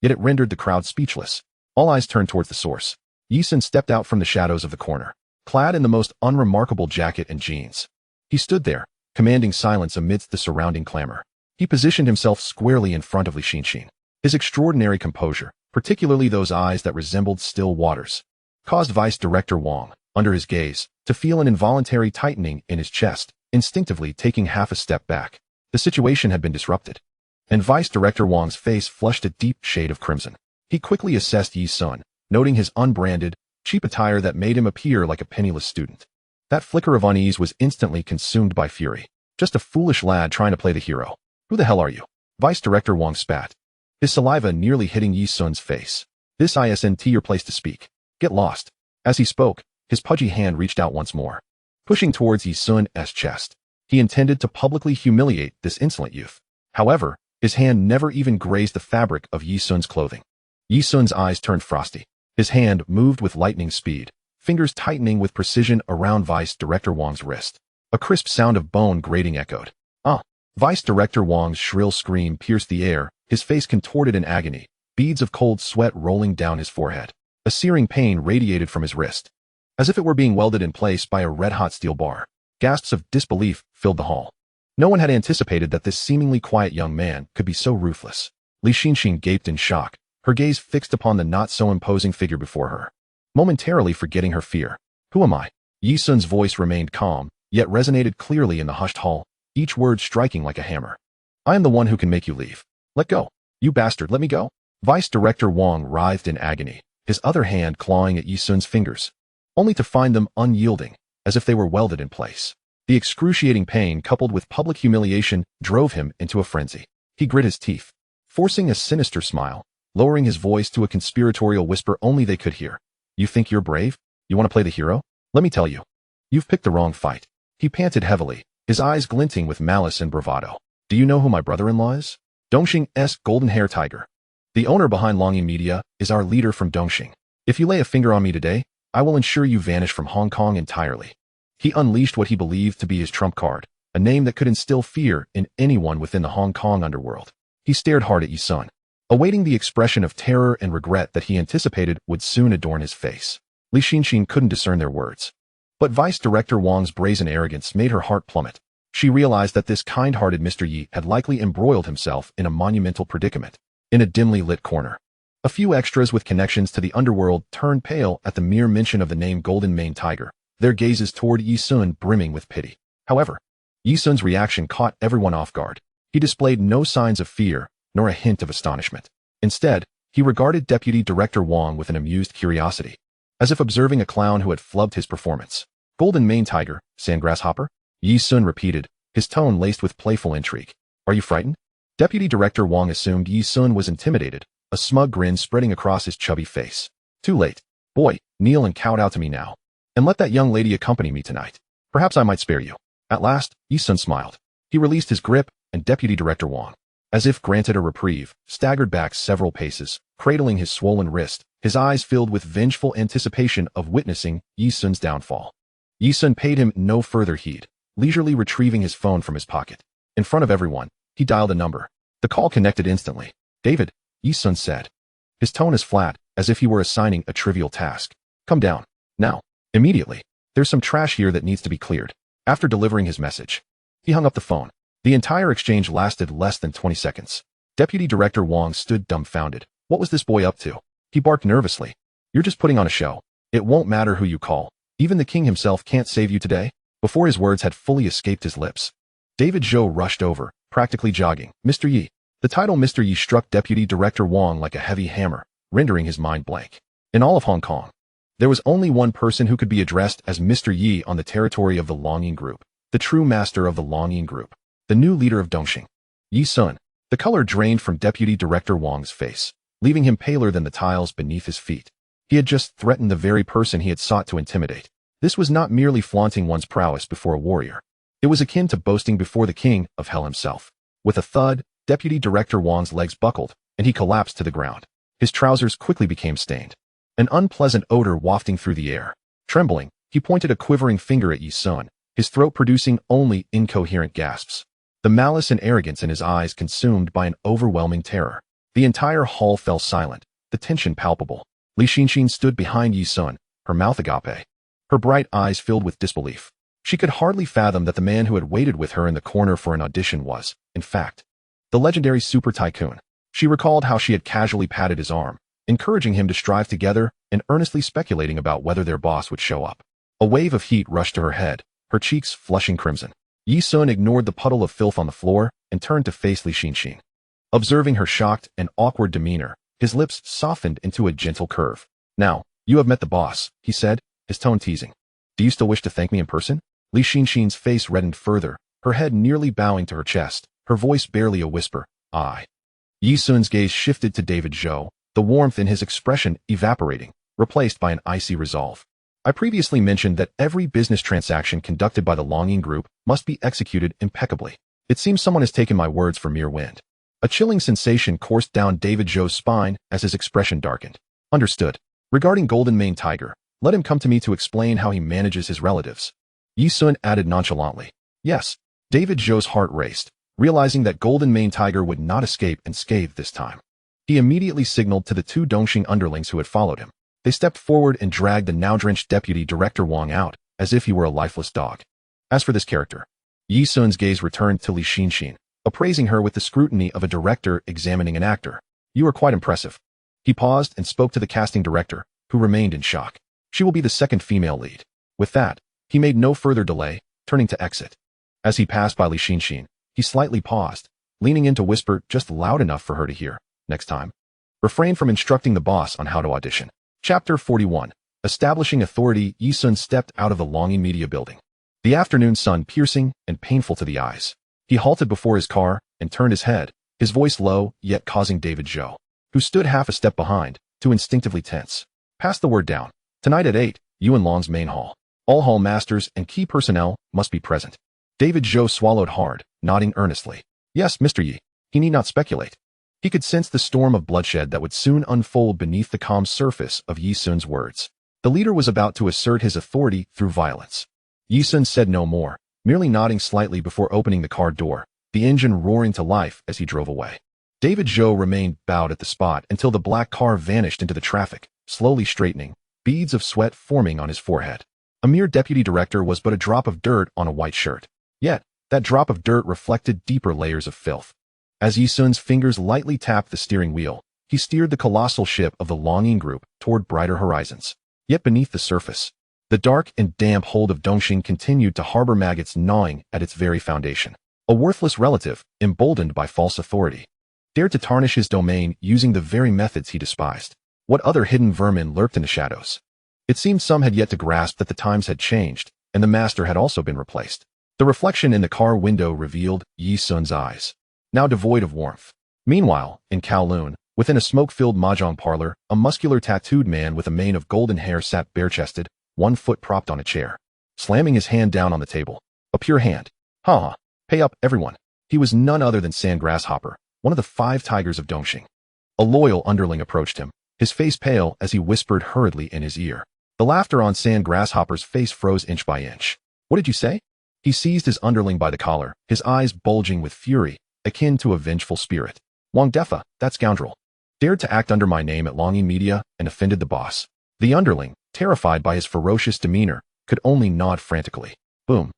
S1: yet it rendered the crowd speechless. All eyes turned towards the source. Yi Sun stepped out from the shadows of the corner, clad in the most unremarkable jacket and jeans. He stood there, commanding silence amidst the surrounding clamor. He positioned himself squarely in front of Li Xinxin. His extraordinary composure, particularly those eyes that resembled still waters, caused Vice Director Wang, under his gaze, to feel an involuntary tightening in his chest, instinctively taking half a step back. The situation had been disrupted, and Vice Director Wang's face flushed a deep shade of crimson. He quickly assessed Yi Sun, noting his unbranded, cheap attire that made him appear like a penniless student. That flicker of unease was instantly consumed by fury. Just a foolish lad trying to play the hero. Who the hell are you? Vice Director Wang spat, his saliva nearly hitting Yi Sun's face. This isn't your place to speak. Get lost. As he spoke, his pudgy hand reached out once more, pushing towards Yi Sun's chest. He intended to publicly humiliate this insolent youth. However, his hand never even grazed the fabric of Yi Sun's clothing. Yi Sun's eyes turned frosty. His hand moved with lightning speed, fingers tightening with precision around Vice Director Wang's wrist. A crisp sound of bone grating echoed. Ah! Vice Director Wang's shrill scream pierced the air, his face contorted in agony, beads of cold sweat rolling down his forehead. A searing pain radiated from his wrist, as if it were being welded in place by a red-hot steel bar. Gasps of disbelief filled the hall. No one had anticipated that this seemingly quiet young man could be so ruthless. Li Xinxin gaped in shock, her gaze fixed upon the not-so-imposing figure before her, momentarily forgetting her fear. Who am I? Yi Sun's voice remained calm, yet resonated clearly in the hushed hall, each word striking like a hammer. I am the one who can make you leave. Let go. You bastard, let me go. Vice Director Wang writhed in agony, his other hand clawing at Yi Sun's fingers, only to find them unyielding, as if they were welded in place. The excruciating pain coupled with public humiliation drove him into a frenzy. He grit his teeth, forcing a sinister smile, lowering his voice to a conspiratorial whisper only they could hear. You think you're brave? You want to play the hero? Let me tell you. You've picked the wrong fight. He panted heavily, his eyes glinting with malice and bravado. Do you know who my brother-in-law is? Dongxing's golden hair tiger. The owner behind Longy Media is our leader from Dongxing. If you lay a finger on me today, I will ensure you vanish from Hong Kong entirely. He unleashed what he believed to be his trump card, a name that could instill fear in anyone within the Hong Kong underworld. He stared hard at Yi Sun, awaiting the expression of terror and regret that he anticipated would soon adorn his face. Li Xinxin couldn't discern their words. But Vice Director Wang's brazen arrogance made her heart plummet. She realized that this kind-hearted Mr. Yi had likely embroiled himself in a monumental predicament. In a dimly lit corner, a few extras with connections to the underworld turned pale at the mere mention of the name Golden Mane Tiger, their gazes toward Yi Sun brimming with pity. However, Yi Sun's reaction caught everyone off guard. He displayed no signs of fear, nor a hint of astonishment. Instead, he regarded Deputy Director Wang with an amused curiosity, as if observing a clown who had flubbed his performance. Golden Mane Tiger, Sandgrasshopper? Yi Sun repeated, his tone laced with playful intrigue. Are you frightened? Deputy Director Wang assumed Yi Sun was intimidated, a smug grin spreading across his chubby face. Too late. Boy, kneel and kowtow to me now. And let that young lady accompany me tonight. Perhaps I might spare you. At last, Yi Sun smiled. He released his grip, and Deputy Director Wang, as if granted a reprieve, staggered back several paces, cradling his swollen wrist, his eyes filled with vengeful anticipation of witnessing Yi Sun's downfall. Yi Sun paid him no further heed, leisurely retrieving his phone from his pocket. In front of everyone, he dialed a number. The call connected instantly. David, Yi Sun said. His tone is flat, as if he were assigning a trivial task. Come down. Now. Immediately. There's some trash here that needs to be cleared. After delivering his message, he hung up the phone. The entire exchange lasted less than 20 seconds. Deputy Director Wang stood dumbfounded. What was this boy up to? He barked nervously. You're just putting on a show. It won't matter who you call. Even the king himself can't save you today. Before his words had fully escaped his lips, David Zhou rushed over, practically jogging. Mr. Yi. The title Mr. Yi struck Deputy Director Wang like a heavy hammer, rendering his mind blank. In all of Hong Kong, there was only one person who could be addressed as Mr. Yi on the territory of the Longyin Group, the true master of the Longyin Group, the new leader of Dongxing. Yi Sun. The color drained from Deputy Director Wang's face, leaving him paler than the tiles beneath his feet. He had just threatened the very person he had sought to intimidate. This was not merely flaunting one's prowess before a warrior. It was akin to boasting before the king of hell himself. With a thud, Deputy Director Wang's legs buckled, and he collapsed to the ground. His trousers quickly became stained, an unpleasant odor wafting through the air. Trembling, he pointed a quivering finger at Yi Sun, his throat producing only incoherent gasps. The malice and arrogance in his eyes consumed by an overwhelming terror. The entire hall fell silent, the tension palpable. Li Xinxin stood behind Yi Sun, her mouth agape, her bright eyes filled with disbelief. She could hardly fathom that the man who had waited with her in the corner for an audition was, in fact, the legendary super tycoon. She recalled how she had casually patted his arm, encouraging him to strive together and earnestly speculating about whether their boss would show up. A wave of heat rushed to her head, her cheeks flushing crimson. Yi Sun ignored the puddle of filth on the floor and turned to face Li Xinxin. Observing her shocked and awkward demeanor, his lips softened into a gentle curve. Now, you have met the boss, he said, his tone teasing. Do you still wish to thank me in person? Li Xinxin's face reddened further, her head nearly bowing to her chest, her voice barely a whisper. Aye. Yi Sun's gaze shifted to David Zhou, the warmth in his expression evaporating, replaced by an icy resolve. I previously mentioned that every business transaction conducted by the Longyin Group must be executed impeccably. It seems someone has taken my words for mere wind. A chilling sensation coursed down David Zhou's spine as his expression darkened. Understood. Regarding Golden Mane Tiger, let him come to me to explain how he manages his relatives. Yi Sun added nonchalantly. Yes. David Zhou's heart raced, realizing that Golden Mane Tiger would not escape unscathed this time. He immediately signaled to the two Dongxing underlings who had followed him. They stepped forward and dragged the now-drenched Deputy Director Wang out, as if he were a lifeless dog. As for this character, Yi Sun's gaze returned to Li Xinxin, appraising her with the scrutiny of a director examining an actor. You are quite impressive. He paused and spoke to the casting director, who remained in shock. She will be the second female lead. With that, he made no further delay, turning to exit. As he passed by Li Xinxin, he slightly paused, leaning in to whisper just loud enough for her to hear. Next time, refrain from instructing the boss on how to audition. Chapter 41. Establishing authority. Yi Sun stepped out of the Longyin Media building, the afternoon sun piercing and painful to the eyes. He halted before his car and turned his head, his voice low yet causing David Zhou, who stood half a step behind, to instinctively tense. Pass the word down. Tonight at 8, Yuan Long's main hall. All hall masters and key personnel must be present. David Zhou swallowed hard, nodding earnestly. Yes, Mr. Yi. He need not speculate. He could sense the storm of bloodshed that would soon unfold beneath the calm surface of Yi Sun's words. The leader was about to assert his authority through violence. Yi Sun said no more, merely nodding slightly before opening the car door, the engine roaring to life as he drove away. David Zhou remained bowed at the spot until the black car vanished into the traffic, slowly straightening, beads of sweat forming on his forehead. A mere deputy director was but a drop of dirt on a white shirt. Yet, that drop of dirt reflected deeper layers of filth. As Yi Sun's fingers lightly tapped the steering wheel, he steered the colossal ship of the Longyin Group toward brighter horizons. Yet beneath the surface, the dark and damp hold of Dongxing continued to harbor maggots gnawing at its very foundation. A worthless relative, emboldened by false authority, dared to tarnish his domain using the very methods he despised. What other hidden vermin lurked in the shadows? It seemed some had yet to grasp that the times had changed, and the master had also been replaced. The reflection in the car window revealed Yi Sun's eyes, now devoid of warmth. Meanwhile, in Kowloon, within a smoke-filled mahjong parlor, a muscular tattooed man with a mane of golden hair sat bare-chested, one foot propped on a chair, slamming his hand down on the table. A pure hand. Ha! Pay up, everyone. He was none other than Sand Grasshopper, one of the 5 tigers of Dongxing. A loyal underling approached him, his face pale as he whispered hurriedly in his ear. The laughter on Sand Grasshopper's face froze inch by inch. What did you say? He seized his underling by the collar, his eyes bulging with fury, akin to a vengeful spirit. Wang Defa, that scoundrel, dared to act under my name at Longyin Media and offended the boss. The underling, terrified by his ferocious demeanor, could only nod frantically. Boom.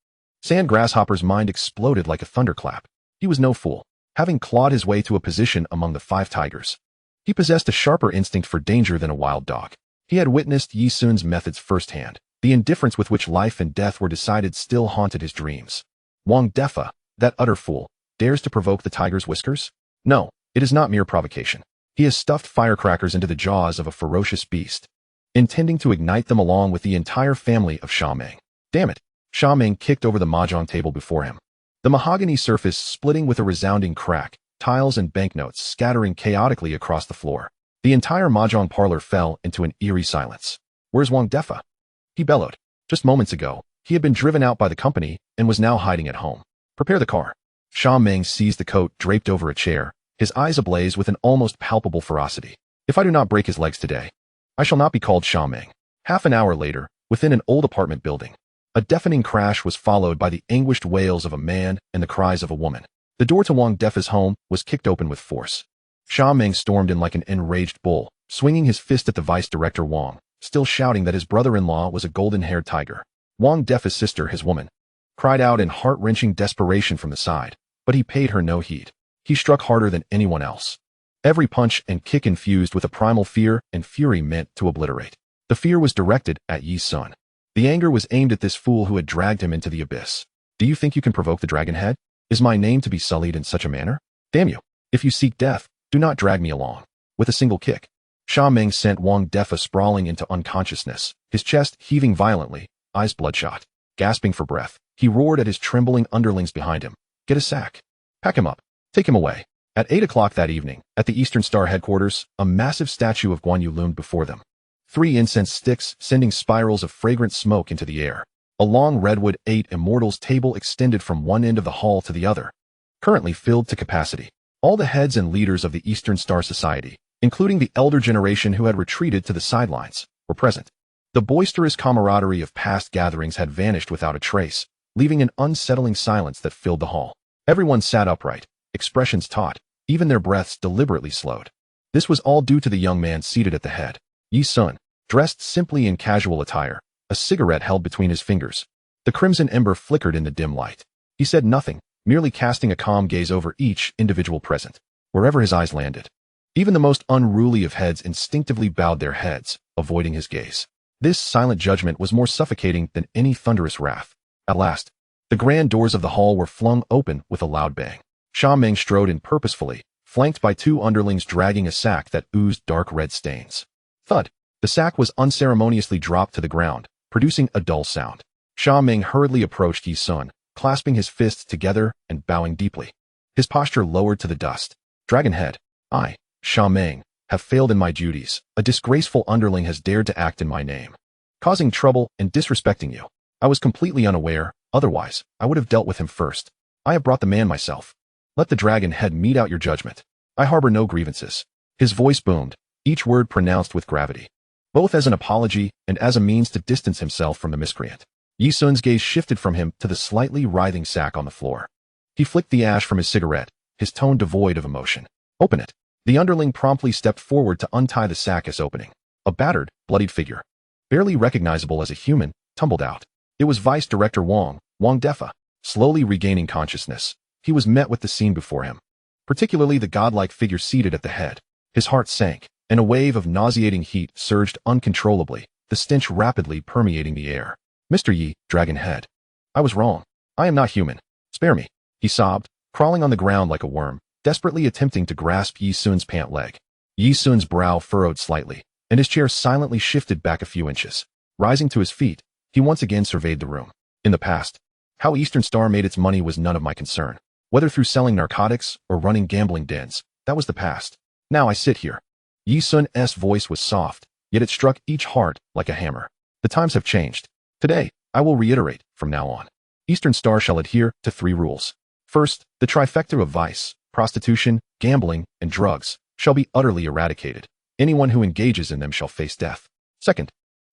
S1: Sand Grasshopper's mind exploded like a thunderclap. He was no fool, having clawed his way to a position among the 5 tigers. He possessed a sharper instinct for danger than a wild dog. He had witnessed Yi Sun's methods firsthand. The indifference with which life and death were decided still haunted his dreams. Wang Defa, that utter fool, dares to provoke the tiger's whiskers? No, it is not mere provocation. He has stuffed firecrackers into the jaws of a ferocious beast, intending to ignite them along with the entire family of Sha Meng. Damn it! Sha Meng kicked over the mahjong table before him. The mahogany surface splitting with a resounding crack, tiles and banknotes scattering chaotically across the floor. The entire mahjong parlor fell into an eerie silence. Where's Wang Defa? He bellowed. Just moments ago, he had been driven out by the company and was now hiding at home. Prepare the car. Sha Meng seized the coat draped over a chair, his eyes ablaze with an almost palpable ferocity. If I do not break his legs today, I shall not be called Sha Meng. Half an hour later, within an old apartment building, a deafening crash was followed by the anguished wails of a man and the cries of a woman. The door to Wang Defa's home was kicked open with force. Sha Meng stormed in like an enraged bull, swinging his fist at the vice director Wang, still shouting that his brother-in-law was a golden-haired tiger. Wang Defa's sister, his woman, cried out in heart-wrenching desperation from the side, but he paid her no heed. He struck harder than anyone else. Every punch and kick infused with a primal fear and fury meant to obliterate. The fear was directed at Yi Sun. The anger was aimed at this fool who had dragged him into the abyss. Do you think you can provoke the dragon head? Is my name to be sullied in such a manner? Damn you! If you seek death, do not drag me along. With a single kick, Sha Meng sent Wang Defa sprawling into unconsciousness, his chest heaving violently, eyes bloodshot. Gasping for breath, he roared at his trembling underlings behind him. Get a sack. Pack him up. Take him away. At 8 o'clock that evening, at the Eastern Star headquarters, a massive statue of Guan Yu loomed before them. 3 incense sticks sending spirals of fragrant smoke into the air. A long redwood 8 immortals table extended from one end of the hall to the other, currently filled to capacity. All the heads and leaders of the Eastern Star Society, including the elder generation who had retreated to the sidelines, were present. The boisterous camaraderie of past gatherings had vanished without a trace, leaving an unsettling silence that filled the hall. Everyone sat upright, expressions taut, even their breaths deliberately slowed. This was all due to the young man seated at the head, Yi Sun, dressed simply in casual attire, a cigarette held between his fingers. The crimson ember flickered in the dim light. He said nothing, merely casting a calm gaze over each individual present, wherever his eyes landed. Even the most unruly of heads instinctively bowed their heads, avoiding his gaze. This silent judgment was more suffocating than any thunderous wrath. At last, the grand doors of the hall were flung open with a loud bang. Sha Meng strode in purposefully, flanked by 2 underlings dragging a sack that oozed dark red stains. Thud! The sack was unceremoniously dropped to the ground, producing a dull sound. Sha Meng hurriedly approached Yi Sun, clasping his fists together and bowing deeply. His posture lowered to the dust. Dragonhead, I, Sha Meng, have failed in my duties. A disgraceful underling has dared to act in my name, causing trouble and disrespecting you. I was completely unaware, otherwise, I would have dealt with him first. I have brought the man myself. Let the dragon head mete out your judgment. I harbor no grievances. His voice boomed, each word pronounced with gravity. both as an apology and as a means to distance himself from the miscreant. Yi Sun's gaze shifted from him to the slightly writhing sack on the floor. He flicked the ash from his cigarette, his tone devoid of emotion. Open it. The underling promptly stepped forward to untie the sack as opening. A battered, bloodied figure, barely recognizable as a human, tumbled out. It was Vice Director Wang Defa. Slowly regaining consciousness, he was met with the scene before him, particularly the godlike figure seated at the head. His heart sank, and a wave of nauseating heat surged uncontrollably, the stench rapidly permeating the air. Mr. Yi, Dragon Head. I was wrong. I am not human. Spare me. He sobbed, crawling on the ground like a worm, desperately attempting to grasp Yi Sun's pant leg. Yi Sun's brow furrowed slightly, and his chair silently shifted back a few inches. Rising to his feet, he once again surveyed the room. In the past, how Eastern Star made its money was none of my concern. Whether through selling narcotics or running gambling dens, that was the past. Now I sit here. Yi Sun's voice was soft, yet it struck each heart like a hammer. The times have changed. Today, I will reiterate, from now on, Eastern Star shall adhere to 3 rules. First, the trifecta of vice, prostitution, gambling, and drugs shall be utterly eradicated. Anyone who engages in them shall face death. Second,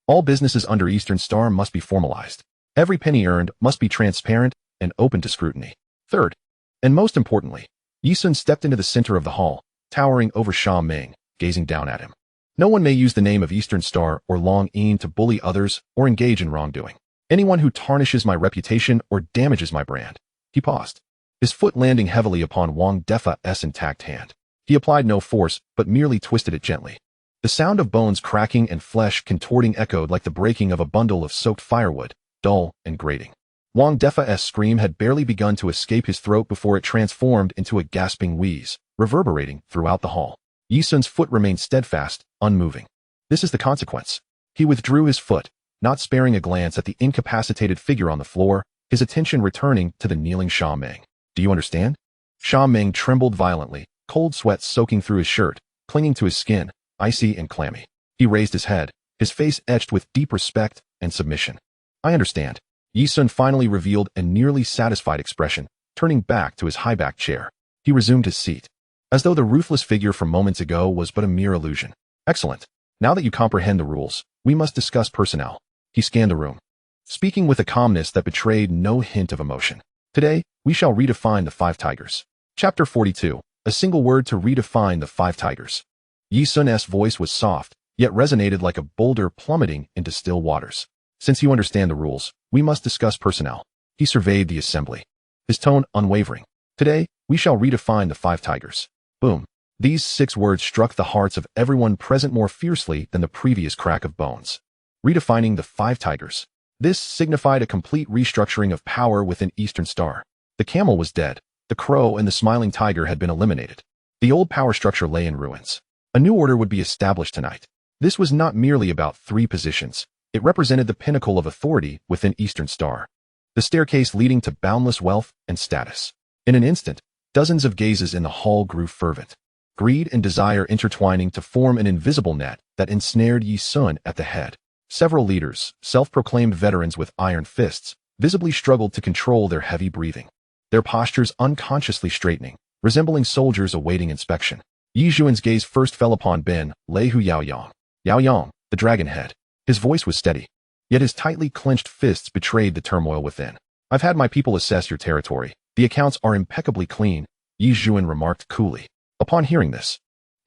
S1: all businesses under Eastern Star must be formalized. Every penny earned must be transparent and open to scrutiny. Third, and most importantly, Yi Sun stepped into the center of the hall, towering over Sha Meng, gazing down at him. No one may use the name of Eastern Star or Long Yin to bully others or engage in wrongdoing. Anyone who tarnishes my reputation or damages my brand. He paused, his foot landing heavily upon Wang Defa's intact hand. He applied no force, but merely twisted it gently. The sound of bones cracking and flesh contorting echoed like the breaking of a bundle of soaked firewood, dull and grating. Wang Defa's scream had barely begun to escape his throat before it transformed into a gasping wheeze, reverberating throughout the hall. Yi Sun's foot remained steadfast, unmoving. This is the consequence. He withdrew his foot, not sparing a glance at the incapacitated figure on the floor, his attention returning to the kneeling Sha Meng. Do you understand? Sha Meng trembled violently, cold sweat soaking through his shirt, clinging to his skin, icy and clammy. He raised his head, his face etched with deep respect and submission. I understand. Yi Sun finally revealed a nearly satisfied expression, turning back to his high-backed chair. He resumed his seat, as though the ruthless figure from moments ago was but a mere illusion. Excellent. Now that you comprehend the rules, we must discuss personnel. He scanned the room, speaking with a calmness that betrayed no hint of emotion. Today, we shall redefine the 5 tigers. Chapter 42. A single word to redefine the 5 tigers. Yi Sun's voice was soft, yet resonated like a boulder plummeting into still waters. Since you understand the rules, we must discuss personnel. He surveyed the assembly, his tone unwavering. Today, we shall redefine the 5 tigers. Boom. These 6 words struck the hearts of everyone present more fiercely than the previous crack of bones. Redefining the 5 tigers. This signified a complete restructuring of power within Eastern Star. The camel was dead. The crow and the smiling tiger had been eliminated. The old power structure lay in ruins. A new order would be established tonight. This was not merely about 3 positions. It represented the pinnacle of authority within Eastern Star, the staircase leading to boundless wealth and status. In an instant, dozens of gazes in the hall grew fervent, greed and desire intertwining to form an invisible net that ensnared Yi Sun at the head. Several leaders, self-proclaimed veterans with iron fists, visibly struggled to control their heavy breathing, their postures unconsciously straightening, resembling soldiers awaiting inspection. Yi Juan's gaze first fell upon Ben Lehu Yaoyang. Yaoyang, the dragon head. His voice was steady, yet his tightly clenched fists betrayed the turmoil within. I've had my people assess your territory. The accounts are impeccably clean, Yi Juan remarked coolly. Upon hearing this,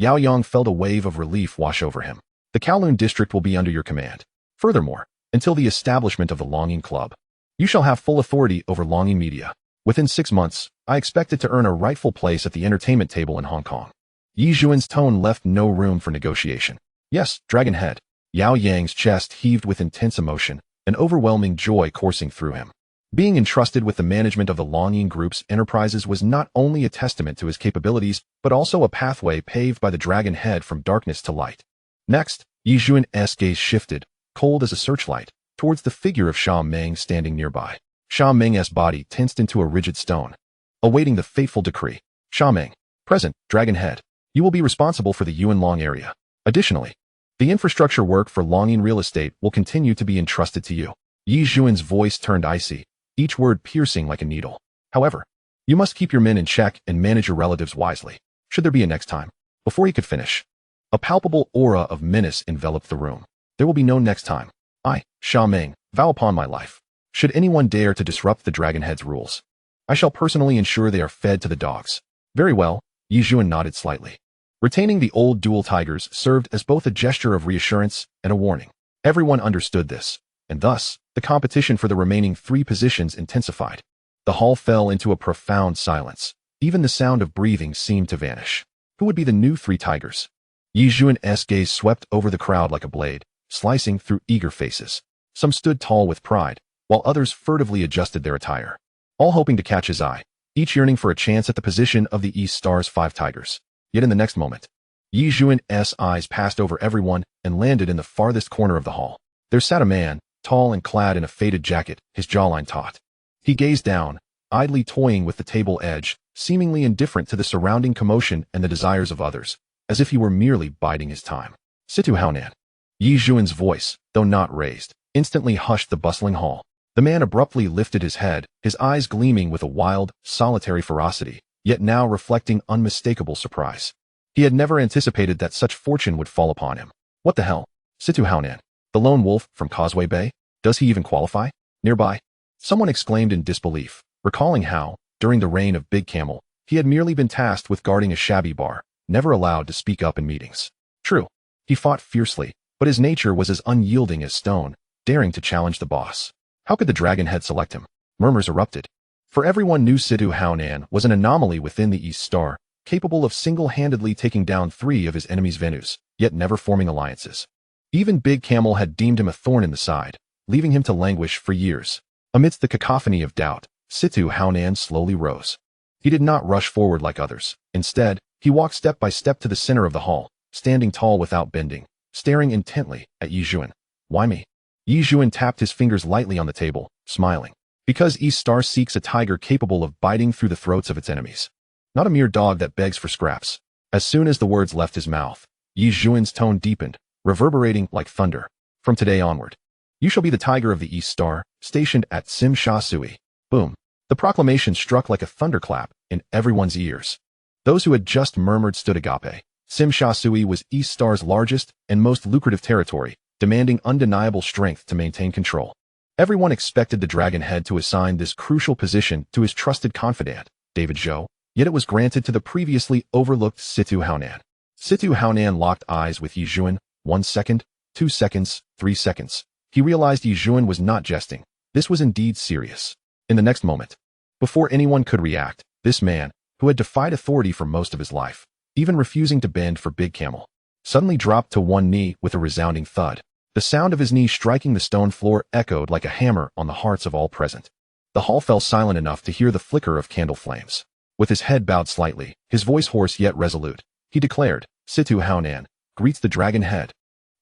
S1: Yaoyang felt a wave of relief wash over him. The Kowloon district will be under your command. Furthermore, until the establishment of the Longing Club, you shall have full authority over Longing Media. Within 6 months, I expect it to earn a rightful place at the entertainment table in Hong Kong. Yi Juan's tone left no room for negotiation. Yes, Dragon Head. Yao Yang's chest heaved with intense emotion, an overwhelming joy coursing through him. Being entrusted with the management of the Longyin Group's enterprises was not only a testament to his capabilities, but also a pathway paved by the Dragon Head from darkness to light. Next, Yi Juan's gaze shifted, cold as a searchlight, towards the figure of Sha Meng standing nearby. Sha Meng's body tensed into a rigid stone, awaiting the fateful decree. Sha Meng, present, Dragon Head. You will be responsible for the Yuan Long area. Additionally, the infrastructure work for Longyin real estate will continue to be entrusted to you. Yi Juan's voice turned icy, each word piercing like a needle. However, you must keep your men in check and manage your relatives wisely. Should there be a next time? Before he could finish, a palpable aura of menace enveloped the room. There will be no next time. I, Sha Meng, vow upon my life. Should anyone dare to disrupt the Dragonhead's rules, I shall personally ensure they are fed to the dogs. Very well, Yi Zhuan nodded slightly. Retaining the old dual tigers served as both a gesture of reassurance and a warning. Everyone understood this, and thus, the competition for the remaining 3 positions intensified. The hall fell into a profound silence. Even the sound of breathing seemed to vanish. Who would be the new 3 tigers? Yi Zhuan's gaze swept over the crowd like a blade, slicing through eager faces. Some stood tall with pride, while others furtively adjusted their attire, all hoping to catch his eye, each yearning for a chance at the position of the East Star's 5 tigers. Yet in the next moment, Yi Zhuan's eyes passed over everyone and landed in the farthest corner of the hall. There sat a man, tall and clad in a faded jacket, his jawline taut. He gazed down, idly toying with the table edge, seemingly indifferent to the surrounding commotion and the desires of others, as if he were merely biding his time. Situ Haonan. Yi Zhuan's voice, though not raised, instantly hushed the bustling hall. The man abruptly lifted his head, his eyes gleaming with a wild, solitary ferocity, yet now reflecting unmistakable surprise. He had never anticipated that such fortune would fall upon him. What the hell? Situ Haonan, the lone wolf from Causeway Bay? Does he even qualify? Nearby, someone exclaimed in disbelief, recalling how, during the reign of Big Camel, he had merely been tasked with guarding a shabby bar, never allowed to speak up in meetings. True, he fought fiercely, but his nature was as unyielding as stone, daring to challenge the boss. How could the Dragonhead select him? Murmurs erupted. For everyone knew Situ Haonan was an anomaly within the East Star, capable of single-handedly taking down 3 of his enemies' Venus, yet never forming alliances. Even Big Camel had deemed him a thorn in the side, leaving him to languish for years. Amidst the cacophony of doubt, Situ Haonan slowly rose. He did not rush forward like others. Instead, he walked step by step to the center of the hall, standing tall without bending, staring intently at Yi Zhuan. Why me? Yi Zhuan tapped his fingers lightly on the table, smiling. Because East Star seeks a tiger capable of biting through the throats of its enemies. Not a mere dog that begs for scraps. As soon as the words left his mouth, Yi Zhuan's tone deepened, reverberating like thunder. From today onward, you shall be the tiger of the East Star, stationed at Sim Sha Sui. Boom. The proclamation struck like a thunderclap in everyone's ears. Those who had just murmured stood agape. Sim Sha Sui was East Star's largest and most lucrative territory, demanding undeniable strength to maintain control. Everyone expected the Dragonhead to assign this crucial position to his trusted confidant, David Zhou, yet it was granted to the previously overlooked Situ Haonan. Situ Haonan locked eyes with Yi Zhuan. 1 second, 2 seconds, 3 seconds. He realized Yi Zhuan was not jesting. This was indeed serious. In the next moment, before anyone could react, this man, who had defied authority for most of his life, even refusing to bend for Big Camel, suddenly dropped to one knee with a resounding thud. The sound of his knee striking the stone floor echoed like a hammer on the hearts of all present. The hall fell silent enough to hear the flicker of candle flames. With his head bowed slightly, his voice hoarse yet resolute, he declared, Situ Haonan greets the Dragonhead.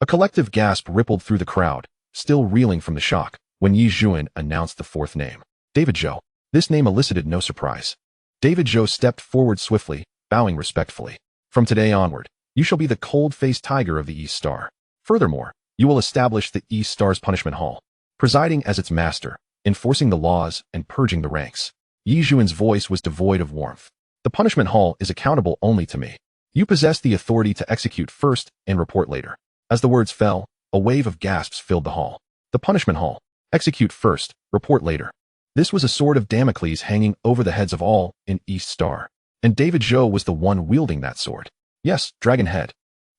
S1: A collective gasp rippled through the crowd, still reeling from the shock, when Yi Zhuan announced the 4th name. David Zhou. This name elicited no surprise. David Zhou stepped forward swiftly, bowing respectfully. From today onward, you shall be the cold-faced tiger of the East Star. Furthermore, you will establish the East Star's Punishment Hall, presiding as its master, enforcing the laws and purging the ranks. Yi Zhuan's voice was devoid of warmth. The Punishment Hall is accountable only to me. You possess the authority to execute first and report later. As the words fell, a wave of gasps filled the hall. The Punishment Hall. Execute first, report later. This was a sword of Damocles hanging over the heads of all in East Star. And David Zhou was the one wielding that sword. Yes, Dragonhead.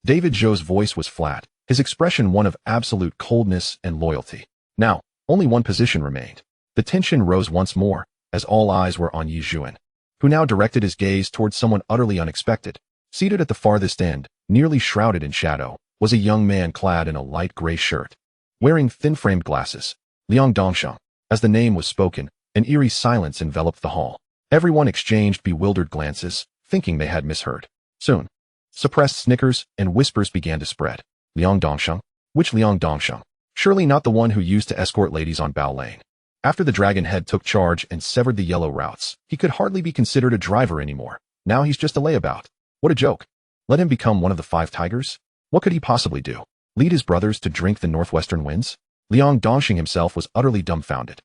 S1: David Zhou's voice was flat, his expression one of absolute coldness and loyalty. Now, only one position remained. The tension rose once more, as all eyes were on Yi Zhuan, who now directed his gaze towards someone utterly unexpected. Seated at the farthest end, nearly shrouded in shadow, was a young man clad in a light gray shirt. Wearing thin-framed glasses, Liang Dongsheng. As the name was spoken, an eerie silence enveloped the hall. Everyone exchanged bewildered glances, thinking they had misheard. Soon, suppressed snickers and whispers began to spread. Liang Dongsheng? Which Liang Dongsheng? Surely not the one who used to escort ladies on Bao Lane. After the Dragonhead took charge and severed the yellow routes, he could hardly be considered a driver anymore. Now he's just a layabout. What a joke. Let him become one of the 5 tigers? What could he possibly do? Lead his brothers to drink the northwestern winds? Liang Dongsheng himself was utterly dumbfounded,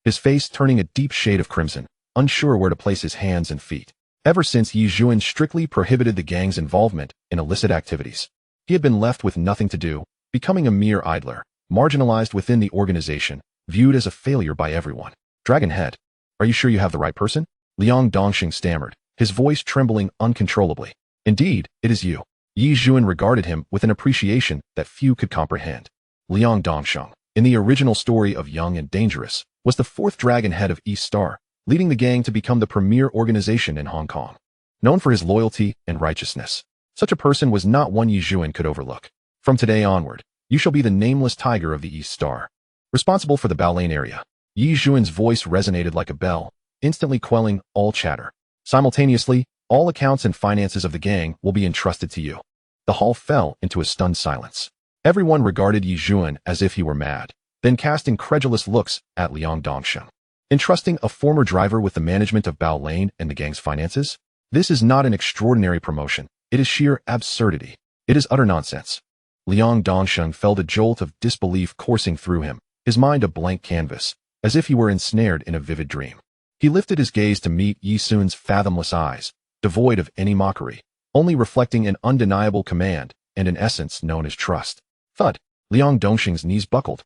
S1: his face turning a deep shade of crimson, unsure where to place his hands and feet. Ever since Yi Zhuan strictly prohibited the gang's involvement in illicit activities, he had been left with nothing to do becoming a mere idler, marginalized within the organization, viewed as a failure by everyone. Dragon Head. Are you sure you have the right person? Liang Dongxing stammered, his voice trembling uncontrollably. Indeed, it is you. Yi Zhuan regarded him with an appreciation that few could comprehend. Liang Dongsheng, in the original story of Young and Dangerous, was the fourth Dragon Head of East Star, leading the gang to become the premier organization in Hong Kong. Known for his loyalty and righteousness, such a person was not one Yi Zhuan could overlook. From today onward, you shall be the nameless tiger of the East Star, responsible for the Bao Lane area. Yi Zhuan's voice resonated like a bell, instantly quelling all chatter. Simultaneously, all accounts and finances of the gang will be entrusted to you. The hall fell into a stunned silence. Everyone regarded Yi Zhuan as if he were mad, then cast incredulous looks at Liang Dongsheng. Entrusting a former driver with the management of Bao Lane and the gang's finances? This is not an extraordinary promotion. It is sheer absurdity. It is utter nonsense. Liang Dongsheng felt a jolt of disbelief coursing through him, his mind a blank canvas, as if he were ensnared in a vivid dream. He lifted his gaze to meet Yi Zhuan's fathomless eyes, devoid of any mockery, only reflecting an undeniable command and an essence known as trust. Thud! Liang Dongsheng's knees buckled,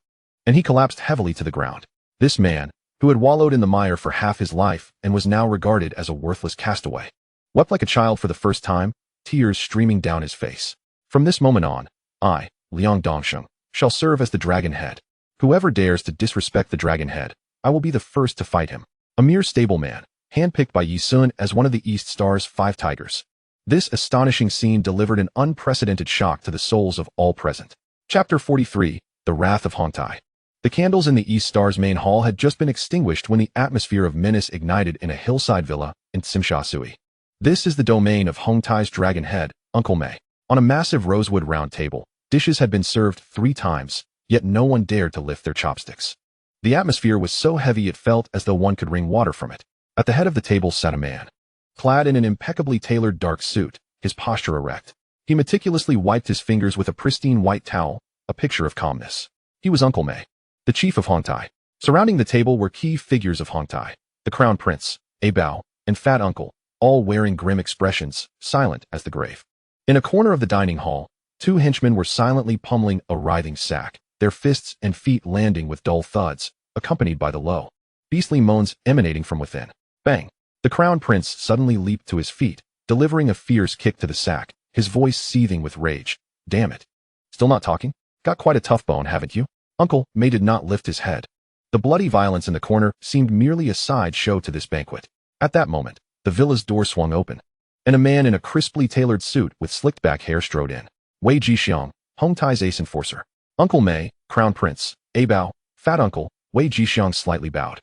S1: and he collapsed heavily to the ground. This man, who had wallowed in the mire for half his life and was now regarded as a worthless castaway, wept like a child for the first time, tears streaming down his face. From this moment on, I, Liang Dongsheng, shall serve as the Dragon Head. Whoever dares to disrespect the Dragon Head, I will be the first to fight him. A mere stableman, handpicked by Yi Zhuan as one of the East Star's 5 tigers. This astonishing scene delivered an unprecedented shock to the souls of all present. Chapter 43, The Wrath of Hongtai. The candles in the East Star's main hall had just been extinguished when the atmosphere of menace ignited in a hillside villa in Tsimsha Tsui. This is the domain of Hongtai's Dragon Head, Uncle Mei. On a massive rosewood round table, dishes had been served 3 times, yet no one dared to lift their chopsticks. The atmosphere was so heavy it felt as though one could wring water from it. At the head of the table sat a man, clad in an impeccably tailored dark suit, his posture erect. He meticulously wiped his fingers with a pristine white towel, a picture of calmness. He was Uncle Mei, the chief of Hongtai. Surrounding the table were key figures of Hongtai, the Crown Prince, a Bao, and Fat Uncle, all wearing grim expressions, silent as the grave. In a corner of the dining hall, 2 henchmen were silently pummeling a writhing sack, their fists and feet landing with dull thuds, accompanied by the low, beastly moans emanating from within. Bang! The Crown Prince suddenly leaped to his feet, delivering a fierce kick to the sack, his voice seething with rage. Damn it. Still not talking? Got quite a tough bone, haven't you? Uncle Mei did not lift his head. The bloody violence in the corner seemed merely a side show to this banquet. At that moment, the villa's door swung open, and a man in a crisply tailored suit with slicked back hair strode in. Wei Jixiang, Hongtai's ace enforcer. Uncle Mei, Crown Prince, a Bao, Fat Uncle, Wei Jixiang slightly bowed,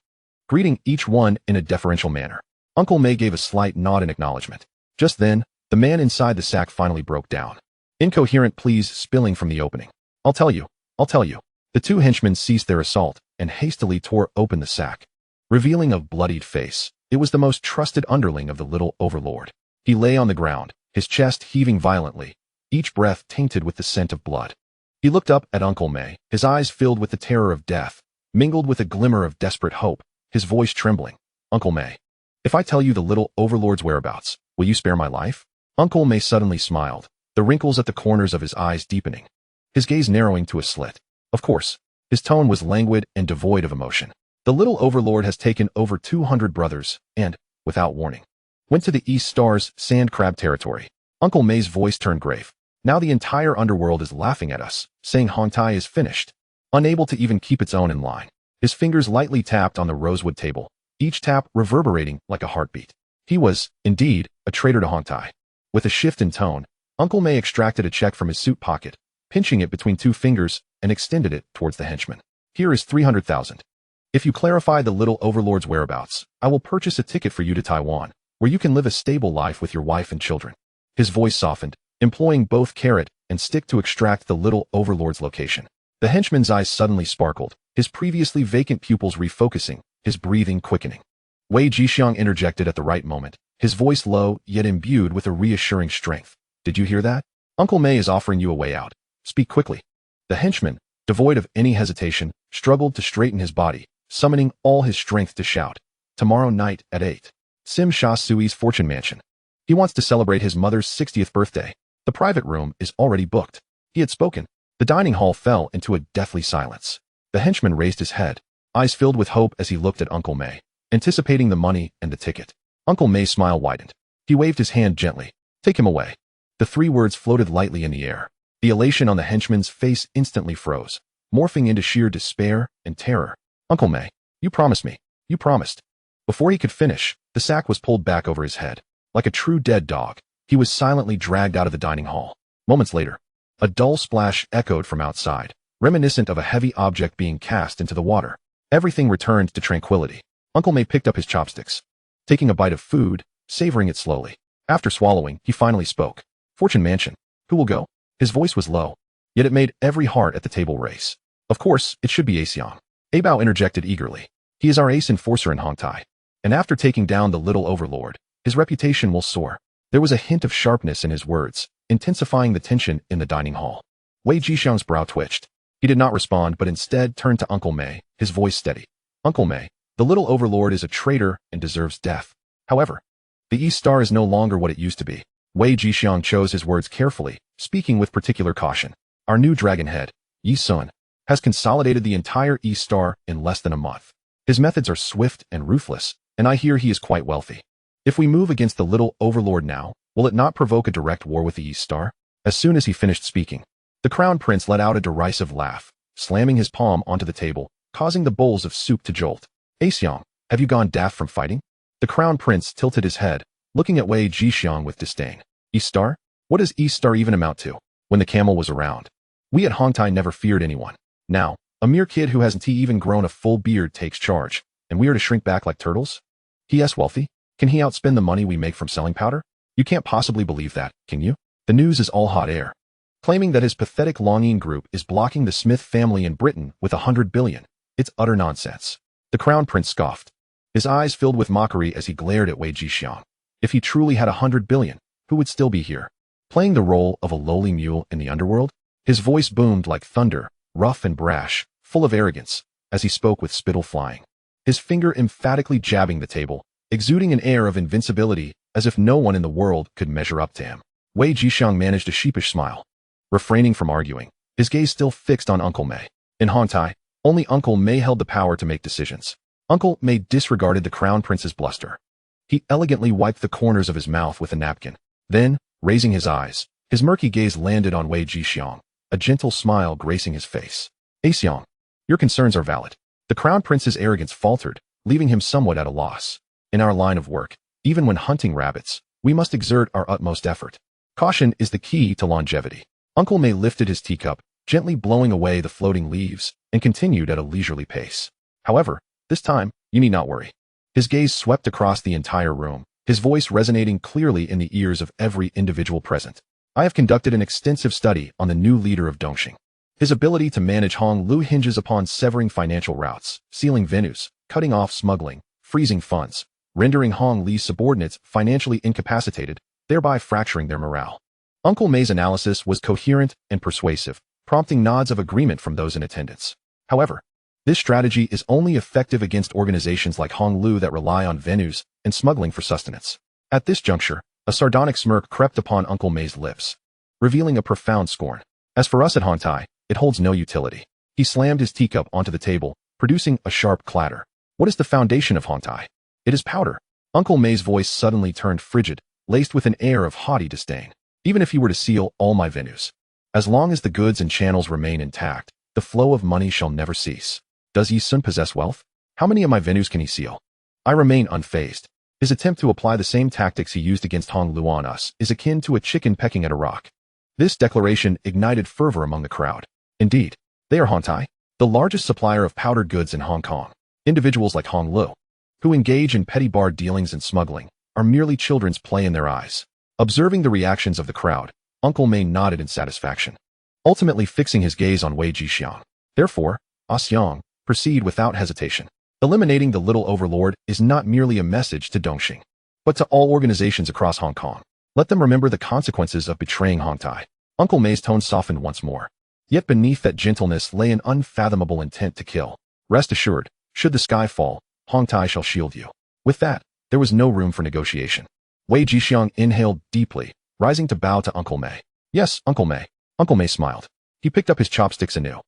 S1: greeting each one in a deferential manner. Uncle Mei gave a slight nod in acknowledgement. Just then, the man inside the sack finally broke down. Incoherent pleas spilling from the opening. I'll tell you. The 2 henchmen ceased their assault and hastily tore open the sack, revealing a bloodied face. It was the most trusted underling of the little overlord. He lay on the ground, his chest heaving violently, each breath tainted with the scent of blood. He looked up at Uncle Mei, his eyes filled with the terror of death, mingled with a glimmer of desperate hope, his voice trembling. Uncle Mei, if I tell you the little overlord's whereabouts, will you spare my life? Uncle Mei suddenly smiled, the wrinkles at the corners of his eyes deepening, his gaze narrowing to a slit. Of course. His tone was languid and devoid of emotion. The little overlord has taken over 200 brothers and, without warning, went to the East Star's sand crab territory. Uncle Mei's voice turned grave. Now the entire underworld is laughing at us, saying Hongtai is finished, unable to even keep its own in line. His fingers lightly tapped on the rosewood table, each tap reverberating like a heartbeat. He was, indeed, a traitor to Hongtai. With a shift in tone, Uncle Mei extracted a check from his suit pocket, pinching it between 2 fingers, and extended it towards the henchman. Here is 300,000. If you clarify the little overlord's whereabouts, I will purchase a ticket for you to Taiwan, where you can live a stable life with your wife and children. His voice softened, employing both carrot and stick to extract the little overlord's location. The henchman's eyes suddenly sparkled, his previously vacant pupils refocusing, his breathing quickening. Wei Jixiang interjected at the right moment, his voice low yet imbued with a reassuring strength. Did you hear that? Uncle Mei is offering you a way out. Speak quickly. The henchman, devoid of any hesitation, struggled to straighten his body, summoning all his strength to shout. Tomorrow night at 8. Tsimsha Tsui's fortune mansion. He wants to celebrate his mother's 60th birthday. The private room is already booked. He had spoken. The dining hall fell into a deathly silence. The henchman raised his head, eyes filled with hope as he looked at Uncle May, anticipating the money and the ticket. Uncle May's smile widened. He waved his hand gently. Take him away. The 3 words floated lightly in the air. The elation on the henchman's face instantly froze, morphing into sheer despair and terror. Uncle May, you promised me. You promised. Before he could finish, the sack was pulled back over his head. Like a true dead dog, he was silently dragged out of the dining hall. Moments later, a dull splash echoed from outside, reminiscent of a heavy object being cast into the water. Everything returned to tranquility. Uncle May picked up his chopsticks, taking a bite of food, savoring it slowly. After swallowing, he finally spoke. Fortune Mansion. Who will go? His voice was low, yet it made every heart at the table race. Of course, it should be Aseong. Abao interjected eagerly. He is our ace enforcer in Hongtai, and after taking down the little overlord, his reputation will soar. There was a hint of sharpness in his words, intensifying the tension in the dining hall. Wei Jixiang's brow twitched. He did not respond but instead turned to Uncle May, his voice steady. Uncle May, the little overlord is a traitor and deserves death. However, the East Star is no longer what it used to be. Wei Jixiang chose his words carefully, speaking with particular caution. Our new dragon head, Yi Sun, has consolidated the entire East Star in less than a month. His methods are swift and ruthless, and I hear he is quite wealthy. If we move against the little overlord now, will it not provoke a direct war with the East Star? As soon as he finished speaking, the crown prince let out a derisive laugh, slamming his palm onto the table, causing the bowls of soup to jolt. Aseong, have you gone daft from fighting? The crown prince tilted his head, looking at Wei Jixiang with disdain. East Star? What does East Star even amount to? When the camel was around, we at Hongtai never feared anyone. Now, a mere kid who hasn't even grown a full beard takes charge, and we are to shrink back like turtles? He is wealthy? Can he outspend the money we make from selling powder? You can't possibly believe that, can you? The news is all hot air, claiming that his pathetic Longyin group is blocking the Smith family in Britain with 100 billion. It's utter nonsense. The crown prince scoffed, his eyes filled with mockery as he glared at Wei Jixiang. If he truly had 100 billion, who would still be here, playing the role of a lowly mule in the underworld? His voice boomed like thunder, rough and brash, full of arrogance, as he spoke with spittle flying, his finger emphatically jabbing the table, exuding an air of invincibility as if no one in the world could measure up to him. Wei Jixiang managed a sheepish smile, refraining from arguing, his gaze still fixed on Uncle May. In Hongtai, only Uncle May held the power to make decisions. Uncle May disregarded the crown prince's bluster. He elegantly wiped the corners of his mouth with a napkin. Then, raising his eyes, his murky gaze landed on Wei Jixiang, a gentle smile gracing his face. Aseong, your concerns are valid. The crown prince's arrogance faltered, leaving him somewhat at a loss. In our line of work, even when hunting rabbits, we must exert our utmost effort. Caution is the key to longevity. Uncle May lifted his teacup, gently blowing away the floating leaves, and continued at a leisurely pace. However, this time, you need not worry. His gaze swept across the entire room, his voice resonating clearly in the ears of every individual present. I have conducted an extensive study on the new leader of Dongxing. His ability to manage Honglu hinges upon severing financial routes, sealing venues, cutting off smuggling, freezing funds, rendering Hong Li's subordinates financially incapacitated, thereby fracturing their morale. Uncle May's analysis was coherent and persuasive, prompting nods of agreement from those in attendance. However, this strategy is only effective against organizations like Honglu that rely on venues and smuggling for sustenance. At this juncture, a sardonic smirk crept upon Uncle May's lips, revealing a profound scorn. As for us at Hongtai, it holds no utility. He slammed his teacup onto the table, producing a sharp clatter. What is the foundation of Hongtai? It is powder. Uncle May's voice suddenly turned frigid, laced with an air of haughty disdain. Even if he were to seal all my venues, as long as the goods and channels remain intact, the flow of money shall never cease. Does Yi Sun possess wealth? How many of my venues can he seal? I remain unfazed. His attempt to apply the same tactics he used against Honglu on us is akin to a chicken pecking at a rock. This declaration ignited fervor among the crowd. Indeed, they are Hongtai, the largest supplier of powdered goods in Hong Kong. Individuals like Honglu, who engage in petty bar dealings and smuggling, are merely children's play in their eyes. Observing the reactions of the crowd, Uncle May nodded in satisfaction, ultimately fixing his gaze on Wei Jixiang. Therefore, Aseong, proceed without hesitation. Eliminating the little overlord is not merely a message to Dongxing, but to all organizations across Hong Kong. Let them remember the consequences of betraying Hongtai. Uncle May's tone softened once more. Yet beneath that gentleness lay an unfathomable intent to kill. Rest assured, should the sky fall, Hongtai shall shield you. With that, there was no room for negotiation. Wei Jixiang inhaled deeply, rising to bow to Uncle May. Yes, Uncle May. Uncle May smiled. He picked up his chopsticks anew,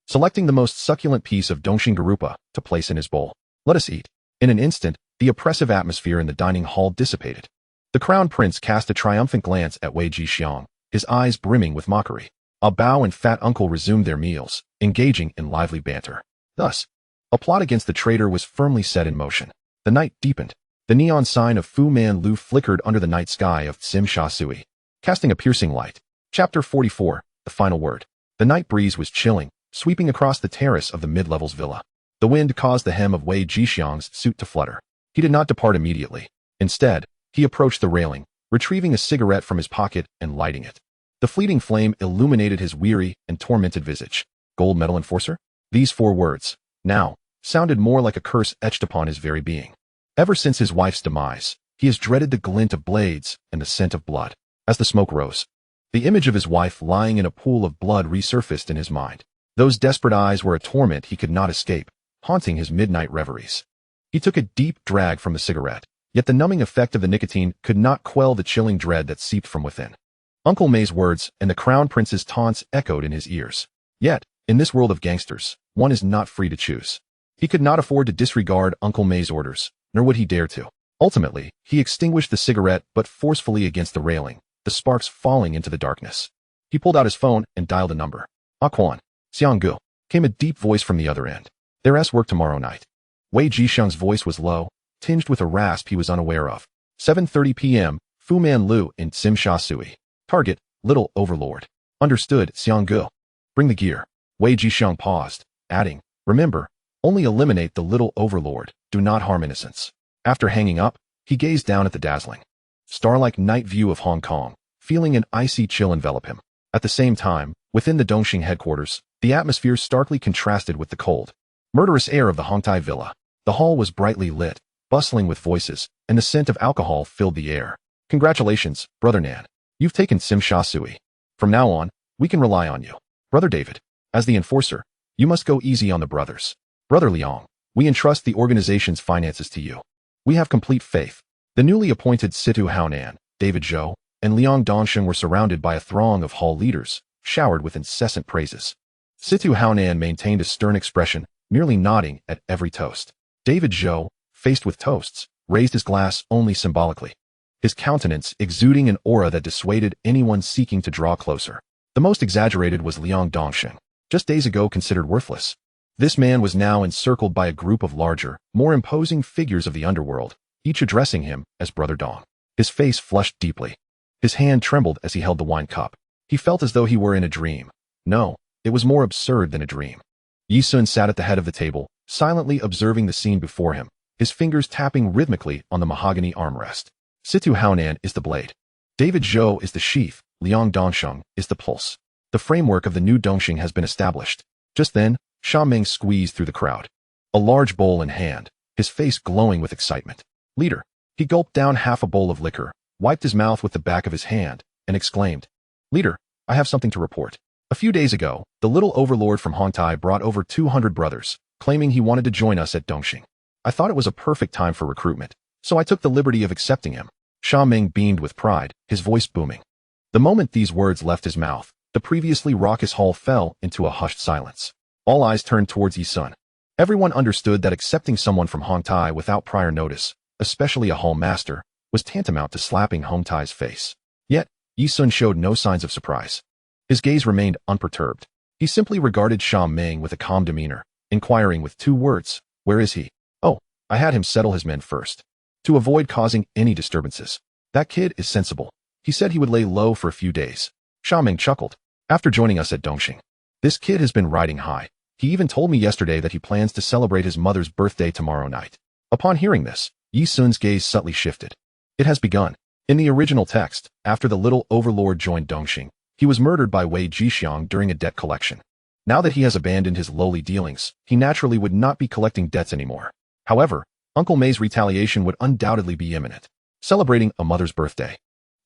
S1: selecting the most succulent piece of Dongxing garupa to place in his bowl. Let us eat. In an instant, the oppressive atmosphere in the dining hall dissipated. The crown prince cast a triumphant glance at Wei Jixiang, his eyes brimming with mockery. A Bao and fat uncle resumed their meals, engaging in lively banter. Thus, a plot against the traitor was firmly set in motion. The night deepened. The neon sign of Fu Man Lu flickered under the night sky of Tsim Sha Sui, casting a piercing light. Chapter 44, The Final Word. The night breeze was chilling, sweeping across the terrace of the mid-levels villa. The wind caused the hem of Wei Jixiang's suit to flutter. He did not depart immediately. Instead, he approached the railing, retrieving a cigarette from his pocket and lighting it. The fleeting flame illuminated his weary and tormented visage. Gold medal enforcer? These 4 words, now, sounded more like a curse etched upon his very being. Ever since his wife's demise, he has dreaded the glint of blades and the scent of blood. As the smoke rose, the image of his wife lying in a pool of blood resurfaced in his mind. Those desperate eyes were a torment he could not escape, haunting his midnight reveries. He took a deep drag from the cigarette, yet the numbing effect of the nicotine could not quell the chilling dread that seeped from within. Uncle May's words and the crown prince's taunts echoed in his ears. Yet, in this world of gangsters, one is not free to choose. He could not afford to disregard Uncle May's orders, nor would he dare to. Ultimately, he extinguished the cigarette but forcefully against the railing, the sparks falling into the darkness. He pulled out his phone and dialed a number. Quan, Xianggu, came a deep voice from the other end. There's work tomorrow night. Wei Jixiang's voice was low, tinged with a rasp he was unaware of. 7:30 p.m., Fu Man Lu in Tsim Sha Sui. Target, Little Overlord. Understood, Xianggu. Bring the gear. Wei Jixiang paused, adding, remember, only eliminate the Little Overlord, do not harm innocents. After hanging up, he gazed down at the dazzling, star-like night view of Hong Kong, feeling an icy chill envelop him. At the same time, within the Dongxing headquarters, the atmosphere starkly contrasted with the cold, murderous air of the Hongtai villa. The hall was brightly lit, bustling with voices, and the scent of alcohol filled the air. Congratulations, Brother Nan. You've taken Tsim Sha Sui. From now on, we can rely on you. Brother David, as the enforcer, you must go easy on the brothers. Brother Liang, we entrust the organization's finances to you. We have complete faith. The newly appointed Situ Haonan, David Zhou, and Liang Dongsheng were surrounded by a throng of hall leaders, showered with incessant praises. Situ Haonan maintained a stern expression, merely nodding at every toast. David Zhou, faced with toasts, raised his glass only symbolically, his countenance exuding an aura that dissuaded anyone seeking to draw closer. The most exaggerated was Liang Dongsheng, just days ago considered worthless. This man was now encircled by a group of larger, more imposing figures of the underworld, each addressing him as Brother Dong. His face flushed deeply. His hand trembled as he held the wine cup. He felt as though he were in a dream. No, it was more absurd than a dream. Yi Sun sat at the head of the table, silently observing the scene before him, his fingers tapping rhythmically on the mahogany armrest. Situ Haonan is the blade. David Zhou is the sheath. Liang Dongsheng is the pulse. The framework of the new Dongxing has been established. Just then, Sha Meng squeezed through the crowd, a large bowl in hand, his face glowing with excitement. Leader. He gulped down half a bowl of liquor, wiped his mouth with the back of his hand, and exclaimed, Leader, I have something to report. A few days ago, the little overlord from Hongtai brought over 200 brothers, claiming he wanted to join us at Dongxing. I thought it was a perfect time for recruitment, so I took the liberty of accepting him. Sha Meng beamed with pride, his voice booming. The moment these words left his mouth, the previously raucous hall fell into a hushed silence. All eyes turned towards Yi Sun. Everyone understood that accepting someone from Hongtai without prior notice, especially a hall master, was tantamount to slapping Hongtai's face. Yet, Yi Sun showed no signs of surprise. His gaze remained unperturbed. He simply regarded Sha Meng with a calm demeanor, inquiring with 2 words, where is he? Oh, I had him settle his men first, to avoid causing any disturbances. That kid is sensible. He said he would lay low for a few days. Sha Meng chuckled. After joining us at Dongxing, this kid has been riding high. He even told me yesterday that he plans to celebrate his mother's birthday tomorrow night. Upon hearing this, Yi Sun's gaze subtly shifted. It has begun. In the original text, after the little overlord joined Dongxing, he was murdered by Wei Jixiang during a debt collection. Now that he has abandoned his lowly dealings, he naturally would not be collecting debts anymore. However, Uncle May's retaliation would undoubtedly be imminent. Celebrating a mother's birthday,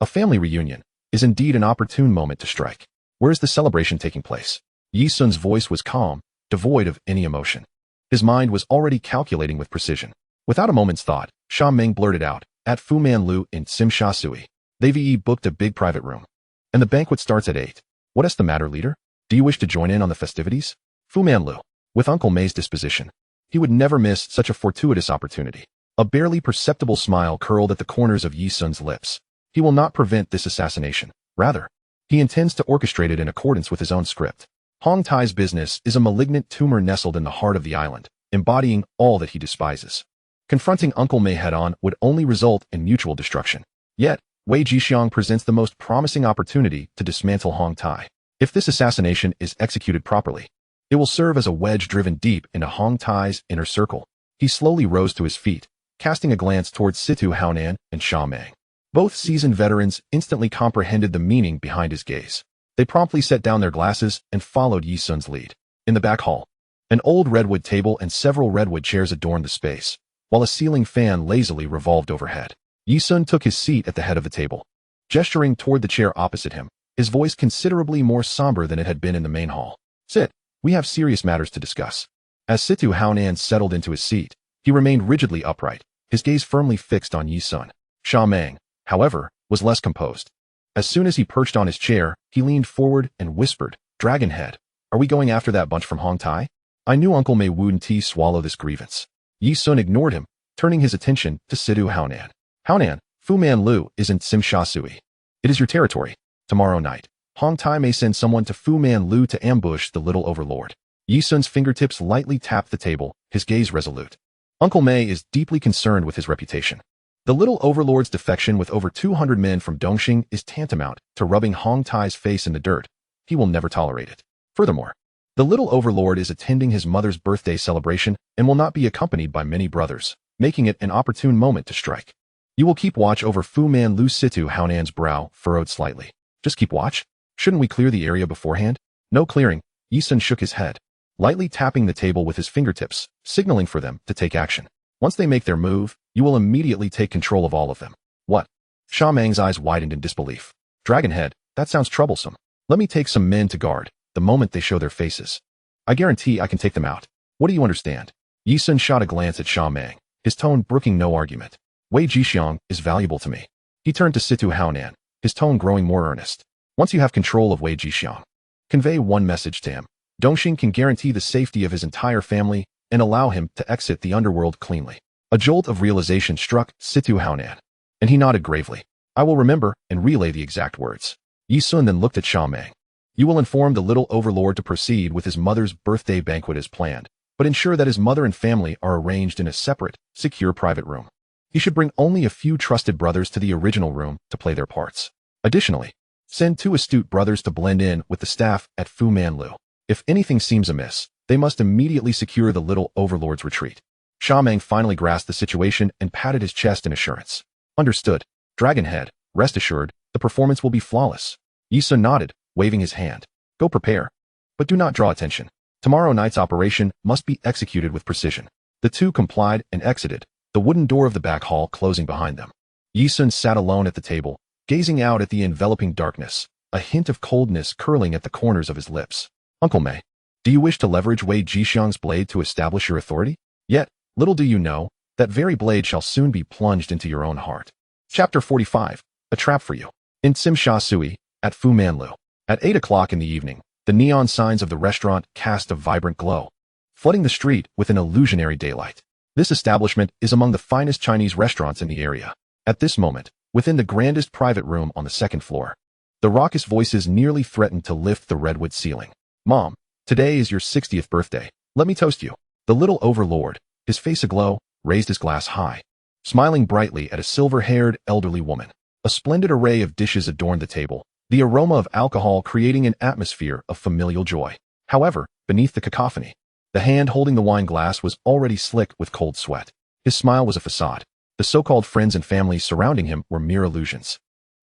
S1: a family reunion, is indeed an opportune moment to strike. Where is the celebration taking place? Yi Sun's voice was calm, devoid of any emotion. His mind was already calculating with precision. Without a moment's thought, Sha Meng blurted out, at Fu Man Lu in Tsim Sha Sui. They've booked a big private room. And the banquet starts at 8. What's the matter, leader? Do you wish to join in on the festivities? Fu Manlu. With Uncle May's disposition, he would never miss such a fortuitous opportunity. A barely perceptible smile curled at the corners of Yi Sun's lips. He will not prevent this assassination. Rather, he intends to orchestrate it in accordance with his own script. Hong Tai's business is a malignant tumor nestled in the heart of the island, embodying all that he despises. Confronting Uncle May head-on would only result in mutual destruction. Yet, Wei Jixiang presents the most promising opportunity to dismantle Hong Tai. If this assassination is executed properly, it will serve as a wedge driven deep into Hong Tai's inner circle. He slowly rose to his feet, casting a glance towards Situ Haonan and Sha Meng. Both seasoned veterans instantly comprehended the meaning behind his gaze. They promptly set down their glasses and followed Yi Sun's lead. In the back hall, an old redwood table and several redwood chairs adorned the space, while a ceiling fan lazily revolved overhead. Yi Sun took his seat at the head of the table, gesturing toward the chair opposite him, his voice considerably more somber than it had been in the main hall. Sit, we have serious matters to discuss. As Situ Haonan settled into his seat, he remained rigidly upright, his gaze firmly fixed on Yi Sun. Sha Meng, however, was less composed. As soon as he perched on his chair, he leaned forward and whispered, Dragonhead, are we going after that bunch from Hong Tai? I knew Uncle May wouldn't swallow this grievance. Yi Sun ignored him, turning his attention to Situ Haonan. Haonan, Fu Manlu is in Simsha Sui. It is your territory. Tomorrow night, Hong Tai may send someone to Fu Manlu to ambush the little overlord. Yi Sun's fingertips lightly tapped the table, his gaze resolute. Uncle May is deeply concerned with his reputation. The little overlord's defection with over 200 men from Dongxing is tantamount to rubbing Hong Tai's face in the dirt. He will never tolerate it. Furthermore, the little overlord is attending his mother's birthday celebration and will not be accompanied by many brothers, making it an opportune moment to strike. You will keep watch over Fu Manlu. Situ Haonan's brow furrowed slightly. Just keep watch? Shouldn't we clear the area beforehand? No clearing. Yi Sun shook his head, lightly tapping the table with his fingertips, signaling for them to take action. Once they make their move, you will immediately take control of all of them. What? Sha Meng's eyes widened in disbelief. Dragonhead, that sounds troublesome. Let me take some men to guard the moment they show their faces. I guarantee I can take them out. What do you understand? Yi Sun shot a glance at Sha Meng, his tone brooking no argument. Wei Jixiang is valuable to me. He turned to Situ Haonan, his tone growing more earnest. Once you have control of Wei Jixiang, convey one message to him. Dongxing can guarantee the safety of his entire family and allow him to exit the underworld cleanly. A jolt of realization struck Situ Haonan, and he nodded gravely. I will remember and relay the exact words. Yi Sun then looked at Sha Meng. You will inform the little overlord to proceed with his mother's birthday banquet as planned, but ensure that his mother and family are arranged in a separate, secure private room. He should bring only a few trusted brothers to the original room to play their parts. Additionally, send 2 astute brothers to blend in with the staff at Fu Manlu. If anything seems amiss, they must immediately secure the little overlord's retreat. Sha Meng finally grasped the situation and patted his chest in assurance. Understood. Dragonhead, rest assured, the performance will be flawless. Yi Sun nodded, waving his hand. Go prepare. But do not draw attention. Tomorrow night's operation must be executed with precision. The two complied and exited, the wooden door of the back hall closing behind them. Yi Sun sat alone at the table, gazing out at the enveloping darkness, a hint of coldness curling at the corners of his lips. Uncle May, do you wish to leverage Wei Jixiang's blade to establish your authority? Yet, little do you know, that very blade shall soon be plunged into your own heart. Chapter 45, A Trap for You. In Simsha Sui, at Fu Manlu. At 8 o'clock in the evening, the neon signs of the restaurant cast a vibrant glow, flooding the street with an illusionary daylight. This establishment is among the finest Chinese restaurants in the area. At this moment, within the grandest private room on the second floor, the raucous voices nearly threatened to lift the redwood ceiling. Mom, today is your 60th birthday. Let me toast you. The little overlord, his face aglow, raised his glass high, smiling brightly at a silver-haired elderly woman. A splendid array of dishes adorned the table, the aroma of alcohol creating an atmosphere of familial joy. However, beneath the cacophony, the hand holding the wine glass was already slick with cold sweat. His smile was a facade. The so-called friends and family surrounding him were mere illusions.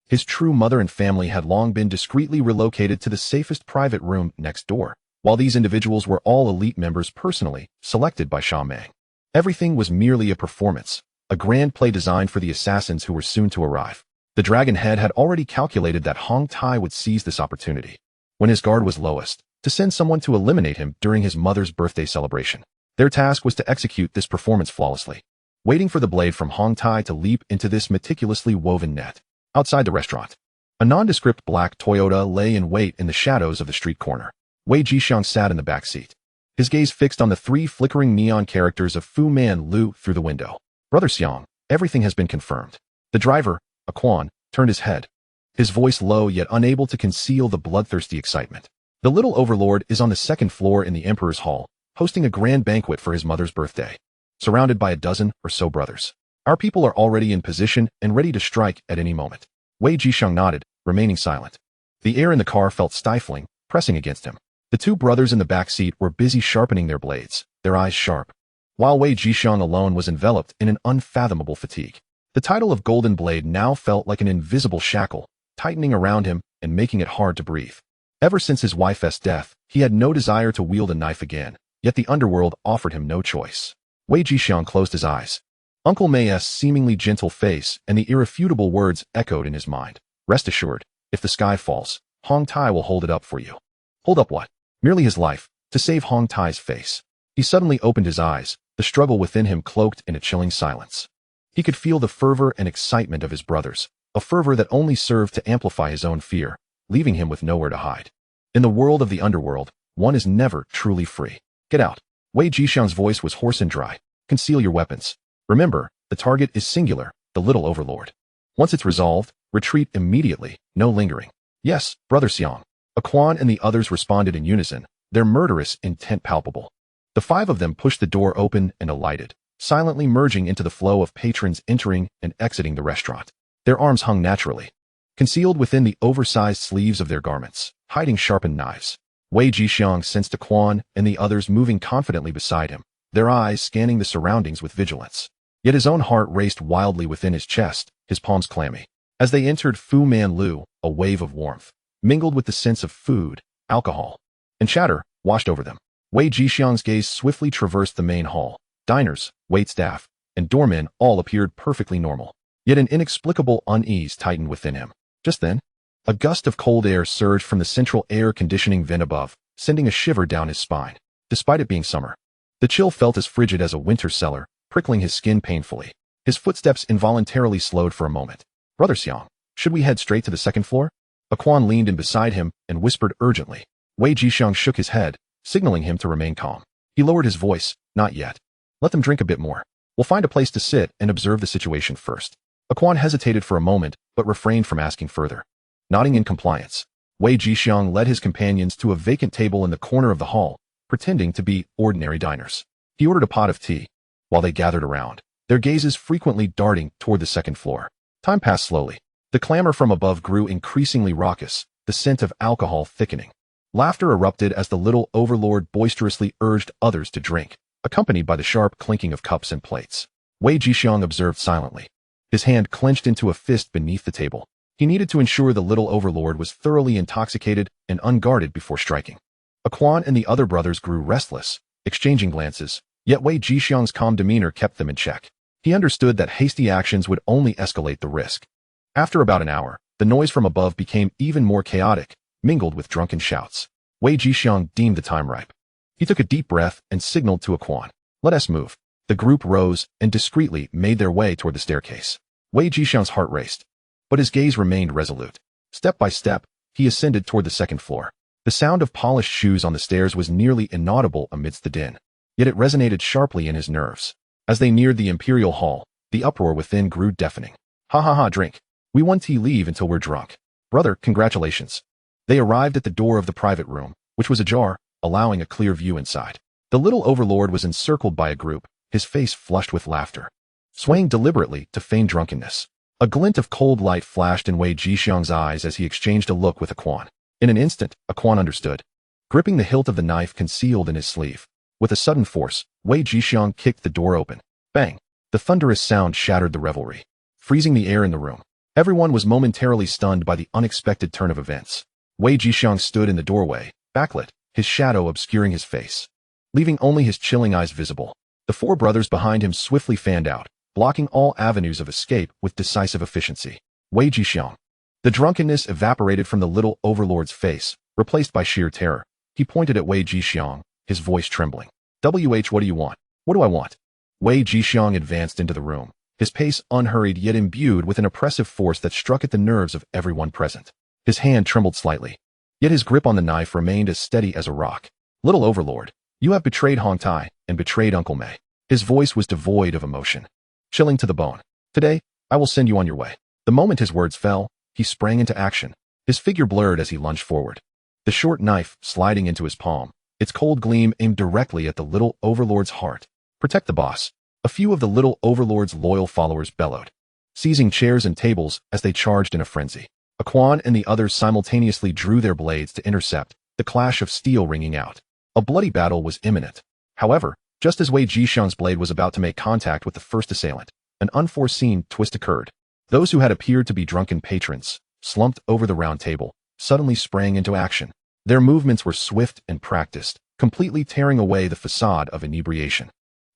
S1: His true mother and family had long been discreetly relocated to the safest private room next door, while these individuals were all elite members personally selected by Sha Meng. Everything was merely a performance, a grand play designed for the assassins who were soon to arrive. The Dragonhead had already calculated that Hong Tai would seize this opportunity, when his guard was lowest, to send someone to eliminate him during his mother's birthday celebration. Their task was to execute this performance flawlessly, waiting for the blade from Hong Tai to leap into this meticulously woven net. Outside the restaurant, a nondescript black Toyota lay in wait in the shadows of the street corner. Wei Jixiang sat in the back seat, his gaze fixed on the three flickering neon characters of Fu Man Lu through the window. Brother Xiang, everything has been confirmed. The driver, a Quan, turned his head, his voice low yet unable to conceal the bloodthirsty excitement. The little overlord is on the second floor in the Emperor's Hall, hosting a grand banquet for his mother's birthday, surrounded by a dozen or so brothers. Our people are already in position and ready to strike at any moment. Wei Jixiang nodded, remaining silent. The air in the car felt stifling, pressing against him. The two brothers in the back seat were busy sharpening their blades, their eyes sharp, while Wei Jixiang alone was enveloped in an unfathomable fatigue. The title of Golden Blade now felt like an invisible shackle, tightening around him and making it hard to breathe. Ever since his wife's death, he had no desire to wield a knife again, yet the underworld offered him no choice. Wei Jixiang closed his eyes. Uncle May's seemingly gentle face and the irrefutable words echoed in his mind. Rest assured, if the sky falls, Hong Tai will hold it up for you. Hold up what? Merely his life, to save Hong Tai's face. He suddenly opened his eyes, the struggle within him cloaked in a chilling silence. He could feel the fervor and excitement of his brothers, a fervor that only served to amplify his own fear, leaving him with nowhere to hide. In the world of the underworld, one is never truly free. Get out. Wei Jixiang's voice was hoarse and dry. Conceal your weapons. Remember, the target is singular, the little overlord. Once it's resolved, retreat immediately, no lingering. Yes, Brother Xiang. A Quan and the others responded in unison, their murderous intent palpable. The five of them pushed the door open and alighted, silently merging into the flow of patrons entering and exiting the restaurant. Their arms hung naturally, concealed within the oversized sleeves of their garments, hiding sharpened knives. Wei Jixiang sensed a Quan and the others moving confidently beside him, their eyes scanning the surroundings with vigilance. Yet his own heart raced wildly within his chest, his palms clammy. As they entered Fu Man Lu, a wave of warmth, mingled with the sense of food, alcohol, and chatter, washed over them. Wei Jixiang's gaze swiftly traversed the main hall. Diners, waitstaff, and doormen all appeared perfectly normal. Yet an inexplicable unease tightened within him. Just then, a gust of cold air surged from the central air conditioning vent above, sending a shiver down his spine. Despite it being summer, the chill felt as frigid as a winter cellar, prickling his skin painfully. His footsteps involuntarily slowed for a moment. Brother Xiang, should we head straight to the second floor? A Quan leaned in beside him and whispered urgently. Wei Jixiang shook his head, signaling him to remain calm. He lowered his voice. Not yet. Let them drink a bit more. We'll find a place to sit and observe the situation first. A Quan hesitated for a moment, but refrained from asking further. Nodding in compliance, Wei Jixiang led his companions to a vacant table in the corner of the hall, pretending to be ordinary diners. He ordered a pot of tea, while they gathered around, their gazes frequently darting toward the second floor. Time passed slowly. The clamor from above grew increasingly raucous, the scent of alcohol thickening. Laughter erupted as the little overlord boisterously urged others to drink, accompanied by the sharp clinking of cups and plates. Wei Jixiang observed silently, his hand clenched into a fist beneath the table. He needed to ensure the little overlord was thoroughly intoxicated and unguarded before striking. A Quan and the other brothers grew restless, exchanging glances, yet Wei Jixiang's calm demeanor kept them in check. He understood that hasty actions would only escalate the risk. After about an hour, the noise from above became even more chaotic, mingled with drunken shouts. Wei Jixiang deemed the time ripe. He took a deep breath and signaled to a Quan. Let us move. The group rose and discreetly made their way toward the staircase. Wei Jixiang's heart raced, but his gaze remained resolute. Step by step, he ascended toward the second floor. The sound of polished shoes on the stairs was nearly inaudible amidst the din, yet it resonated sharply in his nerves. As they neared the Imperial Hall, the uproar within grew deafening. Ha ha ha, drink. We won't leave until we're drunk. Brother, congratulations. They arrived at the door of the private room, which was ajar, allowing a clear view inside. The little overlord was encircled by a group, his face flushed with laughter, swaying deliberately to feign drunkenness. A glint of cold light flashed in Wei Jixiang's eyes as he exchanged a look with a Quan. In an instant, a Quan understood. Gripping the hilt of the knife concealed in his sleeve, with a sudden force, Wei Jixiang kicked the door open. Bang! The thunderous sound shattered the revelry, freezing the air in the room. Everyone was momentarily stunned by the unexpected turn of events. Wei Jixiang stood in the doorway, backlit, his shadow obscuring his face, leaving only his chilling eyes visible. The four brothers behind him swiftly fanned out, blocking all avenues of escape with decisive efficiency. Wei Jixiang. The drunkenness evaporated from the little overlord's face, replaced by sheer terror. He pointed at Wei Jixiang, his voice trembling. What do you want? What do I want? Wei Jixiang advanced into the room, his pace unhurried yet imbued with an oppressive force that struck at the nerves of everyone present. His hand trembled slightly, yet his grip on the knife remained as steady as a rock. Little Overlord, you have betrayed Hong Tai and betrayed Uncle Mei. His voice was devoid of emotion, chilling to the bone. Today, I will send you on your way. The moment his words fell, he sprang into action. His figure blurred as he lunged forward. The short knife sliding into his palm, its cold gleam aimed directly at the Little Overlord's heart. Protect the boss. A few of the Little Overlord's loyal followers bellowed, seizing chairs and tables as they charged in a frenzy. Quan and the others simultaneously drew their blades to intercept, the clash of steel ringing out. A bloody battle was imminent. However, just as Wei Jixiang's blade was about to make contact with the first assailant, an unforeseen twist occurred. Those who had appeared to be drunken patrons, slumped over the round table, suddenly sprang into action. Their movements were swift and practiced, completely tearing away the facade of inebriation.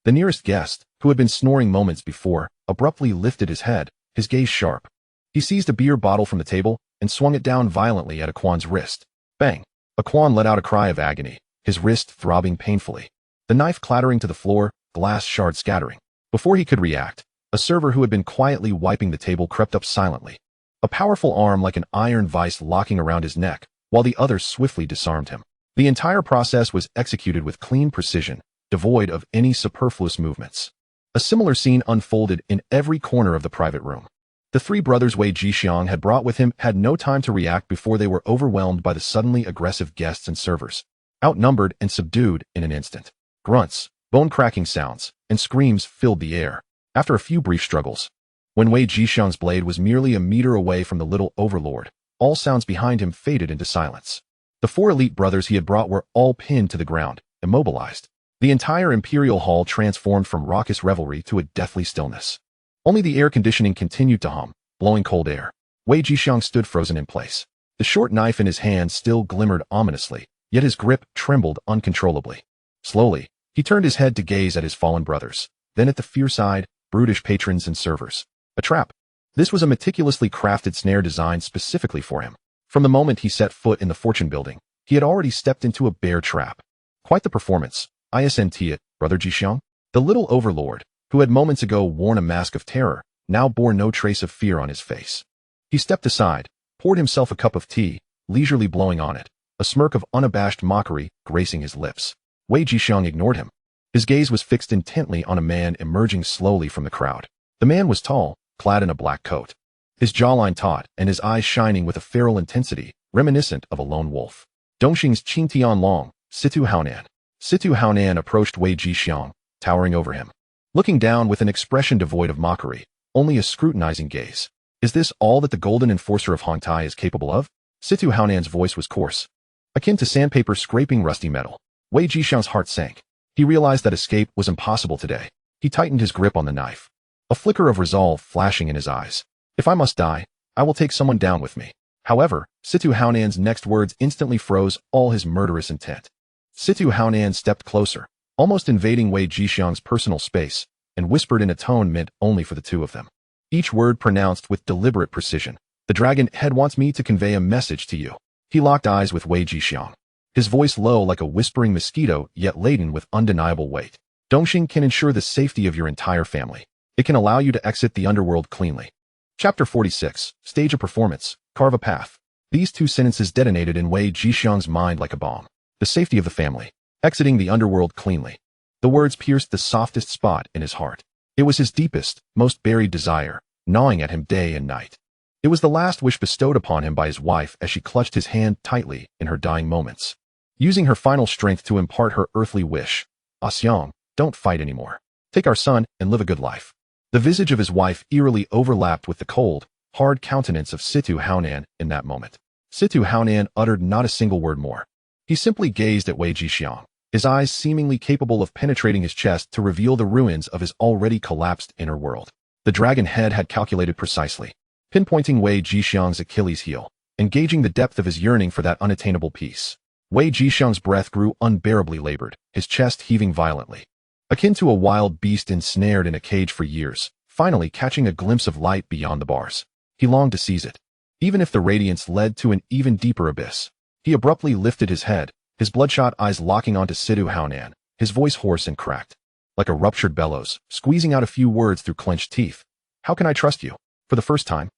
S1: The nearest guest, who had been snoring moments before, abruptly lifted his head, his gaze sharp. He seized a beer bottle from the table and swung it down violently at Aquan's wrist. Bang! Aquan let out a cry of agony, his wrist throbbing painfully. The knife clattering to the floor, glass shards scattering. Before he could react, a server who had been quietly wiping the table crept up silently. A powerful arm like an iron vice locking around his neck, while the other swiftly disarmed him. The entire process was executed with clean precision, devoid of any superfluous movements. A similar scene unfolded in every corner of the private room. The three brothers Wei Jixiang had brought with him had no time to react before they were overwhelmed by the suddenly aggressive guests and servers, outnumbered and subdued in an instant. Grunts, bone-cracking sounds, and screams filled the air. After a few brief struggles, when Wei Jixiang's blade was merely a meter away from the Little Overlord, all sounds behind him faded into silence. The four elite brothers he had brought were all pinned to the ground, immobilized. The entire Imperial Hall transformed from raucous revelry to a deathly stillness. Only the air conditioning continued to hum, blowing cold air. Wei Jixiang stood frozen in place. The short knife in his hand still glimmered ominously, yet his grip trembled uncontrollably. Slowly, he turned his head to gaze at his fallen brothers, then at the fierce-eyed, brutish patrons and servers. A trap. This was a meticulously crafted snare designed specifically for him. From the moment he set foot in the fortune building, he had already stepped into a bear trap. Quite the performance, isn't it, Brother Jixiang? The Little Overlord, who had moments ago worn a mask of terror, now bore no trace of fear on his face. He stepped aside, poured himself a cup of tea, leisurely blowing on it, a smirk of unabashed mockery gracing his lips. Wei Jixiang ignored him. His gaze was fixed intently on a man emerging slowly from the crowd. The man was tall, clad in a black coat, his jawline taut and his eyes shining with a feral intensity, reminiscent of a lone wolf. Dongxing's Qing Tianlong, Situ Haonan. Situ Haonan approached Wei Jixiang, towering over him, looking down with an expression devoid of mockery, only a scrutinizing gaze. Is this all that the golden enforcer of Hong Tai is capable of? Situ Haonan's voice was coarse, akin to sandpaper scraping rusty metal. Wei Jixiang's heart sank. He realized that escape was impossible today. He tightened his grip on the knife, a flicker of resolve flashing in his eyes. If I must die, I will take someone down with me. However, Situ Haonan's next words instantly froze all his murderous intent. Situ Haonan stepped closer, almost invading Wei Jixiang's personal space, and whispered in a tone meant only for the two of them. Each word pronounced with deliberate precision. The dragon head wants me to convey a message to you. He locked eyes with Wei Jixiang, his voice low like a whispering mosquito yet laden with undeniable weight. Dongxing can ensure the safety of your entire family. It can allow you to exit the underworld cleanly. Chapter 46, Stage a Performance, Carve a Path. These two sentences detonated in Wei Jixiang's mind like a bomb. The safety of the family. Exiting the underworld cleanly. The words pierced the softest spot in his heart. It was his deepest, most buried desire, gnawing at him day and night. It was the last wish bestowed upon him by his wife as she clutched his hand tightly in her dying moments. Using her final strength to impart her earthly wish, Xiang, don't fight anymore. Take our son and live a good life. The visage of his wife eerily overlapped with the cold, hard countenance of Situ Haonan in that moment. Situ Haonan uttered not a single word more. He simply gazed at Wei Jixiang, his eyes seemingly capable of penetrating his chest to reveal the ruins of his already collapsed inner world. The dragon head had calculated precisely, pinpointing Wei Jixiang's Achilles heel, engaging the depth of his yearning for that unattainable peace. Wei Jixiang's breath grew unbearably labored, his chest heaving violently. Akin to a wild beast ensnared in a cage for years, finally catching a glimpse of light beyond the bars. He longed to seize it, even if the radiance led to an even deeper abyss. He abruptly lifted his head, his bloodshot eyes locking onto Situ Haonan, his voice hoarse and cracked, like a ruptured bellows, squeezing out a few words through clenched teeth. How can I trust you? For the first time,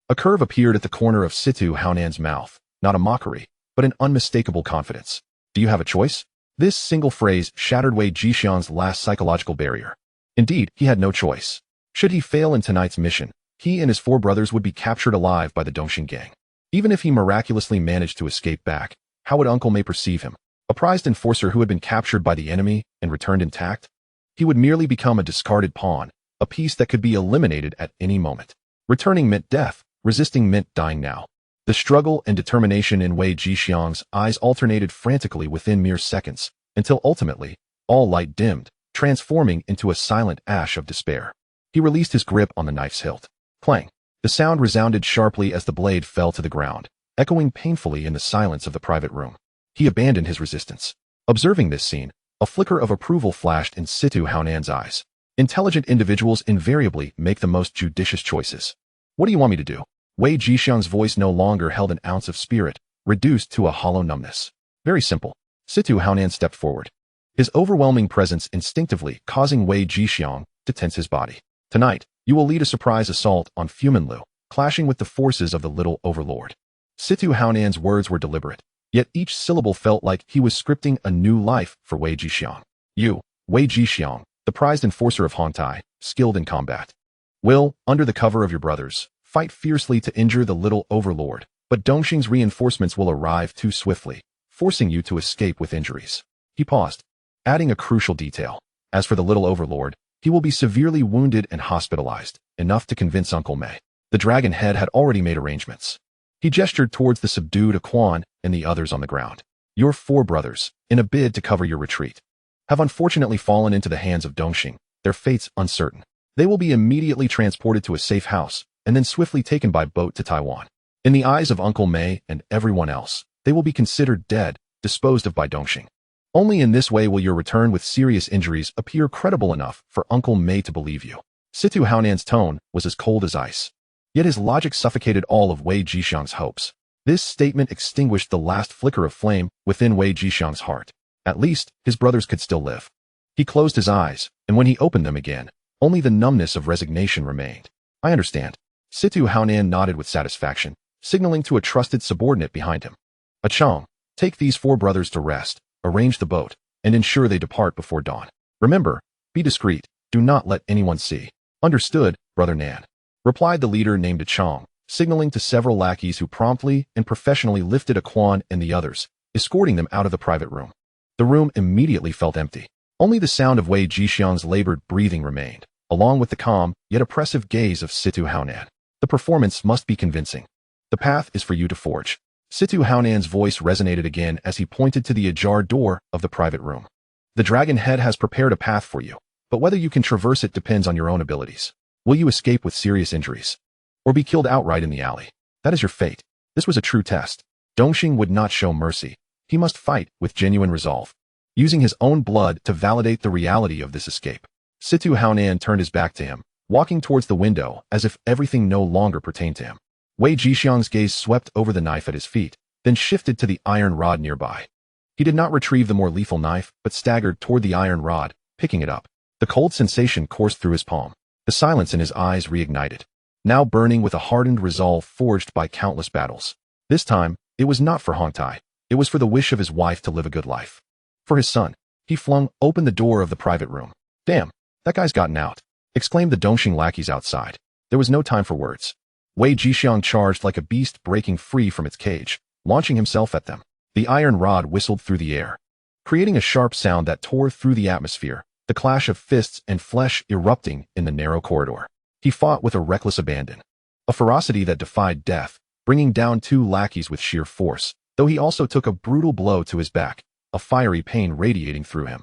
S1: a curve appeared at the corner of Situ Haonan's mouth, not a mockery, but an unmistakable confidence. Do you have a choice? This single phrase shattered Wei Jixiang's last psychological barrier. Indeed, he had no choice. Should he fail in tonight's mission, he and his 4 brothers would be captured alive by the Dongxing gang. Even if he miraculously managed to escape back, how would Uncle Mei perceive him? A prized enforcer who had been captured by the enemy and returned intact? He would merely become a discarded pawn, a piece that could be eliminated at any moment. Returning meant death, resisting meant dying now. The struggle and determination in Wei Jixiang's eyes alternated frantically within mere seconds, until ultimately, all light dimmed, transforming into a silent ash of despair. He released his grip on the knife's hilt. Clang! The sound resounded sharply as the blade fell to the ground, echoing painfully in the silence of the private room. He abandoned his resistance. Observing this scene, a flicker of approval flashed in Situ Haonan's eyes. Intelligent individuals invariably make the most judicious choices. What do you want me to do? Wei Jixiang's voice no longer held an ounce of spirit, reduced to a hollow numbness. Very simple. Situ Haonan stepped forward, his overwhelming presence instinctively causing Wei Jixiang to tense his body. Tonight, you will lead a surprise assault on Fuminlu, clashing with the forces of the Little Overlord. Situ Haonan's words were deliberate, yet each syllable felt like he was scripting a new life for Wei Jixiang. You, Wei Jixiang, the prized enforcer of Hongtai, skilled in combat, will, under the cover of your brothers, fight fiercely to injure the Little Overlord, but Dongxing's reinforcements will arrive too swiftly, forcing you to escape with injuries. He paused, adding a crucial detail. As for the Little Overlord, he will be severely wounded and hospitalized, enough to convince Uncle Mei. The dragon head had already made arrangements. He gestured towards the subdued Quan and the others on the ground. Your 4 brothers, in a bid to cover your retreat, have unfortunately fallen into the hands of Dongxing, their fates uncertain. They will be immediately transported to a safe house, and then swiftly taken by boat to Taiwan. In the eyes of Uncle Mei and everyone else, they will be considered dead, disposed of by Dongxing. Only in this way will your return with serious injuries appear credible enough for Uncle Mei to believe you. Situ Haonan's tone was as cold as ice. Yet his logic suffocated all of Wei Jixiang's hopes. This statement extinguished the last flicker of flame within Wei Jixiang's heart. At least, his brothers could still live. He closed his eyes, and when he opened them again, only the numbness of resignation remained. I understand. Situ Haonan nodded with satisfaction, signaling to a trusted subordinate behind him. Achong, take these 4 brothers to rest, arrange the boat, and ensure they depart before dawn. Remember, be discreet, do not let anyone see. Understood, Brother Nan, replied the leader named Achong, signaling to several lackeys who promptly and professionally lifted Quan and the others, escorting them out of the private room. The room immediately felt empty. Only the sound of Wei Jixiang's labored breathing remained, along with the calm, yet oppressive gaze of Situ Haonan. The performance must be convincing. The path is for you to forge. Situ Haonan's voice resonated again as he pointed to the ajar door of the private room. The dragon head has prepared a path for you, but whether you can traverse it depends on your own abilities. Will you escape with serious injuries? Or be killed outright in the alley? That is your fate. This was a true test. Dongxing would not show mercy. He must fight with genuine resolve, using his own blood to validate the reality of this escape. Situ Haonan turned his back to him, walking towards the window as if everything no longer pertained to him. Wei Jixiang's gaze swept over the knife at his feet, then shifted to the iron rod nearby. He did not retrieve the more lethal knife, but staggered toward the iron rod, picking it up. The cold sensation coursed through his palm. The silence in his eyes reignited, now burning with a hardened resolve forged by countless battles. This time, it was not for Hongtai. It was for the wish of his wife to live a good life. For his son, he flung open the door of the private room. Damn, that guy's gotten out, exclaimed the Dongxing lackeys outside. There was no time for words. Wei Jixiang charged like a beast breaking free from its cage, launching himself at them. The iron rod whistled through the air, creating a sharp sound that tore through the atmosphere, the clash of fists and flesh erupting in the narrow corridor. He fought with a reckless abandon, a ferocity that defied death, bringing down 2 lackeys with sheer force, though he also took a brutal blow to his back, a fiery pain radiating through him.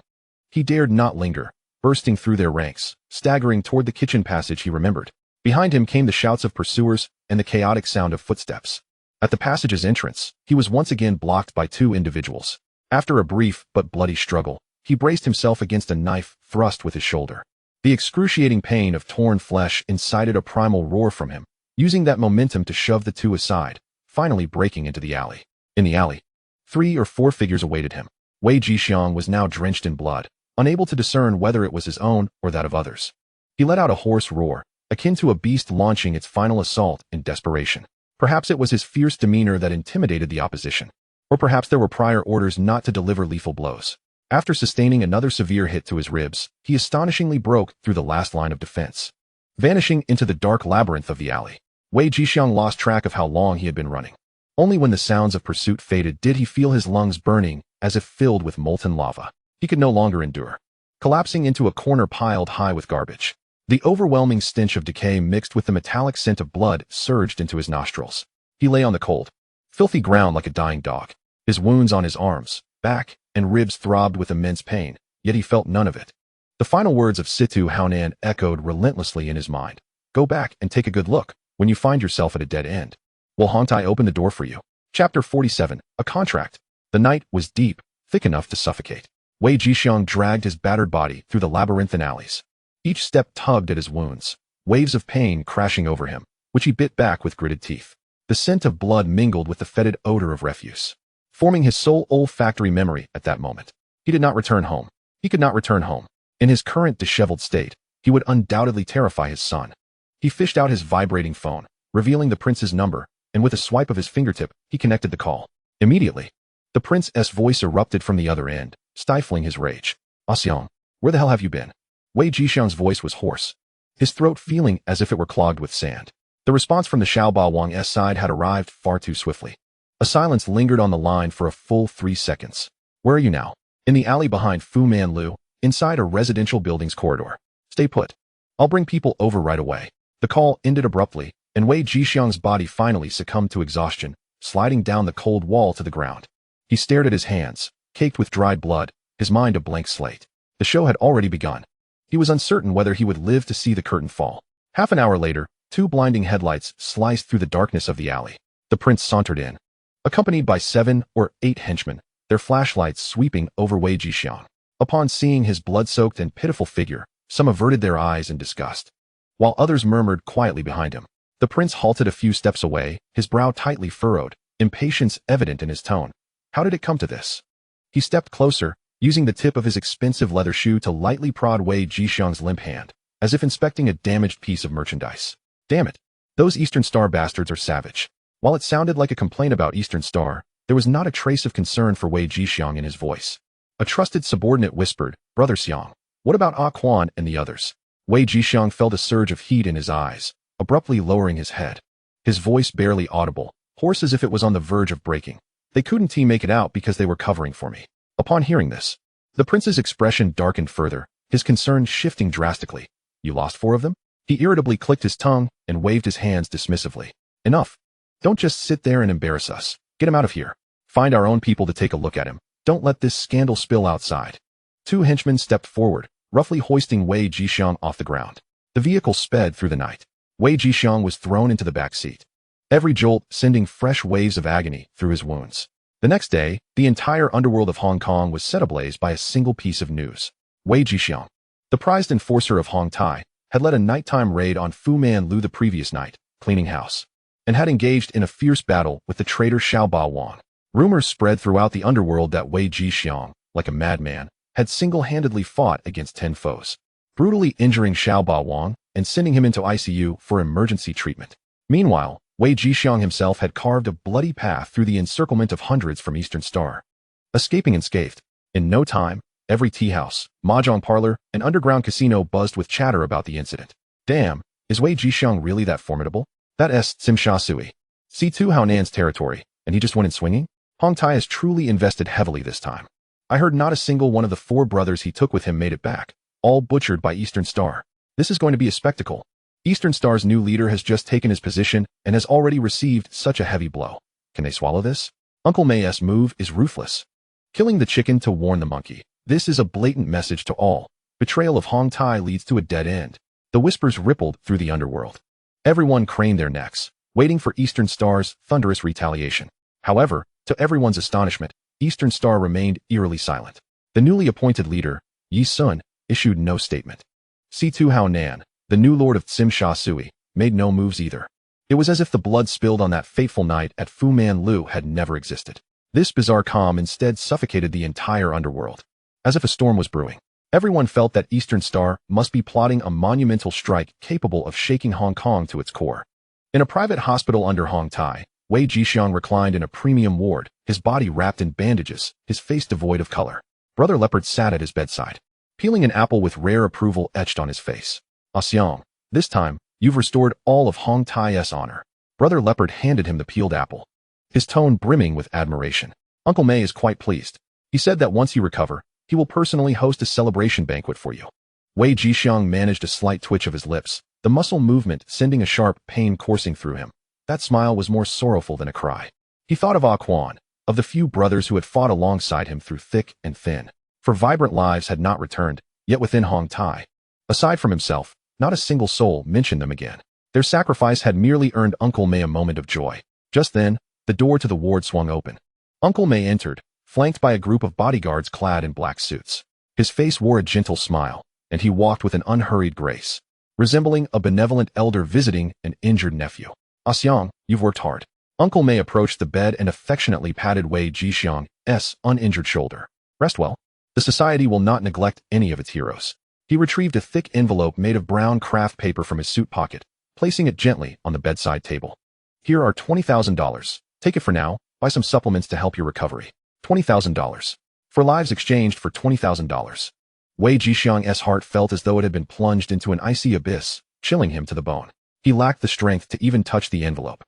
S1: He dared not linger, bursting through their ranks, staggering toward the kitchen passage he remembered. Behind him came the shouts of pursuers and the chaotic sound of footsteps. At the passage's entrance, he was once again blocked by 2 individuals. After a brief but bloody struggle, he braced himself against a knife thrust with his shoulder. The excruciating pain of torn flesh incited a primal roar from him, using that momentum to shove the 2 aside, finally breaking into the alley. In the alley, 3 or 4 figures awaited him. Wei Jixiang was now drenched in blood, unable to discern whether it was his own or that of others. He let out a hoarse roar, akin to a beast launching its final assault in desperation. Perhaps it was his fierce demeanor that intimidated the opposition. Or perhaps there were prior orders not to deliver lethal blows. After sustaining another severe hit to his ribs, he astonishingly broke through the last line of defense. Vanishing into the dark labyrinth of the alley, Wei Jixiang lost track of how long he had been running. Only when the sounds of pursuit faded did he feel his lungs burning as if filled with molten lava. He could no longer endure. Collapsing into a corner piled high with garbage, the overwhelming stench of decay mixed with the metallic scent of blood surged into his nostrils. He lay on the cold, filthy ground like a dying dog. His wounds on his arms, back, and ribs throbbed with immense pain, yet he felt none of it. The final words of Situ Haonan echoed relentlessly in his mind. Go back and take a good look when you find yourself at a dead end. Will Hongtai open the door for you? Chapter 47, A Contract. The night was deep, thick enough to suffocate. Wei Jixiang dragged his battered body through the labyrinthine alleys. Each step tugged at his wounds, waves of pain crashing over him, which he bit back with gritted teeth. The scent of blood mingled with the fetid odor of refuse, forming his sole olfactory memory at that moment. He did not return home. He could not return home. In his current disheveled state, he would undoubtedly terrify his son. He fished out his vibrating phone, revealing the prince's number, and with a swipe of his fingertip, he connected the call. Immediately, the prince's voice erupted from the other end, stifling his rage. Xiang, where the hell have you been? Wei Jixiang's voice was hoarse, his throat feeling as if it were clogged with sand. The response from the Xiaobao Wang's side had arrived far too swiftly. A silence lingered on the line for a full 3 seconds. Where are you now? In the alley behind Fu Man Lu, inside a residential building's corridor. Stay put. I'll bring people over right away. The call ended abruptly, and Wei Jixiang's body finally succumbed to exhaustion, sliding down the cold wall to the ground. He stared at his hands, caked with dried blood, his mind a blank slate. The show had already begun. He was uncertain whether he would live to see the curtain fall. Half an hour later, 2 blinding headlights sliced through the darkness of the alley. The prince sauntered in, accompanied by 7 or 8 henchmen, their flashlights sweeping over Wei Jixiang. Upon seeing his blood-soaked and pitiful figure, some averted their eyes in disgust, while others murmured quietly behind him. The prince halted a few steps away, his brow tightly furrowed, impatience evident in his tone. How did it come to this? He stepped closer, using the tip of his expensive leather shoe to lightly prod Wei Jixiang's limp hand, as if inspecting a damaged piece of merchandise. Damn it. Those Eastern Star bastards are savage. While it sounded like a complaint about Eastern Star, there was not a trace of concern for Wei Jixiang in his voice. A trusted subordinate whispered, Brother Xiang, what about Ah Quan and the others? Wei Jixiang felt a surge of heat in his eyes, abruptly lowering his head. His voice barely audible, hoarse as if it was on the verge of breaking. They couldn't make it out because they were covering for me. Upon hearing this, the prince's expression darkened further, his concern shifting drastically. You lost 4 of them? He irritably clicked his tongue and waved his hands dismissively. Enough. Don't just sit there and embarrass us. Get him out of here. Find our own people to take a look at him. Don't let this scandal spill outside. 2 henchmen stepped forward, roughly hoisting Wei Jixiang off the ground. The vehicle sped through the night. Wei Jixiang was thrown into the back seat, every jolt sending fresh waves of agony through his wounds. The next day, the entire underworld of Hong Kong was set ablaze by a single piece of news. Wei Jixiang, the prized enforcer of Hong Tai, had led a nighttime raid on Fu Man Lu the previous night, cleaning house, and had engaged in a fierce battle with the traitor Xiaobao Wang. Rumors spread throughout the underworld that Wei Jixiang, like a madman, had single-handedly fought against 10 foes, brutally injuring Xiaobao Wang and sending him into ICU for emergency treatment. Meanwhile, Wei Jixiang himself had carved a bloody path through the encirclement of hundreds from Eastern Star, escaping unscathed. In no time, every tea house, mahjong parlor, and underground casino buzzed with chatter about the incident. Damn, is Wei Jixiang really that formidable? That's Simsha Sui. C2 Haonan's territory, and he just went in swinging? Hong Tai has truly invested heavily this time. I heard not a single one of the 4 brothers he took with him made it back, all butchered by Eastern Star. This is going to be a spectacle. Eastern Star's new leader has just taken his position and has already received such a heavy blow. Can they swallow this? Uncle May's move is ruthless. Killing the chicken to warn the monkey. This is a blatant message to all. Betrayal of Hong Tai leads to a dead end. The whispers rippled through the underworld. Everyone craned their necks, waiting for Eastern Star's thunderous retaliation. However, to everyone's astonishment, Eastern Star remained eerily silent. The newly appointed leader, Yi Sun, issued no statement. C2 Haonan, the new lord of Simsha Sui, made no moves either. It was as if the blood spilled on that fateful night at Fu Man Lu had never existed. This bizarre calm instead suffocated the entire underworld. As if a storm was brewing. Everyone felt that Eastern Star must be plotting a monumental strike capable of shaking Hong Kong to its core. In a private hospital under Hong Tai, Wei Jixiang reclined in a premium ward, his body wrapped in bandages, his face devoid of color. Brother Leopard sat at his bedside, peeling an apple with rare approval etched on his face. Xiang, this time, you've restored all of Hong Tai's honor. Brother Leopard handed him the peeled apple, his tone brimming with admiration. Uncle Mei is quite pleased. He said that once you recover, he will personally host a celebration banquet for you. Wei Jixiang managed a slight twitch of his lips, the muscle movement sending a sharp pain coursing through him. That smile was more sorrowful than a cry. He thought of Ah Quan, of the few brothers who had fought alongside him through thick and thin. For vibrant lives had not returned, yet within Hong Tai, aside from himself, not a single soul mentioned them again. Their sacrifice had merely earned Uncle Mei a moment of joy. Just then, the door to the ward swung open. Uncle Mei entered, flanked by a group of bodyguards clad in black suits. His face wore a gentle smile, and he walked with an unhurried grace, resembling a benevolent elder visiting an injured nephew. Xiang, you've worked hard. Uncle Mei approached the bed and affectionately patted Wei Jixiang's uninjured shoulder. Rest well. The society will not neglect any of its heroes. He retrieved a thick envelope made of brown craft paper from his suit pocket, placing it gently on the bedside table. Here are $20,000. Take it for now, buy some supplements to help your recovery. $20,000. For lives exchanged for $20,000. Wei Jixiang's heart felt as though it had been plunged into an icy abyss, chilling him to the bone. He lacked the strength to even touch the envelope.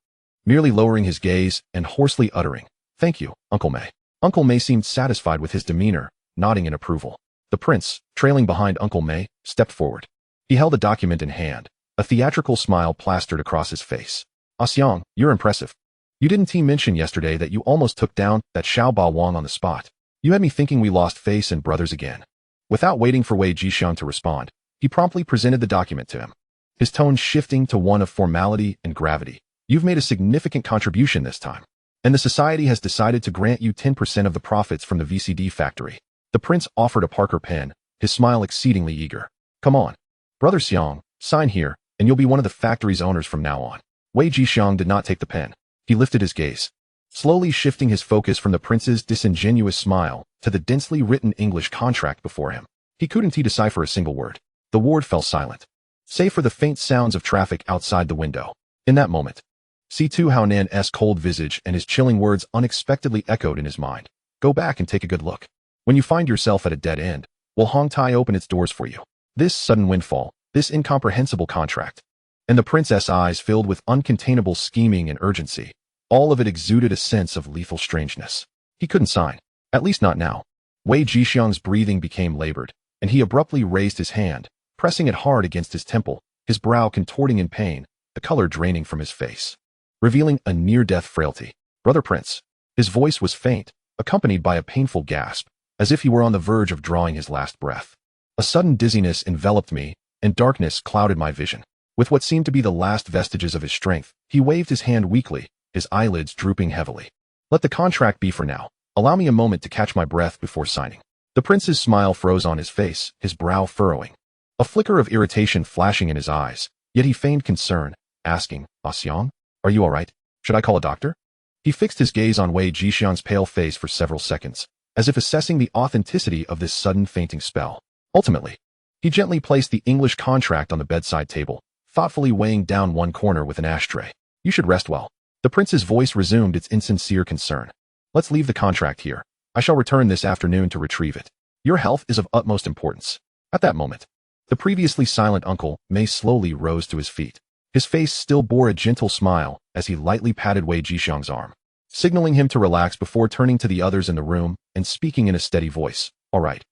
S1: Merely lowering his gaze and hoarsely uttering, "Thank you, Uncle Mei." Uncle Mei seemed satisfied with his demeanor, nodding in approval. The prince, trailing behind Uncle Mei, stepped forward. He held a document in hand, a theatrical smile plastered across his face. Xiang, you're impressive. You didn't mention yesterday that you almost took down that Xiao Ba Wang on the spot. You had me thinking we lost face and brothers again. Without waiting for Wei Jixiang to respond, he promptly presented the document to him, his tone shifting to one of formality and gravity. You've made a significant contribution this time, and the society has decided to grant you 10% of the profits from the VCD factory. The prince offered a Parker pen, his smile exceedingly eager. Come on, Brother Xiang, sign here, and you'll be one of the factory's owners from now on. Wei Jixiang did not take the pen. He lifted his gaze, slowly shifting his focus from the prince's disingenuous smile to the densely written English contract before him. He couldn't decipher a single word. The ward fell silent, save for the faint sounds of traffic outside the window. In that moment, C2 Haonan's cold visage and his chilling words unexpectedly echoed in his mind. Go back and take a good look. When you find yourself at a dead end, will Hong Tai open its doors for you? This sudden windfall, this incomprehensible contract. And the prince's eyes filled with uncontainable scheming and urgency. All of it exuded a sense of lethal strangeness. He couldn't sign, at least not now. Wei Jixiang's breathing became labored, and he abruptly raised his hand, pressing it hard against his temple, his brow contorting in pain, the color draining from his face, revealing a near-death frailty. Brother Prince. His voice was faint, accompanied by a painful gasp, as if he were on the verge of drawing his last breath. A sudden dizziness enveloped me, and darkness clouded my vision. With what seemed to be the last vestiges of his strength, he waved his hand weakly, his eyelids drooping heavily. Let the contract be for now. Allow me a moment to catch my breath before signing. The prince's smile froze on his face, his brow furrowing. A flicker of irritation flashing in his eyes, yet he feigned concern, asking, Xiang, are you all right? Should I call a doctor? He fixed his gaze on Wei Jixiang's pale face for several seconds, as if assessing the authenticity of this sudden fainting spell. Ultimately, he gently placed the English contract on the bedside table, thoughtfully weighing down one corner with an ashtray. You should rest well. The prince's voice resumed its insincere concern. Let's leave the contract here. I shall return this afternoon to retrieve it. Your health is of utmost importance. At that moment, the previously silent Uncle Mei slowly rose to his feet. His face still bore a gentle smile as he lightly patted Wei Jixiang's arm, signaling him to relax before turning to the others in the room and speaking in a steady voice. All right.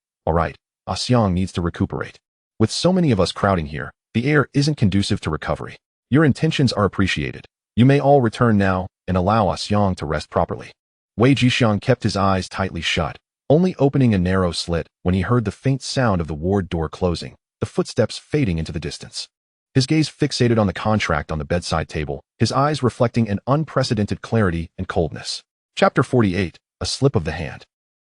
S1: Xiang needs to recuperate. With so many of us crowding here, the air isn't conducive to recovery. Your intentions are appreciated. You may all return now and allow Xiang to rest properly. Wei Jixiang kept his eyes tightly shut, only opening a narrow slit when he heard the faint sound of the ward door closing, the footsteps fading into the distance. His gaze fixated on the contract on the bedside table, his eyes reflecting an unprecedented clarity and coldness. Chapter 48, A Slip of the Hand.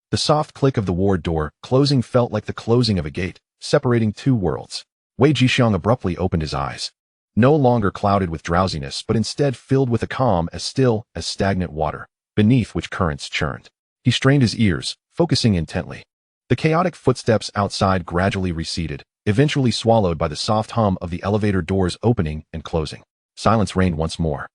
S1: The soft click of the ward door closing felt like the closing of a gate, separating two worlds. Wei Jixiang abruptly opened his eyes, no longer clouded with drowsiness but instead filled with a calm as still as stagnant water, beneath which currents churned. He strained his ears, focusing intently. The chaotic footsteps outside gradually receded, eventually swallowed by the soft hum of the elevator doors opening and closing. Silence reigned once more.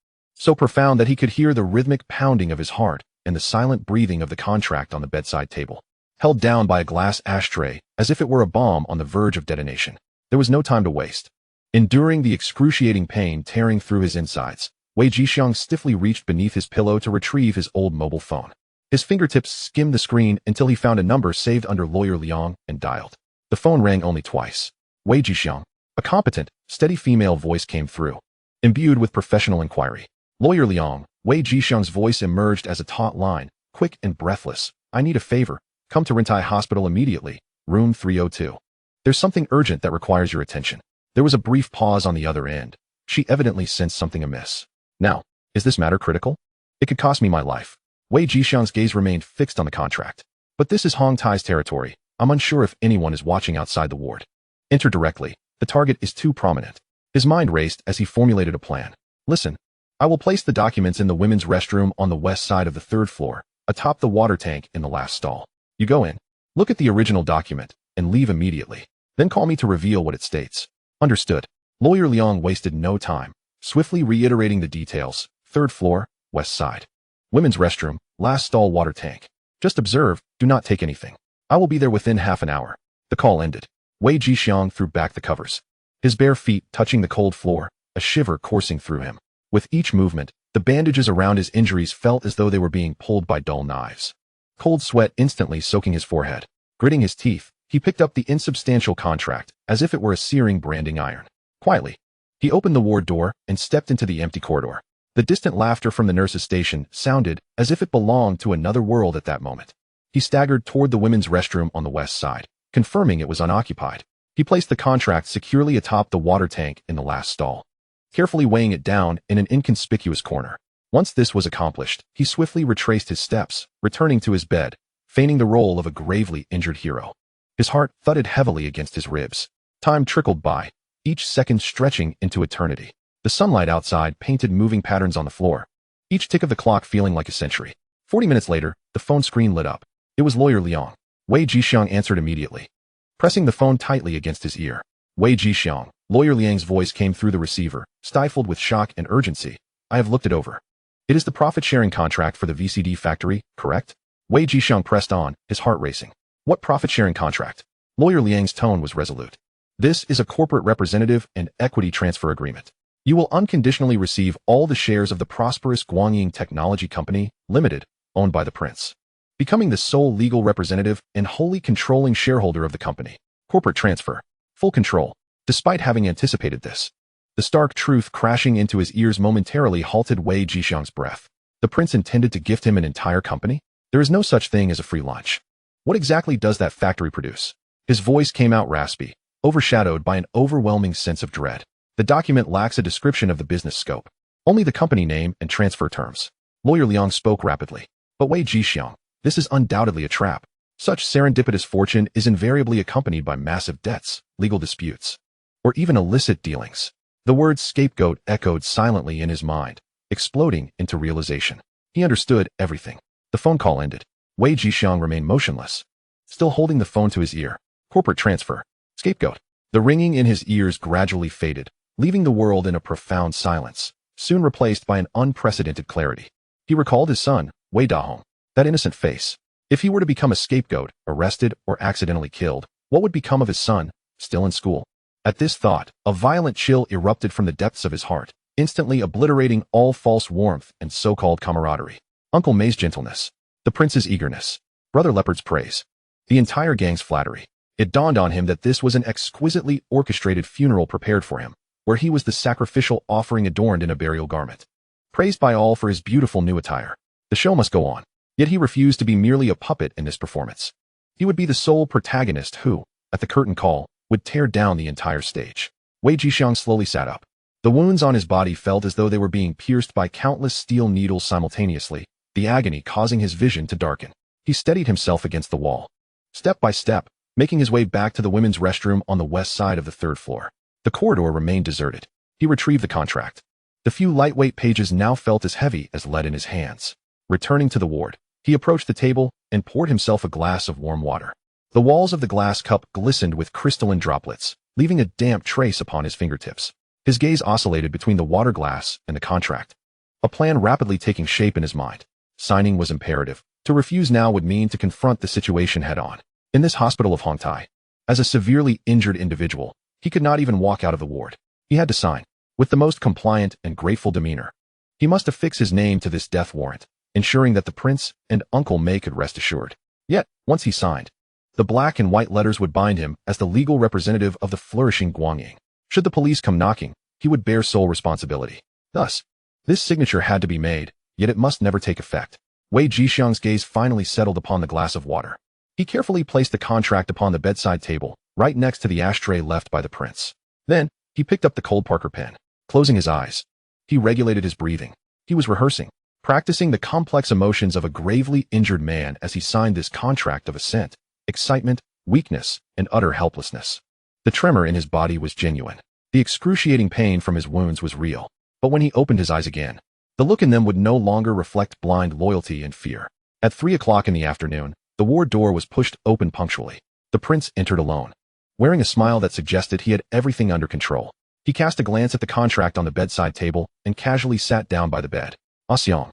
S1: so profound that he could hear the rhythmic pounding of his heart and the silent breathing of the contract on the bedside table, held down by a glass ashtray as if it were a bomb on the verge of detonation. There was no time to waste. Enduring the excruciating pain tearing through his insides, Wei Jixiang stiffly reached beneath his pillow to retrieve his old mobile phone. His fingertips skimmed the screen until he found a number saved under Lawyer Liang and dialed. The phone rang only twice. Wei Jixiang. A competent, steady female voice came through, imbued with professional inquiry. Lawyer Liang. Wei Jixiang's voice emerged as a taut line, quick and breathless. I need a favor. Come to Rintai Hospital immediately. Room 302. There's something urgent that requires your attention. There was a brief pause on the other end. She evidently sensed something amiss. Now, is this matter critical? It could cost me my life. Wei Jixiang's gaze remained fixed on the contract. But this is Hong Tai's territory. I'm unsure if anyone is watching outside the ward. Enter directly. The target is too prominent. His mind raced as he formulated a plan. Listen, I will place the documents in the women's restroom on the west side of the 3rd floor, atop the water tank in the last stall. You go in, look at the original document, and leave immediately. Then call me to reveal what it states. Understood. Lawyer Liang wasted no time, swiftly reiterating the details. 3rd floor, west side. Women's restroom, last stall water tank. Just observe, do not take anything. I will be there within half an hour. The call ended. Wei Jixiang threw back the covers, his bare feet touching the cold floor, a shiver coursing through him. With each movement, the bandages around his injuries felt as though they were being pulled by dull knives. Cold sweat instantly soaking his forehead. Gritting his teeth, he picked up the insubstantial contract, as if it were a searing branding iron. Quietly, he opened the ward door and stepped into the empty corridor. The distant laughter from the nurse's station sounded as if it belonged to another world at that moment. He staggered toward the women's restroom on the west side, confirming it was unoccupied. He placed the contract securely atop the water tank in the last stall, carefully weighing it down in an inconspicuous corner. Once this was accomplished, he swiftly retraced his steps, returning to his bed, feigning the role of a gravely injured hero. His heart thudded heavily against his ribs. Time trickled by, each second stretching into eternity. The sunlight outside painted moving patterns on the floor, each tick of the clock feeling like a century. 40 minutes later, the phone screen lit up. It was Lawyer Liang. Wei Jixiang answered immediately, pressing the phone tightly against his ear. Wei Jixiang. Lawyer Liang's voice came through the receiver, stifled with shock and urgency. I have looked it over. It is the profit-sharing contract for the VCD factory, correct? Wei Jixiang pressed on, his heart racing. What profit-sharing contract? Lawyer Liang's tone was resolute. This is a corporate representative and equity transfer agreement. You will unconditionally receive all the shares of the prosperous Guangying Technology Company, Limited, owned by the prince, becoming the sole legal representative and wholly controlling shareholder of the company. Corporate transfer. Full control. Despite having anticipated this, the stark truth crashing into his ears momentarily halted Wei Jixiang's breath. The prince intended to gift him an entire company? There is no such thing as a free lunch. What exactly does that factory produce? His voice came out raspy, overshadowed by an overwhelming sense of dread. The document lacks a description of the business scope, only the company name and transfer terms. Lawyer Liang spoke rapidly. But Wei Jixiang, this is undoubtedly a trap. Such serendipitous fortune is invariably accompanied by massive debts, legal disputes, or even illicit dealings. The word scapegoat echoed silently in his mind, exploding into realization. He understood everything. The phone call ended. Wei Jixiang remained motionless, still holding the phone to his ear. Corporate transfer. Scapegoat. The ringing in his ears gradually faded, leaving the world in a profound silence, soon replaced by an unprecedented clarity. He recalled his son, Wei Dahong. That innocent face. If he were to become a scapegoat, arrested, or accidentally killed, what would become of his son, still in school? At this thought, a violent chill erupted from the depths of his heart, instantly obliterating all false warmth and so-called camaraderie. Uncle May's gentleness, the prince's eagerness, Brother Leopard's praise, the entire gang's flattery. It dawned on him that this was an exquisitely orchestrated funeral prepared for him, where he was the sacrificial offering adorned in a burial garment, praised by all for his beautiful new attire. The show must go on. Yet he refused to be merely a puppet in this performance. He would be the sole protagonist who, at the curtain call, would tear down the entire stage. Wei Jixiang slowly sat up. The wounds on his body felt as though they were being pierced by countless steel needles simultaneously, the agony causing his vision to darken. He steadied himself against the wall, step by step, making his way back to the women's restroom on the west side of the 3rd floor. The corridor remained deserted. He retrieved the contract. The few lightweight pages now felt as heavy as lead in his hands. Returning to the ward, he approached the table and poured himself a glass of warm water. The walls of the glass cup glistened with crystalline droplets, leaving a damp trace upon his fingertips. His gaze oscillated between the water glass and the contract, a plan rapidly taking shape in his mind. Signing was imperative. To refuse now would mean to confront the situation head-on. In this hospital of Hongtai, as a severely injured individual, he could not even walk out of the ward. He had to sign, with the most compliant and grateful demeanor. He must affix his name to this death warrant, ensuring that the prince and Uncle May could rest assured. Yet, once he signed, the black and white letters would bind him as the legal representative of the flourishing Guangying. Should the police come knocking, he would bear sole responsibility. Thus, this signature had to be made, yet it must never take effect. Wei Jixiang's gaze finally settled upon the glass of water. He carefully placed the contract upon the bedside table, right next to the ashtray left by the prince. Then, he picked up the cold Parker pen. Closing his eyes, he regulated his breathing. He was rehearsing, practicing the complex emotions of a gravely injured man as he signed this contract of assent, excitement, weakness, and utter helplessness. The tremor in his body was genuine. The excruciating pain from his wounds was real. But when he opened his eyes again, the look in them would no longer reflect blind loyalty and fear. At 3 o'clock in the afternoon, the ward door was pushed open punctually. The prince entered alone, wearing a smile that suggested he had everything under control. He cast a glance at the contract on the bedside table and casually sat down by the bed. Xiang,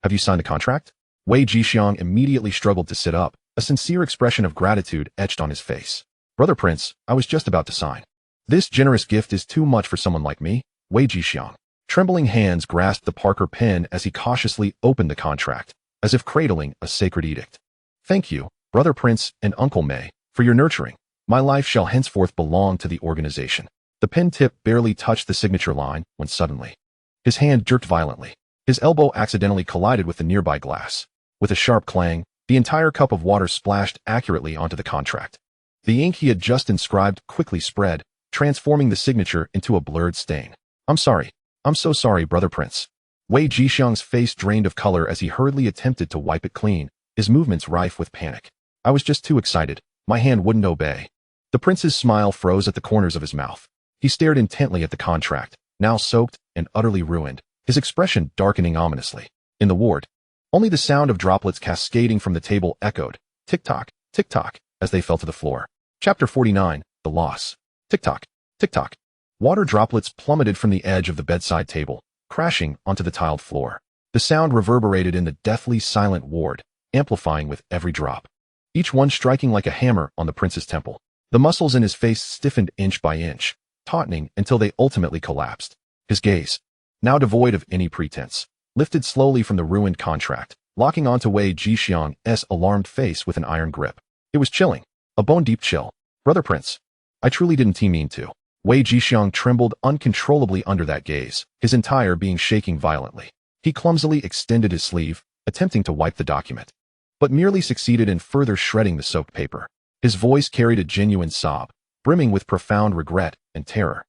S1: have you signed the contract? Wei Jixiang immediately struggled to sit up, a sincere expression of gratitude etched on his face. Brother Prince, I was just about to sign. This generous gift is too much for someone like me. Wei Jixiang. Trembling hands grasped the Parker pen as he cautiously opened the contract, as if cradling a sacred edict. Thank you, Brother Prince and Uncle May, for your nurturing. My life shall henceforth belong to the organization. The pen tip barely touched the signature line when suddenly, his hand jerked violently. His elbow accidentally collided with the nearby glass. With a sharp clang, the entire cup of water splashed accurately onto the contract. The ink he had just inscribed quickly spread, transforming the signature into a blurred stain. I'm sorry. I'm so sorry, Brother Prince. Wei Jixiang's face drained of color as he hurriedly attempted to wipe it clean, his movements rife with panic. I was just too excited. My hand wouldn't obey. The prince's smile froze at the corners of his mouth. He stared intently at the contract, now soaked and utterly ruined, his expression darkening ominously. In the ward, only the sound of droplets cascading from the table echoed, tick-tock, tick-tock, as they fell to the floor. Chapter 49, The Loss. Tick-tock, tick-tock. Water droplets plummeted from the edge of the bedside table, crashing onto the tiled floor. The sound reverberated in the deathly silent ward, amplifying with every drop, each one striking like a hammer on the prince's temple. The muscles in his face stiffened inch by inch, tautening until they ultimately collapsed. His gaze, now devoid of any pretense, lifted slowly from the ruined contract, locking onto Wei Jixiang's alarmed face with an iron grip. It was chilling, a bone-deep chill. Brother Prince, I truly didn't mean to. Wei Jixiang trembled uncontrollably under that gaze, his entire being shaking violently. He clumsily extended his sleeve, attempting to wipe the document, but merely succeeded in further shredding the soaked paper. His voice carried a genuine sob, brimming with profound regret and terror.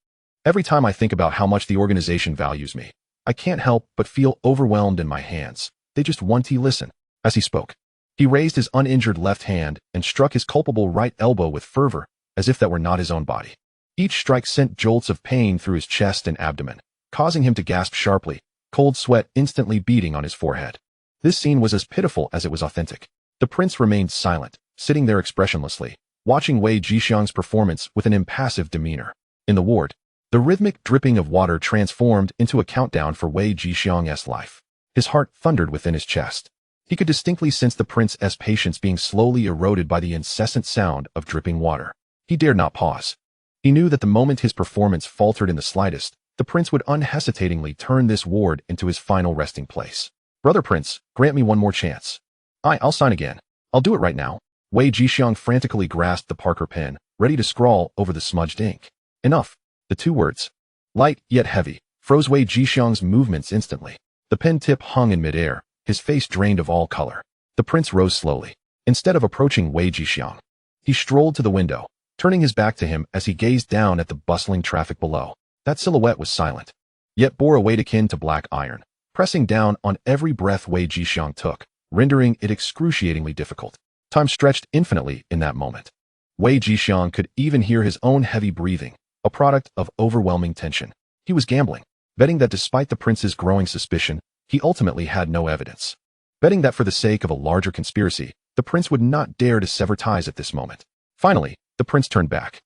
S1: Every time I think about how much the organization values me, I can't help but feel overwhelmed in my hands. They just want to listen. As he spoke, he raised his uninjured left hand and struck his culpable right elbow with fervor, as if that were not his own body. Each strike sent jolts of pain through his chest and abdomen, causing him to gasp sharply, cold sweat instantly beading on his forehead. This scene was as pitiful as it was authentic. The prince remained silent, sitting there expressionlessly, watching Wei Jixiang's performance with an impassive demeanor. In the ward, the rhythmic dripping of water transformed into a countdown for Wei Jixiang's life. His heart thundered within his chest. He could distinctly sense the prince's patience being slowly eroded by the incessant sound of dripping water. He dared not pause. He knew that the moment his performance faltered in the slightest, the prince would unhesitatingly turn this ward into his final resting place. Brother Prince, grant me one more chance. I'll sign again. I'll do it right now. Wei Jixiang frantically grasped the Parker pen, ready to scrawl over the smudged ink. Enough. The two words, light yet heavy, froze Wei Jixiang's movements instantly. The pen tip hung in midair, his face drained of all color. The prince rose slowly. Instead of approaching Wei Jixiang, he strolled to the window, turning his back to him as he gazed down at the bustling traffic below. That silhouette was silent, yet bore a weight akin to black iron, pressing down on every breath Wei Jixiang took, rendering it excruciatingly difficult. Time stretched infinitely in that moment. Wei Jixiang could even hear his own heavy breathing, a product of overwhelming tension. He was gambling, betting that despite the prince's growing suspicion, he ultimately had no evidence. Betting that for the sake of a larger conspiracy, the prince would not dare to sever ties at this moment. Finally, the prince turned back.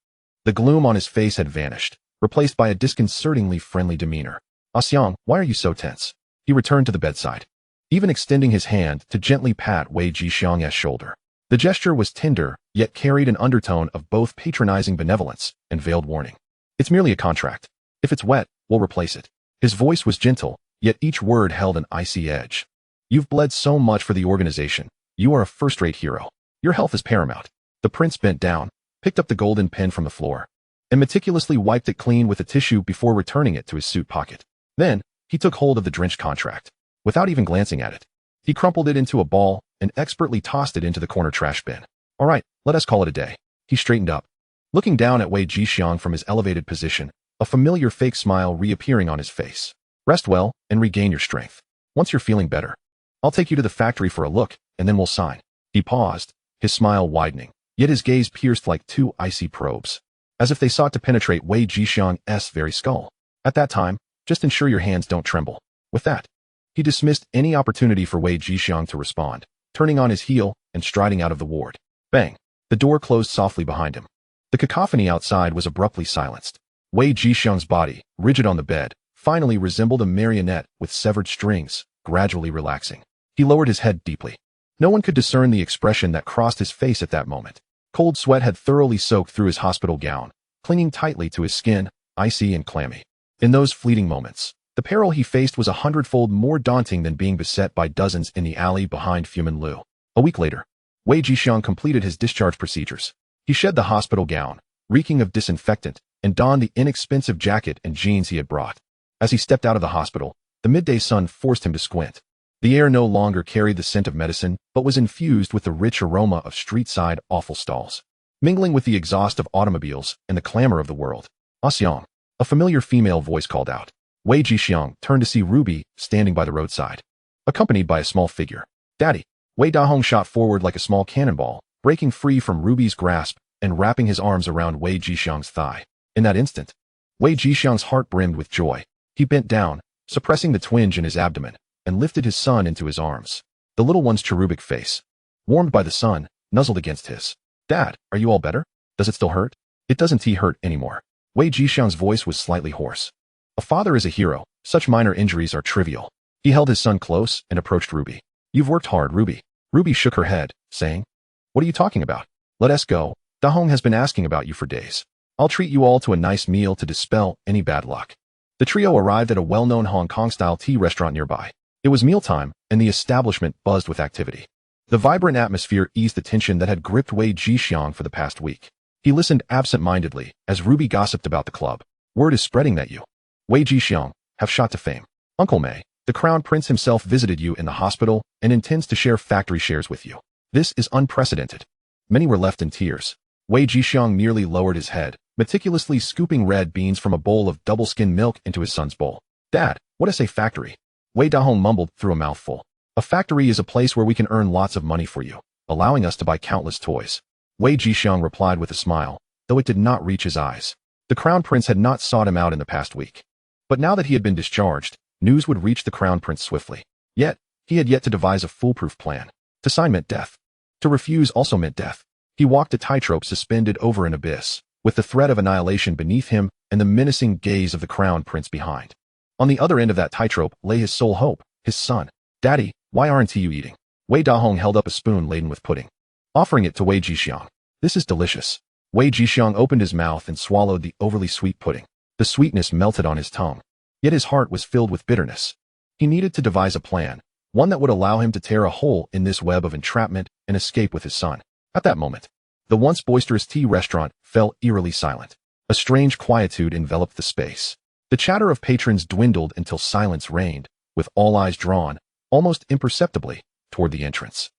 S1: The gloom on his face had vanished, replaced by a disconcertingly friendly demeanor. Xiang, why are you so tense? He returned to the bedside, even extending his hand to gently pat Wei Jixiang's shoulder. The gesture was tender, yet carried an undertone of both patronizing benevolence and veiled warning. It's merely a contract. If it's wet, we'll replace it. His voice was gentle, yet each word held an icy edge. You've bled so much for the organization. You are a first-rate hero. Your health is paramount. The prince bent down, picked up the golden pen from the floor, and meticulously wiped it clean with a tissue before returning it to his suit pocket. Then, he took hold of the drenched contract. Without even glancing at it, he crumpled it into a ball and expertly tossed it into the corner trash bin. All right, let us call it a day. He straightened up, looking down at Wei Jixiang from his elevated position, a familiar fake smile reappearing on his face. Rest well and regain your strength. Once you're feeling better, I'll take you to the factory for a look, and then we'll sign. He paused, his smile widening, yet his gaze pierced like two icy probes, as if they sought to penetrate Wei Jixiang's very skull. At that time, just ensure your hands don't tremble. With that, he dismissed any opportunity for Wei Jixiang to respond, turning on his heel and striding out of the ward. Bang! The door closed softly behind him. The cacophony outside was abruptly silenced. Wei Jixiang's body, rigid on the bed, finally resembled a marionette with severed strings, gradually relaxing. He lowered his head deeply. No one could discern the expression that crossed his face at that moment. Cold sweat had thoroughly soaked through his hospital gown, clinging tightly to his skin, icy and clammy. In those fleeting moments, the peril he faced was 100-fold more daunting than being beset by dozens in the alley behind Fumin Liu. A week later, Wei Jixiang completed his discharge procedures. He shed the hospital gown, reeking of disinfectant, and donned the inexpensive jacket and jeans he had brought. As he stepped out of the hospital, the midday sun forced him to squint. The air no longer carried the scent of medicine, but was infused with the rich aroma of street-side offal stalls. Mingling with the exhaust of automobiles and the clamor of the world, "Xiang," a familiar female voice called out. Wei Jixiang turned to see Ruby standing by the roadside, accompanied by a small figure. "Daddy." Wei Dahong shot forward like a small cannonball, breaking free from Ruby's grasp and wrapping his arms around Wei Jixiang's thigh. In that instant, Wei Jixiang's heart brimmed with joy. He bent down, suppressing the twinge in his abdomen, and lifted his son into his arms. The little one's cherubic face, warmed by the sun, nuzzled against his. "Dad, are you all better? Does it still hurt?" "It doesn't hurt anymore." Wei Jixiang's voice was slightly hoarse. "A father is a hero. Such minor injuries are trivial." He held his son close and approached Ruby. "You've worked hard, Ruby." Ruby shook her head, saying, "What are you talking about? Let us go. Dahong has been asking about you for days. I'll treat you all to a nice meal to dispel any bad luck." The trio arrived at a well-known Hong Kong-style tea restaurant nearby. It was mealtime, and the establishment buzzed with activity. The vibrant atmosphere eased the tension that had gripped Wei Jixiang for the past week. He listened absent-mindedly as Ruby gossiped about the club. "Word is spreading that you, Wei Jixiang, have shot to fame. Uncle Mei, the Crown Prince himself visited you in the hospital and intends to share factory shares with you. This is unprecedented." Many were left in tears. Wei Jixiang merely lowered his head, meticulously scooping red beans from a bowl of double-skim milk into his son's bowl. "Dad, what is a factory?" Wei Dahong mumbled through a mouthful. "A factory is a place where we can earn lots of money for you, allowing us to buy countless toys." Wei Jixiang replied with a smile, though it did not reach his eyes. The Crown Prince had not sought him out in the past week. But now that he had been discharged, news would reach the Crown Prince swiftly. Yet, he had yet to devise a foolproof plan. To sign meant death. To refuse also meant death. He walked a tightrope suspended over an abyss, with the threat of annihilation beneath him and the menacing gaze of the Crown Prince behind. On the other end of that tightrope lay his sole hope, his son. "Daddy, why aren't you eating?" Wei Dahong held up a spoon laden with pudding, offering it to Wei Jixiang. "This is delicious." Wei Jixiang opened his mouth and swallowed the overly sweet pudding. The sweetness melted on his tongue, yet his heart was filled with bitterness. He needed to devise a plan, one that would allow him to tear a hole in this web of entrapment and escape with his son. At that moment, the once boisterous tea restaurant fell eerily silent. A strange quietude enveloped the space. The chatter of patrons dwindled until silence reigned, with all eyes drawn, almost imperceptibly, toward the entrance.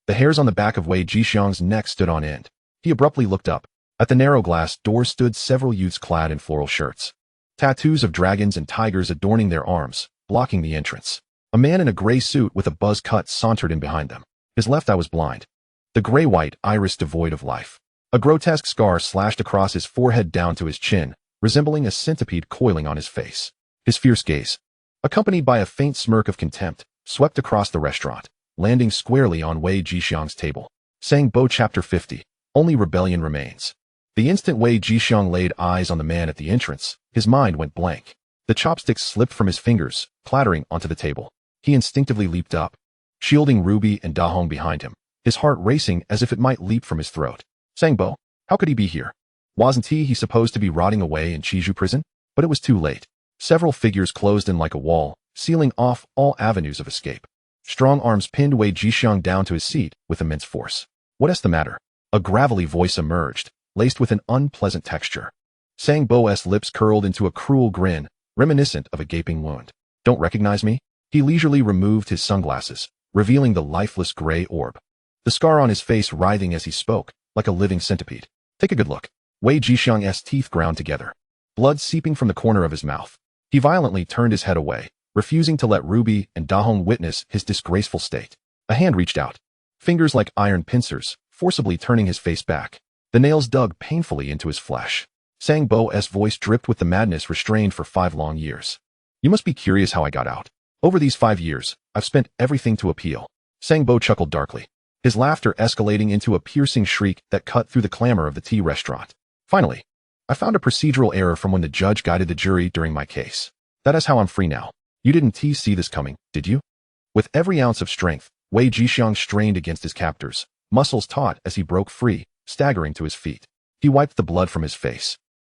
S1: The hairs on the back of Wei Jixiang's neck stood on end. He abruptly looked up. At the narrow glass door stood several youths clad in floral shirts, tattoos of dragons and tigers adorning their arms, blocking the entrance. A man in a gray suit with a buzz cut sauntered in behind them. His left eye was blind, the gray-white iris devoid of life. A grotesque scar slashed across his forehead down to his chin, resembling a centipede coiling on his face. His fierce gaze, accompanied by a faint smirk of contempt, swept across the restaurant, landing squarely on Wei Jixiang's table. Sang Bo Chapter 50, Only Rebellion Remains. The instant Wei Jixiang laid eyes on the man at the entrance, his mind went blank. The chopsticks slipped from his fingers, clattering onto the table. He instinctively leaped up, shielding Ruby and Da Hong behind him, his heart racing as if it might leap from his throat. Sangbo, how could he be here? Wasn't he supposed to be rotting away in Chiju prison? But it was too late. Several figures closed in like a wall, sealing off all avenues of escape. Strong arms pinned Wei Jixiang down to his seat with immense force. What's the matter? A gravelly voice emerged, laced with an unpleasant texture. Sangbo's lips curled into a cruel grin, reminiscent of a gaping wound. Don't recognize me? He leisurely removed his sunglasses, revealing the lifeless gray orb. The scar on his face writhing as he spoke, like a living centipede. Take a good look. Wei Jixiang's teeth ground together, blood seeping from the corner of his mouth. He violently turned his head away, refusing to let Ruby and Da Hong witness his disgraceful state. A hand reached out, fingers like iron pincers, forcibly turning his face back. The nails dug painfully into his flesh. Sangbo's voice dripped with the madness restrained for 5 long years. You must be curious how I got out. Over these 5 years, I've spent everything to appeal. Sangbo chuckled darkly, his laughter escalating into a piercing shriek that cut through the clamor of the tea restaurant. Finally, I found a procedural error from when the judge guided the jury during my case. That is how I'm free now. You didn't see this coming, did you? With every ounce of strength, Wei Jixiang strained against his captors, muscles taut as he broke free, staggering to his feet. He wiped the blood from his face,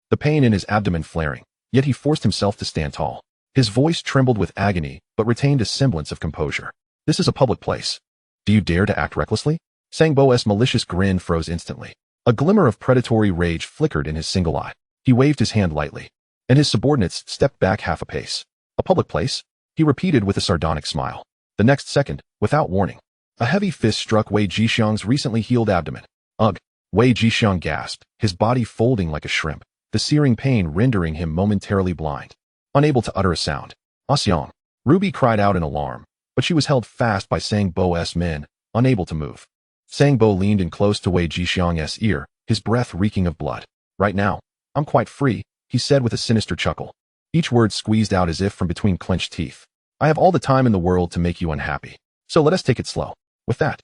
S1: the pain in his abdomen flaring, yet he forced himself to stand tall. His voice trembled with agony, but retained a semblance of composure. This is a public place. Do you dare to act recklessly? Sangbo's malicious grin froze instantly. A glimmer of predatory rage flickered in his single eye. He waved his hand lightly, and his subordinates stepped back half a pace. A public place? He repeated with a sardonic smile. The next second, without warning, a heavy fist struck Wei Jixiang's recently healed abdomen. Ugh! Wei Jixiang gasped, his body folding like a shrimp, the searing pain rendering him momentarily blind. Unable to utter a sound. Xiang! Ruby cried out in alarm, but she was held fast by Sangbo's men, unable to move. Sangbo leaned in close to Wei Jixiang's ear, his breath reeking of blood. Right now, I'm quite free, he said with a sinister chuckle, each word squeezed out as if from between clenched teeth. I have all the time in the world to make you unhappy, so let us take it slow. With that,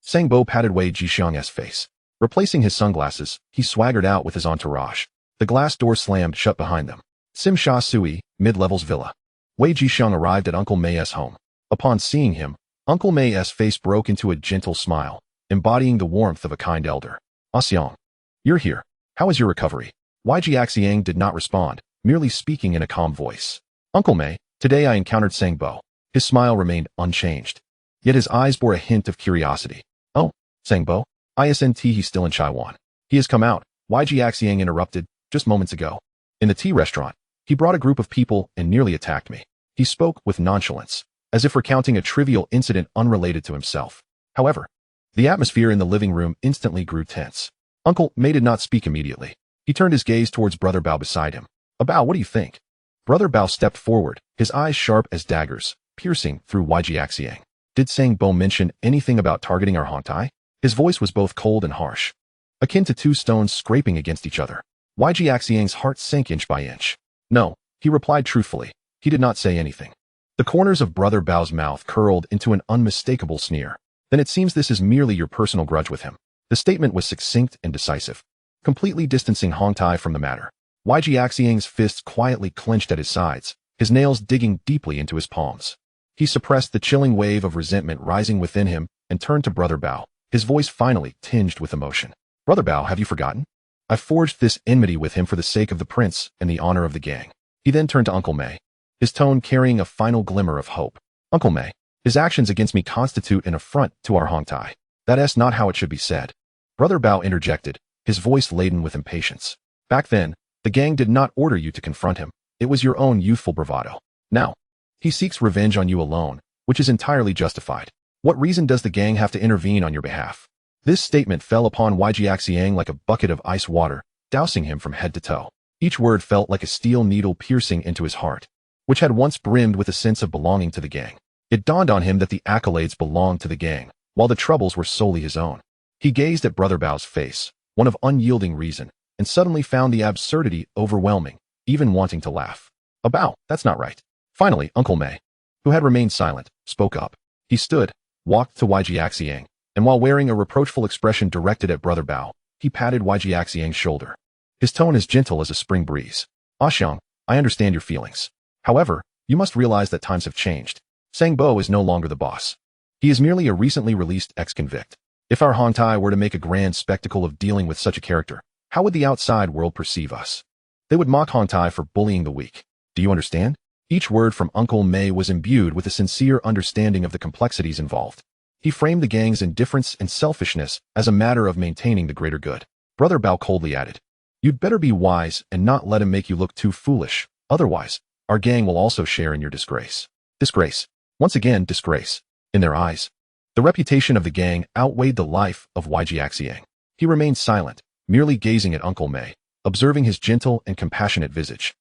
S1: Sangbo patted Wei Jixiang's face. Replacing his sunglasses, he swaggered out with his entourage. The glass door slammed shut behind them. Sim Sha Sui, mid-levels villa. Wei Jixiang arrived at Uncle May's home. Upon seeing him, Uncle May's face broke into a gentle smile, embodying the warmth of a kind elder. Xiang, you're here. How is your recovery? Wei Jixiang did not respond, merely speaking in a calm voice. Uncle May, today I encountered Sangbo. His smile remained unchanged, yet his eyes bore a hint of curiosity. Oh, Sangbo? Isn't he still in Chaiwan? He has come out, Wei Jixiang interrupted, just moments ago. In the tea restaurant, he brought a group of people and nearly attacked me. He spoke with nonchalance, as if recounting a trivial incident unrelated to himself. However, the atmosphere in the living room instantly grew tense. Uncle May did not speak immediately. He turned his gaze towards Brother Bao beside him. Bao, what do you think? Brother Bao stepped forward, his eyes sharp as daggers, piercing through Wei Jixiang. Did Sangbo mention anything about targeting our Hongtai? His voice was both cold and harsh, akin to 2 stones scraping against each other. Wei Jixiang's heart sank inch by inch. No, he replied truthfully. He did not say anything. The corners of Brother Bao's mouth curled into an unmistakable sneer. Then it seems this is merely your personal grudge with him. The statement was succinct and decisive, completely distancing Hongtai from the matter. Wei Jixiang's fists quietly clenched at his sides, his nails digging deeply into his palms. He suppressed the chilling wave of resentment rising within him and turned to Brother Bao, his voice finally tinged with emotion. Brother Bao, have you forgotten? I forged this enmity with him for the sake of the prince and the honor of the gang. He then turned to Uncle May, his tone carrying a final glimmer of hope. Uncle May, his actions against me constitute an affront to our Hongtai. That's not how it should be said. Brother Bao interjected, his voice laden with impatience. Back then, the gang did not order you to confront him. It was your own youthful bravado. Now, he seeks revenge on you alone, which is entirely justified. What reason does the gang have to intervene on your behalf? This statement fell upon Wei Jixiang like a bucket of ice water, dousing him from head to toe. Each word felt like a steel needle piercing into his heart, which had once brimmed with a sense of belonging to the gang. It dawned on him that the accolades belonged to the gang, while the troubles were solely his own. He gazed at Brother Bao's face, one of unyielding reason, and suddenly found the absurdity overwhelming, even wanting to laugh. Bao, that's not right. Finally, Uncle May, who had remained silent, spoke up. He stood, walked to Wei Jixiang, and while wearing a reproachful expression directed at Brother Bao, he patted Wei Jixiang's shoulder. His tone as gentle as a spring breeze. Xiang, I understand your feelings. However, you must realize that times have changed. Sang Bo is no longer the boss. He is merely a recently released ex-convict. If our Hongtai were to make a grand spectacle of dealing with such a character, how would the outside world perceive us? They would mock Hongtai for bullying the weak. Do you understand? Each word from Uncle Mei was imbued with a sincere understanding of the complexities involved. He framed the gang's indifference and selfishness as a matter of maintaining the greater good. Brother Bao coldly added, "You'd better be wise and not let him make you look too foolish. Otherwise, our gang will also share in your disgrace." Disgrace. Once again, disgrace. In their eyes, the reputation of the gang outweighed the life of YG Axiang. He remained silent, merely gazing at Uncle Mei, observing his gentle and compassionate visage.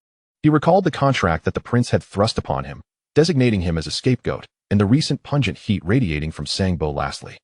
S1: He recalled the contract that the prince had thrust upon him, designating him as a scapegoat, and the recent pungent heat radiating from Sang Bo lastly.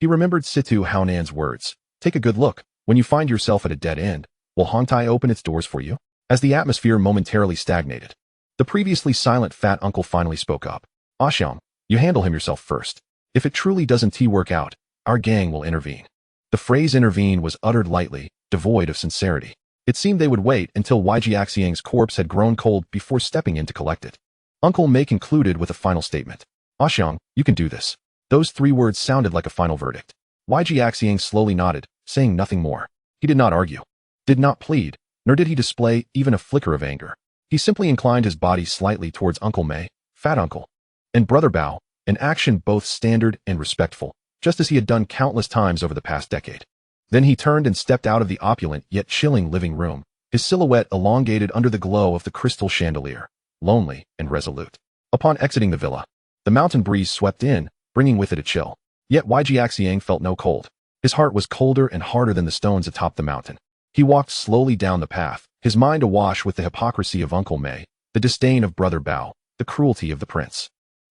S1: He remembered Situ Haonan's words, "Take a good look. When you find yourself at a dead end, will Hongtai open its doors for you?" As the atmosphere momentarily stagnated, the previously silent fat uncle finally spoke up. "Xiang, you handle him yourself first. If it truly doesn't work out, our gang will intervene." The phrase intervene was uttered lightly, devoid of sincerity. It seemed they would wait until YG Axiang's corpse had grown cold before stepping in to collect it. Uncle Mei concluded with a final statement. "Xiang, you can do this." Those 3 words sounded like a final verdict. YG Axiang slowly nodded, saying nothing more. He did not argue, did not plead, nor did he display even a flicker of anger. He simply inclined his body slightly towards Uncle Mei, fat uncle, and Brother Bao, an action both standard and respectful, just as he had done countless times over the past decade. Then he turned and stepped out of the opulent yet chilling living room, his silhouette elongated under the glow of the crystal chandelier, lonely and resolute. Upon exiting the villa, the mountain breeze swept in, bringing with it a chill. Yet YG Axiang felt no cold. His heart was colder and harder than the stones atop the mountain. He walked slowly down the path, his mind awash with the hypocrisy of Uncle Mei, the disdain of Brother Bao, the cruelty of the prince,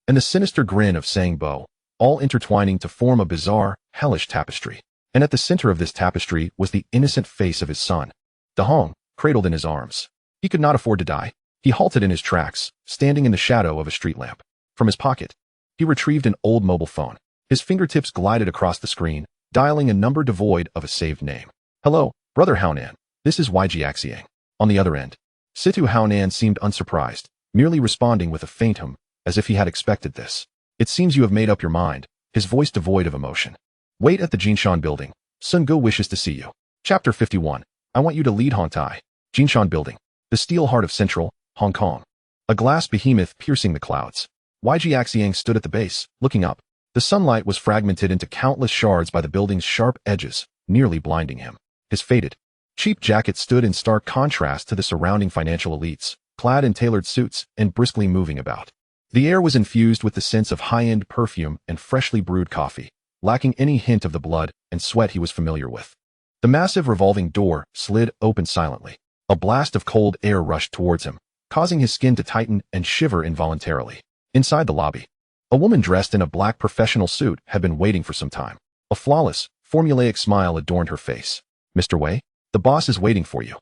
S1: and the sinister grin of Sang Bo, all intertwining to form a bizarre, hellish tapestry. And at the center of this tapestry was the innocent face of his son, De Hong, cradled in his arms. He could not afford to die. He halted in his tracks, standing in the shadow of a street lamp. From his pocket, he retrieved an old mobile phone. His fingertips glided across the screen, dialing a number devoid of a saved name. "Hello, Brother Haonan. This is YG Axiang." On the other end, Situ Haonan seemed unsurprised, merely responding with a faint hum, as if he had expected this. "It seems you have made up your mind," his voice devoid of emotion. "Wait at the Jinshan building. Sun Gu wishes to see you." Chapter 51. I want you to lead Hongtai. Jinshan building. The steel heart of central Hong Kong. A glass behemoth piercing the clouds. YG Axiang stood at the base, looking up. The sunlight was fragmented into countless shards by the building's sharp edges, nearly blinding him. His faded, cheap jacket stood in stark contrast to the surrounding financial elites, clad in tailored suits and briskly moving about. The air was infused with the sense of high-end perfume and freshly brewed coffee, lacking any hint of the blood and sweat he was familiar with. The massive revolving door slid open silently. A blast of cold air rushed towards him, causing his skin to tighten and shiver involuntarily. Inside the lobby, a woman dressed in a black professional suit had been waiting for some time. A flawless, formulaic smile adorned her face. "Mr. Wei, the boss is waiting for you."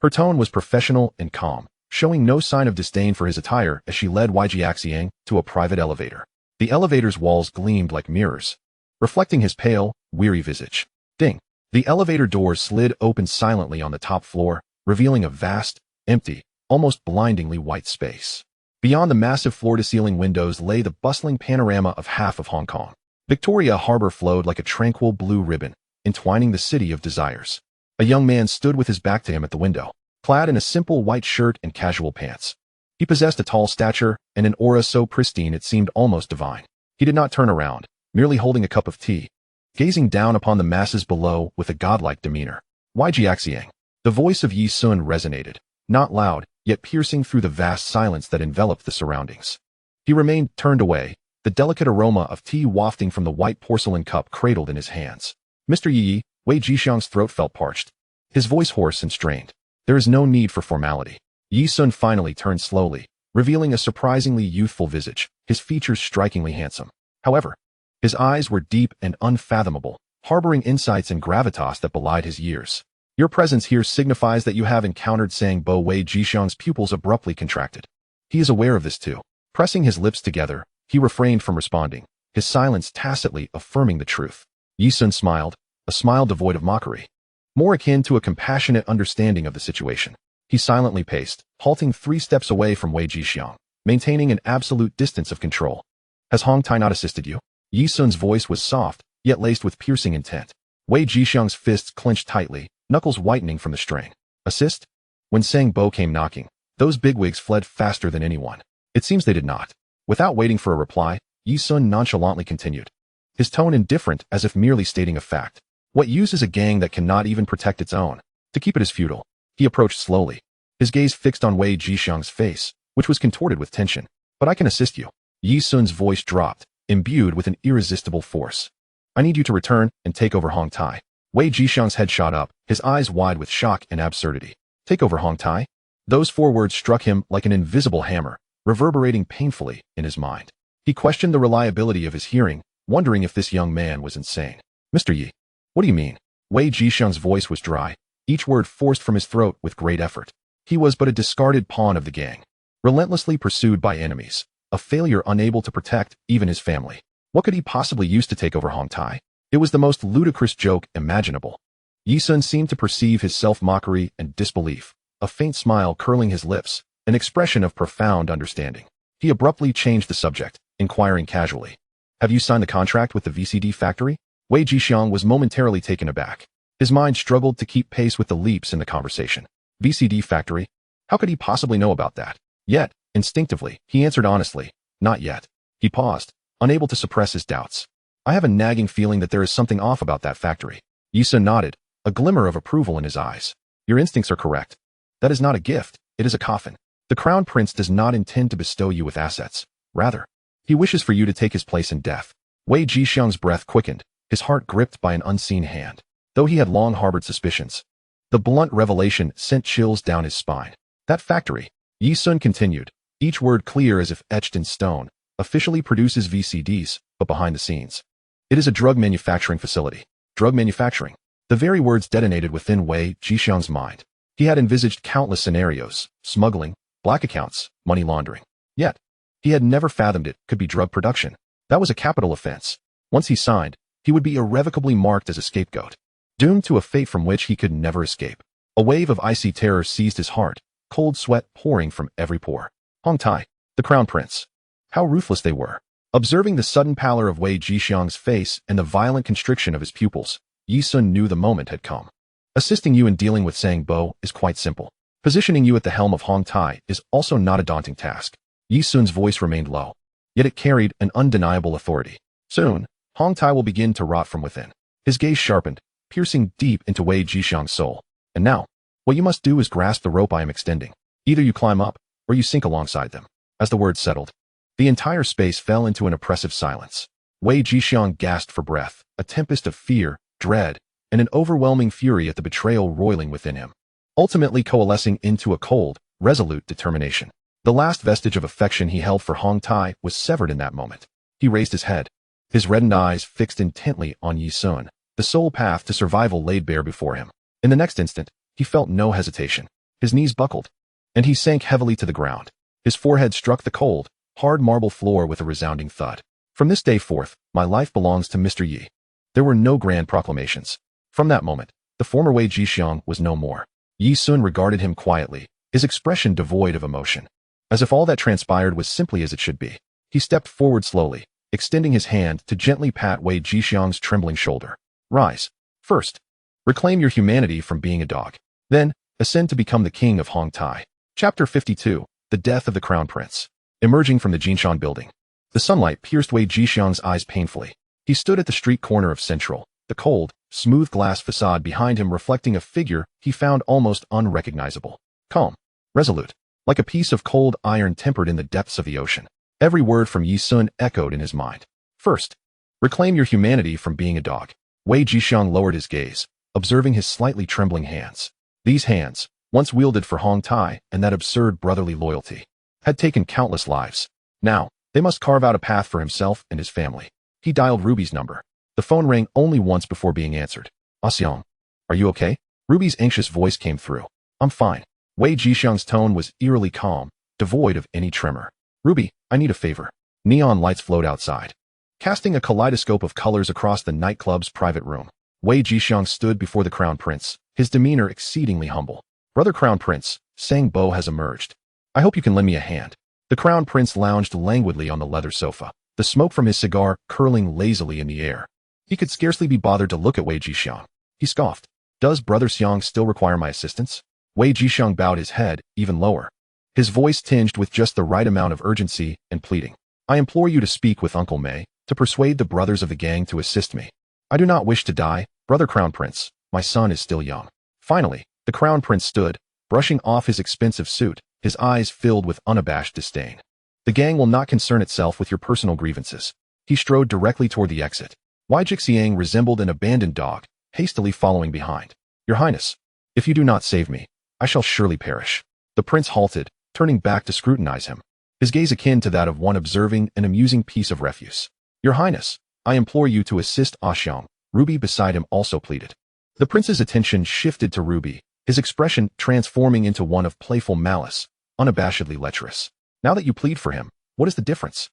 S1: Her tone was professional and calm, showing no sign of disdain for his attire as she led YG Axiang to a private elevator. The elevator's walls gleamed like mirrors, reflecting his pale, weary visage. Ding! The elevator doors slid open silently on the top floor, revealing a vast, empty, almost blindingly white space. Beyond the massive floor-to-ceiling windows lay the bustling panorama of half of Hong Kong. Victoria Harbor flowed like a tranquil blue ribbon, entwining the city of desires. A young man stood with his back to him at the window, clad in a simple white shirt and casual pants. He possessed a tall stature and an aura so pristine it seemed almost divine. He did not turn around, merely holding a cup of tea, gazing down upon the masses below with a godlike demeanor. YG Axiang. The voice of Yi Sun resonated, not loud, yet piercing through the vast silence that enveloped the surroundings. He remained turned away, the delicate aroma of tea wafting from the white porcelain cup cradled in his hands. "Mr. Yi," Wei Jixiang's throat felt parched, his voice hoarse and strained. "There is no need for formality." Yi Sun finally turned slowly, revealing a surprisingly youthful visage, his features strikingly handsome. However, his eyes were deep and unfathomable, harboring insights and gravitas that belied his years. "Your presence here signifies that you have encountered Sang Bo." Wei Jixiang's pupils abruptly contracted. He is aware of this too. Pressing his lips together, he refrained from responding, his silence tacitly affirming the truth. Yi Sun smiled, a smile devoid of mockery, more akin to a compassionate understanding of the situation. He silently paced, halting 3 steps away from Wei Jixiang, maintaining an absolute distance of control. Has Hong Tai not assisted you? Yi Sun's voice was soft, yet laced with piercing intent. Wei Jixiang's fists clenched tightly, knuckles whitening from the strain. Assist? When Sang Bo came knocking, those bigwigs fled faster than anyone. It seems they did not. Without waiting for a reply, Yi Sun nonchalantly continued, his tone indifferent as if merely stating a fact. What use is a gang that cannot even protect its own? To keep it is futile. He approached slowly, his gaze fixed on Wei Jixiang's face, which was contorted with tension. But I can assist you. Yi Sun's voice dropped, imbued with an irresistible force. I need you to return and take over Hong Tai. Wei Jixiang's head shot up, his eyes wide with shock and absurdity. Take over Hong Tai? Those 4 words struck him like an invisible hammer, reverberating painfully in his mind. He questioned the reliability of his hearing, wondering if this young man was insane. Mr. Yi, what do you mean? Wei Jixiang's voice was dry, each word forced from his throat with great effort. He was but a discarded pawn of the gang, relentlessly pursued by enemies, a failure unable to protect even his family. What could he possibly use to take over Hong Tai? It was the most ludicrous joke imaginable. Yi Sun seemed to perceive his self-mockery and disbelief, a faint smile curling his lips, an expression of profound understanding. He abruptly changed the subject, inquiring casually, have you signed the contract with the VCD factory? Wei Jixiang was momentarily taken aback. His mind struggled to keep pace with the leaps in the conversation. VCD factory? How could he possibly know about that? Yet, instinctively, he answered honestly, not yet. He paused, unable to suppress his doubts. I have a nagging feeling that there is something off about that factory. Yi Sun nodded, a glimmer of approval in his eyes. Your instincts are correct. That is not a gift, it is a coffin. The Crown Prince does not intend to bestow you with assets. Rather, he wishes for you to take his place in death. Wei Jixiang's breath quickened, his heart gripped by an unseen hand. Though he had long harbored suspicions, the blunt revelation sent chills down his spine. That factory, Yi Sun continued, each word clear as if etched in stone, officially produces VCDs, but behind the scenes. It is a drug manufacturing facility. Drug manufacturing. The very words detonated within Wei Jixiang's mind. He had envisaged countless scenarios, smuggling, black accounts, money laundering. Yet, he had never fathomed it could be drug production. That was a capital offense. Once he signed, he would be irrevocably marked as a scapegoat, doomed to a fate from which he could never escape. A wave of icy terror seized his heart, cold sweat pouring from every pore. Hong Tai, the Crown Prince. How ruthless they were. Observing the sudden pallor of Wei Jixiang's face and the violent constriction of his pupils, Yi Sun knew the moment had come. Assisting you in dealing with Sang Bo is quite simple. Positioning you at the helm of Hong Tai is also not a daunting task. Yi Sun's voice remained low, yet it carried an undeniable authority. Soon, Hong Tai will begin to rot from within. His gaze sharpened, piercing deep into Wei Jixiang's soul. And now, what you must do is grasp the rope I am extending. Either you climb up, or you sink alongside them. As the words settled, the entire space fell into an oppressive silence. Wei Jixiang gasped for breath, a tempest of fear, dread, and an overwhelming fury at the betrayal roiling within him, ultimately coalescing into a cold, resolute determination. The last vestige of affection he held for Hong Tai was severed in that moment. He raised his head, his reddened eyes fixed intently on Yi Sun. The sole path to survival laid bare before him. In the next instant, he felt no hesitation. His knees buckled, and he sank heavily to the ground. His forehead struck the cold, hard marble floor with a resounding thud. From this day forth, my life belongs to Mr. Yi. There were no grand proclamations. From that moment, the former Wei Jixiang was no more. Yi Sun regarded him quietly, his expression devoid of emotion, as if all that transpired was simply as it should be. He stepped forward slowly, extending his hand to gently pat Wei Jixiang's trembling shoulder. Rise. First, reclaim your humanity from being a dog. Then, ascend to become the king of Hong Tai. Chapter 52, The Death of the Crown Prince. Emerging from the Jinshan building, the sunlight pierced Wei Jixiang's eyes painfully. He stood at the street corner of Central, the cold, smooth glass facade behind him reflecting a figure he found almost unrecognizable. Calm, resolute, like a piece of cold iron tempered in the depths of the ocean. Every word from Yi Sun echoed in his mind. First, reclaim your humanity from being a dog. Wei Jixiang lowered his gaze, observing his slightly trembling hands. These hands, once wielded for Hong Tai and that absurd brotherly loyalty, had taken countless lives. Now, they must carve out a path for himself and his family. He dialed Ruby's number. The phone rang only once before being answered. Xiang, are you okay? Ruby's anxious voice came through. I'm fine. Wei Jixiang's tone was eerily calm, devoid of any tremor. Ruby, I need a favor. Neon lights flowed outside, casting a kaleidoscope of colors across the nightclub's private room. Wei Jixiang stood before the Crown Prince, his demeanor exceedingly humble. Brother Crown Prince, Sang Bo has emerged. I hope you can lend me a hand. The Crown Prince lounged languidly on the leather sofa, the smoke from his cigar curling lazily in the air. He could scarcely be bothered to look at Wei Jixiang. He scoffed. Does Brother Xiang still require my assistance? Wei Jixiang bowed his head even lower. His voice tinged with just the right amount of urgency and pleading. I implore you to speak with Uncle Mei, to persuade the brothers of the gang to assist me. I do not wish to die, Brother Crown Prince. My son is still young. Finally, the Crown Prince stood, brushing off his expensive suit, his eyes filled with unabashed disdain. The gang will not concern itself with your personal grievances. He strode directly toward the exit. Wei Jixiang resembled an abandoned dog, hastily following behind. Your Highness, if you do not save me, I shall surely perish. The prince halted, turning back to scrutinize him, his gaze akin to that of one observing an amusing piece of refuse. Your Highness, I implore you to assist Xiang, Ruby beside him also pleaded. The prince's attention shifted to Ruby, his expression transforming into one of playful malice, unabashedly lecherous. Now that you plead for him, what is the difference?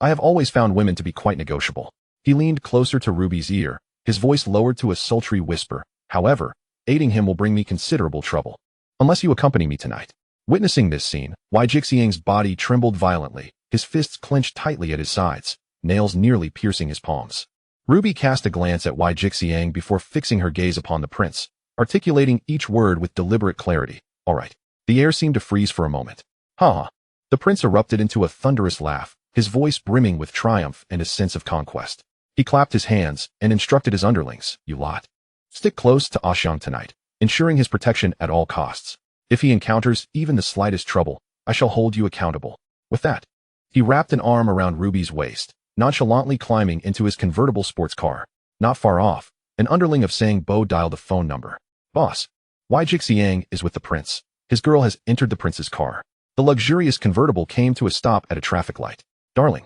S1: I have always found women to be quite negotiable. He leaned closer to Ruby's ear, his voice lowered to a sultry whisper. However, aiding him will bring me considerable trouble. Unless you accompany me tonight. Witnessing this scene, Wei Jixiang's body trembled violently, his fists clenched tightly at his sides, nails nearly piercing his palms. Ruby cast a glance at Wei Jixiang before fixing her gaze upon the prince, articulating each word with deliberate clarity. All right. The air seemed to freeze for a moment. Ha! The prince erupted into a thunderous laugh, his voice brimming with triumph and a sense of conquest. He clapped his hands and instructed his underlings, you lot. Stick close to Xiang tonight, ensuring his protection at all costs. If he encounters even the slightest trouble, I shall hold you accountable. With that, he wrapped an arm around Ruby's waist, nonchalantly climbing into his convertible sports car. Not far off, an underling of Sang Bo dialed a phone number. Boss, Wei Jixiang is with the prince. His girl has entered the prince's car. The luxurious convertible came to a stop at a traffic light. Darling,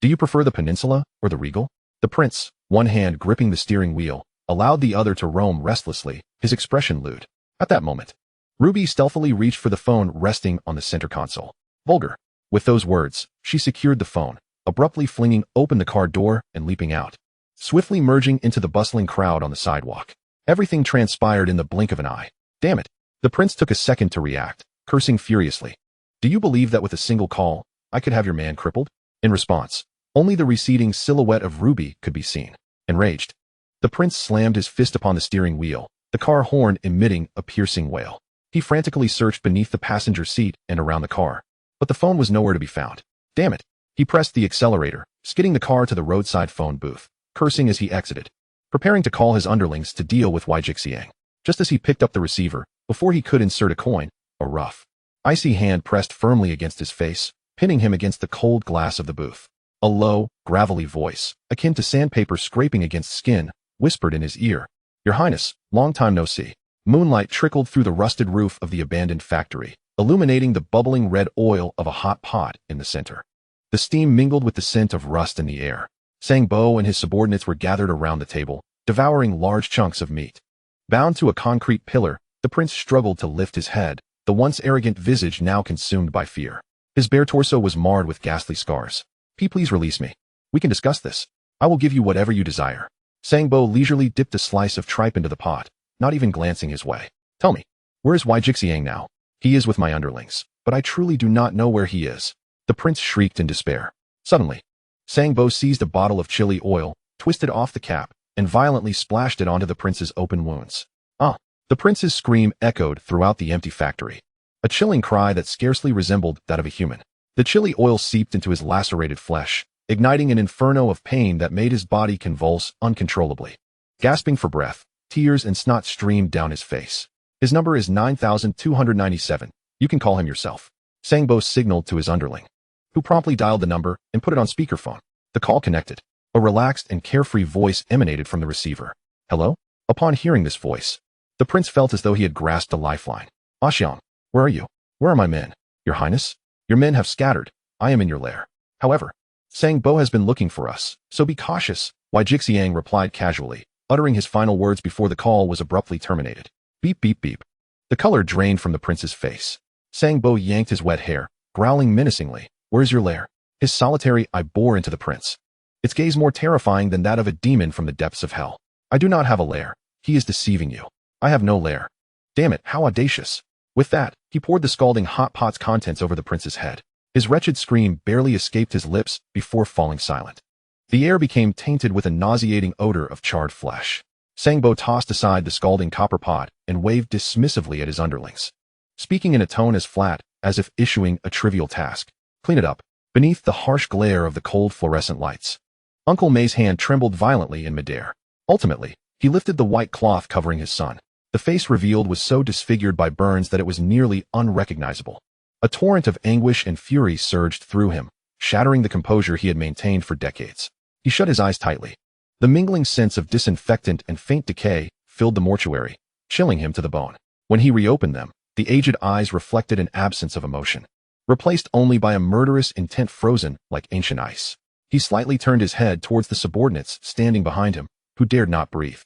S1: do you prefer the Peninsula or the Regal? The prince, one hand gripping the steering wheel, allowed the other to roam restlessly, his expression lewd. At that moment, Ruby stealthily reached for the phone resting on the center console. Vulgar. With those words, she secured the phone, abruptly flinging open the car door and leaping out, swiftly merging into the bustling crowd on the sidewalk. Everything transpired in the blink of an eye. Damn it. The prince took a second to react, cursing furiously. Do you believe that with a single call, I could have your man crippled? In response, only the receding silhouette of Ruby could be seen. Enraged, the prince slammed his fist upon the steering wheel, the car horn emitting a piercing wail. He frantically searched beneath the passenger seat and around the car, but the phone was nowhere to be found. Damn it. He pressed the accelerator, skidding the car to the roadside phone booth, cursing as he exited, preparing to call his underlings to deal with Wei Jixiang. Just as he picked up the receiver, before he could insert a coin, a rough, icy hand pressed firmly against his face, pinning him against the cold glass of the booth. A low, gravelly voice, akin to sandpaper scraping against skin, whispered in his ear. Your Highness, long time no see. Moonlight trickled through the rusted roof of the abandoned factory, illuminating the bubbling red oil of a hot pot in the center. The steam mingled with the scent of rust in the air. Sang Bo and his subordinates were gathered around the table, devouring large chunks of meat. Bound to a concrete pillar, the prince struggled to lift his head, the once arrogant visage now consumed by fear. His bare torso was marred with ghastly scars. Please release me. We can discuss this. I will give you whatever you desire. Sang Bo leisurely dipped a slice of tripe into the pot, not even glancing his way. Tell me, where is Wei Jixiang now? He is with my underlings, but I truly do not know where he is. The prince shrieked in despair. Suddenly, Sang Bo seized a bottle of chili oil, twisted off the cap, and violently splashed it onto the prince's open wounds. Ah! The prince's scream echoed throughout the empty factory. A chilling cry that scarcely resembled that of a human. The chili oil seeped into his lacerated flesh, igniting an inferno of pain that made his body convulse uncontrollably. Gasping for breath, tears and snot streamed down his face. His number is 9297. You can call him yourself. Sang Bo signaled to his underling, who promptly dialed the number and put it on speakerphone. The call connected. A relaxed and carefree voice emanated from the receiver. Hello? Upon hearing this voice, the prince felt as though he had grasped a lifeline. Xiang, where are you? Where are my men? Your Highness? Your men have scattered. I am in your lair. However, Sang Bo has been looking for us, so be cautious, Wei Jixiang replied casually, uttering his final words before the call was abruptly terminated. Beep beep beep. The color drained from the prince's face. Sang Bo yanked his wet hair, growling menacingly. Where's your lair? His solitary eye bore into the prince, its gaze more terrifying than that of a demon from the depths of hell. I do not have a lair. He is deceiving you. I have no lair. Damn it, how audacious. With that, he poured the scalding hot pot's contents over the prince's head. His wretched scream barely escaped his lips before falling silent. The air became tainted with a nauseating odor of charred flesh. Sangbo tossed aside the scalding copper pot and waved dismissively at his underlings, speaking in a tone as flat as if issuing a trivial task. Clean it up. Beneath the harsh glare of the cold fluorescent lights, Uncle May's hand trembled violently in midair. Ultimately, he lifted the white cloth covering his son. The face revealed was so disfigured by burns that it was nearly unrecognizable. A torrent of anguish and fury surged through him, shattering the composure he had maintained for decades. He shut his eyes tightly. The mingling sense of disinfectant and faint decay filled the mortuary, chilling him to the bone. When he reopened them, the aged eyes reflected an absence of emotion, replaced only by a murderous intent frozen like ancient ice. He slightly turned his head towards the subordinates standing behind him, who dared not breathe,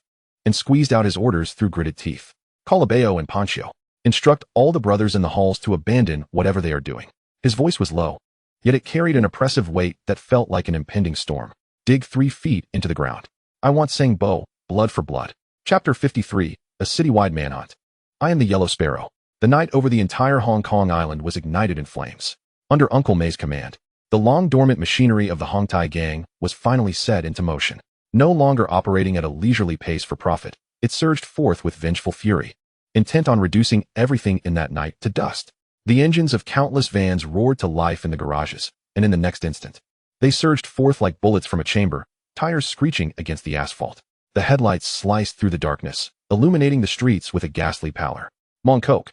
S1: and squeezed out his orders through gritted teeth. Calabeo and Poncio, instruct all the brothers in the halls to abandon whatever they are doing. His voice was low, yet it carried an oppressive weight that felt like an impending storm. Dig 3 feet into the ground. I want Sangbo, blood for blood. Chapter 53, a citywide manhunt. I am the Yellow Sparrow. The night over the entire Hong Kong island was ignited in flames. Under Uncle May's command, the long-dormant machinery of the Hong Tai gang was finally set into motion. No longer operating at a leisurely pace for profit, it surged forth with vengeful fury, intent on reducing everything in that night to dust. The engines of countless vans roared to life in the garages, and in the next instant, they surged forth like bullets from a chamber, tires screeching against the asphalt. The headlights sliced through the darkness, illuminating the streets with a ghastly pallor. Mong Kok,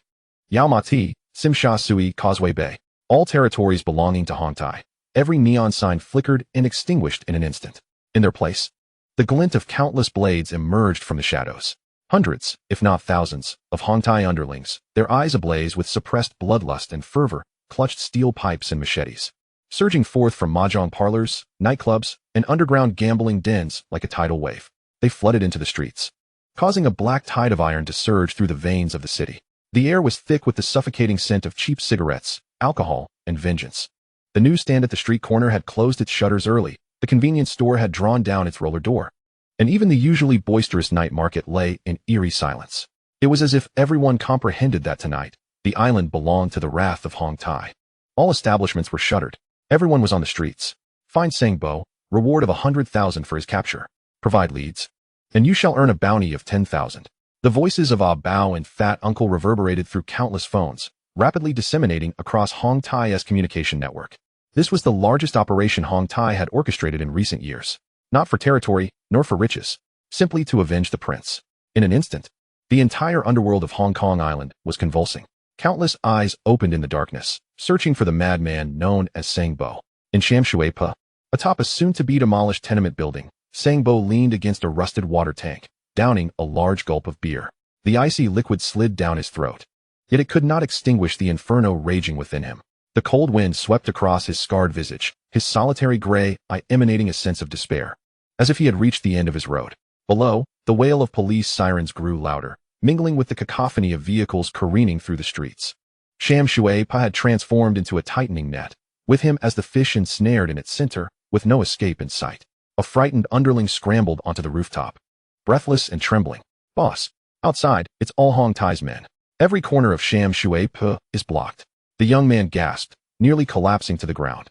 S1: Yau Ma Ti, Sim Sha Sui, Causeway Bay, all territories belonging to Hong Tai. Every neon sign flickered and extinguished in an instant. In their place, the glint of countless blades emerged from the shadows. Hundreds, if not thousands, of Hong Tai underlings, their eyes ablaze with suppressed bloodlust and fervor, clutched steel pipes and machetes, surging forth from mahjong parlors, nightclubs, and underground gambling dens like a tidal wave. They flooded into the streets, causing a black tide of iron to surge through the veins of the city. The air was thick with the suffocating scent of cheap cigarettes, alcohol, and vengeance. The newsstand at the street corner had closed its shutters early, the convenience store had drawn down its roller door, and even the usually boisterous night market lay in eerie silence. It was as if everyone comprehended that tonight, the island belonged to the wrath of Hong Tai. All establishments were shuttered. Everyone was on the streets. Find Sangbo, reward of 100,000 for his capture. Provide leads, and you shall earn a bounty of 10,000. The voices of Ah Bao and Fat Uncle reverberated through countless phones, rapidly disseminating across Hong Tai's communication network. This was the largest operation Hong Tai had orchestrated in recent years, not for territory, nor for riches, simply to avenge the prince. In an instant, the entire underworld of Hong Kong Island was convulsing. Countless eyes opened in the darkness, searching for the madman known as Sangbo. In Sham Shui Pa, atop a soon-to-be-demolished tenement building, Sangbo leaned against a rusted water tank, downing a large gulp of beer. The icy liquid slid down his throat, yet it could not extinguish the inferno raging within him. The cold wind swept across his scarred visage, his solitary gray eye emanating a sense of despair, as if he had reached the end of his road. Below, the wail of police sirens grew louder, mingling with the cacophony of vehicles careening through the streets. Sham Shui Pa had transformed into a tightening net, with him as the fish ensnared in its center, with no escape in sight. A frightened underling scrambled onto the rooftop, breathless and trembling. Boss, outside, it's all Hong Tai's men. Every corner of Sham Shui Pa is blocked. The young man gasped, nearly collapsing to the ground.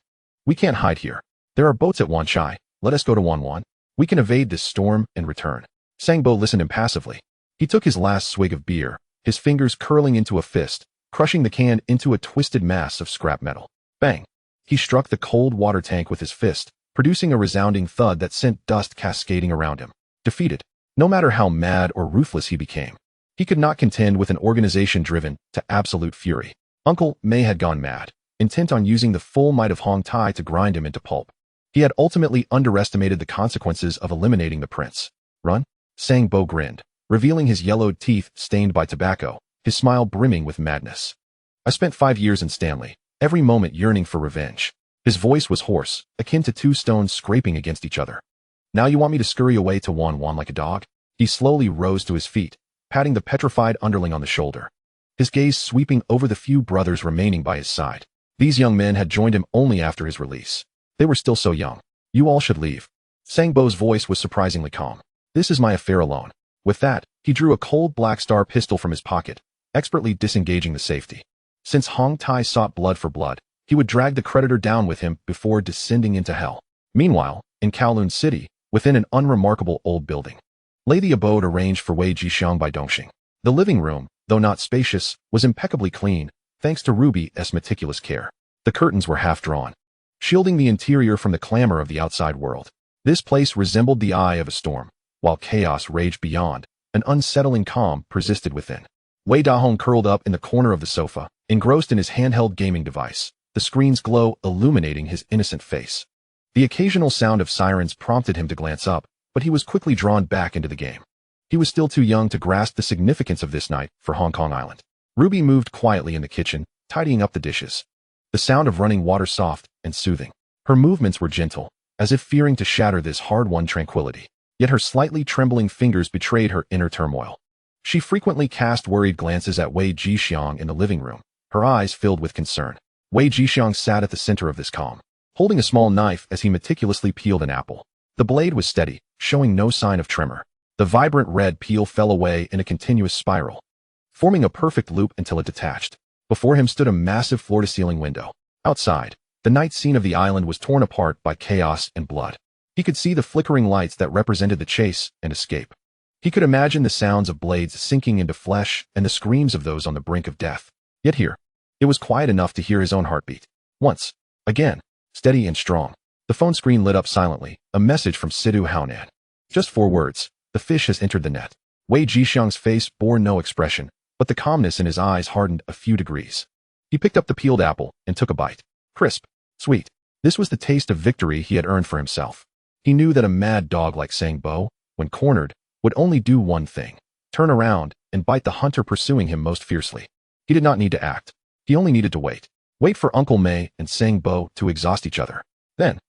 S1: We can't hide here. There are boats at Wan Chai. Let us go to Wan Wan. We can evade this storm and return. Sangbo listened impassively. He took his last swig of beer, his fingers curling into a fist, crushing the can into a twisted mass of scrap metal. Bang! He struck the cold water tank with his fist, producing a resounding thud that sent dust cascading around him. Defeated, no matter how mad or ruthless he became, he could not contend with an organization driven to absolute fury. Uncle May had gone mad, intent on using the full might of Hong Tai to grind him into pulp. He had ultimately underestimated the consequences of eliminating the prince. Run? Sangbo grinned, revealing his yellowed teeth stained by tobacco, his smile brimming with madness. I spent 5 years in Stanley, every moment yearning for revenge. His voice was hoarse, akin to 2 stones scraping against each other. Now you want me to scurry away to Wan Wan like a dog? He slowly rose to his feet, patting the petrified underling on the shoulder, his gaze sweeping over the few brothers remaining by his side. These young men had joined him only after his release. They were still so young. You all should leave. Sangbo's voice was surprisingly calm. This is my affair alone. With that, he drew a cold Black Star pistol from his pocket, expertly disengaging the safety. Since Hong Tai sought blood for blood, he would drag the creditor down with him before descending into hell. Meanwhile, in Kowloon City, within an unremarkable old building, lay the abode arranged for Wei Jixiang by Dongxing. The living room, though not spacious, was impeccably clean, thanks to Ruby's meticulous care. The curtains were half drawn, shielding the interior from the clamor of the outside world. This place resembled the eye of a storm. While chaos raged beyond, an unsettling calm persisted within. Wei Dahong curled up in the corner of the sofa, engrossed in his handheld gaming device, the screen's glow illuminating his innocent face. The occasional sound of sirens prompted him to glance up, but he was quickly drawn back into the game. He was still too young to grasp the significance of this night for Hong Kong Island. Ruby moved quietly in the kitchen, tidying up the dishes. The sound of running water soft and soothing. Her movements were gentle, as if fearing to shatter this hard-won tranquility. Yet her slightly trembling fingers betrayed her inner turmoil. She frequently cast worried glances at Wei Jixiang in the living room, her eyes filled with concern. Wei Jixiang sat at the center of this calm, holding a small knife as he meticulously peeled an apple. The blade was steady, showing no sign of tremor. The vibrant red peel fell away in a continuous spiral, forming a perfect loop until it detached. Before him stood a massive floor-to-ceiling window. Outside, the night scene of the island was torn apart by chaos and blood. He could see the flickering lights that represented the chase and escape. He could imagine the sounds of blades sinking into flesh and the screams of those on the brink of death. Yet here, it was quiet enough to hear his own heartbeat. Once, again, steady and strong. The phone screen lit up silently, a message from Sidu Haonan. Just 4 words. The fish has entered the net. Wei Jixiang's face bore no expression, but the calmness in his eyes hardened a few degrees. He picked up the peeled apple and took a bite. Crisp, sweet. This was the taste of victory he had earned for himself. He knew that a mad dog like Sang Bo, when cornered, would only do one thing: turn around and bite the hunter pursuing him most fiercely. He did not need to act. He only needed to wait. Wait for Uncle Mei and Sang Bo to exhaust each other. Then,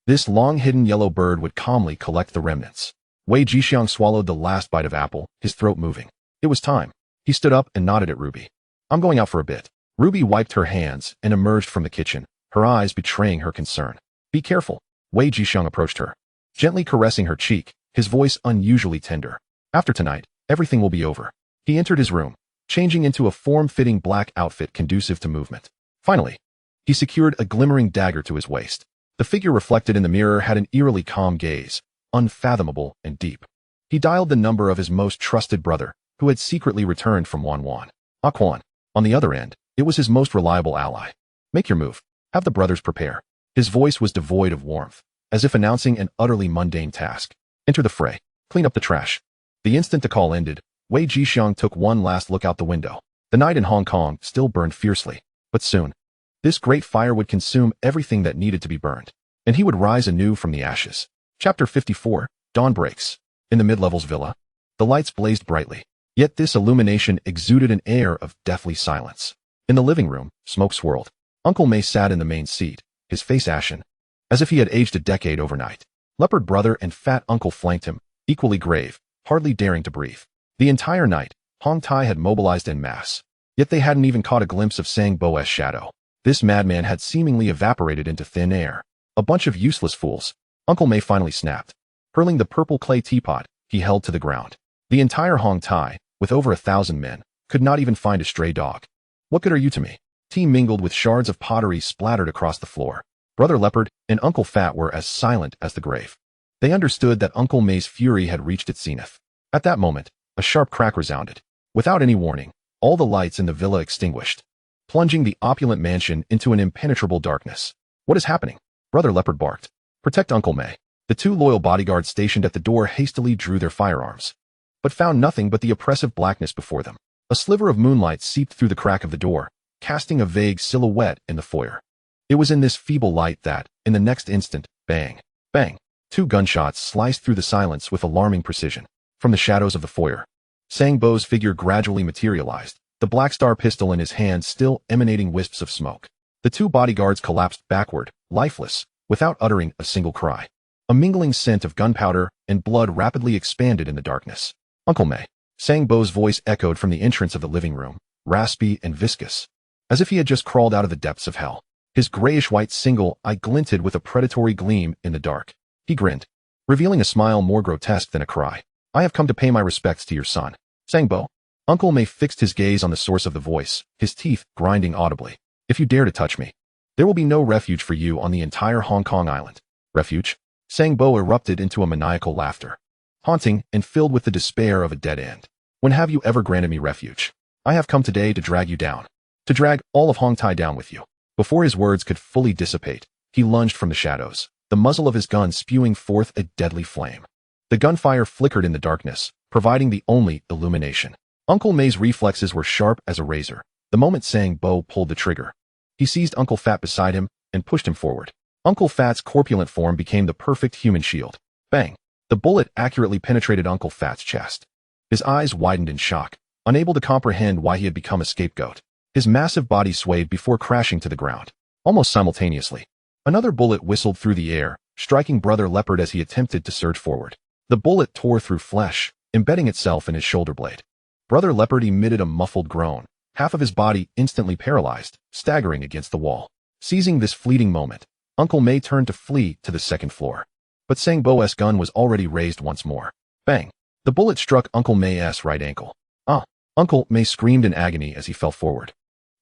S1: this long-hidden yellow bird would calmly collect the remnants. Wei Jixiang swallowed the last bite of apple, his throat moving. It was time. He stood up and nodded at Ruby. I'm going out for a bit. Ruby wiped her hands and emerged from the kitchen, her eyes betraying her concern. Be careful. Wei Jixiang approached her, gently caressing her cheek, his voice unusually tender. After tonight, everything will be over. He entered his room, changing into a form-fitting black outfit conducive to movement. Finally, he secured a glimmering dagger to his waist. The figure reflected in the mirror had an eerily calm gaze, unfathomable and deep. He dialed the number of his most trusted brother, who had secretly returned from Wanwan. Quan. On the other end, it was his most reliable ally. Make your move. Have the brothers prepare. His voice was devoid of warmth, as if announcing an utterly mundane task. Enter the fray. Clean up the trash. The instant the call ended, Wei Jixiang took one last look out the window. The night in Hong Kong still burned fiercely, but soon, this great fire would consume everything that needed to be burned, and he would rise anew from the ashes. Chapter 54, Dawn Breaks. In the mid-levels villa, the lights blazed brightly, yet this illumination exuded an air of deathly silence. In the living room, smoke swirled. Uncle Mei sat in the main seat, his face ashen, as if he had aged a decade overnight. Leopard brother and fat uncle flanked him, equally grave, hardly daring to breathe. The entire night, Hong Tai had mobilized en masse, yet they hadn't even caught a glimpse of Sang Bo's shadow. This madman had seemingly evaporated into thin air. A bunch of useless fools. Uncle Mei finally snapped, hurling the purple clay teapot he held to the ground. The entire Hong Tai, with over 1,000 men, could not even find a stray dog. What good are you to me? Tea mingled with shards of pottery splattered across the floor. Brother Leopard and Uncle Fat were as silent as the grave. They understood that Uncle Mei's fury had reached its zenith. At that moment, a sharp crack resounded. Without any warning, all the lights in the villa extinguished, plunging the opulent mansion into an impenetrable darkness. What is happening? Brother Leopard barked. Protect Uncle Mei. The 2 loyal bodyguards stationed at the door hastily drew their firearms, but found nothing but the oppressive blackness before them. A sliver of moonlight seeped through the crack of the door, casting a vague silhouette in the foyer. It was in this feeble light that, in the next instant, bang, bang, 2 gunshots sliced through the silence with alarming precision. From the shadows of the foyer, Sang Bo's figure gradually materialized, the Black Star pistol in his hand still emanating wisps of smoke. The 2 bodyguards collapsed backward, lifeless, without uttering a single cry. A mingling scent of gunpowder and blood rapidly expanded in the darkness. Uncle Mei. Sang Bo's voice echoed from the entrance of the living room, raspy and viscous, as if he had just crawled out of the depths of hell. His grayish-white single eye glinted with a predatory gleam in the dark. He grinned, revealing a smile more grotesque than a cry. I have come to pay my respects to your son. Sang Bo. Uncle May fixed his gaze on the source of the voice, his teeth grinding audibly. If you dare to touch me, there will be no refuge for you on the entire Hong Kong island. Refuge? Sangbo erupted into a maniacal laughter, haunting and filled with the despair of a dead end. When have you ever granted me refuge? I have come today to drag you down. To drag all of Hong Tai down with you. Before his words could fully dissipate, he lunged from the shadows, the muzzle of his gun spewing forth a deadly flame. The gunfire flickered in the darkness, providing the only illumination. Uncle May's reflexes were sharp as a razor. The moment Sangbo pulled the trigger, he seized Uncle Fat beside him and pushed him forward. Uncle Fat's corpulent form became the perfect human shield. Bang! The bullet accurately penetrated Uncle Fat's chest. His eyes widened in shock, unable to comprehend why he had become a scapegoat. His massive body swayed before crashing to the ground. Almost simultaneously, another bullet whistled through the air, striking Brother Leopard as he attempted to surge forward. The bullet tore through flesh, embedding itself in his shoulder blade. Brother Leopard emitted a muffled groan, half of his body instantly paralyzed, staggering against the wall. Seizing this fleeting moment, Uncle May turned to flee to the second floor. But Sangbo's gun was already raised once more. Bang! The bullet struck Uncle May's right ankle. Ah! Uncle May screamed in agony as he fell forward,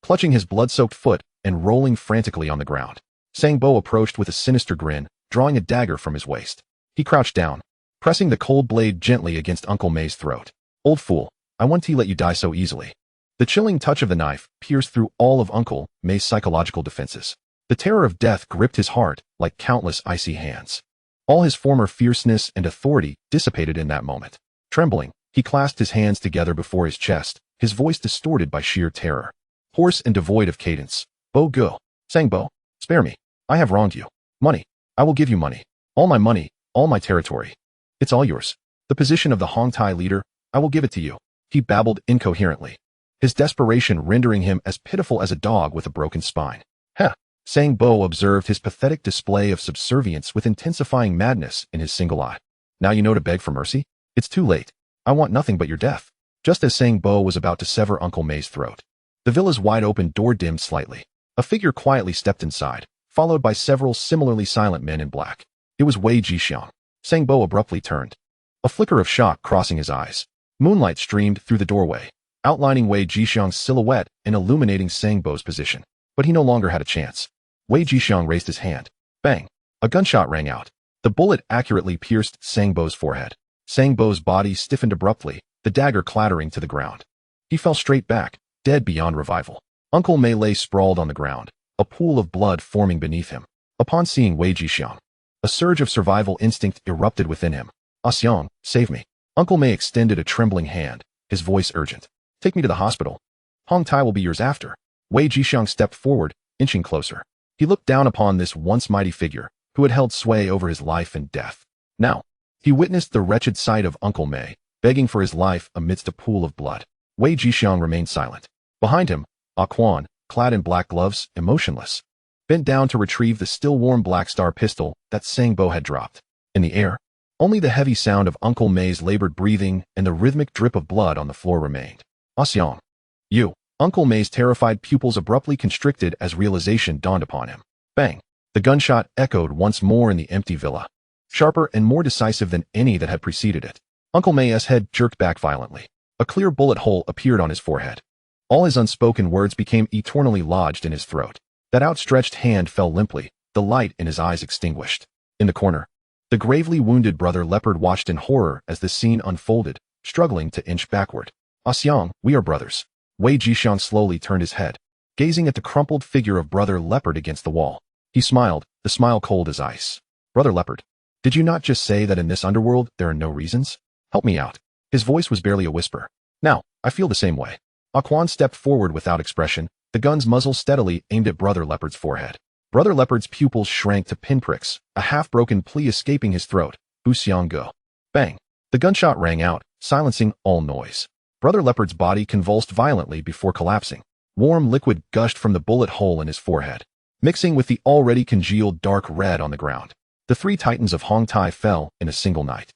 S1: clutching his blood-soaked foot and rolling frantically on the ground. Sangbo approached with a sinister grin, drawing a dagger from his waist. He crouched down, pressing the cold blade gently against Uncle May's throat. Old fool, I won't let you die so easily. The chilling touch of the knife pierced through all of Uncle May's psychological defenses. The terror of death gripped his heart like countless icy hands. All his former fierceness and authority dissipated in that moment. Trembling, he clasped his hands together before his chest, his voice distorted by sheer terror. Hoarse and devoid of cadence. Bo Go, Sangbo, spare me. I have wronged you. Money. I will give you money. All my money, all my territory. It's all yours. The position of the Hong Tai leader, I will give it to you. He babbled incoherently, his desperation rendering him as pitiful as a dog with a broken spine. Heh. Sangbo observed his pathetic display of subservience with intensifying madness in his single eye. Now you know to beg for mercy? It's too late. I want nothing but your death. Just as Sangbo was about to sever Uncle May's throat, the villa's wide-open door dimmed slightly. A figure quietly stepped inside, followed by several similarly silent men in black. It was Wei Jixiang. Sangbo abruptly turned, a flicker of shock crossing his eyes. Moonlight streamed through the doorway, outlining Wei Jixiang's silhouette and illuminating Sangbo's position. But he no longer had a chance. Wei Jixiang raised his hand. Bang! A gunshot rang out. The bullet accurately pierced Sangbo's forehead. Sangbo's body stiffened abruptly, the dagger clattering to the ground. He fell straight back, dead beyond revival. Uncle May lay sprawled on the ground, a pool of blood forming beneath him. Upon seeing Wei Jixiang, a surge of survival instinct erupted within him. Ah Xiang, save me. Uncle May extended a trembling hand, his voice urgent. Take me to the hospital. Hong Tai will be yours after. Wei Jixiang stepped forward, inching closer. He looked down upon this once mighty figure, who had held sway over his life and death. Now, he witnessed the wretched sight of Uncle May, begging for his life amidst a pool of blood. Wei Jixiang remained silent. Behind him, Ah Quan, clad in black gloves, emotionless, bent down to retrieve the still-warm Black Star pistol that Sangbo had dropped. In the air, only the heavy sound of Uncle May's labored breathing and the rhythmic drip of blood on the floor remained. Ah Xiang. You. Uncle May's terrified pupils abruptly constricted as realization dawned upon him. Bang! The gunshot echoed once more in the empty villa, sharper and more decisive than any that had preceded it. Uncle May's head jerked back violently. A clear bullet hole appeared on his forehead. All his unspoken words became eternally lodged in his throat. That outstretched hand fell limply, the light in his eyes extinguished. In the corner, the gravely wounded Brother Leopard watched in horror as the scene unfolded, struggling to inch backward. Ah Xiang, we are brothers. Wei Jixiang slowly turned his head, gazing at the crumpled figure of Brother Leopard against the wall. He smiled, the smile cold as ice. Brother Leopard, did you not just say that in this underworld there are no reasons? Help me out. His voice was barely a whisper. Now, I feel the same way. Ah Quan stepped forward without expression, the gun's muzzle steadily aimed at Brother Leopard's forehead. Brother Leopard's pupils shrank to pinpricks, a half-broken plea escaping his throat. Bu Xiang Go. Bang! The gunshot rang out, silencing all noise. Brother Leopard's body convulsed violently before collapsing. Warm liquid gushed from the bullet hole in his forehead, mixing with the already congealed dark red on the ground. The three titans of Hong Tai fell in a single night.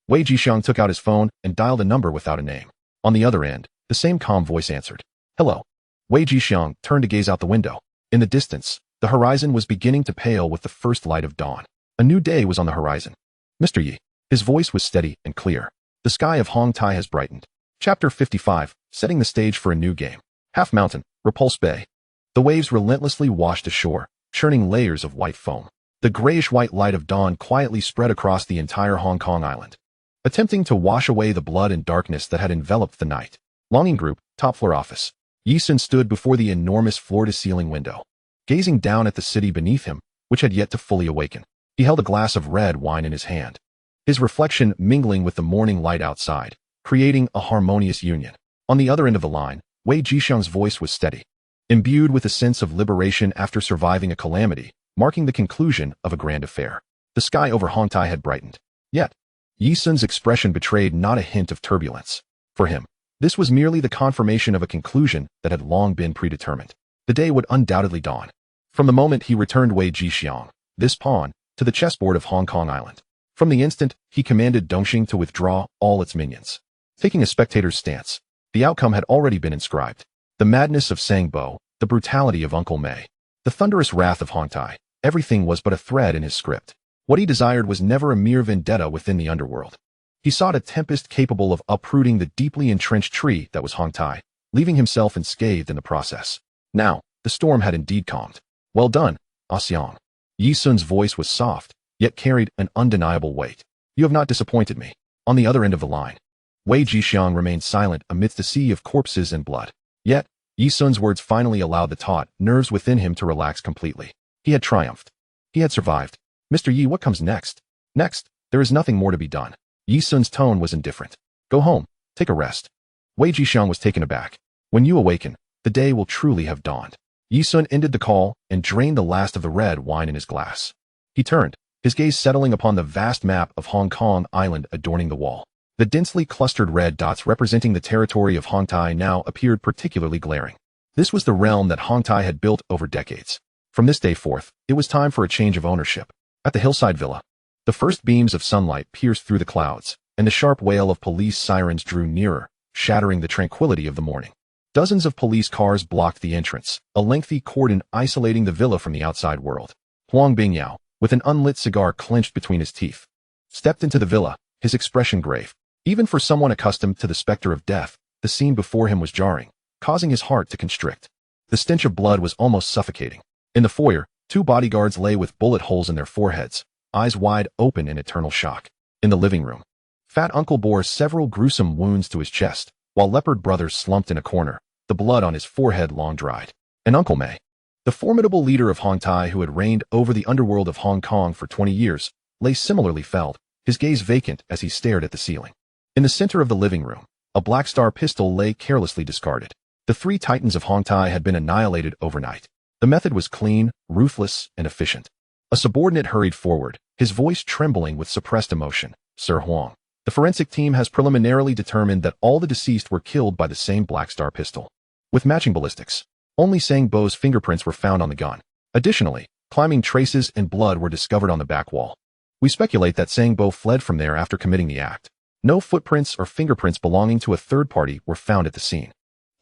S1: Wei Jixiang took out his phone and dialed a number without a name. On the other end, the same calm voice answered. Hello. Wei Jixiang turned to gaze out the window. In the distance, the horizon was beginning to pale with the first light of dawn. A new day was on the horizon. Mr. Yi. His voice was steady and clear. The sky of Hong Tai has brightened. Chapter 55, setting the stage for a new game. Half Mountain, Repulse Bay. The waves relentlessly washed ashore, churning layers of white foam. The grayish-white light of dawn quietly spread across the entire Hong Kong island, attempting to wash away the blood and darkness that had enveloped the night. Longing Group, top floor office. Yi Sun stood before the enormous floor-to-ceiling window, gazing down at the city beneath him, which had yet to fully awaken. He held a glass of red wine in his hand, his reflection mingling with the morning light outside, creating a harmonious union. On the other end of the line, Wei Jixiang's voice was steady, imbued with a sense of liberation after surviving a calamity, marking the conclusion of a grand affair. The sky over Hongtai had brightened. Yet, Yi Sun's expression betrayed not a hint of turbulence. For him, this was merely the confirmation of a conclusion that had long been predetermined. The day would undoubtedly dawn. From the moment he returned Wei Jixiang, this pawn, to the chessboard of Hong Kong Island. From the instant, he commanded Dongxing to withdraw all its minions. Taking a spectator's stance, the outcome had already been inscribed. The madness of Sangbo, the brutality of Uncle Mei, the thunderous wrath of Hongtai, everything was but a thread in his script. What he desired was never a mere vendetta within the underworld. He sought a tempest capable of uprooting the deeply entrenched tree that was Hongtai, leaving himself unscathed in the process. Now, the storm had indeed calmed. Well done, Xiang. Yi Sun's voice was soft, yet carried an undeniable weight. You have not disappointed me. On the other end of the line, Wei Jixiang remained silent amidst a sea of corpses and blood. Yet, Yi Sun's words finally allowed the taut nerves within him to relax completely. He had triumphed. He had survived. Mr. Yi, what comes next? Next, there is nothing more to be done. Yi Sun's tone was indifferent. Go home. Take a rest. Wei Jixiang was taken aback. When you awaken, the day will truly have dawned. Yi Sun ended the call and drained the last of the red wine in his glass. He turned, his gaze settling upon the vast map of Hong Kong Island adorning the wall. The densely clustered red dots representing the territory of Hongtai now appeared particularly glaring. This was the realm that Hongtai had built over decades. From this day forth, it was time for a change of ownership. At the hillside villa, the first beams of sunlight pierced through the clouds, and the sharp wail of police sirens drew nearer, shattering the tranquility of the morning. Dozens of police cars blocked the entrance, a lengthy cordon isolating the villa from the outside world. Huang Bingyao, with an unlit cigar clenched between his teeth, stepped into the villa, his expression grave. Even for someone accustomed to the specter of death, the scene before him was jarring, causing his heart to constrict. The stench of blood was almost suffocating. In the foyer, two bodyguards lay with bullet holes in their foreheads, eyes wide open in eternal shock. In the living room, Fat Uncle bore several gruesome wounds to his chest, while Leopard Brother slumped in a corner, the blood on his forehead long dried. And Uncle Mei, the formidable leader of Hongtai who had reigned over the underworld of Hong Kong for 20 years, lay similarly felled, his gaze vacant as he stared at the ceiling. In the center of the living room, a Black Star pistol lay carelessly discarded. The three titans of Hongtai had been annihilated overnight. The method was clean, ruthless, and efficient. A subordinate hurried forward, his voice trembling with suppressed emotion. Sir Huang, the forensic team has preliminarily determined that all the deceased were killed by the same Black Star pistol. With matching ballistics, only Sang Bo's fingerprints were found on the gun. Additionally, climbing traces and blood were discovered on the back wall. We speculate that Sang Bo fled from there after committing the act. No footprints or fingerprints belonging to a third party were found at the scene.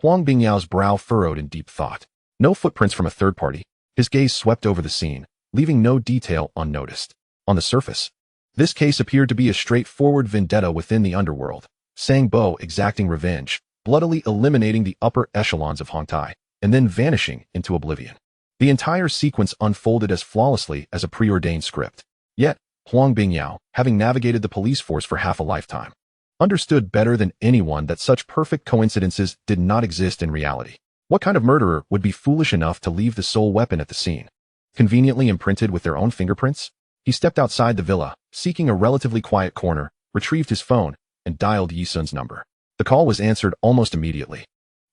S1: Huang Bingyao's brow furrowed in deep thought. No footprints from a third party. His gaze swept over the scene, leaving no detail unnoticed. On the surface, this case appeared to be a straightforward vendetta within the underworld. Sang Bo exacting revenge, bloodily eliminating the upper echelons of Hongtai, and then vanishing into oblivion. The entire sequence unfolded as flawlessly as a preordained script. Yet, Huang Bingyao, having navigated the police force for half a lifetime, understood better than anyone that such perfect coincidences did not exist in reality. What kind of murderer would be foolish enough to leave the sole weapon at the scene, conveniently imprinted with their own fingerprints? He stepped outside the villa, seeking a relatively quiet corner, retrieved his phone, and dialed Yi Sun's number. The call was answered almost immediately,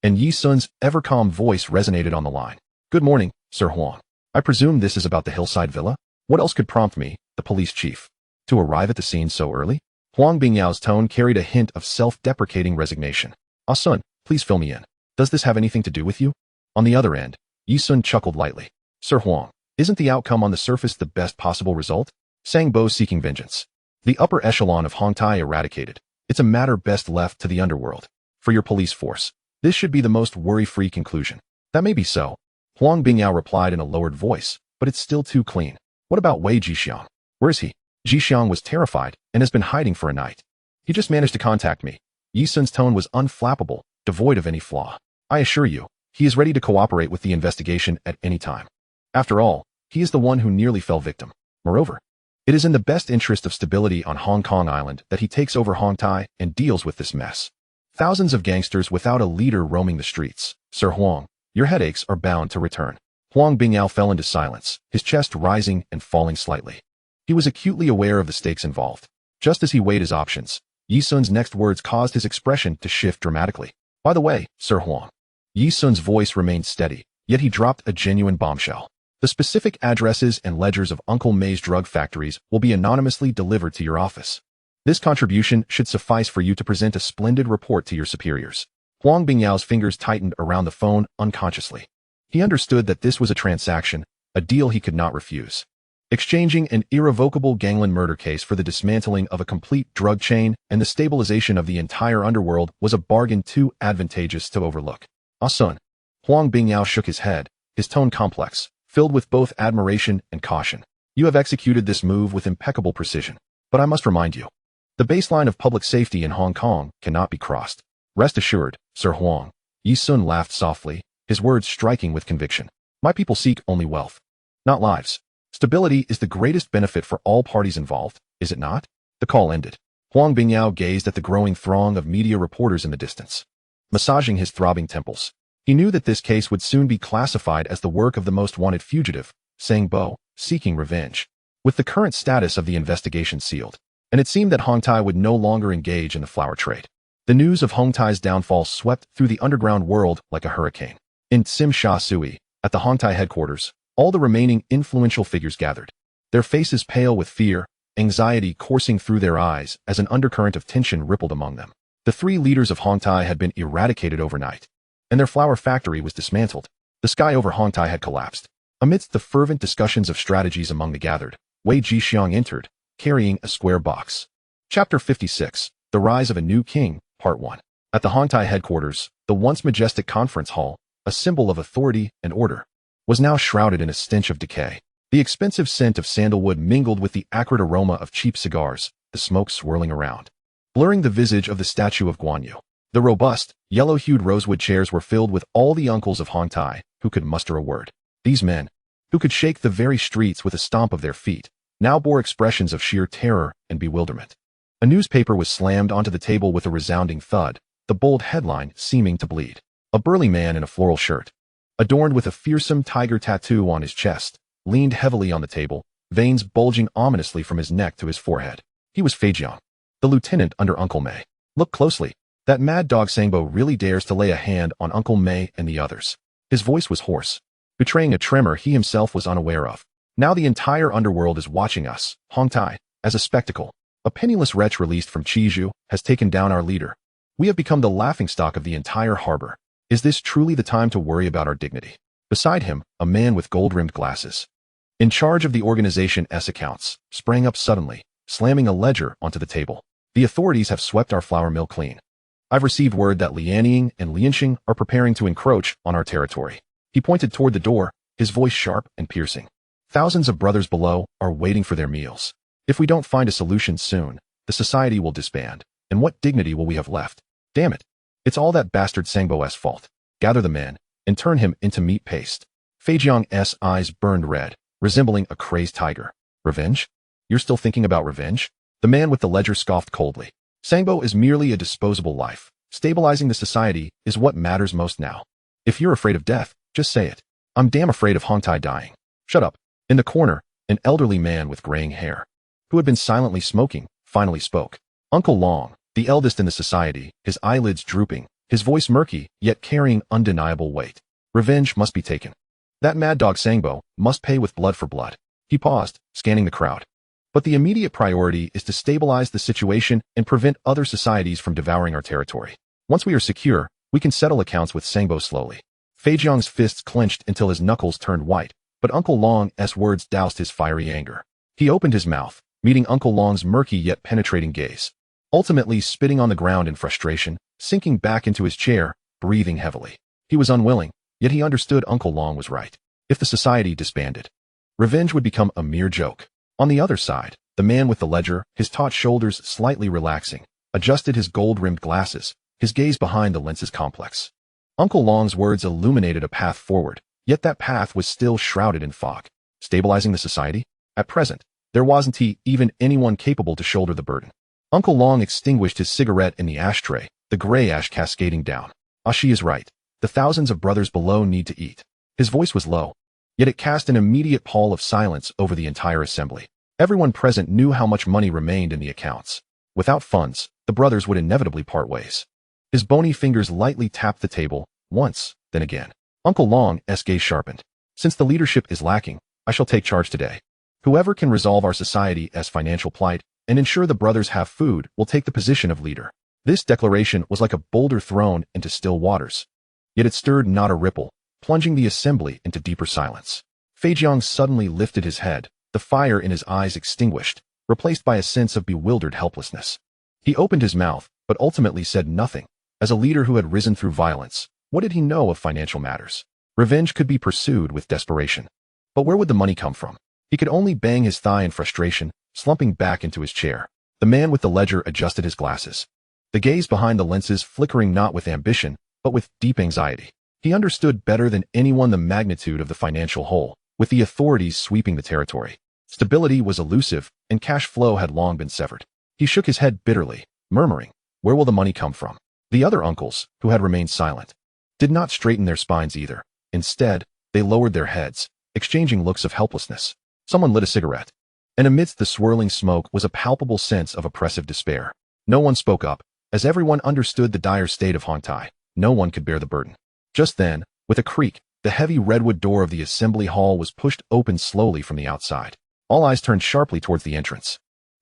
S1: and Yi Sun's ever-calm voice resonated on the line. Good morning, Sir Huang. I presume this is about the hillside villa? What else could prompt me, the police chief, to arrive at the scene so early? Huang Bingyao's tone carried a hint of self-deprecating resignation. Sun, please fill me in. Does this have anything to do with you? On the other end, Yi Sun chuckled lightly. Sir Huang, isn't the outcome on the surface the best possible result? Sang Bo seeking vengeance. The upper echelon of Hongtai eradicated. It's a matter best left to the underworld. For your police force, this should be the most worry-free conclusion. That may be so, Huang Bingyao replied in a lowered voice, but it's still too clean. What about Wei Jixiang? Where is he? Jixiang was terrified and has been hiding for a night. He just managed to contact me. Yi Sun's tone was unflappable, devoid of any flaw. I assure you, he is ready to cooperate with the investigation at any time. After all, he is the one who nearly fell victim. Moreover, it is in the best interest of stability on Hong Kong Island that he takes over Hong Tai and deals with this mess. Thousands of gangsters without a leader roaming the streets. Sir Huang, your headaches are bound to return. Huang Bingyao fell into silence, his chest rising and falling slightly. He was acutely aware of the stakes involved. Just as he weighed his options, Yi Sun's next words caused his expression to shift dramatically. By the way, Sir Huang. Yi Sun's voice remained steady, yet he dropped a genuine bombshell. The specific addresses and ledgers of Uncle May's drug factories will be anonymously delivered to your office. This contribution should suffice for you to present a splendid report to your superiors. Huang Bingyao's fingers tightened around the phone unconsciously. He understood that this was a transaction, a deal he could not refuse. Exchanging an irrevocable gangland murder case for the dismantling of a complete drug chain and the stabilization of the entire underworld was a bargain too advantageous to overlook. Ah Sun. Huang Bingyao shook his head, his tone complex, filled with both admiration and caution. You have executed this move with impeccable precision. But I must remind you, the baseline of public safety in Hong Kong cannot be crossed. Rest assured, Sir Huang. Yi Sun laughed softly, his words striking with conviction. My people seek only wealth, not lives. Stability is the greatest benefit for all parties involved, is it not? The call ended. Huang Bingyao gazed at the growing throng of media reporters in the distance, massaging his throbbing temples. He knew that this case would soon be classified as the work of the most wanted fugitive, Sang Bo, seeking revenge. With the current status of the investigation sealed, and it seemed that Hong Tai would no longer engage in the flower trade. The news of Hong Tai's downfall swept through the underground world like a hurricane. In Tsim Sha Sui, at the Hong Tai headquarters, all the remaining influential figures gathered, their faces pale with fear, anxiety coursing through their eyes as an undercurrent of tension rippled among them. The three leaders of Hong Tai had been eradicated overnight, and their flower factory was dismantled. The sky over Hong Tai had collapsed. Amidst the fervent discussions of strategies among the gathered, Wei Jixiang entered, carrying a square box. Chapter 56, The Rise of a New King, Part 1. At the Hong Tai headquarters, the once majestic conference hall, a symbol of authority and order, was now shrouded in a stench of decay. The expensive scent of sandalwood mingled with the acrid aroma of cheap cigars, the smoke swirling around, blurring the visage of the statue of Guan Yu. The robust, yellow-hued rosewood chairs were filled with all the uncles of Hong Tai who could muster a word. These men, who could shake the very streets with a stomp of their feet, now bore expressions of sheer terror and bewilderment. A newspaper was slammed onto the table with a resounding thud, the bold headline seeming to bleed. A burly man in a floral shirt, adorned with a fearsome tiger tattoo on his chest, leaned heavily on the table, veins bulging ominously from his neck to his forehead. He was Fei Jiang, the lieutenant under Uncle May. Look closely. That mad dog Sangbo really dares to lay a hand on Uncle May and the others. His voice was hoarse, betraying a tremor he himself was unaware of. Now the entire underworld is watching us, Hong Tai, as a spectacle. A penniless wretch released from Chizhu has taken down our leader. We have become the laughingstock of the entire harbor. Is this truly the time to worry about our dignity? Beside him, a man with gold-rimmed glasses, in charge of the organization's accounts, sprang up suddenly, slamming a ledger onto the table. The authorities have swept our flour mill clean. I've received word that Lianying and Lianxing are preparing to encroach on our territory. He pointed toward the door, his voice sharp and piercing. Thousands of brothers below are waiting for their meals. If we don't find a solution soon, the society will disband, and what dignity will we have left? Damn it. It's all that bastard Sangbo's fault. Gather the men, and turn him into meat paste. Fei Jiang's eyes burned red, resembling a crazed tiger. Revenge? You're still thinking about revenge? The man with the ledger scoffed coldly. Sangbo is merely a disposable life. Stabilizing the society is what matters most now. If you're afraid of death, just say it. I'm damn afraid of Hong Tai dying. Shut up. In the corner, an elderly man with graying hair, who had been silently smoking, finally spoke. Uncle Long, the eldest in the society, his eyelids drooping, his voice murky, yet carrying undeniable weight. Revenge must be taken. That mad dog Sangbo must pay with blood for blood. He paused, scanning the crowd. But the immediate priority is to stabilize the situation and prevent other societies from devouring our territory. Once we are secure, we can settle accounts with Sangbo slowly. Fei Jiang's fists clenched until his knuckles turned white, but Uncle Long's words doused his fiery anger. He opened his mouth, meeting Uncle Long's murky yet penetrating gaze, ultimately spitting on the ground in frustration, sinking back into his chair, breathing heavily. He was unwilling, yet he understood Uncle Long was right. If the society disbanded, revenge would become a mere joke. On the other side, the man with the ledger, his taut shoulders slightly relaxing, adjusted his gold-rimmed glasses, his gaze behind the lenses complex. Uncle Long's words illuminated a path forward, yet that path was still shrouded in fog. Stabilizing the society? At present, there wasn't even anyone capable to shoulder the burden. Uncle Long extinguished his cigarette in the ashtray, the gray ash cascading down. She is right. The thousands of brothers below need to eat. His voice was low, yet it cast an immediate pall of silence over the entire assembly. Everyone present knew how much money remained in the accounts. Without funds, the brothers would inevitably part ways. His bony fingers lightly tapped the table, once, then again. Uncle Long's gaze sharpened. Since the leadership is lacking, I shall take charge today. Whoever can resolve our society's financial plight and ensure the brothers have food will take the position of leader. This declaration was like a boulder thrown into still waters. Yet it stirred not a ripple, plunging the assembly into deeper silence. Feijiang suddenly lifted his head, the fire in his eyes extinguished, replaced by a sense of bewildered helplessness. He opened his mouth, but ultimately said nothing. As a leader who had risen through violence, what did he know of financial matters? Revenge could be pursued with desperation. But where would the money come from? He could only bang his thigh in frustration, slumping back into his chair. The man with the ledger adjusted his glasses, the gaze behind the lenses flickering not with ambition, but with deep anxiety. He understood better than anyone the magnitude of the financial hole, with the authorities sweeping the territory. Stability was elusive, and cash flow had long been severed. He shook his head bitterly, murmuring, "Where will the money come from?" The other uncles, who had remained silent, did not straighten their spines either. Instead, they lowered their heads, exchanging looks of helplessness. Someone lit a cigarette, and amidst the swirling smoke was a palpable sense of oppressive despair. No one spoke up, as everyone understood the dire state of Hongtai. No one could bear the burden. Just then, with a creak, the heavy redwood door of the assembly hall was pushed open slowly from the outside. All eyes turned sharply towards the entrance.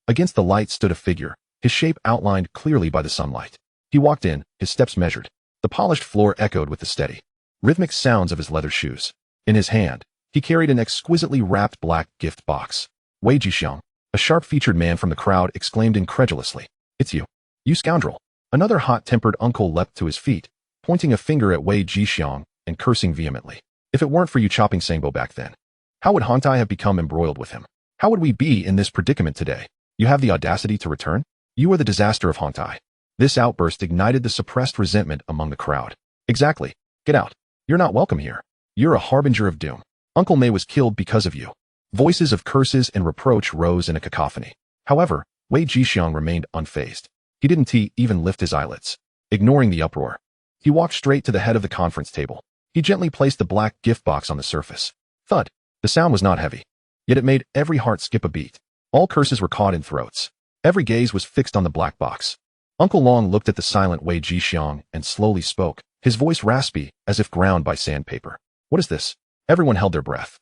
S1: Against the light stood a figure, his shape outlined clearly by the sunlight. He walked in, his steps measured. The polished floor echoed with the steady, rhythmic sounds of his leather shoes. In his hand, he carried an exquisitely wrapped black gift box. Wei Jixiang, a sharp-featured man from the crowd, exclaimed incredulously, "It's you. You scoundrel." Another hot-tempered uncle leapt to his feet, pointing a finger at Wei Jixiang and cursing vehemently. "If it weren't for you chopping Sangbo back then, how would Hongtai have become embroiled with him? How would we be in this predicament today? You have the audacity to return? You are the disaster of Hongtai." This outburst ignited the suppressed resentment among the crowd. "Exactly. Get out. You're not welcome here. You're a harbinger of doom. Uncle Mei was killed because of you." Voices of curses and reproach rose in a cacophony. However, Wei Jixiang remained unfazed. He didn't even lift his eyelids. Ignoring the uproar, he walked straight to the head of the conference table. He gently placed the black gift box on the surface. Thud. The sound was not heavy, yet it made every heart skip a beat. All curses were caught in throats. Every gaze was fixed on the black box. Uncle Long looked at the silent Wei Jixiang and slowly spoke, his voice raspy, as if ground by sandpaper. "What is this?" Everyone held their breath.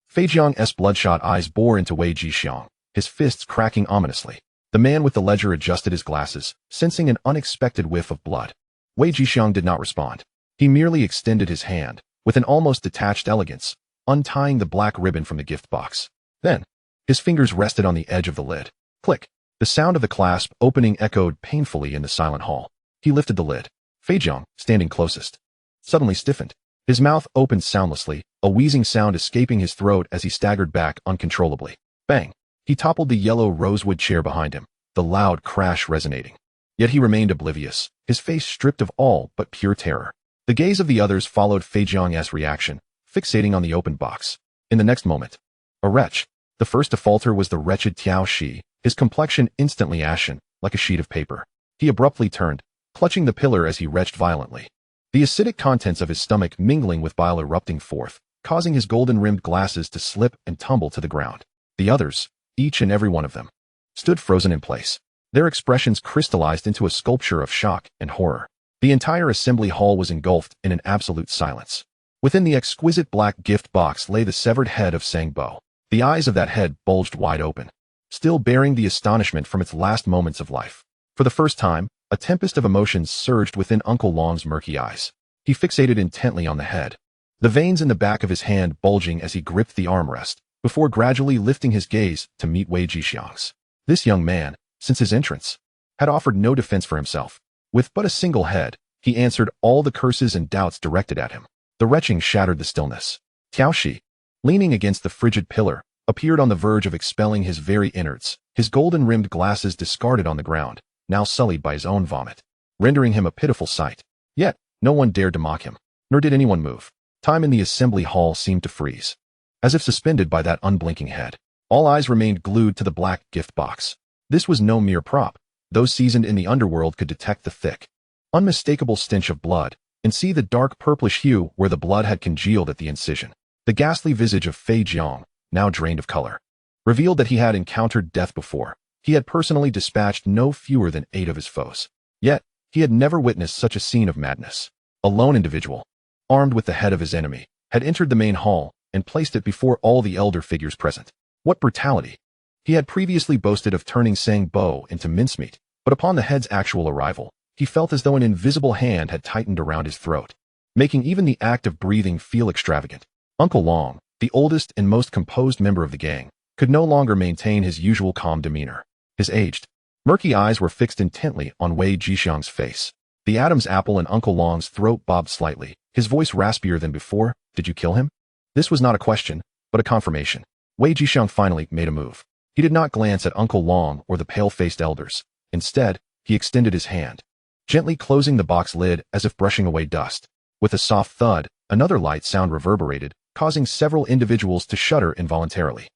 S1: Feijiang's bloodshot eyes bore into Wei Jixiang, his fists cracking ominously. The man with the ledger adjusted his glasses, sensing an unexpected whiff of blood. Wei Jixiang did not respond. He merely extended his hand, with an almost detached elegance, untying the black ribbon from the gift box. Then, his fingers rested on the edge of the lid. Click. The sound of the clasp opening echoed painfully in the silent hall. He lifted the lid. Feijiang, standing closest, suddenly stiffened. His mouth opened soundlessly, a wheezing sound escaping his throat as he staggered back uncontrollably. Bang! He toppled the yellow rosewood chair behind him, the loud crash resonating. Yet he remained oblivious, his face stripped of all but pure terror. The gaze of the others followed Feijiang's reaction, fixating on the open box. In the next moment, a wretch. The first to falter was the wretched Tiao Shi, his complexion instantly ashen, like a sheet of paper. He abruptly turned, clutching the pillar as he retched violently. The acidic contents of his stomach mingling with bile erupting forth, causing his golden-rimmed glasses to slip and tumble to the ground. The others, each and every one of them, stood frozen in place. Their expressions crystallized into a sculpture of shock and horror. The entire assembly hall was engulfed in an absolute silence. Within the exquisite black gift box lay the severed head of Sangbo. The eyes of that head bulged wide open, still bearing the astonishment from its last moments of life. For the first time, a tempest of emotions surged within Uncle Long's murky eyes. He fixated intently on the head, the veins in the back of his hand bulging as he gripped the armrest, before gradually lifting his gaze to meet Wei Jixiang's. This young man, since his entrance, had offered no defense for himself. With but a single head, he answered all the curses and doubts directed at him. The retching shattered the stillness. Tiao Shi, leaning against the frigid pillar, appeared on the verge of expelling his very innards, his golden-rimmed glasses discarded on the ground, now sullied by his own vomit. rendering him a pitiful sight. Yet, no one dared to mock him, nor did anyone move. Time in the assembly hall seemed to freeze, as if suspended by that unblinking head. All eyes remained glued to the black gift box. This was no mere prop. Those seasoned in the underworld could detect the thick, unmistakable stench of blood, and see the dark purplish hue where the blood had congealed at the incision. The ghastly visage of Fei Jiang, now drained of color, revealed that he had encountered death before. He had personally dispatched no fewer than 8 of his foes. Yet, he had never witnessed such a scene of madness. A lone individual, armed with the head of his enemy, had entered the main hall and placed it before all the elder figures present. What brutality! He had previously boasted of turning Sang Bo into mincemeat, but upon the head's actual arrival, he felt as though an invisible hand had tightened around his throat, making even the act of breathing feel extravagant. Uncle Long, the oldest and most composed member of the gang, could no longer maintain his usual calm demeanor. His aged, murky eyes were fixed intently on Wei Jixiang's face. The Adam's apple in Uncle Long's throat bobbed slightly, his voice raspier than before. Did you kill him? This was not a question, but a confirmation. Wei Jixiang finally made a move. He did not glance at Uncle Long or the pale-faced elders. Instead, he extended his hand, gently closing the box lid as if brushing away dust. With a soft thud, another light sound reverberated, causing several individuals to shudder involuntarily.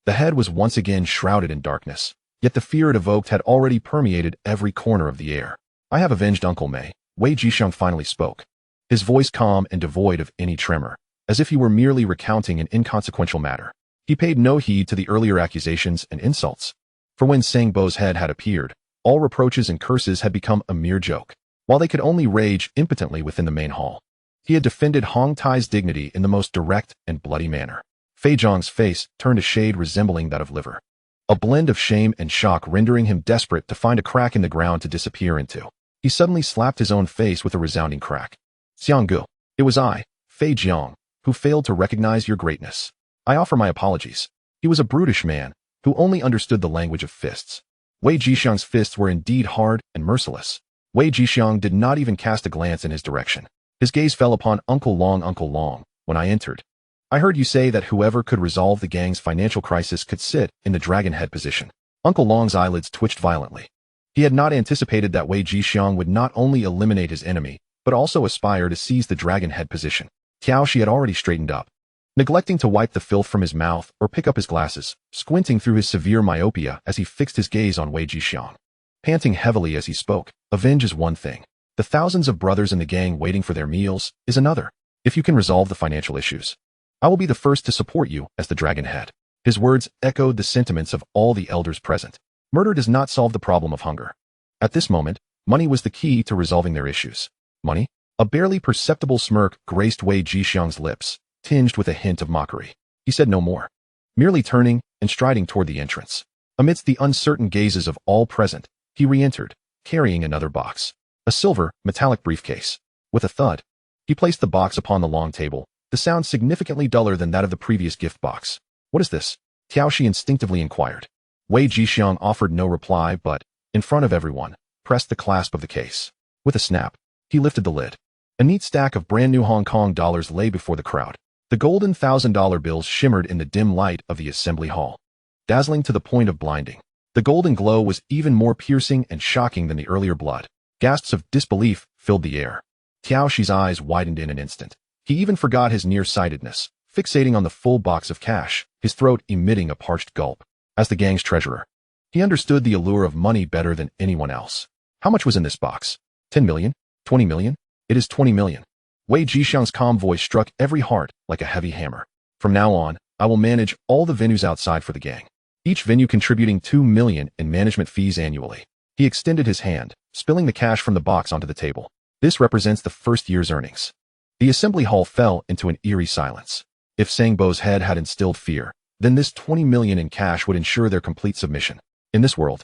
S1: The head was once again shrouded in darkness, yet the fear it evoked had already permeated every corner of the air. I have avenged Uncle Mei, Wei Jixiang finally spoke, his voice calm and devoid of any tremor, as if he were merely recounting an inconsequential matter. He paid no heed to the earlier accusations and insults, for when Sang Bo's head had appeared, all reproaches and curses had become a mere joke, while they could only rage impotently within the main hall. He had defended Hong Tai's dignity in the most direct and bloody manner. Fei Zhang's face turned a shade resembling that of liver, a blend of shame and shock rendering him desperate to find a crack in the ground to disappear into. He suddenly slapped his own face with a resounding crack. Xianggu, it was I, Fei Jiang, who failed to recognize your greatness. I offer my apologies. He was a brutish man, who only understood the language of fists. Wei Jixiang's fists were indeed hard and merciless. Wei Jixiang did not even cast a glance in his direction. His gaze fell upon Uncle Long. When I entered, I heard you say that whoever could resolve the gang's financial crisis could sit in the dragon head position. Uncle Long's eyelids twitched violently. He had not anticipated that Wei Jixiang would not only eliminate his enemy, but also aspire to seize the dragon head position. Tiaoshi had already straightened up, neglecting to wipe the filth from his mouth or pick up his glasses, squinting through his severe myopia as he fixed his gaze on Wei Jixiang. Panting heavily as he spoke, avenge is one thing. The thousands of brothers in the gang waiting for their meals is another. If you can resolve the financial issues, I will be the first to support you as the dragon head. His words echoed the sentiments of all the elders present. Murder does not solve the problem of hunger. At this moment, money was the key to resolving their issues. Money? A barely perceptible smirk graced Wei Jixiang's lips, tinged with a hint of mockery. He said no more, merely turning and striding toward the entrance. Amidst the uncertain gazes of all present, he re-entered, carrying another box, a silver, metallic briefcase. With a thud, he placed the box upon the long table, the sound significantly duller than that of the previous gift box. What is this? Tiaoshi instinctively inquired. Wei Jixiang offered no reply but, in front of everyone, pressed the clasp of the case. With a snap, he lifted the lid. A neat stack of brand new Hong Kong dollars lay before the crowd. The golden $1,000 bills shimmered in the dim light of the assembly hall, dazzling to the point of blinding. The golden glow was even more piercing and shocking than the earlier blood. Gasps of disbelief filled the air. Tiaoshi's eyes widened in an instant. He even forgot his nearsightedness, fixating on the full box of cash, his throat emitting a parched gulp. As the gang's treasurer, he understood the allure of money better than anyone else. How much was in this box? 10 million? 20 million? It is 20 million. Wei Jixiang's calm voice struck every heart like a heavy hammer. From now on, I will manage all the venues outside for the gang, each venue contributing 2 million in management fees annually. He extended his hand, spilling the cash from the box onto the table. This represents the first year's earnings. The assembly hall fell into an eerie silence. If Sang Bo's head had instilled fear, then this 20 million in cash would ensure their complete submission. In this world,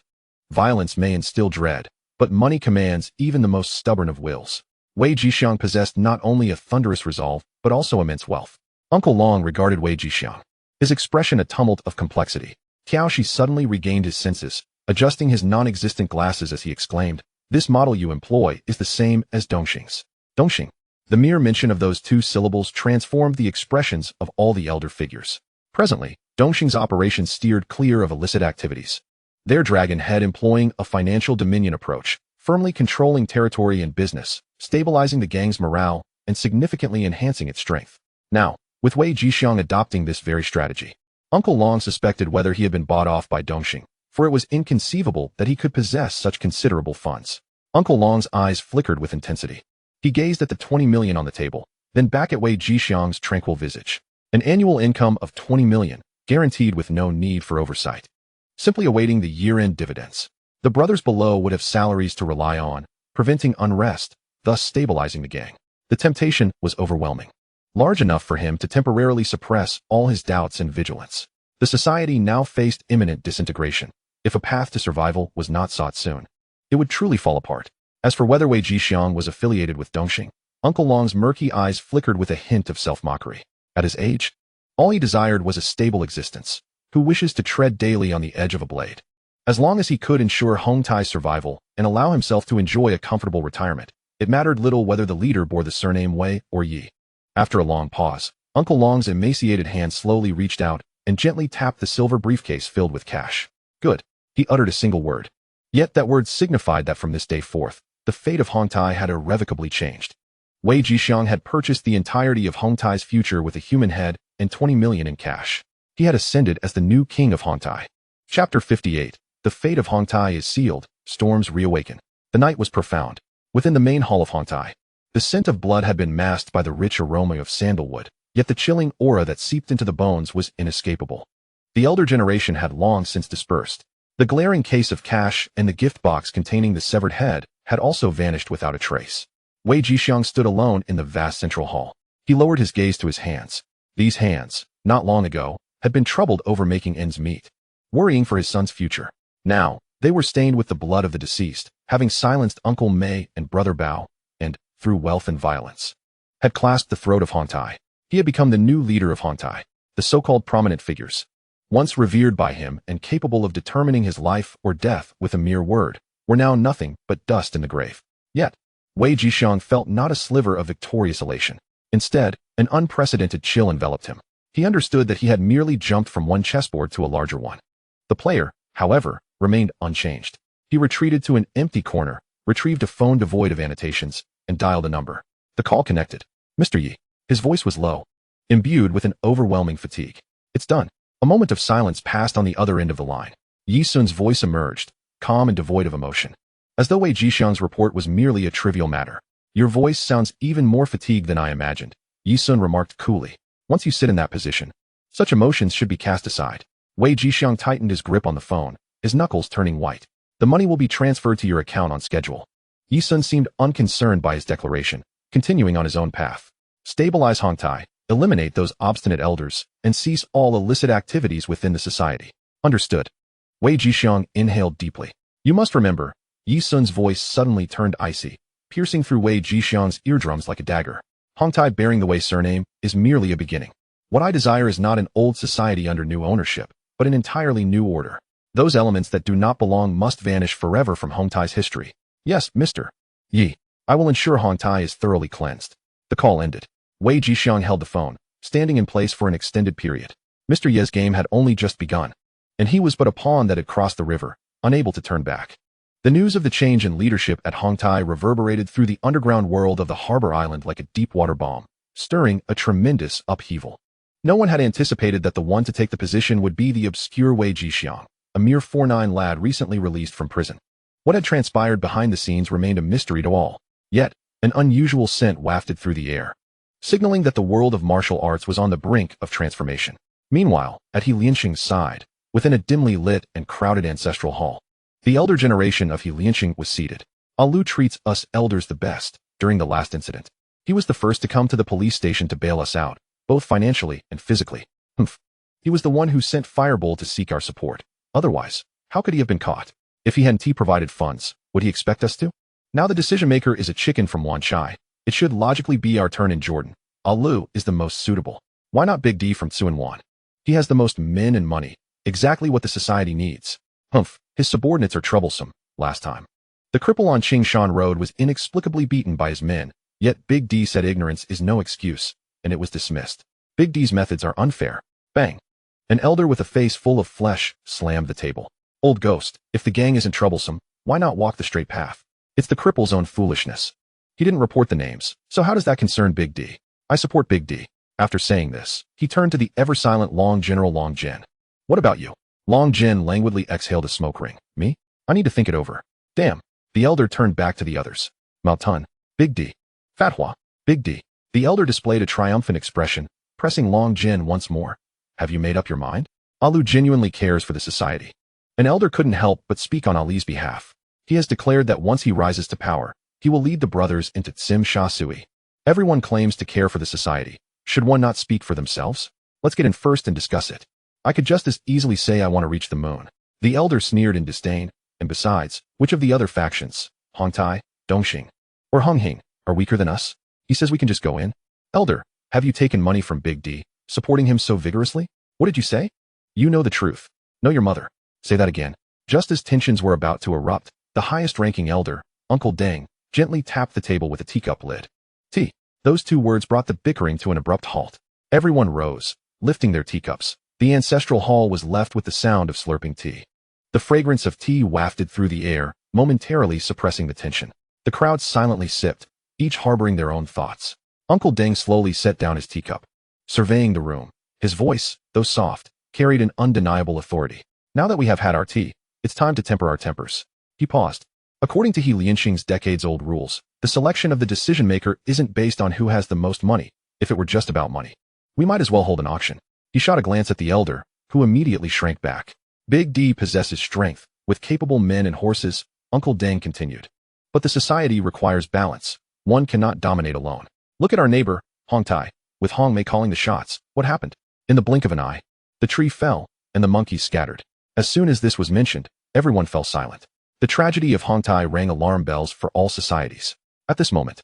S1: violence may instill dread, but money commands even the most stubborn of wills. Wei Jixiang possessed not only a thunderous resolve, but also immense wealth. Uncle Long regarded Wei Jixiang, his expression a tumult of complexity. Tiaoshi suddenly regained his senses, adjusting his non-existent glasses as he exclaimed, "This model you employ is the same as Dongxing's." Dongxing. The mere mention of those 2 syllables transformed the expressions of all the elder figures. Presently, Dongxing's operations steered clear of illicit activities, their dragon head employing a financial dominion approach, firmly controlling territory and business, stabilizing the gang's morale, and significantly enhancing its strength. Now, with Wei Jixiang adopting this very strategy, Uncle Long suspected whether he had been bought off by Dongxing, for it was inconceivable that he could possess such considerable funds. Uncle Long's eyes flickered with intensity. He gazed at the 20 million on the table, then back at Wei Jixiang's tranquil visage. An annual income of 20 million, guaranteed with no need for oversight. Simply awaiting the year-end dividends. The brothers below would have salaries to rely on, preventing unrest, thus stabilizing the gang. The temptation was overwhelming, large enough for him to temporarily suppress all his doubts and vigilance. The society now faced imminent disintegration. If a path to survival was not sought soon, it would truly fall apart. As for whether Wei Jixiang was affiliated with Dongxing, Uncle Long's murky eyes flickered with a hint of self-mockery. At his age, all he desired was a stable existence. Who wishes to tread daily on the edge of a blade? As long as he could ensure Hong Tai's survival and allow himself to enjoy a comfortable retirement, it mattered little whether the leader bore the surname Wei or Yi. After a long pause, Uncle Long's emaciated hand slowly reached out and gently tapped the silver briefcase filled with cash. Good. He uttered a single word. Yet that word signified that from this day forth, the fate of Hong Tai had irrevocably changed. Wei Jixiang had purchased the entirety of Hong Tai's future with a human head and 20 million in cash. He had ascended as the new king of Hong Tai. Chapter 58. The fate of Hong Tai is sealed. Storms reawaken. The night was profound. Within the main hall of Hong Tai, the scent of blood had been masked by the rich aroma of sandalwood, yet the chilling aura that seeped into the bones was inescapable. The elder generation had long since dispersed. The glaring case of cash and the gift box containing the severed head had also vanished without a trace. Wei Jixiang stood alone in the vast central hall. He lowered his gaze to his hands. These hands, not long ago, had been troubled over making ends meet, worrying for his son's future. Now, they were stained with the blood of the deceased, having silenced Uncle Mei and Brother Bao, and, through wealth and violence, had clasped the throat of Hong Tai. He had become the new leader of Hong Tai. The so-called prominent figures, once revered by him and capable of determining his life or death with a mere word, were now nothing but dust in the grave. Yet, Wei Jixiang felt not a sliver of victorious elation. Instead, an unprecedented chill enveloped him. He understood that he had merely jumped from one chessboard to a larger one. The player, however, remained unchanged. He retreated to an empty corner, retrieved a phone devoid of annotations, and dialed a number. The call connected. Mr. Yi. His voice was low, imbued with an overwhelming fatigue. It's done. A moment of silence passed on the other end of the line. Yi Sun's voice emerged, calm and devoid of emotion, as though Wei Jixiang's report was merely a trivial matter. Your voice sounds even more fatigued than I imagined, Yi Sun remarked coolly. Once you sit in that position, such emotions should be cast aside. Wei Jixiang tightened his grip on the phone, his knuckles turning white. The money will be transferred to your account on schedule. Yi Sun seemed unconcerned by his declaration, continuing on his own path. Stabilize Hong Tai, eliminate those obstinate elders, and cease all illicit activities within the society. Understood. Wei Jixiang inhaled deeply. You must remember, Yi Sun's voice suddenly turned icy, piercing through Wei Jixiang's eardrums like a dagger. Hong Tai bearing the Wei surname is merely a beginning. What I desire is not an old society under new ownership, but an entirely new order. Those elements that do not belong must vanish forever from Hong Tai's history. Yes, Mr. Yi. I will ensure Hong Tai is thoroughly cleansed. The call ended. Wei Jixiang held the phone, standing in place for an extended period. Mr. Ye's game had only just begun, and he was but a pawn that had crossed the river, unable to turn back. The news of the change in leadership at Hong Tai reverberated through the underground world of the harbor island like a deep-water bomb, stirring a tremendous upheaval. No one had anticipated that the one to take the position would be the obscure Wei Jixiang, a mere 4'9" lad recently released from prison. What had transpired behind the scenes remained a mystery to all. Yet, an unusual scent wafted through the air, signaling that the world of martial arts was on the brink of transformation. Meanwhile, at He Lianxing's side, within a dimly lit and crowded ancestral hall, the elder generation of He Lianxing was seated. Alu treats us elders the best. During the last incident, he was the first to come to the police station to bail us out, both financially and physically. He was the one who sent Firebolt to seek our support. Otherwise, how could he have been caught? If he hadn't provided funds, would he expect us to? Now the decision-maker is a chicken from Wan Chai. It should logically be our turn in Jordan. Alu is the most suitable. Why not Big D from Tsuen Wan? He has the most men and money, exactly what the society needs. His subordinates are troublesome. Last time, the cripple on Qingshan Road was inexplicably beaten by his men, yet Big D said ignorance is no excuse, and it was dismissed. Big D's methods are unfair. Bang. An elder with a face full of flesh slammed the table. Old ghost, if the gang isn't troublesome, why not walk the straight path? It's the cripple's own foolishness. He didn't report the names, so how does that concern Big D? I support Big D. After saying this, he turned to the ever-silent General Long Jin. What about you? Long Jin languidly exhaled a smoke ring. Me? I need to think it over. Damn. The elder turned back to the others. Maltun. Big D. Fathua. Big D. The elder displayed a triumphant expression, pressing Long Jin once more. Have you made up your mind? Alu genuinely cares for the society. An elder couldn't help but speak on Ali's behalf. He has declared that once he rises to power, he will lead the brothers into Tsim Sha Sui. Everyone claims to care for the society. Should one not speak for themselves? Let's get in first and discuss it. I could just as easily say I want to reach the moon. The elder sneered in disdain, and besides, which of the other factions, Hongtai, Dongxing, or Honghing, are weaker than us? He says we can just go in. Elder, have you taken money from Big D, supporting him so vigorously? What did you say? You know the truth. Know your mother. Say that again. Just as tensions were about to erupt, the highest-ranking elder, Uncle Deng, gently tapped the table with a teacup lid. Tea. Those two words brought the bickering to an abrupt halt. Everyone rose, lifting their teacups. The ancestral hall was left with the sound of slurping tea. The fragrance of tea wafted through the air, momentarily suppressing the tension. The crowd silently sipped, each harboring their own thoughts. Uncle Deng slowly set down his teacup, surveying the room. His voice, though soft, carried an undeniable authority. Now that we have had our tea, it's time to temper our tempers. He paused. According to He Lianxing's decades-old rules, the selection of the decision-maker isn't based on who has the most money. If it were just about money, we might as well hold an auction. He shot a glance at the elder, who immediately shrank back. Big D possesses strength. With capable men and horses, Uncle Deng continued. But the society requires balance. One cannot dominate alone. Look at our neighbor, Hongtai. With Hongmei calling the shots, what happened? In the blink of an eye, the tree fell, and the monkeys scattered. As soon as this was mentioned, everyone fell silent. The tragedy of Hongtai rang alarm bells for all societies. At this moment,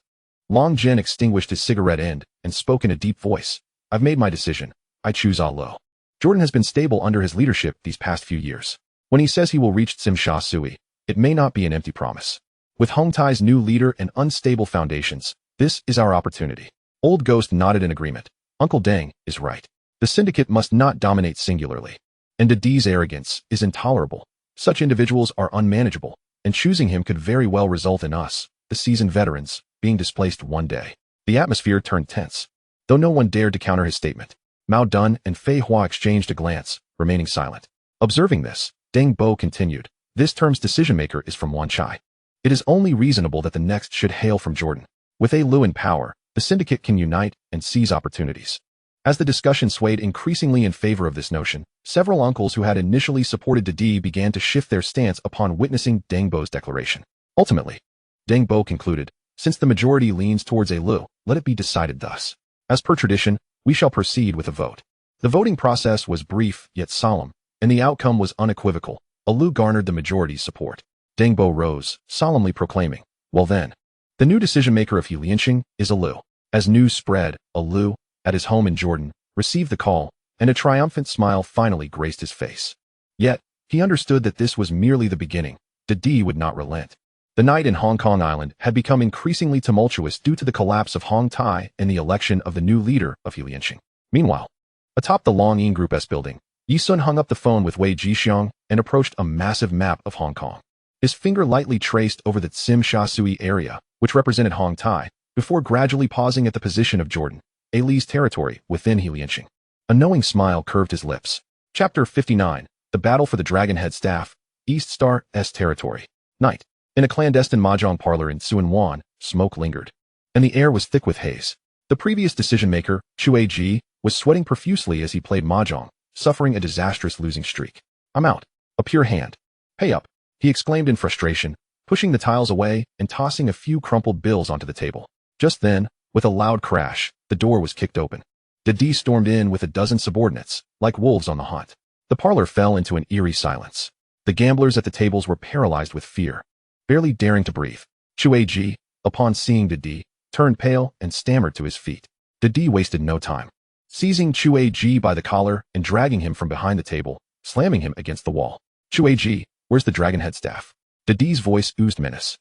S1: Long Jin extinguished his cigarette end and spoke in a deep voice. I've made my decision. I choose Alo. Jordan has been stable under his leadership these past few years. When he says he will reach Tsim Sha Sui, it may not be an empty promise. With Hongtai's new leader and unstable foundations, this is our opportunity. Old Ghost nodded in agreement. Uncle Deng is right. The syndicate must not dominate singularly. And Didi's arrogance is intolerable. Such individuals are unmanageable, and choosing him could very well result in us, the seasoned veterans, being displaced one day. The atmosphere turned tense. Though no one dared to counter his statement, Mao Dun and Fei Hua exchanged a glance, remaining silent. Observing this, Deng Bo continued, this term's decision-maker is from Wan Chai. It is only reasonable that the next should hail from Jordan. With A Lu in power, the syndicate can unite and seize opportunities. As the discussion swayed increasingly in favor of this notion, several uncles who had initially supported Didi began to shift their stance upon witnessing Deng Bo's declaration. Ultimately, Deng Bo concluded, since the majority leans towards A Lu, let it be decided thus. As per tradition, we shall proceed with a vote. The voting process was brief yet solemn, and the outcome was unequivocal. A Lu garnered the majority's support. Deng Bo rose, solemnly proclaiming, well then, the new decision-maker of He Lianxing is A Lu. As news spread, A Lu, at his home in Jordan, received the call, and a triumphant smile finally graced his face. Yet, he understood that this was merely the beginning. Didi would not relent. The night in Hong Kong Island had become increasingly tumultuous due to the collapse of Hong Tai and the election of the new leader of He Lianxing. Meanwhile, atop the Long Ying Group S building, Yi Sun hung up the phone with Wei Jixiang and approached a massive map of Hong Kong. His finger lightly traced over the Tsim Sha Sui area, which represented Hong Tai, before gradually pausing at the position of Jordan, A Li's territory within He Lianxing. A knowing smile curved his lips. Chapter 59, The Battle for the Dragonhead Staff, East Star S Territory. Night. In a clandestine mahjong parlor in Suanwan, smoke lingered, and the air was thick with haze. The previous decision-maker, Chue Ji, was sweating profusely as he played mahjong, suffering a disastrous losing streak. I'm out. A pure hand. Pay up, he exclaimed in frustration, pushing the tiles away and tossing a few crumpled bills onto the table. Just then, with a loud crash, the door was kicked open. Didi stormed in with a dozen subordinates, like wolves on the hunt. The parlor fell into an eerie silence. The gamblers at the tables were paralyzed with fear, barely daring to breathe. Chue Ji, upon seeing Didi, turned pale and stammered to his feet. Didi wasted no time, seizing Chue Ji by the collar and dragging him from behind the table, slamming him against the wall. Chue Ji, where's the Dragonhead staff? Didi's voice oozed menace.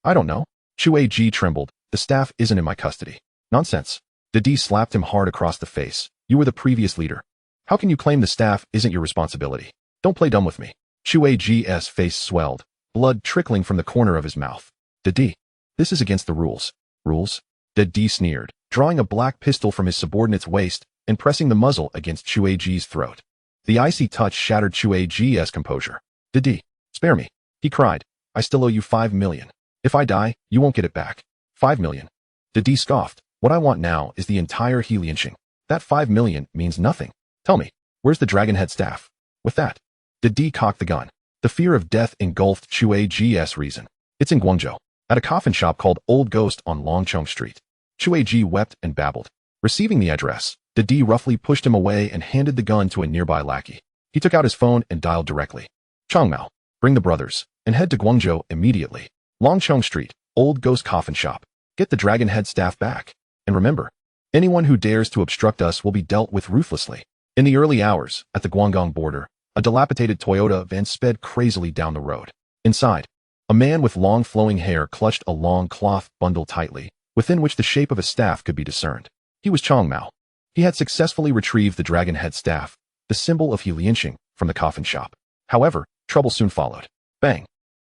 S1: I don't know. Chue Ji trembled. The staff isn't in my custody. Nonsense. Didi slapped him hard across the face. You were the previous leader. How can you claim the staff isn't your responsibility? Don't play dumb with me. Chue Ji's face swelled, blood trickling from the corner of his mouth. D. This is against the rules. Rules? D sneered, drawing a black pistol from his subordinate's waist and pressing the muzzle against Chuaji's throat. The icy touch shattered Chuaji's composure. D. Spare me, he cried. I still owe you 5 million. If I die, you won't get it back. 5 million. D scoffed. What I want now is the entire Helianshing. That 5 million means nothing. Tell me, where's the dragon-head staff? With that, D cocked the gun. The fear of death engulfed Chuaji's reason. It's in Guangzhou, at a coffin shop called Old Ghost on Longcheng Street. Chuaji wept and babbled. Receiving the address, D roughly pushed him away and handed the gun to a nearby lackey. He took out his phone and dialed directly. Changmao, bring the brothers, and head to Guangzhou immediately. Longcheng Street, Old Ghost coffin shop. Get the dragon-head staff back. And remember, anyone who dares to obstruct us will be dealt with ruthlessly. In the early hours, at the Guangdong border, a dilapidated Toyota van sped crazily down the road. Inside, a man with long flowing hair clutched a long cloth bundle tightly, within which the shape of a staff could be discerned. He was Changmao. He had successfully retrieved the dragon-head staff, the symbol of Helianshing, from the coffin shop. However, trouble soon followed. Bang!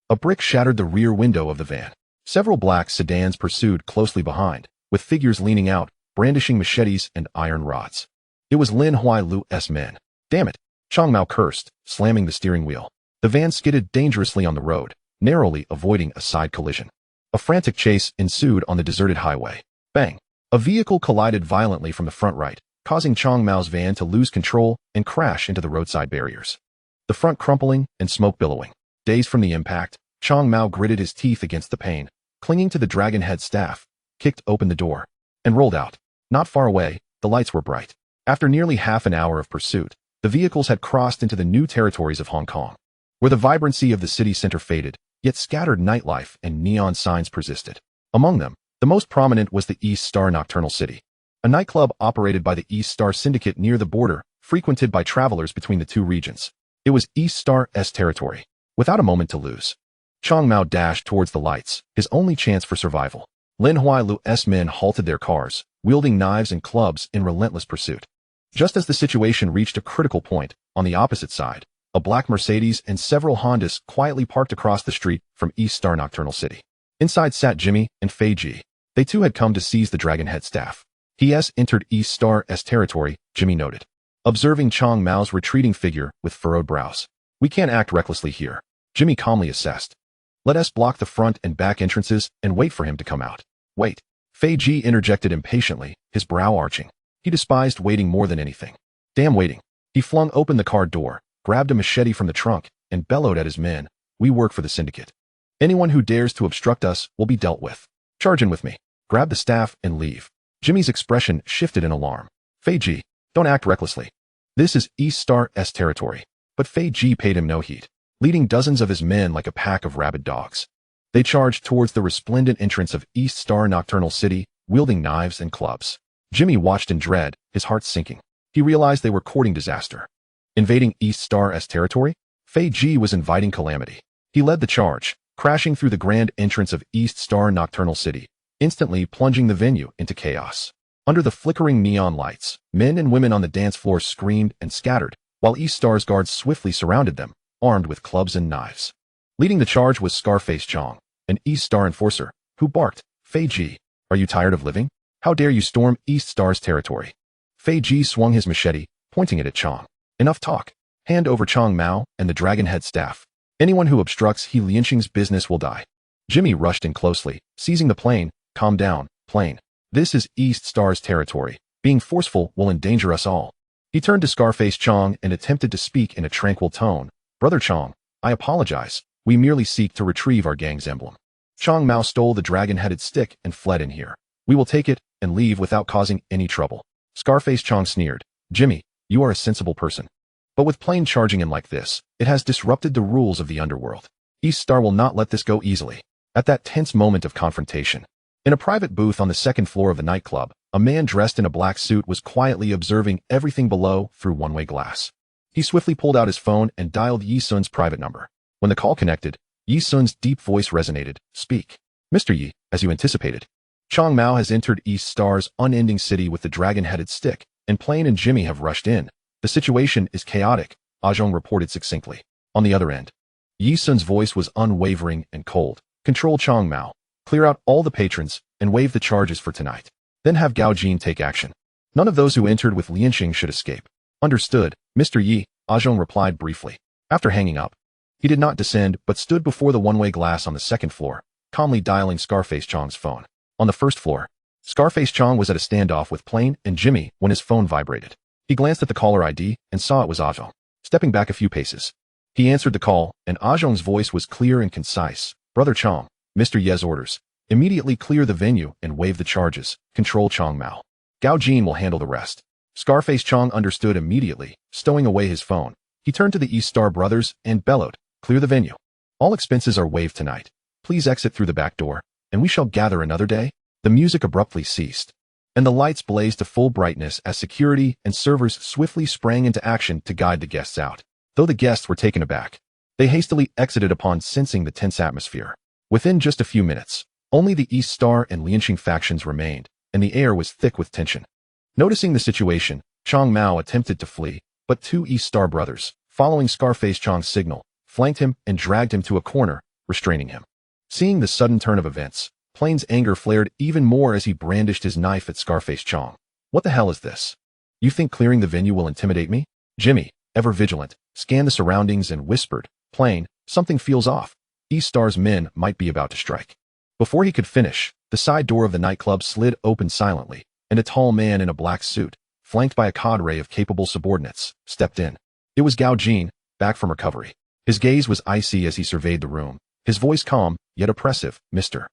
S1: A brick shattered the rear window of the van. Several black sedans pursued closely behind, with figures leaning out, brandishing machetes and iron rods. It was Lin Huailu's men. Damn it! Changmao cursed, slamming the steering wheel. The van skidded dangerously on the road, narrowly avoiding a side collision. A frantic chase ensued on the deserted highway. Bang! A vehicle collided violently from the front right, causing Changmao's van to lose control and crash into the roadside barriers. The front crumpling and smoke billowing. Dazed from the impact, Changmao gritted his teeth against the pain, clinging to the dragon-head staff, kicked open the door, and rolled out. Not far away, the lights were bright. After nearly half an hour of pursuit, the vehicles had crossed into the new territories of Hong Kong, where the vibrancy of the city center faded, yet scattered nightlife and neon signs persisted. Among them, the most prominent was the East Star Nocturnal City, a nightclub operated by the East Star Syndicate near the border, frequented by travelers between the two regions. It was East Star's territory. Without a moment to lose, Changmao dashed towards the lights, his only chance for survival. Lin Huailu's men halted their cars, wielding knives and clubs in relentless pursuit. Just as the situation reached a critical point, on the opposite side, a black Mercedes and several Hondas quietly parked across the street from East Star Nocturnal City. Inside sat Jimmy and Fei Ji. They too had come to seize the dragon-head staff. He has entered East Star's territory, Jimmy noted, observing Changmao's retreating figure with furrowed brows. We can't act recklessly here, Jimmy calmly assessed. Let us block the front and back entrances and wait for him to come out. Wait. Fei Ji interjected impatiently, his brow arching. He despised waiting more than anything. Damn waiting. He flung open the car door, grabbed a machete from the trunk, and bellowed at his men. We work for the syndicate. Anyone who dares to obstruct us will be dealt with. Charge in with me. Grab the staff and leave. Jimmy's expression shifted in alarm. Fei Ji, don't act recklessly. This is East Star's territory. But Fei Ji paid him no heed, leading dozens of his men like a pack of rabid dogs. They charged towards the resplendent entrance of East Star Nocturnal City, wielding knives and clubs. Jimmy watched in dread, his heart sinking. He realized they were courting disaster. Invading East Star's territory? Fei Ji was inviting calamity. He led the charge, crashing through the grand entrance of East Star Nocturnal City, instantly plunging the venue into chaos. Under the flickering neon lights, men and women on the dance floor screamed and scattered, while East Star's guards swiftly surrounded them, armed with clubs and knives. Leading the charge was Scarface Chong, an East Star enforcer, who barked, Fei Ji, are you tired of living? How dare you storm East Star's territory? Fei Ji swung his machete, pointing it at Chong. Enough talk. Hand over Changmao and the dragon-head staff. Anyone who obstructs Helianshing's business will die. Jimmy rushed in closely, seizing the plane. Calm down, plane. This is East Star's territory. Being forceful will endanger us all. He turned to Scarface Chong and attempted to speak in a tranquil tone. Brother Chong, I apologize. We merely seek to retrieve our gang's emblem. Changmao stole the dragon-headed stick and fled in here. We will take it and leave without causing any trouble. Scarface Chong sneered. Jimmy, you are a sensible person. But with plane charging in like this, it has disrupted the rules of the underworld. East Star will not let this go easily. At that tense moment of confrontation, in a private booth on the second floor of the nightclub, a man dressed in a black suit was quietly observing everything below through one-way glass. He swiftly pulled out his phone and dialed Yi Sun's private number. When the call connected, Yi Sun's deep voice resonated. Speak. Mr. Yi, as you anticipated. Changmao has entered East Star's unending city with the dragon-headed stick, and Plane and Jimmy have rushed in. The situation is chaotic, Zhong reported succinctly. On the other end, Yi Sun's voice was unwavering and cold. Control Changmao. Clear out all the patrons and waive the charges for tonight. Then have Gao Jin take action. None of those who entered with Lianxing should escape. Understood, Mr. Yi, Zhong replied briefly. After hanging up, he did not descend but stood before the one-way glass on the second floor, calmly dialing Scarface Chong's phone. On the first floor, Scarface Chong was at a standoff with Plain and Jimmy when his phone vibrated. He glanced at the caller ID and saw it was Zhong. Stepping back a few paces, he answered the call, and Zhong's voice was clear and concise. Brother Chong, Mr. Ye's orders. Immediately clear the venue and waive the charges. Control Chong Mao. Gao Jin will handle the rest. Scarface Chong understood immediately, stowing away his phone. He turned to the East Star brothers and bellowed, clear the venue. All expenses are waived tonight. Please exit through the back door, and we shall gather another day. The music abruptly ceased, and the lights blazed to full brightness as security and servers swiftly sprang into action to guide the guests out. Though the guests were taken aback, they hastily exited upon sensing the tense atmosphere. Within just a few minutes, only the East Star and Lianxing factions remained, and the air was thick with tension. Noticing the situation, Chong Mao attempted to flee, but two East Star brothers, following Scarface Chong's signal, flanked him and dragged him to a corner, restraining him. Seeing the sudden turn of events, Plain's anger flared even more as he brandished his knife at Scarface Chong. What the hell is this? You think clearing the venue will intimidate me? Jimmy, ever vigilant, scanned the surroundings and whispered, Plain, something feels off. East Star's men might be about to strike. Before he could finish, the side door of the nightclub slid open silently, and a tall man in a black suit, flanked by a cadre of capable subordinates, stepped in. It was Gao Jin, back from recovery. His gaze was icy as he surveyed the room, his voice calm, yet oppressive. Mr.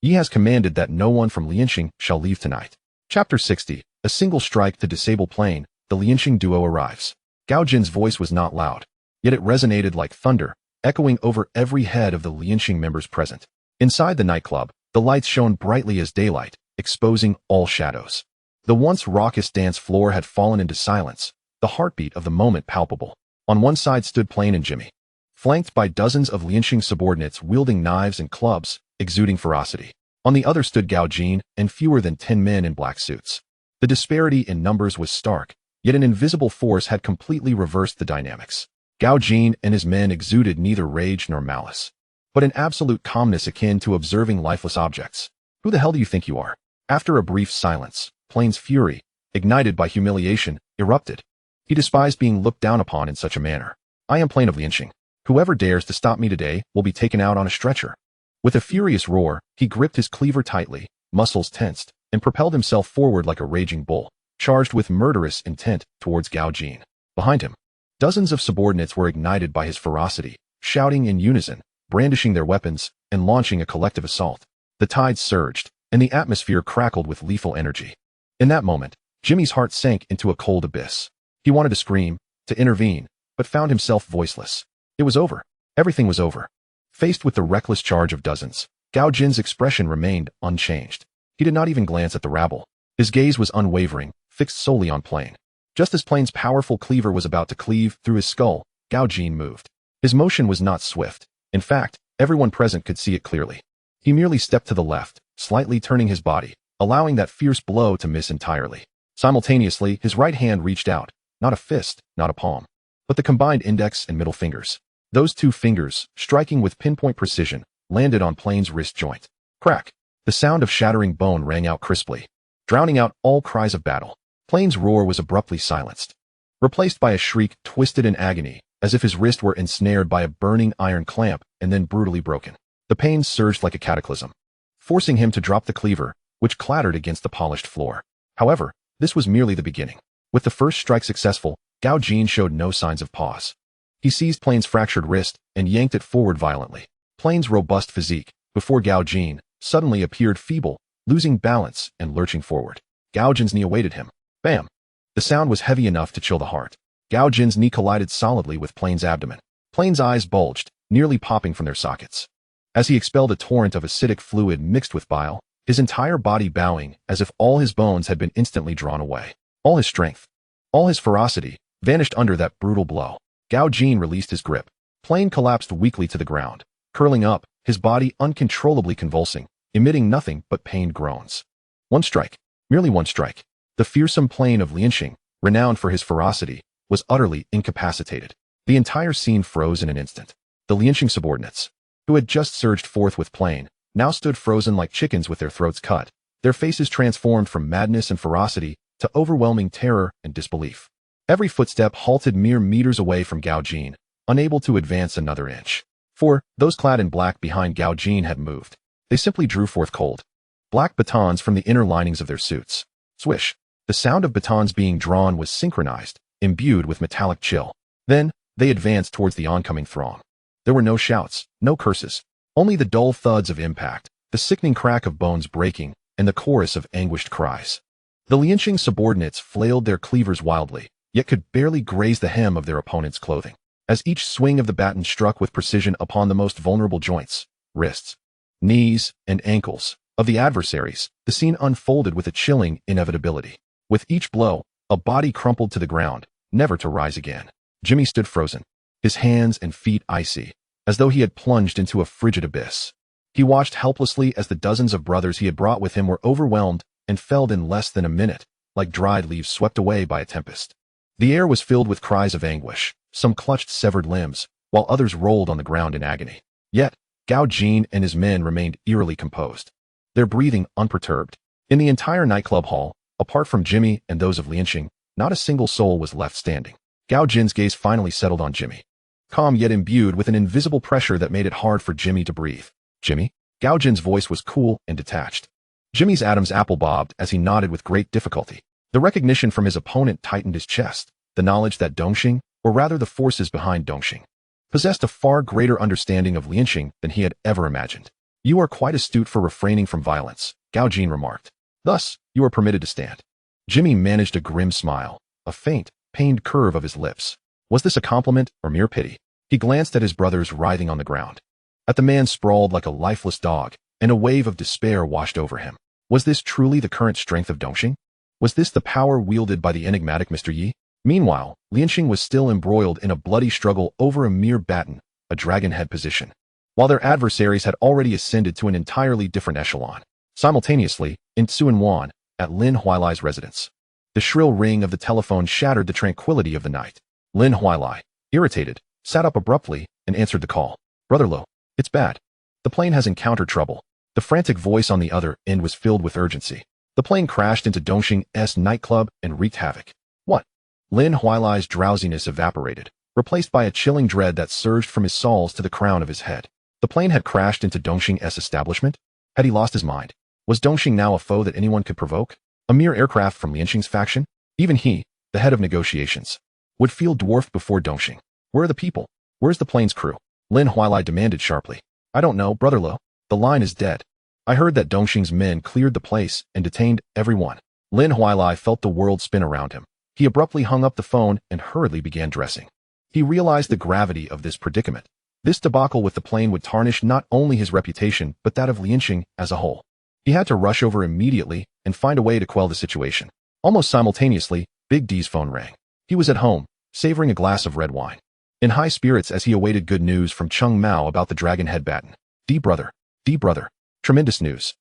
S1: Yi has commanded that no one from Lianxing shall leave tonight. Chapter 60, a single strike to disable Plain, the Lianxing duo arrives. Gao Jin's voice was not loud, yet it resonated like thunder, echoing over every head of the Lianxing members present. Inside the nightclub, the lights shone brightly as daylight, exposing all shadows. The once raucous dance floor had fallen into silence, the heartbeat of the moment palpable. On one side stood Plain and Jimmy, flanked by dozens of Lianxing subordinates wielding knives and clubs, exuding ferocity. On the other stood Gao Jin and fewer than 10 men in black suits. The disparity in numbers was stark, yet an invisible force had completely reversed the dynamics. Gao Jin and his men exuded neither rage nor malice, but an absolute calmness akin to observing lifeless objects. Who the hell do you think you are? After a brief silence, Plain's fury, ignited by humiliation, erupted. He despised being looked down upon in such a manner. I am Plain of Lianxing. Whoever dares to stop me today will be taken out on a stretcher. With a furious roar, he gripped his cleaver tightly, muscles tensed, and propelled himself forward like a raging bull, charged with murderous intent towards Gao Jin. Behind him, dozens of subordinates were ignited by his ferocity, shouting in unison, brandishing their weapons, and launching a collective assault. The tide surged, and the atmosphere crackled with lethal energy. In that moment, Jimmy's heart sank into a cold abyss. He wanted to scream, to intervene, but found himself voiceless. It was over. Everything was over. Faced with the reckless charge of dozens, Gao Jin's expression remained unchanged. He did not even glance at the rabble. His gaze was unwavering, fixed solely on Plain. Just as Plain's powerful cleaver was about to cleave through his skull, Gao Jin moved. His motion was not swift. In fact, everyone present could see it clearly. He merely stepped to the left, slightly turning his body, allowing that fierce blow to miss entirely. Simultaneously, his right hand reached out, not a fist, not a palm, but the combined index and middle fingers. Those two fingers, striking with pinpoint precision, landed on Plain's wrist joint. Crack! The sound of shattering bone rang out crisply, drowning out all cries of battle. Plain's roar was abruptly silenced, replaced by a shriek twisted in agony, as if his wrist were ensnared by a burning iron clamp and then brutally broken. The pain surged like a cataclysm, forcing him to drop the cleaver, which clattered against the polished floor. However, this was merely the beginning. With the first strike successful, Gao Jin showed no signs of pause. He seized Plain's fractured wrist and yanked it forward violently. Plain's robust physique, before Gao Jin, suddenly appeared feeble, losing balance and lurching forward. Gao Jin's knee awaited him. Bam! The sound was heavy enough to chill the heart. Gao Jin's knee collided solidly with Plain's abdomen. Plain's eyes bulged, nearly popping from their sockets. As he expelled a torrent of acidic fluid mixed with bile, his entire body bowing as if all his bones had been instantly drawn away. All his strength, all his ferocity, vanished under that brutal blow. Gao Jin released his grip. Plain collapsed weakly to the ground, curling up, his body uncontrollably convulsing, emitting nothing but pained groans. One strike, merely one strike. The fearsome Plain of Lianxing, renowned for his ferocity, was utterly incapacitated. The entire scene froze in an instant. The Lianxing subordinates, who had just surged forth with Plain, now stood frozen like chickens with their throats cut, their faces transformed from madness and ferocity to overwhelming terror and disbelief. Every footstep halted mere meters away from Gao Jin, unable to advance another inch. For those clad in black behind Gao Jin had moved. They simply drew forth cold black batons from the inner linings of their suits. Swish. The sound of batons being drawn was synchronized, imbued with metallic chill. Then, they advanced towards the oncoming throng. There were no shouts, no curses, only the dull thuds of impact, the sickening crack of bones breaking, and the chorus of anguished cries. The Lianqing subordinates flailed their cleavers wildly, yet could barely graze the hem of their opponent's clothing, as each swing of the baton struck with precision upon the most vulnerable joints, wrists, knees, and ankles of the adversaries. The scene unfolded with a chilling inevitability. With each blow, a body crumpled to the ground, never to rise again. Jimmy stood frozen, his hands and feet icy, as though he had plunged into a frigid abyss. He watched helplessly as the dozens of brothers he had brought with him were overwhelmed and felled in less than a minute, like dried leaves swept away by a tempest. The air was filled with cries of anguish. Some clutched severed limbs, while others rolled on the ground in agony. Yet, Gao Jin and his men remained eerily composed, their breathing unperturbed. In the entire nightclub hall, apart from Jimmy and those of Lianqing, not a single soul was left standing. Gao Jin's gaze finally settled on Jimmy, calm yet imbued with an invisible pressure that made it hard for Jimmy to breathe. Jimmy? Gao Jin's voice was cool and detached. Jimmy's Adam's apple bobbed as he nodded with great difficulty. The recognition from his opponent tightened his chest, the knowledge that Dongxing, or rather the forces behind Dongxing, possessed a far greater understanding of Lianqing than he had ever imagined. You are quite astute for refraining from violence, Gao Jin remarked. Thus, you are permitted to stand. Jimmy managed a grim smile, a faint, pained curve of his lips. Was this a compliment or mere pity? He glanced at his brothers writhing on the ground, at the man sprawled like a lifeless dog, and a wave of despair washed over him. Was this truly the current strength of Dongxing? Was this the power wielded by the enigmatic Mr. Yi? Meanwhile, Lianqing was still embroiled in a bloody struggle over a mere baton, a dragon head position, while their adversaries had already ascended to an entirely different echelon. Simultaneously, in Tsuanwan, at Lin Huailai's residence, the shrill ring of the telephone shattered the tranquility of the night. Lin Huailai, irritated, sat up abruptly and answered the call. Brother Lo, it's bad. The plane has encountered trouble. The frantic voice on the other end was filled with urgency. The plane crashed into Dongxing's nightclub and wreaked havoc. What? Lin Huailai's drowsiness evaporated, replaced by a chilling dread that surged from his soles to the crown of his head. The plane had crashed into Dongxing's establishment? Had he lost his mind? Was Dongxing now a foe that anyone could provoke? A mere aircraft from Lianqing's faction? Even he, the head of negotiations, would feel dwarfed before Dongxing. Where are the people? Where's the plane's crew? Lin Huailai demanded sharply. I don't know, Brother Lo. The line is dead. I heard that Dongxing's men cleared the place and detained everyone. Lin Huailai felt the world spin around him. He abruptly hung up the phone and hurriedly began dressing. He realized the gravity of this predicament. This debacle with the plane would tarnish not only his reputation but that of Lianqing as a whole. He had to rush over immediately and find a way to quell the situation. Almost simultaneously, Big D's phone rang. He was at home, savoring a glass of red wine, in high spirits as he awaited good news from Chung Mao about the dragon head baton. D brother, tremendous news.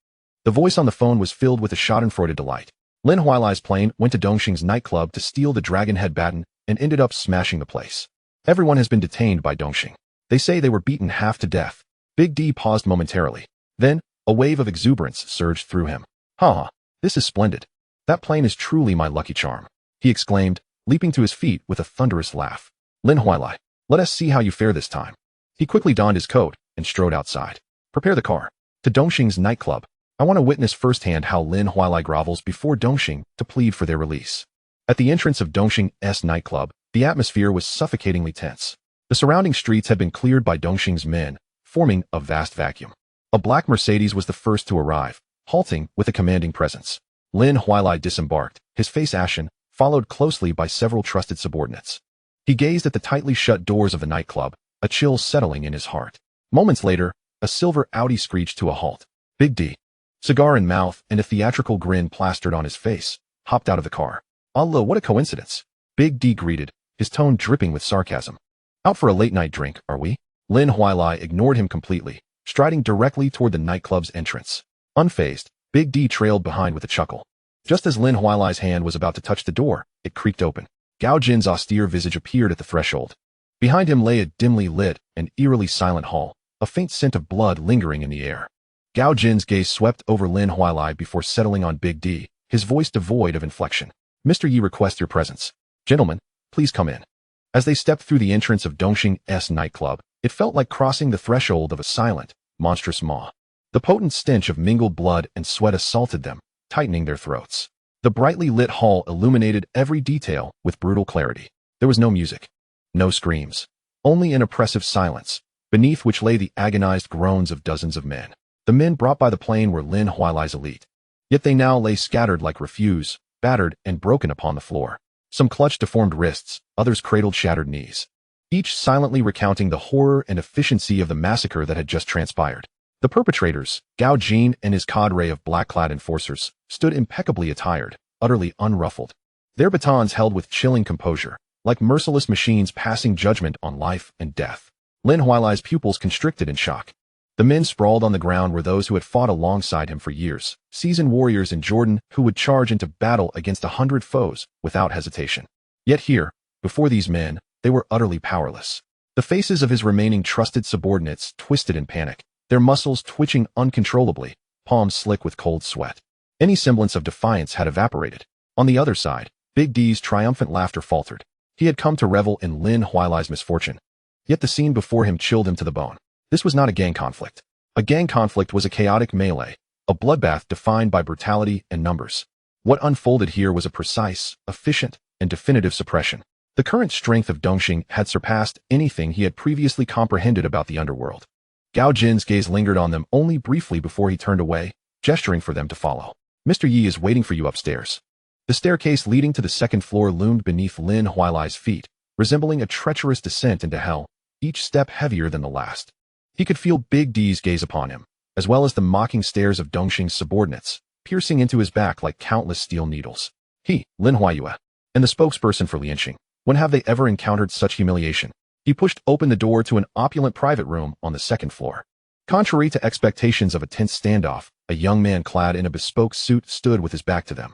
S1: The voice on the phone was filled with a schadenfreude delight. Lin Huailai's plane went to Dongxing's nightclub to steal the dragon head baton and ended up smashing the place. Everyone has been detained by Dongxing. They say they were beaten half to death. Big D paused momentarily. Then, a wave of exuberance surged through him. Ha! This is splendid. That plane is truly my lucky charm, he exclaimed, leaping to his feet with a thunderous laugh. Lin Huailai, let us see how you fare this time. He quickly donned his coat and strode outside. Prepare the car. To Dongxing's nightclub. I want to witness firsthand how Lin Huailai grovels before Dongxing to plead for their release. At the entrance of Dongxing's nightclub, the atmosphere was suffocatingly tense. The surrounding streets had been cleared by Dongxing's men, forming a vast vacuum. A black Mercedes was the first to arrive, halting with a commanding presence. Lin Huailai disembarked, his face ashen, followed closely by several trusted subordinates. He gazed at the tightly shut doors of the nightclub, a chill settling in his heart. Moments later, a silver Audi screeched to a halt. Big D, cigar in mouth and a theatrical grin plastered on his face, hopped out of the car. Allah, what a coincidence. Big D greeted, his tone dripping with sarcasm. Out for a late-night drink, are we? Lin Huailai ignored him completely, striding directly toward the nightclub's entrance. Unfazed, Big D trailed behind with a chuckle. Just as Lin Huailai's hand was about to touch the door, it creaked open. Gao Jin's austere visage appeared at the threshold. Behind him lay a dimly lit and eerily silent hall, a faint scent of blood lingering in the air. Gao Jin's gaze swept over Lin Huailai before settling on Big D, his voice devoid of inflection. Mr. Yi requests your presence. Gentlemen, please come in. As they stepped through the entrance of Dongxing's nightclub, it felt like crossing the threshold of a silent, monstrous maw. The potent stench of mingled blood and sweat assaulted them, tightening their throats. The brightly lit hall illuminated every detail with brutal clarity. There was no music, no screams, only an oppressive silence, beneath which lay the agonized groans of dozens of men. The men brought by the plane were Lin Huailai's elite. Yet they now lay scattered like refuse, battered and broken upon the floor. Some clutched deformed wrists, others cradled shattered knees, each silently recounting the horror and efficiency of the massacre that had just transpired. The perpetrators, Gao Jin and his cadre of black-clad enforcers, stood impeccably attired, utterly unruffled. Their batons held with chilling composure, like merciless machines passing judgment on life and death. Lin Huailai's pupils constricted in shock. The men sprawled on the ground were those who had fought alongside him for years, seasoned warriors in Jordan who would charge into battle against 100 foes without hesitation. Yet here, before these men, they were utterly powerless. The faces of his remaining trusted subordinates twisted in panic, their muscles twitching uncontrollably, palms slick with cold sweat. Any semblance of defiance had evaporated. On the other side, Big D's triumphant laughter faltered. He had come to revel in Lin Huailai's misfortune. Yet the scene before him chilled him to the bone. This was not a gang conflict. A gang conflict was a chaotic melee, a bloodbath defined by brutality and numbers. What unfolded here was a precise, efficient, and definitive suppression. The current strength of Dongxing had surpassed anything he had previously comprehended about the underworld. Gao Jin's gaze lingered on them only briefly before he turned away, gesturing for them to follow. Mr. Yi is waiting for you upstairs. The staircase leading to the second floor loomed beneath Lin Huailai's feet, resembling a treacherous descent into hell, each step heavier than the last. He could feel Big D's gaze upon him, as well as the mocking stares of Dongxing's subordinates, piercing into his back like countless steel needles. He, Lin Huaiyue, and the spokesperson for Lianxing, when have they ever encountered such humiliation? He pushed open the door to an opulent private room on the second floor. Contrary to expectations of a tense standoff, a young man clad in a bespoke suit stood with his back to them,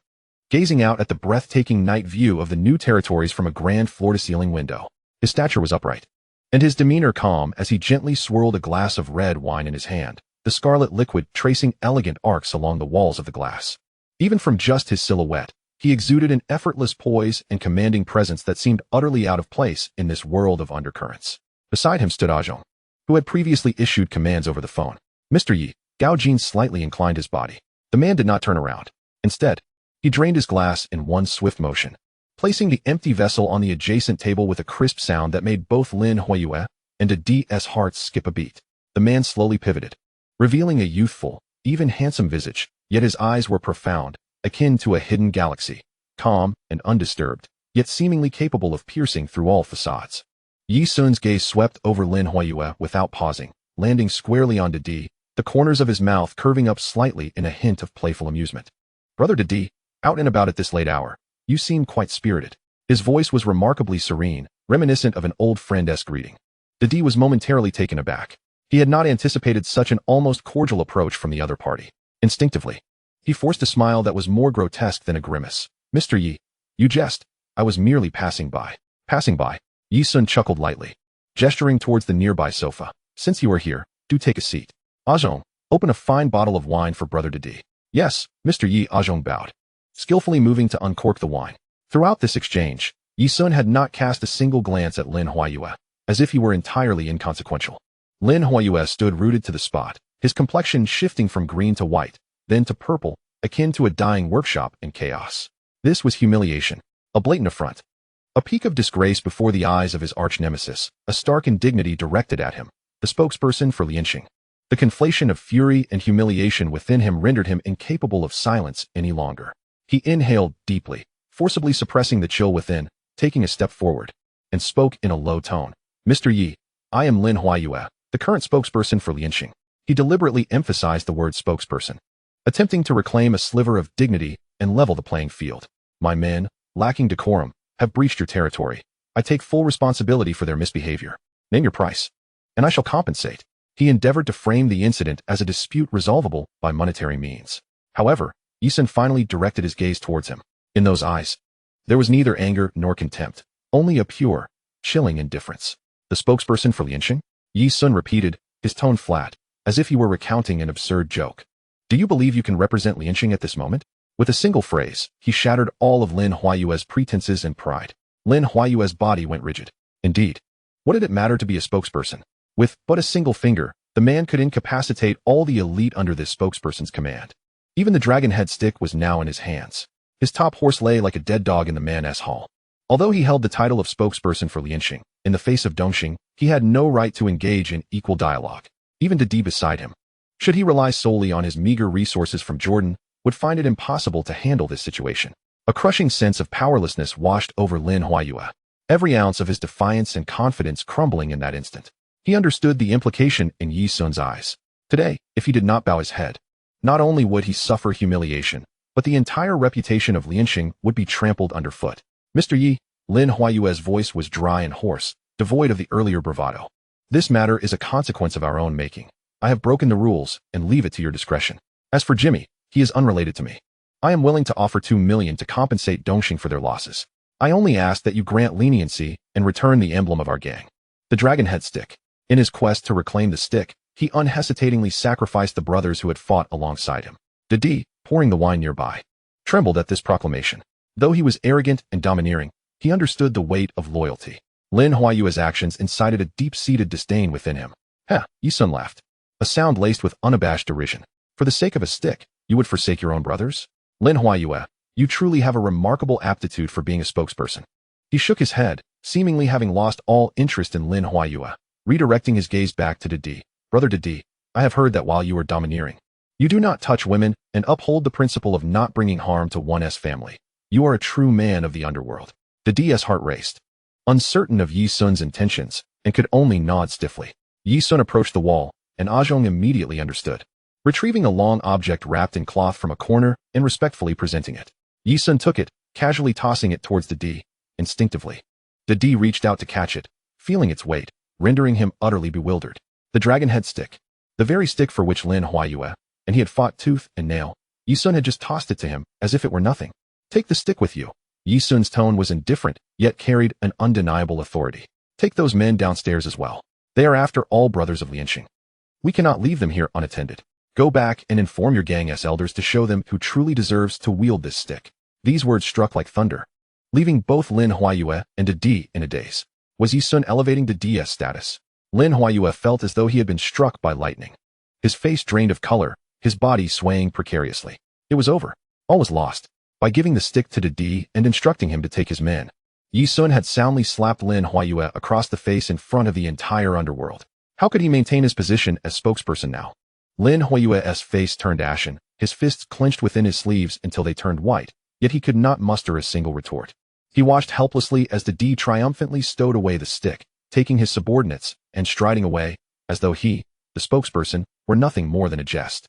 S1: gazing out at the breathtaking night view of the new territories from a grand floor-to-ceiling window. His stature was upright, and his demeanor calm as he gently swirled a glass of red wine in his hand, the scarlet liquid tracing elegant arcs along the walls of the glass. Even from just his silhouette, he exuded an effortless poise and commanding presence that seemed utterly out of place in this world of undercurrents. Beside him stood Zhong, who had previously issued commands over the phone. Mr. Yi, Gao Jin slightly inclined his body. The man did not turn around. Instead, he drained his glass in one swift motion, placing the empty vessel on the adjacent table with a crisp sound that made both Lin Huaiyue and a D's hearts skip a beat. The man slowly pivoted, revealing a youthful, even handsome visage, yet his eyes were profound, akin to a hidden galaxy, calm and undisturbed, yet seemingly capable of piercing through all facades. Yi Sun's gaze swept over Lin Huaiyue without pausing, landing squarely on D, the corners of his mouth curving up slightly in a hint of playful amusement. Brother D, out and about at this late hour, you seem quite spirited. His voice was remarkably serene, reminiscent of an old friend-esque greeting. D was momentarily taken aback. He had not anticipated such an almost cordial approach from the other party. Instinctively, he forced a smile that was more grotesque than a grimace. Mr. Yi, you jest. I was merely passing by. Passing by. Yi Sun chuckled lightly, gesturing towards the nearby sofa. Since you are here, do take a seat. Zhong, open a fine bottle of wine for Brother D. Yes, Mr. Yi. Zhong bowed, skillfully moving to uncork the wine. Throughout this exchange, Yi Sun had not cast a single glance at Lin Huaiyue, as if he were entirely inconsequential. Lin Huaiyue stood rooted to the spot, his complexion shifting from green to white, then to purple, akin to a dying workshop in chaos. This was humiliation, a blatant affront, a peak of disgrace before the eyes of his arch-nemesis, a stark indignity directed at him, the spokesperson for Lianxing. The conflation of fury and humiliation within him rendered him incapable of silence any longer. He inhaled deeply, forcibly suppressing the chill within, taking a step forward, and spoke in a low tone. Mr. Yi, I am Lin Huaiyue, the current spokesperson for Lianxing. He deliberately emphasized the word spokesperson, attempting to reclaim a sliver of dignity and level the playing field. My men, lacking decorum, have breached your territory. I take full responsibility for their misbehavior. Name your price, and I shall compensate. He endeavored to frame the incident as a dispute resolvable by monetary means. However, Yi Sun finally directed his gaze towards him. In those eyes, there was neither anger nor contempt, only a pure, chilling indifference. The spokesperson for Lianxing? Yi Sun repeated, his tone flat, as if he were recounting an absurd joke. Do you believe you can represent Lianqing at this moment? With a single phrase, he shattered all of Lin Huayue's pretenses and pride. Lin Huayue's body went rigid. Indeed. What did it matter to be a spokesperson? With but a single finger, the man could incapacitate all the elite under this spokesperson's command. Even the dragon head stick was now in his hands. His top horse lay like a dead dog in the man's hall. Although he held the title of spokesperson for Lianqing, in the face of Dongxing, he had no right to engage in equal dialogue. Even Didi beside him, should he rely solely on his meager resources from Jordan, would find it impossible to handle this situation. A crushing sense of powerlessness washed over Lin Huayue, every ounce of his defiance and confidence crumbling in that instant. He understood the implication in Yi Sun's eyes. Today, if he did not bow his head, not only would he suffer humiliation, but the entire reputation of Lianqing would be trampled underfoot. Mr. Yi, Lin Huayue's voice was dry and hoarse, devoid of the earlier bravado. This matter is a consequence of our own making. I have broken the rules and leave it to your discretion. As for Jimmy, he is unrelated to me. I am willing to offer 2 million to compensate Dongxing for their losses. I only ask that you grant leniency and return the emblem of our gang, the dragon head stick. In his quest to reclaim the stick, he unhesitatingly sacrificed the brothers who had fought alongside him. Didi, pouring the wine nearby, trembled at this proclamation. Though he was arrogant and domineering, he understood the weight of loyalty. Lin Huayue's actions incited a deep-seated disdain within him. Yi Sun laughed, a sound laced with unabashed derision. For the sake of a stick, you would forsake your own brothers? Lin Huayue, you truly have a remarkable aptitude for being a spokesperson. He shook his head, seemingly having lost all interest in Lin Huayue, redirecting his gaze back to Didi. Brother Didi, I have heard that while you are domineering, you do not touch women and uphold the principle of not bringing harm to one's family. You are a true man of the underworld. Didi's heart raced, uncertain of Yi Sun's intentions, and could only nod stiffly. Yi Sun approached the wall, and Zhong immediately understood. Retrieving a long object wrapped in cloth from a corner and respectfully presenting it, Yi Sun took it, casually tossing it towards Didi. Instinctively, Didi reached out to catch it, feeling its weight, rendering him utterly bewildered. The dragon head stick, the very stick for which Lin Huayue and he had fought tooth and nail. Yi Sun had just tossed it to him, as if it were nothing. Take the stick with you. Yi Sun's tone was indifferent, yet carried an undeniable authority. Take those men downstairs as well. They are after all brothers of Lianqing. We cannot leave them here unattended. Go back and inform your gang's elders to show them who truly deserves to wield this stick. These words struck like thunder, leaving both Lin Huayue and Didi in a daze. Was Yi Sun elevating Didi's status? Lin Huayue felt as though he had been struck by lightning. His face drained of color, his body swaying precariously. It was over. All was lost. By giving the stick to Didi and instructing him to take his men, Yi Sun had soundly slapped Lin Huayue across the face in front of the entire underworld. How could he maintain his position as spokesperson now? Lin Huayue's face turned ashen, his fists clenched within his sleeves until they turned white, yet he could not muster a single retort. He watched helplessly as Didi triumphantly stowed away the stick, taking his subordinates and striding away, as though he, the spokesperson, were nothing more than a jest.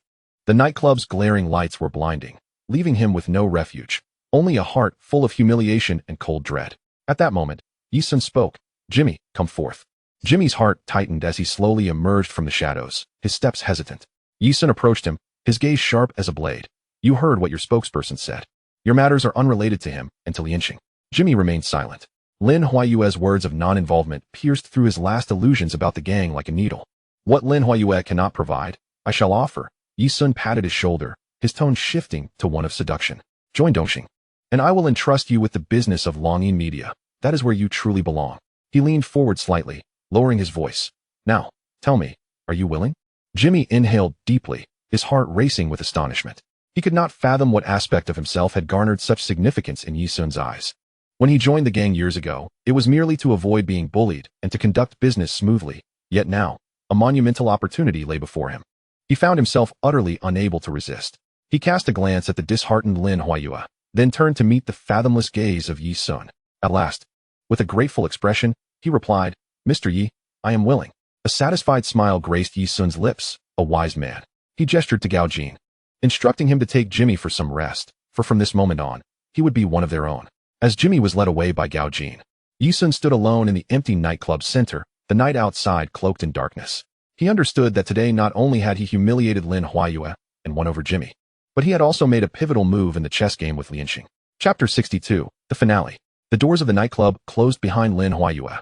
S1: The nightclub's glaring lights were blinding, leaving him with no refuge, only a heart full of humiliation and cold dread. At that moment, Yi Sun spoke. Jimmy, come forth. Jimmy's heart tightened as he slowly emerged from the shadows, his steps hesitant. Yi Sun approached him, his gaze sharp as a blade. You heard what your spokesperson said. Your matters are unrelated to him and to Lianqing. Jimmy remained silent. Lin Huayue's words of non-involvement pierced through his last illusions about the gang like a needle. What Lin Huayue cannot provide, I shall offer. Yi Sun patted his shoulder, his tone shifting to one of seduction. Join Dongxing, and I will entrust you with the business of Longyin Media. That is where you truly belong. He leaned forward slightly, lowering his voice. Now, tell me, are you willing? Jimmy inhaled deeply, his heart racing with astonishment. He could not fathom what aspect of himself had garnered such significance in Yi Sun's eyes. When he joined the gang years ago, it was merely to avoid being bullied and to conduct business smoothly, yet now, a monumental opportunity lay before him. He found himself utterly unable to resist. He cast a glance at the disheartened Lin Huayue, then turned to meet the fathomless gaze of Yi Sun. At last, with a grateful expression, he replied, Mr. Yi, I am willing. A satisfied smile graced Yi Sun's lips, a wise man. He gestured to Gao Jin, instructing him to take Jimmy for some rest, for from this moment on, he would be one of their own. As Jimmy was led away by Gao Jin, Yi Sun stood alone in the empty nightclub center, the night outside cloaked in darkness. He understood that today not only had he humiliated Lin Huayue and won over Jimmy, but he had also made a pivotal move in the chess game with Lianqing. Chapter 62, the finale. The doors of the nightclub closed behind Lin Huayue.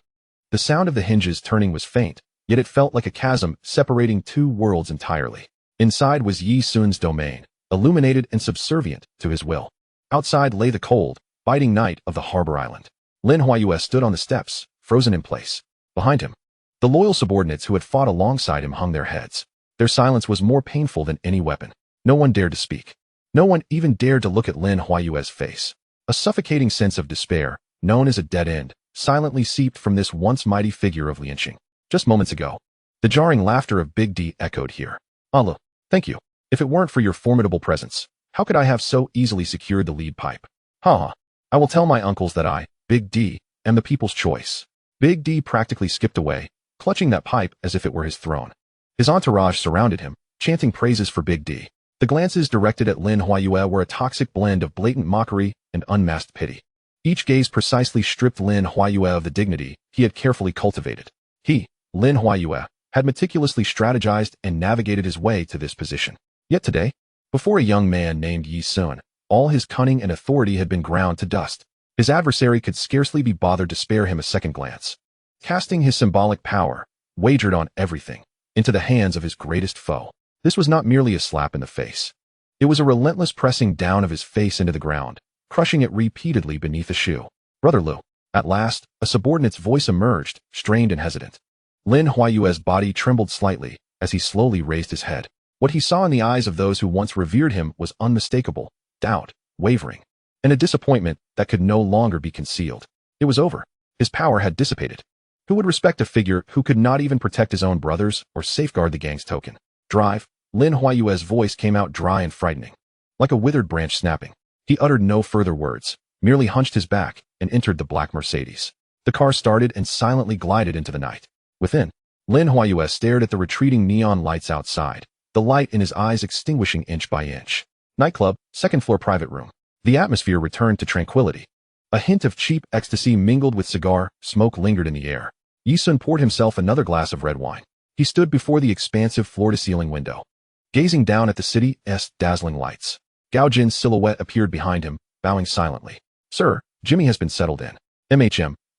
S1: The sound of the hinges turning was faint, yet it felt like a chasm separating two worlds entirely. Inside was Yi Sun's domain, illuminated and subservient to his will. Outside lay the cold, biting night of the harbor island. Lin Huayue stood on the steps, frozen in place. Behind him, the loyal subordinates who had fought alongside him hung their heads. Their silence was more painful than any weapon. No one dared to speak. No one even dared to look at Lin Huayue's face. A suffocating sense of despair, known as a dead end, silently seeped from this once mighty figure of Lianqing. Just moments ago, the jarring laughter of Big D echoed here. Allah, thank you. If it weren't for your formidable presence, how could I have so easily secured the lead pipe? Ha! I will tell my uncles that I, Big D, am the people's choice. Big D practically skipped away, clutching that pipe as if it were his throne. His entourage surrounded him, chanting praises for Big D. The glances directed at Lin Huayue were a toxic blend of blatant mockery and unmasked pity. Each gaze precisely stripped Lin Huayue of the dignity he had carefully cultivated. He, Lin Huayue, had meticulously strategized and navigated his way to this position. Yet today, before a young man named Yi Sun, all his cunning and authority had been ground to dust. His adversary could scarcely be bothered to spare him a second glance. Casting his symbolic power, wagered on everything, into the hands of his greatest foe. This was not merely a slap in the face. It was a relentless pressing down of his face into the ground, crushing it repeatedly beneath a shoe. Brother Lu. At last, a subordinate's voice emerged, strained and hesitant. Lin Huayue's body trembled slightly as he slowly raised his head. What he saw in the eyes of those who once revered him was unmistakable, doubt, wavering, and a disappointment that could no longer be concealed. It was over. His power had dissipated. Who would respect a figure who could not even protect his own brothers or safeguard the gang's token? Drive. Lin Huayue's voice came out dry and frightening, like a withered branch snapping. He uttered no further words, merely hunched his back and entered the black Mercedes. The car started and silently glided into the night. Within, Lin Huayue stared at the retreating neon lights outside, the light in his eyes extinguishing inch by inch. Nightclub, second floor private room. The atmosphere returned to tranquility. A hint of cheap ecstasy mingled with cigar smoke lingered in the air. Yi Sun poured himself another glass of red wine. He stood before the expansive floor-to-ceiling window, gazing down at the city's dazzling lights. Gao Jin's silhouette appeared behind him, bowing silently. Sir, Jimmy has been settled in.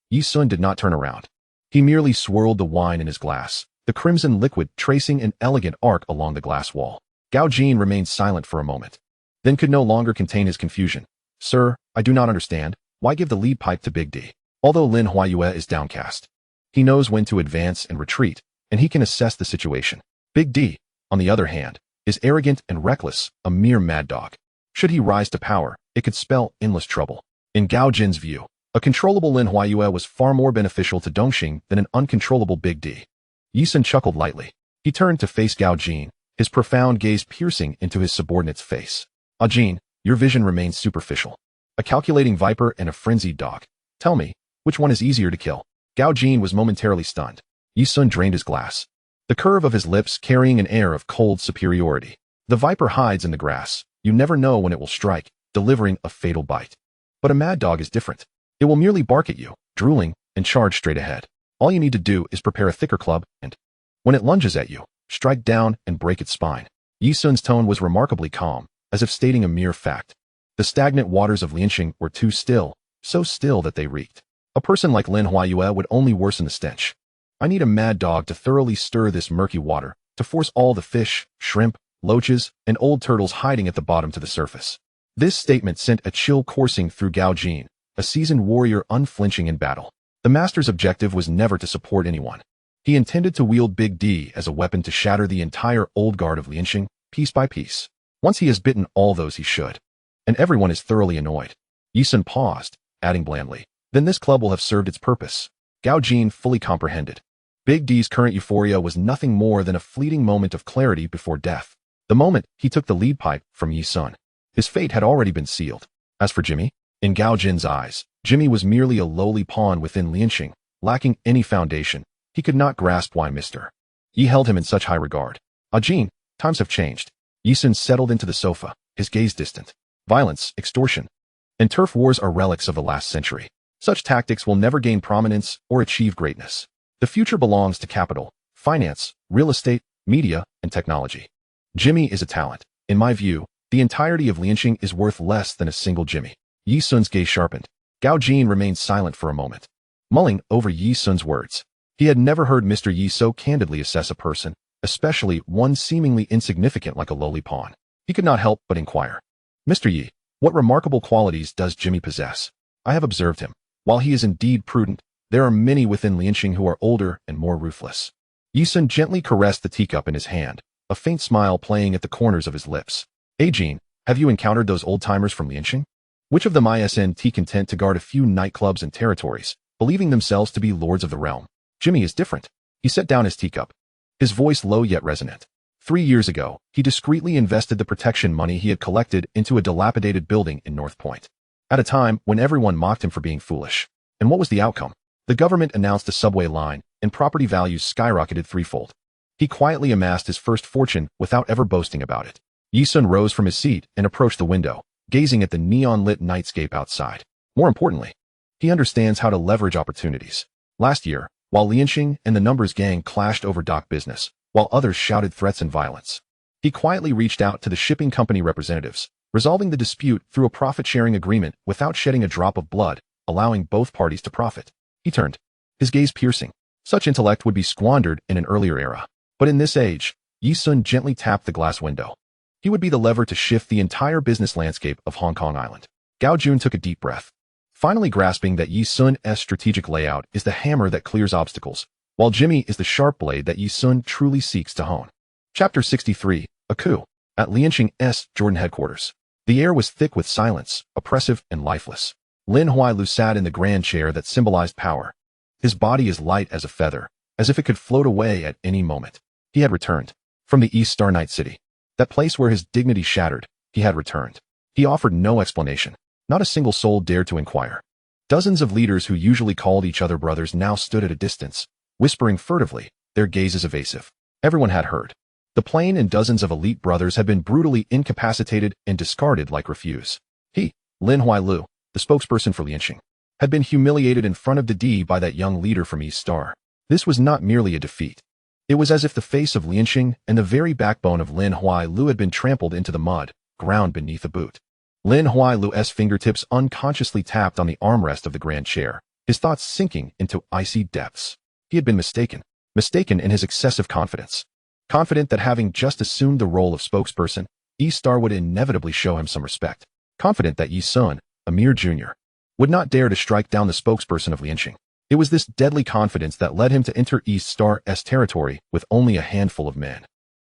S1: Yi Sun did not turn around. He merely swirled the wine in his glass, the crimson liquid tracing an elegant arc along the glass wall. Gao Jin remained silent for a moment, then could no longer contain his confusion. Sir, I do not understand. Why give the lead pipe to Big D? Although Lin Huayue is downcast, he knows when to advance and retreat, and he can assess the situation. Big D, on the other hand, is arrogant and reckless, a mere mad dog. Should he rise to power, it could spell endless trouble. In Gao Jin's view, a controllable Lin Huayue was far more beneficial to Dongxing than an uncontrollable Big D. Yi Sun chuckled lightly. He turned to face Gao Jin, his profound gaze piercing into his subordinate's face. Ah Jin, your vision remains superficial. A calculating viper and a frenzied dog. Tell me, which one is easier to kill? Gao Jin was momentarily stunned. Yi Sun drained his glass, the curve of his lips carrying an air of cold superiority. The viper hides in the grass. You never know when it will strike, delivering a fatal bite. But a mad dog is different. It will merely bark at you, drooling, and charge straight ahead. All you need to do is prepare a thicker club and, when it lunges at you, strike down and break its spine. Yi Sun's tone was remarkably calm, as if stating a mere fact. The stagnant waters of Lianqing were too still, so still that they reeked. A person like Lin Huayue would only worsen the stench. I need a mad dog to thoroughly stir this murky water, to force all the fish, shrimp, loaches, and old turtles hiding at the bottom to the surface. This statement sent a chill coursing through Gao Jin, a seasoned warrior unflinching in battle. The master's objective was never to support anyone. He intended to wield Big D as a weapon to shatter the entire old guard of Lianqing, piece by piece. Once he has bitten all those he should, and everyone is thoroughly annoyed. Yi Sun paused, adding blandly, then this club will have served its purpose. Gao Jin fully comprehended. Big D's current euphoria was nothing more than a fleeting moment of clarity before death. The moment he took the lead pipe from Yi Sun, his fate had already been sealed. As for Jimmy, in Gao Jin's eyes, Jimmy was merely a lowly pawn within Lianqing, lacking any foundation. He could not grasp why Mr. Yi held him in such high regard. Ah Jin, times have changed. Yi Sun settled into the sofa, his gaze distant. Violence, extortion, and turf wars are relics of the last century. Such tactics will never gain prominence or achieve greatness. The future belongs to capital, finance, real estate, media, and technology. Jimmy is a talent. In my view, the entirety of Lianqing is worth less than a single Jimmy. Yi Sun's gaze sharpened. Gao Jin remained silent for a moment, mulling over Yi Sun's words. He had never heard Mr. Yi so candidly assess a person, especially one seemingly insignificant like a lowly pawn. He could not help but inquire, "Mr. Yi, what remarkable qualities does Jimmy possess? I have observed him. While he is indeed prudent, there are many within Lianqing who are older and more ruthless." Yi Sun gently caressed the teacup in his hand, a faint smile playing at the corners of his lips. "Jean, have you encountered those old-timers from Lianqing? Which of them isn't content to guard a few nightclubs and territories, believing themselves to be lords of the realm? Jimmy is different." He set down his teacup, his voice low yet resonant. 3 years ago, he discreetly invested the protection money he had collected into a dilapidated building in North Point, at a time when everyone mocked him for being foolish. And what was the outcome? The government announced a subway line, and property values skyrocketed threefold. He quietly amassed his first fortune without ever boasting about it. Yi Sun rose from his seat and approached the window, gazing at the neon-lit nightscape outside. More importantly, he understands how to leverage opportunities. Last year, while Lianqing and the Numbers Gang clashed over dock business, while others shouted threats and violence, he quietly reached out to the shipping company representatives, resolving the dispute through a profit-sharing agreement without shedding a drop of blood, allowing both parties to profit. He turned, his gaze piercing. Such intellect would be squandered in an earlier era. But in this age, Yi Sun gently tapped the glass window. He would be the lever to shift the entire business landscape of Hong Kong Island. Gao Jun took a deep breath, finally grasping that Yi Sun's strategic layout is the hammer that clears obstacles, while Jimmy is the sharp blade that Yi Sun truly seeks to hone. Chapter 63, A Coup. At Lianqing's Jordan headquarters, the air was thick with silence, oppressive and lifeless. Lin Huailu sat in the grand chair that symbolized power. His body as light as a feather, as if it could float away at any moment. He had returned from the East Star Night City. That place where his dignity shattered, he had returned. He offered no explanation. Not a single soul dared to inquire. Dozens of leaders who usually called each other brothers now stood at a distance, whispering furtively, their gazes evasive. Everyone had heard. The plane and dozens of elite brothers had been brutally incapacitated and discarded like refuse. He, Lin Huailu, the spokesperson for Lianqing, had been humiliated in front of Didi by that young leader from East Star. This was not merely a defeat. It was as if the face of Lianqing and the very backbone of Lin Huailu had been trampled into the mud, ground beneath a boot. Lin Huailu's fingertips unconsciously tapped on the armrest of the grand chair, his thoughts sinking into icy depths. He had been mistaken in his excessive confidence. Confident that having just assumed the role of spokesperson, East Star would inevitably show him some respect. Confident that Yi Sun, a mere junior, would not dare to strike down the spokesperson of Lianqing. It was this deadly confidence that led him to enter East Star's territory with only a handful of men,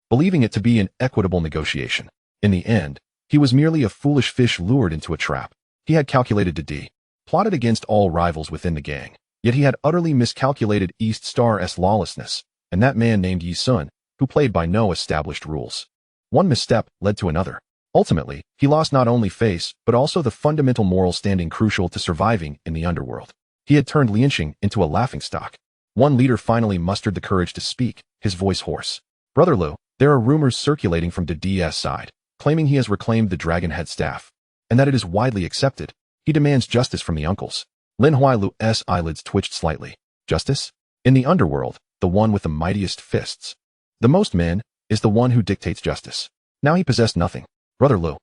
S1: believing it to be an equitable negotiation. In the end, he was merely a foolish fish lured into a trap. He had calculated Didi, plotted against all rivals within the gang, yet he had utterly miscalculated East Star's lawlessness, and that man named Yi Sun, who played by no established rules. One misstep led to another. Ultimately, he lost not only face, but also the fundamental moral standing crucial to surviving in the underworld. He had turned Lianqing into a laughingstock. One leader finally mustered the courage to speak, his voice hoarse. "Brother Lu, there are rumors circulating from Didi's side, claiming he has reclaimed the Dragon Head staff, and that it is widely accepted. He demands justice from the uncles." Lin Huailu's eyelids twitched slightly. Justice? In the underworld, the one with the mightiest fists, the most men, is the one who dictates justice. Now he possessed nothing. "Brother Lu,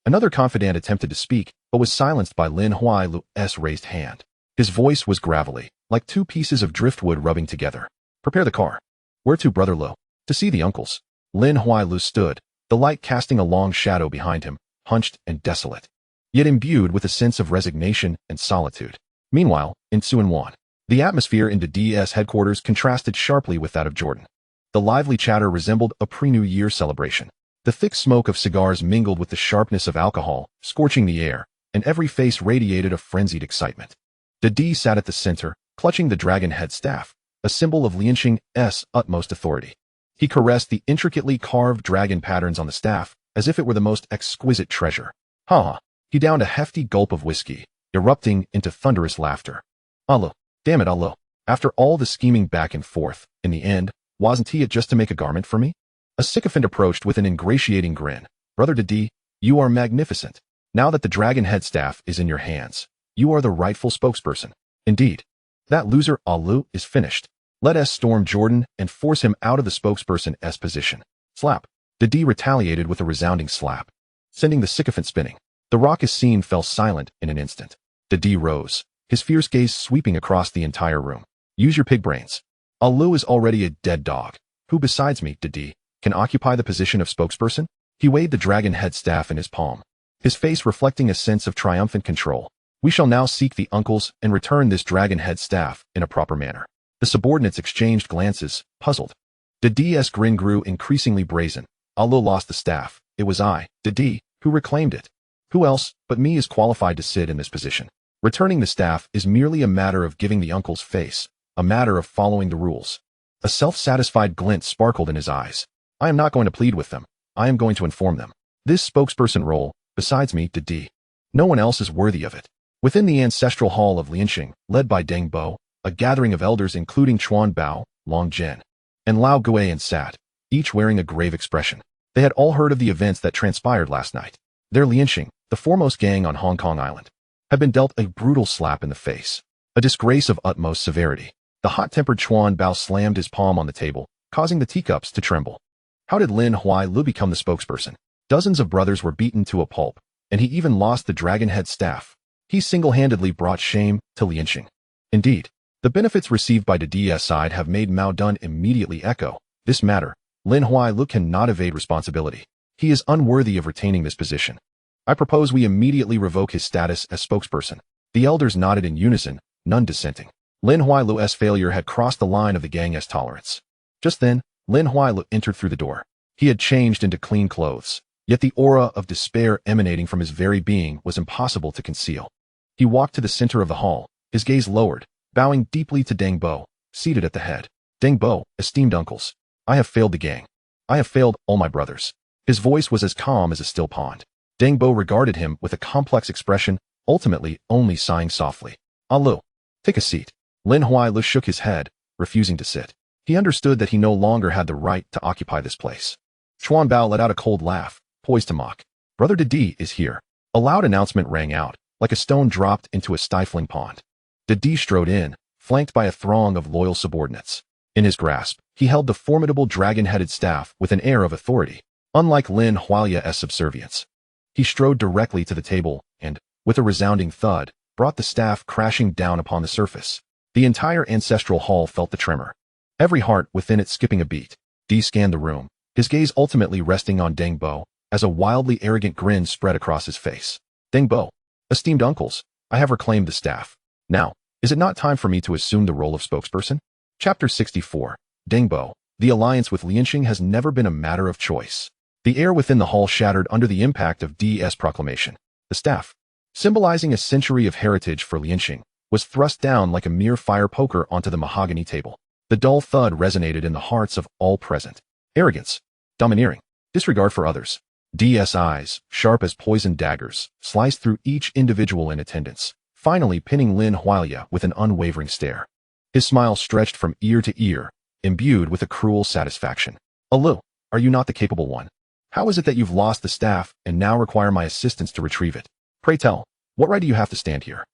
S1: another confidant attempted to speak, but was silenced by Lin Huailu's raised hand. His voice was gravelly, like two pieces of driftwood rubbing together. "Prepare the car." "Where to, Brother Lu?" "To see the uncles." Lin Huailu stood, the light casting a long shadow behind him, hunched and desolate, yet imbued with a sense of resignation and solitude. Meanwhile, in Suanwan, the atmosphere in Didi's headquarters contrasted sharply with that of Jordan. The lively chatter resembled a pre-New Year celebration. The thick smoke of cigars mingled with the sharpness of alcohol, scorching the air, and every face radiated a frenzied excitement. Didi sat at the center, clutching the Dragon Head staff, a symbol of Lianqing's utmost authority. He caressed the intricately carved dragon patterns on the staff, as if it were the most exquisite treasure. Ha! He downed a hefty gulp of whiskey, erupting into thunderous laughter. "Allah, damn it, Allah. After all the scheming back and forth, in the end, wasn't he it just to make a garment for me?" A sycophant approached with an ingratiating grin. "Brother Didi, you are magnificent. Now that the Dragon Head staff is in your hands, you are the rightful spokesperson. Indeed, that loser Alu is finished. Let us storm Jordan and force him out of the spokesperson's position." Slap. Didi retaliated with a resounding slap, sending the sycophant spinning. The raucous scene fell silent in an instant. Didi rose, his fierce gaze sweeping across the entire room. Use your pig brains. Alu is already a dead dog. Who besides me, Didi, can occupy the position of spokesperson? He weighed the dragon head staff in his palm, his face reflecting a sense of triumphant control. We shall now seek the uncles and return this dragon head staff in a proper manner. The subordinates exchanged glances, puzzled. Didi's grin grew increasingly brazen. Alu lost the staff. It was I, Didi, who reclaimed it. Who else but me is qualified to sit in this position? Returning the staff is merely a matter of giving the uncle's face, a matter of following the rules. A self-satisfied glint sparkled in his eyes. I am not going to plead with them. I am going to inform them. This spokesperson role, besides me, Didi, no one else is worthy of it. Within the ancestral hall of Lianxing, led by Deng Bo, a gathering of elders including Chuan Bao, Long Zhen, and Lao Guiyan sat, each wearing a grave expression. They had all heard of the events that transpired last night. Their Lianxing, the foremost gang on Hong Kong Island, had been dealt a brutal slap in the face, a disgrace of utmost severity. The hot-tempered Chuan Bao slammed his palm on the table, causing the teacups to tremble. How did Lin Huailu become the spokesperson? Dozens of brothers were beaten to a pulp, and he even lost the dragon head staff. He single-handedly brought shame to Lianxing. Indeed, the benefits received by Didi's side have made Mao Dun immediately echo this matter. Lin Huailu cannot evade responsibility. He is unworthy of retaining this position. I propose we immediately revoke his status as spokesperson. The elders nodded in unison, none dissenting. Lin Huailu's failure had crossed the line of the gang's tolerance. Just then, Lin Huailu entered through the door. He had changed into clean clothes, yet the aura of despair emanating from his very being was impossible to conceal. He walked to the center of the hall, his gaze lowered, bowing deeply to Deng Bo, seated at the head. Deng Bo, esteemed uncles, I have failed the gang. I have failed all my brothers. His voice was as calm as a still pond. Deng Bo regarded him with a complex expression, ultimately only sighing softly. Alu, take a seat. Lin Huailu shook his head, refusing to sit. He understood that he no longer had the right to occupy this place. Chuan Bao let out a cold laugh, poised to mock. Brother Didi is here. A loud announcement rang out, like a stone dropped into a stifling pond. Didi strode in, flanked by a throng of loyal subordinates. In his grasp, he held the formidable dragon-headed staff with an air of authority, unlike Lin Hualia's subservience. He strode directly to the table and, with a resounding thud, brought the staff crashing down upon the surface. The entire ancestral hall felt the tremor, every heart within it skipping a beat. Dee scanned the room, his gaze ultimately resting on Deng Bo, as a wildly arrogant grin spread across his face. Deng Bo, esteemed uncles, I have reclaimed the staff. Now, is it not time for me to assume the role of spokesperson? Chapter 64. Deng Bo, the alliance with Lianxing has never been a matter of choice. The air within the hall shattered under the impact of D's proclamation. The staff, symbolizing a century of heritage for Lianxing, was thrust down like a mere fire poker onto the mahogany table. The dull thud resonated in the hearts of all present. Arrogance, domineering, disregard for others. D's eyes, sharp as poisoned daggers, sliced through each individual in attendance, finally pinning Lin Hualia with an unwavering stare. His smile stretched from ear to ear, imbued with a cruel satisfaction. Alu, are you not the capable one? How is it that you've lost the staff and now require my assistance to retrieve it? Pray tell, what right do you have to stand here?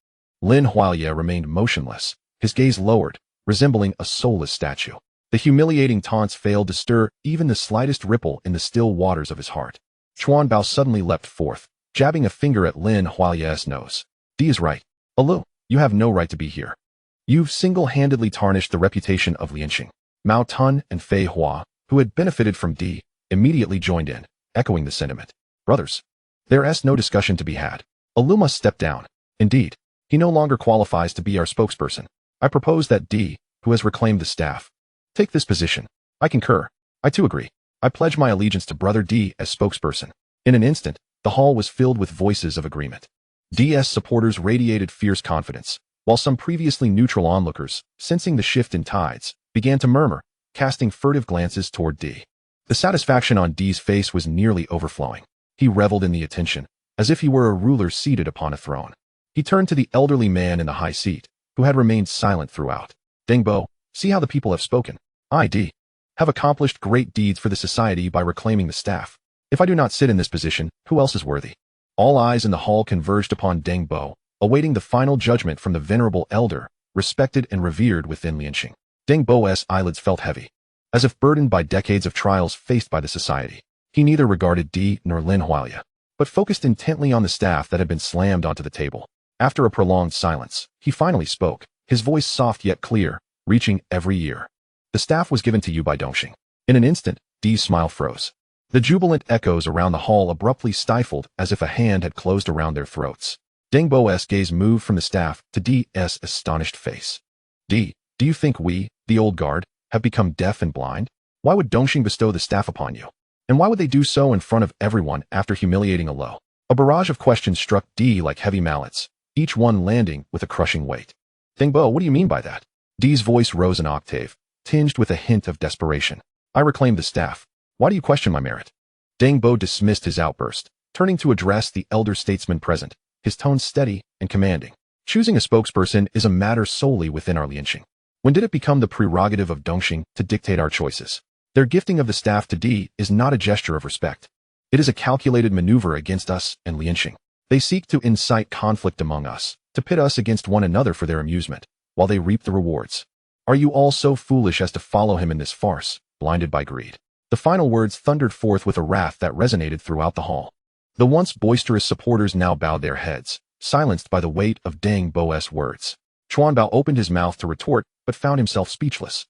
S1: Lin Hualia remained motionless, his gaze lowered, resembling a soulless statue. The humiliating taunts failed to stir even the slightest ripple in the still waters of his heart. Chuan Bao suddenly leapt forth, jabbing a finger at Lin Hualia's nose. Dee is right. Alu, you have no right to be here. You've single-handedly tarnished the reputation of Lianxing. Mao Tun and Fei Hua, who had benefited from Dee, immediately joined in, echoing the sentiment. Brothers, there is no discussion to be had. Alu must step down. Indeed, he no longer qualifies to be our spokesperson. I propose that Dee, who has reclaimed the staff, take this position. I concur. I too agree. I pledge my allegiance to Brother Dee as spokesperson. In an instant, the hall was filled with voices of agreement. Dee's supporters radiated fierce confidence, while some previously neutral onlookers, sensing the shift in tides, began to murmur, casting furtive glances toward Dee. The satisfaction on Dee's face was nearly overflowing. He reveled in the attention, as if he were a ruler seated upon a throne. He turned to the elderly man in the high seat, who had remained silent throughout. Deng Bo, see how the people have spoken. I, Dee, have accomplished great deeds for the society by reclaiming the staff. If I do not sit in this position, who else is worthy? All eyes in the hall converged upon Deng Bo, awaiting the final judgment from the venerable elder, respected and revered within Lianxing. Deng Bo's eyelids felt heavy, as if burdened by decades of trials faced by the society. He neither regarded Dee nor Lin Hualia, but focused intently on the staff that had been slammed onto the table. After a prolonged silence, he finally spoke, his voice soft yet clear, reaching every year. The staff was given to you by Dongxing. In an instant, Dee's smile froze. The jubilant echoes around the hall abruptly stifled as if a hand had closed around their throats. Deng Bo's gaze moved from the staff to Dee's astonished face. Dee, do you think we, the old guard, have become deaf and blind? Why would Dongxing bestow the staff upon you? And why would they do so in front of everyone after humiliating Alo? A barrage of questions struck Dee like heavy mallets, each one landing with a crushing weight. Deng Bo, what do you mean by that? Dee's voice rose an octave, tinged with a hint of desperation. I reclaimed the staff. Why do you question my merit? Deng Bo dismissed his outburst, turning to address the elder statesman present, his tone steady and commanding. Choosing a spokesperson is a matter solely within our Lianqing. When did it become the prerogative of Dongxing to dictate our choices? Their gifting of the staff to Dee is not a gesture of respect. It is a calculated maneuver against us and Lianqing. They seek to incite conflict among us, to pit us against one another for their amusement, while they reap the rewards. Are you all so foolish as to follow him in this farce, blinded by greed? The final words thundered forth with a wrath that resonated throughout the hall. The once boisterous supporters now bowed their heads, silenced by the weight of Deng Bo's words. Chuan Bao opened his mouth to retort, but found himself speechless.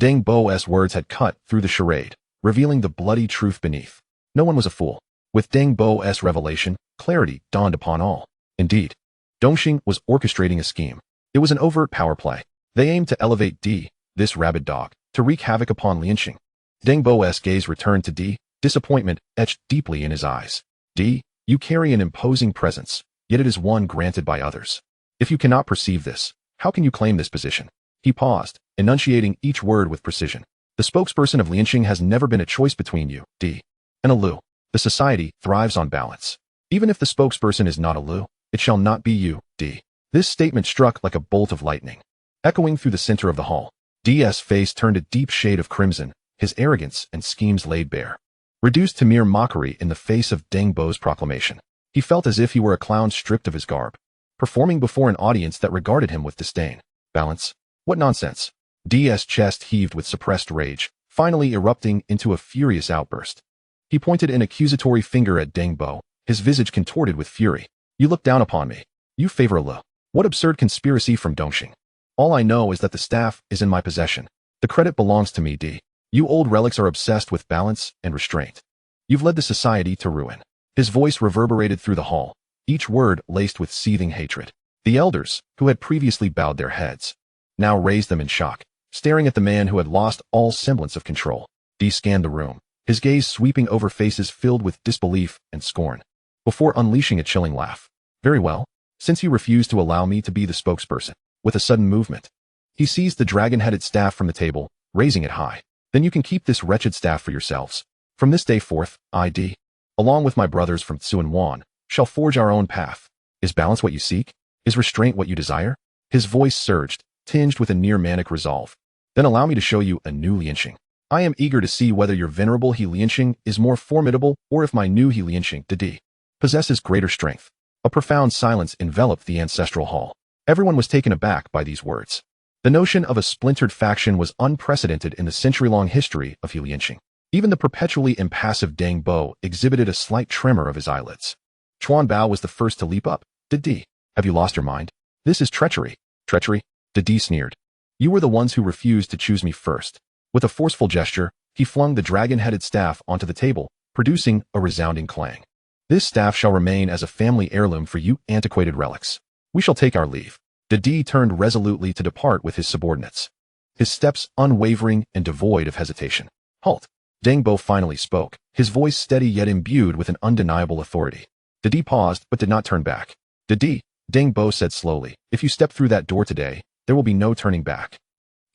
S1: Deng Bo's words had cut through the charade, revealing the bloody truth beneath. No one was a fool. With Deng Bo's revelation, clarity dawned upon all. Indeed, Dongxing was orchestrating a scheme. It was an overt power play. They aimed to elevate Dee, this rabid dog, to wreak havoc upon Lianqing. Deng Bo's gaze returned to Dee, disappointment etched deeply in his eyes. Dee, you carry an imposing presence, yet it is one granted by others. If you cannot perceive this, how can you claim this position? He paused, enunciating each word with precision. The spokesperson of Lianqing has never been a choice between you, Dee, and Alu. The society thrives on balance. Even if the spokesperson is not Alu, it shall not be you, Dee. This statement struck like a bolt of lightning. Echoing through the center of the hall, Dee's face turned a deep shade of crimson, his arrogance and schemes laid bare. Reduced to mere mockery in the face of Deng Bo's proclamation, he felt as if he were a clown stripped of his garb, performing before an audience that regarded him with disdain. Balance? What nonsense! Dee's chest heaved with suppressed rage, finally erupting into a furious outburst. He pointed an accusatory finger at Deng Bo, his visage contorted with fury. You look down upon me. You favor Alu. What absurd conspiracy from Dongxing? All I know is that the staff is in my possession. The credit belongs to me, Dee. You old relics are obsessed with balance and restraint. You've led the society to ruin. His voice reverberated through the hall, each word laced with seething hatred. The elders, who had previously bowed their heads, now raised them in shock, staring at the man who had lost all semblance of control. Dee scanned the room, his gaze sweeping over faces filled with disbelief and scorn, before unleashing a chilling laugh. Very well, since you refuse to allow me to be the spokesperson. With a sudden movement, he seized the dragon-headed staff from the table, raising it high. Then you can keep this wretched staff for yourselves. From this day forth, I, Dee, along with my brothers from Tsu and Wan, shall forge our own path. Is balance what you seek? Is restraint what you desire? His voice surged, tinged with a near-manic resolve. Then allow me to show you a new Lianqing. I am eager to see whether your venerable He Lianqing is more formidable or if my new He Lianqing, Dee, possesses greater strength. A profound silence enveloped the ancestral hall. Everyone was taken aback by these words. The notion of a splintered faction was unprecedented in the century-long history of He Lianqing. Even the perpetually impassive Deng Bo exhibited a slight tremor of his eyelids. Chuan Bao was the first to leap up. Dee, have you lost your mind? This is treachery. Treachery? Dee sneered. You were the ones who refused to choose me first. With a forceful gesture, he flung the dragon-headed staff onto the table, producing a resounding clang. This staff shall remain as a family heirloom for you antiquated relics. We shall take our leave. Dee turned resolutely to depart with his subordinates, his steps unwavering and devoid of hesitation. Halt! Deng Bo finally spoke, his voice steady yet imbued with an undeniable authority. Dee paused but did not turn back. Dee, Deng Bo said slowly, if you step through that door today, there will be no turning back.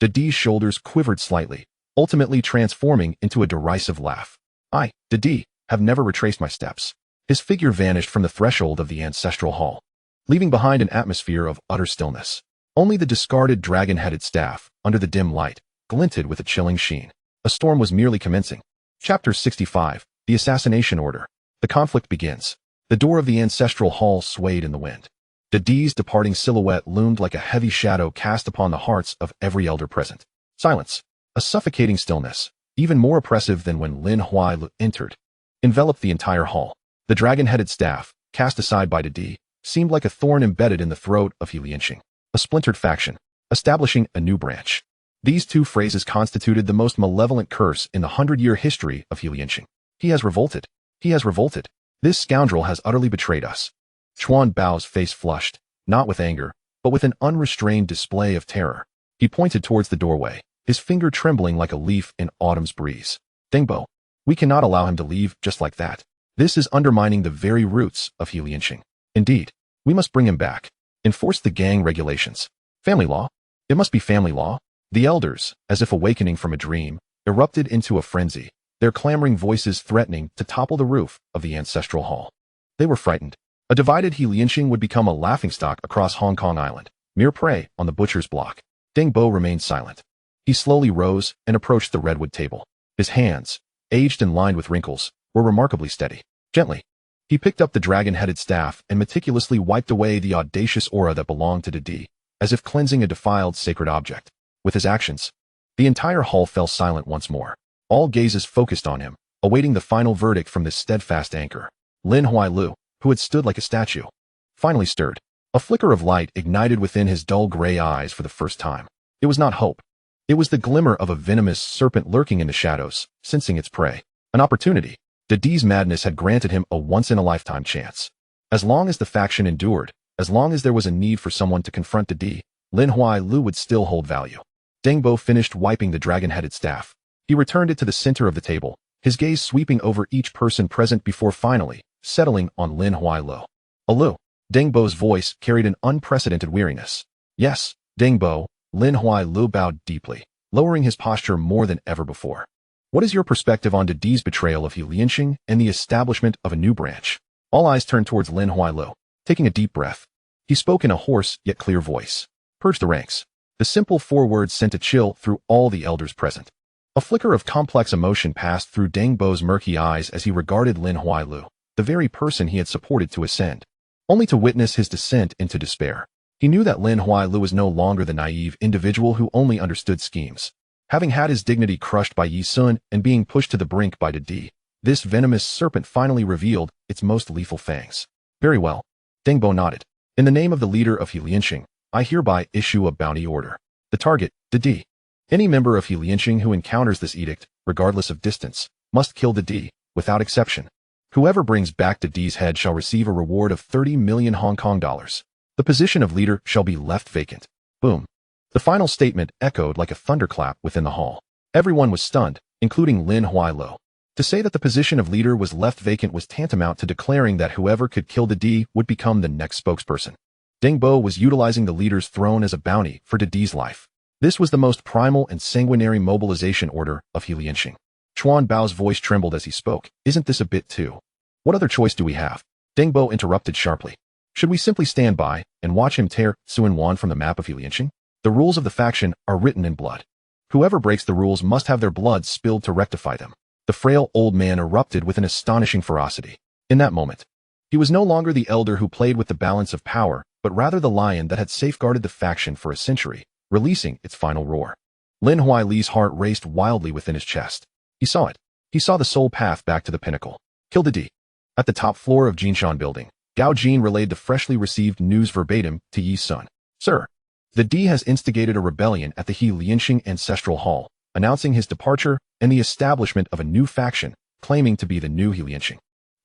S1: Dee's shoulders quivered slightly, ultimately transforming into a derisive laugh. I, Dee, have never retraced my steps. His figure vanished from the threshold of the ancestral hall, leaving behind an atmosphere of utter stillness. Only the discarded dragon-headed staff, under the dim light, glinted with a chilling sheen. A storm was merely commencing. Chapter 65, The Assassination Order. The conflict begins. The door of the ancestral hall swayed in the wind. Dee's departing silhouette loomed like a heavy shadow cast upon the hearts of every elder present. Silence, a suffocating stillness, even more oppressive than when Lin Huai entered, enveloped the entire hall. The dragon-headed staff, cast aside by Dee, seemed like a thorn embedded in the throat of He Lianqing, a splintered faction, establishing a new branch. These two phrases constituted the most malevolent curse in the 100-year history of He Lianqing. He has revolted. He has revolted. This scoundrel has utterly betrayed us. Chuan Bao's face flushed, not with anger, but with an unrestrained display of terror. He pointed towards the doorway, his finger trembling like a leaf in autumn's breeze. Dengbo, we cannot allow him to leave just like that. This is undermining the very roots of He Lianqing. Indeed, we must bring him back. Enforce the gang regulations. Family law? It must be family law. The elders, as if awakening from a dream, erupted into a frenzy, their clamoring voices threatening to topple the roof of the ancestral hall. They were frightened. A divided He Lianqing would become a laughingstock across Hong Kong Island, mere prey on the butcher's block. Dengbo remained silent. He slowly rose and approached the redwood table. His hands, aged and lined with wrinkles, were remarkably steady. Gently, he picked up the dragon-headed staff and meticulously wiped away the audacious aura that belonged to Didi, as if cleansing a defiled sacred object. With his actions, the entire hall fell silent once more. All gazes focused on him, awaiting the final verdict from this steadfast anchor. Lin Huailu, who had stood like a statue, finally stirred. A flicker of light ignited within his dull gray eyes for the first time. It was not hope. It was the glimmer of a venomous serpent lurking in the shadows, sensing its prey. An opportunity. Didi's madness had granted him a once-in-a-lifetime chance. As long as the faction endured, as long as there was a need for someone to confront Didi, Lin Huailu would still hold value. Dengbo finished wiping the dragon-headed staff. He returned it to the center of the table, his gaze sweeping over each person present before finally settling on Lin Huailu. Alu. Dengbo's voice carried an unprecedented weariness. Yes, Dengbo. Lin Huailu bowed deeply, lowering his posture more than ever before. What is your perspective on Didi's betrayal of He Lianqing and the establishment of a new branch? All eyes turned towards Lin Huailu. Taking a deep breath, he spoke in a hoarse yet clear voice. Purge the ranks. The simple 4 words sent a chill through all the elders present. A flicker of complex emotion passed through Dengbo's murky eyes as he regarded Lin Huailu, the very person he had supported to ascend, only to witness his descent into despair. He knew that Lin Huailu was no longer the naive individual who only understood schemes. Having had his dignity crushed by Yi Sun and being pushed to the brink by Didi, this venomous serpent finally revealed its most lethal fangs. Very well. Dengbo nodded. In the name of the leader of He Lianqing, I hereby issue a bounty order. The target, Didi. Any member of He Lianqing who encounters this edict, regardless of distance, must kill Didi, without exception. Whoever brings back Didi's head shall receive a reward of 30 million Hong Kong dollars. The position of leader shall be left vacant. Boom. The final statement echoed like a thunderclap within the hall. Everyone was stunned, including Lin Huailu. To say that the position of leader was left vacant was tantamount to declaring that whoever could kill Didi would become the next spokesperson. Dengbo was utilizing the leader's throne as a bounty for Didi's life. This was the most primal and sanguinary mobilization order of He Lianqing. Chuan Bao's voice trembled as he spoke. Isn't this a bit too? What other choice do we have? Dengbo interrupted sharply. Should we simply stand by and watch him tear Suan Wan from the map of He Lianqing? The rules of the faction are written in blood. Whoever breaks the rules must have their blood spilled to rectify them. The frail old man erupted with an astonishing ferocity. In that moment, he was no longer the elder who played with the balance of power, but rather the lion that had safeguarded the faction for a century, releasing its final roar. Lin Huailu's heart raced wildly within his chest. He saw it. He saw the sole path back to the pinnacle. Kill Didi. At the top floor of Jinshan Building, Gao Jin relayed the freshly received news verbatim to Yi Sun. Sir, the D has instigated a rebellion at the He Lianqing Ancestral Hall, announcing his departure and the establishment of a new faction, claiming to be the new He Lianqing.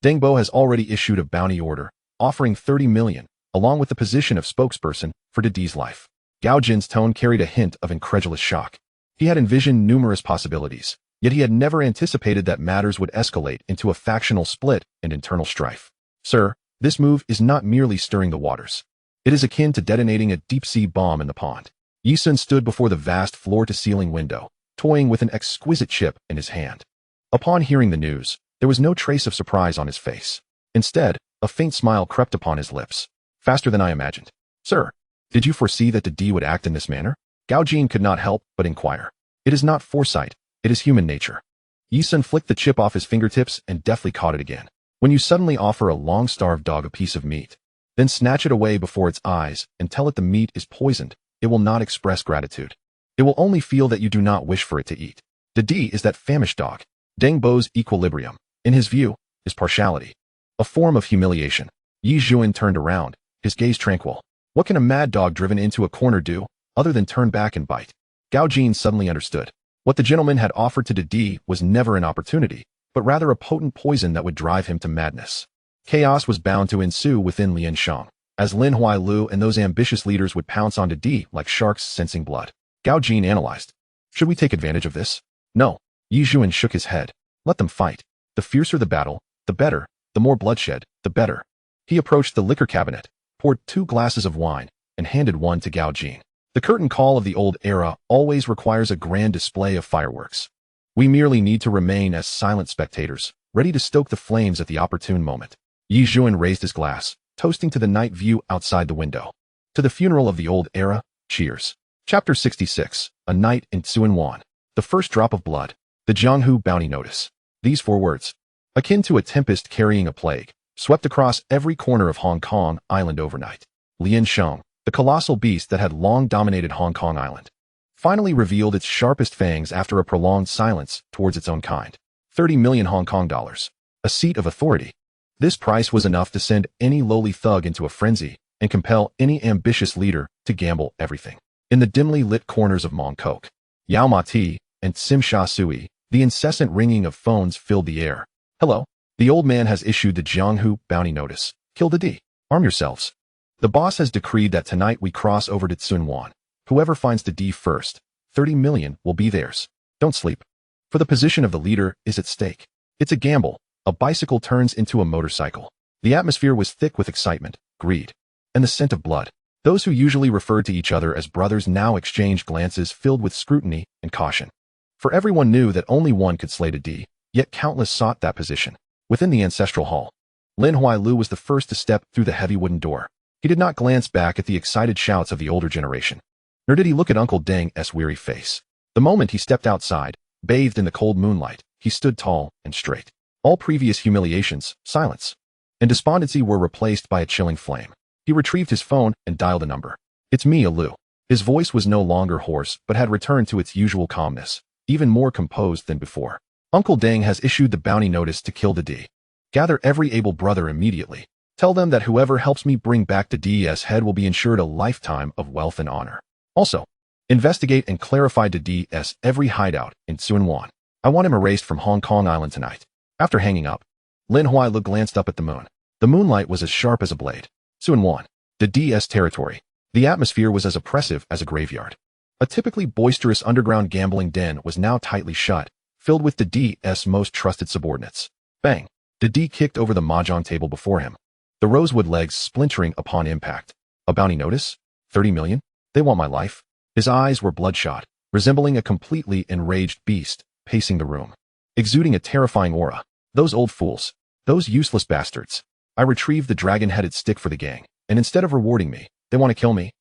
S1: Dengbo has already issued a bounty order, offering 30 million, along with the position of spokesperson for Didi's life. Gao Jin's tone carried a hint of incredulous shock. He had envisioned numerous possibilities, yet he had never anticipated that matters would escalate into a factional split and internal strife. Sir, this move is not merely stirring the waters. It is akin to detonating a deep-sea bomb in the pond. Yi Sun stood before the vast floor-to-ceiling window, toying with an exquisite chip in his hand. Upon hearing the news, there was no trace of surprise on his face. Instead, a faint smile crept upon his lips. Faster than I imagined. Sir, did you foresee that Didi would act in this manner? Gao Jin could not help but inquire. It is not foresight, it is human nature. Yi Sun flicked the chip off his fingertips and deftly caught it again. When you suddenly offer a long-starved dog a piece of meat, then snatch it away before its eyes and tell it the meat is poisoned, it will not express gratitude. It will only feel that you do not wish for it to eat. Didi is that famished dog. Dengbo's equilibrium, in his view, is partiality. A form of humiliation. Yi Zhuan turned around, his gaze tranquil. What can a mad dog driven into a corner do, other than turn back and bite? Gao Jin suddenly understood. What the gentleman had offered to Didi was never an opportunity, but rather a potent poison that would drive him to madness. Chaos was bound to ensue within Liansheng, as Lin Huailu and those ambitious leaders would pounce on Didi like sharks sensing blood. Gao Jin analyzed. Should we take advantage of this? No. Yi Zhuan shook his head. Let them fight. The fiercer the battle, the better. The more bloodshed, the better. He approached the liquor cabinet, poured 2 glasses of wine, and handed one to Gao Jin. The curtain call of the old era always requires a grand display of fireworks. We merely need to remain as silent spectators, ready to stoke the flames at the opportune moment. Yi Zhuan raised his glass, toasting to the night view outside the window. To the funeral of the old era, cheers. Chapter 66, A Night in Tsuanwan. The First Drop of Blood. The Jianghu Bounty Notice. These 4 words, akin to a tempest carrying a plague, swept across every corner of Hong Kong Island overnight. Liansheng, the colossal beast that had long dominated Hong Kong Island, finally revealed its sharpest fangs after a prolonged silence towards its own kind. 30 million Hong Kong dollars. A seat of authority. This price was enough to send any lowly thug into a frenzy and compel any ambitious leader to gamble everything. In the dimly lit corners of Mong Kok, Yao Ma Ti, and Sim Sha Sui, the incessant ringing of phones filled the air. Hello. The old man has issued the Jianghu Bounty Notice. Kill Didi. Arm yourselves. The boss has decreed that tonight we cross over to Tsuanwan. Whoever finds Didi first, 30 million will be theirs. Don't sleep. For the position of the leader is at stake. It's a gamble. A bicycle turns into a motorcycle. The atmosphere was thick with excitement, greed, and the scent of blood. Those who usually referred to each other as brothers now exchanged glances filled with scrutiny and caution. For everyone knew that only one could slay Didi, yet countless sought that position. Within the ancestral hall, Lin Huailu was the first to step through the heavy wooden door. He did not glance back at the excited shouts of the older generation, nor did he look at Uncle Deng's weary face. The moment he stepped outside, bathed in the cold moonlight, he stood tall and straight. All previous humiliations, silence, and despondency were replaced by a chilling flame. He retrieved his phone and dialed a number. It's me, Alu. His voice was no longer hoarse, but had returned to its usual calmness, even more composed than before. Uncle Deng has issued the bounty notice to kill Didi. Gather every able brother immediately. Tell them that whoever helps me bring back Didi's head will be ensured a lifetime of wealth and honor. Also, investigate and clarify Didi's every hideout in Tsuanwan. I want him erased from Hong Kong Island tonight. After hanging up, Lin Huailu glanced up at the moon. The moonlight was as sharp as a blade. Tsuanwan, Didi's territory. The atmosphere was as oppressive as a graveyard. A typically boisterous underground gambling den was now tightly shut, filled with Didi's most trusted subordinates. Bang! Didi kicked over the mahjong table before him, the rosewood legs splintering upon impact. A bounty notice? 30 million? They want my life? His eyes were bloodshot, resembling a completely enraged beast, pacing the room, exuding a terrifying aura. Those old fools. Those useless bastards. I retrieved the dragon-headed stick for the gang, and instead of rewarding me, they want to kill me.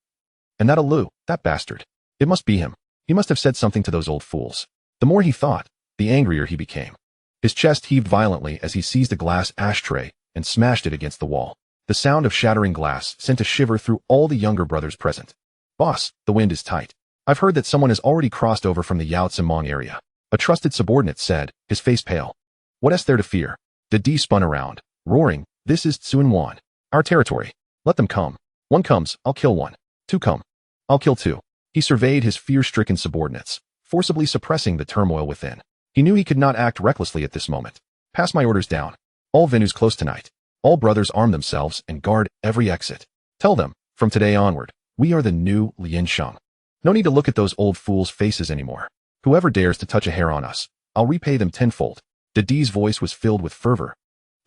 S1: And that Alu, that bastard. It must be him. He must have said something to those old fools. The more he thought, the angrier he became. His chest heaved violently as he seized a glass ashtray and smashed it against the wall. The sound of shattering glass sent a shiver through all the younger brothers present. Boss, the wind is tight. I've heard that someone has already crossed over from the Yao Tsimong area. A trusted subordinate said, his face pale. What is there to fear? Didi spun around, roaring, this is Tsuanwan, our territory. Let them come. One comes, I'll kill one. Two come. I'll kill two. He surveyed his fear-stricken subordinates, forcibly suppressing the turmoil within. He knew he could not act recklessly at this moment. Pass my orders down. All venues close tonight. All brothers arm themselves and guard every exit. Tell them, from today onward, we are the new Liansheng. No need to look at those old fools' faces anymore. Whoever dares to touch a hair on us, I'll repay them tenfold. Didi's voice was filled with fervor.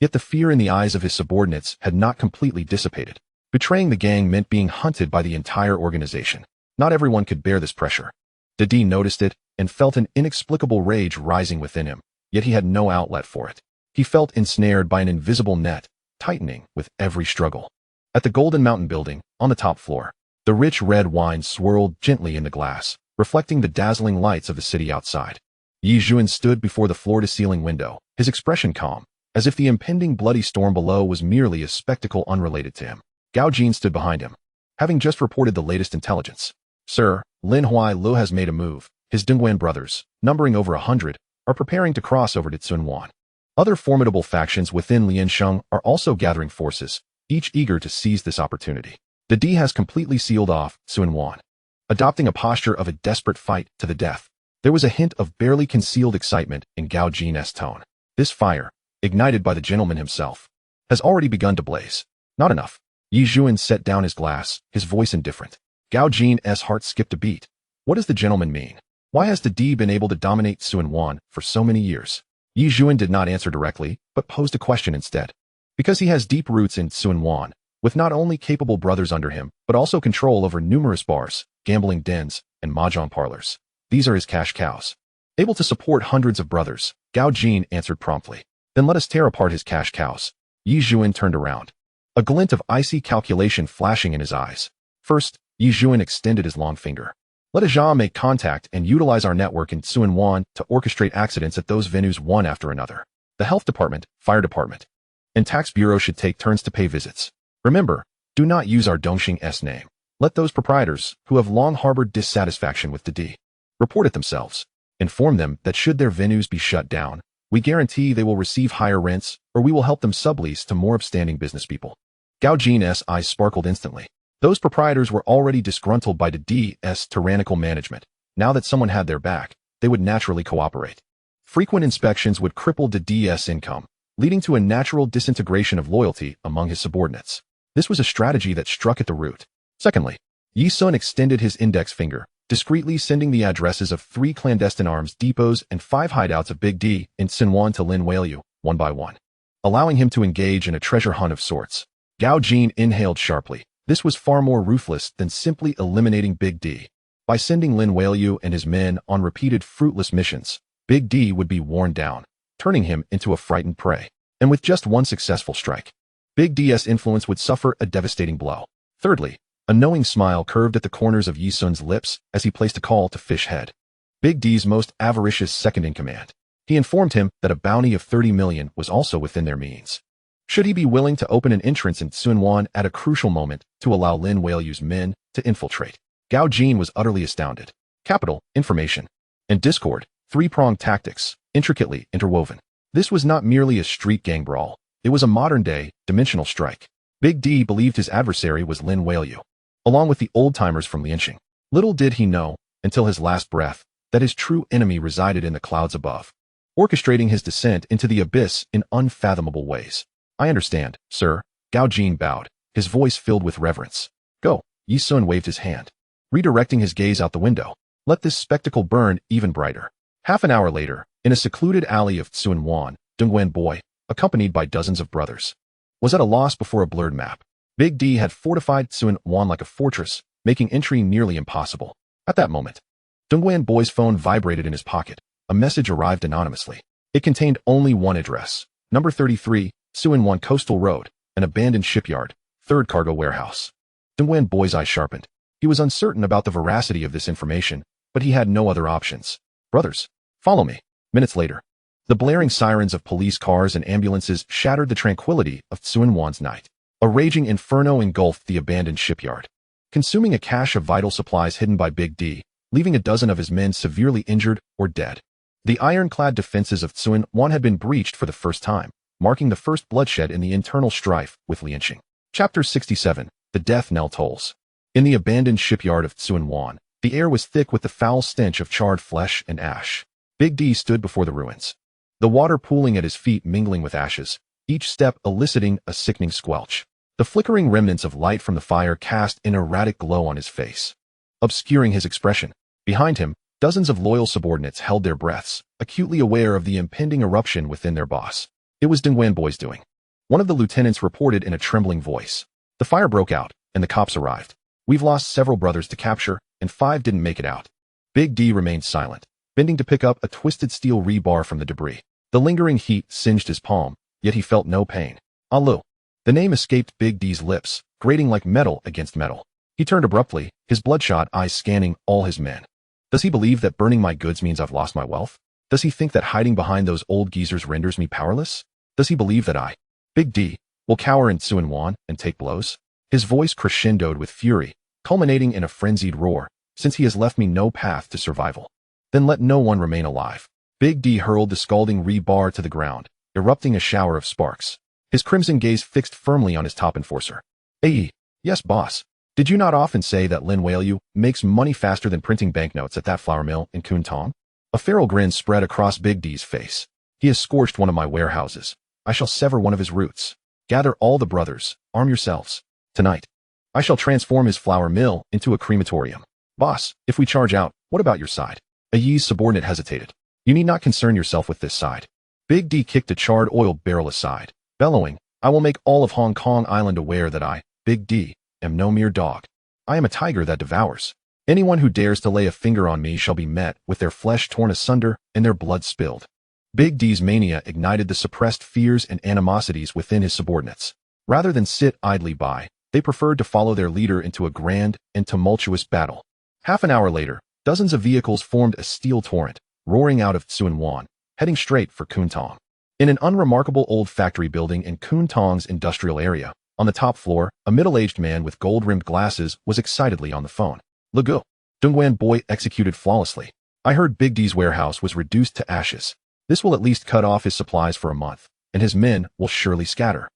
S1: Yet the fear in the eyes of his subordinates had not completely dissipated. Betraying the gang meant being hunted by the entire organization. Not everyone could bear this pressure. Didi noticed it and felt an inexplicable rage rising within him, yet he had no outlet for it. He felt ensnared by an invisible net, tightening with every struggle. At the Golden Mountain building, on the top floor, the rich red wine swirled gently in the glass, reflecting the dazzling lights of the city outside. Yi Zhuan stood before the floor-to-ceiling window, his expression calm, as if the impending bloody storm below was merely a spectacle unrelated to him. Gao Jin stood behind him, having just reported the latest intelligence. Sir, Lin Huailu has made a move. His Dongguan brothers, numbering over 100, are preparing to cross over to Tsuanwan. Other formidable factions within Liansheng are also gathering forces, each eager to seize this opportunity. Didi has completely sealed off Tsuanwan. adopting a posture of a desperate fight to the death. There was a hint of barely concealed excitement in Gao Jin's tone. This fire, ignited by the gentleman himself, has already begun to blaze. Not enough. Yi Zhuan set down his glass, his voice indifferent. Gao Jin's heart skipped a beat. What does the gentleman mean? Why has the D been able to dominate Sun Wan for so many years? Yi Zhuan did not answer directly, but posed a question instead. Because he has deep roots in Sun Wan, with not only capable brothers under him, but also control over numerous bars, gambling dens, and mahjong parlors. These are his cash cows. Able to support hundreds of brothers, Gao Jin answered promptly. Then let us tear apart his cash cows. Yi Zhuan turned around, a glint of icy calculation flashing in his eyes. First, Yi Zhuan extended his long finger. Let Aja make contact and utilize our network in Sun Wan to orchestrate accidents at those venues one after another. The health department, fire department, and tax bureau should take turns to pay visits. Remember, do not use our Dongxing's name. Let those proprietors, who have long harbored dissatisfaction with the D, report it themselves. Inform them that should their venues be shut down, we guarantee they will receive higher rents, or we will help them sublease to more upstanding business people. Gao Jin's eyes sparkled instantly. Those proprietors were already disgruntled by the D's tyrannical management. Now that someone had their back, they would naturally cooperate. Frequent inspections would cripple the D's income, leading to a natural disintegration of loyalty among his subordinates. This was a strategy that struck at the root. Secondly, Yi Sun extended his index finger, discreetly sending the addresses of 3 clandestine arms depots and 5 hideouts of Big D in Sinwan to Lin Weilu, one by one, allowing him to engage in a treasure hunt of sorts. Gao Jin inhaled sharply. This was far more ruthless than simply eliminating Big D. By sending Lin Weilu and his men on repeated fruitless missions, Big D would be worn down, turning him into a frightened prey. And with just one successful strike, Big D's influence would suffer a devastating blow. Thirdly, a knowing smile curved at the corners of Yi Sun's lips as he placed a call to Fish Head, Big D's most avaricious second-in-command. He informed him that a bounty of 30 million was also within their means. Should he be willing to open an entrance in Sunwan at a crucial moment to allow Lin Weilu's men to infiltrate? Gao Jin was utterly astounded. Capital, information, and discord, 3-pronged tactics, intricately interwoven. This was not merely a street gang brawl. It was a modern-day, dimensional strike. Big D believed his adversary was Lin Weilu, along with the old-timers from Lianqing. Little did he know, until his last breath, that his true enemy resided in the clouds above, orchestrating his descent into the abyss in unfathomable ways. I understand, sir. Gao Jin bowed, his voice filled with reverence. Go. Yi Sun waved his hand, redirecting his gaze out the window. Let this spectacle burn even brighter. Half an hour later, in a secluded alley of Sunwan, Dongguan Boy, accompanied by dozens of brothers, was at a loss before a blurred map. Big D had fortified Sunwan like a fortress, making entry nearly impossible. At that moment, Dongguan Boy's phone vibrated in his pocket. A message arrived anonymously. It contained only one address, number 33, Sunwan Coastal Road, an abandoned shipyard, 3rd cargo warehouse. Dongguan Boy's eyes sharpened. He was uncertain about the veracity of this information, but he had no other options. Brothers, follow me. Minutes later, the blaring sirens of police cars and ambulances shattered the tranquility of Sunwan's night. A raging inferno engulfed the abandoned shipyard, consuming a cache of vital supplies hidden by Big D, leaving a dozen of his men severely injured or dead. The ironclad defenses of Sunwan had been breached for the first time, marking the first bloodshed in the internal strife with Lianqing. Chapter 67. The Death Knell Tolls. In the abandoned shipyard of Sunwan, the air was thick with the foul stench of charred flesh and ash. Big D stood before the ruins, the water pooling at his feet mingling with ashes, each step eliciting a sickening squelch. The flickering remnants of light from the fire cast an erratic glow on his face, obscuring his expression. Behind him, dozens of loyal subordinates held their breaths, acutely aware of the impending eruption within their boss. It was Dongguan Boy's doing. One of the lieutenants reported in a trembling voice. The fire broke out, and the cops arrived. We've lost several brothers to capture, and 5 didn't make it out. Big D remained silent, bending to pick up a twisted steel rebar from the debris. The lingering heat singed his palm, yet he felt no pain. Alu. The name escaped Big D's lips, grating like metal against metal. He turned abruptly, his bloodshot eyes scanning all his men. Does he believe that burning my goods means I've lost my wealth? Does he think that hiding behind those old geezers renders me powerless? Does he believe that I, Big D, will cower in Sunwan and take blows? His voice crescendoed with fury, culminating in a frenzied roar. Since he has left me no path to survival, then let no one remain alive. Big D hurled the scalding rebar to the ground, erupting a shower of sparks. His crimson gaze fixed firmly on his top enforcer. Yes, boss. Did you not often say that Lin Wei makes money faster than printing banknotes at that flour mill in Kowloon? A feral grin spread across Big D's face. He has scorched one of my warehouses. I shall sever one of his roots. Gather all the brothers, arm yourselves. Tonight, I shall transform his flour mill into a crematorium. Boss, if we charge out, what about your side? Yi's subordinate hesitated. You need not concern yourself with this side. Big D kicked a charred oil barrel aside, bellowing, I will make all of Hong Kong Island aware that I, Big D, am no mere dog. I am a tiger that devours. Anyone who dares to lay a finger on me shall be met with their flesh torn asunder and their blood spilled. Big D's mania ignited the suppressed fears and animosities within his subordinates. Rather than sit idly by, they preferred to follow their leader into a grand and tumultuous battle. Half an hour later, dozens of vehicles formed a steel torrent, roaring out of Tsuen Wan, heading straight for Kowloon. In an unremarkable old factory building in Kowloon's industrial area, on the top floor, a middle-aged man with gold-rimmed glasses was excitedly on the phone. Lego, Dongguan boy executed flawlessly. I heard Big D's warehouse was reduced to ashes. This will at least cut off his supplies for a month, and his men will surely scatter.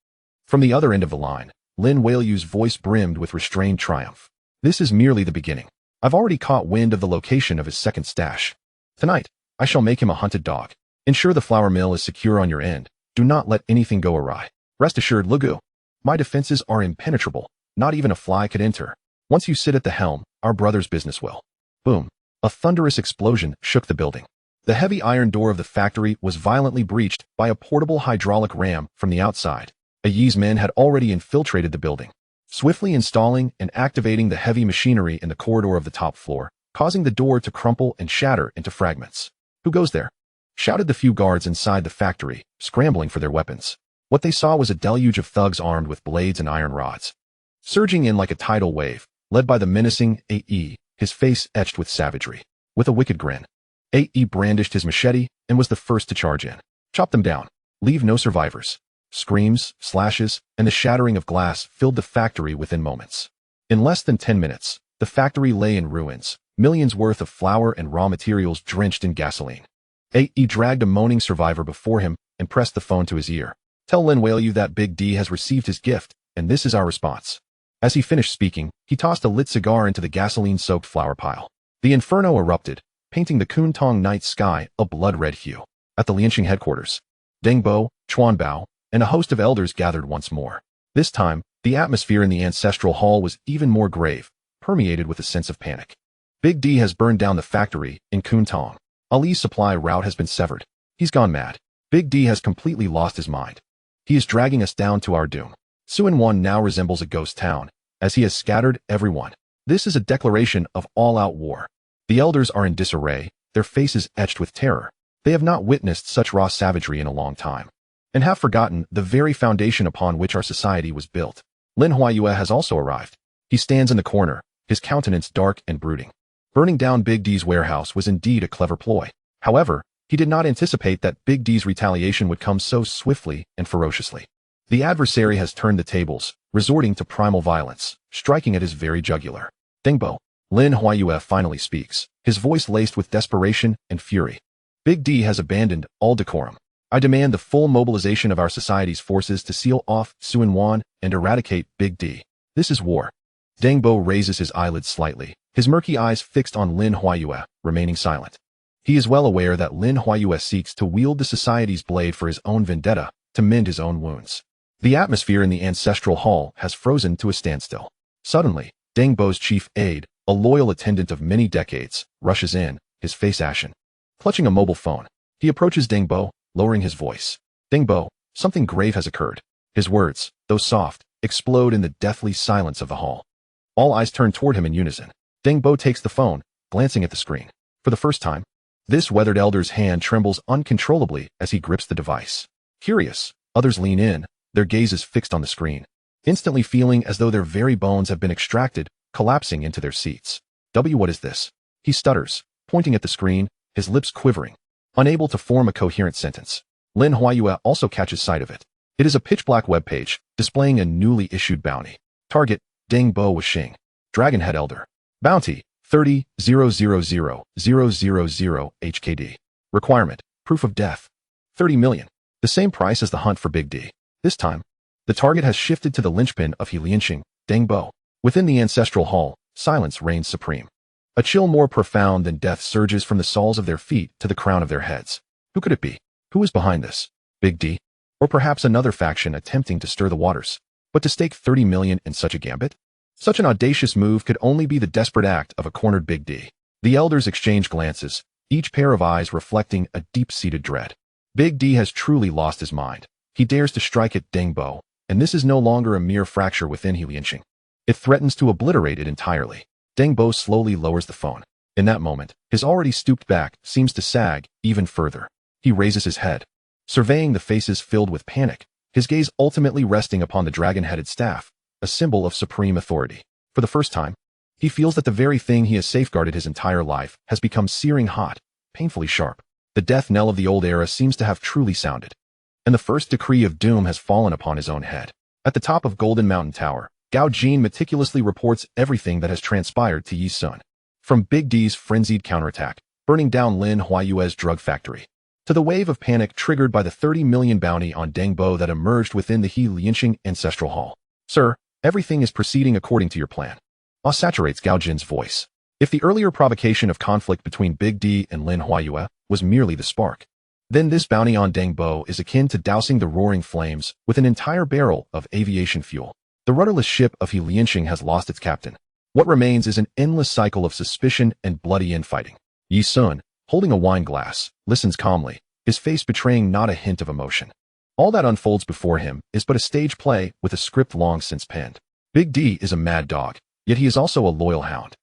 S1: From the other end of the line, Lin Wei's voice brimmed with restrained triumph. This is merely the beginning. I've already caught wind of the location of his second stash. Tonight, I shall make him a hunted dog. Ensure the flour mill is secure on your end. Do not let anything go awry. Rest assured, Legu, my defenses are impenetrable. Not even a fly could enter. Once you sit at the helm, our brother's business will. Boom. A thunderous explosion shook the building. The heavy iron door of the factory was violently breached by a portable hydraulic ram from the outside. Yi's men had already infiltrated the building, swiftly installing and activating the heavy machinery in the corridor of the top floor, causing the door to crumple and shatter into fragments. Who goes there? Shouted the few guards inside the factory, scrambling for their weapons. What they saw was a deluge of thugs armed with blades and iron rods, surging in like a tidal wave, led by the menacing A.E., his face etched with savagery. With a wicked grin, A.E. brandished his machete and was the first to charge in. Chop them down. Leave no survivors. Screams, slashes, and the shattering of glass filled the factory within moments. In less than 10 minutes, the factory lay in ruins, millions worth of flour and raw materials drenched in gasoline. A.E. dragged a moaning survivor before him and pressed the phone to his ear. Tell Lin Wei that Big D has received his gift, and this is our response. As he finished speaking, he tossed a lit cigar into the gasoline-soaked flour pile. The inferno erupted, painting the Kowloon night sky a blood-red hue. At the Lianqing headquarters, Deng Bo, Chuan Bao, and a host of elders gathered once more. This time, the atmosphere in the ancestral hall was even more grave, permeated with a sense of panic. Big D has burned down the factory in Kowloon. Ali's supply route has been severed. He's gone mad. Big D has completely lost his mind. He is dragging us down to our doom. Tsuen Wan now resembles a ghost town, as he has scattered everyone. This is a declaration of all-out war. The elders are in disarray, their faces etched with terror. They have not witnessed such raw savagery in a long time, and have forgotten the very foundation upon which our society was built. Lin Huayue has also arrived. He stands in the corner, his countenance dark and brooding. Burning down Big D's warehouse was indeed a clever ploy. However, he did not anticipate that Big D's retaliation would come so swiftly and ferociously. The adversary has turned the tables, resorting to primal violence, striking at his very jugular. Dengbo, Lin Huayue finally speaks, his voice laced with desperation and fury. Big D has abandoned all decorum. I demand the full mobilization of our society's forces to seal off Tsuen Wan and eradicate Big D. This is war. Dengbo raises his eyelids slightly, his murky eyes fixed on Lin Huayue, remaining silent. He is well aware that Lin Huayue seeks to wield the society's blade for his own vendetta, to mend his own wounds. The atmosphere in the ancestral hall has frozen to a standstill. Suddenly, Dengbo's chief aide, a loyal attendant of many decades, rushes in, his face ashen. Clutching a mobile phone, he approaches Dengbo, lowering his voice. Dengbo, something grave has occurred. His words, though soft, explode in the deathly silence of the hall. All eyes turn toward him in unison. Dengbo takes the phone, glancing at the screen. For the first time, this weathered elder's hand trembles uncontrollably as he grips the device. Curious, others lean in, their gazes fixed on the screen, instantly feeling as though their very bones have been extracted, collapsing into their seats. What is this? He stutters, pointing at the screen, his lips quivering, unable to form a coherent sentence. Lin Huayue also catches sight of it. It is a pitch-black webpage, displaying a newly issued bounty. Target, Deng Bo Wishing. Dragonhead Elder. Bounty, 30,000,000 HKD. Requirement, proof of death. 30 million. The same price as the hunt for Big D. This time, the target has shifted to the linchpin of Lianqing, Deng Bo. Within the ancestral hall, silence reigns supreme. A chill more profound than death surges from the soles of their feet to the crown of their heads. Who could it be? Who is behind this? Big D? Or perhaps another faction attempting to stir the waters? But to stake 30 million in such a gambit? Such an audacious move could only be the desperate act of a cornered Big D. The elders exchange glances, each pair of eyes reflecting a deep-seated dread. Big D has truly lost his mind. He dares to strike at Dengbo, and this is no longer a mere fracture within Lianqing. It threatens to obliterate it entirely. Dengbo slowly lowers the phone. In that moment, his already stooped back seems to sag even further. He raises his head, surveying the faces filled with panic, his gaze ultimately resting upon the dragon-headed staff, a symbol of supreme authority. For the first time, he feels that the very thing he has safeguarded his entire life has become searing hot, painfully sharp. The death knell of the old era seems to have truly sounded, and the first decree of doom has fallen upon his own head. At the top of Golden Mountain Tower, Gao Jin meticulously reports everything that has transpired to Yi Sun. From Big D's frenzied counterattack, burning down Lin Huayue's drug factory, to the wave of panic triggered by the 30 million bounty on Dengbo that emerged within the Lianqing Ancestral Hall. Sir, everything is proceeding according to your plan. Saturates Gao Jin's voice. If the earlier provocation of conflict between Big D and Lin Huayue was merely the spark, then this bounty on Dengbo is akin to dousing the roaring flames with an entire barrel of aviation fuel. The rudderless ship of Lianqing has lost its captain. What remains is an endless cycle of suspicion and bloody infighting. Yi Sun, holding a wine glass, listens calmly, his face betraying not a hint of emotion. All that unfolds before him is but a stage play with a script long since penned. Big D is a mad dog, yet he is also a loyal hound.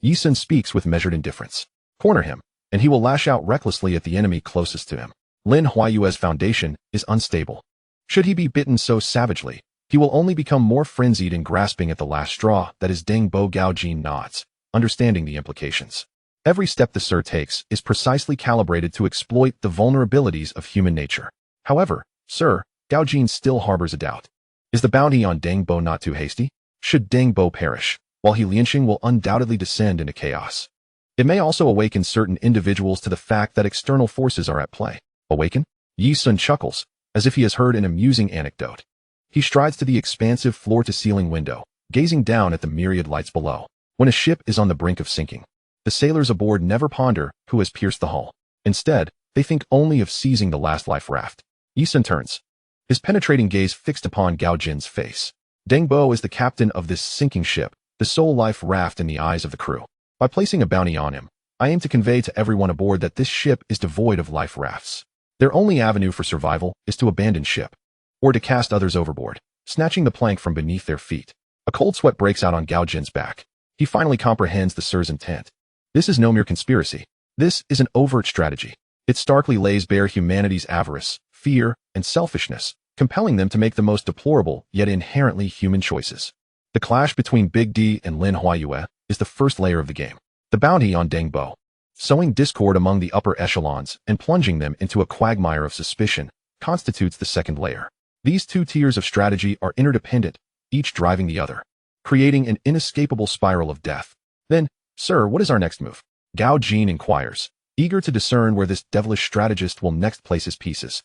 S1: Yi Sun speaks with measured indifference. Corner him, and he will lash out recklessly at the enemy closest to him. Lin Huayue's foundation is unstable. Should he be bitten so savagely, he will only become more frenzied and grasping at the last straw. That is Dengbo. Gao Jin nods, understanding the implications. Every step the Sir takes is precisely calibrated to exploit the vulnerabilities of human nature. However, Sir, Gao Jin still harbors a doubt. Is the bounty on Dengbo not too hasty? Should Dengbo perish, while Lianqing will undoubtedly descend into chaos, it may also awaken certain individuals to the fact that external forces are at play. Awaken? Yi Sun chuckles, as if he has heard an amusing anecdote. He strides to the expansive floor-to-ceiling window, gazing down at the myriad lights below. When a ship is on the brink of sinking, the sailors aboard never ponder who has pierced the hull. Instead, they think only of seizing the last life raft. Yi Sun turns, his penetrating gaze fixed upon Gao Jin's face. Dengbo is the captain of this sinking ship, the sole life raft in the eyes of the crew. By placing a bounty on him, I aim to convey to everyone aboard that this ship is devoid of life rafts. Their only avenue for survival is to abandon ship, or to cast others overboard, snatching the plank from beneath their feet. A cold sweat breaks out on Gao Jin's back. He finally comprehends the Sir's intent. This is no mere conspiracy. This is an overt strategy. It starkly lays bare humanity's avarice, fear, and selfishness, compelling them to make the most deplorable yet inherently human choices. The clash between Big D and Lin Huayue is the first layer of the game. The bounty on Dengbo, sowing discord among the upper echelons and plunging them into a quagmire of suspicion, constitutes the second layer. These two tiers of strategy are interdependent, each driving the other, creating an inescapable spiral of death. Then, Sir, what is our next move? Gao Jin inquires, eager to discern where this devilish strategist will next place his pieces.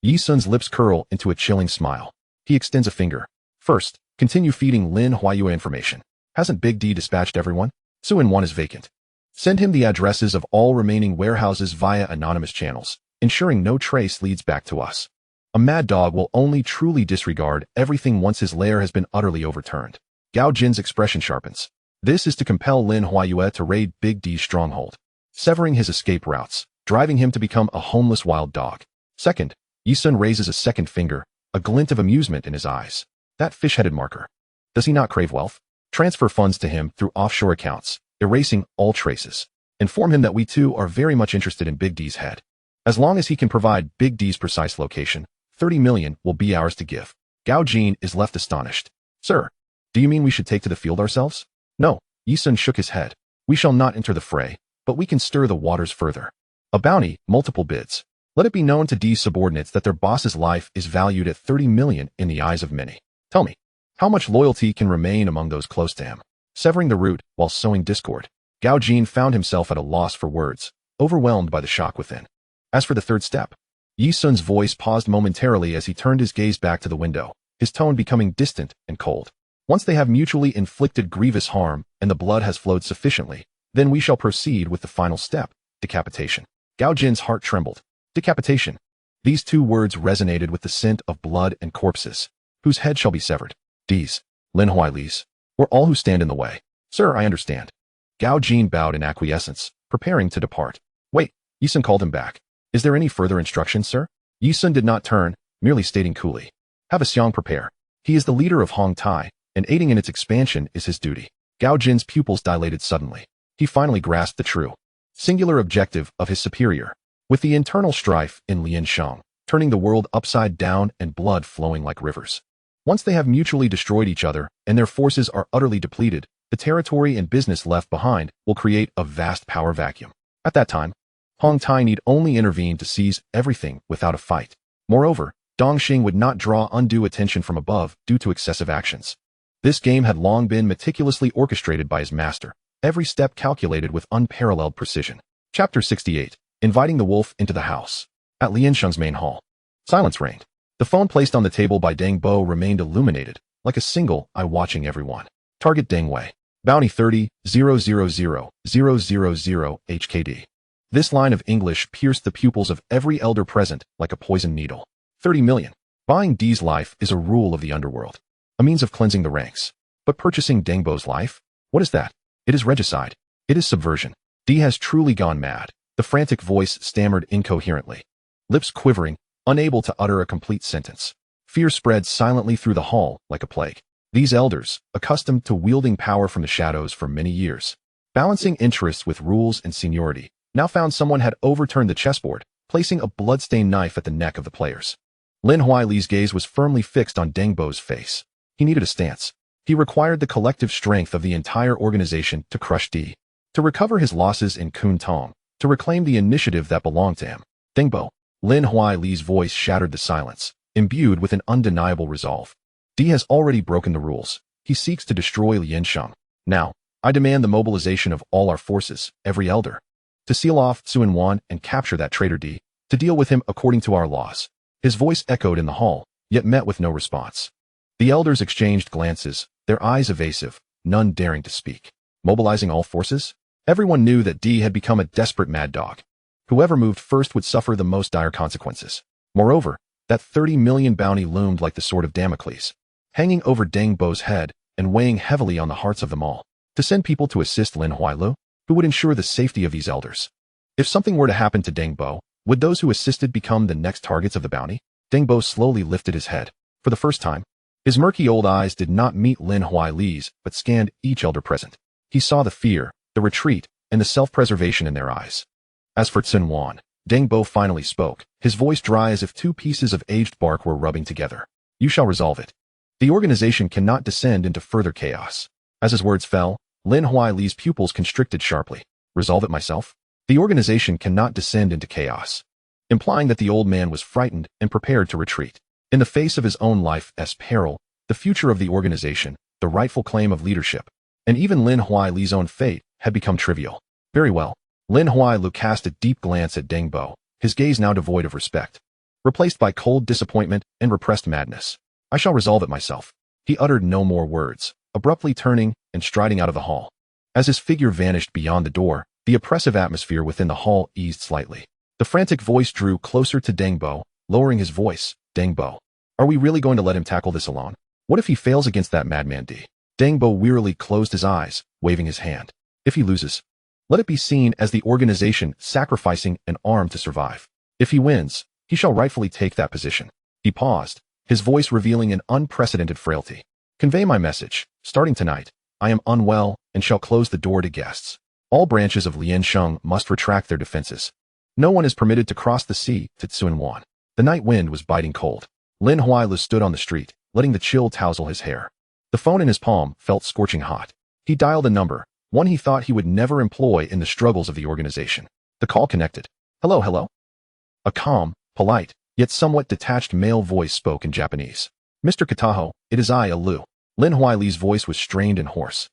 S1: Yi Sun's lips curl into a chilling smile. He extends a finger. First, continue feeding Lin Huayue information. Hasn't Big D dispatched everyone? Suin 1 is vacant. Send him the addresses of all remaining warehouses via anonymous channels, ensuring no trace leads back to us. A mad dog will only truly disregard everything once his lair has been utterly overturned. Gao Jin's expression sharpens. This is to compel Lin Huayue to raid Big D's stronghold, severing his escape routes, driving him to become a homeless wild dog. Second, Yi Sun raises a second finger, a glint of amusement in his eyes. That fish-headed marker. Does he not crave wealth? Transfer funds to him through offshore accounts, erasing all traces. Inform him that we too are very much interested in Big D's head. As long as he can provide Big D's precise location, 30 million will be ours to give. Gao Jin is left astonished. Sir, do you mean we should take to the field ourselves? No, Yi Sun shook his head. We shall not enter the fray, but we can stir the waters further. A bounty, multiple bids. Let it be known to D's subordinates that their boss's life is valued at 30 million in the eyes of many. Tell me, how much loyalty can remain among those close to him? Severing the root while sowing discord, Gao Jin found himself at a loss for words, overwhelmed by the shock within. As for the third step, Yi Sun's voice paused momentarily as he turned his gaze back to the window, his tone becoming distant and cold. Once they have mutually inflicted grievous harm and the blood has flowed sufficiently, then we shall proceed with the final step, decapitation. Gao Jin's heart trembled. Decapitation. These two words resonated with the scent of blood and corpses. Whose head shall be severed? D's. Lin Huaili's. Or all who stand in the way. Sir, I understand. Gao Jin bowed in acquiescence, preparing to depart. Wait, Yi Sun called him back. Is there any further instruction, sir? Yi Sun did not turn, merely stating coolly. Have a Xiong prepare. He is the leader of Hong Tai, and aiding in its expansion is his duty. Gao Jin's pupils dilated suddenly. He finally grasped the true, singular objective of his superior. With the internal strife in Liansheng, turning the world upside down and blood flowing like rivers. Once they have mutually destroyed each other and their forces are utterly depleted, the territory and business left behind will create a vast power vacuum. At that time, Hong Tai need only intervene to seize everything without a fight. Moreover, Dongxing would not draw undue attention from above due to excessive actions. This game had long been meticulously orchestrated by his master, every step calculated with unparalleled precision. Chapter 68. Inviting the wolf into the house. At Liansheng's main hall, silence reigned. The phone placed on the table by Deng Bo remained illuminated, like a single eye watching everyone. Target Deng Wei. Bounty 30,000,000 HKD. This line of English pierced the pupils of every elder present like a poisoned needle. 30 million. Buying D's life is a rule of the underworld, a means of cleansing the ranks. But purchasing Deng Bo's life? What is that? It is regicide. It is subversion. D has truly gone mad. The frantic voice stammered incoherently, lips quivering, unable to utter a complete sentence. Fear spread silently through the hall like a plague. These elders, accustomed to wielding power from the shadows for many years, balancing interests with rules and seniority, now found someone had overturned the chessboard, placing a bloodstained knife at the neck of the players. Lin Huaili's gaze was firmly fixed on Deng Bo's face. He needed a stance. He required the collective strength of the entire organization to crush D, to recover his losses in Kun Tong, to reclaim the initiative that belonged to him. Deng Bo. Lin Huaili's voice shattered the silence, imbued with an undeniable resolve. D has already broken the rules. He seeks to destroy Liansheng. Now, I demand the mobilization of all our forces, every elder, to seal off Sun Wan and capture that traitor D, to deal with him according to our laws. His voice echoed in the hall, yet met with no response. The elders exchanged glances, their eyes evasive, none daring to speak. Mobilizing all forces? Everyone knew that D had become a desperate mad dog. Whoever moved first would suffer the most dire consequences. Moreover, that 30 million bounty loomed like the sword of Damocles, hanging over Deng Bo's head and weighing heavily on the hearts of them all. To send people to assist Lin Huailu, who would ensure the safety of these elders. If something were to happen to Deng Bo, would those who assisted become the next targets of the bounty? Deng Bo slowly lifted his head. For the first time, his murky old eyes did not meet Lin Huaili's, but scanned each elder present. He saw the fear, the retreat, and the self-preservation in their eyes. As for Sun Wan, Deng Bo finally spoke, his voice dry as if two pieces of aged bark were rubbing together. You shall resolve it. The organization cannot descend into further chaos. As his words fell, Lin Huaili's pupils constricted sharply. Resolve it myself? The organization cannot descend into chaos. Implying that the old man was frightened and prepared to retreat. In the face of his own life's peril, the future of the organization, the rightful claim of leadership, and even Lin Huaili's own fate had become trivial. Very well. Lin Huailu cast a deep glance at Deng Bo, his gaze now devoid of respect, replaced by cold disappointment and repressed madness. I shall resolve it myself. He uttered no more words, abruptly turning and striding out of the hall. As his figure vanished beyond the door, the oppressive atmosphere within the hall eased slightly. The frantic voice drew closer to Deng Bo, lowering his voice. Deng Bo. Are we really going to let him tackle this alone? What if he fails against that madman D? Deng Bo wearily closed his eyes, waving his hand. If he loses, let it be seen as the organization sacrificing an arm to survive. If he wins, he shall rightfully take that position. He paused, his voice revealing an unprecedented frailty. Convey my message. Starting tonight, I am unwell and shall close the door to guests. All branches of Liansheng must retract their defenses. No one is permitted to cross the sea to Sun Wan. The night wind was biting cold. Lin Huailu stood on the street, letting the chill tousle his hair. The phone in his palm felt scorching hot. He dialed a number, one he thought he would never employ in the struggles of the organization. The call connected. Hello, hello. A calm, polite, yet somewhat detached male voice spoke in Japanese. Mr. Kataho, it is I, Alu. Lin Huaili's voice was strained and hoarse.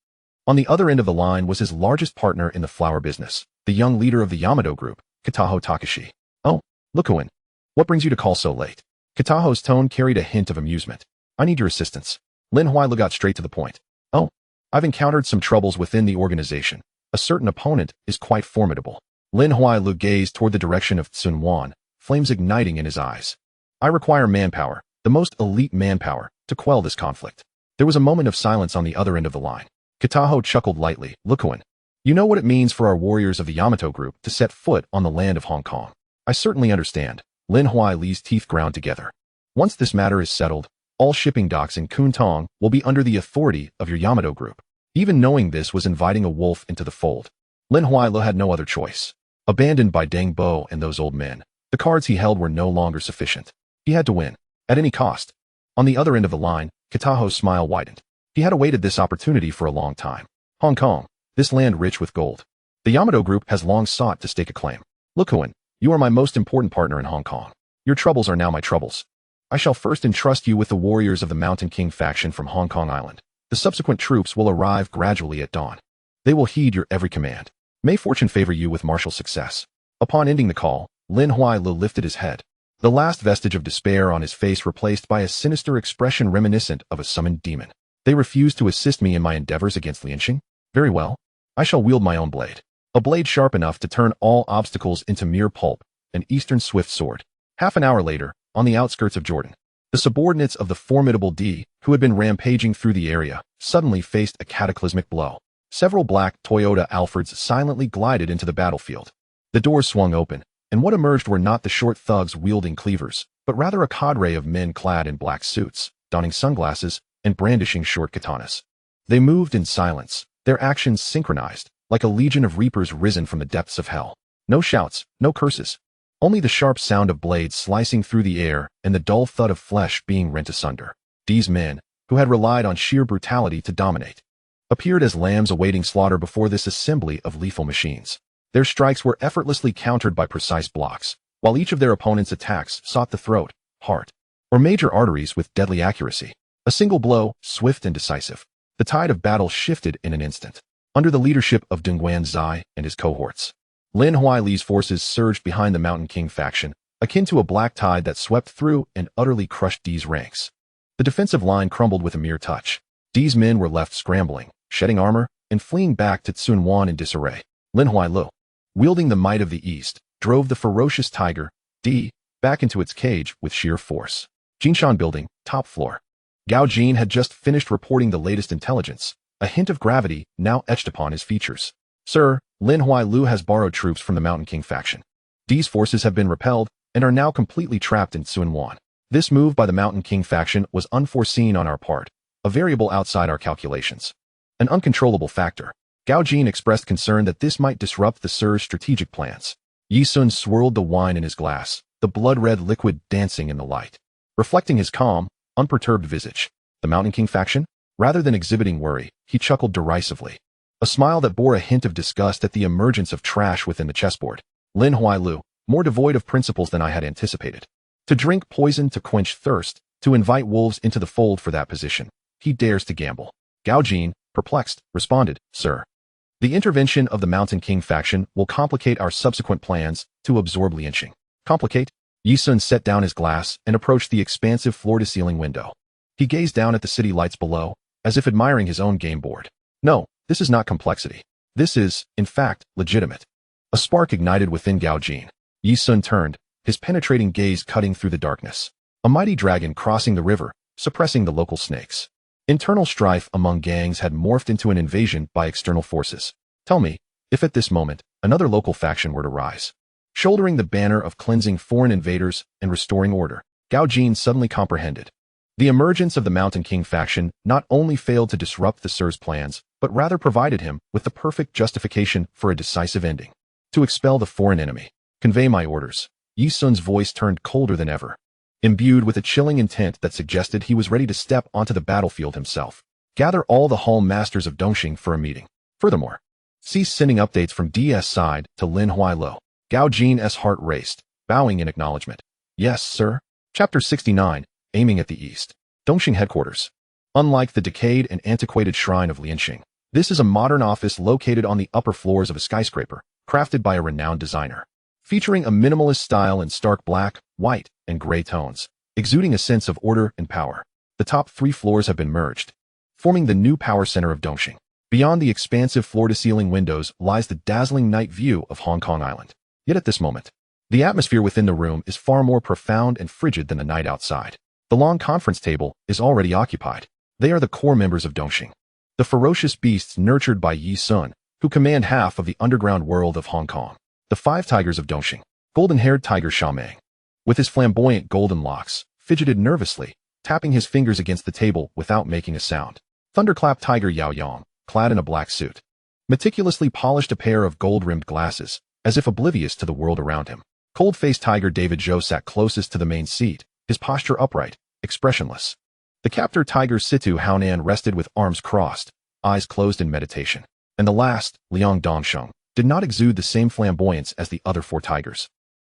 S1: On the other end of the line was his largest partner in the flower business, the young leader of the Yamato group, Kataho Takashi. Oh, Lukuin. What brings you to call so late? Kataho's tone carried a hint of amusement. I need your assistance. Lin Huailu got straight to the point. Oh, I've encountered some troubles within the organization. A certain opponent is quite formidable. Lin Huailu gazed toward the direction of Sun Wan, flames igniting in his eyes. I require manpower, the most elite manpower, to quell this conflict. There was a moment of silence on the other end of the line. Kataho chuckled lightly. Lukuan, you know what it means for our warriors of the Yamato group to set foot on the land of Hong Kong. I certainly understand. Lin Huailu's teeth ground together. Once this matter is settled, all shipping docks in Kuntong will be under the authority of your Yamato group. Even knowing this was inviting a wolf into the fold. Lin Huailu had no other choice. Abandoned by Deng Bo and those old men, the cards he held were no longer sufficient. He had to win, at any cost. On the other end of the line, Kataho's smile widened. He had awaited this opportunity for a long time. Hong Kong, this land rich with gold. The Yamato group has long sought to stake a claim. Lukuan, you are my most important partner in Hong Kong. Your troubles are now my troubles. I shall first entrust you with the warriors of the Mountain King faction from Hong Kong Island. The subsequent troops will arrive gradually at dawn. They will heed your every command. May fortune favor you with martial success. Upon ending the call, Lin Huailu lifted his head. The last vestige of despair on his face replaced by a sinister expression reminiscent of a summoned demon. They refuse to assist me in my endeavors against Lianxing? Very well. I shall wield my own blade. A blade sharp enough to turn all obstacles into mere pulp, an Eastern swift sword. Half an hour later, on the outskirts of Jordan, the subordinates of the formidable D, who had been rampaging through the area, suddenly faced a cataclysmic blow. Several black Toyota Alfords silently glided into the battlefield. The doors swung open, and what emerged were not the short thugs wielding cleavers, but rather a cadre of men clad in black suits, donning sunglasses, and brandishing short katanas. They moved in silence, their actions synchronized, like a legion of reapers risen from the depths of hell. No shouts, no curses. Only the sharp sound of blades slicing through the air and the dull thud of flesh being rent asunder. These men, who had relied on sheer brutality to dominate, appeared as lambs awaiting slaughter before this assembly of lethal machines. Their strikes were effortlessly countered by precise blocks, while each of their opponent's attacks sought the throat, heart, or major arteries with deadly accuracy. A single blow, swift and decisive. The tide of battle shifted in an instant. Under the leadership of Dongguan Zai and his cohorts, Lin Huailu's forces surged behind the Mountain King faction, akin to a black tide that swept through and utterly crushed D's ranks. The defensive line crumbled with a mere touch. D's men were left scrambling, shedding armor, and fleeing back to Sun Wan in disarray. Lin Huailu, wielding the might of the East, drove the ferocious tiger, D, back into its cage with sheer force. Jinshan Building, top floor. Gao Jin had just finished reporting the latest intelligence, a hint of gravity now etched upon his features. Sir, Lin Huailu has borrowed troops from the Mountain King faction. D's forces have been repelled and are now completely trapped in Sun Wan. This move by the Mountain King faction was unforeseen on our part, a variable outside our calculations. An uncontrollable factor. Gao Jin expressed concern that this might disrupt the Sir's strategic plans. Yi Sun swirled the wine in his glass, the blood-red liquid dancing in the light, reflecting his calm, unperturbed visage. The Mountain King faction? Rather than exhibiting worry, he chuckled derisively. A smile that bore a hint of disgust at the emergence of trash within the chessboard. Lin Huailu, more devoid of principles than I had anticipated. To drink poison to quench thirst, to invite wolves into the fold for that position. He dares to gamble. Gao Jin, perplexed, responded, Sir. The intervention of the Mountain King faction will complicate our subsequent plans to absorb Lianxing. Complicate? Yi Sun set down his glass and approached the expansive floor-to-ceiling window. He gazed down at the city lights below, as if admiring his own game board. No, this is not complexity. This is, in fact, legitimate. A spark ignited within Gao Jin. Yi Sun turned, his penetrating gaze cutting through the darkness. A mighty dragon crossing the river, suppressing the local snakes. Internal strife among gangs had morphed into an invasion by external forces. Tell me, if at this moment, another local faction were to rise, shouldering the banner of cleansing foreign invaders and restoring order, Gao Jin suddenly comprehended. The emergence of the Mountain King faction not only failed to disrupt the Sir's plans, but rather provided him with the perfect justification for a decisive ending. To expel the foreign enemy. Convey my orders. Yi Sun's voice turned colder than ever, imbued with a chilling intent that suggested he was ready to step onto the battlefield himself. Gather all the hall masters of Dongxing for a meeting. Furthermore, cease sending updates from DS side to Lin Huailu. Gao Jin's heart raced, bowing in acknowledgement. Yes, sir. Chapter 69, Aiming at the East. Dongxing Headquarters. Unlike the decayed and antiquated shrine of Lianxing, this is a modern office located on the upper floors of a skyscraper, crafted by a renowned designer. Featuring a minimalist style in stark black, white, and gray tones, exuding a sense of order and power. The top 3 floors have been merged, forming the new power center of Dongxing. Beyond the expansive floor-to-ceiling windows lies the dazzling night view of Hong Kong Island. Yet at this moment, the atmosphere within the room is far more profound and frigid than the night outside. The long conference table is already occupied. They are the core members of Dongxing, the ferocious beasts nurtured by Yi Sun, who command half of the underground world of Hong Kong. The 5 tigers of Dongxing. Golden-haired tiger Sha Meng, with his flamboyant golden locks, fidgeted nervously, tapping his fingers against the table without making a sound. Thunderclap tiger Yao Yang, clad in a black suit, meticulously polished a pair of gold-rimmed glasses, as if oblivious to the world around him. Cold-faced tiger David Zhou sat closest to the main seat, his posture upright, expressionless. The captor tiger Situ Haonan rested with arms crossed, eyes closed in meditation. And the last, Liang Dongsheng, did not exude the same flamboyance as the other 4 tigers.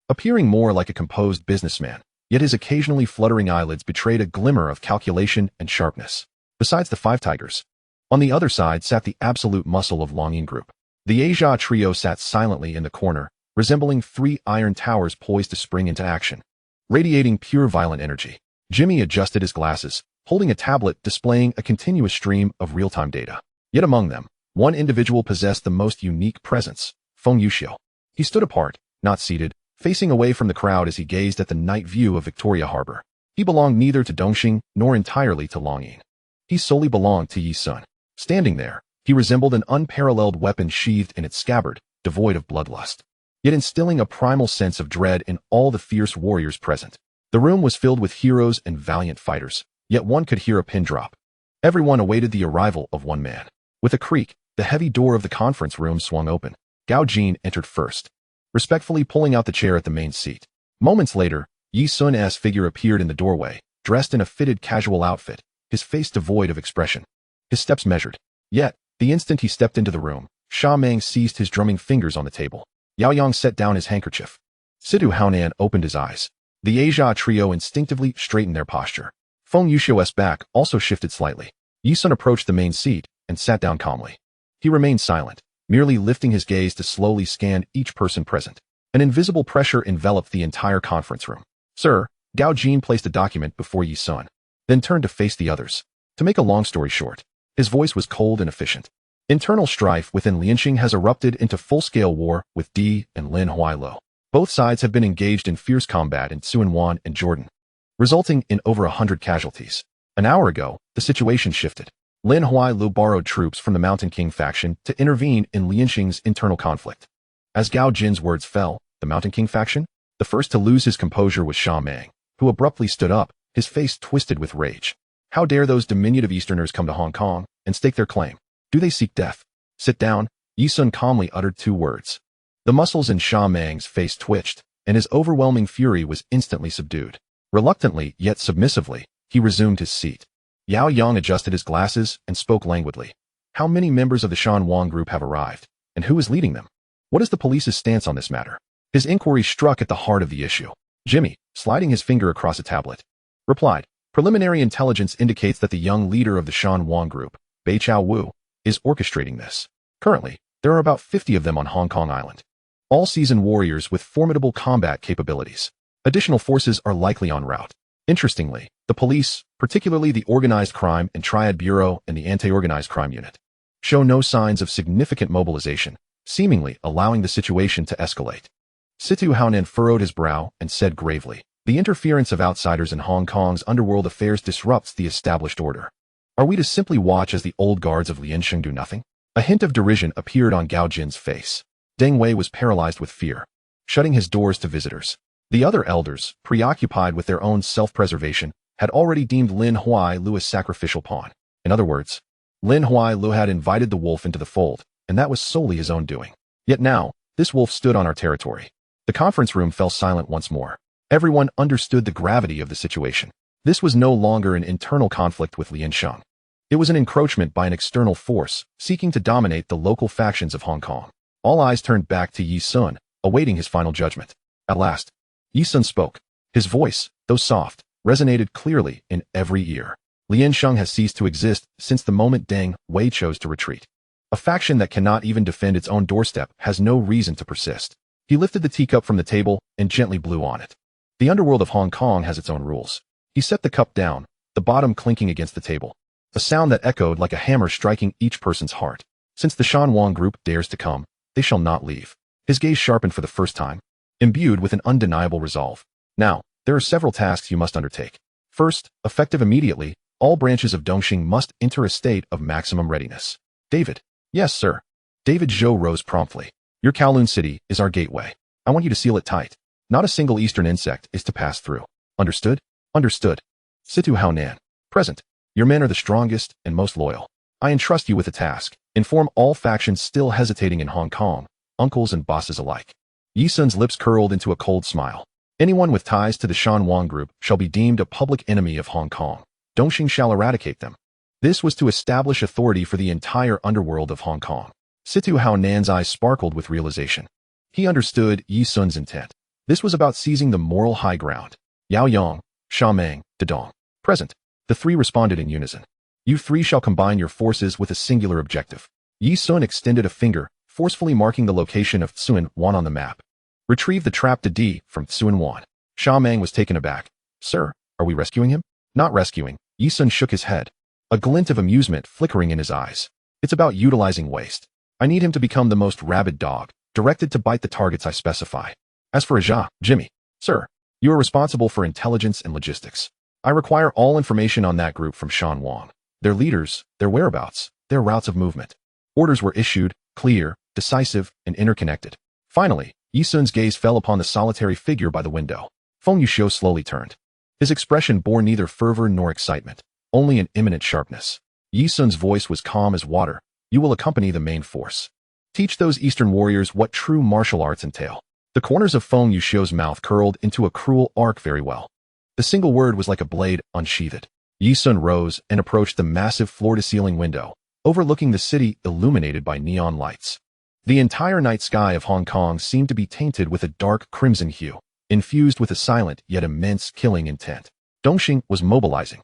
S1: Appearing more like a composed businessman, yet his occasionally fluttering eyelids betrayed a glimmer of calculation and sharpness. Besides the 5 tigers, on the other side sat the absolute muscle of Longyin Group. The Asia trio sat silently in the corner, resembling 3 iron towers poised to spring into action, radiating pure violent energy. Jimmy adjusted his glasses, holding a tablet displaying a continuous stream of real-time data. Yet among them, one individual possessed the most unique presence, Feng Yuxiu. He stood apart, not seated, facing away from the crowd as he gazed at the night view of Victoria Harbor. He belonged neither to Dongxing nor entirely to Longyin. He solely belonged to Yi Sun. Standing there, he resembled an unparalleled weapon sheathed in its scabbard, devoid of bloodlust, yet instilling a primal sense of dread in all the fierce warriors present. The room was filled with heroes and valiant fighters, yet one could hear a pin drop. Everyone awaited the arrival of one man. With a creak, the heavy door of the conference room swung open. Gao Jin entered first, respectfully pulling out the chair at the main seat. Moments later, Yi Sun's figure appeared in the doorway, dressed in a fitted casual outfit, his face devoid of expression. His steps measured. Yet, the instant he stepped into the room, Sha Meng seized his drumming fingers on the table. Yao Yang set down his handkerchief. Situ Haonan opened his eyes. The Asia trio instinctively straightened their posture. Feng Yuxiu's back also shifted slightly. Yi Sun approached the main seat and sat down calmly. He remained silent, merely lifting his gaze to slowly scan each person present. An invisible pressure enveloped the entire conference room. Sir, Gao Jin placed a document before Yi Sun, then turned to face the others. To make a long story short, his voice was cold and efficient. Internal strife within Lianxing has erupted into full-scale war with Di and Lin Huailo. Both sides have been engaged in fierce combat in Suanwan and Jordan, resulting in over 100 casualties. An hour ago, the situation shifted. Lin Huailo borrowed troops from the Mountain King faction to intervene in Lianxing's internal conflict. As Gao Jin's words fell, the Mountain King faction? The first to lose his composure was Sha Meng, who abruptly stood up, his face twisted with rage. How dare those diminutive Easterners come to Hong Kong and stake their claim? Do they seek death? Sit down. Yi Sun calmly uttered 2 words. The muscles in Sha Meng's face twitched, and his overwhelming fury was instantly subdued. Reluctantly, yet submissively, he resumed his seat. Yao Yang adjusted his glasses and spoke languidly. How many members of the Shan Wang group have arrived, and who is leading them? What is the police's stance on this matter? His inquiry struck at the heart of the issue. Jimmy, sliding his finger across a tablet, replied, preliminary intelligence indicates that the young leader of the Shan Wang group, Bei Chao Wu, is orchestrating this. Currently, there are about 50 of them on Hong Kong Island. All seasoned warriors with formidable combat capabilities. Additional forces are likely en route. Interestingly, the police, particularly the Organized Crime and Triad Bureau and the Anti-Organized Crime Unit, show no signs of significant mobilization, seemingly allowing the situation to escalate. Situ Haonan furrowed his brow and said gravely, the interference of outsiders in Hong Kong's underworld affairs disrupts the established order. Are we to simply watch as the old guards of Lianxing do nothing? A hint of derision appeared on Gao Jin's face. Deng Wei was paralyzed with fear, shutting his doors to visitors. The other elders, preoccupied with their own self-preservation, had already deemed Lin Huailo a sacrificial pawn. In other words, Lin Huailo had invited the wolf into the fold, and that was solely his own doing. Yet now, this wolf stood on our territory. The conference room fell silent once more. Everyone understood the gravity of the situation. This was no longer an internal conflict with Lianxing. It was an encroachment by an external force, seeking to dominate the local factions of Hong Kong. All eyes turned back to Yi Sun, awaiting his final judgment. At last, Yi Sun spoke. His voice, though soft, resonated clearly in every ear. Lianxing has ceased to exist since the moment Deng Wei chose to retreat. A faction that cannot even defend its own doorstep has no reason to persist. He lifted the teacup from the table and gently blew on it. The underworld of Hong Kong has its own rules. He set the cup down, the the bottom clinking against the table. A sound that echoed like a hammer striking each person's heart. Since the Shan Wang group dares to come, they shall not leave. His gaze sharpened for the first time, imbued with an undeniable resolve. Now, there are several tasks you must undertake. First, effective immediately, all branches of Dongxing must enter a state of maximum readiness. David. Yes, sir. David Zhou rose promptly. Your Kowloon city is our gateway. I want you to seal it tight. Not a single eastern insect is to pass through. Understood? Understood. Situ Haonan. Present. Your men are the strongest and most loyal. I entrust you with a task. Inform all factions still hesitating in Hong Kong, uncles and bosses alike. Yi Sun's lips curled into a cold smile. Anyone with ties to the Shan Wang group shall be deemed a public enemy of Hong Kong. Dongxing shall eradicate them. This was to establish authority for the entire underworld of Hong Kong. Situ Haonan's eyes sparkled with realization. He understood Yi Sun's intent. This was about seizing the moral high ground. Yao Yang, Sha Meng, Dedong. Present. The three responded in unison. You three shall combine your forces with a singular objective. Yi Sun extended a finger, forcefully marking the location of Tsuan Wan on the map. Retrieve the trap to D from Tsuan Wan. Sha Meng was taken aback. Sir, are we rescuing him? Not rescuing. Yi Sun shook his head, a glint of amusement flickering in his eyes. It's about utilizing waste. I need him to become the most rabid dog, directed to bite the targets I specify. As for Aja, Jimmy. Sir, you are responsible for intelligence and logistics. I require all information on that group from Shan Wang. Their leaders, their whereabouts, their routes of movement. Orders were issued, clear, decisive, and interconnected. Finally, Yi Sun's gaze fell upon the solitary figure by the window. Feng Yuxiu slowly turned. His expression bore neither fervor nor excitement, only an imminent sharpness. Yi Sun's voice was calm as water. You will accompany the main force. Teach those Eastern warriors what true martial arts entail. The corners of Feng Yuxiu's mouth curled into a cruel arc very well. The single word was like a blade unsheathed. Yi Sun rose and approached the massive floor-to-ceiling window, overlooking the city illuminated by neon lights. The entire night sky of Hong Kong seemed to be tainted with a dark crimson hue, infused with a silent yet immense killing intent. Dongxing was mobilizing.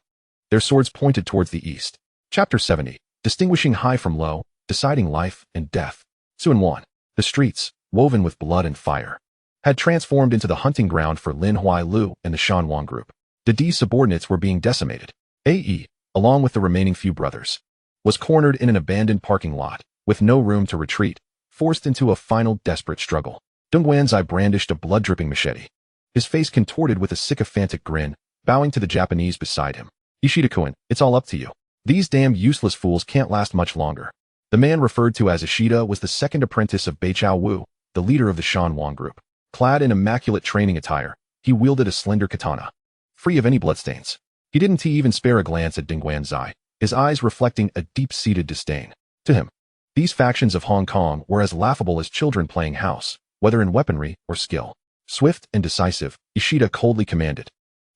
S1: Their swords pointed towards the east. Chapter 70. Distinguishing high from low, deciding life and death. Tsuan Wan. The streets, woven with blood and fire, had transformed into the hunting ground for Lin Huailu and the Shan Wang group. The D subordinates were being decimated. AE, along with the remaining few brothers, was cornered in an abandoned parking lot, with no room to retreat, forced into a final desperate struggle. Dong Guanzai brandished a blood-dripping machete, his face contorted with a sycophantic grin, bowing to the Japanese beside him. Ishida-kun, it's all up to you. These damn useless fools can't last much longer. The man referred to as Ishida was the second apprentice of Beiqiao Wu, the leader of the Shan Wang group. Clad in immaculate training attire, he wielded a slender katana, free of any bloodstains. He didn't even spare a glance at Ding Guanzai, his eyes reflecting a deep-seated disdain. To him, these factions of Hong Kong were as laughable as children playing house, whether in weaponry or skill. Swift and decisive, Ishida coldly commanded,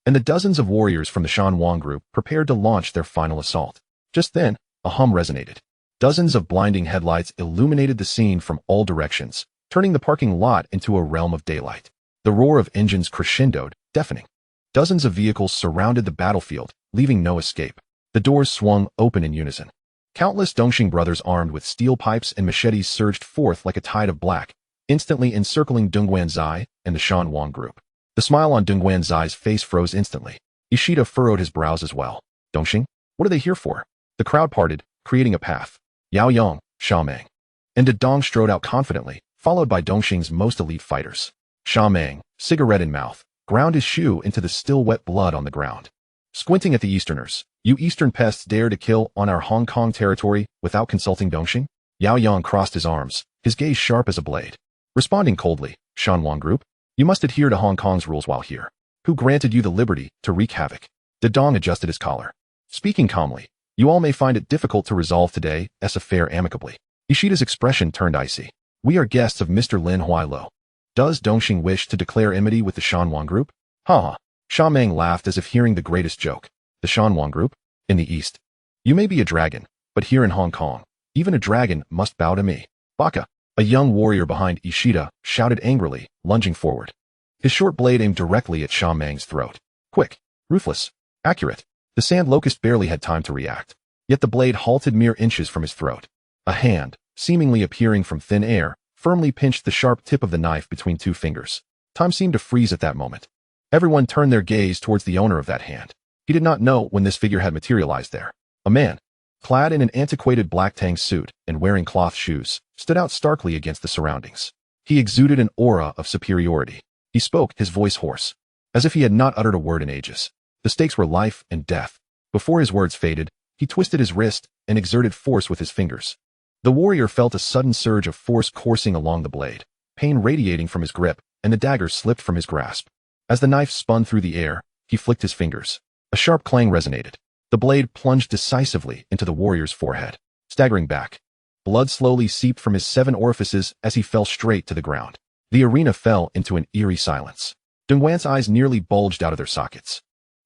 S1: and the dozens of warriors from the Shan Wang group prepared to launch their final assault. Just then, a hum resonated. Dozens of blinding headlights illuminated the scene from all directions, turning the parking lot into a realm of daylight. The roar of engines crescendoed, deafening. Dozens of vehicles surrounded the battlefield, leaving no escape. The doors swung open in unison. Countless Dongxing brothers armed with steel pipes and machetes surged forth like a tide of black, instantly encircling Dong Guanzai and the Shan Wang group. The smile on Dong Guanzai's face froze instantly. Ishida furrowed his brows as well. Dongxing? What are they here for? The crowd parted, creating a path. Yao Yang, Sha Meng, and Dedong strode out confidently, followed by Dongxing's most elite fighters. Sha Meng, cigarette in mouth, ground his shoe into the still wet blood on the ground. Squinting at the Easterners, you Eastern pests dare to kill on our Hong Kong territory without consulting Dongxing? Yao Yang crossed his arms, his gaze sharp as a blade. Responding coldly, Shan Wang group, you must adhere to Hong Kong's rules while here. Who granted you the liberty to wreak havoc? Dedong adjusted his collar. Speaking calmly, you all may find it difficult to resolve today as affair amicably. Ishida's expression turned icy. We are guests of Mr. Lin Huailo. Does Dongxing wish to declare enmity with the Shan Wang group? Ha ha. Sha Meng laughed as if hearing the greatest joke. The Shan Wang group? In the east. You may be a dragon, but here in Hong Kong, even a dragon must bow to me. Baka. A young warrior behind Ishida shouted angrily, lunging forward. His short blade aimed directly at Sha Meng's throat. Quick, ruthless, accurate. The sand locust barely had time to react, yet the blade halted mere inches from his throat. A hand, seemingly appearing from thin air, firmly pinched the sharp tip of the knife between two fingers. Time seemed to freeze at that moment. Everyone turned their gaze towards the owner of that hand. He did not know when this figure had materialized there. A man, clad in an antiquated black tang suit and wearing cloth shoes, stood out starkly against the surroundings. He exuded an aura of superiority. He spoke, his voice hoarse, as if he had not uttered a word in ages. The stakes were life and death. Before his words faded, he twisted his wrist and exerted force with his fingers. The warrior felt a sudden surge of force coursing along the blade, pain radiating from his grip, and the dagger slipped from his grasp. As the knife spun through the air, he flicked his fingers. A sharp clang resonated. The blade plunged decisively into the warrior's forehead. Staggering back, blood slowly seeped from his 7 orifices as he fell straight to the ground. The arena fell into an eerie silence. Dongguan's eyes nearly bulged out of their sockets.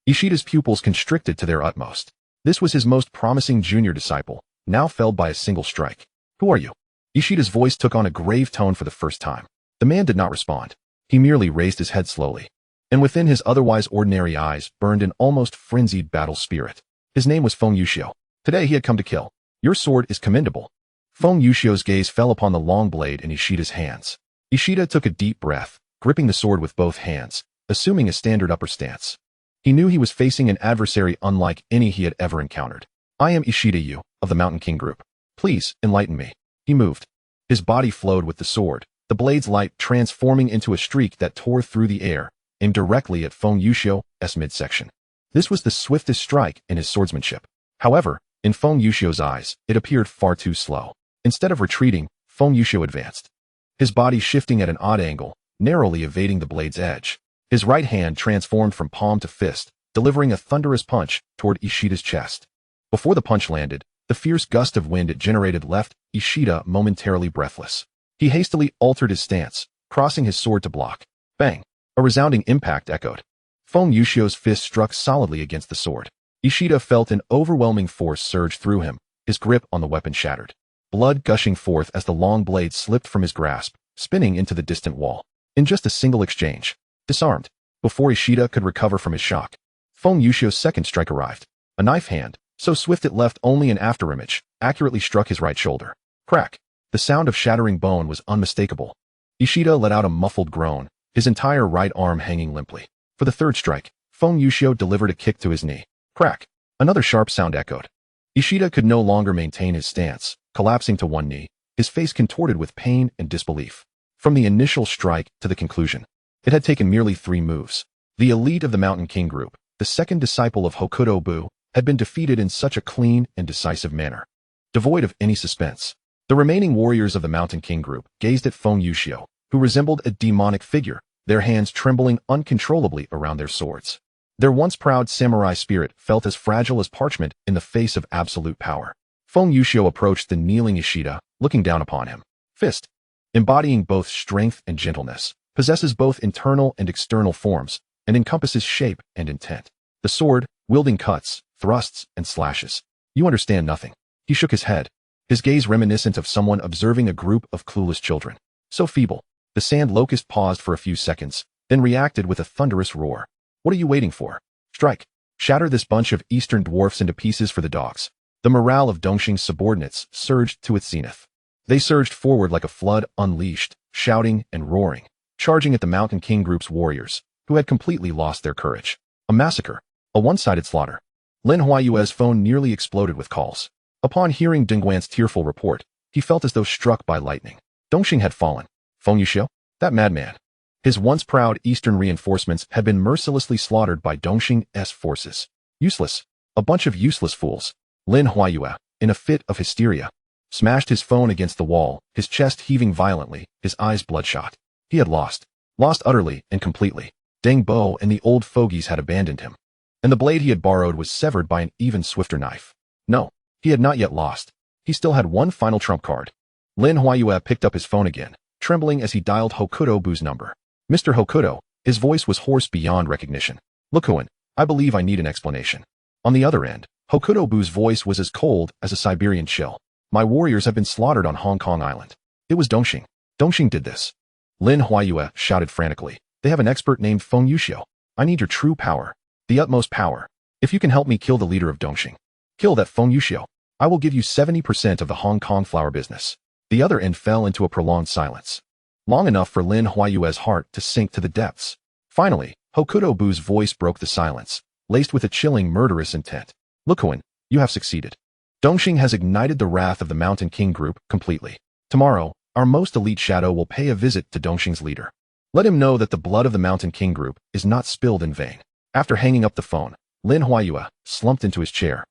S1: Ishida's pupils constricted to their utmost. This was his most promising junior disciple, now felled by a single strike. Who are you? Ishida's voice took on a grave tone for the first time. The man did not respond. He merely raised his head slowly, and within his otherwise ordinary eyes burned an almost frenzied battle spirit. His name was Feng Yuxiu. Today he had come to kill. Your sword is commendable. Feng Yuxiu's gaze fell upon the long blade in Ishida's hands. Ishida took a deep breath, gripping the sword with both hands, assuming a standard upper stance. He knew he was facing an adversary unlike any he had ever encountered. I am Ishida Yu, of the Mountain King Group. Please, enlighten me. He moved. His body flowed with the sword, the blade's light transforming into a streak that tore through the air, aimed directly at Feng Yuxiu's midsection. This was the swiftest strike in his swordsmanship. However, in Feng Yuxiu's eyes, it appeared far too slow. Instead of retreating, Feng Yuxiu advanced, his body shifting at an odd angle, narrowly evading the blade's edge. His right hand transformed from palm to fist, delivering a thunderous punch toward Ishida's chest. Before the punch landed, the fierce gust of wind it generated left Ishida momentarily breathless. He hastily altered his stance, crossing his sword to block. Bang! A resounding impact echoed. Feng Yuxiu's fist struck solidly against the sword. Ishida felt an overwhelming force surge through him, his grip on the weapon shattered. Blood gushing forth as the long blade slipped from his grasp, spinning into the distant wall. In just a single exchange, disarmed. Before Ishida could recover from his shock, Feng Yuxiu's second strike arrived. A knife hand, so swift it left only an afterimage, accurately struck his right shoulder. Crack! The sound of shattering bone was unmistakable. Ishida let out a muffled groan, his entire right arm hanging limply. For the third strike, Feng Yuxiu delivered a kick to his knee. Crack! Another sharp sound echoed. Ishida could no longer maintain his stance, collapsing to one knee, his face contorted with pain and disbelief. From the initial strike to the conclusion, it had taken merely 3 moves. The elite of the Mountain King Group, the second disciple of Hokuto-bu, had been defeated in such a clean and decisive manner, devoid of any suspense. The remaining warriors of the Mountain King Group gazed at Feng Yuxiu, who resembled a demonic figure, their hands trembling uncontrollably around their swords. Their once proud samurai spirit felt as fragile as parchment in the face of absolute power. Feng Yuxiu approached the kneeling Ishida, looking down upon him. Fist, embodying both strength and gentleness, possesses both internal and external forms, and encompasses shape and intent. The sword, wielding cuts, thrusts, and slashes. You understand nothing. He shook his head, his gaze reminiscent of someone observing a group of clueless children. So feeble. The sand locust paused for a few seconds, then reacted with a thunderous roar. What are you waiting for? Strike. Shatter this bunch of eastern dwarfs into pieces for the dogs. The morale of Dongxing's subordinates surged to its zenith. They surged forward like a flood unleashed, shouting and roaring, charging at the Mountain King Group's warriors, who had completely lost their courage. A massacre. A one-sided slaughter. Lin Huayue's phone nearly exploded with calls. Upon hearing Dongguan's tearful report, he felt as though struck by lightning. Dongxing had fallen. Feng Yuxiu? That madman. His once proud eastern reinforcements had been mercilessly slaughtered by Dongxing's forces. Useless. A bunch of useless fools. Lin Huayue, in a fit of hysteria, smashed his phone against the wall, his chest heaving violently, his eyes bloodshot. He had lost. Lost utterly and completely. Deng Bo and the old fogies had abandoned him. And the blade he had borrowed was severed by an even swifter knife. No, he had not yet lost. He still had one final trump card. Lin Huayue picked up his phone again, trembling as he dialed Hokuto-bu's number. Mr. Hokuto, his voice was hoarse beyond recognition. Look, Huan, I believe I need an explanation. On the other end, Hokuto-bu's voice was as cold as a Siberian chill. My warriors have been slaughtered on Hong Kong Island. It was Dongxing. Dongxing did this. Lin Huayue shouted frantically. They have an expert named Feng Yuxiu. I need your true power. The utmost power. If you can help me kill the leader of Dongxing, kill that Feng Yuxiu, I will give you 70% of the Hong Kong flower business. The other end fell into a prolonged silence. Long enough for Lin Huayue's heart to sink to the depths. Finally, Hokuto-bu's voice broke the silence, laced with a chilling, murderous intent. Look, Huan, you have succeeded. Dongxing has ignited the wrath of the Mountain King group completely. Tomorrow, our most elite shadow will pay a visit to Dongxing's leader. Let him know that the blood of the Mountain King group is not spilled in vain. After hanging up the phone, Lin Huayue slumped into his chair,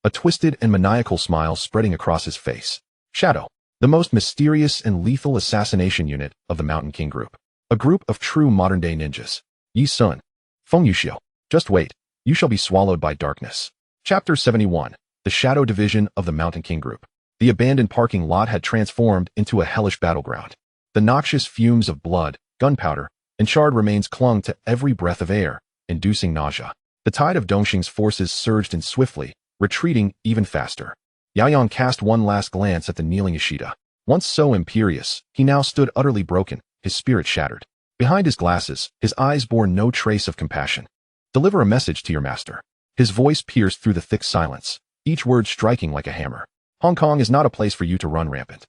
S1: a twisted and maniacal smile spreading across his face. Shadow, the most mysterious and lethal assassination unit of the Mountain King group. A group of true modern-day ninjas. Yi Sun. Feng Yuxiu. Just wait. You shall be swallowed by darkness. Chapter 71. The Shadow Division of the Mountain King group. The abandoned parking lot had transformed into a hellish battleground. The noxious fumes of blood, gunpowder, and charred remains clung to every breath of air, inducing nausea. The tide of Dongxing's forces surged in swiftly, retreating even faster. Yaoyang cast one last glance at the kneeling Ishida. Once so imperious, he now stood utterly broken, his spirit shattered. Behind his glasses, his eyes bore no trace of compassion. Deliver a message to your master. His voice pierced through the thick silence, each word striking like a hammer. Hong Kong is not a place for you to run rampant.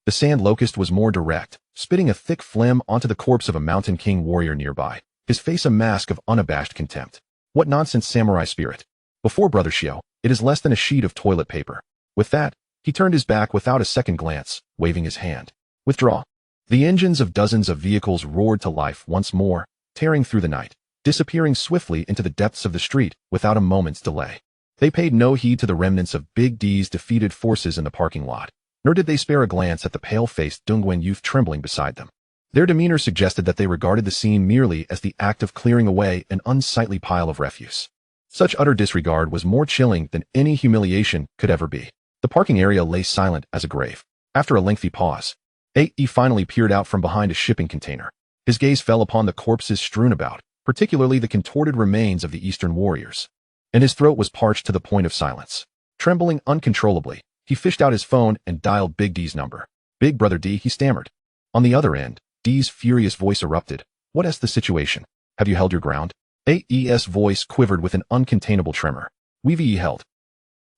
S1: The sand locust was more direct, spitting a thick phlegm onto the corpse of a Mountain King warrior nearby, his face a mask of unabashed contempt. What nonsense, samurai spirit. Before Brother Xiao, it is less than a sheet of toilet paper. With that, he turned his back without a second glance, waving his hand. Withdraw. The engines of dozens of vehicles roared to life once more, tearing through the night, disappearing swiftly into the depths of the street without a moment's delay. They paid no heed to the remnants of Big D's defeated forces in the parking lot, nor did they spare a glance at the pale-faced Dongguan youth trembling beside them. Their demeanor suggested that they regarded the scene merely as the act of clearing away an unsightly pile of refuse. Such utter disregard was more chilling than any humiliation could ever be. The parking area lay silent as a grave. After a lengthy pause, A.E. finally peered out from behind a shipping container. His gaze fell upon the corpses strewn about, particularly the contorted remains of the Eastern warriors, and his throat was parched to the point of silence. Trembling uncontrollably, he fished out his phone and dialed Big D's number. Big Brother D, he stammered. On the other end, D's furious voice erupted. What is the situation? Have you held your ground? A.E.'s voice quivered with an uncontainable tremor. We've held.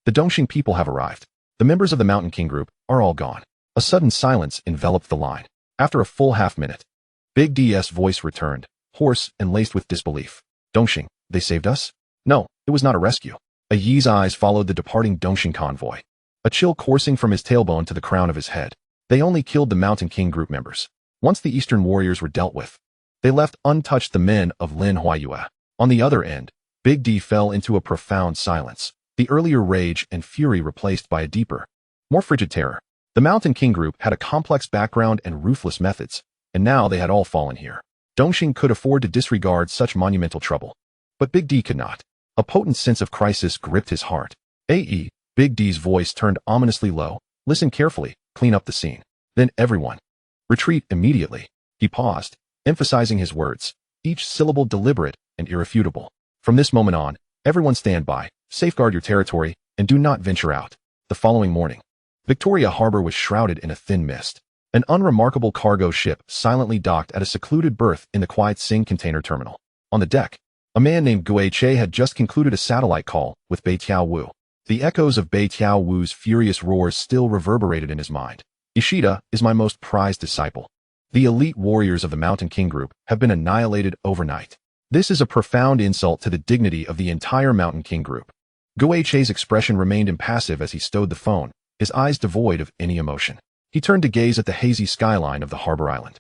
S1: The Dongxing people have arrived. The members of the Mountain King group are all gone. A sudden silence enveloped the line. After a full half-minute, Big D's voice returned, hoarse and laced with disbelief. Dongxing, they saved us? No, it was not a rescue. A Yi's eyes followed the departing Dongxing convoy, a chill coursing from his tailbone to the crown of his head. They only killed the Mountain King group members. Once the Eastern warriors were dealt with, they left untouched the men of Lin Huayue. On the other end, Big D fell into a profound silence, the earlier rage and fury replaced by a deeper, more frigid terror. The Mountain King group had a complex background and ruthless methods, and now they had all fallen here. Dongxing could afford to disregard such monumental trouble, but Big D could not. A potent sense of crisis gripped his heart. A.E., Big D's voice turned ominously low. Listen carefully, clean up the scene. Then everyone. Retreat immediately. He paused, emphasizing his words, each syllable deliberate and irrefutable. From this moment on, everyone stand by, safeguard your territory, and do not venture out. The following morning, Victoria Harbor was shrouded in a thin mist. An unremarkable cargo ship silently docked at a secluded berth in the quiet Sing container terminal. On the deck, a man named Gui Che had just concluded a satellite call with Bei Tiao Wu. The echoes of Bei Tiao Wu's furious roars still reverberated in his mind. Ishida is my most prized disciple. The elite warriors of the Mountain King group have been annihilated overnight. This is a profound insult to the dignity of the entire Mountain King group. Gui Che's expression remained impassive as he stowed the phone, his eyes devoid of any emotion. He turned to gaze at the hazy skyline of the harbor island,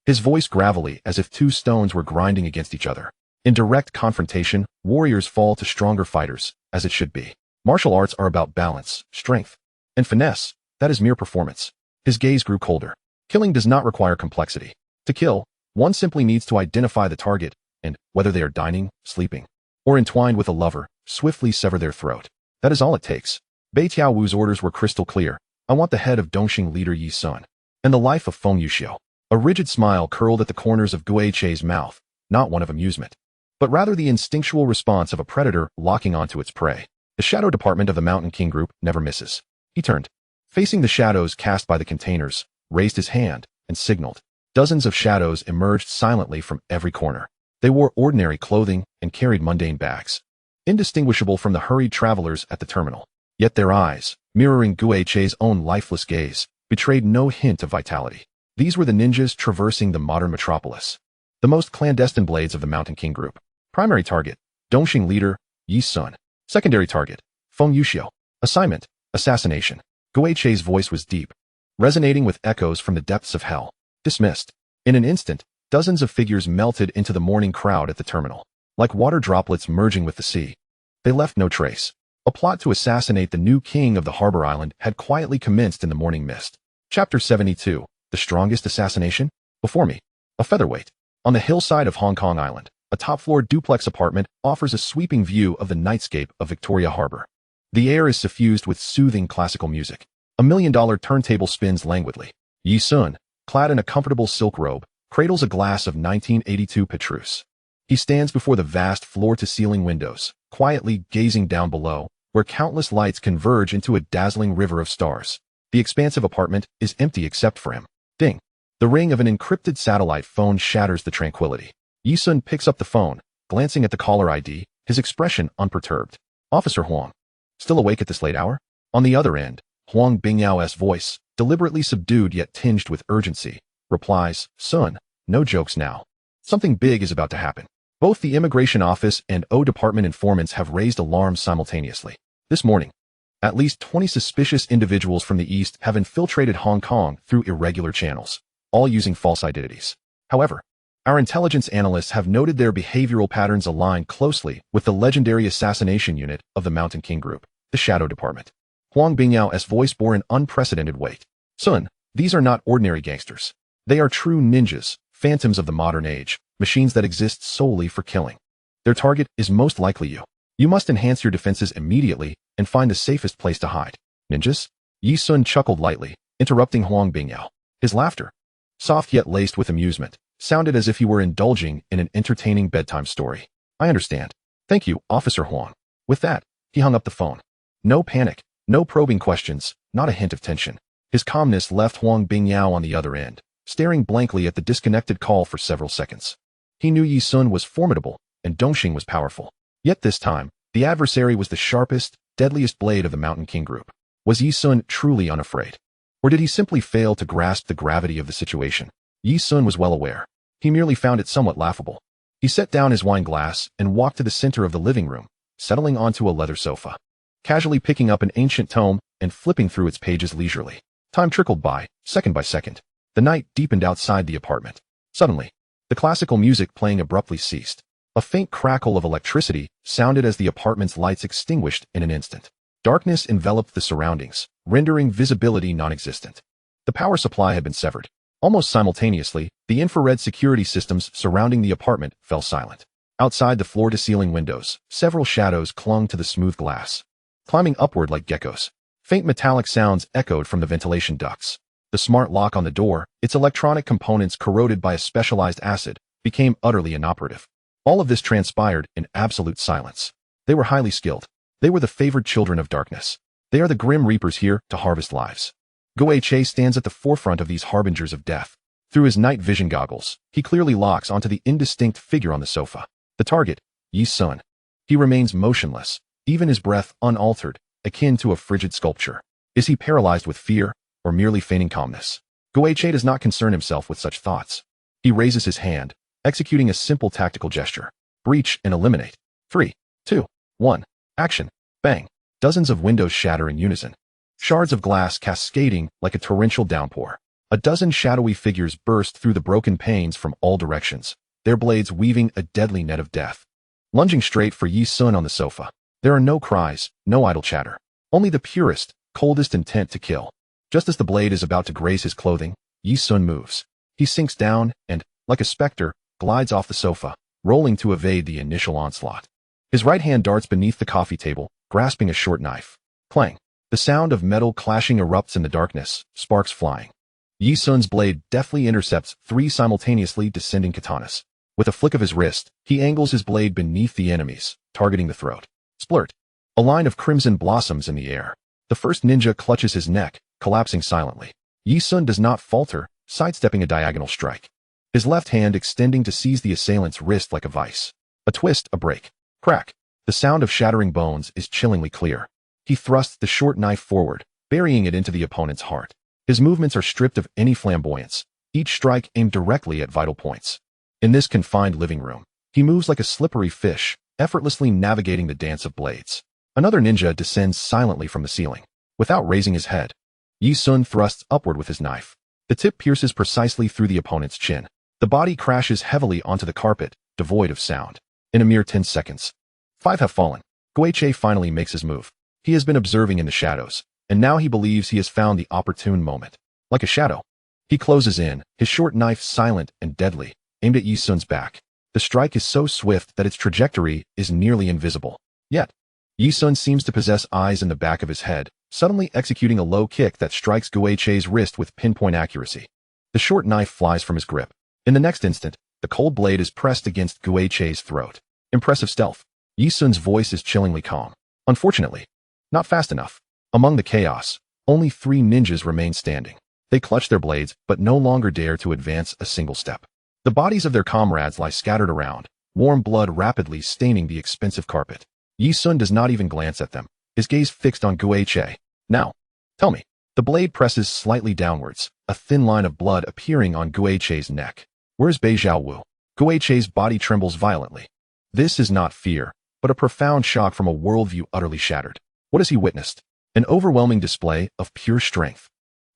S1: his voice gravelly as if two stones were grinding against each other. In direct confrontation, warriors fall to stronger fighters, as it should be. Martial arts are about balance, strength, and finesse. That is mere performance. His gaze grew colder. Killing does not require complexity. To kill, one simply needs to identify the target, and, whether they are dining, sleeping, or entwined with a lover, swiftly sever their throat. That is all it takes. Bei Tiao Wu's orders were crystal clear. I want the head of Dongxing leader Yi Sun, and the life of Feng Yuxiu. A rigid smile curled at the corners of Gui Che's mouth, not one of amusement, but rather the instinctual response of a predator locking onto its prey. The shadow department of the Mountain King group never misses. He turned, facing the shadows cast by the containers, raised his hand, and signaled. Dozens of shadows emerged silently from every corner. They wore ordinary clothing and carried mundane bags, indistinguishable from the hurried travelers at the terminal. Yet their eyes, mirroring Gui Che's own lifeless gaze, betrayed no hint of vitality. These were the ninjas traversing the modern metropolis. The most clandestine blades of the Mountain King group. Primary target, Dongxing leader, Yi Sun. Secondary target, Feng Yuxiu. Assignment, assassination. Guo Chei's voice was deep, resonating with echoes from the depths of hell. Dismissed. In an instant, dozens of figures melted into the mourning crowd at the terminal, like water droplets merging with the sea. They left no trace. A plot to assassinate the new king of the harbor island had quietly commenced in the morning mist. Chapter 72, The Strongest Assassination? Before me, a featherweight. On the hillside of Hong Kong Island, a top-floor duplex apartment offers a sweeping view of the nightscape of Victoria Harbor. The air is suffused with soothing classical music. A $1 million turntable spins languidly. Yi Sun, clad in a comfortable silk robe, cradles a glass of 1982 Petrus. He stands before the vast floor-to-ceiling windows, quietly gazing down below, where countless lights converge into a dazzling river of stars. The expansive apartment is empty except for him. Ding. The ring of an encrypted satellite phone shatters the tranquility. Yi Sun picks up the phone, glancing at the caller ID, his expression unperturbed. Officer Huang. Still awake at this late hour? On the other end, Huang Bingyao's voice, deliberately subdued yet tinged with urgency, replies, Sun, no jokes now. Something big is about to happen. Both the Immigration Office and O Department informants have raised alarms simultaneously. This morning, at least 20 suspicious individuals from the East have infiltrated Hong Kong through irregular channels, all using false identities. However, our intelligence analysts have noted their behavioral patterns align closely with the legendary assassination unit of the Mountain King Group, the Shadow Department. Huang Bingyao's voice bore an unprecedented weight. Sun, these are not ordinary gangsters. They are true ninjas, phantoms of the modern age, machines that exist solely for killing. Their target is most likely you. You must enhance your defenses immediately and find the safest place to hide. Ninjas? Yi Sun chuckled lightly, interrupting Huang Bingyao. His laughter, soft yet laced with amusement, sounded as if he were indulging in an entertaining bedtime story. I understand. Thank you, Officer Huang. With that, he hung up the phone. No panic, no probing questions, not a hint of tension. His calmness left Huang Bingyao on the other end, staring blankly at the disconnected call for several seconds. He knew Yi Sun was formidable, and Dongxing was powerful. Yet this time, the adversary was the sharpest, deadliest blade of the Mountain King Group. Was Yi Sun truly unafraid? Or did he simply fail to grasp the gravity of the situation? Yi Sun was well aware. He merely found it somewhat laughable. He set down his wine glass and walked to the center of the living room, settling onto a leather sofa, casually picking up an ancient tome and flipping through its pages leisurely. Time trickled by, second by second. The night deepened outside the apartment. Suddenly, the classical music playing abruptly ceased. A faint crackle of electricity sounded as the apartment's lights extinguished in an instant. Darkness enveloped the surroundings, rendering visibility non-existent. The power supply had been severed. Almost simultaneously, the infrared security systems surrounding the apartment fell silent. Outside the floor-to-ceiling windows, several shadows clung to the smooth glass, climbing upward like geckos. Faint metallic sounds echoed from the ventilation ducts. The smart lock on the door, its electronic components corroded by a specialized acid, became utterly inoperative. All of this transpired in absolute silence. They were highly skilled. They were the favored children of darkness. They are the grim reapers here to harvest lives. Guo Chei stands at the forefront of these harbingers of death. Through his night vision goggles, he clearly locks onto the indistinct figure on the sofa. The target, Yi Sun. He remains motionless, even his breath unaltered, akin to a frigid sculpture. Is he paralyzed with fear, or merely feigning calmness? Guo Chei does not concern himself with such thoughts. He raises his hand, executing a simple tactical gesture. Breach and eliminate. 3, 2, 1. Action. Bang. Dozens of windows shatter in unison. Shards of glass cascading like a torrential downpour. A dozen shadowy figures burst through the broken panes from all directions, their blades weaving a deadly net of death. Lunging straight for Yi Sun on the sofa. There are no cries, no idle chatter. Only the purest, coldest intent to kill. Just as the blade is about to graze his clothing, Yi Sun moves. He sinks down and, like a specter, glides off the sofa, rolling to evade the initial onslaught. His right hand darts beneath the coffee table, grasping a short knife. Clang. The sound of metal clashing erupts in the darkness, sparks flying. Yi Sun's blade deftly intercepts 3 simultaneously descending katanas. With a flick of his wrist, he angles his blade beneath the enemy's, targeting the throat. Splurt. A line of crimson blossoms in the air. The first ninja clutches his neck, collapsing silently. Yi Sun does not falter, sidestepping a diagonal strike. His left hand extending to seize the assailant's wrist like a vice. A twist, a break. Crack. The sound of shattering bones is chillingly clear. He thrusts the short knife forward, burying it into the opponent's heart. His movements are stripped of any flamboyance, each strike aimed directly at vital points. In this confined living room, he moves like a slippery fish, effortlessly navigating the dance of blades. Another ninja descends silently from the ceiling. Without raising his head, Yi Sun thrusts upward with his knife. The tip pierces precisely through the opponent's chin. The body crashes heavily onto the carpet, devoid of sound. In a mere 10 seconds, 5 have fallen. Guiche finally makes his move. He has been observing in the shadows, and now he believes he has found the opportune moment. Like a shadow, he closes in, his short knife silent and deadly, aimed at Yi Sun's back. The strike is so swift that its trajectory is nearly invisible. Yet, Yi Sun seems to possess eyes in the back of his head, suddenly executing a low kick that strikes Guiche's wrist with pinpoint accuracy. The short knife flies from his grip. In the next instant, the cold blade is pressed against Guiche's throat. Impressive stealth. Yi Sun's voice is chillingly calm. Unfortunately, not fast enough. Among the chaos, only 3 ninjas remain standing. They clutch their blades, but no longer dare to advance a single step. The bodies of their comrades lie scattered around, warm blood rapidly staining the expensive carpet. Yi Sun does not even glance at them, his gaze fixed on Guiche. Now, tell me. The blade presses slightly downwards, a thin line of blood appearing on Guiche's neck. Where's Bei Xiaowu? Guiche's body trembles violently. This is not fear, but a profound shock from a worldview utterly shattered. What has he witnessed? An overwhelming display of pure strength.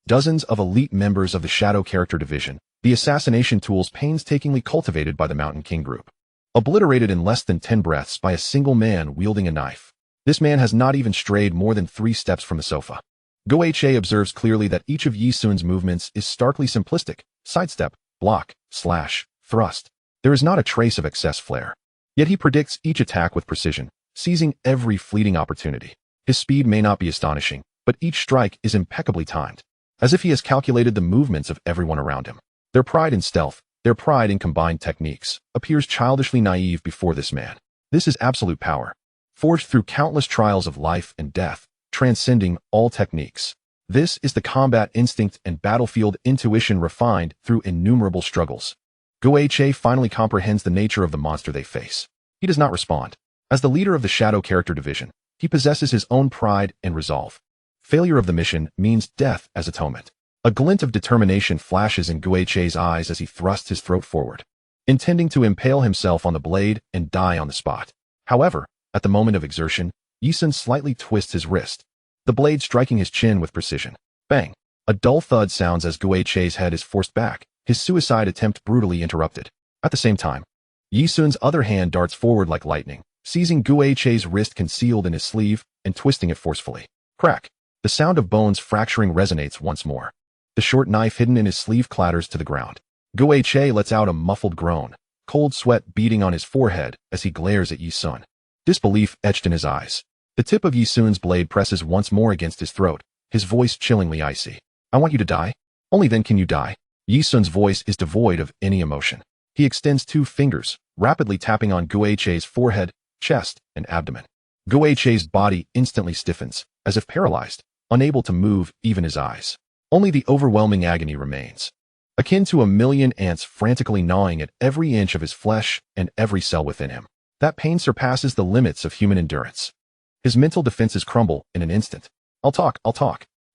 S1: Dozens of elite members of the Shadow Character Division, the assassination tools painstakingly cultivated by the Mountain King Group. Obliterated in less than 10 breaths by a single man wielding a knife. This man has not even strayed more than 3 steps from the sofa. Guiche observes clearly that each of Yi Sun's movements is starkly simplistic. Sidestep, block, slash, thrust. There is not a trace of excess flair. Yet he predicts each attack with precision, seizing every fleeting opportunity. His speed may not be astonishing, but each strike is impeccably timed, as if he has calculated the movements of everyone around him. Their pride in stealth, their pride in combined techniques, appears childishly naive before this man. This is absolute power, forged through countless trials of life and death, transcending all techniques. This is the combat instinct and battlefield intuition refined through innumerable struggles. Guiche finally comprehends the nature of the monster they face. He does not respond. As the leader of the Shadow Character Division, he possesses his own pride and resolve. Failure of the mission means death as atonement. A glint of determination flashes in Guiche's eyes as he thrusts his throat forward, intending to impale himself on the blade and die on the spot. However, at the moment of exertion, Yi Sun slightly twists his wrist, the blade striking his chin with precision. Bang! A dull thud sounds as Guiche's head is forced back, his suicide attempt brutally interrupted. At the same time, Yi Sun's other hand darts forward like lightning, seizing Guiche's wrist concealed in his sleeve and twisting it forcefully. Crack! The sound of bones fracturing resonates once more. The short knife hidden in his sleeve clatters to the ground. Guiche lets out a muffled groan, cold sweat beading on his forehead as he glares at Yi Sun. Disbelief etched in his eyes. The tip of Yi Sun's blade presses once more against his throat, his voice chillingly icy. I want you to die. Only then can you die. Yi Sun's voice is devoid of any emotion. He extends 2 fingers, rapidly tapping on Guiche's forehead, chest, and abdomen. Guiche's body instantly stiffens, as if paralyzed, unable to move even his eyes. Only the overwhelming agony remains, akin to a million ants frantically gnawing at every inch of his flesh and every cell within him. That pain surpasses the limits of human endurance. His mental defenses crumble in an instant. I'll talk.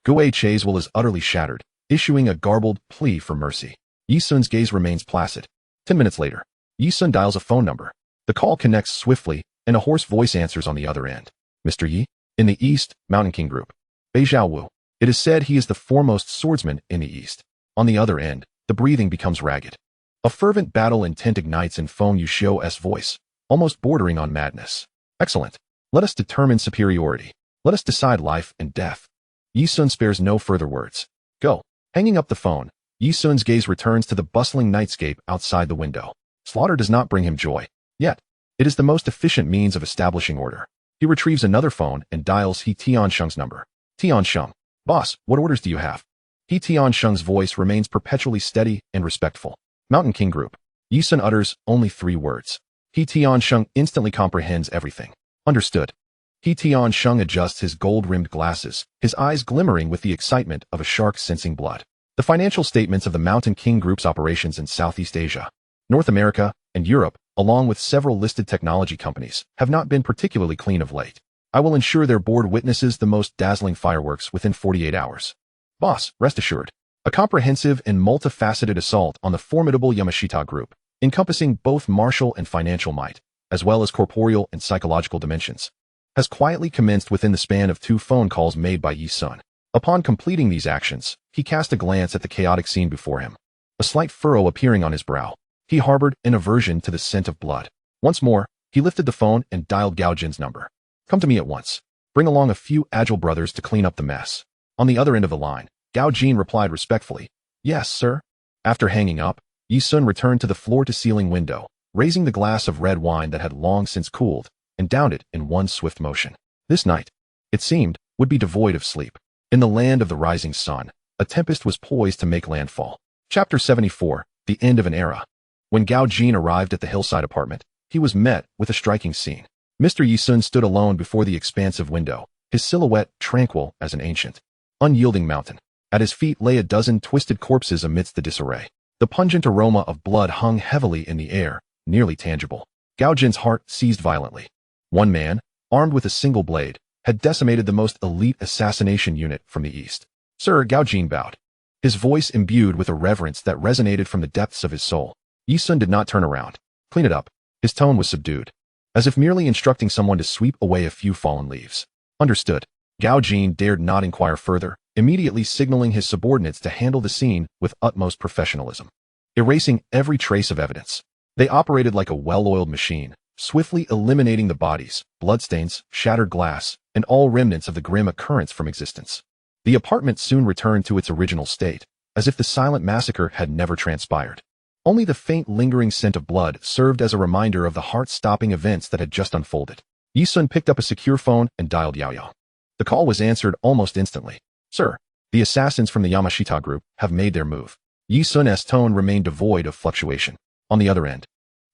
S1: Guiche's will is utterly shattered, issuing a garbled plea for mercy. Yi Sun's gaze remains placid. 10 minutes later, Yi Sun dials a phone number. The call connects swiftly, and a hoarse voice answers on the other end. Mr. Yi? In the East, Mountain King Group. Bei Xiaowu. It is said he is the foremost swordsman in the East. On the other end, the breathing becomes ragged. A fervent battle intent ignites in Feng Yuxiu's voice, almost bordering on madness. Excellent. Let us determine superiority. Let us decide life and death. Yi Sun spares no further words. Go. Hanging up the phone, Yi Sun's gaze returns to the bustling nightscape outside the window. Slaughter does not bring him joy. Yet, it is the most efficient means of establishing order. He retrieves another phone and dials He Tiansheng's number. Tiansheng. Boss, what orders do you have? He Tiansheng's voice remains perpetually steady and respectful. Mountain King Group. Yi Sun utters only 3 words. He Tiansheng instantly comprehends everything. Understood. He Tiansheng adjusts his gold-rimmed glasses, his eyes glimmering with the excitement of a shark sensing blood. The financial statements of the Mountain King Group's operations in Southeast Asia, North America, and Europe, along with several listed technology companies, have not been particularly clean of late. I will ensure their board witnesses the most dazzling fireworks within 48 hours. Boss, rest assured. A comprehensive and multifaceted assault on the formidable Yamashita Group, encompassing both martial and financial might, as well as corporeal and psychological dimensions, has quietly commenced within the span of 2 phone calls made by Yi Sun. Upon completing these actions, he cast a glance at the chaotic scene before him, a slight furrow appearing on his brow. He harbored an aversion to the scent of blood. Once more, he lifted the phone and dialed Gao Jin's number. "Come to me at once. Bring along a few agile brothers to clean up the mess." On the other end of the line, Gao Jin replied respectfully, "Yes, sir." After hanging up, Yi Sun returned to the floor-to-ceiling window, raising the glass of red wine that had long since cooled, and downed it in one swift motion. This night, it seemed, would be devoid of sleep. In the land of the rising sun, a tempest was poised to make landfall. Chapter 74, The End of an Era. When Gao Jin arrived at the hillside apartment, he was met with a striking scene. Mr. Yi Sun stood alone before the expansive window, his silhouette tranquil as an ancient, unyielding mountain. At his feet lay a dozen twisted corpses amidst the disarray. The pungent aroma of blood hung heavily in the air, nearly tangible. Gao Jin's heart seized violently. One man, armed with a single blade, had decimated the most elite assassination unit from the east. "Sir," Gao Jin bowed, his voice imbued with a reverence that resonated from the depths of his soul. Yi Sun did not turn around. "Clean it up." His tone was subdued, as if merely instructing someone to sweep away a few fallen leaves. "Understood." Gao Jin dared not inquire further, immediately signaling his subordinates to handle the scene with utmost professionalism, erasing every trace of evidence. They operated like a well-oiled machine, swiftly eliminating the bodies, bloodstains, shattered glass, and all remnants of the grim occurrence from existence. The apartment soon returned to its original state, as if the silent massacre had never transpired. Only the faint lingering scent of blood served as a reminder of the heart-stopping events that had just unfolded. Yi Sun picked up a secure phone and dialed Yaoyang. The call was answered almost instantly. "Sir, the assassins from the Yamashita group have made their move." Yi Sun's tone remained devoid of fluctuation. On the other end,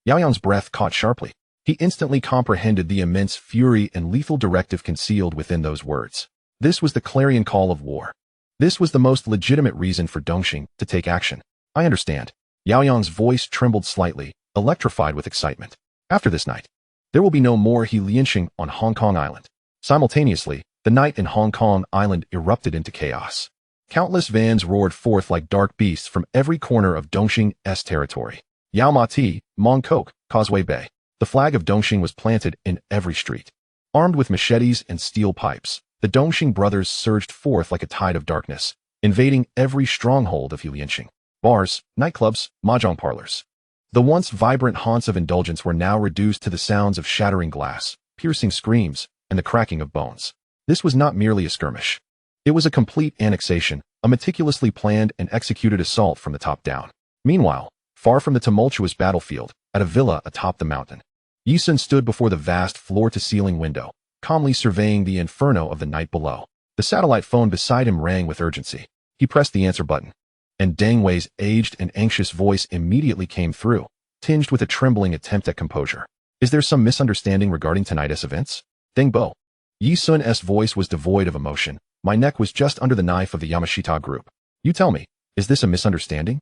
S1: Yaoyang's breath caught sharply. He instantly comprehended the immense fury and lethal directive concealed within those words. This was the clarion call of war. This was the most legitimate reason for Dongxing to take action. "I understand." Yaoyang's voice trembled slightly, electrified with excitement. "After this night, there will be no more He Lianxing on Hong Kong Island." Simultaneously, the night in Hong Kong Island erupted into chaos. Countless vans roared forth like dark beasts from every corner of Dongxing's territory. Yao Ma Ti, Mong Kok, Causeway Bay. The flag of Dongxing was planted in every street. Armed with machetes and steel pipes, the Dongxing brothers surged forth like a tide of darkness, invading every stronghold of He Lianxing. Bars, nightclubs, mahjong parlors. The once vibrant haunts of indulgence were now reduced to the sounds of shattering glass, piercing screams, and the cracking of bones. This was not merely a skirmish. It was a complete annexation, a meticulously planned and executed assault from the top down. Meanwhile, far from the tumultuous battlefield, at a villa atop the mountain, Yi Sun stood before the vast floor-to-ceiling window, calmly surveying the inferno of the night below. The satellite phone beside him rang with urgency. He pressed the answer button, and Deng Wei's aged and anxious voice immediately came through, tinged with a trembling attempt at composure. "Is there some misunderstanding regarding tonight's events?" "Deng Bo." Yi Sun's voice was devoid of emotion. "My neck was just under the knife of the Yamashita group. You tell me, is this a misunderstanding?"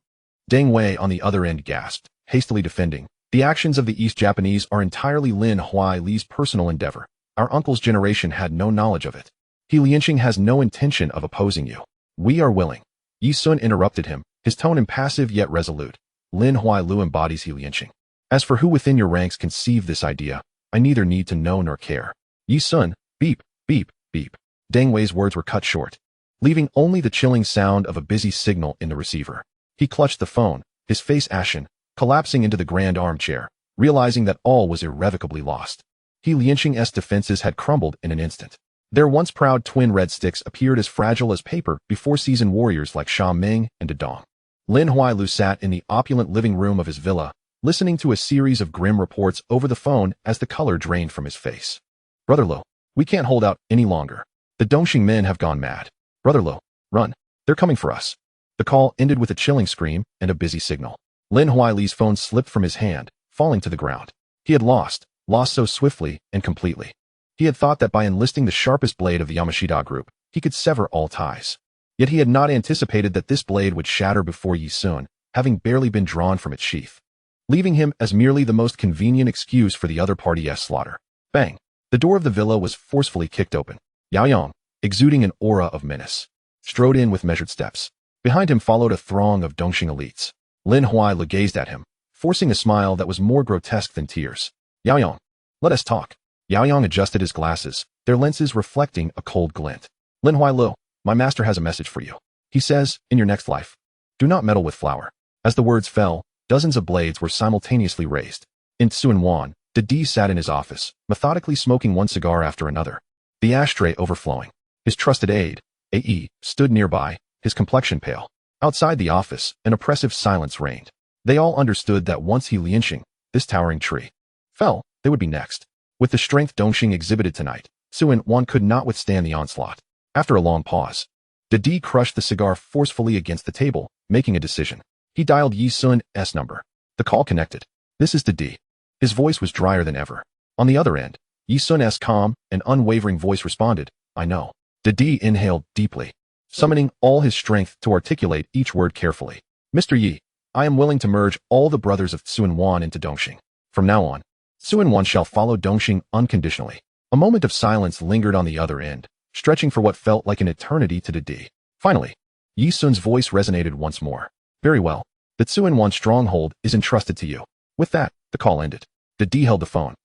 S1: Deng Wei on the other end gasped, hastily defending. "The actions of the East Japanese are entirely Lin Huai Li's personal endeavor. Our uncle's generation had no knowledge of it. He Lianxing has no intention of opposing you. We are willing." Yi Sun interrupted him, his tone impassive yet resolute. "Lin Huai Lu embodies He Lianxing. As for who within your ranks conceived this idea, I neither need to know nor care." Yi Sun, beep, beep, beep. Deng Wei's words were cut short, leaving only the chilling sound of a busy signal in the receiver. He clutched the phone, his face ashen, collapsing into the grand armchair, realizing that all was irrevocably lost. He Lianxing's defenses had crumbled in an instant. Their once proud twin red sticks appeared as fragile as paper before seasoned warriors like Sha Ming and Dedong. Lin Huai Lu sat in the opulent living room of his villa, listening to a series of grim reports over the phone as the color drained from his face. "Brother Lo, we can't hold out any longer. The Dongxing men have gone mad. Brother Lo, run. They're coming for us." The call ended with a chilling scream and a busy signal. Lin Huai Li's phone slipped from his hand, falling to the ground. He had lost so swiftly and completely. He had thought that by enlisting the sharpest blade of the Yamashita group, he could sever all ties. Yet he had not anticipated that this blade would shatter before Yi Sun, having barely been drawn from its sheath, leaving him as merely the most convenient excuse for the other party's slaughter. Bang! The door of the villa was forcefully kicked open. Yaoyang, exuding an aura of menace, strode in with measured steps. Behind him followed a throng of Dongxing elites. Lin Huai Lu gazed at him, forcing a smile that was more grotesque than tears. "Yaoyang, Let us talk. Yao Yang adjusted his glasses, their lenses reflecting a cold glint. Lin Huai, my master has a message for you. He says, in your next life, do not meddle with flour. As the words fell, dozens of blades were simultaneously raised. In Tsuan, Didi sat in his office, methodically smoking one cigar after another, the ashtray overflowing. His trusted aide, A.E., stood nearby, his complexion pale. Outside the office, an oppressive silence reigned. They all understood that once he Lianxing, this towering tree, fell, they would be next. With the strength Dongxing exhibited tonight, Tsuan could not withstand the onslaught. After a long pause, Didi crushed the cigar forcefully against the table, making a decision. He dialed Yi Sun's number. The call connected. This is Didi. His voice was drier than ever. On the other end, Yi Sun's calm and unwavering voice responded, I know. Didi inhaled deeply, summoning all his strength to articulate each word carefully. Mr. Yi, I am willing to merge all the brothers of Tsuan into Dongxing. From now on, Tsuan shall follow Dongxing unconditionally. A moment of silence lingered on the other end, stretching for what felt like an eternity to Didi. Finally, Yi Sun's voice resonated once more. Very well. The Tsuan stronghold is entrusted to you. With that, the call ended. Didi held the phone,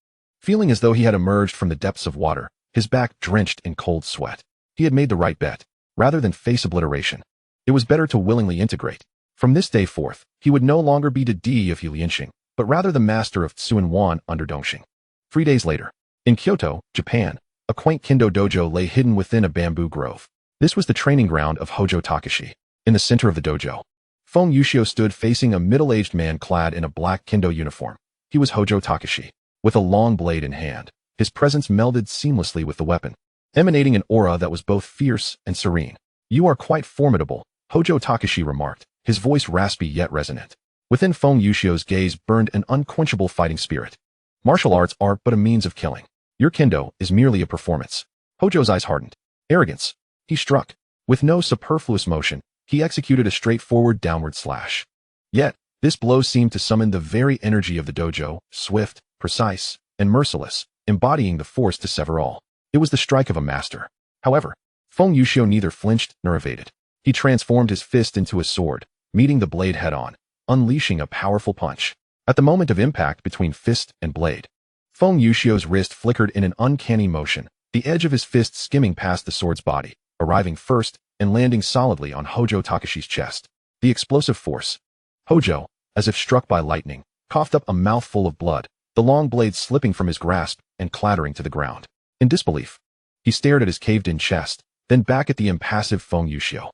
S1: feeling as though he had emerged from the depths of water, his back drenched in cold sweat. He had made the right bet. Rather than face obliteration, it was better to willingly integrate. From this day forth, he would no longer be Didi of Lianxing, but rather the master of Tsuan under Dongxing. 3 days later, in Kyoto, Japan, a quaint kendo dojo lay hidden within a bamboo grove. This was the training ground of Hojo Takashi. In the center of the dojo, Feng Yushio stood facing a middle-aged man clad in a black kendo uniform. He was Hojo Takashi, with a long blade in hand. His presence melded seamlessly with the weapon, emanating an aura that was both fierce and serene. You are quite formidable, Hojo Takashi remarked, his voice raspy yet resonant. Within Feng Yushio's gaze burned an unquenchable fighting spirit. Martial arts are but a means of killing. Your kendo is merely a performance. Hojo's eyes hardened. Arrogance. He struck. With no superfluous motion, he executed a straightforward downward slash. Yet, this blow seemed to summon the very energy of the dojo, swift, precise, and merciless, embodying the force to sever all. It was the strike of a master. However, Feng Yushio neither flinched nor evaded. He transformed his fist into a sword, meeting the blade head-on, unleashing a powerful punch. At the moment of impact between fist and blade, Feng Yushio's wrist flickered in an uncanny motion, the edge of his fist skimming past the sword's body, arriving first and landing solidly on Hojo Takashi's chest. The explosive force. Hojo, as if struck by lightning, coughed up a mouthful of blood, the long blade slipping from his grasp and clattering to the ground. In disbelief, he stared at his caved-in chest, then back at the impassive Feng Yushio.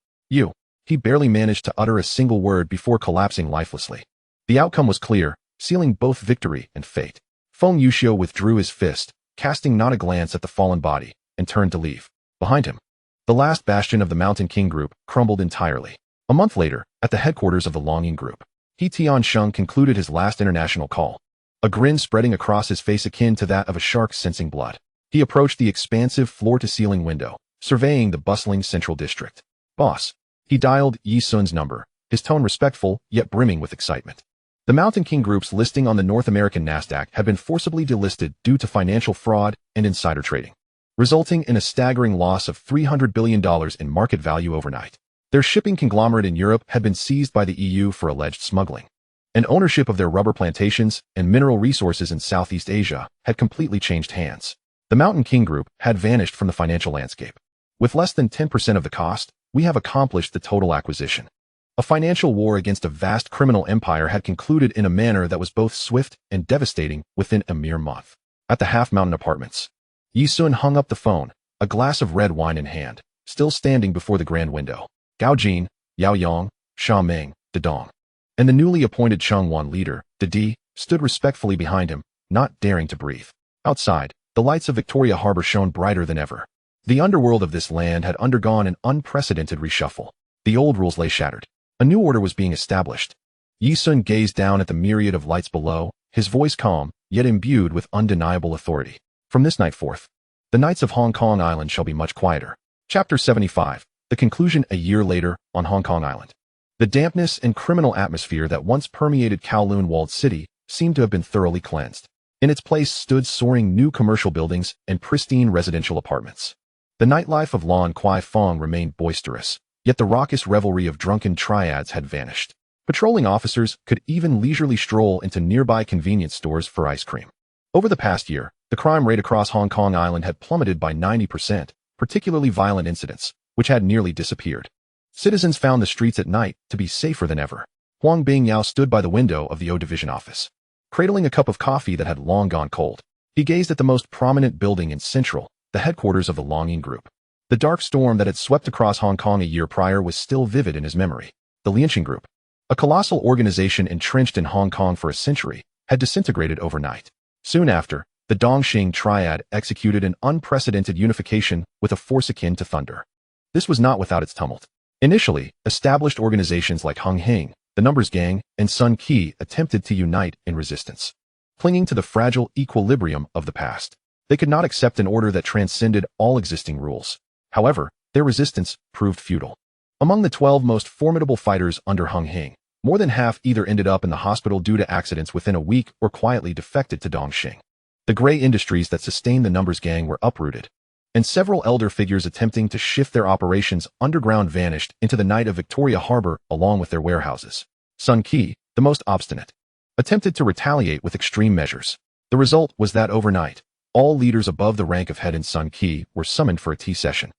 S1: He barely managed to utter a single word before collapsing lifelessly. The outcome was clear, sealing both victory and fate. Feng Yushio withdrew his fist, casting not a glance at the fallen body, and turned to leave. Behind him, the last bastion of the Mountain King group crumbled entirely. A month later, at the headquarters of the Longing group, He Tiansheng concluded his last international call, a grin spreading across his face akin to that of a shark sensing blood. He approached the expansive floor-to-ceiling window, surveying the bustling central district. Boss. He dialed Yi Sun's number, his tone respectful yet brimming with excitement. The Mountain King Group's listing on the North American Nasdaq had been forcibly delisted due to financial fraud and insider trading, resulting in a staggering loss of $300 billion in market value overnight. Their shipping conglomerate in Europe had been seized by the EU for alleged smuggling, and ownership of their rubber plantations and mineral resources in Southeast Asia had completely changed hands. The Mountain King Group had vanished from the financial landscape. With less than 10% of the cost, we have accomplished the total acquisition. A financial war against a vast criminal empire had concluded in a manner that was both swift and devastating within a mere month. At the Half Mountain Apartments, Yi Sun hung up the phone, a glass of red wine in hand, still standing before the grand window. Gao Jin, Yao Yang, Sha Meng, Dedong, and the newly appointed Chengwan leader, Didi, stood respectfully behind him, not daring to breathe. Outside, the lights of Victoria Harbor shone brighter than ever. The underworld of this land had undergone an unprecedented reshuffle. The old rules lay shattered. A new order was being established. Yi Sun gazed down at the myriad of lights below, his voice calm, yet imbued with undeniable authority. From this night forth, the nights of Hong Kong Island shall be much quieter. Chapter 75. The conclusion a year later on Hong Kong Island. The dampness and criminal atmosphere that once permeated Kowloon walled city seemed to have been thoroughly cleansed. In its place stood soaring new commercial buildings and pristine residential apartments. The nightlife of Lan Kwai Fong remained boisterous, yet the raucous revelry of drunken triads had vanished. Patrolling officers could even leisurely stroll into nearby convenience stores for ice cream. Over the past year, The crime rate across Hong Kong Island had plummeted by 90%, particularly violent incidents, which had nearly disappeared. Citizens found the streets at night to be safer than ever. Huang Bingyao stood by the window of the O Division office. Cradling a cup of coffee that had long gone cold, he gazed at the most prominent building in Central, the headquarters of the Longyin Group. The dark storm that had swept across Hong Kong a year prior was still vivid in his memory. The Lianqing Group, a colossal organization entrenched in Hong Kong for a century, had disintegrated overnight. Soon after, the Dongxing Triad executed an unprecedented unification with a force akin to thunder. This was not without its tumult. Initially, established organizations like Hung Hing, the Numbers Gang, and Sun Qi attempted to unite in resistance. Clinging to the fragile equilibrium of the past, they could not accept an order that transcended all existing rules. However, their resistance proved futile. Among the 12 most formidable fighters under Hung Hing, more than half either ended up in the hospital due to accidents within a week or quietly defected to Dongxing. The gray industries that sustained the Numbers Gang were uprooted, and several elder figures attempting to shift their operations underground vanished into the night of Victoria Harbor along with their warehouses. Sun Qi, the most obstinate, attempted to retaliate with extreme measures. The result was that overnight, all leaders above the rank of head in Sun Qi were summoned for a tea session.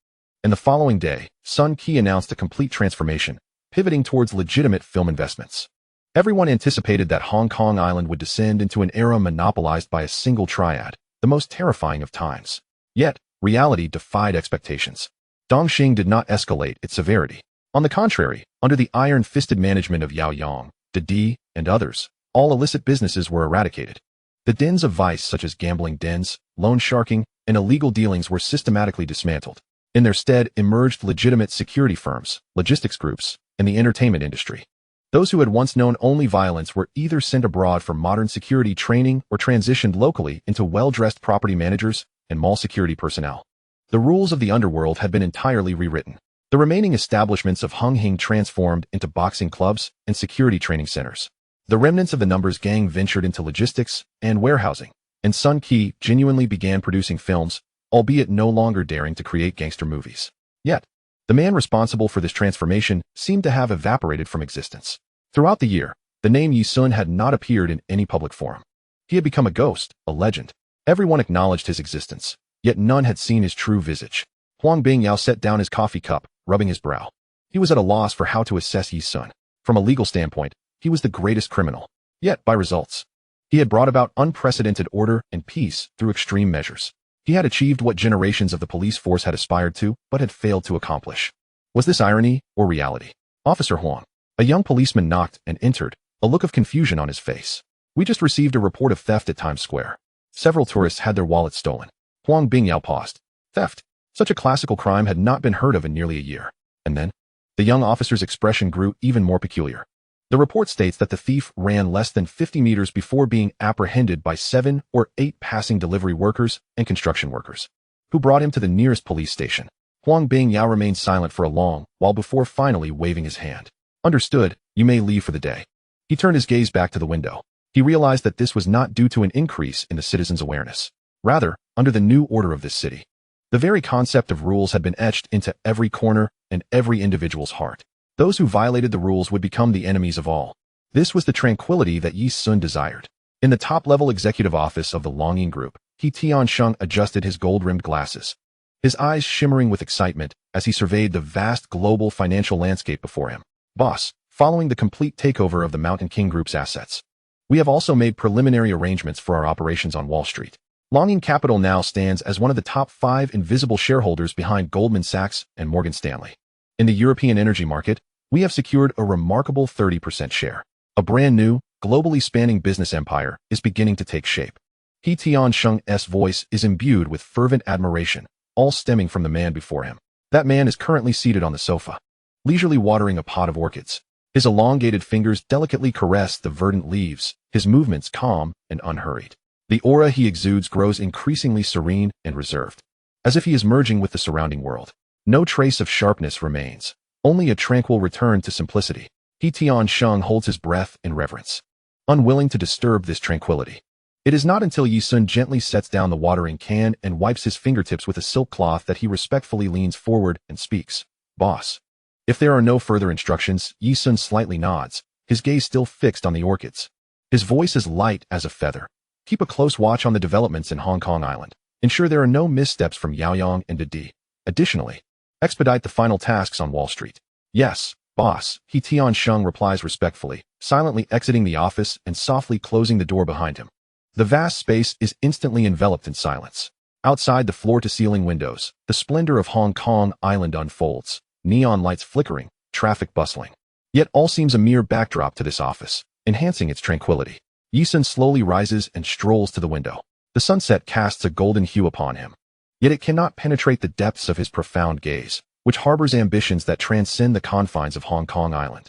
S1: And the following day, Sun Qi announced a complete transformation, pivoting towards legitimate film investments. Everyone anticipated that Hong Kong Island would descend into an era monopolized by a single triad, the most terrifying of times. Yet, reality defied expectations. Dongxing did not escalate its severity. On the contrary, under the iron-fisted management of Yao Yang, Di, and others, all illicit businesses were eradicated. The dens of vice such as gambling dens, loan sharking, and illegal dealings were systematically dismantled. In their stead emerged legitimate security firms, logistics groups, and the entertainment industry. Those who had once known only violence were either sent abroad for modern security training or transitioned locally into well-dressed property managers and mall security personnel. The rules of the underworld had been entirely rewritten. The remaining establishments of Hung Hing transformed into boxing clubs and security training centers. The remnants of the Numbers Gang ventured into logistics and warehousing, and Sun Qi genuinely began producing films, albeit no longer daring to create gangster movies. Yet, the man responsible for this transformation seemed to have evaporated from existence. Throughout the year, the name Yi Sun had not appeared in any public forum. He had become a ghost, a legend. Everyone acknowledged his existence, yet none had seen his true visage. Huang Bingyao set down his coffee cup, rubbing his brow. He was at a loss for how to assess Yi Sun. From a legal standpoint, he was the greatest criminal. Yet, by results, he had brought about unprecedented order and peace through extreme measures. He had achieved what generations of the police force had aspired to, but had failed to accomplish. Was this irony or reality? Officer Huang. A young policeman knocked and entered, a look of confusion on his face. We just received a report of theft at Times Square. Several tourists had their wallets stolen. Huang Bingyao paused. Theft. Such a classical crime had not been heard of in nearly a year. And then, the young officer's expression grew even more peculiar. The report states that the thief ran less than 50 meters before being apprehended by 7 or 8 passing delivery workers and construction workers, who brought him to the nearest police station. Huang Bingyao remained silent for a long while before finally waving his hand. Understood, you may leave for the day. He turned his gaze back to the window. He realized that this was not due to an increase in the citizens' awareness. Rather, under the new order of this city, the very concept of rules had been etched into every corner and every individual's heart. Those who violated the rules would become the enemies of all. This was the tranquility that Yi Sun desired. In the top-level executive office of the Longyin Group, He Tiansheng adjusted his gold-rimmed glasses, his eyes shimmering with excitement as he surveyed the vast global financial landscape before him. Boss, following the complete takeover of the Mountain King Group's assets, we have also made preliminary arrangements for our operations on Wall Street. Longyin Capital now stands as one of the top 5 invisible shareholders behind Goldman Sachs and Morgan Stanley. In the European energy market, we have secured a remarkable 30% share. A brand new, globally spanning business empire is beginning to take shape. He Tiansheng's voice is imbued with fervent admiration, all stemming from the man before him. That man is currently seated on the sofa, leisurely watering a pot of orchids. His elongated fingers delicately caress the verdant leaves, his movements calm and unhurried. The aura he exudes grows increasingly serene and reserved, as if he is merging with the surrounding world. No trace of sharpness remains, only a tranquil return to simplicity. He Tiansheng holds his breath in reverence, unwilling to disturb this tranquility. It is not until Yi Sun gently sets down the watering can and wipes his fingertips with a silk cloth that he respectfully leans forward and speaks. Boss. If there are no further instructions, Yi Sun slightly nods, his gaze still fixed on the orchids. His voice is light as a feather, Keep a close watch on the developments in Hong Kong Island. Ensure there are no missteps from Yaoyang and Didi. Additionally, expedite the final tasks on Wall Street. Yes, boss, He Tiansheng replies respectfully, silently exiting the office and softly closing the door behind him. The vast space is instantly enveloped in silence. Outside the floor-to-ceiling windows, the splendor of Hong Kong Island unfolds, neon lights flickering, traffic bustling. Yet all seems a mere backdrop to this office, enhancing its tranquility. Yisun slowly rises and strolls to the window. The sunset casts a golden hue upon him. Yet it cannot penetrate the depths of his profound gaze, which harbors ambitions that transcend the confines of Hong Kong Island.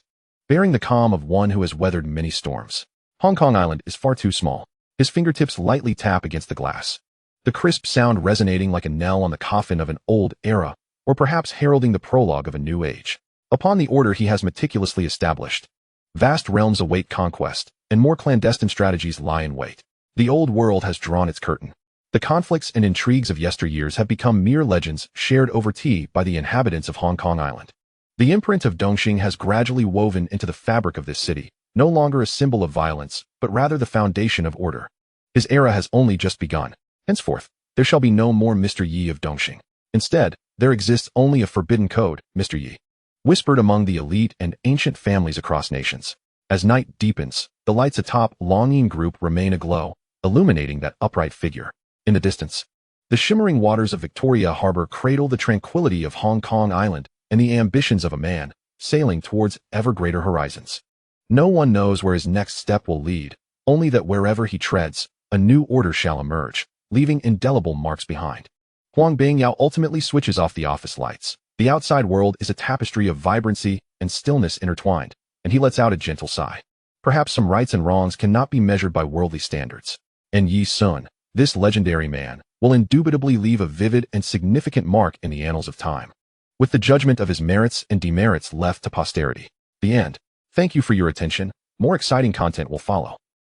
S1: Bearing the calm of one who has weathered many storms, Hong Kong Island is far too small. His fingertips lightly tap against the glass, the crisp sound resonating like a knell on the coffin of an old era, or perhaps heralding the prologue of a new age. Upon the order he has meticulously established, vast realms await conquest, and more clandestine strategies lie in wait. The old world has drawn its curtain. The conflicts and intrigues of yesteryears have become mere legends shared over tea by the inhabitants of Hong Kong Island. The imprint of Dongxing has gradually woven into the fabric of this city, no longer a symbol of violence, but rather the foundation of order. His era has only just begun. Henceforth, there shall be no more Mr. Yi of Dongxing. Instead, there exists only a forbidden code, Mr. Yi, whispered among the elite and ancient families across nations. As night deepens, the lights atop Longyin Group remain aglow, illuminating that upright figure. In the distance, the shimmering waters of Victoria Harbor cradle the tranquility of Hong Kong Island and the ambitions of a man sailing towards ever greater horizons. No one knows where his next step will lead, only that wherever he treads, a new order shall emerge, leaving indelible marks behind. Huang Bingyao ultimately switches off the office lights. The outside world is a tapestry of vibrancy and stillness intertwined, and he lets out a gentle sigh. Perhaps some rights and wrongs cannot be measured by worldly standards. And Yi Sun, this legendary man, will indubitably leave a vivid and significant mark in the annals of time, with the judgment of his merits and demerits left to posterity. The end. Thank you for your attention. More exciting content will follow.